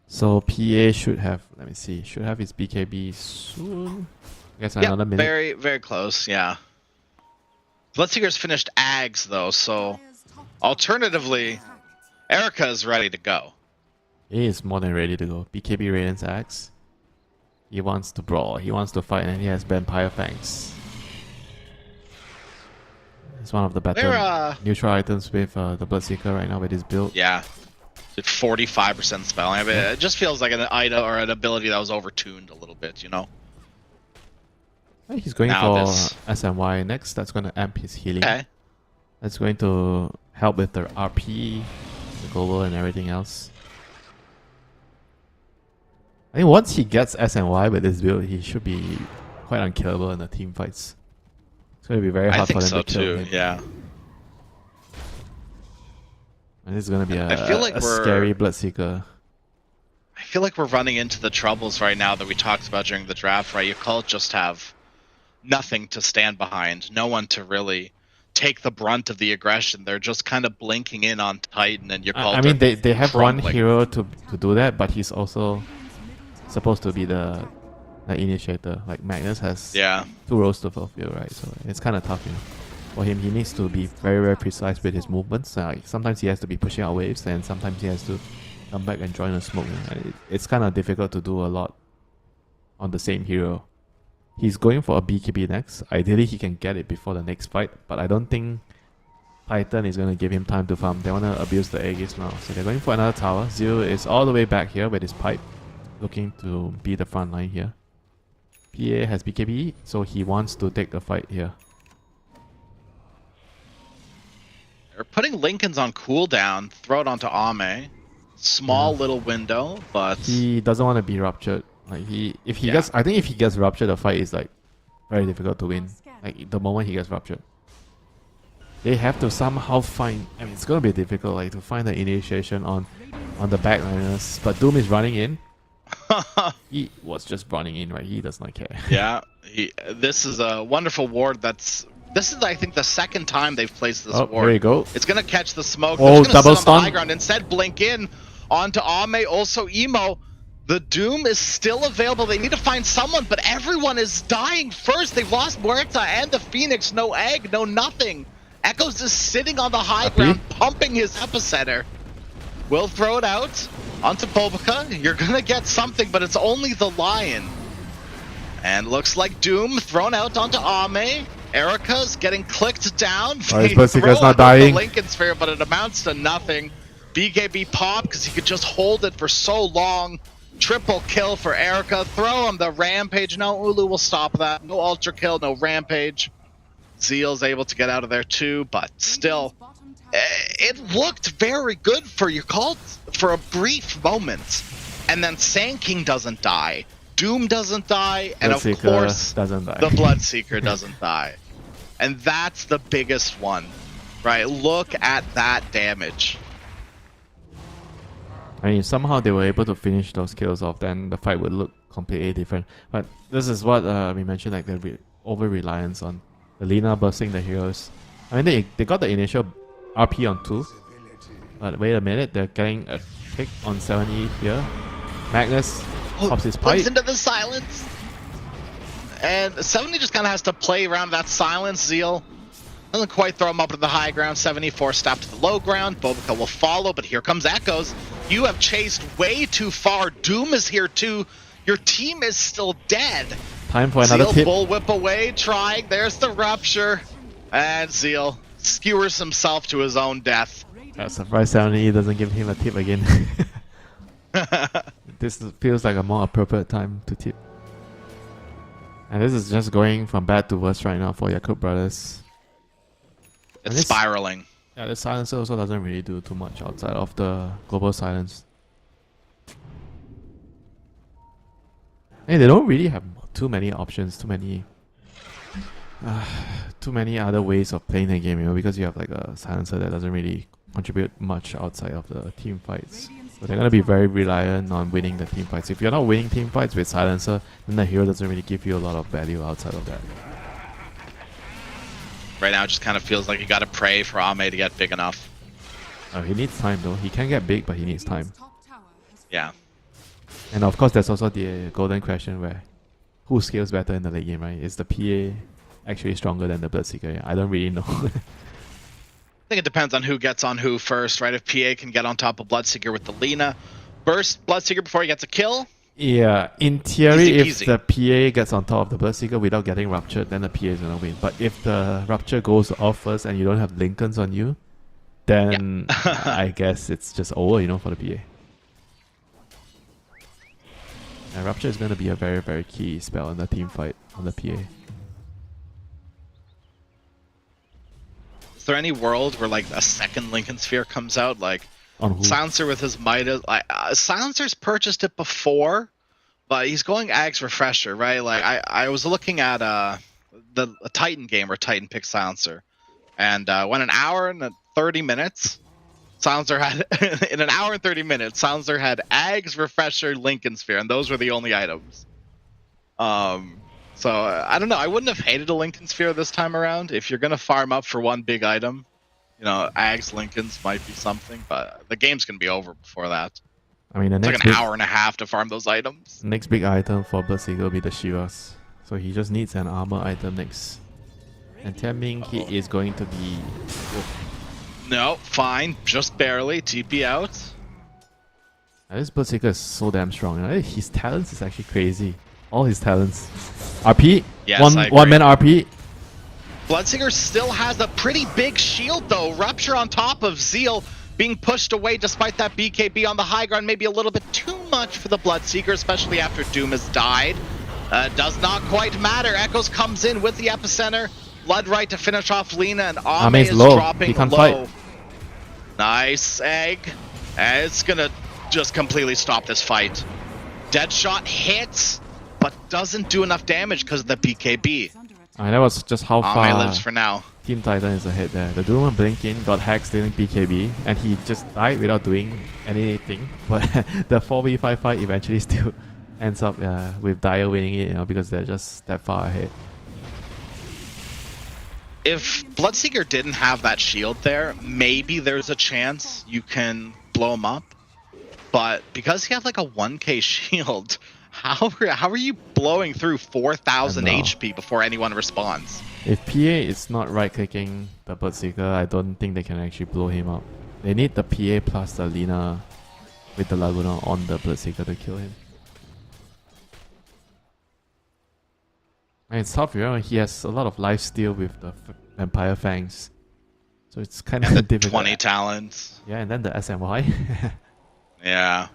So PA should have, let me see, should have his BKB soon. I guess another minute. Very, very close, yeah. Bloodseeker's finished Ags, though, so alternatively, Erica is ready to go. He is more than ready to go. BKB Radiant's Axe. He wants to brawl, he wants to fight, and he has Vampire Fangs. It's one of the better neutral items with the Bloodseeker right now with his build. Yeah. Did 45% spell. I mean, it just feels like an item or an ability that was overtuned a little bit, you know? He's going Now for this- SMY next. That's going to amp his healing. Okay. That's going to help with the RP, the global, and everything else. I think once he gets SNY with this build, he should be quite unkillable in the team fights. It's going to be very hard for them to kill him. Yeah. And this is going to be I feel like a we're- scary Bloodseeker. I feel like we're running into the troubles right now that we talked about during the draft, right? You call just have nothing to stand behind, no one to really take the brunt of the aggression. They're just kind of blinking in on Titan, and you're called. I mean, they have one crumbling. hero to do that, but he's also supposed to be the initiator. Like Magnus has 2 roles to fulfill, right? So it's kind of tough, you know. For him, he needs to be very, very precise with his movements. Sometimes he has to be pushing out waves, and sometimes he has to come back and join the smoke. It's kind of difficult to do a lot on the same hero. He's going for a BKB next. Ideally, he can get it before the next fight, but I don't think Titan is going to give him time to farm. They want to abuse the Aegis now. So they're going for another tower. Zero is all the way back here with his pipe, looking to be the front line here. PA has BKB, so he wants to take the fight here. They're putting Lincolns on cooldown, throw it onto Ame. Small little window, but he doesn't want to be ruptured. Like gets, I think if he gets ruptured, the fight is like very difficult to win. Like the moment he gets ruptured, they have to somehow find. I mean, it's gonna be difficult, like to find the initiation on the backliners. But Doom is running in. He was just running in, right? He does not care. Yeah, this is a wonderful ward. This is, I think, the second time they've placed this ward. There you go. It's gonna catch the smoke. Oh, It's gonna double sit on the stun. high ground. Instead, blink in onto Ame. Also, Emo. The Doom is still available. They need to find someone, but everyone is dying first. They've lost Muerta and the Phoenix. No egg, no nothing. Echoes is sitting on the high ground, pumping his epicenter. We'll throw it out onto Bobica. You're gonna get something, but it's only the Lion. And looks like Doom thrown out onto Ame. Erica's getting clicked down. Oh, his They Bloodseeker's throw not out dying. The Lincoln Sphere, but it amounts to nothing. BKB pop because he could just hold it for so long. Triple kill for Erica. Throw him the Rampage. No, Ulu will stop that. No Ultra Kill, no Rampage. Zeal's able to get out of there too, but still. It looked very good for your cult for a brief moment. And then Sand King doesn't die. Doom doesn't die. And of Bloodseeker course, doesn't die. the Bloodseeker doesn't die. And that's the biggest one, right? Look at that damage. I mean, somehow they were able to finish those kills off, then the fight would look completely different. But this is what we mentioned, like the over-reliance on the Lina bursting the heroes. I mean, they got the initial RP on 2. But wait a minute, they're getting a pick on 70 here. Magnus pops his pipe. Plays into the silence. And 70 just kind of has to play around that silence. Zeal doesn't quite throw him up to the high ground. 74 stop to the low ground. Bobica will follow, but here comes Echoes. You have chased way too far. Doom is here too. Your team is still dead. Time for another Zeal tip. bullwhip away, trying. There's the rupture. And Zeal skewers himself to his own death. I'm surprised 70 doesn't give him a tip again. This feels like a more appropriate time to tip. And this is just going from bad to worse right now for Yakub Brothers. It's spiraling. Yeah, the silencer also doesn't really do too much outside of the global silence. Hey, they don't really have too many options, too many other ways of playing the game, you know, because you have like a silencer that doesn't really contribute much outside of the team fights. So they're gonna be very reliant on winning the team fights. If you're not winning team fights with silencer, then the hero doesn't really give you a lot of value outside of that. Right now it just kind of feels like you gotta pray for Ame to get big enough. He needs time though. He can get big, but he needs time. Yeah. And of course, there's also the golden question where who scales better in the late game, right? Is the PA actually stronger than the Bloodseeker? Yeah, I don't really know. I think it depends on who gets on who first, right? If PA can get on top of Bloodseeker with the Lina, burst Bloodseeker before he gets a kill. Yeah, in theory, Easy if the PA gets on top of the Bloodseeker without getting ruptured, then the PA is gonna win. But if the rupture goes off first and you don't have Lincolns on you, then I guess it's just over, for the PA. And rupture is gonna be a very, very key spell in the team fight on the PA. Is there any world where like a second Lincoln Sphere comes out, like On who? Silencer with his Midas? Silencer's purchased it before, but he's going Ag's Refresher, right? Like I was looking at a Titan game where Titan picked Silencer, and when an hour and 30 minutes, Silencer had in an hour and 30 minutes, Silencer had Ag's Refresher, Lincoln Sphere, and those were the only items. So I don't know. I wouldn't have hated a Lincoln Sphere this time around. If you're gonna farm up for one big item, Ags Lincolns might be something, but the game's gonna be over before that. I mean, the It's next like an big, hour and a half to farm those items. next big item for Bloodseeker will be the Shivas. So he just needs an armor item next. And Tianming, he is going to be... No, fine, just barely. TP out. This Bloodseeker is so damn strong. His talents is actually crazy. All his talents. RP? Yes, one I agree. one man RP? Bloodseeker still has a pretty big shield though. Rupture on top of Zeal being pushed away despite that BKB on the high ground. Maybe a little bit too much for the Bloodseeker, especially after Doom has died. Does not quite matter. Echoes comes in with the epicenter. Blood right to finish off Lina, and Ame Ame's is low. dropping He can't low. fight. Nice egg. And it's gonna just completely stop this fight. Deadshot hits, but doesn't do enough damage because of the BKB. That was just how Ame far lives for now. Team Titan is ahead there. The Doom blinked in, got hacked stealing BKB, and he just died without doing anything. But the 4v5 fight eventually still ends up with Dire winning it, because they're just that far ahead. If Bloodseeker didn't have that shield there, maybe there's a chance you can blow him up. But because he has like a 1k shield, how are you blowing through 4,000 HP before anyone responds? If PA is not right-clicking the Bloodseeker, I don't think they can actually blow him up. They need the PA plus the Lina with the Laguna on the Bloodseeker to kill him. And it's tough, he has a lot of lifesteal with the Vampire Fangs. So it's kind of difficult. 20 talents. Yeah, and then the SMY. Yeah.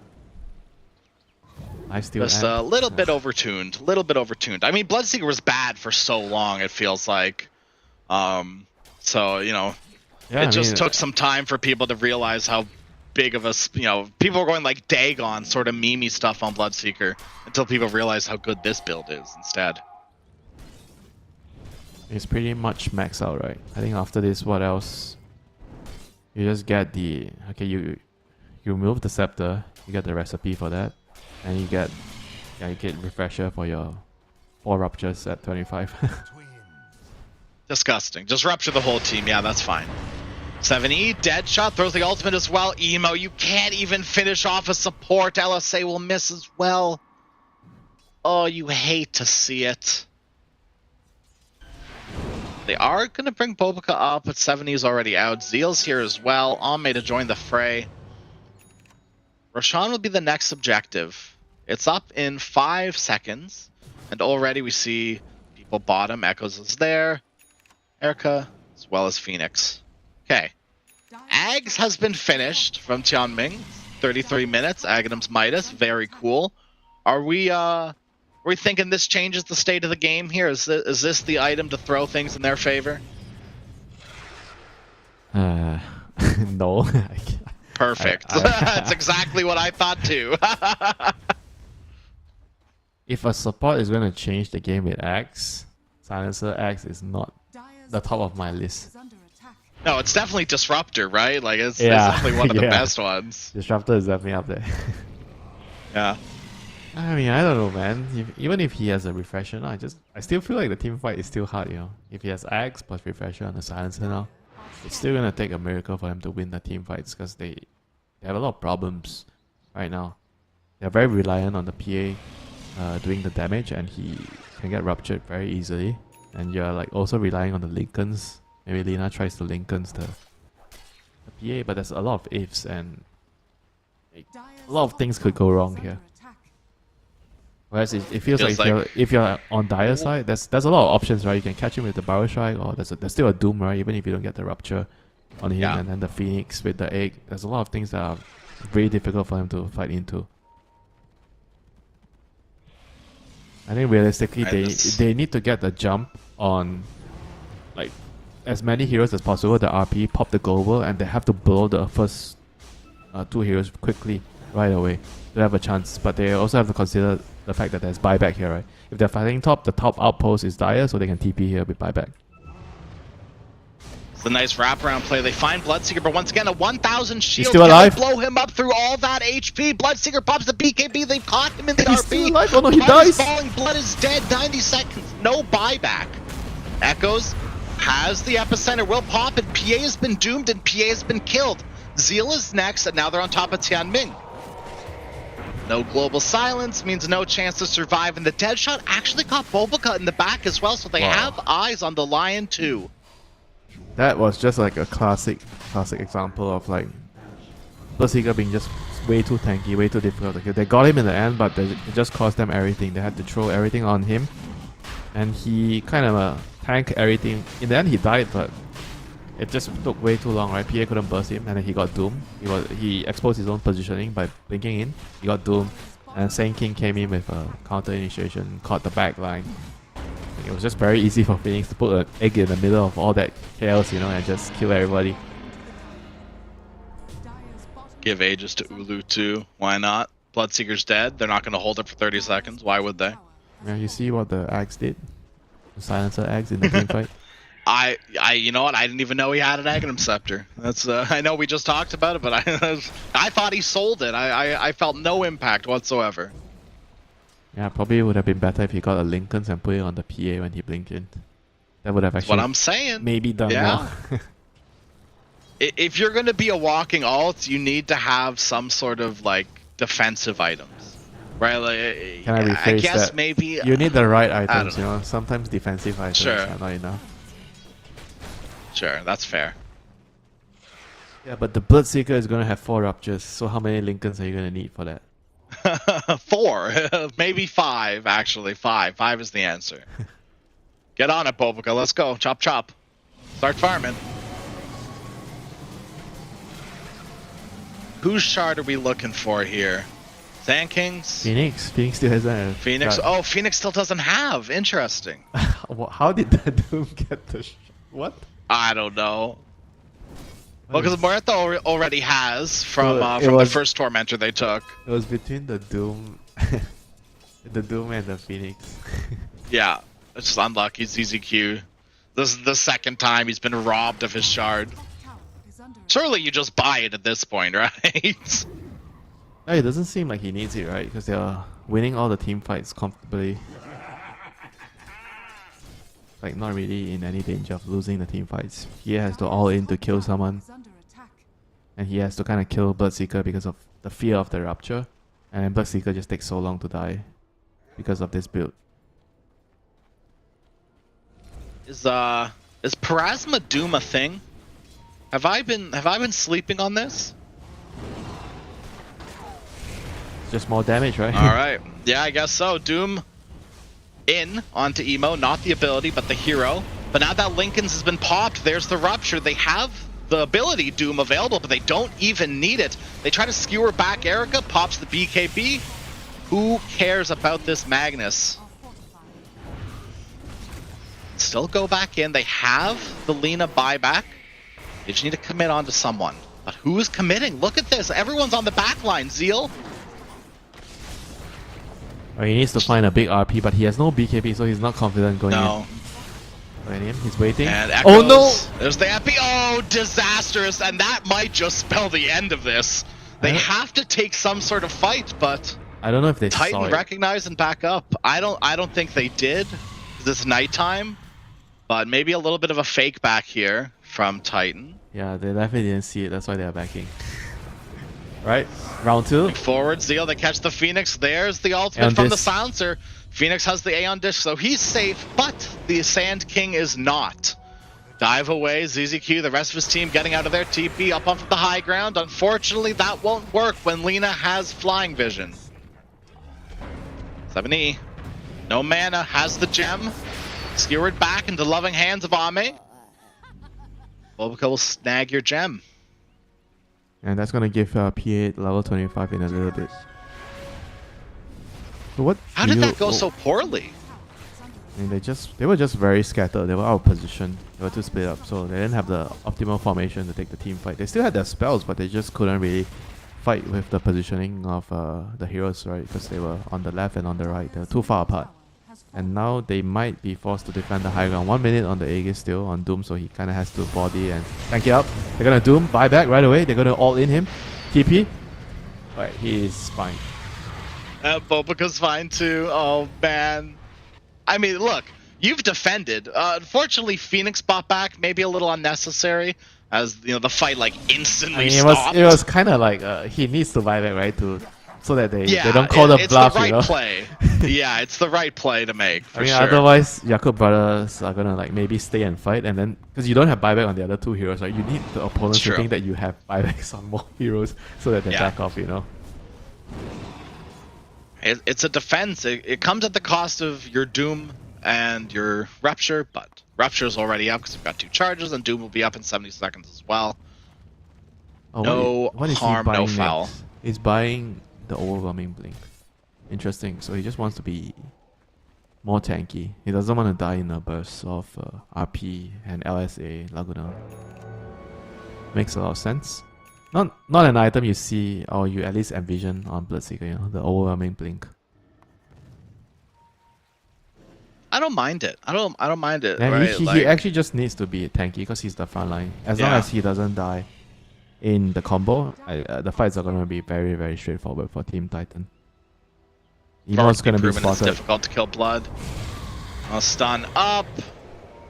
Lifesteal Just a little bit overtuned. I mean, Bloodseeker was bad for so long, it feels like. So, it just took some time for people to realize how big of a, people were going like Dagon sort of meme stuff on Bloodseeker until people realized how good this build is instead. It's pretty much maxed out, right? I think after this, what else? You just get the... Okay, you remove the scepter, you get the recipe for that, and you get refresher for your 4 ruptures at 25. Disgusting. Just rupture the whole team. Yeah, that's fine. 7E, Deadshot throws the ultimate as well. Emo, you can't even finish off a support. LSA will miss as well. Oh, you hate to see it. They are going to bring Bobica up, but 7E is already out. Zeal's here as well. Ame to join the fray. Roshan will be the next objective. It's up in 5 seconds, and already we see people bottom. Echoes is there. Erica, as well as Phoenix. Okay. Ags has been finished from Tianming. 33 minutes. Aghanom's Midas. Very cool. Are we thinking this changes the state of the game here? Is this the item to throw things in their favor? No. Perfect. That's exactly what I thought too. If a support is going to change the game with Axe, Silencer Axe is not the top of my list. No, it's definitely Disruptor, right? Like it's definitely one of the best ones. Disruptor is definitely up there. Yeah. I mean, I don't know, man. Even if he has a refresher now, I still feel like the team fight is still hard, If he has Axe plus refresher on the Silencer now, it's still gonna take a miracle for him to win the team fights because they have a lot of problems right now. they're very reliant on the PA doing the damage, and he can get ruptured very easily. And you're like also relying on the Lincolns. Maybe Lina tries to Lincolns the PA, but there's a lot of ifs and like, a lot of things could go wrong here. Whereas it feels like if you're on Dire side, there's a lot of options, right? You can catch him with the Barrel Strike, or there's still a Doom, right? Even if you don't get the Rupture on him, and then the Phoenix with the Egg. There's a lot of things that are very difficult for him to fight into. I think realistically, they need to get the jump on like as many heroes as possible. The RP, pop the global, and they have to blow the first 2 heroes quickly right away to have a chance. But they also have to consider the fact that there's buyback here, right? If they're fighting top, the top outpost is Dire, so they can TP here with buyback. It's a nice wraparound play. They find Bloodseeker, but once again, a 1,000 shield. He's still alive. Blow him up through all that HP. Bloodseeker pops the BKB. They've caught him in the He's RP. still alive. Oh no, he Blood is dies. falling. Blood is dead. 90 seconds. No buyback. Echoes has the epicenter. Will pop, and PA has been doomed, and PA has been killed. Zeal is next, and now they're on top of Tianming. No global silence means no chance to survive, and the dead shot actually caught Bulbaca in the back as well, so they have eyes on the Lion too. That was just like a classic example of like Bloodseeker being just way too tanky, way too difficult to kill. They got him in the end, but it just cost them everything. They had to throw everything on him, and he kind of tanked everything. In the end, he died, but it just took way too long, right? PA couldn't burst him, and then he got doomed. He exposed his own positioning by blinking in. He got doomed, and Sand King came in with a counter initiation, caught the back line. It was just very easy for Phoenix to put an egg in the middle of all that chaos, you know, and just kill everybody. Give Aegis to Ulu too. Why not? Bloodseeker's dead. They're not going to hold it for 30 seconds. Why would they? Yeah, you see what the Axe did? The Silencer Axe in the team fight. You know what? I didn't even know he had an Aghanim Scepter. That's I know we just talked about it, but I thought he sold it. I felt no impact whatsoever. Yeah, probably would have been better if he got a Lincolns and put it on the PA when he blinked in. That would have actually. What I'm saying. Maybe done more. If you're going to be a walking alt, you need to have some sort of like defensive items, right? Like, Can I rephrase I guess that? maybe You need the right items, you know. Sometimes defensive items are not enough. Sure, that's fair. Yeah, but the Bloodseeker is gonna have 4 ruptures. So how many Lincolns are you gonna need for that? 4, maybe 5. Actually, 5. 5 is the answer. Get on it, Bulbaca. Let's go. Chop, chop. Start farming. Whose shard are we looking for here? Sand Kings? Phoenix. Phoenix still hasn't. Phoenix. Oh, Phoenix still doesn't have. Interesting. How did that Doom get the? What? I don't know. Well, because Muerta already has from the first Tormentor they took. It was between the Doom, the Doom and the Phoenix. Yeah, it's just unlucky. ZZQ. This is the second time he's been robbed of his shard. Surely you just buy it at this point, right? Hey, it doesn't seem like he needs it, right? Because they're winning all the team fights comfortably. Like, not really in any danger of losing the team fights. He has to all in to kill someone. And he has to kind of kill Bloodseeker because of the fear of the Rupture. And then Bloodseeker just takes so long to die because of this build. Is Parasma Doom a thing? Have I been sleeping on this? Just more damage, right? Alright. Yeah, I guess so. Doom in onto Emo, not the ability, but the hero. But now that Lincoln's has been popped, there's the Rupture. They have the ability Doom available, but they don't even need it. They try to skewer back Erica, pops the BKB. Who cares about this Magnus? Still go back in. They have the Lina buyback. They just need to commit onto someone. But who's committing? Look at this. Everyone's on the back line. Zeal. Oh, he needs to find a big RP, but he has no BKB, so he's not confident going in. Going in. He's waiting. And Echoes. Oh no! There's the epi. Oh, disastrous. And that might just spell the end of this. They have to take some sort of fight, but I don't know if they Titan saw it. recognize and back up. I don't think they did. This nighttime. But maybe a little bit of a fake back here from Titan. Yeah, they definitely didn't see it. That's why they're backing. right? Round 2. Forward, Zeal, they catch the Phoenix. There's the ultimate Aeon from the Disc. silencer. Phoenix has the Aeon Disc, so he's safe, but the Sand King is not. Dive away, ZZQ, the rest of his team getting out of their TP up off the high ground. Unfortunately, that won't work when Lina has flying vision. 7E, no mana, has the gem. Skewered back into loving hands of Ame. Bulbaka will snag your gem. And that's going to give P8 level 25 in a little bit. So what? How did that go so poorly? I mean, they were just very scattered. They were out of position. They were too split up, so they didn't have the optimal formation to take the team fight. They still had their spells, but they just couldn't really fight with the positioning of the heroes, right? Because they were on the left and on the right. They were too far apart. And now they might be forced to defend the high ground. 1 minute on the Aegis still on Doom, so he kind of has to body and tank it up. They're gonna Doom, buyback right away. They're gonna all in him. TP. Alright, he is fine. Bulbaka's fine too. Oh man. I mean, look, you've defended. Unfortunately, Phoenix bought back, maybe a little unnecessary, as you know the fight like instantly stopped. It was kind of like he needs to buy back, right, so that they don't call the it's bluff. the right you know? play. Yeah, it's the right play to make. For I mean, sure. otherwise, Jakub brothers are gonna like maybe stay and fight, and then because you don't have buyback on the other two heroes, right? You need the opponents to think that you have buybacks on more heroes so that they back off. You know. It's a defense. It comes at the cost of your Doom and your Rupture, but Rupture's already up because we've got 2 charges, and Doom will be up in 70 seconds as well. Oh, what is harm, no foul. Next? He's buying the Overwhelming Blink. Interesting. So he just wants to be more tanky. He doesn't want to die in a burst of RP and LSA Laguna. Makes a lot of sense. Not an item you see or you at least envision on Bloodseeker, you know, the Overwhelming Blink. I don't mind it. I don't mind it. And right? he actually just needs to be tanky because he's the front line. As long as he doesn't die in the combo, the fights are going to be very, very straightforward for Team Titan. Emo's going to be spotted. It's difficult to kill Blood. Stun up.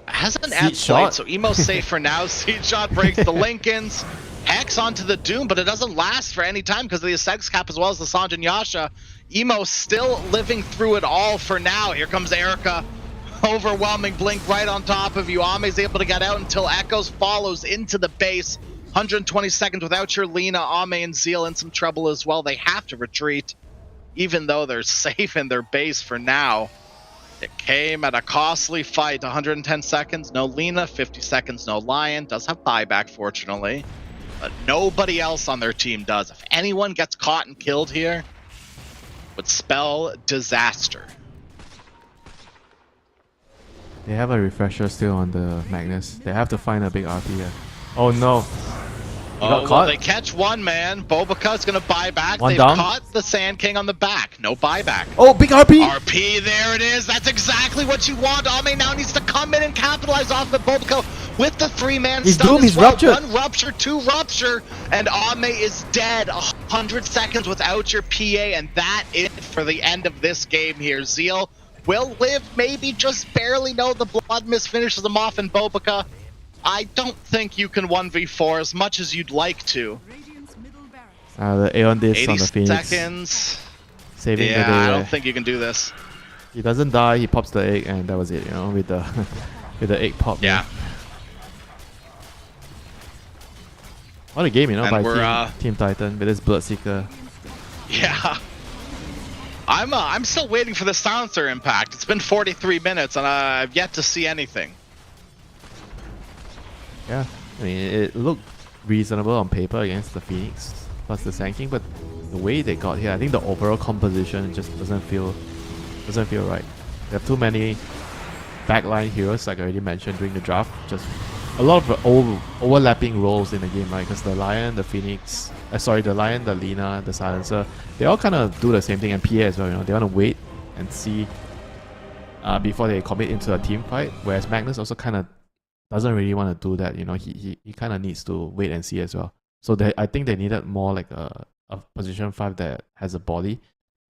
Has an ad shot, so Emo's safe for now. Seed shot breaks the Lincolns. Hex onto the Doom, but it doesn't last for any time because of the Sex Cap as well as the Sanj and Yasha. Emo still living through it all for now. Here comes Erica. Overwhelming Blink right on top of you. Ame's able to get out until Echoes follows into the base. 120 seconds without your Lina. Ame and Zeal in some trouble as well. They have to retreat, even though they're safe in their base for now. It came at a costly fight. 110 seconds, no Lina. 50 seconds, no Lion. Does have buyback, fortunately. But nobody else on their team does. If anyone gets caught and killed here, would spell disaster. They have a refresher still on the Magnus. They have to find a big RP here. Oh no. Well, they catch one man. Bobaka's gonna buy back. They've caught the Sand King on the back. No buyback. Oh, big RP! RP, there it is. That's exactly what you want. Ame now needs to come in and capitalize off of Bobaka with the 3-man He's stun Doom, as he's well. ruptured. 1 rupture, 2 rupture, and Ame is dead. 100 seconds without your PA, and that is for the end of this game here. Zeal will live, maybe just barely. No, the Blood Mist finishes him off, and Bobaka, I don't think you can 1v4 as much as you'd like to. The Aeon Disc on the Phoenix. Seconds. Saving the day. I don't think you can do this. He doesn't die, he pops the egg, and that was it, you know, with the with the egg pop. Yeah. What a game, you know, And by Team Titan with this Bloodseeker. Yeah. I'm still waiting for the silencer impact. It's been 43 minutes and I've yet to see anything. Yeah, I mean, it looked reasonable on paper against the Phoenix plus the Sand King, but the way they got here, I think the overall composition just doesn't feel right. They have too many backline heroes, like I already mentioned during the draft. Just a lot of overlapping roles in the game, right? Because the Lion, the Phoenix, the Lion, the Lina, the Silencer, they all kind of do the same thing, and PA as well. You know, they want to wait and see before they commit into a team fight. Whereas Magnus also kind of doesn't really want to do that. You know, he kind of needs to wait and see as well. So I think they needed more like a position 5 that has a body,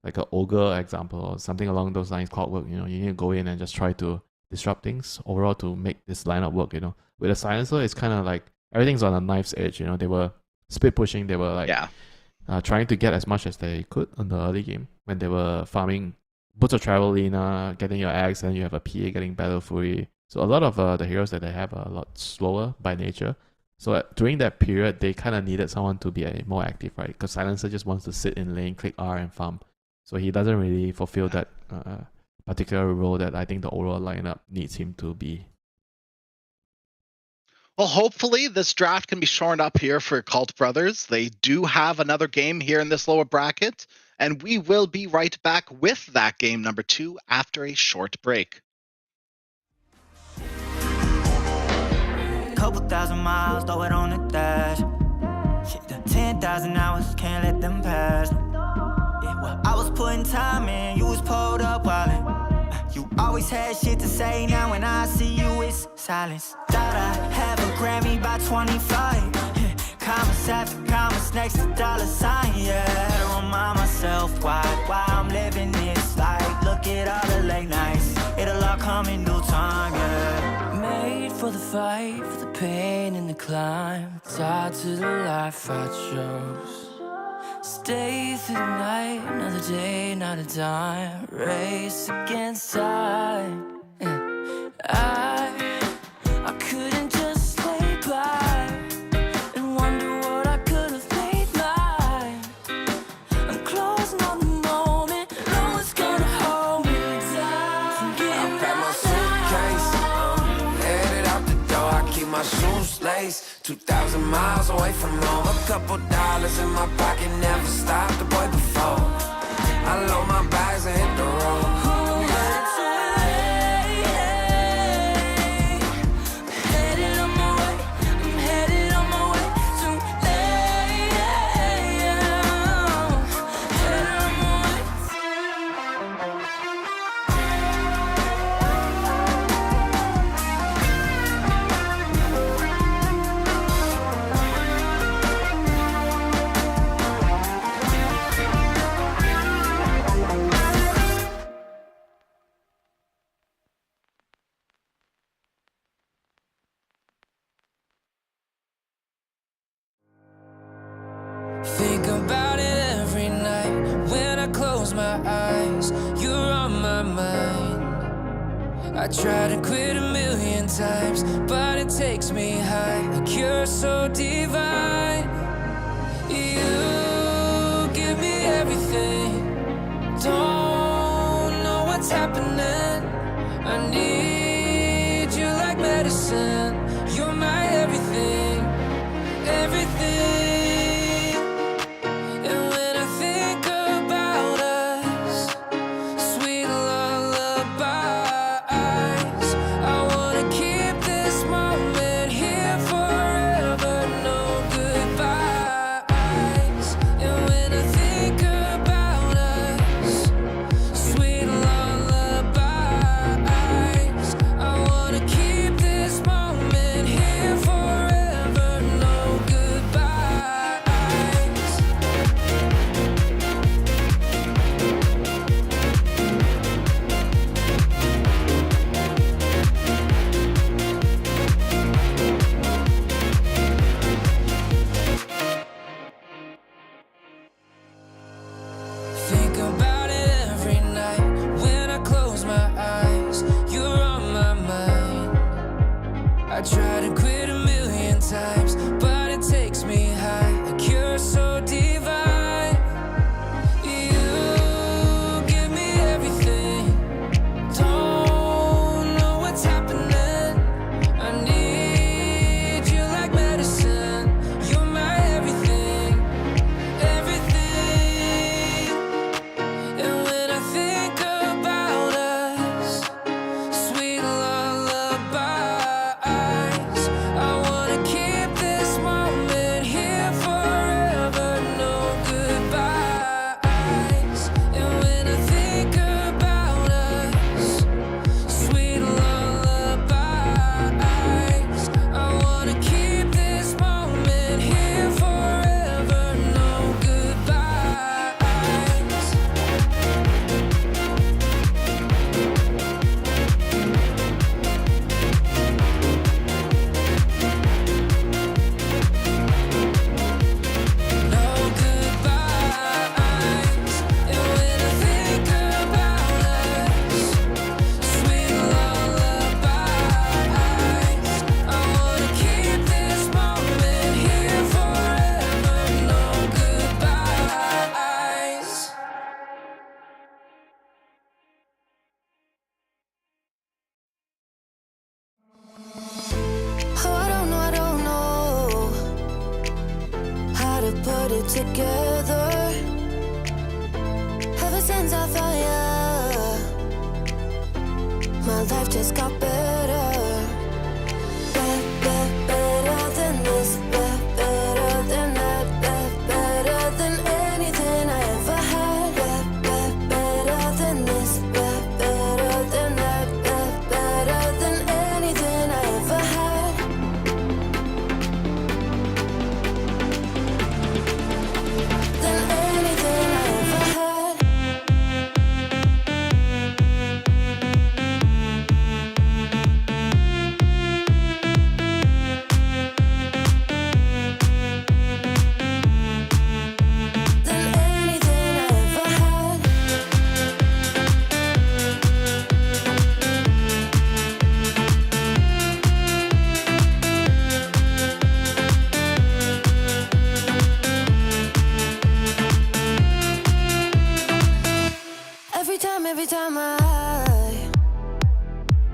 like an ogre example or something along those lines. Clockwork. You know, you need to go in and just try to disrupt things overall to make this lineup work. You know, with a Silencer, it's kind of like everything's on a knife's edge. You know, they were split pushing. They were like trying to get as much as they could on the early game when they were farming Boots of Travelina, getting your eggs, and you have a PA getting Battle Fury. So a lot of the heroes that they have are a lot slower by nature. So during that period, they kind of needed someone to be more active, right? Because Silencer just wants to sit in lane, click R and farm. So he doesn't really fulfill that particular role that I think the overall lineup needs him to be. Well, hopefully this draft can be shorn up here for Cult Brothers. They do have another game here in this lower bracket, and we will be right back with that game number 2 after a short break. Couple thousand miles, throw it on the dash. 10,000 hours, can't let them pass. Yeah, well, I was putting time in, you was pulled up wildin'. You always had shit to say, now when I see you, it's silence. Thought I have a Grammy by 25. Commas after commas next to dollar sign, yeah. Had to remind myself why I'm living this life. Look at all the late nights, it'll all come in due time, yeah. Made for the fight, for the pain and the climb. Tied to the life I chose. Stay through the night, another day, not a dime. Race against time. I couldn't just lay by and wonder what I could have made mine. I'm closing on the moment, no one's gonna hold me down. I pack my suitcase, headed out the door. I keep my shoes laced. 2,000 miles away from home. A couple dollars in my pocket, never stopped the boy before. I load my bags and hit the road. Think about it every night when I close my eyes. You're on my mind. I try to quit a million times, but it takes me high. Like you're so divine. You give me everything. Don't know what's happening. I need you like medicine. You're my everything, everything. I try to quit a million times, but it takes me high. Like you're so divine. You give me everything. Don't know what's happening. I need you like medicine. You're my everything, everything. And when I think about us, sweet lullabies, together. Ever since I found you, my life just got better. Better than this, better than that, better than anything I ever had. Better than this, better than that, better than anything I ever had. Than anything I ever had. Than anything I ever had. Every time I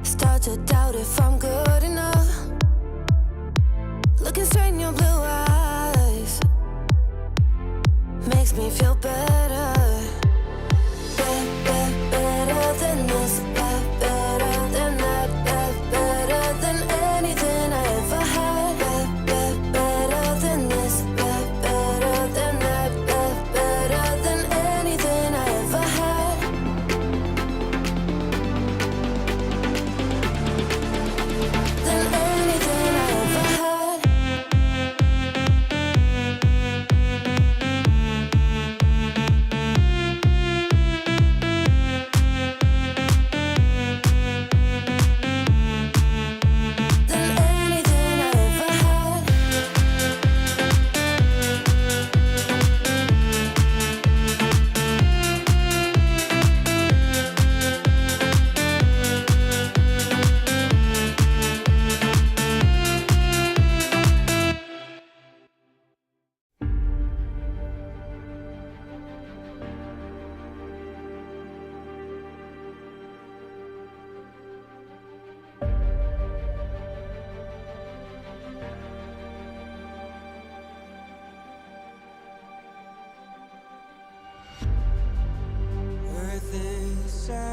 start to doubt if I'm good enough, looking straight in your blue eyes makes me feel better. Better than this, better than that, better than anything I ever had. Better than this, better than that, better than anything I ever had. Than anything I ever had. Than anything I ever had. Earth is suffering,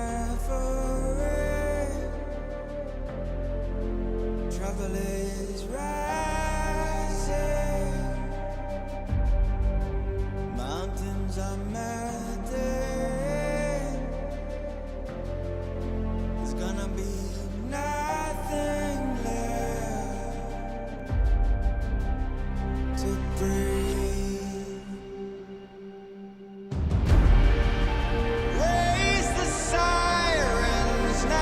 trouble is rising, mountains are melting, there's gonna be nothing left to breathe. Raise the sirens now.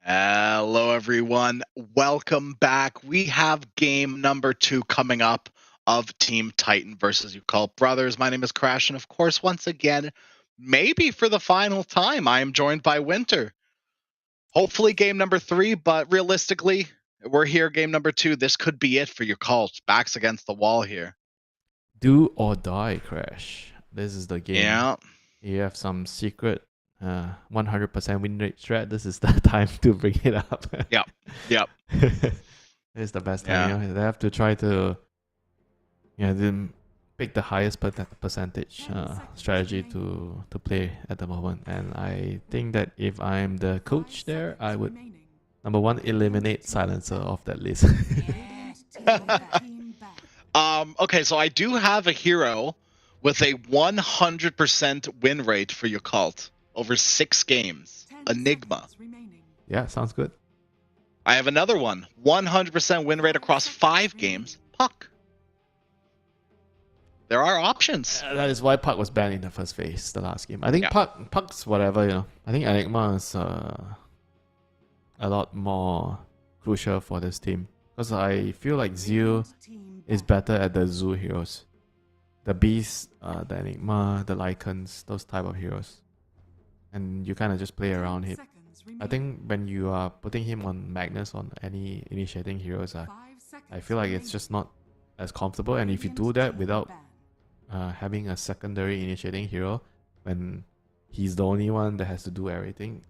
Hello, everyone. Welcome back. We have game number 2 coming up of Team Titan versus Ucult Brothers. My name is Crash, and of course, once again, maybe for the final time, I am joined by Winter. Hopefully, game number 3, but realistically, we're here. Game number 2. This could be it for Ucult. Backs against the wall here. Do or die, Crash. This is the game. Yeah. You have some secret 100% win rate strat. This is the time to bring it up. Yep. Yep. This is the best time. Yeah. You know, they have to try to then pick the highest percentage strategy to play at the moment. And I think that if I'm the coach there, I would, number one, eliminate Silencer off that list. Okay, so I do have a hero with a 100% win rate for Ucult over 6 games. Enigma. Yeah, sounds good. I have another one. 100% win rate across 5 games. Puck. There are options. That is why Puck was banned in the first phase, the last game. I think Yeah. Puck's whatever, you know. I think Enigma is a lot more crucial for this team. Because I feel like Zeal is better at the Zoo heroes. The Beast, the Enigma, the Lycans, those type of heroes. And you kind of just play around him. I think when you are putting him on Magnus on any initiating heroes, I feel like it's just not as comfortable. And if you do that without having a secondary initiating hero, when he's the only one that has to do everything,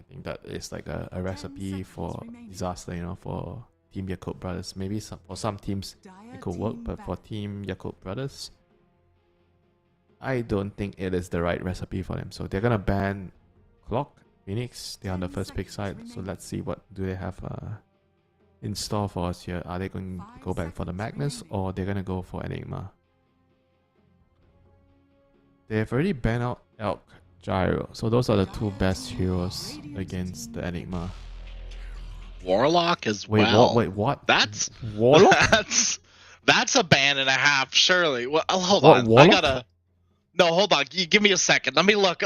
I think that is like a recipe for disaster, you know, for Team Yakult Brothers. Maybe for some teams it could work, but for Team Yakult Brothers, I don't think it is the right recipe for them. So they're gonna ban Clock, Phoenix. They're on the first pick side. So let's see what do they have in store for us here. Are they going to go back for the Magnus, or they're gonna go for Enigma? They have already banned out Elk, Gyro. So those are the two best heroes against the Enigma. Warlock as Wait, well. wait, what? That's Warlock? that's a ban and a half, surely. Well, hold What, on. Warlock? I gotta. No, hold on. You give me a second. Let me look.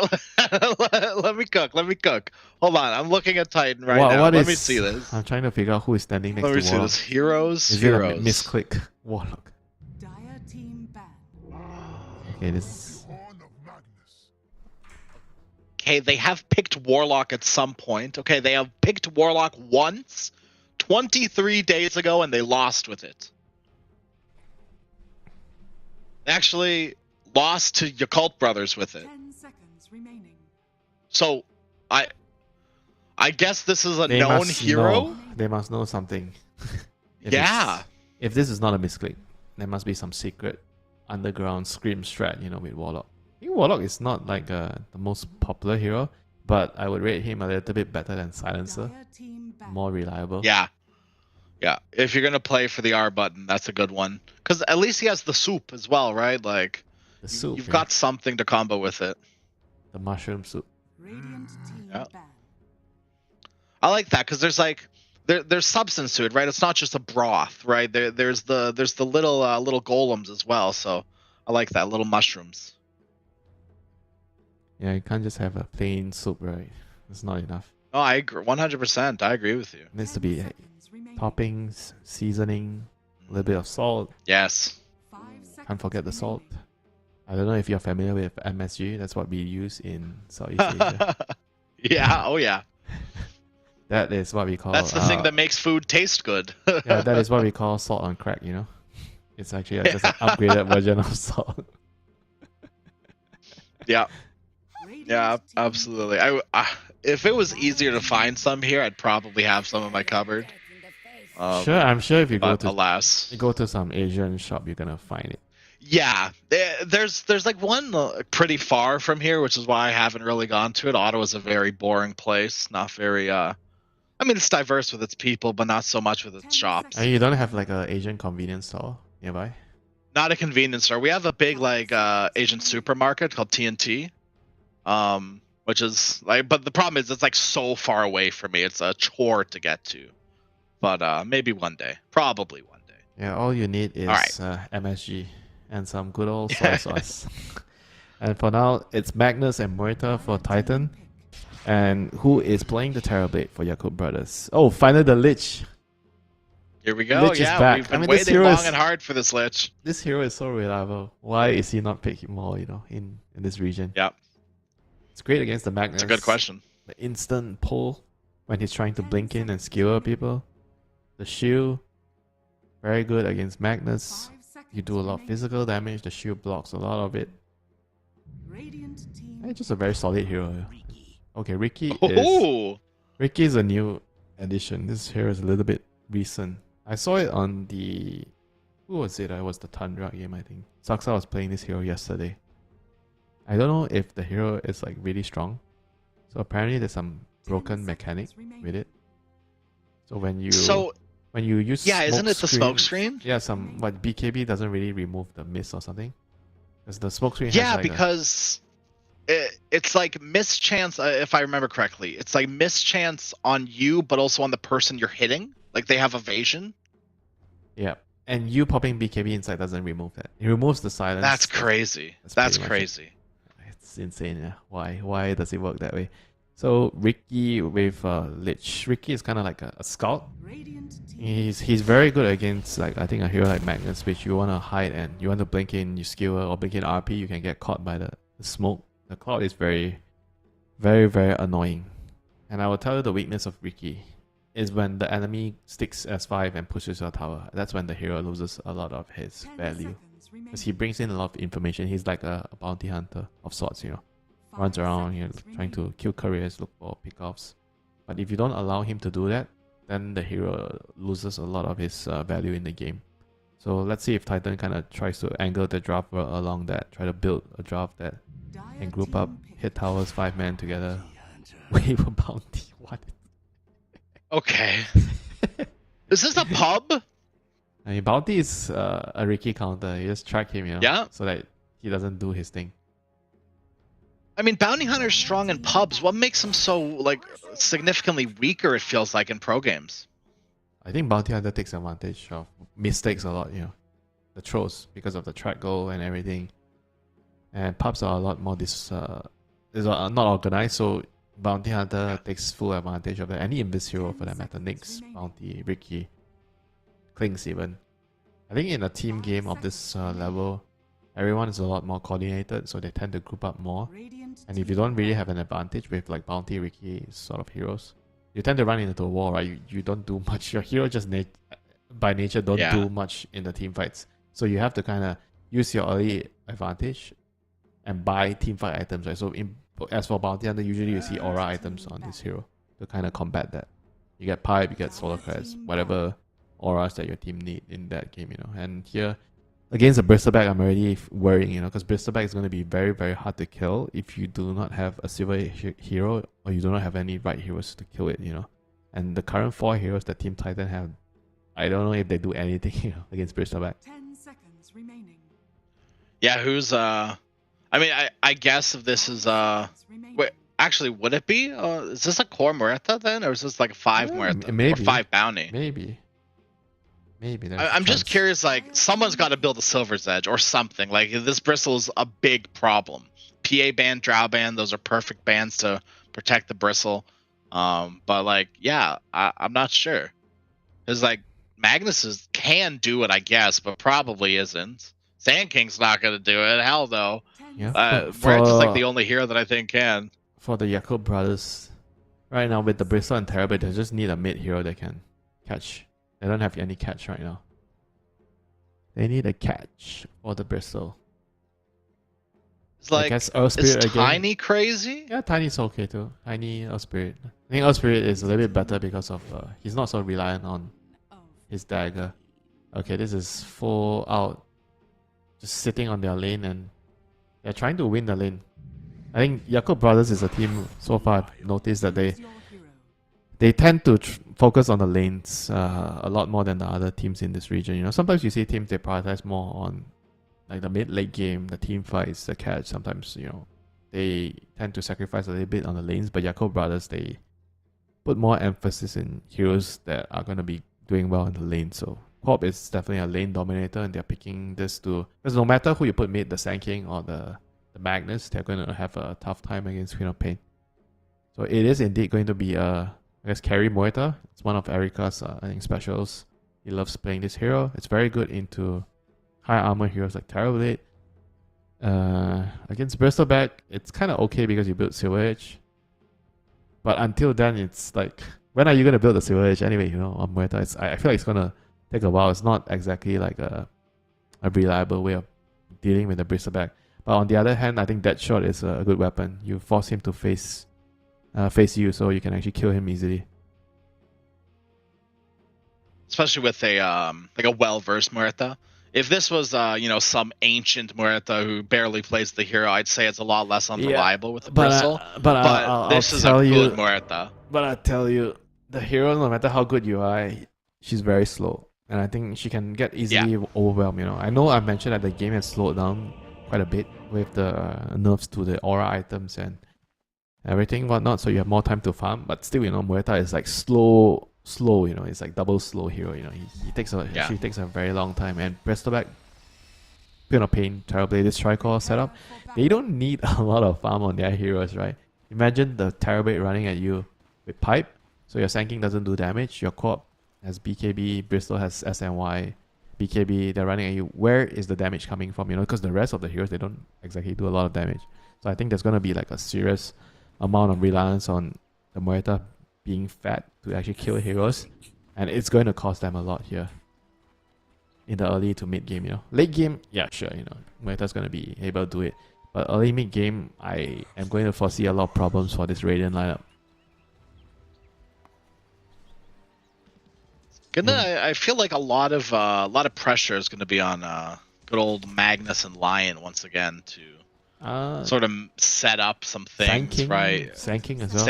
Let me cook. Let me cook. Hold on. I'm looking at Titan right now. Let me see this. I'm trying to figure out who is standing next Let me to see Warlock. this. Heroes. Is Heroes. it a misclick? Warlock. Dire team ban. Okay, this. Okay, they have picked Warlock at some point. Okay, they have picked Warlock once, 23 days ago, and they lost with it. They actually lost to Yakult Brothers with it. 10 seconds remaining. So, I guess this is a They known must hero. know. They must know something. Yeah. If this is not a misclick, there must be some secret underground scream strat, you know, with Warlock. I think Warlock is not like the most popular hero, but I would rate him a little bit better than Silencer. Dire team ban. More reliable. Yeah. Yeah. If you're gonna play for the R button, that's a good one. Because at least he has the soup as well, right? Like, The soup. you've yeah. got something to combo with it. the mushroom soup. Radiant team Yeah. ban. I like that because there's like there's substance to it, right? It's not just a broth, right? There's the little golems as well. So I like that, little mushrooms. Yeah, you can't just have a plain soup, right? It's not enough. No, I agree 100%. I agree with you. It needs to be 10 seconds remaining. toppings, seasoning, a little bit of salt. Yes. 5 seconds Can't forget the salt. remaining. I don't know if you're familiar with MSG. That's what we use in Southeast Asia. Yeah. Oh yeah. That is what we call. That's the thing that makes food taste good. Yeah, that is what we call salt on crack. You know, it's actually just an upgraded version of salt. Yeah. Radiant Yeah. team Absolutely. If it was easier to find some here, I'd probably have some in my cupboard. Sure, I'm sure if you go But to alas. some Asian shop, you're gonna find it. Yeah, there's like one pretty far from here, which is why I haven't really gone to it. Ottawa's a very boring place, not very. I mean, it's diverse with its people, but not so much with its shops. And you don't have like a Asian convenience store nearby. Not a convenience store. We have a big like Asian supermarket called TNT, which is like, but the problem is it's like so far away from me. It's a chore to get to. But maybe one day, probably one day. Yeah, all you need is MSG and some good old soy sauce. And for now, it's Magnus and Moita for Titan. And who is playing the Terrorblade for Yakult Brothers? Oh, finally the Lich. Here we go. Lich is Yeah, back. we've been I mean, this waiting hero long is- and hard for this Lich. This hero is so reliable. Why is he not picked more, you know, in this region? Yeah, It's great against the Magnus. it's a good question. The instant pull when he's trying to blink in and skewer people. The shield, very good against Magnus. 5 seconds You do a lot of remaining. physical damage. The shield blocks a lot of it. Radiant team It's just a very solid hero. Okay, Ricky is a new addition. This hero is a little bit recent. I saw it on the... Who was it? It was the Tundra game, I think. Saksa was playing this hero yesterday. I don't know if the hero is like really strong. So apparently there's some broken mechanic with it. So when you use isn't it the smoke screen? screen? Yeah, but BKB doesn't really remove the mist or something. Because the smoke screen Yeah, has like because it's like mischance, if I remember correctly. It's like mischance on you, but also on the person you're hitting. Like they have evasion. yeah. And you popping BKB inside doesn't remove that. It removes the silence. That's crazy. That's That's pretty much it. crazy. It's insane, yeah. Why does it work that way? So Ricky with Lich. Ricky is kind of like a scout. Radiant team He's very good against like I think a hero like Magnus, which you want to hide and you want to blink in, you skewer or blink in RP, you can get caught by the smoke. The cloud is very, very, very annoying. And I will tell you the weakness of Ricky is when the enemy sticks S5 and pushes your tower. That's when the hero loses a lot of his 10 value. seconds remaining. Because he brings in a lot of information. He's like a bounty hunter of sorts, you know. 5 Runs around, you know, seconds trying to kill couriers, look for pickoffs. But if you don't allow him to do that, then the hero loses a lot of his value in the game. So let's see if Titan kind of tries to angle the draft along that, try to build a draft that can group up, hit towers, 5-man together, wave a bounty. What? Okay. Is this a pub? I mean, bounty is a Ricky counter. You just track him, Yeah. so that he doesn't do his thing. I mean, bounty hunter's strong in pubs. What makes him so like significantly weaker? It feels like in pro games. I think bounty hunter takes advantage of mistakes a lot, the throws because of the track goal and everything. And pubs are a lot more not organized, so bounty hunter takes full advantage of that. Any invis hero for that matter, Nyx, bounty, Ricky, Klings even. I think in a team game of this level, everyone is a lot more coordinated, so they tend to group up more. And if you don't really have an advantage with like bounty, Ricky sort of heroes, you tend to run into a wall, right? You don't do much. Your hero just by nature don't do much in the team fights. So you have to kind of use your early advantage and buy team fight items, right? So as for bounty hunter, usually you see aura items on this hero to kind of combat that. You get pipe, you get solar crest, whatever auras that your team need in that game, And here against a bristleback, I'm already worrying, because bristleback is going to be very, very hard to kill if you do not have a silver hero or you do not have any right heroes to kill it, And the current 4 heroes that Team Titan have, I don't know if they do anything against bristleback. 10 seconds remaining. Yeah, who's I mean, I guess if this is wait, actually, would it be? Is this a core Muerta then, or is this like a 5 Muerta maybe. or 5 bounty? Maybe. I'm just curious. Like, someone's got to build a Silver's Edge or something. Like, this bristle is a big problem. PA ban, Drow ban, those are perfect bans to protect the bristle. But like, yeah, I'm not sure. Because like Magnus can do it, I guess, but probably isn't. Sand King's not gonna do it. Hell no. Yeah, Muerta's like the only hero that I think can. For the Jakub brothers, right now with the bristle and Terrorblade, they just need a mid hero that can catch. They don't have any catch right now. They need a catch for the bristle. It's like, I guess Earth Spirit is Tiny crazy? Yeah, Tiny's okay too. Tiny Earth Spirit. I think Earth Spirit is a little bit better because of he's not so reliant on his dagger. Okay, this is full out. Just sitting on their lane and they're trying to win the lane. I think Jakub brothers is a team so far I've noticed that they tend to focus on the lanes a lot more than the other teams in this region. Sometimes you see teams they prioritize more on like the mid-late game, the team fights, the catch. Sometimes they tend to sacrifice a little bit on the lanes, but Jakub brothers they put more emphasis in heroes that are going to be doing well in the lane. So Pop is definitely a lane dominator, and they're picking this to because no matter who you put mid, the Sand King or the Magnus, they're going to have a tough time against Queen of Pain. So it is indeed going to be I guess carry Muerta. It's one of Erika's I think specials. He loves playing this hero. It's very good into high armor heroes like Terrorblade. Against Bristleback, it's kind of okay because you build Silver Edge. But until then, it's like, when are you going to build the Silver Edge anyway, on Muerta? I feel like it's going to take a while. It's not exactly like a reliable way of dealing with the Bristleback. But on the other hand, I think Deadshot is a good weapon. You force him to face you so you can actually kill him easily. Especially with a like a well-versed Muerta. If this was some ancient Muerta who barely plays the hero, I'd say it's a lot less unreliable with the bristle. But this is a good Muerta. But I tell you, the hero, no matter how good you are, she's very slow, and I think she can get easily overwhelmed. I know I mentioned that the game has slowed down quite a bit with the nerfs to the aura items and everything whatnot, so you have more time to farm. But still, Muerta is like slow. It's like double slow hero. He takes she takes a very long time. And Bristleback, Queen of Pain, Terrorblade, this Tricore setup, they don't need a lot of farm on their heroes, right? Imagine the Terrorblade running at you with pipe, so your Sand King doesn't do damage. Your co-op has BKB, Bristol has SNY, BKB. They're running at you. Where is the damage coming from? Because the rest of the heroes they don't exactly do a lot of damage. So I think there's gonna be like a serious amount of reliance on the Muerta being fat to actually kill heroes, and it's going to cost them a lot here in the early to mid game. Late game, yeah, sure, Muerta's going to be able to do it, but early mid game, I am going to foresee a lot of problems for this Radiant lineup. I feel like a lot of pressure is gonna be on good old Magnus and Lion once again to sort of set up some things, Sanking, right? Sanking as well.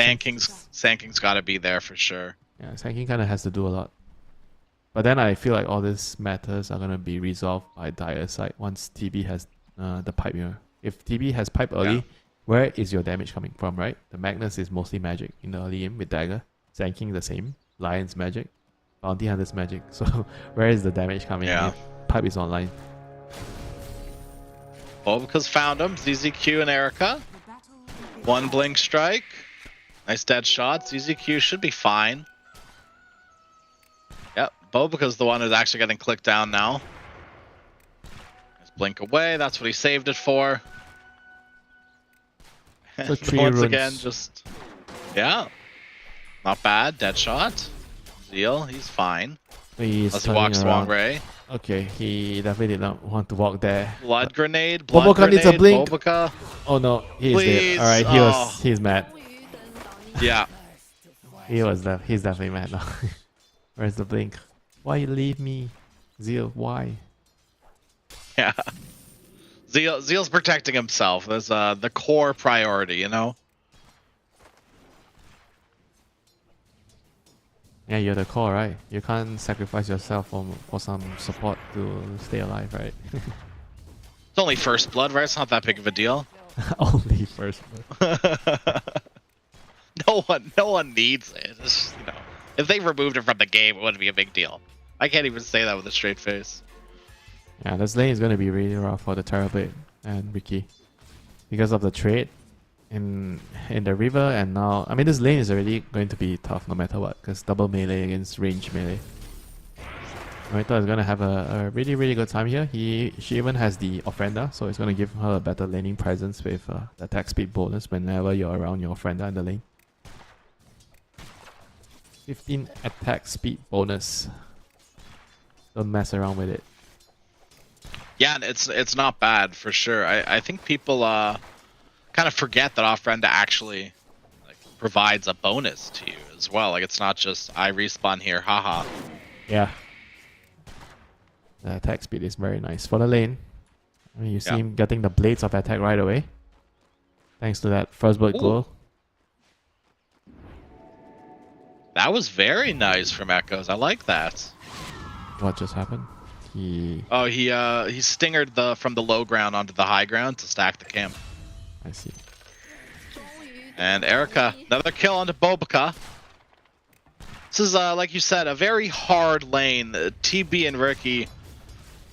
Sanking's got to be there for sure. Yeah, Sanking kind of has to do a lot. But then I feel like all these matters are gonna be resolved by Dire's side once TB has the pipe mirror. If TB has pipe early, where is your damage coming from, right? The Magnus is mostly magic in the early game with Dagger. Sanking the same. Lion's magic. Bounty Hunter's magic. So where is the damage coming if pipe is online? Because found him. ZZQ and Erica. One blink strike. Nice dead shot. ZZQ should be fine. Yep. Bobica's the one who's actually getting clicked down now. Just blink away. That's what he saved it for. So once again, just... Yeah. Not bad. Dead shot. Zeal, he's fine. Unless he walks the wrong way. Okay, he definitely did not want to walk there. Blood grenade. Bobica needs a blink. Bobica. Oh no, he's dead. Alright, he's mad. Yeah. He's definitely mad now. Where's the blink? Why you leave me? Zeal, why? Yeah. Zeal's protecting himself. That's the core priority, you know? Yeah, you're the core, right? You can't sacrifice yourself for some support to stay alive, right? It's only first blood, right? It's not that big of a deal. Only first blood. No one needs it. It's just, if they removed it from the game, it wouldn't be a big deal. I can't even say that with a straight face. Yeah, this lane is going to be really rough for the Terrorblade and Ricky because of the trade in the river, and now I mean this lane is already going to be tough no matter what because double melee against range melee. Morita is going to have a really good time here. She even has the Offrenda, so it's going to give her a better laning presence with the attack speed bonus whenever you're around your Offrenda in the lane. 15 attack speed bonus. Don't mess around with it. Yeah, it's not bad for sure. I think people kind of forget that Offrenda actually provides a bonus to you as well. Like it's not just I respawn here, haha. Yeah. The attack speed is very nice for the lane. I mean, you see him getting the blades of attack right away, thanks to that first blood glow. That was very nice from Echoes. I like that. What just happened? He stingered from the low ground onto the high ground to stack the camp. I see. And Erica, another kill onto Bobica. This is, like you said, a very hard lane. TB and Ricky.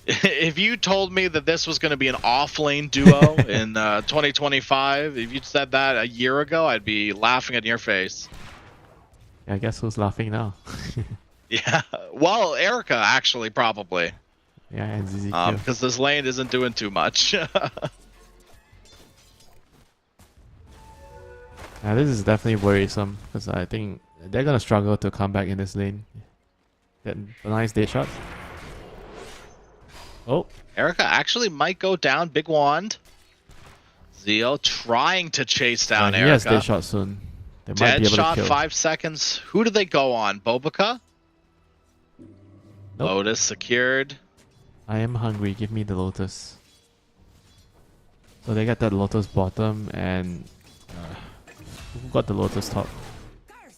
If you told me that this was going to be an off-lane duo in 2025, if you'd said that a year ago, I'd be laughing in your face. Yeah, I guess who's laughing now? Yeah, well, Erica actually probably. Yeah, and ZZQ. Because this lane isn't doing too much. Yeah, this is definitely worrisome because I think they're gonna struggle to come back in this lane. Get a nice dead shot. Oh, Erica actually might go down. Big wand. Zeal trying to chase down Erica. Yes, dead shot soon. They might Dead be able shot, to kill. 5 seconds. Who do they go on? Bobica? Nope. Lotus secured. I am hungry. Give me the Lotus. So they get that Lotus bottom, and who got the Lotus top?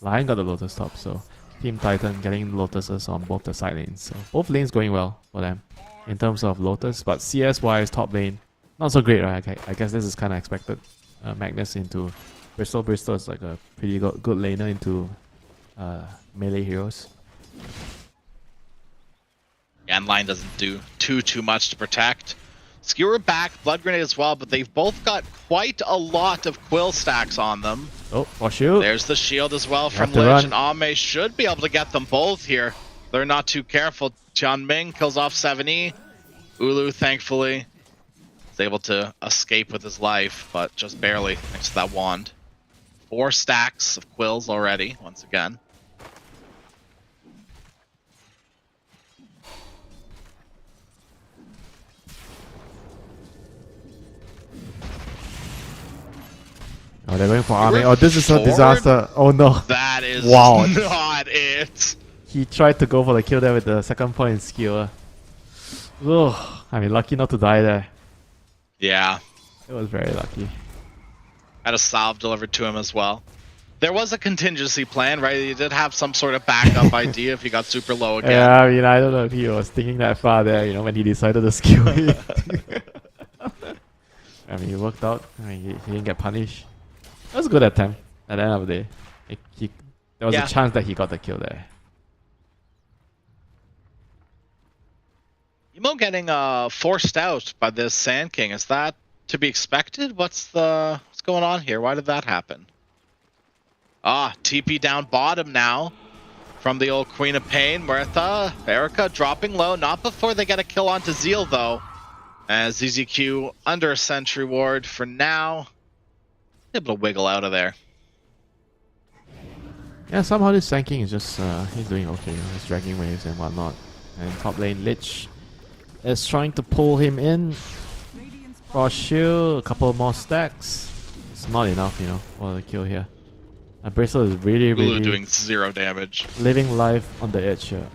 Lion got the Lotus top, so Team Titan getting Lotuses on both the side lanes. So both lanes going well for them in terms of Lotus, but CS-wise, top lane, not so great, right? I guess this is kind of expected. Magnus into Bristol. Bristol is like a pretty good laner into melee heroes. And line doesn't do too much to protect. Skewer back, Blood Grenade as well, but they've both got quite a lot of Quill stacks on them. Oh, for shield. There's the shield as well from Lich, and Ame should be able to get them both here. They're not too careful. Ming kills off 7E. Ulu, thankfully, is able to escape with his life, but just barely thanks to that wand. 4 stacks of Quills already, once again. Oh, they're going for Ame. Oh, this is a disaster. Oh no. That is wow. not it. He tried to go for the kill there with the second point in skill. Ugh, I mean, lucky not to die there. Yeah. It was very lucky. Had a salve delivered to him as well. There was a contingency plan, right? He did have some sort of backup idea if he got super low again. Yeah, I mean, I don't know if he was thinking that far there, you know, when he decided to skill it. I mean, it worked out. I mean, he didn't get punished. That was a good attempt at the end of the day. There was a chance that he got the kill there. Emo getting forced out by this Sand King. Is that to be expected? What's going on here? Why did that happen? TP down bottom now from the old Queen of Pain. Muerta, Erica dropping low. Not before they get a kill onto Zeal, though. As ZZQ under a sentry ward for now. Able to wiggle out of there. Yeah, somehow this Sand King is just, he's doing okay. You know, he's dragging waves and whatnot. And top lane Lich is trying to pull him in. Frost shield, a couple more stacks. It's not enough, you know, for the kill here. Bristle is really doing 0 damage. Living life on the edge here.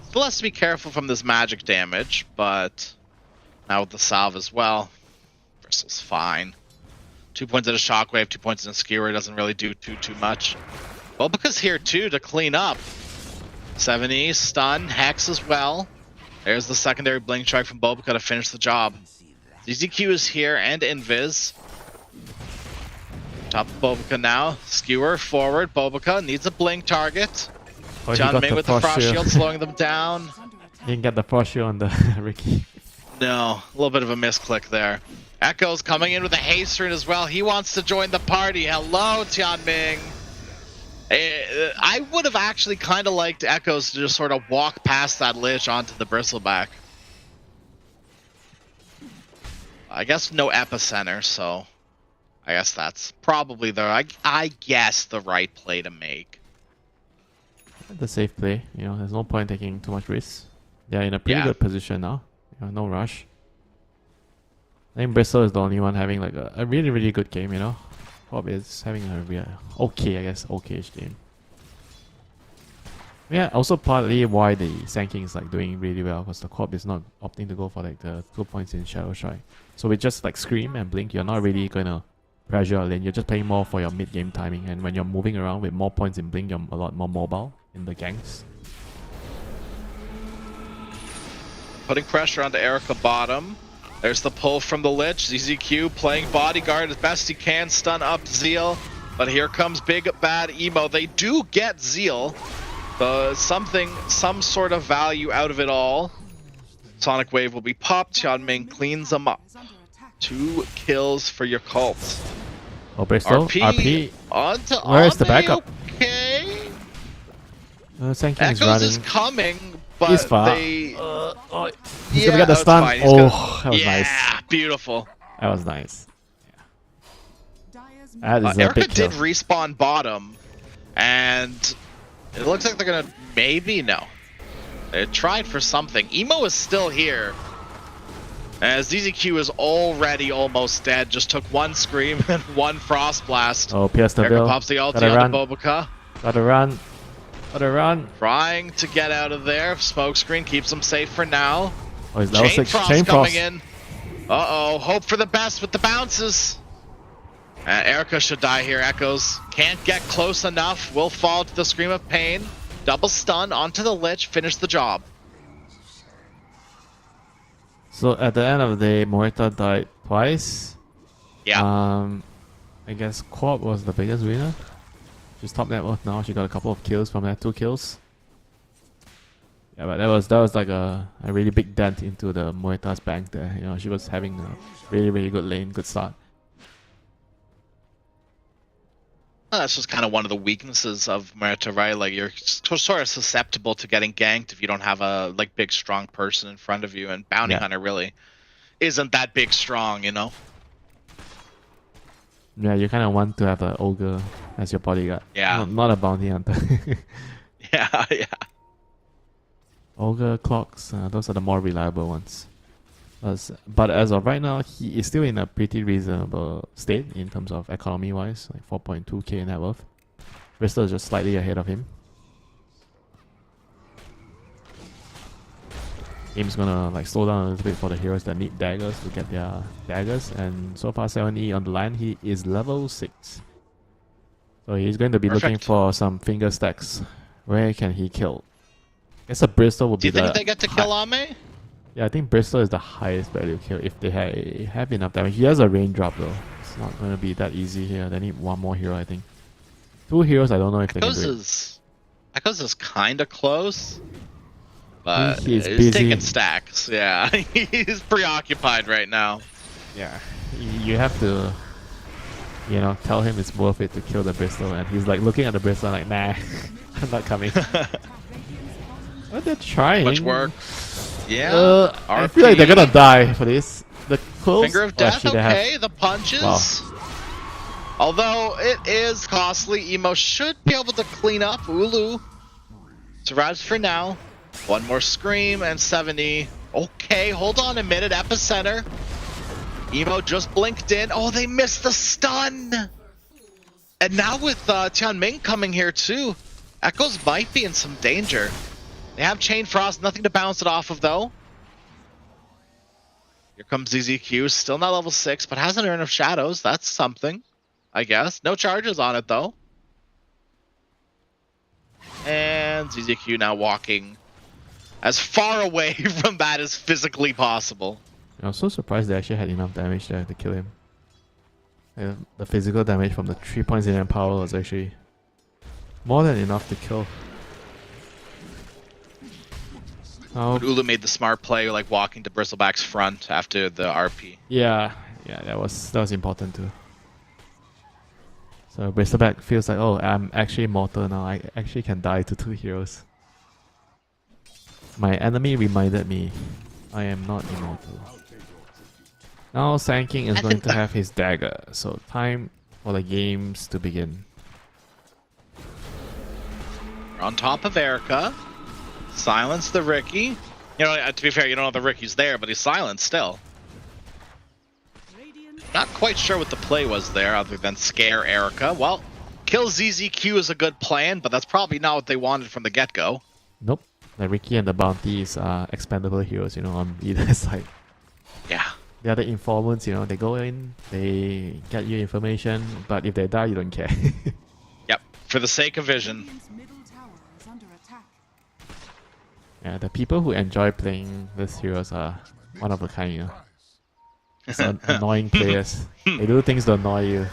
Still has to be careful from this magic damage, but now with the salve as well, Bristle's fine. 2 points in a shockwave, 2 points in a skewer doesn't really do too much. Well, because here too to clean up. 70 stun, Hex as well. There's the secondary blink strike from Bobica to finish the job. ZZQ is here and Invis. Top of Bobica now. Skewer forward. Bobica needs a blink target. John Ming with the frost shield slowing them down. He didn't get the frost shield on the Ricky. No, a little bit of a misclick there. Echo's coming in with a haste rune as well. He wants to join the party. Hello, Tianming. I would have actually kind of liked Echoes to just sort of walk past that Lich onto the Bristleback. I guess no epicenter, so I guess that's probably I guess the right play to make. The safe play, you know, there's no point taking too much risk. They're in a pretty good position now. You know, no rush. I think Bristle is the only one having like a really good game, you know. Cobb is having a real okayish game. Yeah, also partly why the Sand King is like doing really well because the Cobb is not opting to go for like the 2 points in Shadow Strike. So with just like Scream and Blink, you're not really gonna pressure a lane. You're just playing more for your mid game timing, and when you're moving around with more points in Blink, you're a lot more mobile in the ganks. Putting pressure onto Erica bottom. There's the pull from the Lich. ZZQ playing bodyguard as best he can, stun up Zeal. But here comes big bad Emo. They do get Zeal. Some sort of value out of it all. Sonic Wave will be popped. Tianming cleans them up. 2 kills for your cult. Oh, Bristol. RP. Onto Where's the backup? Okay. Sand King is Echoes running. is coming, but He's far. they... He's gonna get the stun. Oh, that was nice. Yeah, beautiful. That was nice. That is a Erica big kill. did respawn bottom, and it looks like they're gonna no. They tried for something. Emo is still here. As ZZQ is already almost dead. Just took 1 scream and 1 frost blast. Oh, Pierce the Erica Bill. pops the ulti on the Bobica. Gotta run. Gotta run. Trying to get out of there. Smoke screen keeps them safe for now. Oh, he's level 6. Chain Frost coming in. Uh-oh. Hope for the best with the bounces. Erica should die here. Echoes can't get close enough. Will fall to the Scream of Pain. Double stun onto the Lich. Finish the job. So at the end of the day, Muerta died twice. Yeah. I guess Quab was the biggest winner. She's top net worth now. She got a couple of kills from that 2 kills. Yeah, but that was like a really big dent into the Muerta's bank there. You know, she was having a really good lane, good start. That's just kind of one of the weaknesses of Muerta, right? Like you're sort of susceptible to getting ganked if you don't have a big strong person in front of you, and Bounty Hunter really isn't that big strong, you know? Yeah, you kind of want to have an ogre as your bodyguard. Yeah. Not a bounty hunter. Yeah. Ogre, clocks, those are the more reliable ones. But as of right now, he is still in a pretty reasonable state in terms of economy wise, like 4.2k net worth. Bristol is just slightly ahead of him. Game's gonna like slow down a little bit for the heroes that need daggers to get their daggers. And so far 7E on the line, he is level 6. So he's going to be looking for some finger stacks. Where can he kill? I guess a Bristol will Do be you think they get to kill Ame? Yeah, I think Bristol is the highest value kill if they have enough damage. He has a raindrop though. It's not going to be that easy here. They need one more hero, I think. 2 heroes, I don't know if they can do it. Echoes is kind of close. But He's he's busy. taking stacks. Yeah, he's preoccupied right now. Yeah, you have to, you know, tell him it's worth it to kill the Bristol, and he's like looking at the Bristol like, nah, I'm not coming. But they're trying. Much work. Yeah. I feel like they're gonna die for this. The close. Finger of death. Actually, Okay, the punches. Wow. Although it is costly, Emo should be able to clean up. Ulu survives for now. One more scream and 70. Okay, hold on a minute. Epicenter. Emo just blinked in. Oh, they missed the stun. And now with Tianming coming here too, Echoes might be in some danger. They have Chain Frost, nothing to bounce it off of though. Here comes ZZQ, still not level 6, but has an Urn of Shadows. That's something, I guess. No charges on it though. And ZZQ now walking as far away from that as physically possible. I was so surprised they actually had enough damage there to kill him. The physical damage from the 3 points in power was actually more than enough to kill. But Ulu made the smart play, like walking to Bristleback's front after the RP. Yeah, that was important too. So Bristleback feels like, oh, I'm actually immortal now. I actually can die to 2 heroes. My enemy reminded me, I am not immortal. Now Sanking is going to have his dagger, so time for the games to begin. We're on top of Erica. Silence the Ricky. You know, to be fair, you don't know the Ricky's there, but he's silenced still. Not quite sure what the play was there, other than scare Erica. Well, kill ZZQ is a good plan, but that's probably not what they wanted from the get-go. Nope. The Ricky and the Bounties are expendable heroes, you know, on either side. Yeah. They are the informants, you know, they go in, they get you information, but if they die, you don't care. Yep, for the sake of vision. Radiant's middle tower is under attack. Yeah, the people who enjoy playing these heroes are one of a kind, you know. It's annoying players. They do things to annoy you.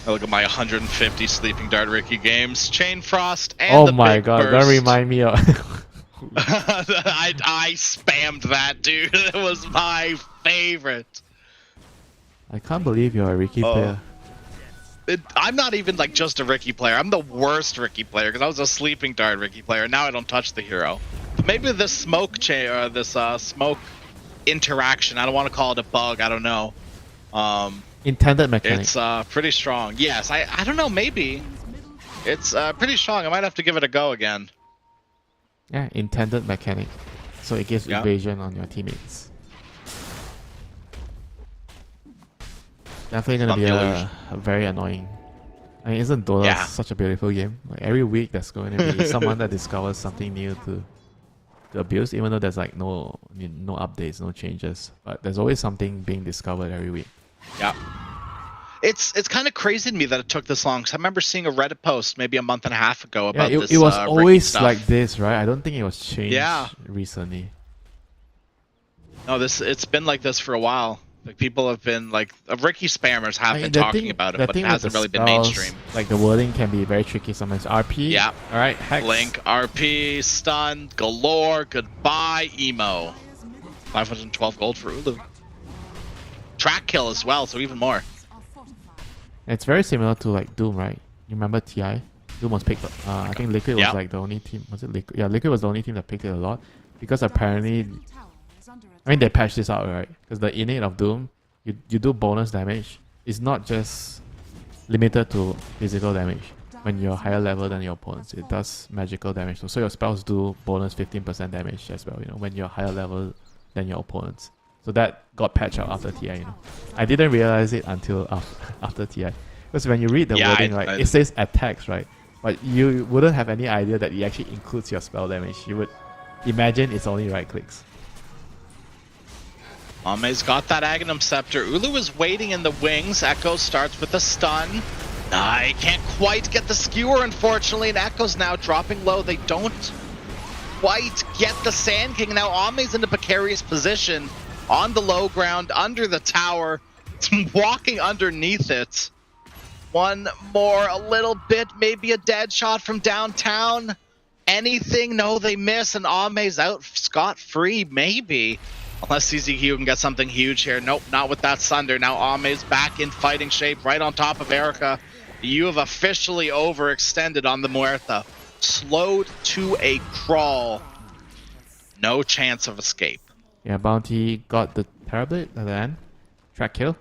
I look at my 150 Sleeping Dart Ricky games. Chain Frost and the my Big god, Burst. that remind me of... I spammed that, dude. It was my favorite. I can't believe you're a Ricky player. I'm not even like just a Ricky player. I'm the worst Ricky player because I was a Sleeping Dart Ricky player. Now I don't touch the hero. But maybe this smoke smoke interaction. I don't want to call it a bug. I don't know. Intended mechanic. It's pretty strong. Yes, I don't know. Maybe it's pretty strong. I might have to give it a go again. Yeah, intended mechanic. So it gives evasion on your teammates. Definitely gonna be a very annoying. I mean, isn't Dota such a beautiful game? Like every week there's going to be someone that discovers something new to abuse, even though there's like no updates, no changes. But there's always something being discovered every week. Yeah. It's kind of crazy to me that it took this long. Cause I remember seeing a Reddit post maybe a month and a half ago about this. It was always stuff. like this, right? I don't think it was changed recently. No, it's been like this for a while. Like people have been like Ricky spammers have been talking about it, but it hasn't really been mainstream. Like the wording can be very tricky sometimes. RP. Yeah. All right. Hex. Blink. RP. Stun. Galore. Goodbye. Emo. 512 gold for Ulu. Track kill as well, so even more. It's very similar to like Doom, right? You remember TI? Doom was picked up. I think Liquid was like the only team. Was it Liquid? Yeah, Liquid was the only team that picked it a lot because apparently. I mean, they patched this out, right? Because the innate of Doom, you do bonus damage. It's not just limited to physical damage. When you're higher level than your opponents, it does magical damage. So your spells do bonus 15% damage as well, you know, when you're higher level than your opponents. So that got patched out after TI, you know. I didn't realize it until after TI. It Because when you read the wording, right, it says attacks, right? But you wouldn't have any idea that it actually includes your spell damage. You would imagine it's only right clicks. Ame's got that Aghanim Scepter. Ulu is waiting in the wings. Echo starts with a stun. He can't quite get the skewer, unfortunately, and Echo's now dropping low. They don't quite get the Sand King. Now Ame's in a precarious position on the low ground, under the tower, walking underneath it. One more, a little bit, maybe a dead shot from downtown. Anything? No, they miss, and Ame's out scot-free, maybe. Unless CZQ can get something huge here. Nope, not with that Sunder. Now Ame's back in fighting shape, right on top of Erica. You have officially overextended on the Muerta. Slowed to a crawl. No chance of escape. Yeah, Bounty got the Terrorblade at the end. Track kill.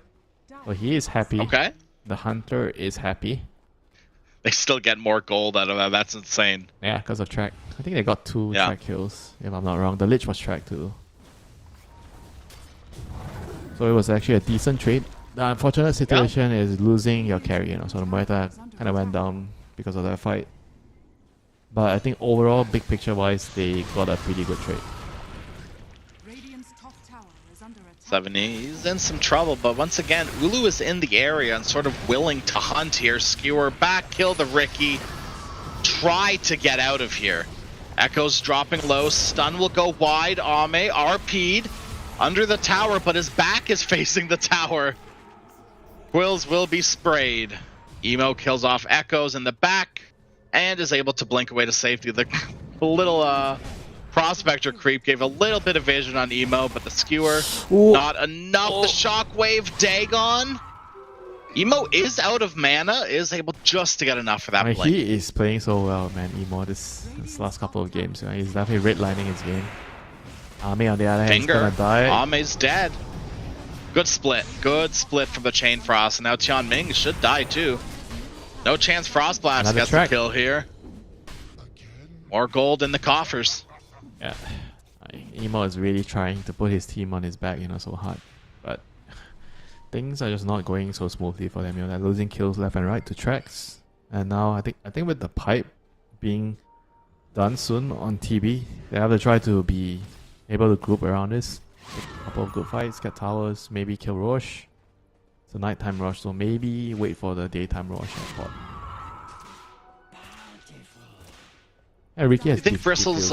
Well, he is happy. Okay. The Hunter is happy. They still get more gold out of that. That's insane. Yeah, because of track. I think they got 2 track kills, if I'm not wrong. The Lich was track too. So it was actually a decent trade. The unfortunate situation is losing your carry, you know. So the Muerta kind of went down because of that fight. But I think overall, big picture wise, they got a pretty good trade. 70, he's in some trouble, but once again, Ulu is in the area and sort of willing to hunt here. Skewer back, kill the Ricky. Try to get out of here. Echo's dropping low, stun will go wide. Ame RP'd under the tower, but his back is facing the tower. Quills will be sprayed. Emo kills off Echoes in the back and is able to blink away to safety. The little Prospector creep gave a little bit of vision on Emo, but the skewer, not enough. The shockwave, Dagon. Emo is out of mana, is able just to get enough for that blink. He is playing so well, man, Emo, this last couple of games. You know, he's definitely redlining his game. Ame on the other hand is gonna die. Ame's dead. Good split from the Chain Frost. And now Tian Ming should die too. No chance Frost Blast gets the kill here. More gold in the coffers. Yeah, Emo is really trying to put his team on his back, you know, so hard. But things are just not going so smoothly for them. You know, they're losing kills left and right to tracks. And now I think with the pipe being done soon on TB, they have to try to be able to group around this. Take a couple of good fights, get towers, maybe kill Rosh. It's a nighttime rush, so maybe wait for the daytime rush at bot. Yeah, Ricky has. Do you think Bristles?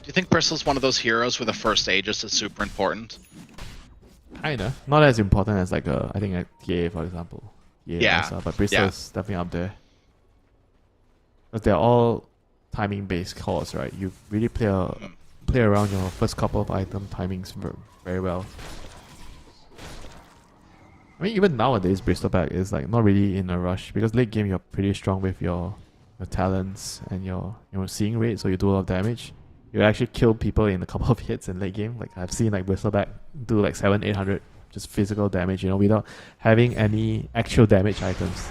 Do you think Bristles one of ththose heroes where the first Aegis is super important? Kinda, not as important as like I think like TA for example. Yeah, but Bristol is definitely up there. But they're all timing based calls, right? You really play around your first couple of item timings very well. I mean, even nowadays, Bristleback is like not really in a rush because late game you're pretty strong with your talents and your seeing rate, so you do a lot of damage. You actually kill people in a couple of hits in late game. Like I've seen like Bristleback do like 700-800 just physical damage, you know, without having any actual damage items.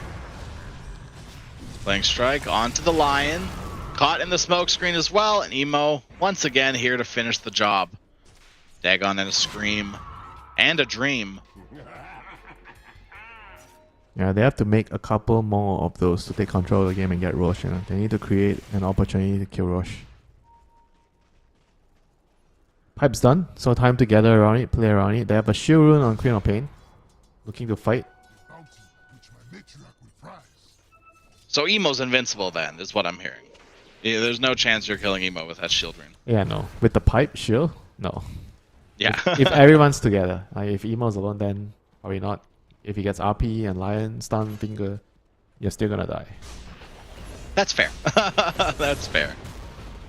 Playing Strike onto the Lion. Caught in the smoke screen as well, and Emo once again here to finish the job. Dagon and a Scream and a Dream. Yeah, they have to make a couple more of those to take control of the game and get Rosh. You know? They need to create an opportunity to kill Rosh. Pipe's done, so time to gather around it, play around it. They have a shield rune on Queen of Pain, looking to fight. So Emo's invincible then, is what I'm hearing. Yeah, there's no chance you're killing Emo with that shield rune. Yeah, no. With the pipe shield, no. Yeah. If everyone's together, like if Emo's alone, then probably not. If he gets RP and Lion, Stun, Finger, you're still gonna die. That's fair. That's fair.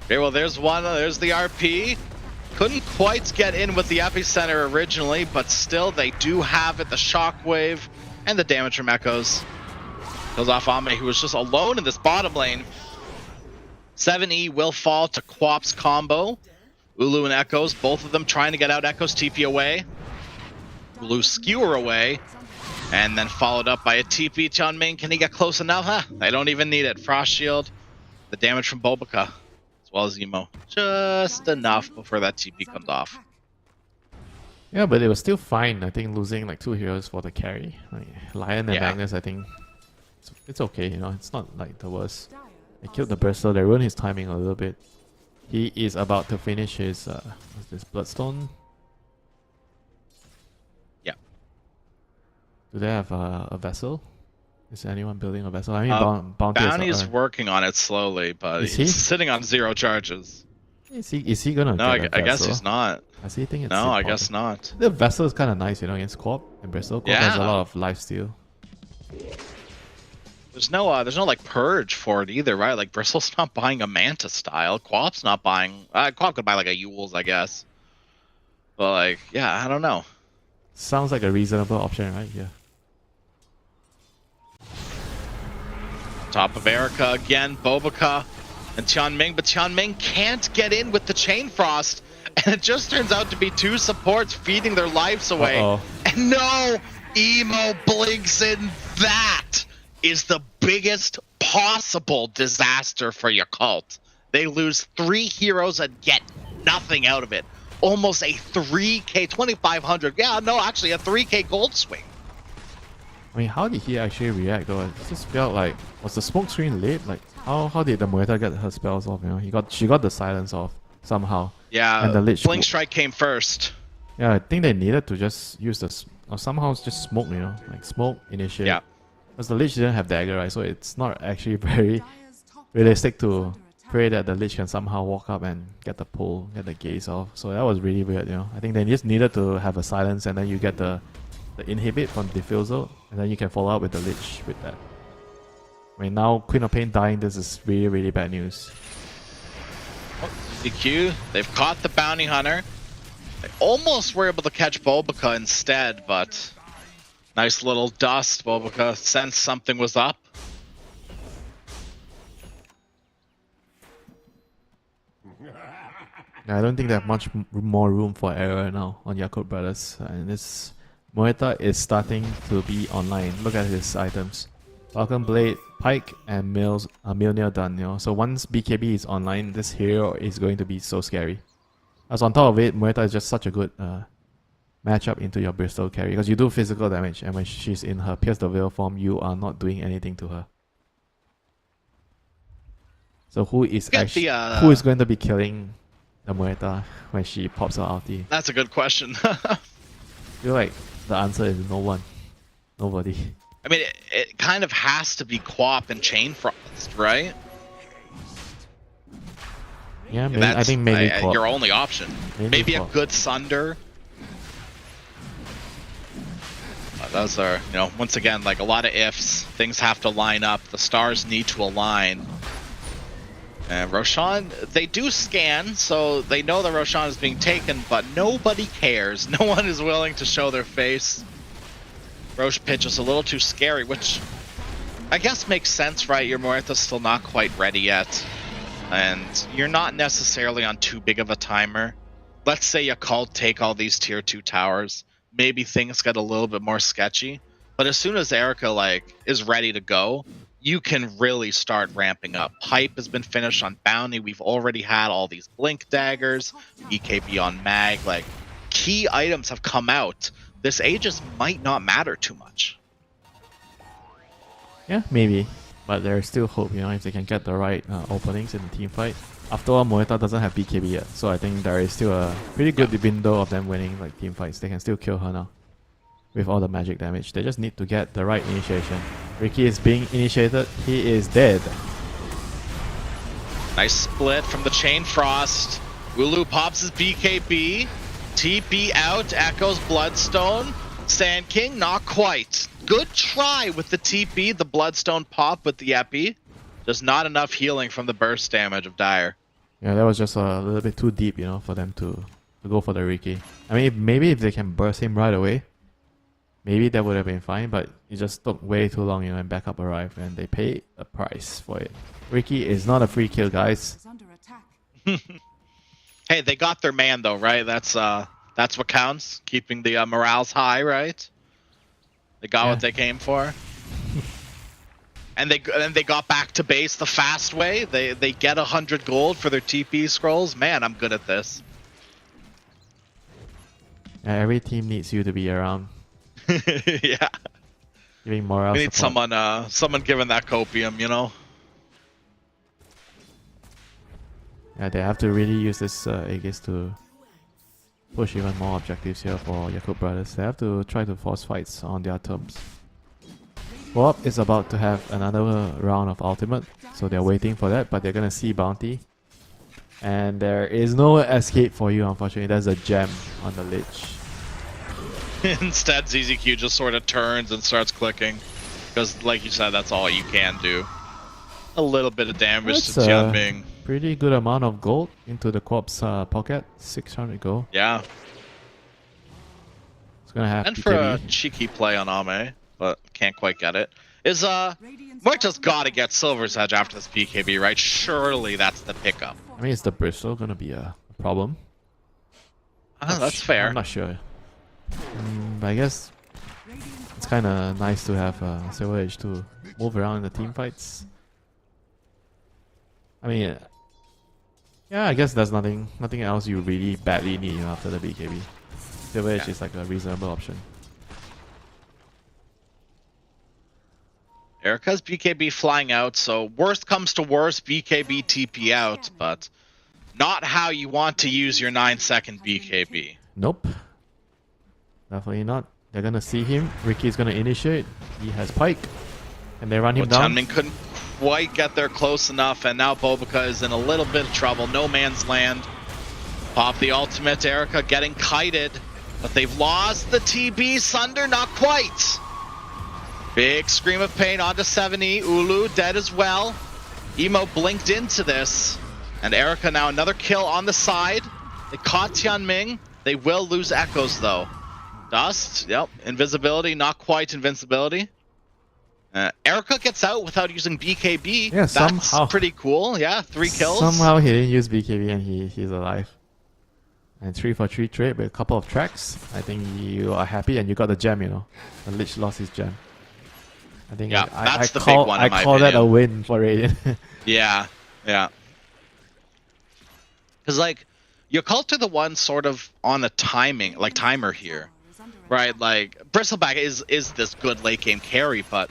Okay, well there's one, there's the RP. Couldn't quite get in with the Epicenter originally, but still they do have it. The Shockwave and the damage from Echoes. Kills off Ame, who was just alone in this bottom lane. 7E will fall to Quap's combo. Ulu and Echoes, both of them trying to get out Echoes TP away. Ulu skewer away. And then followed up by a TP. Tian Ming, can he get close enough? Huh? They don't even need it. Frost Shield. The damage from Bobica, as well as Emo. Just enough before that TP comes off. Yeah, but it was still fine. I think losing like 2 heroes for the carry. Like, Lion and Yeah. Magnus, I think it's okay, you know. It's not like the worst. They killed the Bristol. They ruined his timing a little bit. He is about to finish his what's this, Bloodstone. Yeah. Do they have a vessel? Is anyone building a vessel? I mean, Bounty Bounty's working on it slowly, but Is he's he? sitting on 0 charges. Is he gonna No, get a I guess vessel? he's not. I see. Think it's No, I important. guess not. The vessel is kind of nice, you know, against Quap and Bristol. Quap has a Yeah. lot of lifesteal. There's no like purge for it either, right? Like Bristol's not buying a Manta style. Quap's not buying. Quap could buy like a Yules, I guess. But like, yeah, I don't know. Sounds like a reasonable option, right? Yeah. Top of Erica again, Bobica and Tianming, but Tianming can't get in with the Chain Frost, and it just turns out to be 2 supports feeding their lives away. Uh-oh. And no, Emo blinks in. That is the biggest possible disaster for your cult. They lose 3 heroes and get nothing out of it. Almost a 3k, 2,500. Yeah, no, actually a 3k gold swing. I mean, how did he actually react though? It just felt like, was the smoke screen lit? Like, how did the Muerta get her spells off? You know, she got the silence off somehow. Yeah, and the Lich Blink Strike came first. Yeah, I think they needed to just use or somehow just smoke, you know, like smoke initiate. Yeah. Because the Lich didn't have dagger, right? So it's not actually very realistic to pray that the Lich can somehow walk up and get the pull, get the gaze off. So that was really weird, you know. I think they just needed to have a silence, and then you get the inhibit from Diffusal, and then you can follow up with the Lich with that. I mean, now Queen of Pain dying, this is really, really bad news. DQ, they've caught the Bounty Hunter. They almost were able to catch Bobica instead, but nice little dust. Bobica sensed something was up. I don't think they have much more room for error now on Yakult Brothers. And this Muerta is starting to be online. Look at his items. Falcon Blade, Pike, and Mjolnir done, you know. So once BKB is online, this hero is going to be so scary. As on top of it, Muerta is just such a good matchup into your Bristol carry. Because you do physical damage, and when she's in her Pierce the Veil form, you are not doing anything to her. So who is going to be killing the Muerta when she pops her ulti? That's a good question. I feel like the answer is no one. Nobody. I mean, it kind of has to be Quap and Chain Frost, right? Yeah, maybe, I think maybe Quap. Your only option. Maybe a good Sunder. Those are, you know, once again, like a lot of ifs. Things have to line up. The stars need to align. And Roshan, they do scan, so they know that Roshan is being taken, but nobody cares. No one is willing to show their face. Roche pitch is a little too scary, which I guess makes sense, right? Your Muerta's still not quite ready yet. And you're not necessarily on too big of a timer. Let's say you called take all these tier 2 towers. Maybe things get a little bit more sketchy. But as soon as Erica is ready to go, you can really start ramping up. Hype has been finished on Bounty. We've already had all these Blink Daggers, BKB on Mag. Like, key items have come out. This Aegis might not matter too much. Yeah, maybe. But there's still hope, you know, if they can get the right openings in the team fight. After all, Muerta doesn't have BKB yet, so I think there is still a pretty good window of them winning like team fights. They can still kill her now with all the magic damage. They just need to get the right initiation. Ricky is being initiated. He is dead. Nice split from the Chain Frost. Wooloo pops his BKB. TP out, echoes Bloodstone. Sand King, not quite. Good try with the TP, the Bloodstone pop with the Epi. Just not enough healing from the burst damage of Dire. Yeah, that was just a little bit too deep, you know, for them to go for the Ricky. I mean, maybe if they can burst him right away, maybe that would have been fine, but it just took way too long, you know, and backup arrived, and they paid a price for it. Ricky is not a free kill, guys. Under attack. Hey, they got their man though, right? That's what counts. Keeping the morales high, right? They got what they came for. And they got back to base the fast way. They get 100 gold for their TP scrolls. Man, I'm good at this. Every team needs you to be around, Yeah. giving morale We need support. someone giving that copium, you know? Yeah, they have to really use this Aegis to push even more objectives here for Yakub Brothers. They have to try to force fights on their terms. Bob is about to have another round of ultimate, so they're waiting for that, but they're gonna see bounty. And there is no escape for you, unfortunately. There's a gem on the lich. Instead, ZZQ just sort of turns and starts clicking. Because, like you said, that's all you can do. A little bit of damage to Tianming. Pretty good amount of gold into the corpse pocket. 600 gold. Yeah. It's gonna have And BKB. for a cheeky play on Ame, but can't quite get it. Is Muerto's gotta get Silver's Edge after this BKB, right? Surely that's the pickup. I mean, is the Bristol gonna be a problem? That's fair. I'm not sure. But I guess it's kind of nice to have Silver Edge to move around in the team fights. I mean, yeah, I guess there's nothing else you really badly need after the BKB. Silver Edge is like a reasonable option. Erica's BKB flying out, so worst comes to worst, BKB TP out, but not how you want to use your 9-second BKB. Nope. Definitely not. They're gonna see him. Ricky's gonna initiate. He has Pike. And they run him down. Tianming couldn't quite get there close enough, and now Bobica is in a little bit of trouble. No man's land. Pop the ultimate. Erica getting kited, but they've lost the TB. Sunder, not quite. Big scream of pain onto 70. Ulu dead as well. Emo blinked into this. And Erica now another kill on the side. They caught Tianming. They will lose Echoes though. Dust, yep. Invisibility, not quite invincibility. Erica gets out without using BKB. Yeah, That's somehow. pretty cool. Yeah, 3 kills. Somehow he didn't use BKB and he's alive. And 3 for 3 trade with a couple of tracks. I think you are happy and you got the gem, you know. The Lich lost his gem. I think Yeah, I that's the call, big one in my I call that a opinion. win for Radiant. Yeah, yeah. Because, like, your cult are the one sort of on a timer here. Right, like, Bristleback is this good late game carry, but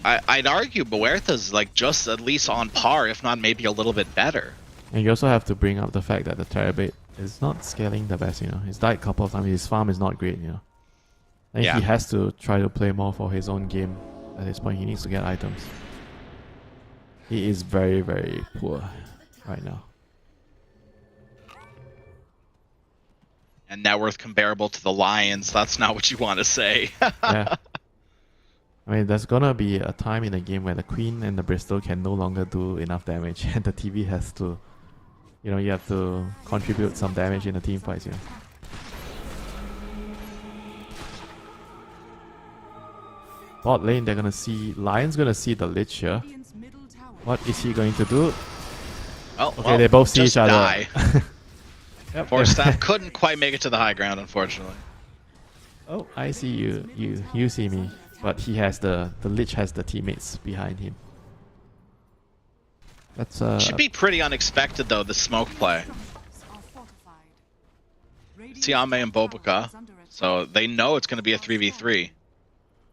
I'd argue Muerta's, like, just at least on par, if not maybe a little bit better. And you also have to bring up the fact that the Terabate is not scaling the best, you know. He's died a couple of times, his farm is not great, you know. And Yeah. he has to try to play more for his own game. At this point, he needs to get items. He is very, very poor right now. And net worth comparable to the Lions, that's not what you want to say. Yeah. I mean, there's gonna be a time in the game where the Queen and the Bristol can no longer do enough damage, and the TV has to, you know, you have to contribute some damage in the team fights, you know. Bot lane, they're gonna see Lion's gonna see the Lich here. Radiant's middle tower What is he going to do? Oh, Okay, they both see just each other. die. Yep. Force staff couldn't quite make it to the high ground, unfortunately. Oh, I see you. You see me. But he has the Lich has the teammates behind him. That's Should be pretty unexpected though, the smoke play. are fortified. Radiant's Tiame and top tower Bobica, is under attack. so they know it's going to be a 3v3.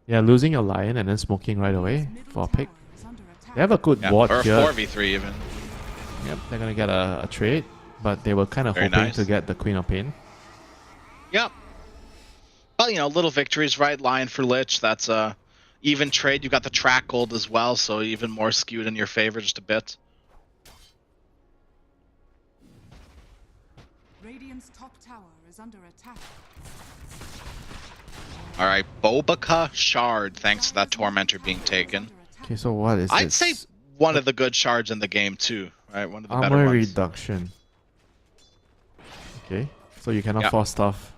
yeah, losing a lion and then smoking right away Middle for a pick. tower is under attack. They have a good Yeah, ward or here. 4v3 even. Yep, they're gonna get a trade, but they were kind of Very hoping nice. to get the Queen of Pain. Yep. But, you know, little victories, right? Lion for Lich, that's a even trade. You got the track gold as well, so even more skewed in your favor just a bit. Radiant's top tower is under attack. All right, Bobica Shard, thanks to that Tormentor being taken. Okay, so what is I'd this? say one of the good shards in the game too, right? One of the better Armor ones. reduction. Okay, so you cannot Yeah. force stuff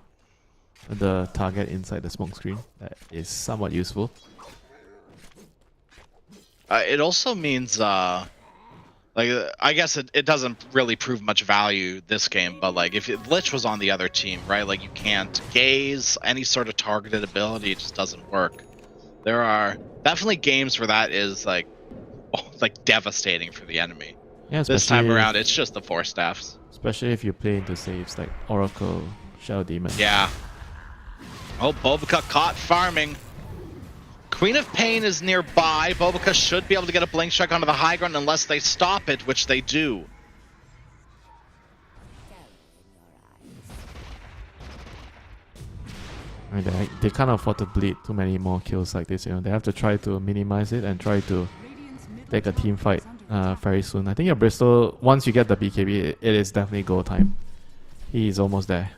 the target inside the smoke screen. That is somewhat useful. It also means, I guess it doesn't really prove much value this game, but like if Lich was on the other team, right? Like you can't gaze, any sort of targeted ability, it just doesn't work. There are definitely games where that is like devastating for the enemy. Yeah, This time especially- around, it's just the Force Staffs. Especially if you play into saves like Oracle, Shadow Demon. Yeah, Oh, Bobica caught farming. Queen of Pain is nearby. Bobica should be able to get a blink strike onto the high ground unless they stop it, which they do. I mean, they can't afford to bleed too many more kills like this. You know, they have to try to minimize it and try to take a team fight very soon. I think your Bristol, once you get the BKB, it is definitely go time. He is almost there.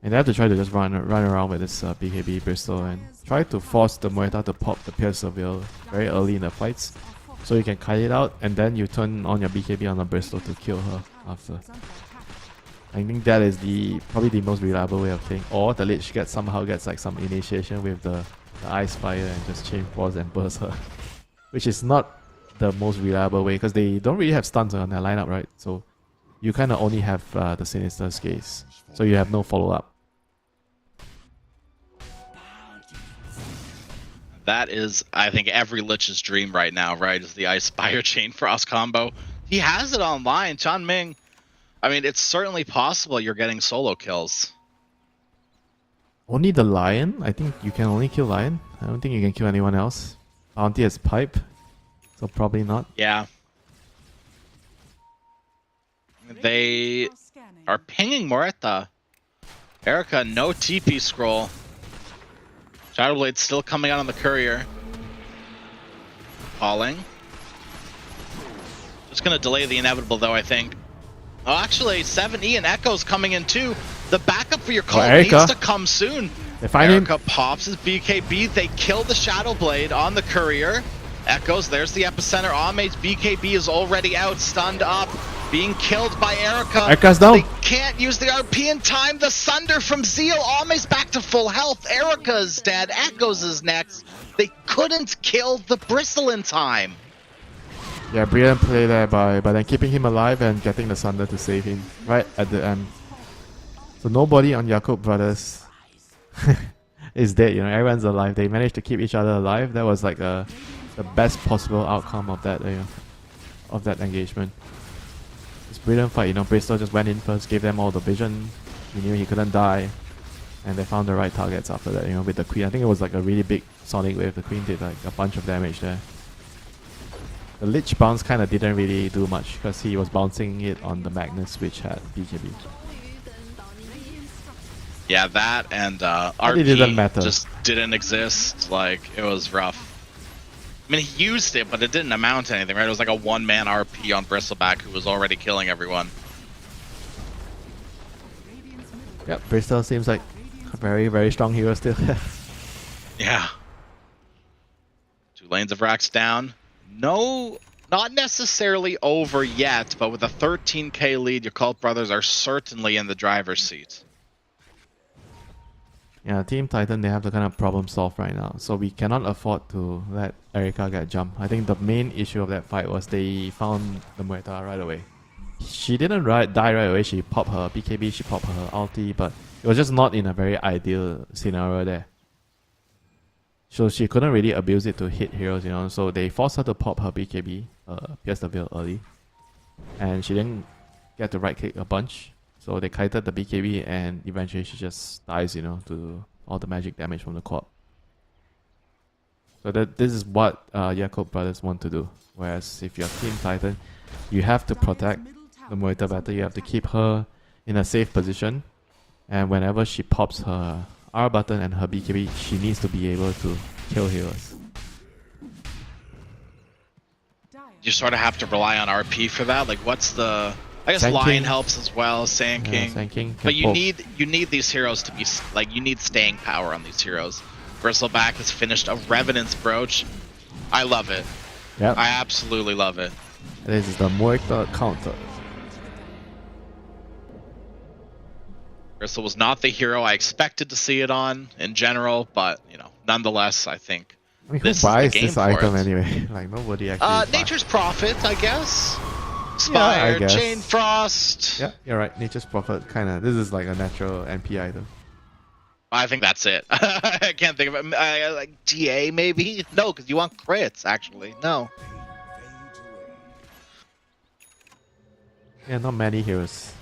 And they have to try to just run around with this BKB Bristol and try to force the Muerta to pop the Pierce of Will very early in the fights. So you can kite it out and then you turn on your BKB on the Bristol to kill her after. I think that is probably the most reliable way of playing. Or the Lich somehow gets like some initiation with the Ice Fire and just chain force and burst her. Which is not the most reliable way because they don't really have stuns on their lineup, right? So you kind of only have the Sinister's Gaze. So you have no follow-up. That is, I think, every Lich's dream right now, right? Is the Ice Fire Chain Frost combo. He has it online, Chan Ming. I mean, it's certainly possible you're getting solo kills. Only the Lion? I think you can only kill Lion. I don't think you can kill anyone else. Bounty has Pipe, so probably not. Yeah. They are pinging Muerta. Erica, no TP scroll. Shadowblade's still coming out on the courier. Calling. Just gonna delay the inevitable though, I think. Oh, actually, 7E and Echo's coming in too. The backup for your call needs to come soon. They find Erica him. Pops his BKB. They kill the Shadowblade on the courier. Echoes, there's the epicenter. Amade's BKB is already out, stunned up, being killed by Erica. Erica's down. They can't use the RP in time. The Sunder from Zeal. Amade's back to full health. Erica's dead. Echoes is next. They couldn't kill the Bristle in time. Yeah, brilliant play there by then keeping him alive and getting the Sunder to save him right at the end. So nobody on Jakub Brothers is dead, you know, everyone's alive. They managed to keep each other alive. That was like the best possible outcome of that engagement. It's brilliant fight, you know, Bristol just went in first, gave them all the vision. He knew he couldn't die. And they found the right targets after that, you know, with the Queen. I think it was like a really big Sonic Wave. The Queen did like a bunch of damage there. The Lich bounce kind of didn't really do much because he was bouncing it on the Magnus, which had BKB. Yeah, that and RP didn't matter. just didn't exist. Like, it was rough. I mean, he used it, but it didn't amount to anything, right? It was like a one-man RP on Bristleback who was already killing everyone. Yep, Bristol seems like a very, very strong hero still. Yeah. 2 lanes of racks down. No, not necessarily over yet, but with a 13k lead, your Cult Brothers are certainly in the driver's seat. Yeah, Team Titan, they have to kind of problem solve right now. So we cannot afford to let Erica get jumped. I think the main issue of that fight was they found the Muerta right away. She didn't die right away. She popped her BKB, she popped her ulti, but it was just not in a very ideal scenario there. So she couldn't really abuse it to hit heroes, you know. So they forced her to pop her BKB, Pierce the Veil early. And she didn't get to right click a bunch. So they kited the BKB and eventually she just dies, you know, to all the magic damage from the co-op. So this is what Jakub Brothers want to do. Whereas if you're Team Titan, you have to protect the Muerta better. You have to keep her in a safe position. And whenever she pops her R button and her BKB, she needs to be able to kill heroes. You sort of have to rely on RP for that. Like, what's the... I guess Sand Lion King helps as well, Sand King. Yeah, Sand King but you both. need these heroes to be... Like, you need staying power on these heroes. Bristleback has finished a Revenant's Brooch. I love it. Yep. I absolutely love it. This is the Muerta counter. Bristle was not the hero I expected to see it on in general, but, you know, nonetheless, I think I mean, who this is the buys game this for item it. anyway? Like, nobody actually buys. Nature's Prophet, I guess. Yeah, I Spire, guess. Chain Frost. Yeah, you're right. Nature's Prophet, kind of. This is like a natural NP item. I think that's it. I can't think of it. Like TA maybe? No, because you want crits, actually. No. Yeah, not many heroes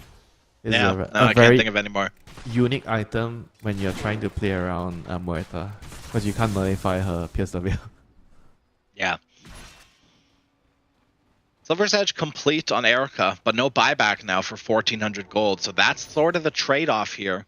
Is Yeah, a, no, a I can't very think of any more. unique item when you're trying to play around Muerta. Because you can't nullify her Pierce the Veil. Yeah. Silver's Edge complete on Erica, but no buyback now for 1,400 gold. So that's sort of the trade-off here.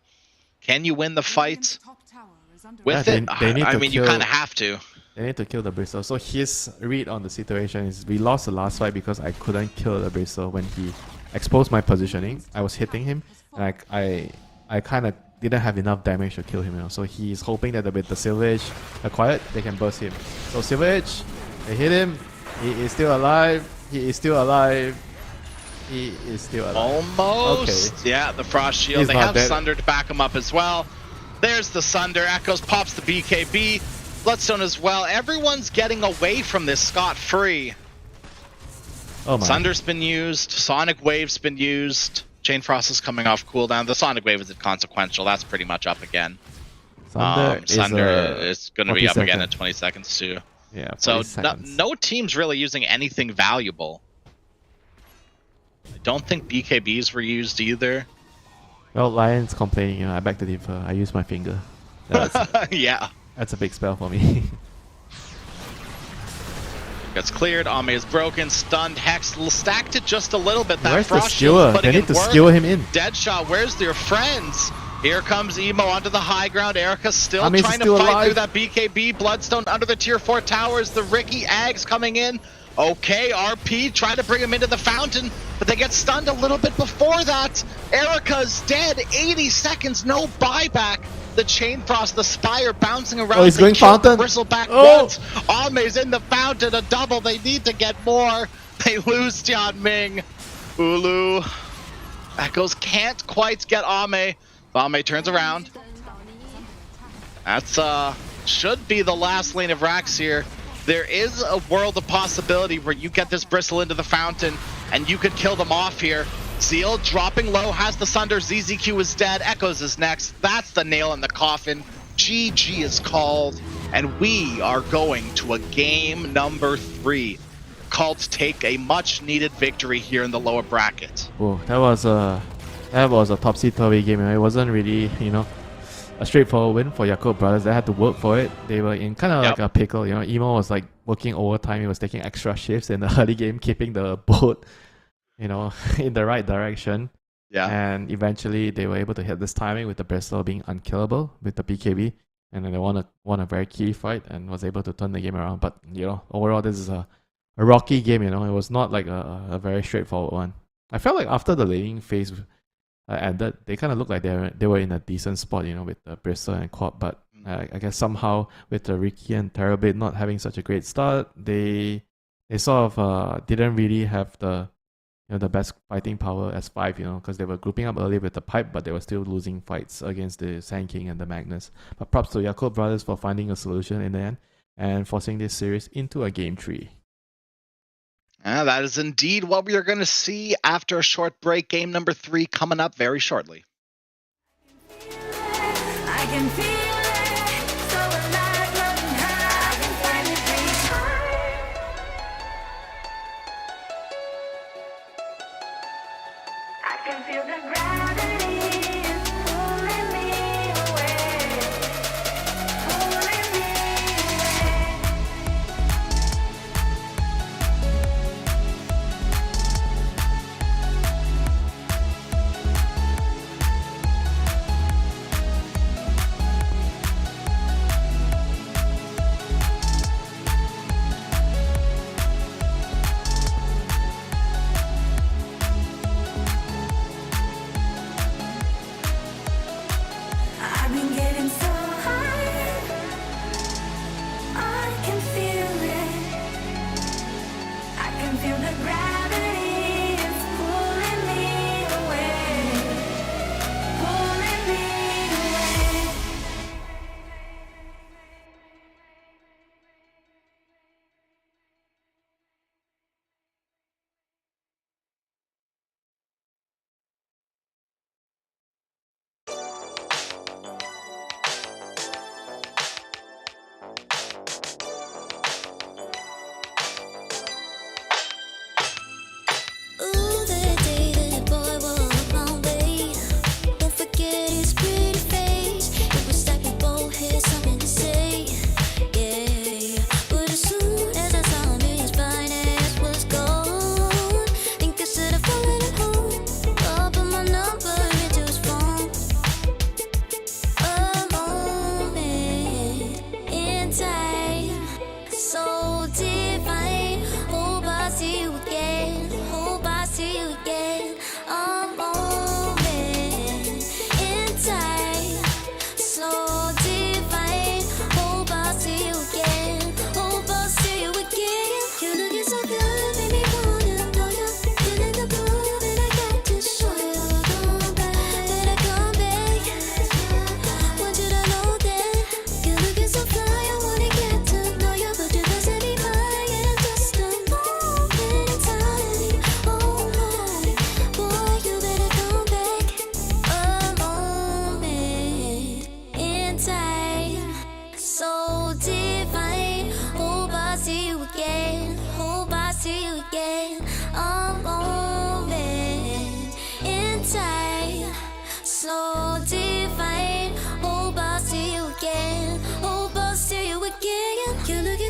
Can you win the fight Top tower is under with Yeah, it? they need I to mean, you kill- kind of have to. They need to kill the Bristle. So his read on the situation is we lost the last fight because I couldn't kill the Bristle when he exposed my positioning. I was hitting him. And I kind of didn't have enough damage to kill him, you know. So he's hoping that with the Silver Edge acquired, they can burst him. So Silver Edge, they hit him. He is still alive. He is still alive. He is still alive. Almost. Okay. Yeah, the Frost Shield. He's They not have dead. Sunder to back him up as well. There's the Sunder. Echoes pops the BKB. Bloodstone as well. Everyone's getting away from this scot-free. Oh my. Sunder's been used. Sonic Wave's been used. Chain Frost is coming off cooldown. The Sonic Wave is inconsequential. That's pretty much up again. Sunder is going to be up again in 20 seconds too. Yeah. So 40 seconds. no team's really using anything valuable. I don't think BKBs were used either. Well, Lion's complaining, you know, I beg to differ. I use my finger. That's, Yeah. that's a big spell for me. Gets cleared. Ame is broken. Stunned. Hex stacked it just a little bit. That Where's the Frost Shield's skewer? putting They need in to work. skewer him in. Deadshot, where's your friends? Here comes Emo onto the high ground. Erica's still Ame's trying still to fight alive. through that BKB. Bloodstone under the tier 4 towers. The Ricky Ags coming in. Okay, RP trying to bring him into the fountain, but they get stunned a little bit before that. Erica's dead. 80 seconds, no buyback. The Chain Frost, the Spire bouncing around. Oh, he's They going killed the fountain. Bristleback Oh. once. Ame's in the fountain, a double. They need to get more. They lose Tian Ming. Ulu. Echoes can't quite get Ame. Ame turns around. That's should be the last lane of racks here. There is a world of possibility where you get this Bristle into the fountain and you could kill them off here. Zeal dropping low, has the Sunder. ZZQ is dead. Echoes is next. That's the nail in the coffin. GG is called, and we are going to a game number 3. Called to take a much-needed victory here in the lower bracket. Oh, that was a topsy-turvy game. It wasn't really, you know, a straightforward win for Yakult Brothers. They had to work for it. They were in kind of like a pickle. You know, Emo was like working overtime. He was taking extra shifts in the early game, keeping the boat, you know, in the right direction. Yeah. And eventually they were able to hit this timing with the Bristle being unkillable with the BKB. And then they won a very key fight and was able to turn the game around. But, you know, overall this is a rocky game, you know. It was not like a very straightforward one. I felt like after the laning phase ended, they kind of looked like they were in a decent spot, you know, with the Bristle and Quad. But I guess somehow with the Ricky and Terabit not having such a great start, they sort of didn't really have the, you know, the best fighting power as 5, you know, because they were grouping up early with the pipe, but they were still losing fights against the Sand King and the Magnus. But props to Yakult Brothers for finding a solution in the end and forcing this series into a game 3. That is indeed what we are going to see after a short break. Game number 3 coming up very shortly. I can feel it, so alive, running high. I can finally breathe I can feel the gravity is pulling me away, pulling me away.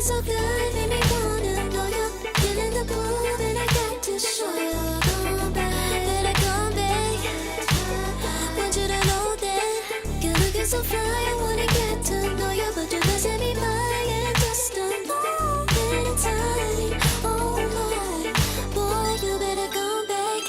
so good, made me wanna know you. Feeling the pull that I got to show you. Come back, better come back. Want you to know that you're looking so fly. I wanna get to know you, but you can set me by in just a moment in time. Oh my, boy, you better come back.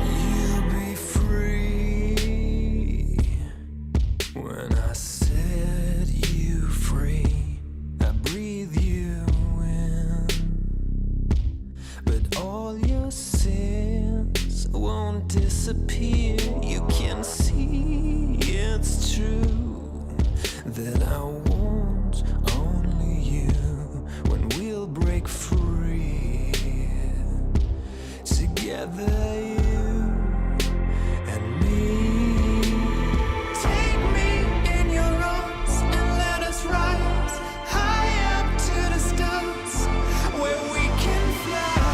You'll be free when I set you free. I breathe you in, but all your sins won't disappear. You can see it's true that I want only you when we'll break free. Together, you and me. Take me in your arms and let us rise high up to the stars where we can fly.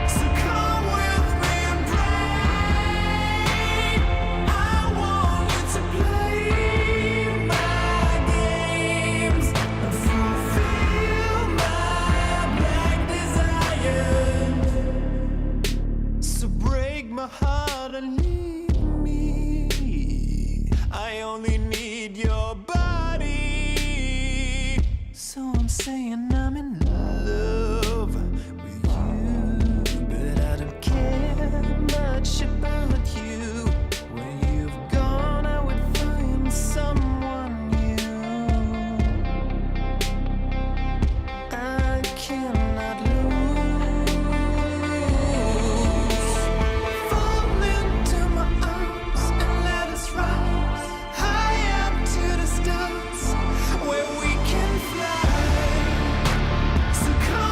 So come with me and pray. I want you to play my games and fulfill my black desires. So break my heart and leave me. I only need your body. So I'm saying I'm in love with you, but I don't care much about you. When you've gone, I would find someone new. I cannot lose. Fall into my arms and let us rise high up to the stars where we can fly. So come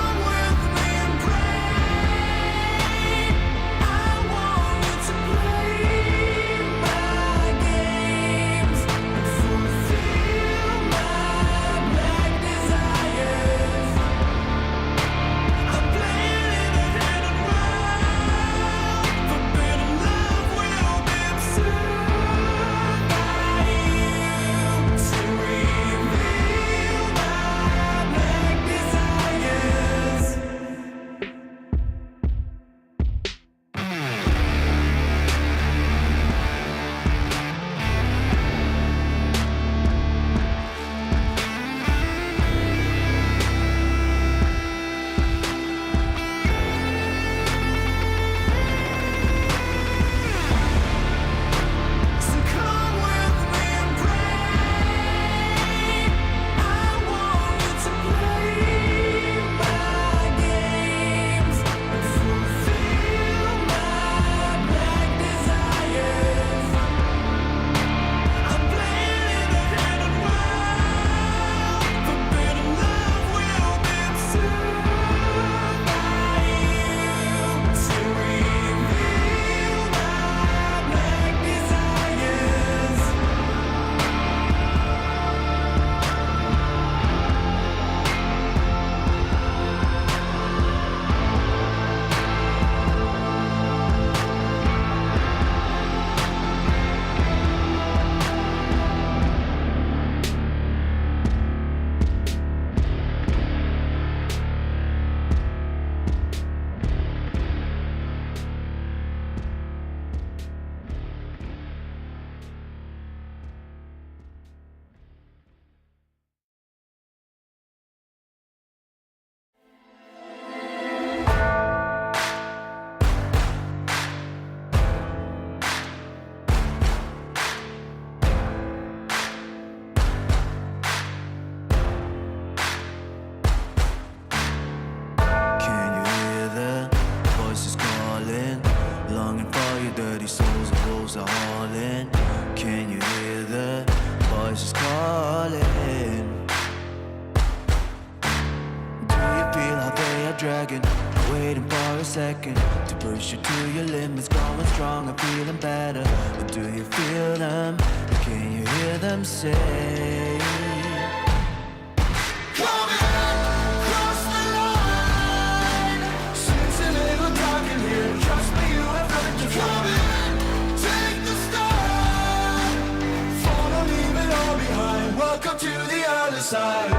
dragon, waiting for a second to push you to your limits, going strong and feeling better. But do you feel them? Can you hear them say? Welcome to the other side.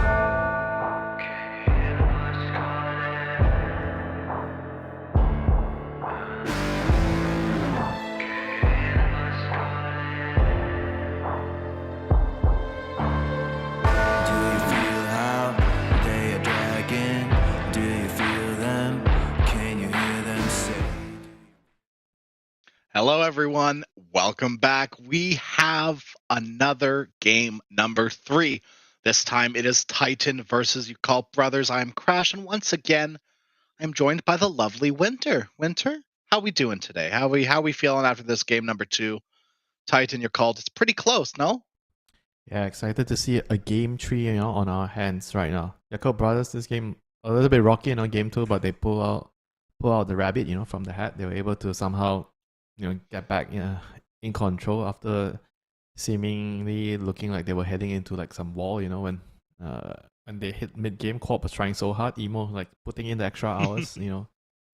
Do you feel how they are dragging? Do you feel them? Can you hear them say? Hello, everyone. Welcome back. We have another game number 3. This time it is Titan versus Yucult Brothers. I am Crash, and once again, I'm joined by the lovely Winter. Winter, how we doing today? How we feeling after this game number 2? Titan Yucult. It's pretty close, no? Yeah, excited to see a game 3, on our hands right now. Yucult Brothers, this game a little bit rocky in game 2, but they pull out the rabbit, from the hat. They were able to somehow, get back in control after seemingly looking like they were heading into like some wall, when they hit mid-game. Corp was trying so hard, Emo like putting in the extra hours,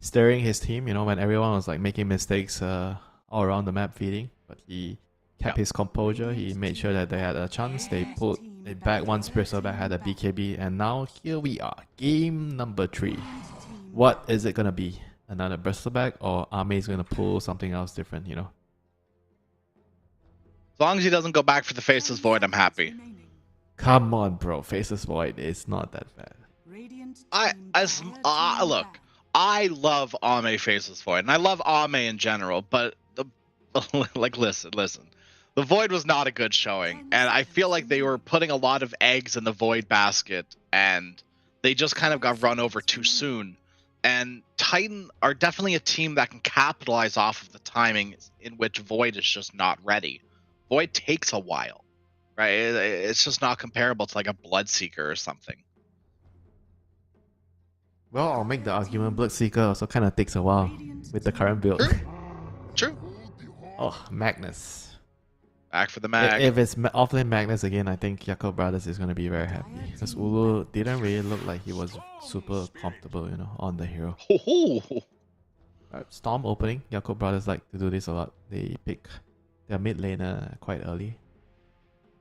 steering his team, when everyone was like making mistakes all around the map feeding, but he kept his composure. He made sure that they had a chance. They pulled it back once Bristleback had a BKB, and now here we are, game number 3. What is it gonna be? Another Bristleback, or Ame is gonna pull something else different, As long as he doesn't go back for the Faceless Void, I'm happy. Come on, bro. Faceless Void is not that bad. Look, I love Ame Faceless Void, and I love Ame in general, but listen. The Void was not a good showing, and I feel like they were putting a lot of eggs in the Void basket, and they just kind of got run over too soon. And Titan are definitely a team that can capitalize off of the timing in which Void is just not ready. Void takes a while, right? It's just not comparable to like a Bloodseeker or something. Well, I'll make the argument Bloodseeker also kind of takes a while with the current build. True. Oh, Magnus. Back for the mag. If it's offlane Magnus again, I think Yucult Brothers is going to be very happy. Because Ulu didn't really look like he was super comfortable, on the hero. Storm opening. Yucult Brothers like to do this a lot. They pick their mid laner quite early.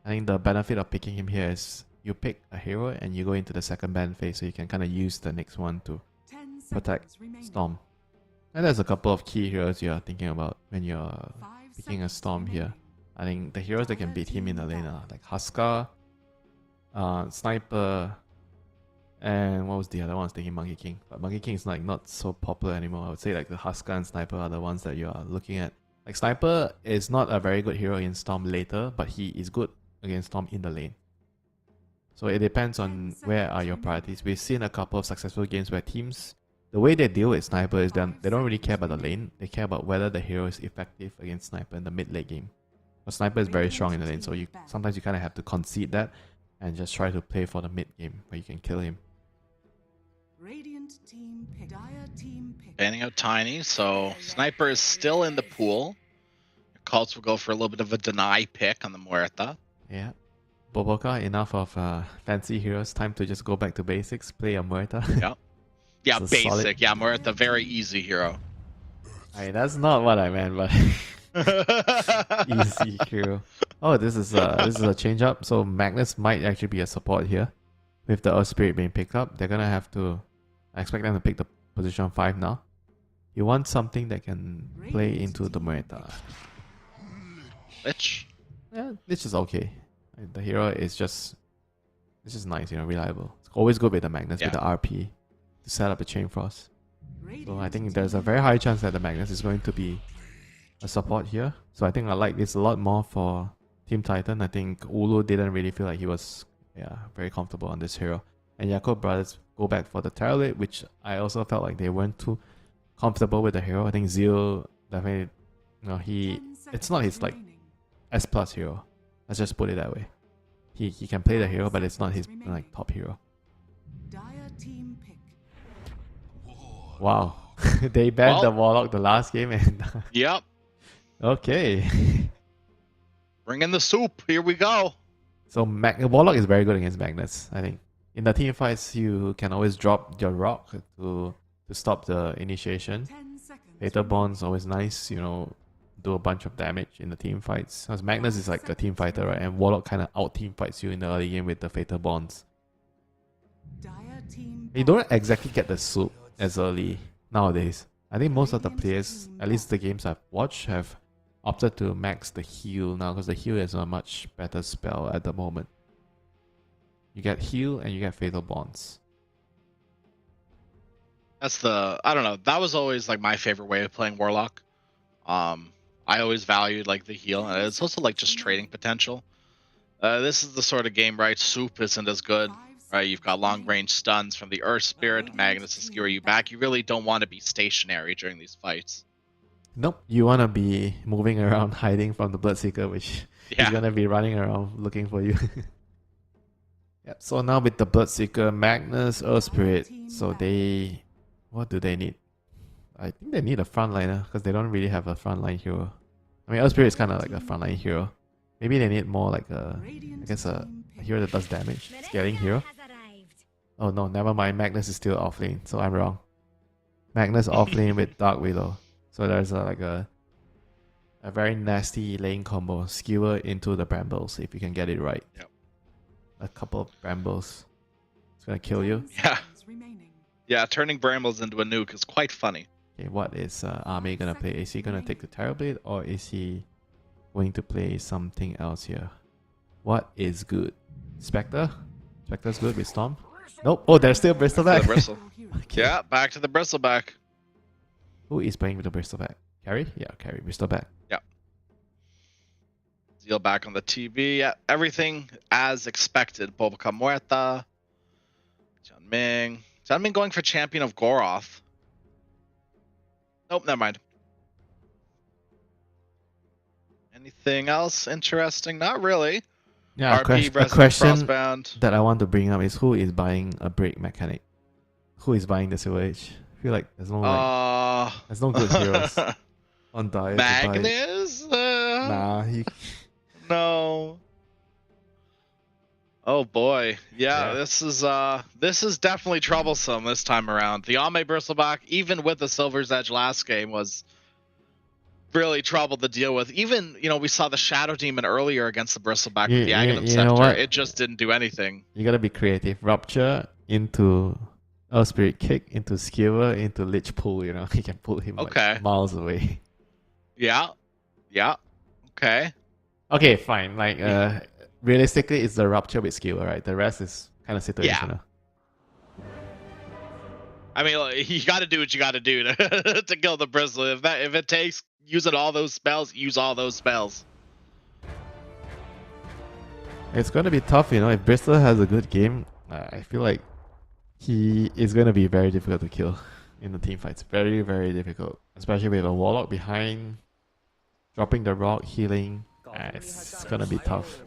I think the benefit of picking him here is you pick a hero and you go into the second ban phase, so you can kind of use the next one to protect Storm. And there's a couple of key heroes you're thinking about when you're picking a Storm here. I think the heroes that can beat him in the lane are like Huskar, Sniper, and what was the other one? I was thinking Monkey King. But Monkey King is like not so popular anymore. I would say like the Huskar and Sniper are the ones that you are looking at. Like Sniper is not a very good hero in Storm later, but he is good against Storm in the lane. So it depends on where are your priorities. We've seen a couple of successful games where teams, the way they deal with Sniper is that they don't really care about the lane. They care about whether the hero is effective against Sniper in the mid-lane game. But Sniper is very strong in the lane, so sometimes you kind of have to concede that and just try to play for the mid game where you can kill him. Banning out Tiny, so Sniper is still in the pool. Cults will go for a little bit of a deny pick on the Muerta. Yeah. Boboka, enough of fancy heroes. Time to just go back to basics. Play a Muerta. Yeah, basic. Solid... Yeah, Muerta, very easy hero. That's not what I meant, but easy hero. Oh, this is a change up. So Magnus might actually be a support here. With the Earth Spirit being picked up, they're gonna have to. I expect them to pick the position 5 now. You want something that can play into the Muerta. Lich? Yeah, Lich is okay. The hero is just nice, reliable. It's always good with the Magnus, with the RP to set up a Chain Frost. So I think there's a very high chance that the Magnus is going to be a support here. So I think I like this a lot more for Team Titan. I think Ulu didn't really feel like he was very comfortable on this hero. And Yucult Brothers go back for the Terrorblade, which I also felt like they weren't too comfortable with the hero. I think Zeal definitely, it's not his like S+ hero. Let's just put it that way. He can play the hero, but it's not his like top hero. Wow. They banned the Well- Warlock the last game and Yep. okay. Bring in the soup. Here we go. So Warlock is very good against Magnus, I think. In the team fights, you can always drop your rock to stop the initiation. 10 seconds. Fatal Bond's always nice, you know, do a bunch of damage in the team fights. Because Magnus is like a team fighter, right? And Warlock kind of out team fights you in the early game with the Fatal Bonds. Dire team You don't exactly get the soup as early nowadays. I think most of the players, at least the games I've watched, have opted to max the heal now because the heal is a much better spell at the moment. You get heal and you get Fatal Bonds. That's I don't know. That was always like my favorite way of playing Warlock. I always valued like the heal, and it's also like just trading potential. This is the sort of game, right? Soup isn't as good, right? You've got long range stuns from the Earth Spirit. Magnus to skewer you back. You really don't want to be stationary during these fights. Nope, you want to be moving around hiding from the Bloodseeker, which is going to be running around looking for you. Yep, so now with the Bloodseeker, Magnus, Earth Spirit, so they... What do they need? I think they need a frontliner because they don't really have a frontline hero. I mean, Earth Spirit is kind of like a frontline hero. Maybe they need more like a hero that does damage. Scaling hero. Oh no, never mind. Magnus is still offlane, so I'm wrong. Magnus offlane with Dark Willow. So there's a very nasty lane combo. Skewer into the brambles if you can get it right. Yep. A couple of brambles. It's gonna kill you. Yeah. Yeah, turning brambles into a nuke is quite funny. Okay, what is Ame gonna play? Is he gonna take the Terrorblade or is he going to play something else here? What is good? Spectre? Spectre's good with Storm? Nope. Oh, there's still Bristleback. The bristle. Okay. Yeah, back to the bristleback. Who is playing with the Bristleback? Carry? Yeah, Carry. Bristleback. Yeah. Zeal back on the TV. Yeah, everything as expected. Boba Muerta. Jianming. Jianming going for Champion of Goroth. Nope, never mind. Anything else interesting? Not really. Yeah, RP a question Frostbound. that I want to bring up is who is buying a break mechanic? Who is buying the Silver Age? I feel like there's no there's no good heroes on Dire. Magnus? Nah, No. Oh boy. Yeah, Yeah. this is definitely troublesome this time around. The Ame Bristleback, even with the Silver's Edge last game, was really trouble to deal with. Even, we saw the Shadow Demon earlier against the Bristleback with the Aghanim Scepter. It just didn't do anything. You gotta be creative. Rupture into Earth Spirit Kick into Skewer into Lich Pull, you can pull him like miles away. Yeah. Yeah. Okay. Okay, fine. Like realistically it's the Rupture with Skewer, right? The rest is kind of situational. Yeah. I mean, you got to do what you got to do to kill the Bristle. If it takes using all those spells, use all those spells. It's going to be tough, if Bristol has a good game. I feel like he is going to be very difficult to kill in the team fights. Very, very difficult. Especially with a Warlock behind, dropping the rock, healing. It's going to be tough.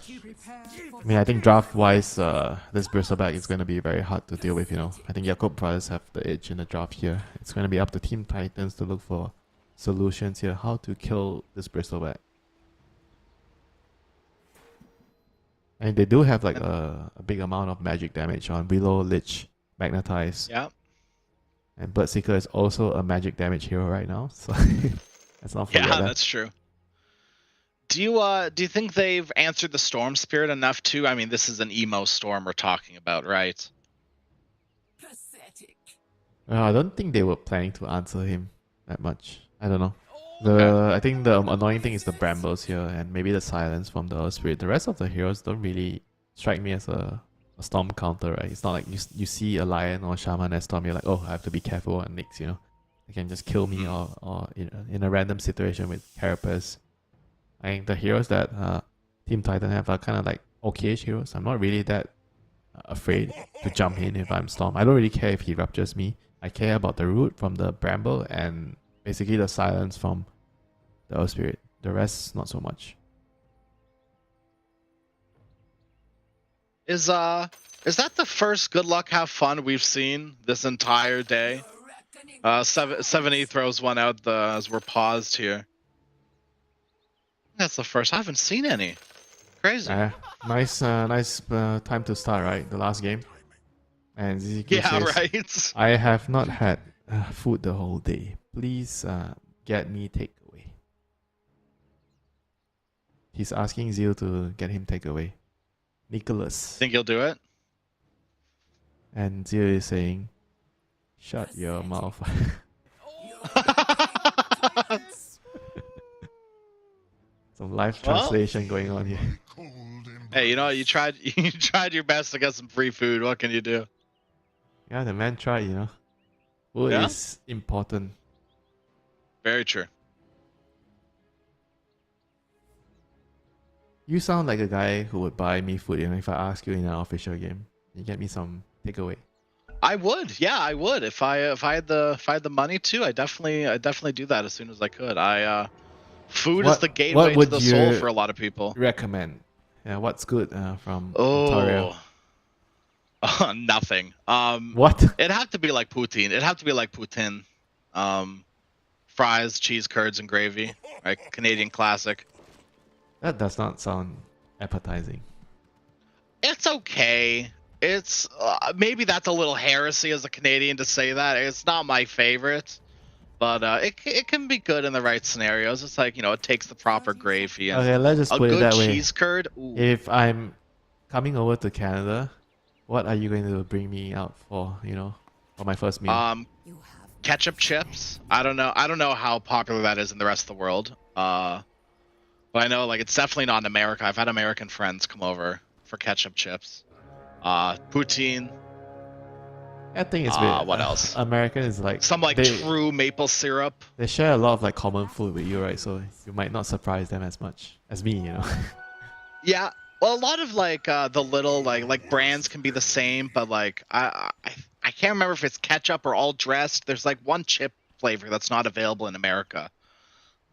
I mean, I think draft-wise, this Bristleback is going to be very hard to deal with, I think Jakob brothers have the edge in the draft here. It's going to be up to Team Titans to look for solutions here. How to kill this Bristleback. And they do have like a big amount of magic damage on Willow, Lich, Magnetize. Yeah. And Bloodseeker is also a magic damage hero right now, so let's not forget Yeah, that. that's true. Do you think they've answered the Storm Spirit enough too? I mean, this is an emo storm we're talking about, right? Pathetic. I don't think they were planning to answer him that much. I don't know. Okay. I think the annoying thing is the brambles here and maybe the silence from the Earth Spirit. The rest of the heroes don't really strike me as a storm counter, right? It's not like you see a lion or shaman as storm, you're like, oh, I have to be careful on Nyx, They can just kill me or in a random situation with Carapace. I think the heroes that Team Titan have are kind of like okay heroes. I'm not really that afraid to jump in if I'm Storm. I don't really care if he ruptures me. I care about the root from the bramble and basically the silence from the Earth Spirit. The rest, not so much. Is that the first good luck have fun we've seen this entire day? 70 throws one out as we're paused here. That's the first. I haven't seen any. Crazy. Nice time to start, right? The last game. And ZQ Yeah, says, right. I have not had food the whole day. Please get me takeaway. He's asking Zeal to get him takeaway. Nicholas. Think you'll do it? And Zeal is saying, shut your mouth. Some live translation going on here. Hey, you know, you tried your best to get some free food. What can you do? Yeah, the man tried, you know. Food Yeah? is important. Very true. You sound like a guy who would buy me food, you know, if I ask you in an official game. You get me some takeaway. I would, yeah, I would. If I had the money to, I definitely do that as soon as I could. Food is the gateway to the soul for a lot of people. Recommend? Yeah, what's good from Ontario? Nothing. What? It'd have to be like poutine. It'd have to be like poutine. Fries, cheese curds, and gravy. Right, Canadian classic. That does not sound appetizing. It's okay. It's maybe that's a little heresy as a Canadian to say that. It's not my favorite, but it can be good in the right scenarios. It's like, you know, it takes the proper gravy and Okay, let's just a put it good that way. cheese curd. Ooh. If I'm coming over to Canada, what are you going to bring me out for, you know, for my first meal? Ketchup chips. I don't know how popular that is in the rest of the world. But I know, like, it's definitely not in America. I've had American friends come over for ketchup chips. Poutine. I think it's what else? American is like Some like true maple syrup. They share a lot of like common food with you, right? So you might not surprise them as much as me, you know. Yeah. Well, a lot of like the little like brands can be the same, but like I can't remember if it's ketchup or all dressed. There's like one chip flavor that's not available in America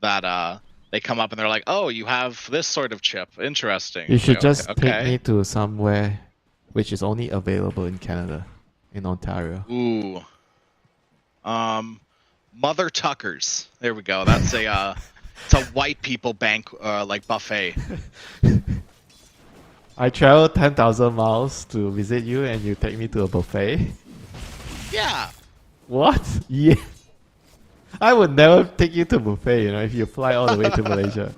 that they come up and they're like, "Oh, you have this sort of chip. Interesting." You should Okay, just okay. take me to somewhere which is only available in Canada, in Ontario. Ooh. Mother Tuckers. There we go. That's it's a white people like buffet. I traveled 10,000 miles to visit you and you take me to a buffet? Yeah. What? Yeah. I would never take you to a buffet, you know, if you fly all the way to Malaysia.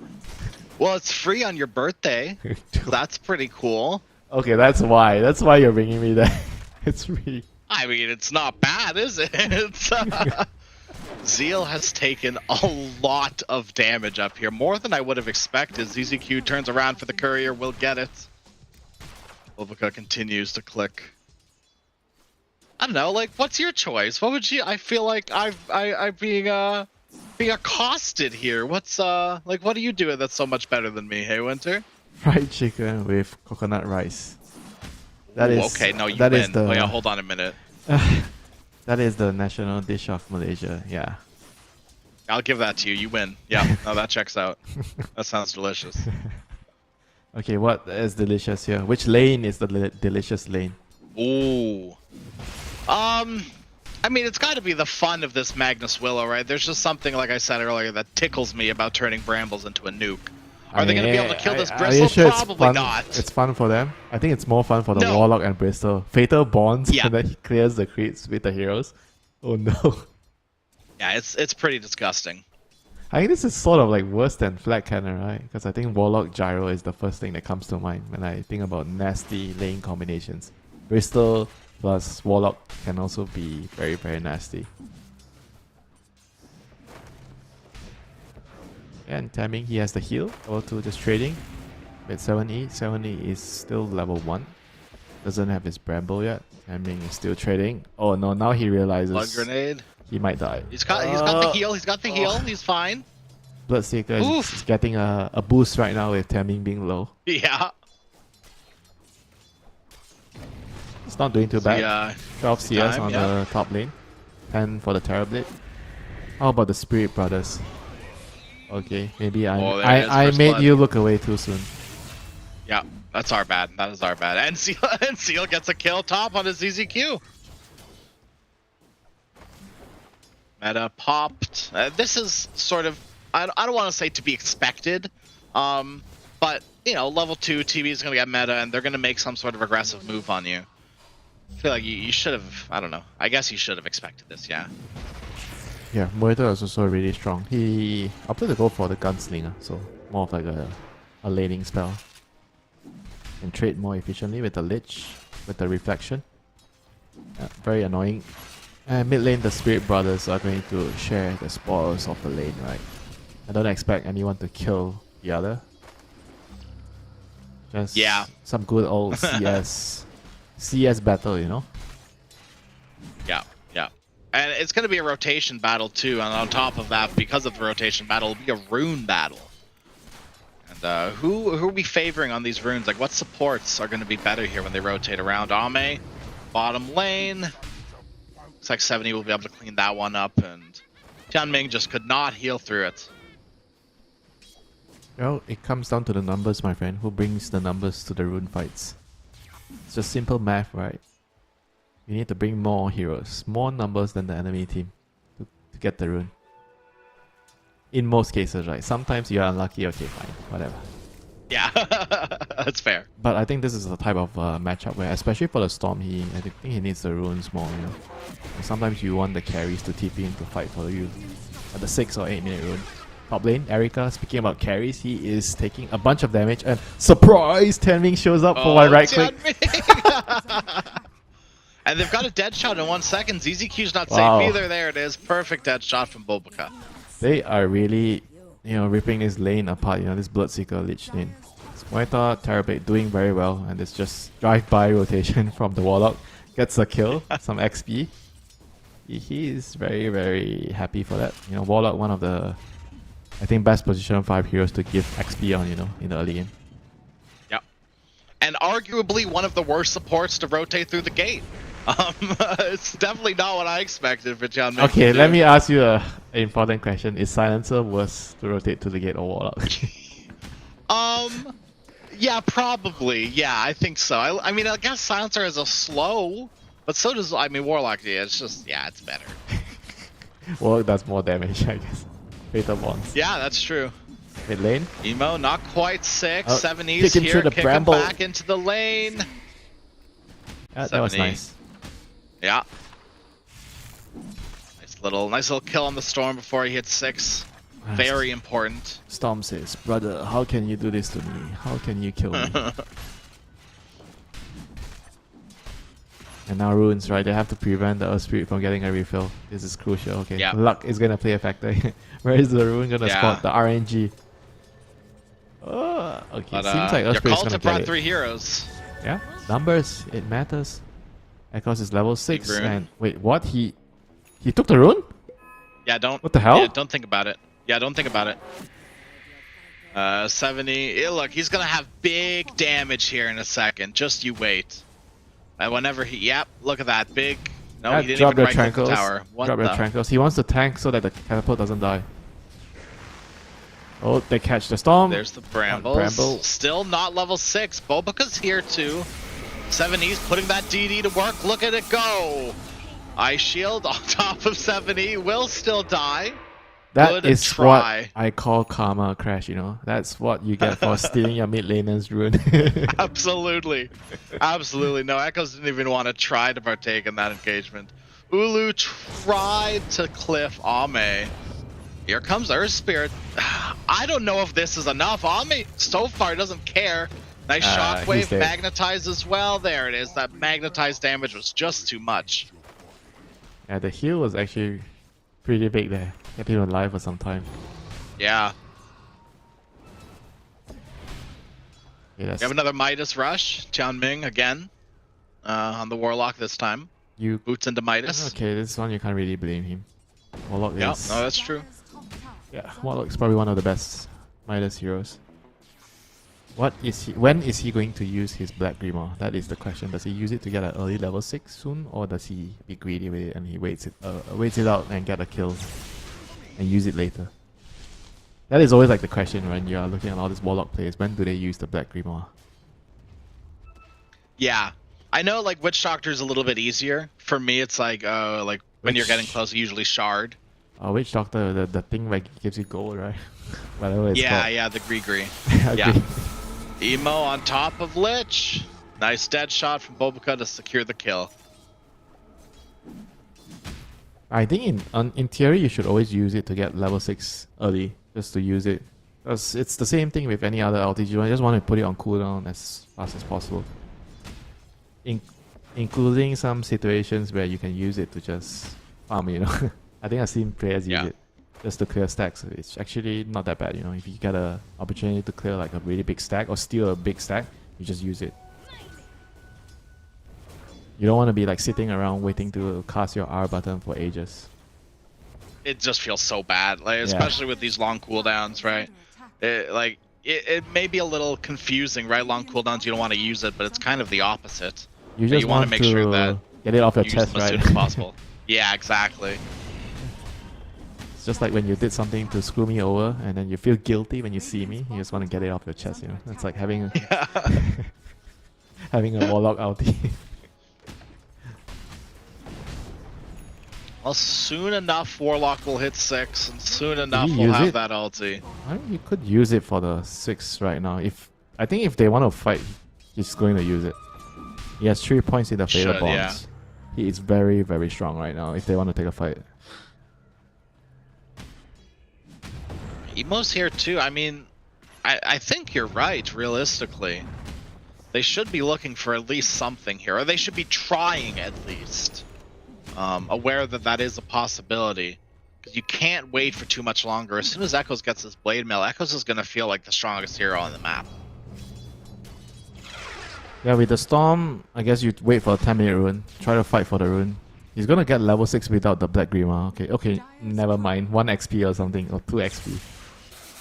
Well, it's free on your birthday. So that's pretty cool. Okay, that's why. That's why you're bringing me there. It's free. I mean, it's not bad, is it? It's, Zeal has taken a lot of damage up here. More than I would have expected. ZZQ turns around for the courier. Will get it. Lovica continues to click. I don't know, like, what's your choice? What would you... I feel like I'm being accosted here. What's, like, what are you doing that's so much better than me, hey, Winter? Fried chicken with coconut rice. That Ooh, is... okay, no, you that win. is the, Oh, yeah, hold on a minute. that is the national dish of Malaysia, yeah. I'll give that to you. You win. Yeah, no, that checks out. That sounds delicious. Okay, what is delicious here? Which lane is the delicious lane? Ooh. I mean, it's got to be the fun of this Magnus Willow, right? There's just something, like I said earlier, that tickles me about turning Brambles into a nuke. Are they going to be able to kill this Are Bristle? you sure Probably it's fun? not. It's fun for them. I think it's more fun for the No. Warlock and Bristol. Fatal bonds, Yeah. and then he clears the creeps with the heroes. Oh no. Yeah, it's pretty disgusting. I think this is sort of like worse than Flag Cannon, right? Because I think Warlock Gyro is the first thing that comes to mind when I think about nasty lane combinations. Bristol plus Warlock can also be very, very nasty. And Tamming, he has the heal. Level 2 just trading. With 7E. 7E is still level 1. Doesn't have his Bramble yet. Tamming is still trading. Oh no, now he realizes Blood grenade. he might die. He's got the heal. He's got the heal. He's fine. Bloodseeker is Oof. getting a boost right now with Tamming being low. Yeah. It's not doing too bad. Yeah. 12 CS on yeah. the top lane. 10 for the Terrorblade. How about the Spirit Brothers? Okay, maybe Oh, there it is, I first made blood. you look away too soon. Yeah, that's our bad. That is our bad. And Seal gets a kill top on his ZZQ. Meta popped. This is sort of, I don't want to say to be expected, but, you know, level 2 TV is going to get meta, and they're going to make some sort of aggressive move on you. I feel like you should have, I don't know, I guess you should have expected this, yeah. Yeah, Moita is also really strong. He opted to go for the gunslinger, so more of like a laning spell. And trade more efficiently with the Lich, with the reflection. Very annoying. And mid lane, the Spirit Brothers are going to share the spoils of the lane, right? I don't expect anyone to kill the other. Just some good old CS battle, you know? Yeah. And it's going to be a rotation battle too, and on top of that, because of the rotation battle, it'll be a rune battle. And who are we favoring on these runes? Like, what supports are going to be better here when they rotate around? Ame, bottom lane. Looks like 70 will be able to clean that one up, and Tianming just could not heal through it. Well, it comes down to the numbers, my friend. Who brings the numbers to the rune fights? It's just simple math, right? You need to bring more heroes, more numbers than the enemy team to get the rune. In most cases, right? Sometimes you're unlucky, okay, fine, whatever. Yeah, that's fair. But I think this is the type of matchup where, especially for the Storm, I think he needs the runes more, you know? And sometimes you want the carries to TP in to fight for you at the 6 or 8 minute rune. Top lane, Erika, speaking about carries, he is taking a bunch of damage, and surprise! Tianming shows up for one right click. And they've got a dead shot in 1 second. ZZQ's not Wow. safe either. There it is. Perfect dead shot from Bulbaka. They are really, you know, ripping this lane apart, you know, this Bloodseeker Lich lane. Moita, Terrorblade doing very well, and it's just drive-by rotation from the Warlock. Gets a kill, some XP. He is very, very happy for that. You know, Warlock, one of the, I think, best position 5 heroes to give XP on, you know, in the early game. Yep. And arguably one of the worst supports to rotate through the gate. It's definitely not what I expected for John. Okay, let me ask you an important question. Is Silencer worse to rotate to the gate or Warlock? Yeah, probably. Yeah, I think so. I mean, I guess Silencer is a slow, but so does, I mean, Warlock. Yeah, it's just, yeah, it's better. Warlock does more damage, I guess. Fatal Bonds. Yeah, that's true. Mid lane. Emo, not quite 6. Oh, 70s kick him here, through the kick him bramble. back into the lane. Yeah, that was 70. nice. Yeah. Nice little kill on the Storm before he hits 6. Very important. Storm says, brother, how can you do this to me? How can you kill me? And now runes, right? They have to prevent the Earth Spirit from getting a refill. This is crucial. Okay, Yep. luck is gonna play a factor. Where is the rune gonna spot the RNG? Okay, But, seems like Earth your Spirit's cult gonna have get brought it. 3 heroes. Yeah, numbers, it matters. Echoes is level 6, rune. and wait, what? He took the rune? Yeah, don't. What the hell? Yeah, don't think about it. Yeah, don't think about it. 70. Look, he's gonna have big damage here in a second. Just you wait. And whenever he, yep, look at that big. No, Yeah, he didn't drop even your right click the Trankles. tower. What Drop your the? Trankles. He wants to tank so that the catapult doesn't die. Oh, they catch the storm. There's the brambles. Bramble. Still not level 6. Bulbaka's here too. 70's putting that DD to work. Look at it go. Ice shield on top of 70. Will still die. That Good is try. what I call karma crash, you know? That's what you get for stealing your mid laner's rune. Absolutely. Absolutely. No, Echoes didn't even want to try to partake in that engagement. Ulu tried to cliff Ame. Here comes Earth Spirit. I don't know if this is enough. Ame so far doesn't care. Nice He's shockwave, dead. magnetize as well. There it is. That magnetized damage was just too much. Yeah, the heal was actually pretty big there. Kept him alive for some time. Yeah. Okay, We have another Midas rush. Tianming again. On the Warlock this time. you. Boots into Midas. Okay, this one you can't really blame him. Warlock Yep, is. no, that's true. Yeah, Warlock's probably one of the best Midas heroes. What is he? When is he going to use his Black Grimoire? That is the question. Does he use it to get an early level 6 soon, or does he be greedy with it and he waits it out and get a kill and use it later? That is always like the question when you are looking at all these Warlock players. When do they use the Black Grimoire? Yeah. I know like Witch Doctor is a little bit easier. For me it's like when you're getting close, usually Shard. Witch Doctor, the thing that gives you gold, right? Whatever it's Yeah, called. yeah, the Gree. Okay. Yeah. Emo on top of Lich. Nice dead shot from Bobica to secure the kill. I think in theory you should always use it to get level 6 early, just to use it. Because it's the same thing with any other LTG. I just want to put it on cooldown as fast as possible. Including some situations where you can use it to just farm, you know. I think I've seen players use it just to clear stacks. It's actually not that bad, you know. If you get an opportunity to clear like a really big stack or steal a big stack, you just use it. You don't want to be like sitting around waiting to cast your R button for ages. It just feels so bad, like especially with these long cooldowns, right? It may be a little confusing, right? Long cooldowns, you don't want to use it, but it's kind of the opposite. You just want to make sure that get it off your you chest, use them as right? soon as possible. Yeah, exactly. It's just like when you did something to screw me over, and then you feel guilty when you see me. You just want to get it off your chest, you know. It's like having having a warlock ulti. Well, soon enough, Warlock will hit 6, and soon enough you we'll use have it? that ulti. I mean, you could use it for the 6 right now. I think if they want to fight, he's going to use it. He has 3 points in the Fatal Should, Bonds. yeah. He is very, very strong right now if they want to take a fight. Emo's here too. I mean, I think you're right, realistically. They should be looking for at least something here, or they should be trying at least. Aware that that is a possibility. Because you can't wait for too much longer. As soon as Echoes gets his Blade Mail, Echoes is going to feel like the strongest hero on the map. Yeah, with the Storm, I guess you wait for a 10-minute rune. Try to fight for the rune. He's gonna get level 6 without the Black Grima. Okay, never mind. 1 XP or something, or 2 XP.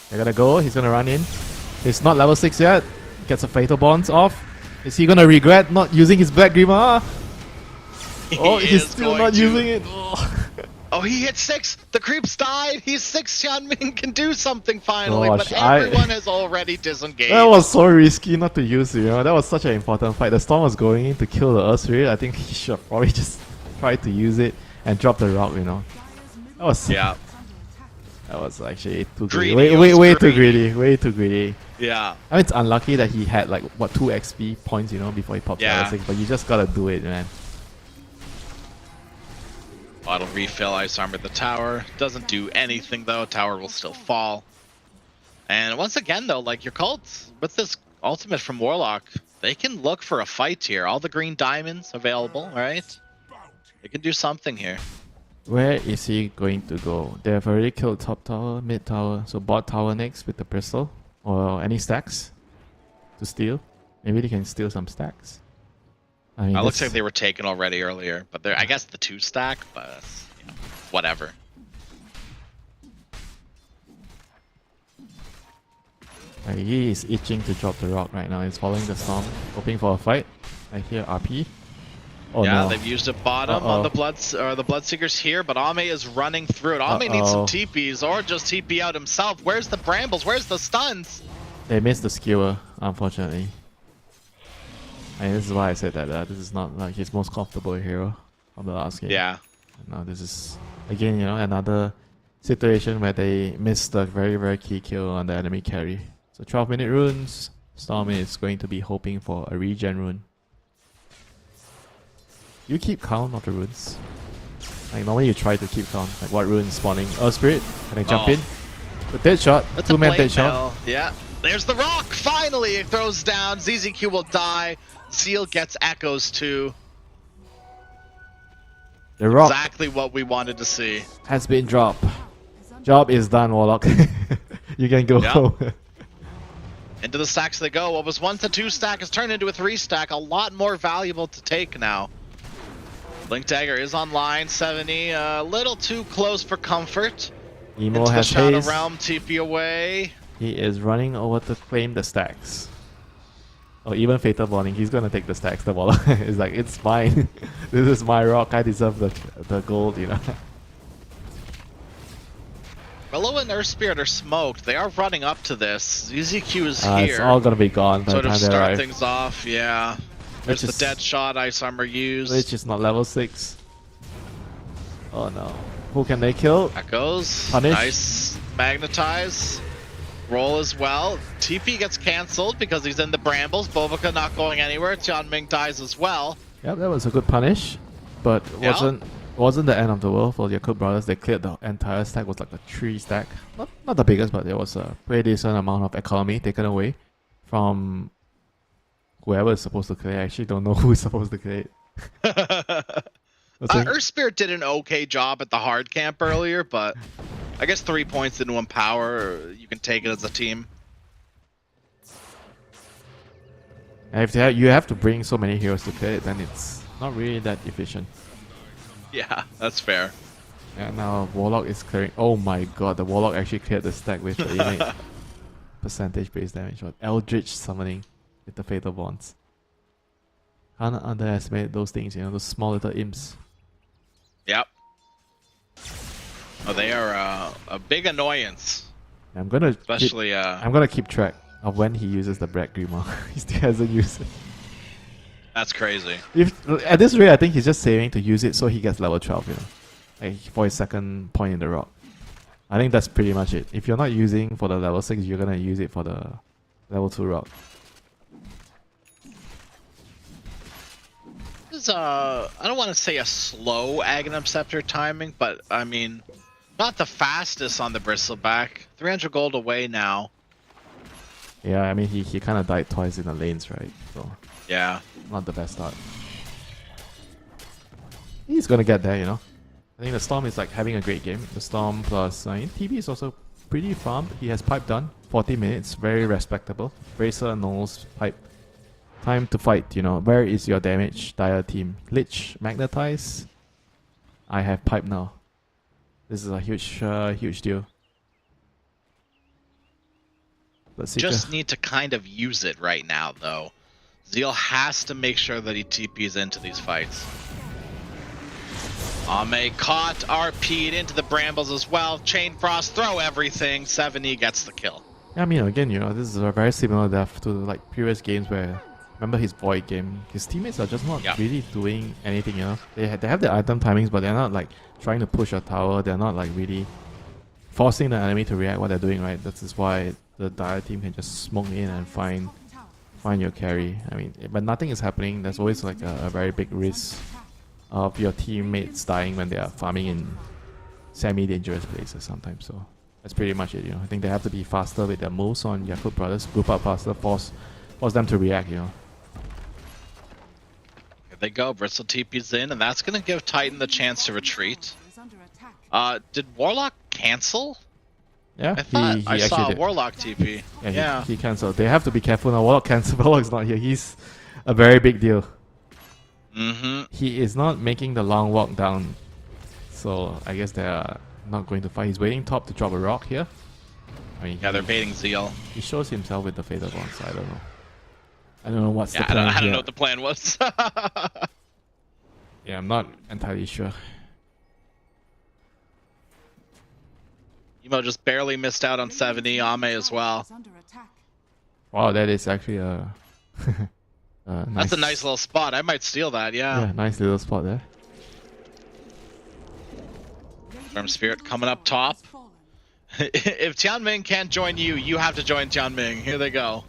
They're gonna go, he's gonna run in. He's not level 6 yet. Gets a Fatal Bonds off. Is he gonna regret not using his Black Grima? Oh, he's still not using it. Oh, he hit 6! The creeps died! He's 6! Xianming can do something finally, Gosh, but everyone has already disengaged. That was so risky not to use, you know. That was such an important fight. The Storm was going in to kill the Earth Spirit. I think he should probably just try to use it and drop the rock, you know. That was Yeah. That was actually too greedy. Greedy, Way too greedy. Way too greedy. Yeah. I mean, it's unlucky that he had like what 2 XP points, you know, before he popped level 6. But you just gotta do it, man. Auto refill, Ice Armor the tower. Doesn't do anything though, tower will still fall. And once again though, like your cults, with this ultimate from Warlock, they can look for a fight here. All the green diamonds available, right? They can do something here. Where is he going to go? They have already killed top tower, mid tower, so bot tower next with the pistol. Or any stacks to steal. Maybe they can steal some stacks. I mean, Looks like they were taken already earlier, but I guess the 2 stack, but you know, whatever. He is itching to drop the rock right now. He's following the storm, hoping for a fight. I hear RP. Oh yeah, no. they've used a bottom on the Bloodseekers here, but Ame is running through it. Ame needs some TPs or just TP out himself. Where's the brambles? Where's the stuns? They missed the skewer, unfortunately. And this is why I said that this is not like his most comfortable hero of the last game. Yeah. No, this is again, you know, another situation where they missed a very, very key kill on the enemy carry. So 12-minute runes. Storm is going to be hoping for a regen rune. You keep count of the runes. Like normally you try to keep count. Like what rune is spawning? Earth Spirit. Can I jump in? The dead shot. That's 2-man dead shot. Yeah. There's the rock! Finally it throws down. ZZQ will die. Zeal gets echoes too. The rock Exactly what we wanted to see. has been dropped. Job is done, Warlock. You can go home. Into the stacks they go. What was once a 2 stack has turned into a 3 stack. A lot more valuable to take now. Blink Dagger is online. 70. A little too close for comfort. Emo Into has the Shadow haste. Realm. TP away. He is running over to claim the stacks. Or even Fatal Bonding. He's gonna take the stacks. The Warlock is like, it's mine. This is my rock. I deserve the gold, you know. Willow and Earth Spirit are smoked. They are running up to this. ZZQ is It's here. all gonna be gone by Sort the of time they start arrive. things off, yeah. There's Which the is- dead shot, Ice Armor used. Which is not level 6. Oh no. Who can they kill? That goes. Punish. Nice. Magnetize. Roll as well. TP gets cancelled because he's in the brambles. Bovika not going anywhere. Tianming dies as well. Yep, that was a good punish. But wasn't the end of the world for the Yakut brothers. They cleared the entire stack. It was like a 3 stack. Not the biggest, but there was a pretty decent amount of economy taken away from whoever is supposed to clear. I actually don't know who is supposed to clear it. Earth Spirit did an okay job at the hard camp earlier, but I guess 3 points into Empower, you can take it as a team. And if you have to bring so many heroes to clear it, then it's not really that efficient. Yeah, that's fair. And now Warlock is clearing. Oh my god, the Warlock actually cleared the stack with the innate percentage base damage. Or Eldritch summoning with the Fatal Bonds. Can't underestimate those things, you know, those small little imps. Yep. Oh, they are a big annoyance. I'm gonna especially I'm gonna keep track of when he uses the Brad Grimoire. He still hasn't used it. That's crazy. At this rate, I think he's just saving to use it so he gets level 12, you know, like for his second point in the rock. I think that's pretty much it. If you're not using for the level 6, you're gonna use it for the level 2 rock. This is I don't want to say a slow Aghanim Scepter timing, but I mean, not the fastest on the Bristleback. 300 gold away now. Yeah, I mean he kind of died twice in the lanes, right? So yeah, not the best start. He's gonna get there, you know. I think the Storm is like having a great game. The Storm plus TB is also pretty farmed. He has pipe done, 40 minutes, very respectable. Bracer knows pipe. Time to fight, you know. Where is your damage, Dire team? Lich, Magnetize. I have pipe now. This is a huge deal. Let's see. Just need to kind of use it right now, though. Zeal has to make sure that he TPs into these fights. Ame caught, RP'd into the brambles as well. Chain Frost, throw everything. 7E gets the kill. Yeah, I mean, again, you know, this is a very similar death to like previous games where, remember his Void game, his teammates are just not really doing anything, you know. They have their item timings, but they're not like trying to push a tower. They're not like really forcing the enemy to react what they're doing, right? That is why the Dire team can just smoke in and find your carry. I mean, but nothing is happening. There's always like a very big risk of your teammates dying when they are farming in semi-dangerous places sometimes. So that's pretty much it, you know. I think they have to be faster with their moves on Yakut brothers, group up faster, force them to react, you know. Here they go, Bristle TP's in, and that's going to give Titan the chance to retreat. Did Warlock cancel? Yeah, I saw a Warlock TP. Yeah, he cancelled. They have to be careful now. Warlock cancelled. Warlock's not here. He's a very big deal. He is not making the long walk down, so I guess they are not going to fight. He's waiting top to drop a rock here. I mean, yeah, they're baiting Zeal. He shows himself with the Fatal Bond, so I don't know. I don't know what's the plan. I don't know what the plan was. Yeah, I'm not entirely sure. Emo just barely missed out on 70. Ame as well. Wow, that is actually a nice. That's a nice little spot. I might steal that, Yeah, nice little spot there. Storm Spirit coming up top. If Tianming can't join you, you have to join Tianming. Here they go.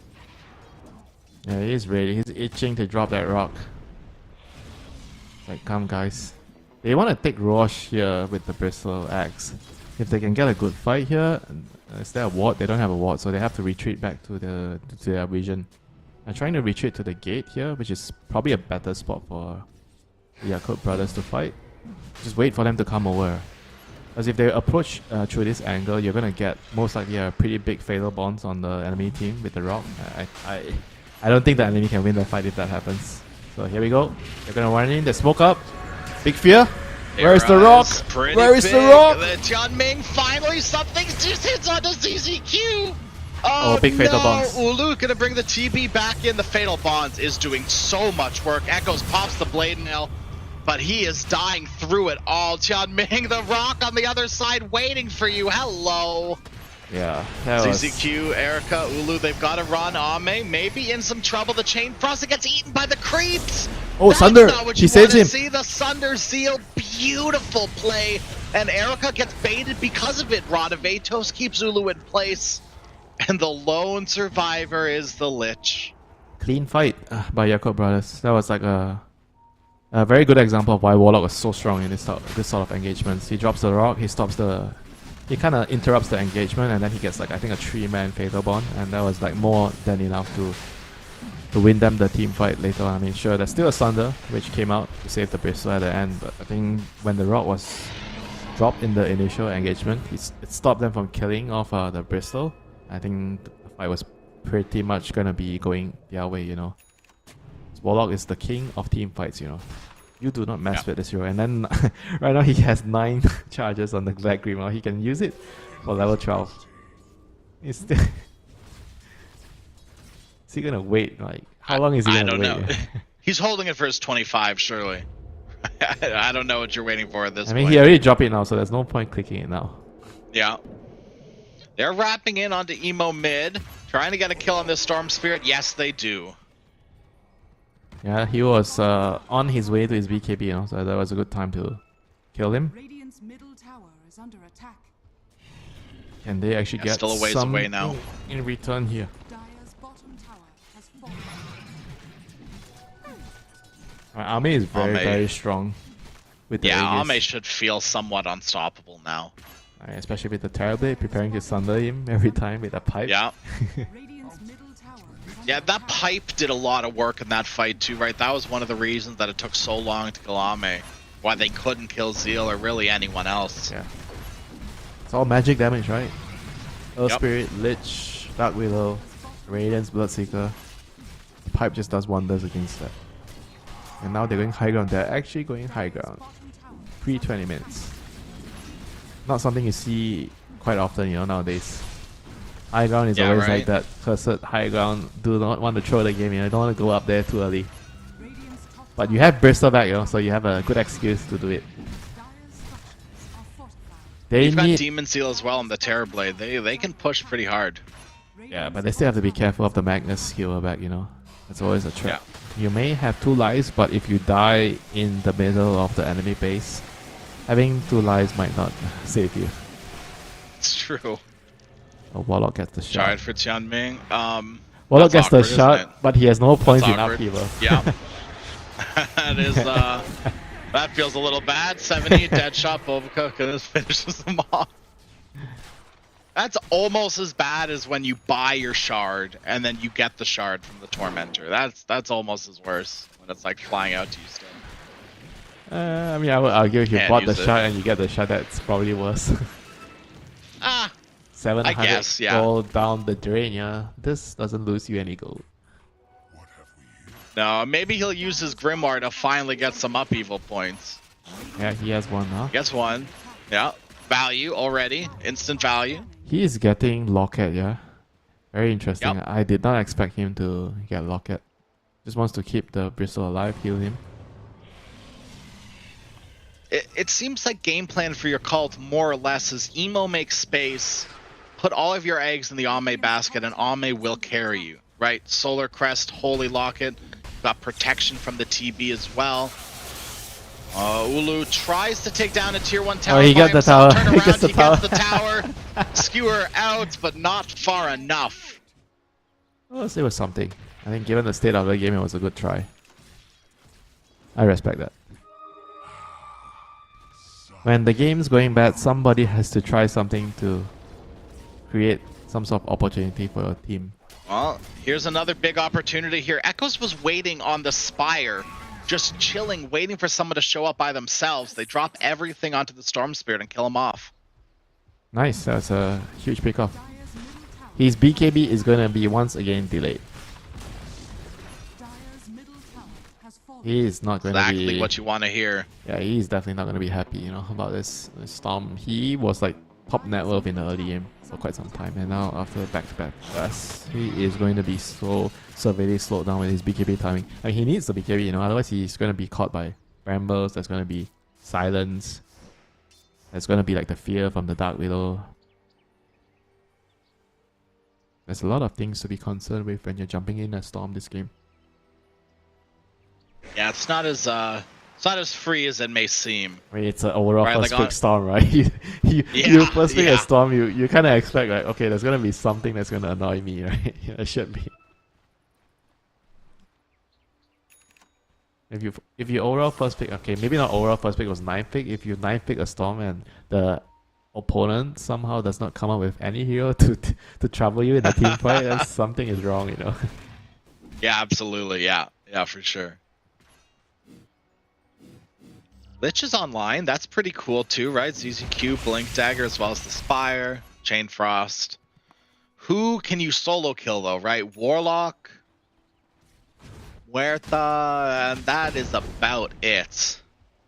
Yeah, he's ready. He's itching to drop that rock. Like, come guys. They want to take Roche here with the Bristle Axe. If they can get a good fight here, is there a ward? They don't have a ward, so they have to retreat back to their vision. I'm trying to retreat to the gate here, which is probably a better spot for the Yakut brothers to fight. Just wait for them to come over. Because if they approach through this angle, you're going to get most likely a pretty big Fatal Bonds on the enemy team with the rock. I don't think the enemy can win the fight if that happens. So here we go. They're going to run in, they smoke up. Big fear. Where's the rock? Where is the rock? Tianming finally something just hits onto ZZQ. Oh, big Fatal Bonds. Ulu gonna bring the TB back in. The Fatal Bonds is doing so much work. Echoes pops the Blade Nail, but he is dying through it all. Tianming, the rock on the other side waiting for you. Hello. Yeah. ZZQ, Erica, Ulu, they've got to run. Ame maybe in some trouble. The Chain Frost gets eaten by the creeps. Oh, That's Sunder! not what She you saves want to him! see. The Sunder Seal, beautiful play. And Erica gets baited because of it. Radavatos keeps Zulu in place. And the lone survivor is the Lich. Clean fight by Jakob Brothers. That was like a very good example of why Warlock was so strong in this sort of engagements. He drops the rock, he stops the... He kind of interrupts the engagement, and then he gets like, I think, a 3-man Fatal Bond. And that was like more than enough to win them the team fight later on. I mean, sure, there's still a Sunder, which came out to save the Bristol at the end. But I think when the rock was dropped in the initial engagement, it stopped them from killing off the Bristol. I think the fight was pretty much gonna be going their way, you know. Warlock is the king of team fights, you know. You do not mess with this hero. And then right now he has 9 charges on the Black Grimoire. He can use it for level 12. Is he gonna wait? Like, how long is he gonna wait? I don't know. He's holding it for his 25, surely. I don't know what you're waiting for at this point. I mean, he already dropped it now, so there's no point clicking it now. Yeah. They're wrapping in onto Emo mid, trying to get a kill on this Storm Spirit. Yes, they do. Yeah, he was on his way to his BKB, you know, so that was a good time to kill him. Radiant's middle tower is under attack. And they actually get still a ways some away now. in return here. Dire's bottom tower has fallen. Ame is very strong. With the Aegis. Ame should feel somewhat unstoppable now. Especially with the Terrorblade preparing to sunder him every time with a pipe. Yeah. Radiant's middle tower is under Yeah, that attack. pipe did a lot of work in that fight too, right? That was one of the reasons that it took so long to kill Ame. Why they couldn't kill Zeal or really anyone else. Yeah. It's all magic damage, right? Earth Yep. Spirit, Lich, Dark Willow, Radiance, Bloodseeker. The pipe just does wonders against that. And now they're going high ground. They're actually going high ground. Bottom tower Pre 20 minutes. Not something you see quite often, you know, nowadays. High ground is Yeah, always right. like that cursed high ground. Do not want to throw the game, you know, don't want to go up there too early. Radiant's top But you have Bristol back, you know, so you have a good excuse to do it. Dire's structures are fortified. They You've got need... Demon Seal as well and the Terrorblade. They can push pretty hard. Yeah, but they still have to be careful of the Magnus skewer back, you know. That's always a trap. You may have 2 lives, but if you die in the middle of the enemy base, having 2 lives might not save you. It's true. A Warlock gets the shot. Shard for Tianming. Warlock that's gets the awkward, isn't shot, it? but he has no points in awkward. upheaval. Yeah. That is that feels a little bad. 70 dead shot. Bovica finishes them off. That's almost as bad as when you buy your shard and then you get the shard from the Tormentor. That's almost as worse when it's like flying out to you still. I mean, I would argue if you Can't bought the use it. shot and you get the shot, that's probably worse. Ah, 700 I guess, yeah. gold down the drain, yeah. This doesn't lose you any gold. no, maybe he'll use his Grimoire to finally get some upheaval points. Yeah, he has one now. Gets one. Yeah. Value already. Instant value. He is getting Locket, yeah. Very interesting. Yep. I did not expect him to get Locket. Just wants to keep the Bristol alive, heal him. It seems like game plan for your cult more or less is Emo makes space, put all of your eggs in the Ame basket, and Ame will carry you, right? Solar Crest, Holy Locket, got protection from the TB as well. Ulu tries to take down a tier 1 tower. he got by the himself. tower. Turn He around, gets the gets the tower. Skewer out, but not far enough. Well, it was something. I think given the state of the game, it was a good try. I respect that. When the game's going bad, somebody has to try something to create some sort of opportunity for your team. Well, here's another big opportunity here. Echoes was waiting on the Spire, just chilling, waiting for someone to show up by themselves. They drop everything onto the Storm Spirit and kill him off. Nice, that's a huge pickoff. Dire's middle tower. His BKB is gonna be once again delayed. Dire's middle tower has fallen. He is not gonna Exactly be... what you want to hear. Yeah, he's definitely not gonna be happy, you know, about this Storm. He was like top net worth in the early game for quite some time, and now after back-to-back blasts, he is going to be so severely slowed down with his BKB timing. I mean, he needs the BKB, you know, otherwise he's going to be caught by Brambles, there's going to be Silence, there's going to be like the fear from the Dark Widow. There's a lot of things to be concerned with when you're jumping in a Storm this game. Yeah, it's not as free as it may seem. I mean, it's an overall Right, first like pick Storm, right? You first pick a Storm, you kind of expect like, okay, there's gonna be something that's gonna annoy me, right? Yeah, it should be. If you overall first pick, okay, maybe not overall first pick was 9th pick. If you 9th pick a Storm and the opponent somehow does not come up with any hero to trouble you in the team fight, then something is wrong, you know. Yeah, absolutely. Yeah, for sure. Lich is online. That's pretty cool too, right? ZZQ, Blink Dagger, as well as the Spire, Chain Frost. Who can you solo kill though, right? Warlock, Huerta, and that is about it.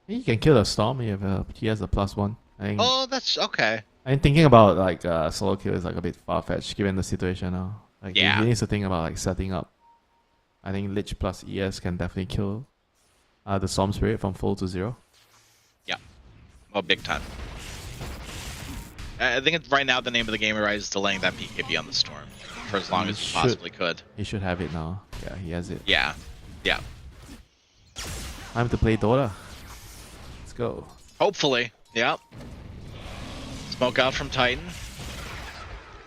You can kill the Storm if he has a +1. I think, Oh, that's okay. I'm thinking about like solo kill is like a bit far-fetched given the situation now. Like Yeah. he needs to think about like setting up. I think Lich plus ES can definitely kill the Storm Spirit from full to 0. Oh, big time. I think it's right now the name of the game, right, is delaying that BKB on the Storm for as long as you possibly could. He should have it now. Yeah, he has it. Yeah. Time to play Dota. Let's go. Hopefully. Yep. Smoke out from Titan.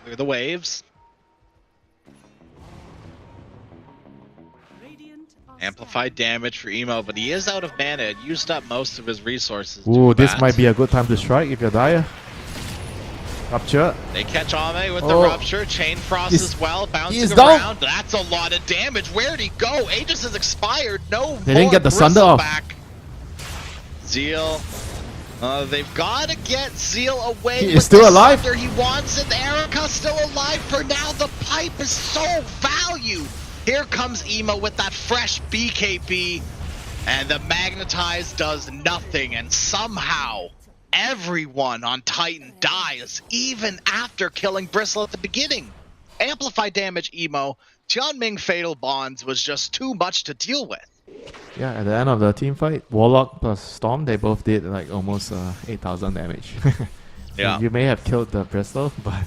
Clear the waves. Radiant are Amplified damage for Emo, but he is out of mana. It used up most of his resources. Ooh, to this that. might be a good time to strike if you're dire. Rupture. They catch Ame with the Oh. Rupture. Chain Frost He's- as well, bouncing he's down. around. That's a lot of damage. Where'd he go? Aegis has expired. No They didn't more get the Sunder off. Bristleback. Zeal. They've got to get Zeal away. He is with still the alive. Sunder. He wants it. Erica's still alive for now. The pipe is so valued. Here comes Emo with that fresh BKB. And the Magnetize does nothing. And somehow, everyone on Titan dies, even after killing Bristle at the beginning. Amplified damage Emo. Tianming Fatal Bonds was just too much to deal with. Yeah, at the end of the team fight, Warlock plus Storm, they both did like almost 8,000 damage. Yeah. You may have killed the Bristol, but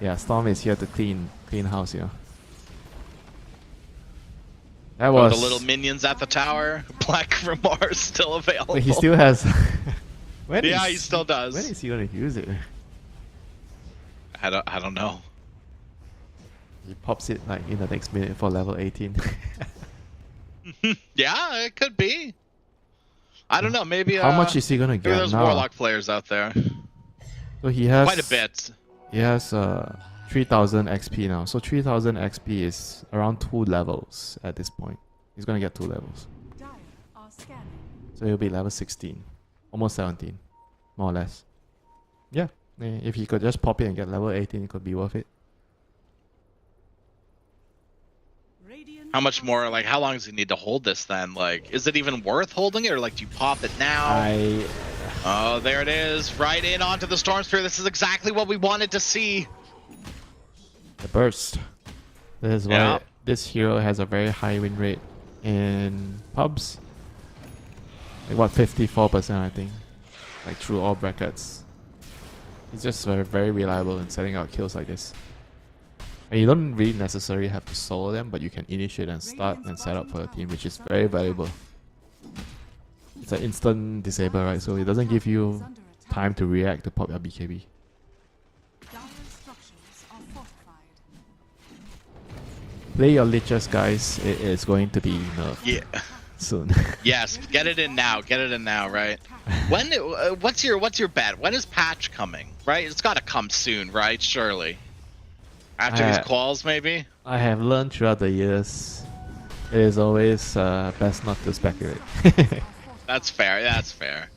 yeah, Storm is here to clean house here. That was The little minions at the tower. Black Remar is still available. Wait, he still has. Yeah, he still does. When is he gonna use it? I don't know. He pops it like in the next minute for level 18. Yeah, it could be. I don't know. Maybe. How much is he gonna Maybe get there's now? Warlock players out there. So he has Quite a bit. He has 3,000 XP now. So 3,000 XP is around 2 levels at this point. He's gonna get 2 levels. dire are scanning. So he'll be level 16. Almost 17. More or less. Yeah. If he could just pop it and get level 18, it could be worth it. Radiant How much are more? Like, how long does he need to hold this then? Like, is it even worth holding it, or like, do you pop it now? Oh, there it is. Right in onto the Storm Spear. This is exactly what we wanted to see. The burst. This is why Yeah. this hero has a very high win rate in pubs. Like what, 54% I think. Like through all brackets. He's just very, very reliable in setting out kills like this. And you don't really necessarily have to solo them, but you can initiate and start and set up for a team, which is very valuable. It's an instant disable, right? So it doesn't give you under attack. time to react to pop your BKB. Dire structures are fortified. Play your liches, guys. It is going to be nerfed Yeah. soon. Yes. Get it in now. Get it in now. Right. When? What's your bet? When is patch coming? Right. It's got to come soon, right? Surely. After these quals, maybe. I have learned throughout the years, it is always best not to speculate. That's fair. That's fair.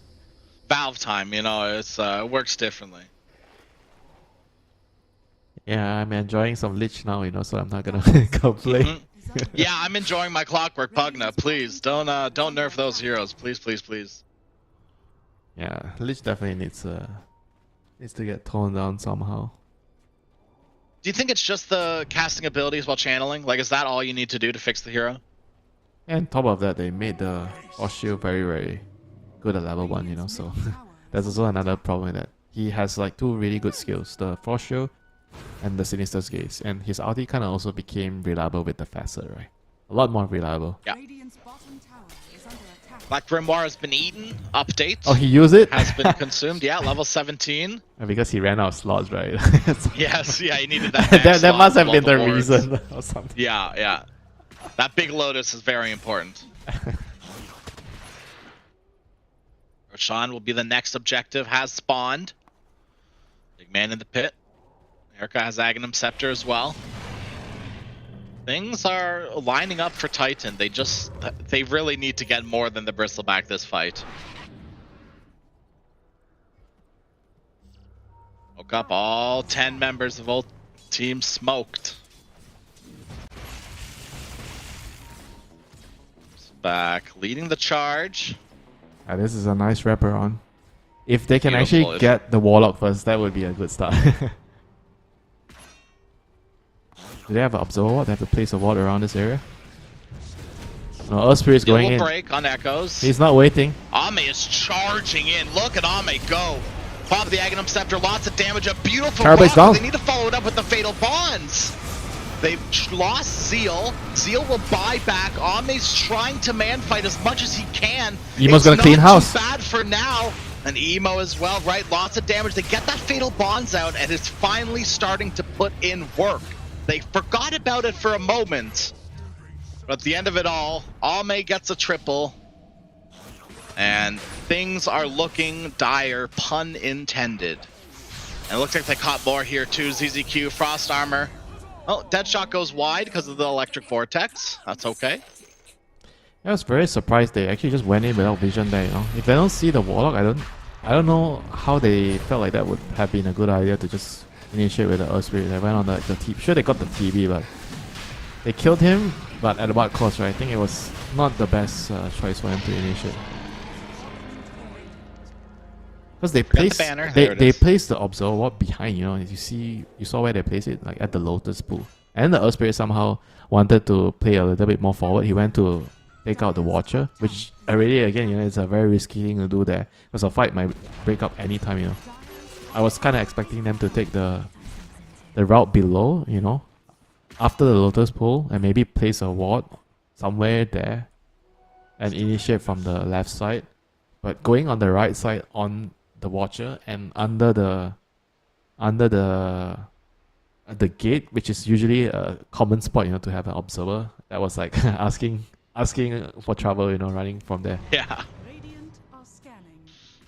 Valve time, you know, it's works differently. Yeah, I'm enjoying some Lich now, you know, so I'm not gonna complain. Mhm. Yeah, I'm enjoying my Clockwork Pugna. Please don't nerf those heroes. Please, please, please. Yeah, Lich definitely needs to get toned down somehow. Do you think it's just the casting abilities while channeling? Like, is that all you need to do to fix the hero? And top of that, they made the Force Shield very, very good at level 1, you know, so there's also another problem with that. He has like 2 really good skills, the Force Shield and the Sinister's Gaze, and his ulti kind of also became reliable with the Facet, right? A lot more reliable. Yeah. Radiant's bottom tower Black Grimoire has been eaten. Update. Oh, he used it? Has been consumed. Yeah, level 17. Because he ran out of slots, right? Yes, yeah, he needed that. that must have been the boards. reason or something. Yeah, yeah. That big Lotus is very important. Roshan will be the next objective. Has spawned. Big man in the pit. Erica has Aghanim Scepter as well. Things are lining up for Titan. They really need to get more than the Bristleback this fight. Woke up all 10 members of both teams smoked. Back leading the charge. This is a nice wrapper on. If they can Beautiful. actually get the Warlock first, that would be a good start. Do they have an Observer Ward? They have to place a ward around this area? No, Earth Spirit's going in. Break on Echoes. He's not waiting. Ame is charging in. Look at Ame go. Pop the Aghanim Scepter, lots of damage. A beautiful Carabate's rock. down. They need to follow it up with the Fatal Bonds. They've lost Zeal. Zeal will buy back. Ame's trying to man fight as much as he can. Emo's gonna clean house. Too bad for now. And Emo as well, right? Lots of damage. They get that Fatal Bonds out, and it's finally starting to put in work. They forgot about it for a moment. But at the end of it all, Ame gets a triple. And things are looking dire, pun intended. And it looks like they caught more here too. ZZQ, Frost Armor. Oh, Deadshot goes wide because of the Electric Vortex. That's okay. I was very surprised they actually just went in without vision there, you know. If they don't see the Warlock, I don't know how they felt like that would have been a good idea to just initiate with the Earth Spirit. They went on the TB. Sure, they got the TB, but they killed him, but at what cost, right? I think it was not the best choice for him to initiate. Because they placed they placed the Observer Ward behind, you know. You saw where they placed it, like at the Lotus pool. And the Earth Spirit somehow wanted to play a little bit more forward. He went to take out the Watcher, which already again, you know, it's a very risky thing to do there. Because a fight might break up anytime, you know. I was kind of expecting them to take the route below, you know, after the Lotus pool, and maybe place a ward somewhere there and initiate from the left side. But going on the right side on the Watcher and under the gate, which is usually a common spot, you know, to have an observer, that was like asking for trouble, you know, running from there. Yeah.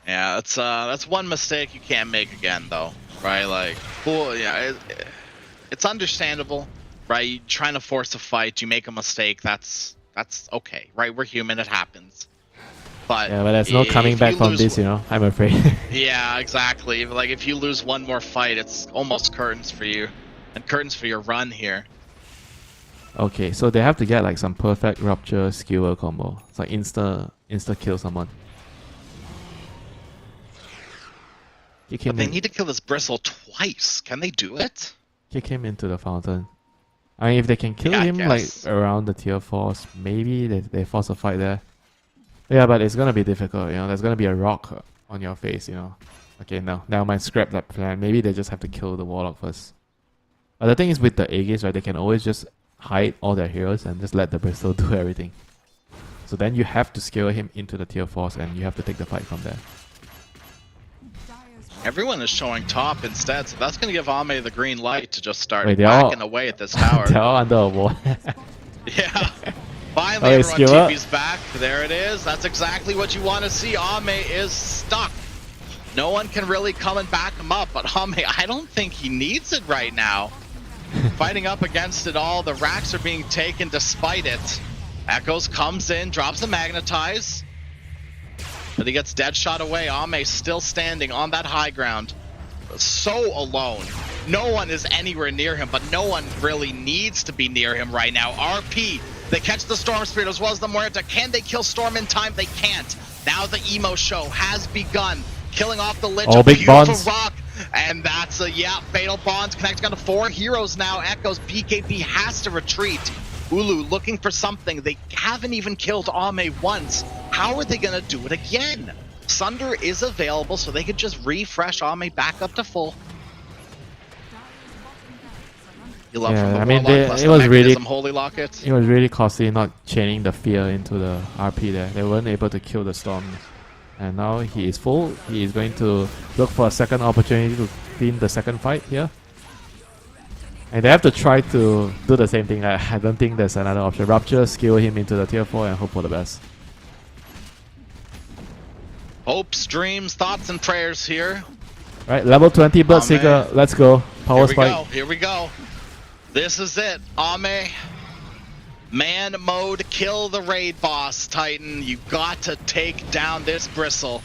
Yeah, that's one mistake you can't make again, though, right? Like, cool, yeah, it's understandable, right? You're trying to force a fight, you make a mistake, that's okay, right? We're human, it happens. But yeah, but there's no coming back from this, you know, I'm afraid. Yeah, exactly. Like, if you lose one more fight, it's almost curtains for you, and curtains for your run here. Okay, so they have to get like some perfect rupture skewer combo. It's like insta kill someone. But they need to kill this Bristle twice. Can they do it? Kick him into the fountain. I mean, if they can kill him like around the tier 4s, maybe they force a fight there. Yeah, but it's gonna be difficult, you know. There's gonna be a rock on your face, you know. Okay, now mind, scrap that plan. Maybe they just have to kill the Warlock first. But the thing is with the Aegis, right, they can always just hide all their heroes and just let the Bristle do everything. So then you have to scale him into the tier 4s and you have to take the fight from there. Everyone is showing top instead, so that's going to give Ame the green light to just start Wait, whacking away at this tower. They're all under a wall. Yeah. Finally, everyone TP's back. There it is. That's exactly what you want to see. Ame is stuck. No one can really come and back him up, but Ame, I don't think he needs it right now. Fighting up against it all, the racks are being taken despite it. Echoes comes in, drops the Magnetize. But he gets dead shot away. Ame still standing on that high ground. So alone. No one is anywhere near him, but no one really needs to be near him right now. RP, they catch the Storm Spirit as well as the Muerta. Can they kill Storm in time? They can't. Now the emo show has begun. Killing off the Lich. All big bonds. Rock. And that's a, Fatal Bonds connecting on to 4 heroes now. Echoes, BKB has to retreat. Ulu looking for something. They haven't even killed Ame once. How are they going to do it again? Sunder is available, so they could just refresh Ame back up to full. Heal up Yeah, from the I mean, Warlock plus it the was really- Mechanism Holy Locket. It was really costly not chaining the fear into the RP there. They weren't able to kill the storm. And now he is full. He is going to look for a second opportunity to clean the second fight here. And they have to try to do the same thing. I don't think there's another option. Rupture, skill him into the tier 4 and hope for the best. Hopes, dreams, thoughts, and prayers here. Right, level 20 Bloodseeker. Let's go. Power spike. Here we go. This is it. Ame. Man mode, kill the raid boss, Titan. You got to take down this Bristle.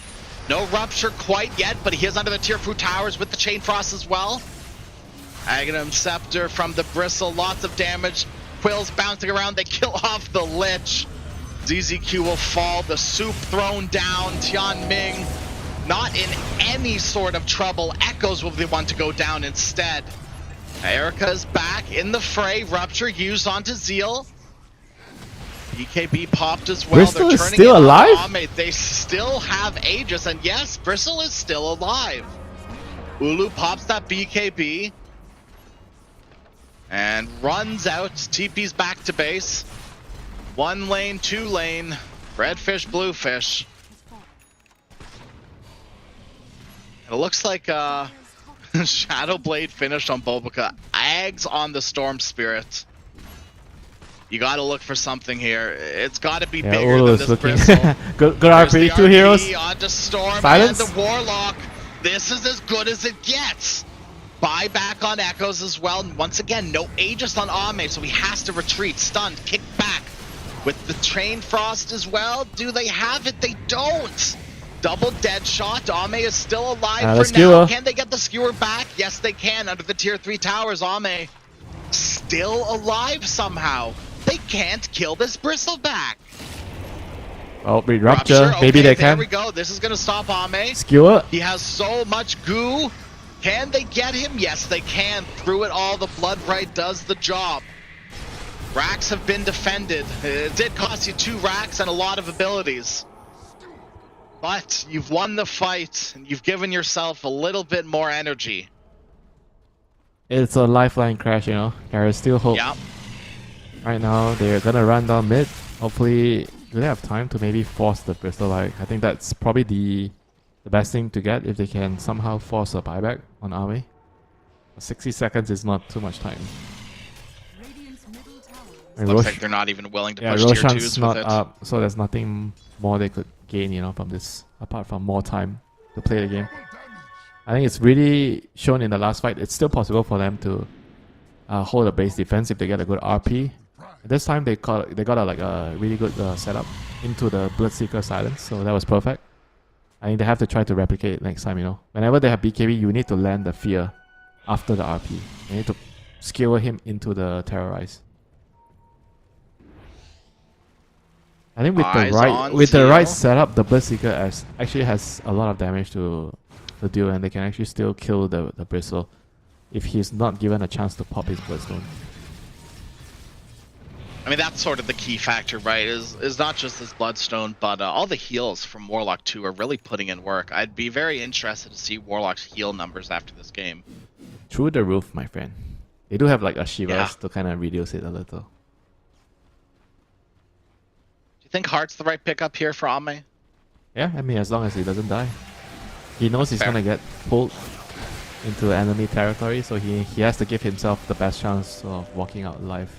No Rupture quite yet, but he is under the tier 4 towers with the Chain Frost as well. Aghanim Scepter from the Bristle, lots of damage. Quills bouncing around, they kill off the Lich. ZZQ will fall, the soup thrown down. Tian Ming not in any sort of trouble. Echoes will be the one to go down instead. Erica's back in the fray. Rupture used onto Zeal. BKB popped as well. Bristle They're is turning still it on alive? Ame. They still have Aegis, and yes, Bristle is still alive. Ulu pops that BKB and runs out. TP's back to base. 1 lane, 2 lane. Red fish, blue fish. And it looks like Shadowblade finished on Bobica. Ags on the Storm Spirit. You gotta look for something here. It's gotta be bigger Ulu than is this looking. Bristle. good There's the RP, 2 heroes. RP onto Storm Silence. and the Warlock. This is as good as it gets. Buyback on Echoes as well. And once again, no Aegis on Ame, so he has to retreat. Stunned, kick back. With the Chain Frost as well. Do they have it? They don't. Double dead shot. Ame is still alive for now. Skewer. Can they get the Skewer back? Yes, they can. Under the tier 3 towers, Ame still alive somehow. They can't kill this Bristle back. Oh, with Rupture. Maybe okay, they there can. we go. This is going to stop Ame. Skewer. He has so much goo. Can they get him? Yes, they can. Through it all, the Blood Right does the job. Racks have been defended. It did cost you 2 racks and a lot of abilities. But you've won the fight, and you've given yourself a little bit more energy. It's a lifeline crash, you know. There is still hope. Yeah. Right now, they're gonna run down mid. Hopefully, do they have time to maybe force the Bristle? Like, I think that's probably the best thing to get if they can somehow force a buyback on Ame. 60 seconds is not too much time. Radiant's middle tower And Looks like they're not even willing to push tier 2s Roshan's with not it. up, so there's nothing more they could gain, you know, from this, apart from more time to play the game. I think it's really shown in the last fight. It's still possible for them to hold a base defense if they get a good RP. This time they got a really good setup into the Bloodseeker silence, so that was perfect. I think they have to try to replicate it next time, you know. Whenever they have BKB, you need to land the fear after the RP. You need to skewer him into the terrorize. I think with Eyes the on right Zeal. setup, the Bloodseeker actually has a lot of damage to deal, and they can actually still kill the Bristle if he's not given a chance to pop his Bloodstone. I mean, that's sort of the key factor, right? Is not just this Bloodstone, but all the heals from Warlock 2 are really putting in work. I'd be very interested to see Warlock's heal numbers after this game. Through the roof, my friend. They do have like a Shivas Yeah. to kind of reduce it a little. Do you think Heart's the right pickup here for Ame? Yeah, I mean, as long as he doesn't die. He knows he's Fair. gonna get pulled into enemy territory, so he has to give himself the best chance of walking out alive.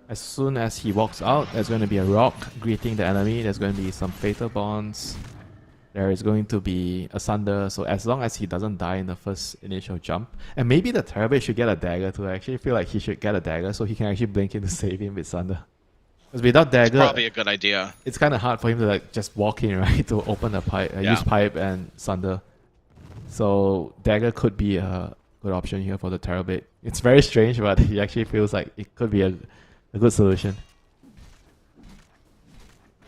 As soon as he walks out, there's going to be a rock greeting the enemy. There's going to be some fatal bonds. There is going to be a Sunder. So as long as he doesn't die in the first initial jump, and maybe the Terrorblade should get a dagger too. I actually feel like he should get a dagger so he can actually blink in to save him with Sunder. Because without dagger, Probably a good idea. it's kind of hard for him to like just walk in, right, to open the pipe, use pipe and Sunder. So dagger could be a good option here for the Terrorblade. It's very strange, but he actually feels like it could be a good solution.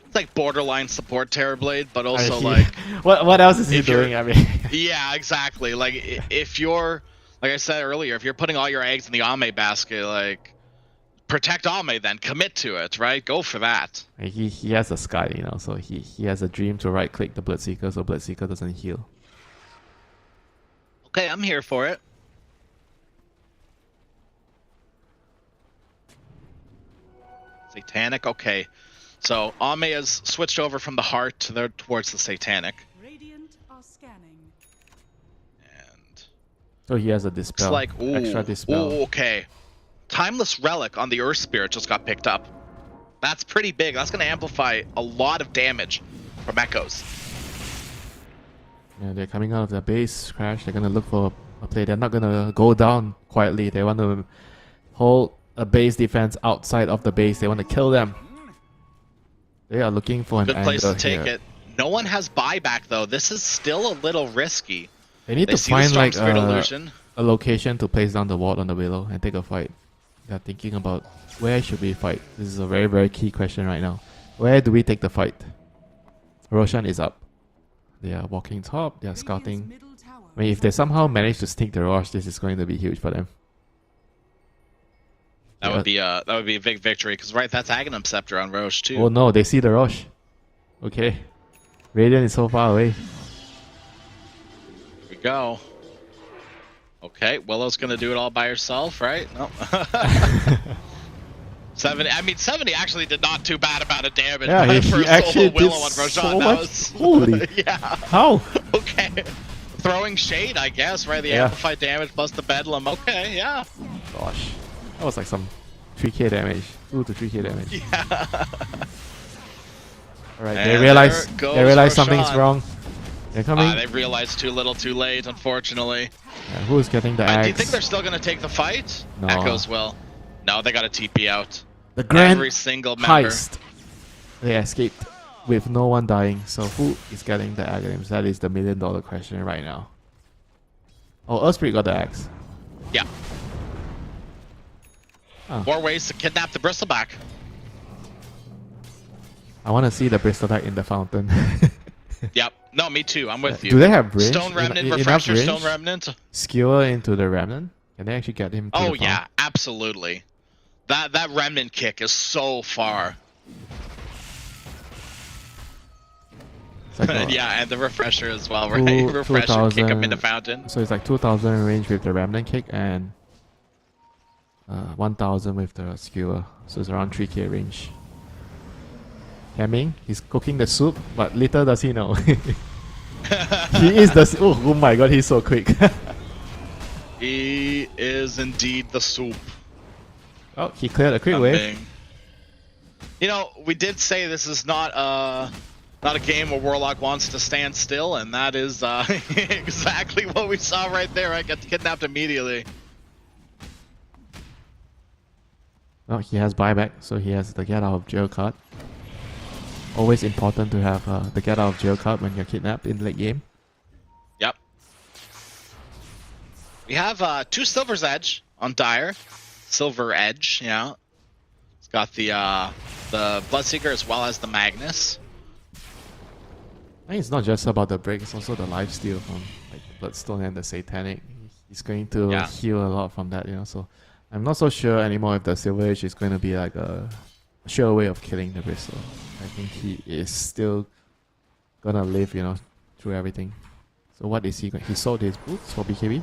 It's like borderline support Terrorblade, but also He- like... what else is he if you're- doing? I mean, Yeah, exactly. Like, if you're... Like I said earlier, if you're putting all your eggs in the Ame basket, like... Protect Ame then. Commit to it, right? Go for that. he has a sky, you know, so he has a dream to right click the Bloodseeker so Bloodseeker doesn't heal. Okay, I'm here for it. Satanic, okay. So Ame has switched over from the heart towards the Satanic. Radiant are scanning. And So he has a dispel. looks like, Extra dispel. ooh, okay. Timeless Relic on the Earth Spirit just got picked up. That's pretty big. That's going to amplify a lot of damage from Echoes. Yeah, they're coming out of the base crash. They're gonna look for a play. They're not gonna go down quietly. They want to hold a base defense outside of the base. They want to kill them. They are looking for an Good place to angle take here. it. No one has buyback though. This is still a little risky. They need They to see the find Storm like Spirit illusion. a location to place down the ward on the Willow and take a fight. They're thinking about where should we fight. This is a very, very key question right now. Where do we take the fight? Roshan is up. They are walking top. They are scouting. Middle tower I mean, if they somehow manage to sneak the rush, this is going to be huge for them. That would be a big victory because that's Aghanim Scepter on Roche too. Oh no, they see the rush. Okay. Radiant is so far away. Here we go. Okay, Willow's gonna do it all by herself, right? No. 70 actually did not too bad amount of damage. Yeah, he for a actually solo Willow did on Roshan. so That much. was Holy. yeah. How? Okay. Throwing shade, I guess, right? The Yeah. amplified damage plus the bedlam. Okay, yeah. Gosh. That was like some 3k damage. 2 to 3k damage. Yeah. Alright, And they realize there goes something's Roshan. wrong. They're coming. They realized too little too late, unfortunately. Yeah, who's getting the axe? Do you think they're still going to take the fight? No. Echoes will. No, they got a TP out. The grand Every single member. heist. They escaped with no one dying. So who is getting the Aghanims? That is the $1 million question right now. Oh, Earthspirit got the axe. Yeah. Oh. More ways to kidnap the Bristleback. I want to see the Bristleback in the fountain. Yep. No, me too. I'm with you. Do they have range? Stone Remnant, Enough Refresher, range? Stone Remnant. Skewer into the Remnant? Can they actually get him to Oh the yeah, absolutely. That Remnant kick is so far. Like yeah, and the Refresher as well, right? Refresher, kick him in the fountain. So it's like 2,000 range with the Remnant kick and 1,000 with the skewer. So it's around 3k range. Hemming, he's cooking the soup, but little does he know. He is the... Oh my god, he's so quick. He is indeed the soup. Oh, he cleared a quick wave. You know, we did say this is not a game where Warlock wants to stand still, and that is exactly what we saw right there. I got kidnapped immediately. Oh, he has buyback, so he has the get out of jail card. Always important to have the get out of jail card when you're kidnapped in late game. Yep. We have 2 Silver's Edge on Dire. Silver Edge, yeah. It's got the Bloodseeker as well as the Magnus. I think it's not just about the break, it's also the lifesteal from like Bloodstone and the Satanic. He's going to heal a lot from that, you know, so I'm not so sure anymore if the Silver Edge is going to be like a sure way of killing the Bristle. I think he is still gonna live, you know, through everything. So what is he going? He sold his boots for BKB?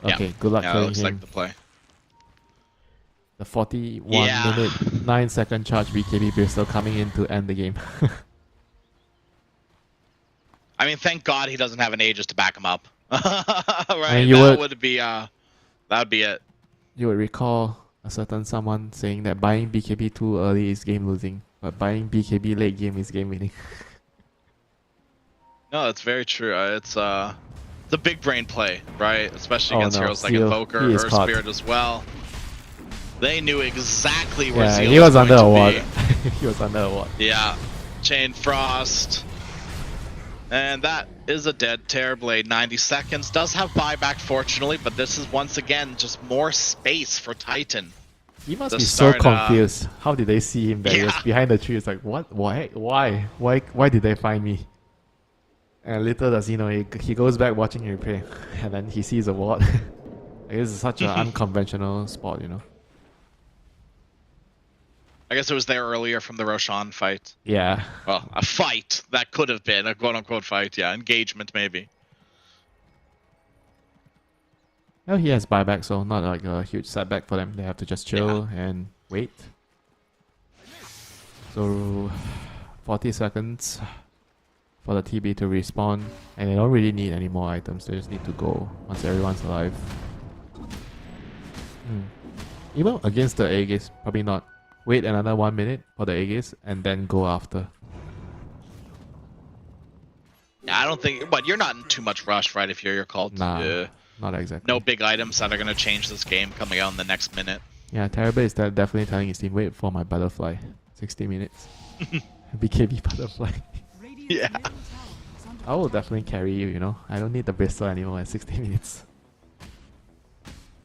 Okay, good luck Yeah, killing looks him. like the play. The 41 minute 9-second charge BKB Bristol coming in to end the game. I mean, thank God he doesn't have an Aegis to back him up. Right? And That would be it. You would recall a certain someone saying that buying BKB too early is game losing, but buying BKB late game is game winning. No, that's very true. It's a big brain play, right? Especially against heroes like Seal, Invoker, he is Earth caught. Spirit as well. They knew exactly where Yeah, Seal he was under a going ward. to be. He was under a ward. Yeah, Chain Frost. And that is a dead Terrorblade. 90 seconds. Does have buyback, fortunately, but this is once again just more space for Titan. He must to be so start, confused. How did they see him there? He was Yeah. behind the tree. It's like, what? Why? Why did they find me? And little does he know, he goes back watching replay, and then he sees a ward. This is such an unconventional spot, you know. I guess it was there earlier from the Roshan fight. Yeah. Well, a fight. That could have been a quote-unquote fight. Yeah, engagement maybe. Well, he has buyback, so not like a huge setback for them. They have to just chill and wait. So 40 seconds for the TB to respawn, and they don't really need any more items. They just need to go once everyone's alive. Even against the Aegis, probably not. Wait another 1 minute for the Aegis and then go after. I don't think. But you're not in too much rush, right? If you're called. Nah, not exactly. No big items that are gonna change this game coming out in the next minute. Yeah, Terrible is definitely telling his team, wait for my butterfly. 60 minutes. BKB butterfly. Yeah. I will definitely carry you, you know. I don't need the Bristol anymore at 60 minutes.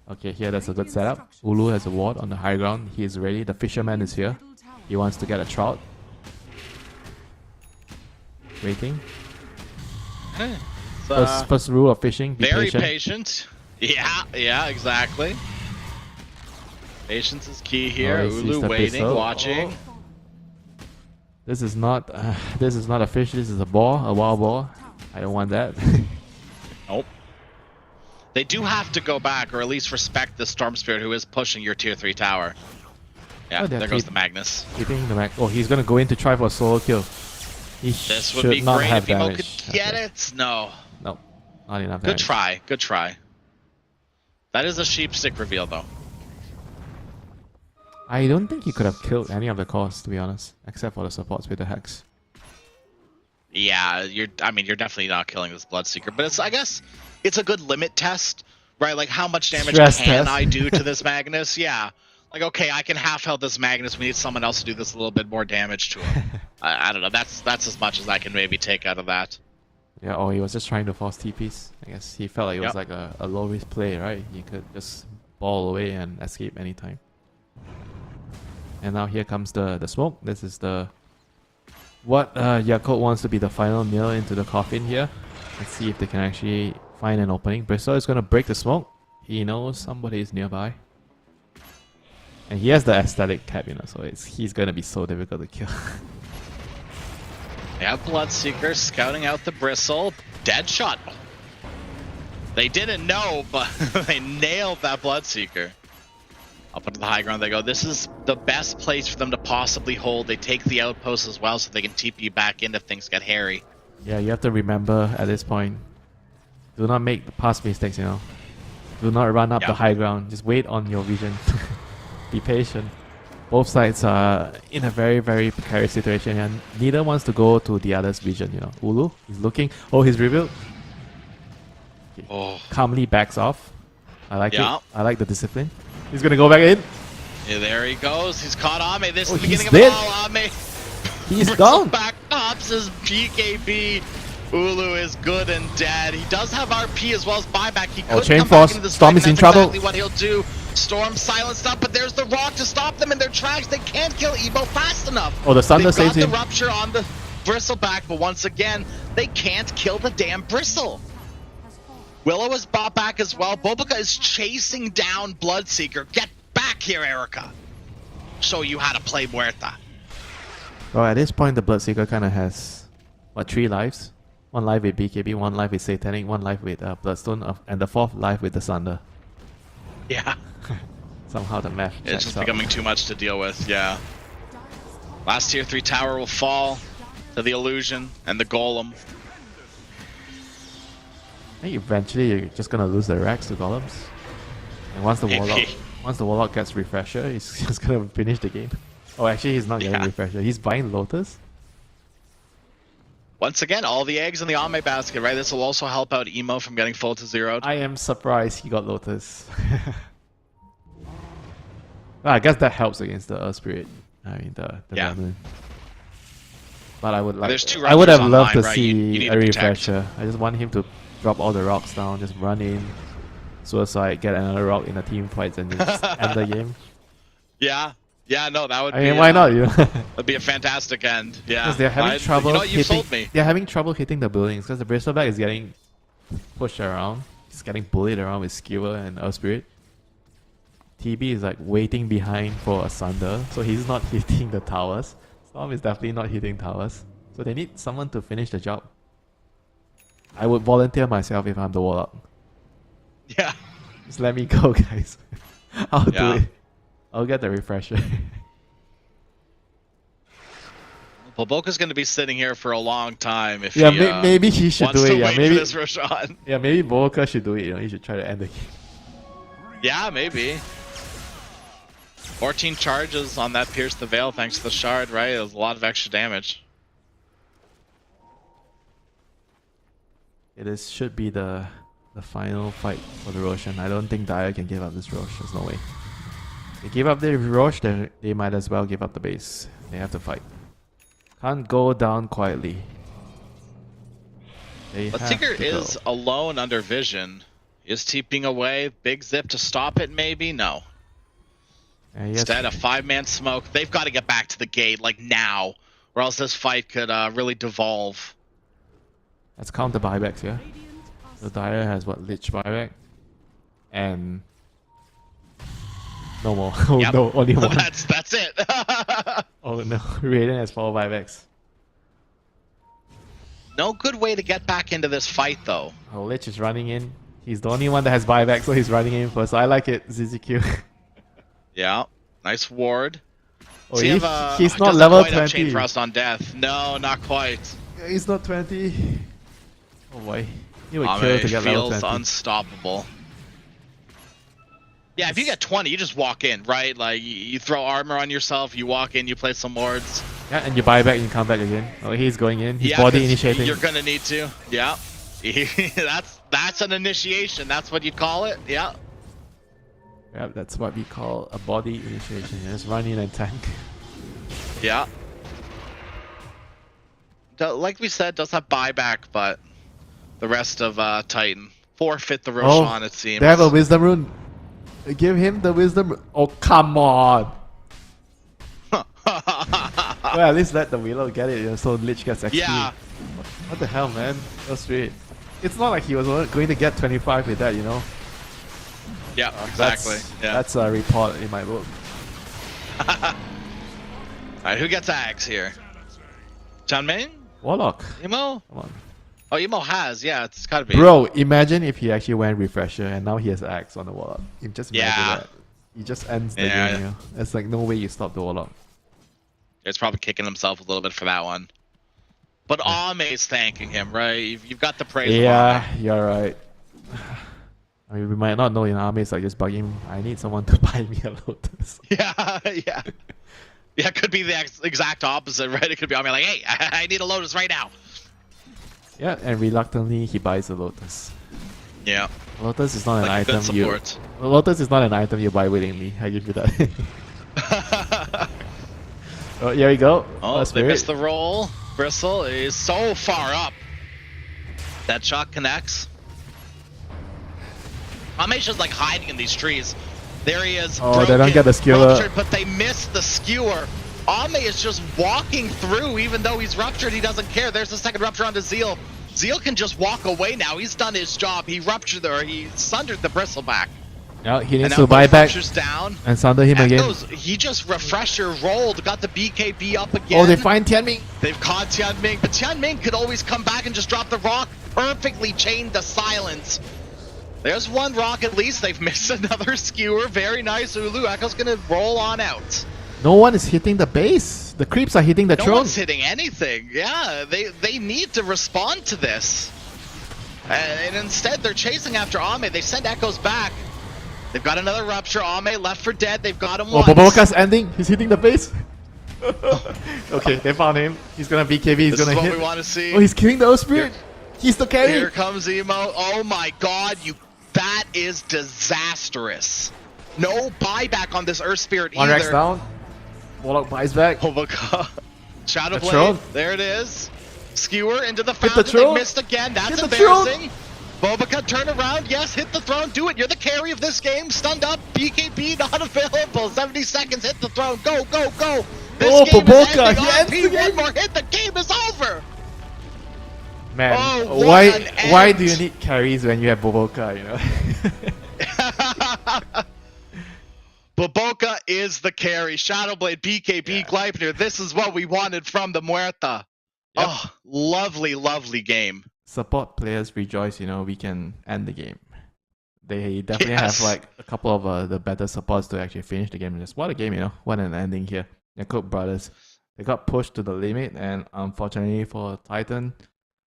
Okay, here that's a good setup. Ulu has a ward on the high ground. He is ready. The fisherman is here. He wants to get a trout. Waiting. First rule of fishing, be very patient. Yeah, exactly. Patience is key here. Oh, he sees Ulu the waiting, pistol. watching. This is not a fish, this is a boar, a wild boar. I don't want that. Nope. They do have to go back, or at least respect the Storm Spirit who is pushing your tier 3 tower. Yeah, Oh, there goes the Magnus. Keeping the oh, he's gonna go in to try for a solo kill. He This would should be not great have if Emo damage. could get Okay. it. No. Nope, not enough Good damage. try. Good try. That is a sheep stick reveal, though. I don't think he could have killed any of the cores, to be honest, except for the supports with the Hex. Yeah, you're definitely not killing this Bloodseeker, but it's, I guess, it's a good limit test, right? Like, how much damage Stress can test. I do to this Magnus? Yeah. Like, okay, I can half health this Magnus. We need someone else to do this a little bit more damage to him. I don't know. That's as much as I can maybe take out of that. Yeah, or he was just trying to force TPs. I guess he felt like it was Yep. like a low risk play, right? He could just ball away and escape anytime. And now here comes the smoke. This is the what Yakult wants to be the final nail into the coffin here. Let's see if they can actually find an opening. Bristol is gonna break the smoke. He knows somebody is nearby. And he has the aesthetic cap, you know, so he's gonna be so difficult to kill. They have Bloodseeker scouting out the Bristle. Dead shot. They didn't know, but they nailed that Bloodseeker. Up into the high ground they go. This is the best place for them to possibly hold. They take the outpost as well so they can TP back in if things get hairy. Yeah, you have to remember at this point, do not make the past mistakes, you know. Do not run up the high ground. Just wait on your vision. Be patient. Both sides are in a very, very precarious situation, and neither wants to go to the other's vision, you know. Ulu is looking. Oh, he's revealed. Oh. Calmly backs off. I like Yeah. it. I like the discipline. He's gonna go back in. Yeah, there he goes. He's caught Ame. This Oh, is the beginning he's dead. of it all. Ame. He's Bristle gone. back tops his BKB. Ulu is good and dead. He does have RP as well as buyback. He could Chain come Force. back into this Storm fight, is in and that's trouble. exactly what he'll do. Storm silenced up, but there's the rock to stop them in their tracks. They can't kill Evo fast enough. Oh, the Thunder They've got saves the him. rupture on the Bristleback, but once again, they can't kill the damn Bristle. Willow is bought back as well. Bobica is chasing down Bloodseeker. Get back here, Erica. Show you how to play Muerta. Well, at this point, the Bloodseeker kind of has, what, 3 lives? 1 life with BKB, 1 life with Satanic, 1 life with Bloodstone, and the 4th life with the Thunder. Yeah. Somehow the math It's checks just out. becoming too much to deal with, yeah. Last tier 3 tower will fall to the Illusion and the Golem. I think eventually you're just gonna lose the Rex to Golems. And once the Warlock gets Refresher, he's just gonna finish the game. Oh, actually he's not getting Refresher. He's buying Lotus. Once again, all the eggs in the Ame basket, right? This will also help out Emo from getting full to 0'd. I am surprised he got Lotus. Well, I guess that helps against the Earth Spirit. I mean the Gremlin. But I would like. There's 2 I would have Raptors loved online, to right? see You need a to protect. Refresher. I just want him to drop all the rocks down, just run in, suicide, get another rock in the team fights, and just end the game. Yeah. Yeah, no, that would I be... mean, why not? You know? That'd be a fantastic end. Yeah. Because they're having trouble You know, you hitting. sold me. They're having trouble hitting the buildings because the Bristleback is getting pushed around. He's getting bullied around with Skewer and Earth Spirit. TB is like waiting behind for a Sunder, so he's not hitting the towers. Storm is definitely not hitting towers. So they need someone to finish the job. I would volunteer myself if I'm the Warlock. Yeah. Just let me go, guys. I'll do it. I'll get the refresher. Boboka's going to be sitting here for a long time if Yeah, he maybe he should wants do to it. Yeah, wait for maybe. this Roshan. Yeah, maybe Boboka should do it. You know, he should try to end the game. Yeah, maybe. 14 charges on that Pierce the Veil thanks to the shard, right? It was a lot of extra damage. It should be the final fight for the Roshan. I don't think Dyer can give up this Rosh. There's no way. They give up the Rosh, then they might as well give up the base. They have to fight. Can't go down quietly. But Tigger is alone under vision. Is TPing away? Big Zip to stop it maybe? No. Instead, a 5-man smoke. They've got to get back to the gate, like now, or else this fight could really devolve. Let's count the buybacks here. So Dyer has what? Lich buyback? And... no more. Oh Yep. no, only one. That's it. Oh no, Raiden has 4 buybacks. No good way to get back into this fight, though. Oh, Lich is running in. He's the only one that has buyback, so he's running in first. I like it, ZZQ. Yeah, nice ward. Oh, he's not level 20. Chain Frost on death. No, not quite. He's not 20. Oh boy. He would kill to get level 20. Feels unstoppable. Yeah, if you get 20, you just walk in, right? Like, you throw armor on yourself, you walk in, you play some wards. Yeah, and you buy back and you come back again. Oh, he's going in. He's body initiating. You're gonna need to. Yeah. That's an initiation. That's what you'd call it. Yeah. Yeah, that's what we call a body initiation. Just run in and tank. Yeah. Like we said, does have buyback, but the rest of Titan forfeit the Roshan, it seems. They have a wisdom rune. Give him the wisdom. Oh, come on. Well, at least let the Willow get it, so Lich gets XP. Yeah. What the hell, man? So sweet. It's not like he was going to get 25 with that, you know? Yeah, exactly. That's a report in my book. Alright, who gets Axe here? Chanming? Warlock. Emo? Come on. Oh, Emo has. Yeah, it's gotta be. Bro, imagine if he actually went Refresher and now he has Axe on the Warlock. You just imagine that. He just ends the game, you know? It's like no way you stop the Warlock. It's probably kicking himself a little bit for that one. But Ame's thanking him, right? You've got the praise. Yeah, you're right. I mean, we might not know in Ame's like just bugging. I need someone to buy me a Lotus. Yeah. Yeah, it could be the exact opposite, right? It could be Ame like, hey, I need a Lotus right now. Yeah, and reluctantly he buys a Lotus. Yeah. Lotus is not an like item you. Lotus is not an item you buy willingly. I give you that. Oh, here we go. Oh, they missed the roll. Bristle is so far up. That shot connects. Ame's just like hiding in these trees. There he is. Oh, they don't get the skewer. Ruptured, but they missed the skewer. Ame is just walking through, even though he's ruptured, he doesn't care. There's the second rupture onto Zeal. Zeal can just walk away now. He's done his job. He ruptured or he sundered the Bristleback. Yeah, he needs to buy back down, and sunder him again. He just refresher rolled, got the BKB up again. Oh, they find Tianming. They've caught Tianming, but Tianming could always come back and just drop the rock. Perfectly chained the silence. There's one rock at least. They've missed another skewer. Very nice, Ulu. Echo's gonna roll on out. No one is hitting the base. The creeps are hitting the throne. No one's hitting anything. Yeah, they need to respond to this. And instead, they're chasing after Ame. They send Echoes back. They've got another rupture. Ame left for dead. They've got him once. Boboka's ending. He's hitting the base. Okay, they found him. He's gonna BKB. He's gonna hit. This is what we want to see. Oh, he's killing the Earth Spirit. He's the carry. Here comes Emo. Oh my god, that is disastrous. No buyback on this Earth Spirit either. One Rex down. Warlock buys back. Oh my god. Shadow Blade. Throne. There it is. Skewer into the fountain. They missed again. That's hit embarrassing. Boboka, turn around. Yes, hit the throne. Do it. You're the carry of this game. Stunned up. BKB not available. 70 seconds. Hit the throne. Go, go, go. This game Boboka. is ending. He ends the One game. more hit. The game is over. Man, Oh, why do you need carries when you have Boboka, you know? Boboka is the carry. Shadowblade, BKB, Gleipnir. This is what we wanted from the Muerta. Yep. Oh, lovely, lovely game. Support players rejoice, you know, we can end the game. They definitely have like a couple of the better supports to actually finish the game. Just what a game, what an ending here. The Cook brothers, they got pushed to the limit, and unfortunately for Titan,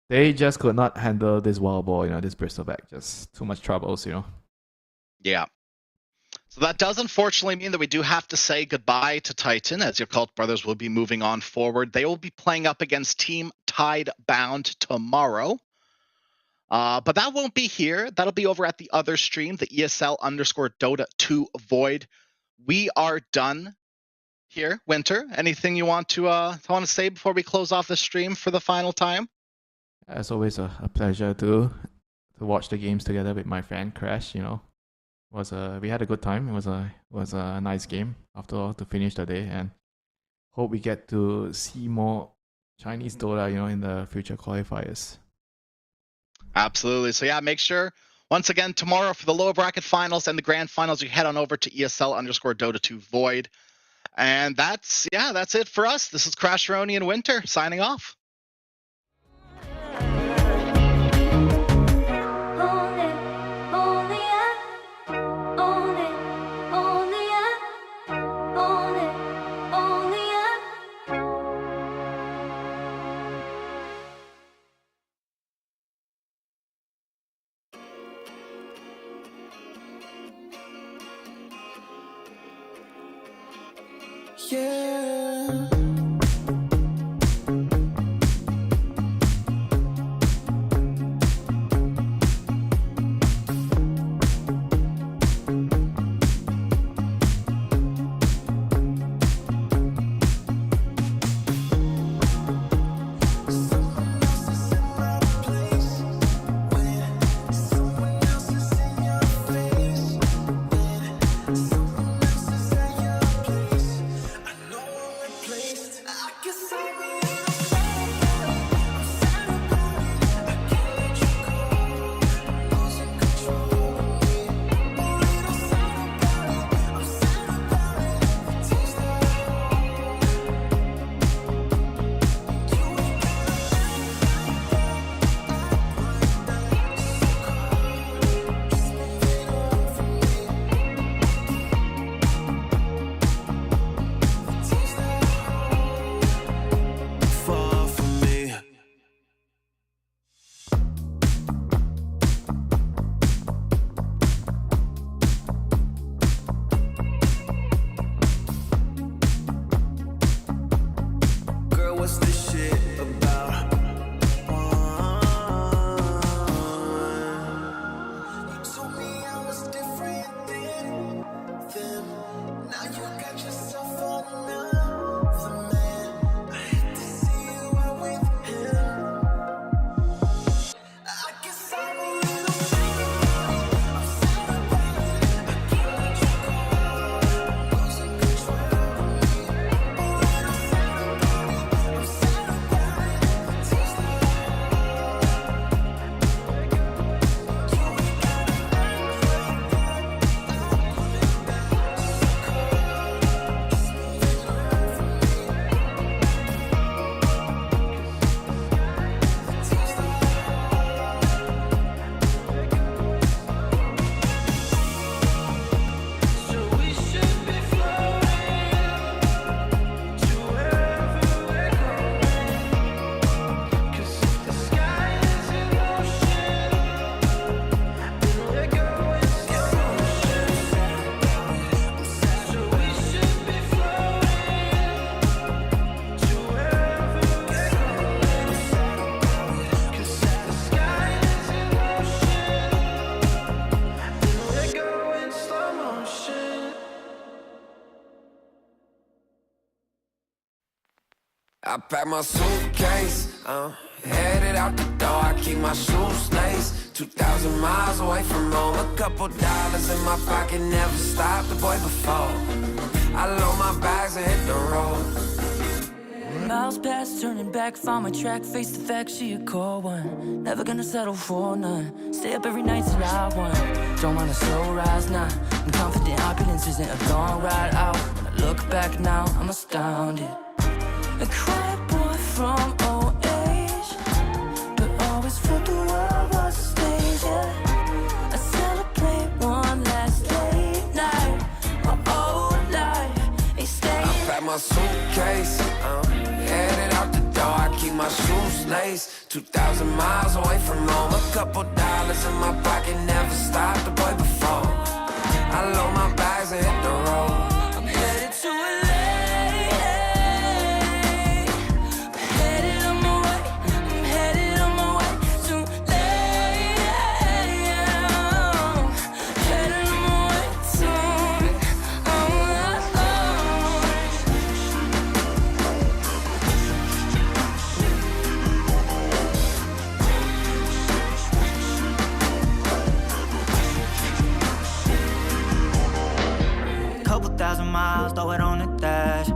they just could not handle this wild ball, this Bristleback. Just too much troubles, Yeah. So that does unfortunately mean that we do have to say goodbye to Titan, as your Cult brothers will be moving on forward. They will be playing up against Team Tidebound tomorrow. But that won't be here. That'll be over at the other stream, the ESL_Dota 2 Void. We are done here. Winter, anything you want to say before we close off the stream for the final time? As always, a pleasure to watch the games together with my friend Crash. We had a good time. It was a nice game after all to finish the day, and hope we get to see more Chinese Dota, in the future qualifiers. Absolutely. So yeah, make sure once again tomorrow for the lower bracket finals and the grand finals, you head on over to ESL_Dota 2 Void. And that's it for us. This is Crasheroni and Winter signing off. Yeah. I pack my suitcase, headed out the door. I keep my shoes laced. 2,000 miles away from home. A couple dollars in my pocket, never stopped the boy before. I load my bags and hit the road. Miles past, turning back, found my track, face the fact she a cold one. Never gonna settle for none. Stay up every night till I won. Don't want a slow rise now. I'm confident opulence isn't a long ride out. When I look back now, I'm astounded. A quiet boy from old age, but always felt the world was a stage, yeah. I celebrate 2,000 miles away from home. A couple dollars in my pocket, never stopped the boy before. I load my bags and hit the road. I'm headed to LA. I'm headed on my way. I'm headed on my way to LA. Headed on my way soon. Couple thousand miles, throw it on the dash.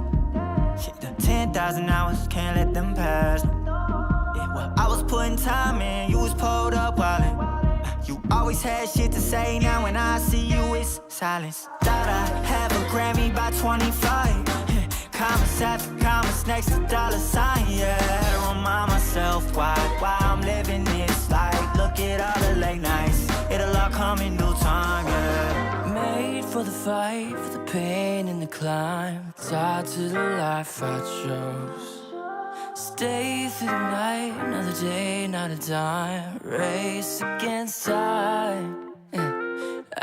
Shit, 10,000 hours, can't let them pass. Yeah, well, I was putting time in, you was pulled up wildin'. You always had shit to say, now when I see you, it's silence. Thought I have a Grammy by 25. Commas after commas next to dollar sign, yeah. Had to remind myself why I'm living this life. Look at all the late nights, it'll all come in due time, yeah. Made for the fight, for the pain and the climb. Tied to the life I chose. Stay through the night, another day, not a dime. Race against time.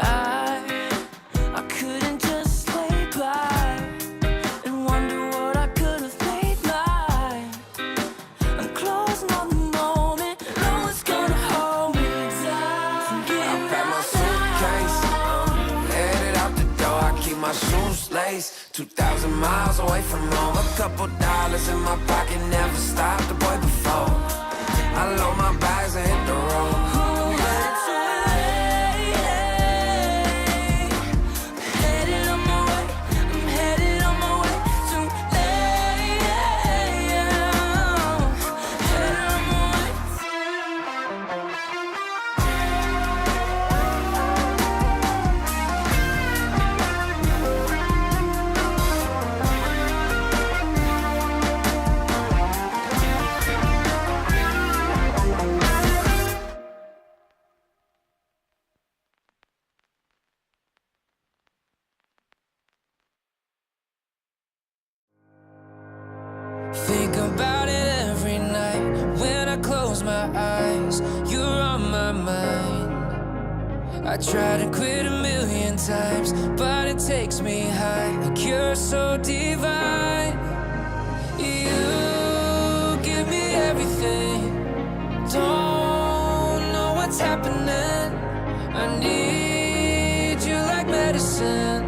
I couldn't just lay by and wonder what I could have made mine. I'm closing on the moment, no one's gonna hold me down. I packed my suitcase, headed out the door. I keep my shoes laced. 2,000 miles away from home. A couple dollars in my pocket, never stopped the boy before. I load my bags and hit the road. I'm headed to LA. I'm headed on my way. I'm headed on my way to LA. Headed on my way. Think about it every night when I close my eyes. You're on my mind. I try to quit a million times, but it takes me high. Like you're so divine. You give me everything. Don't know what's happening. I need you like medicine.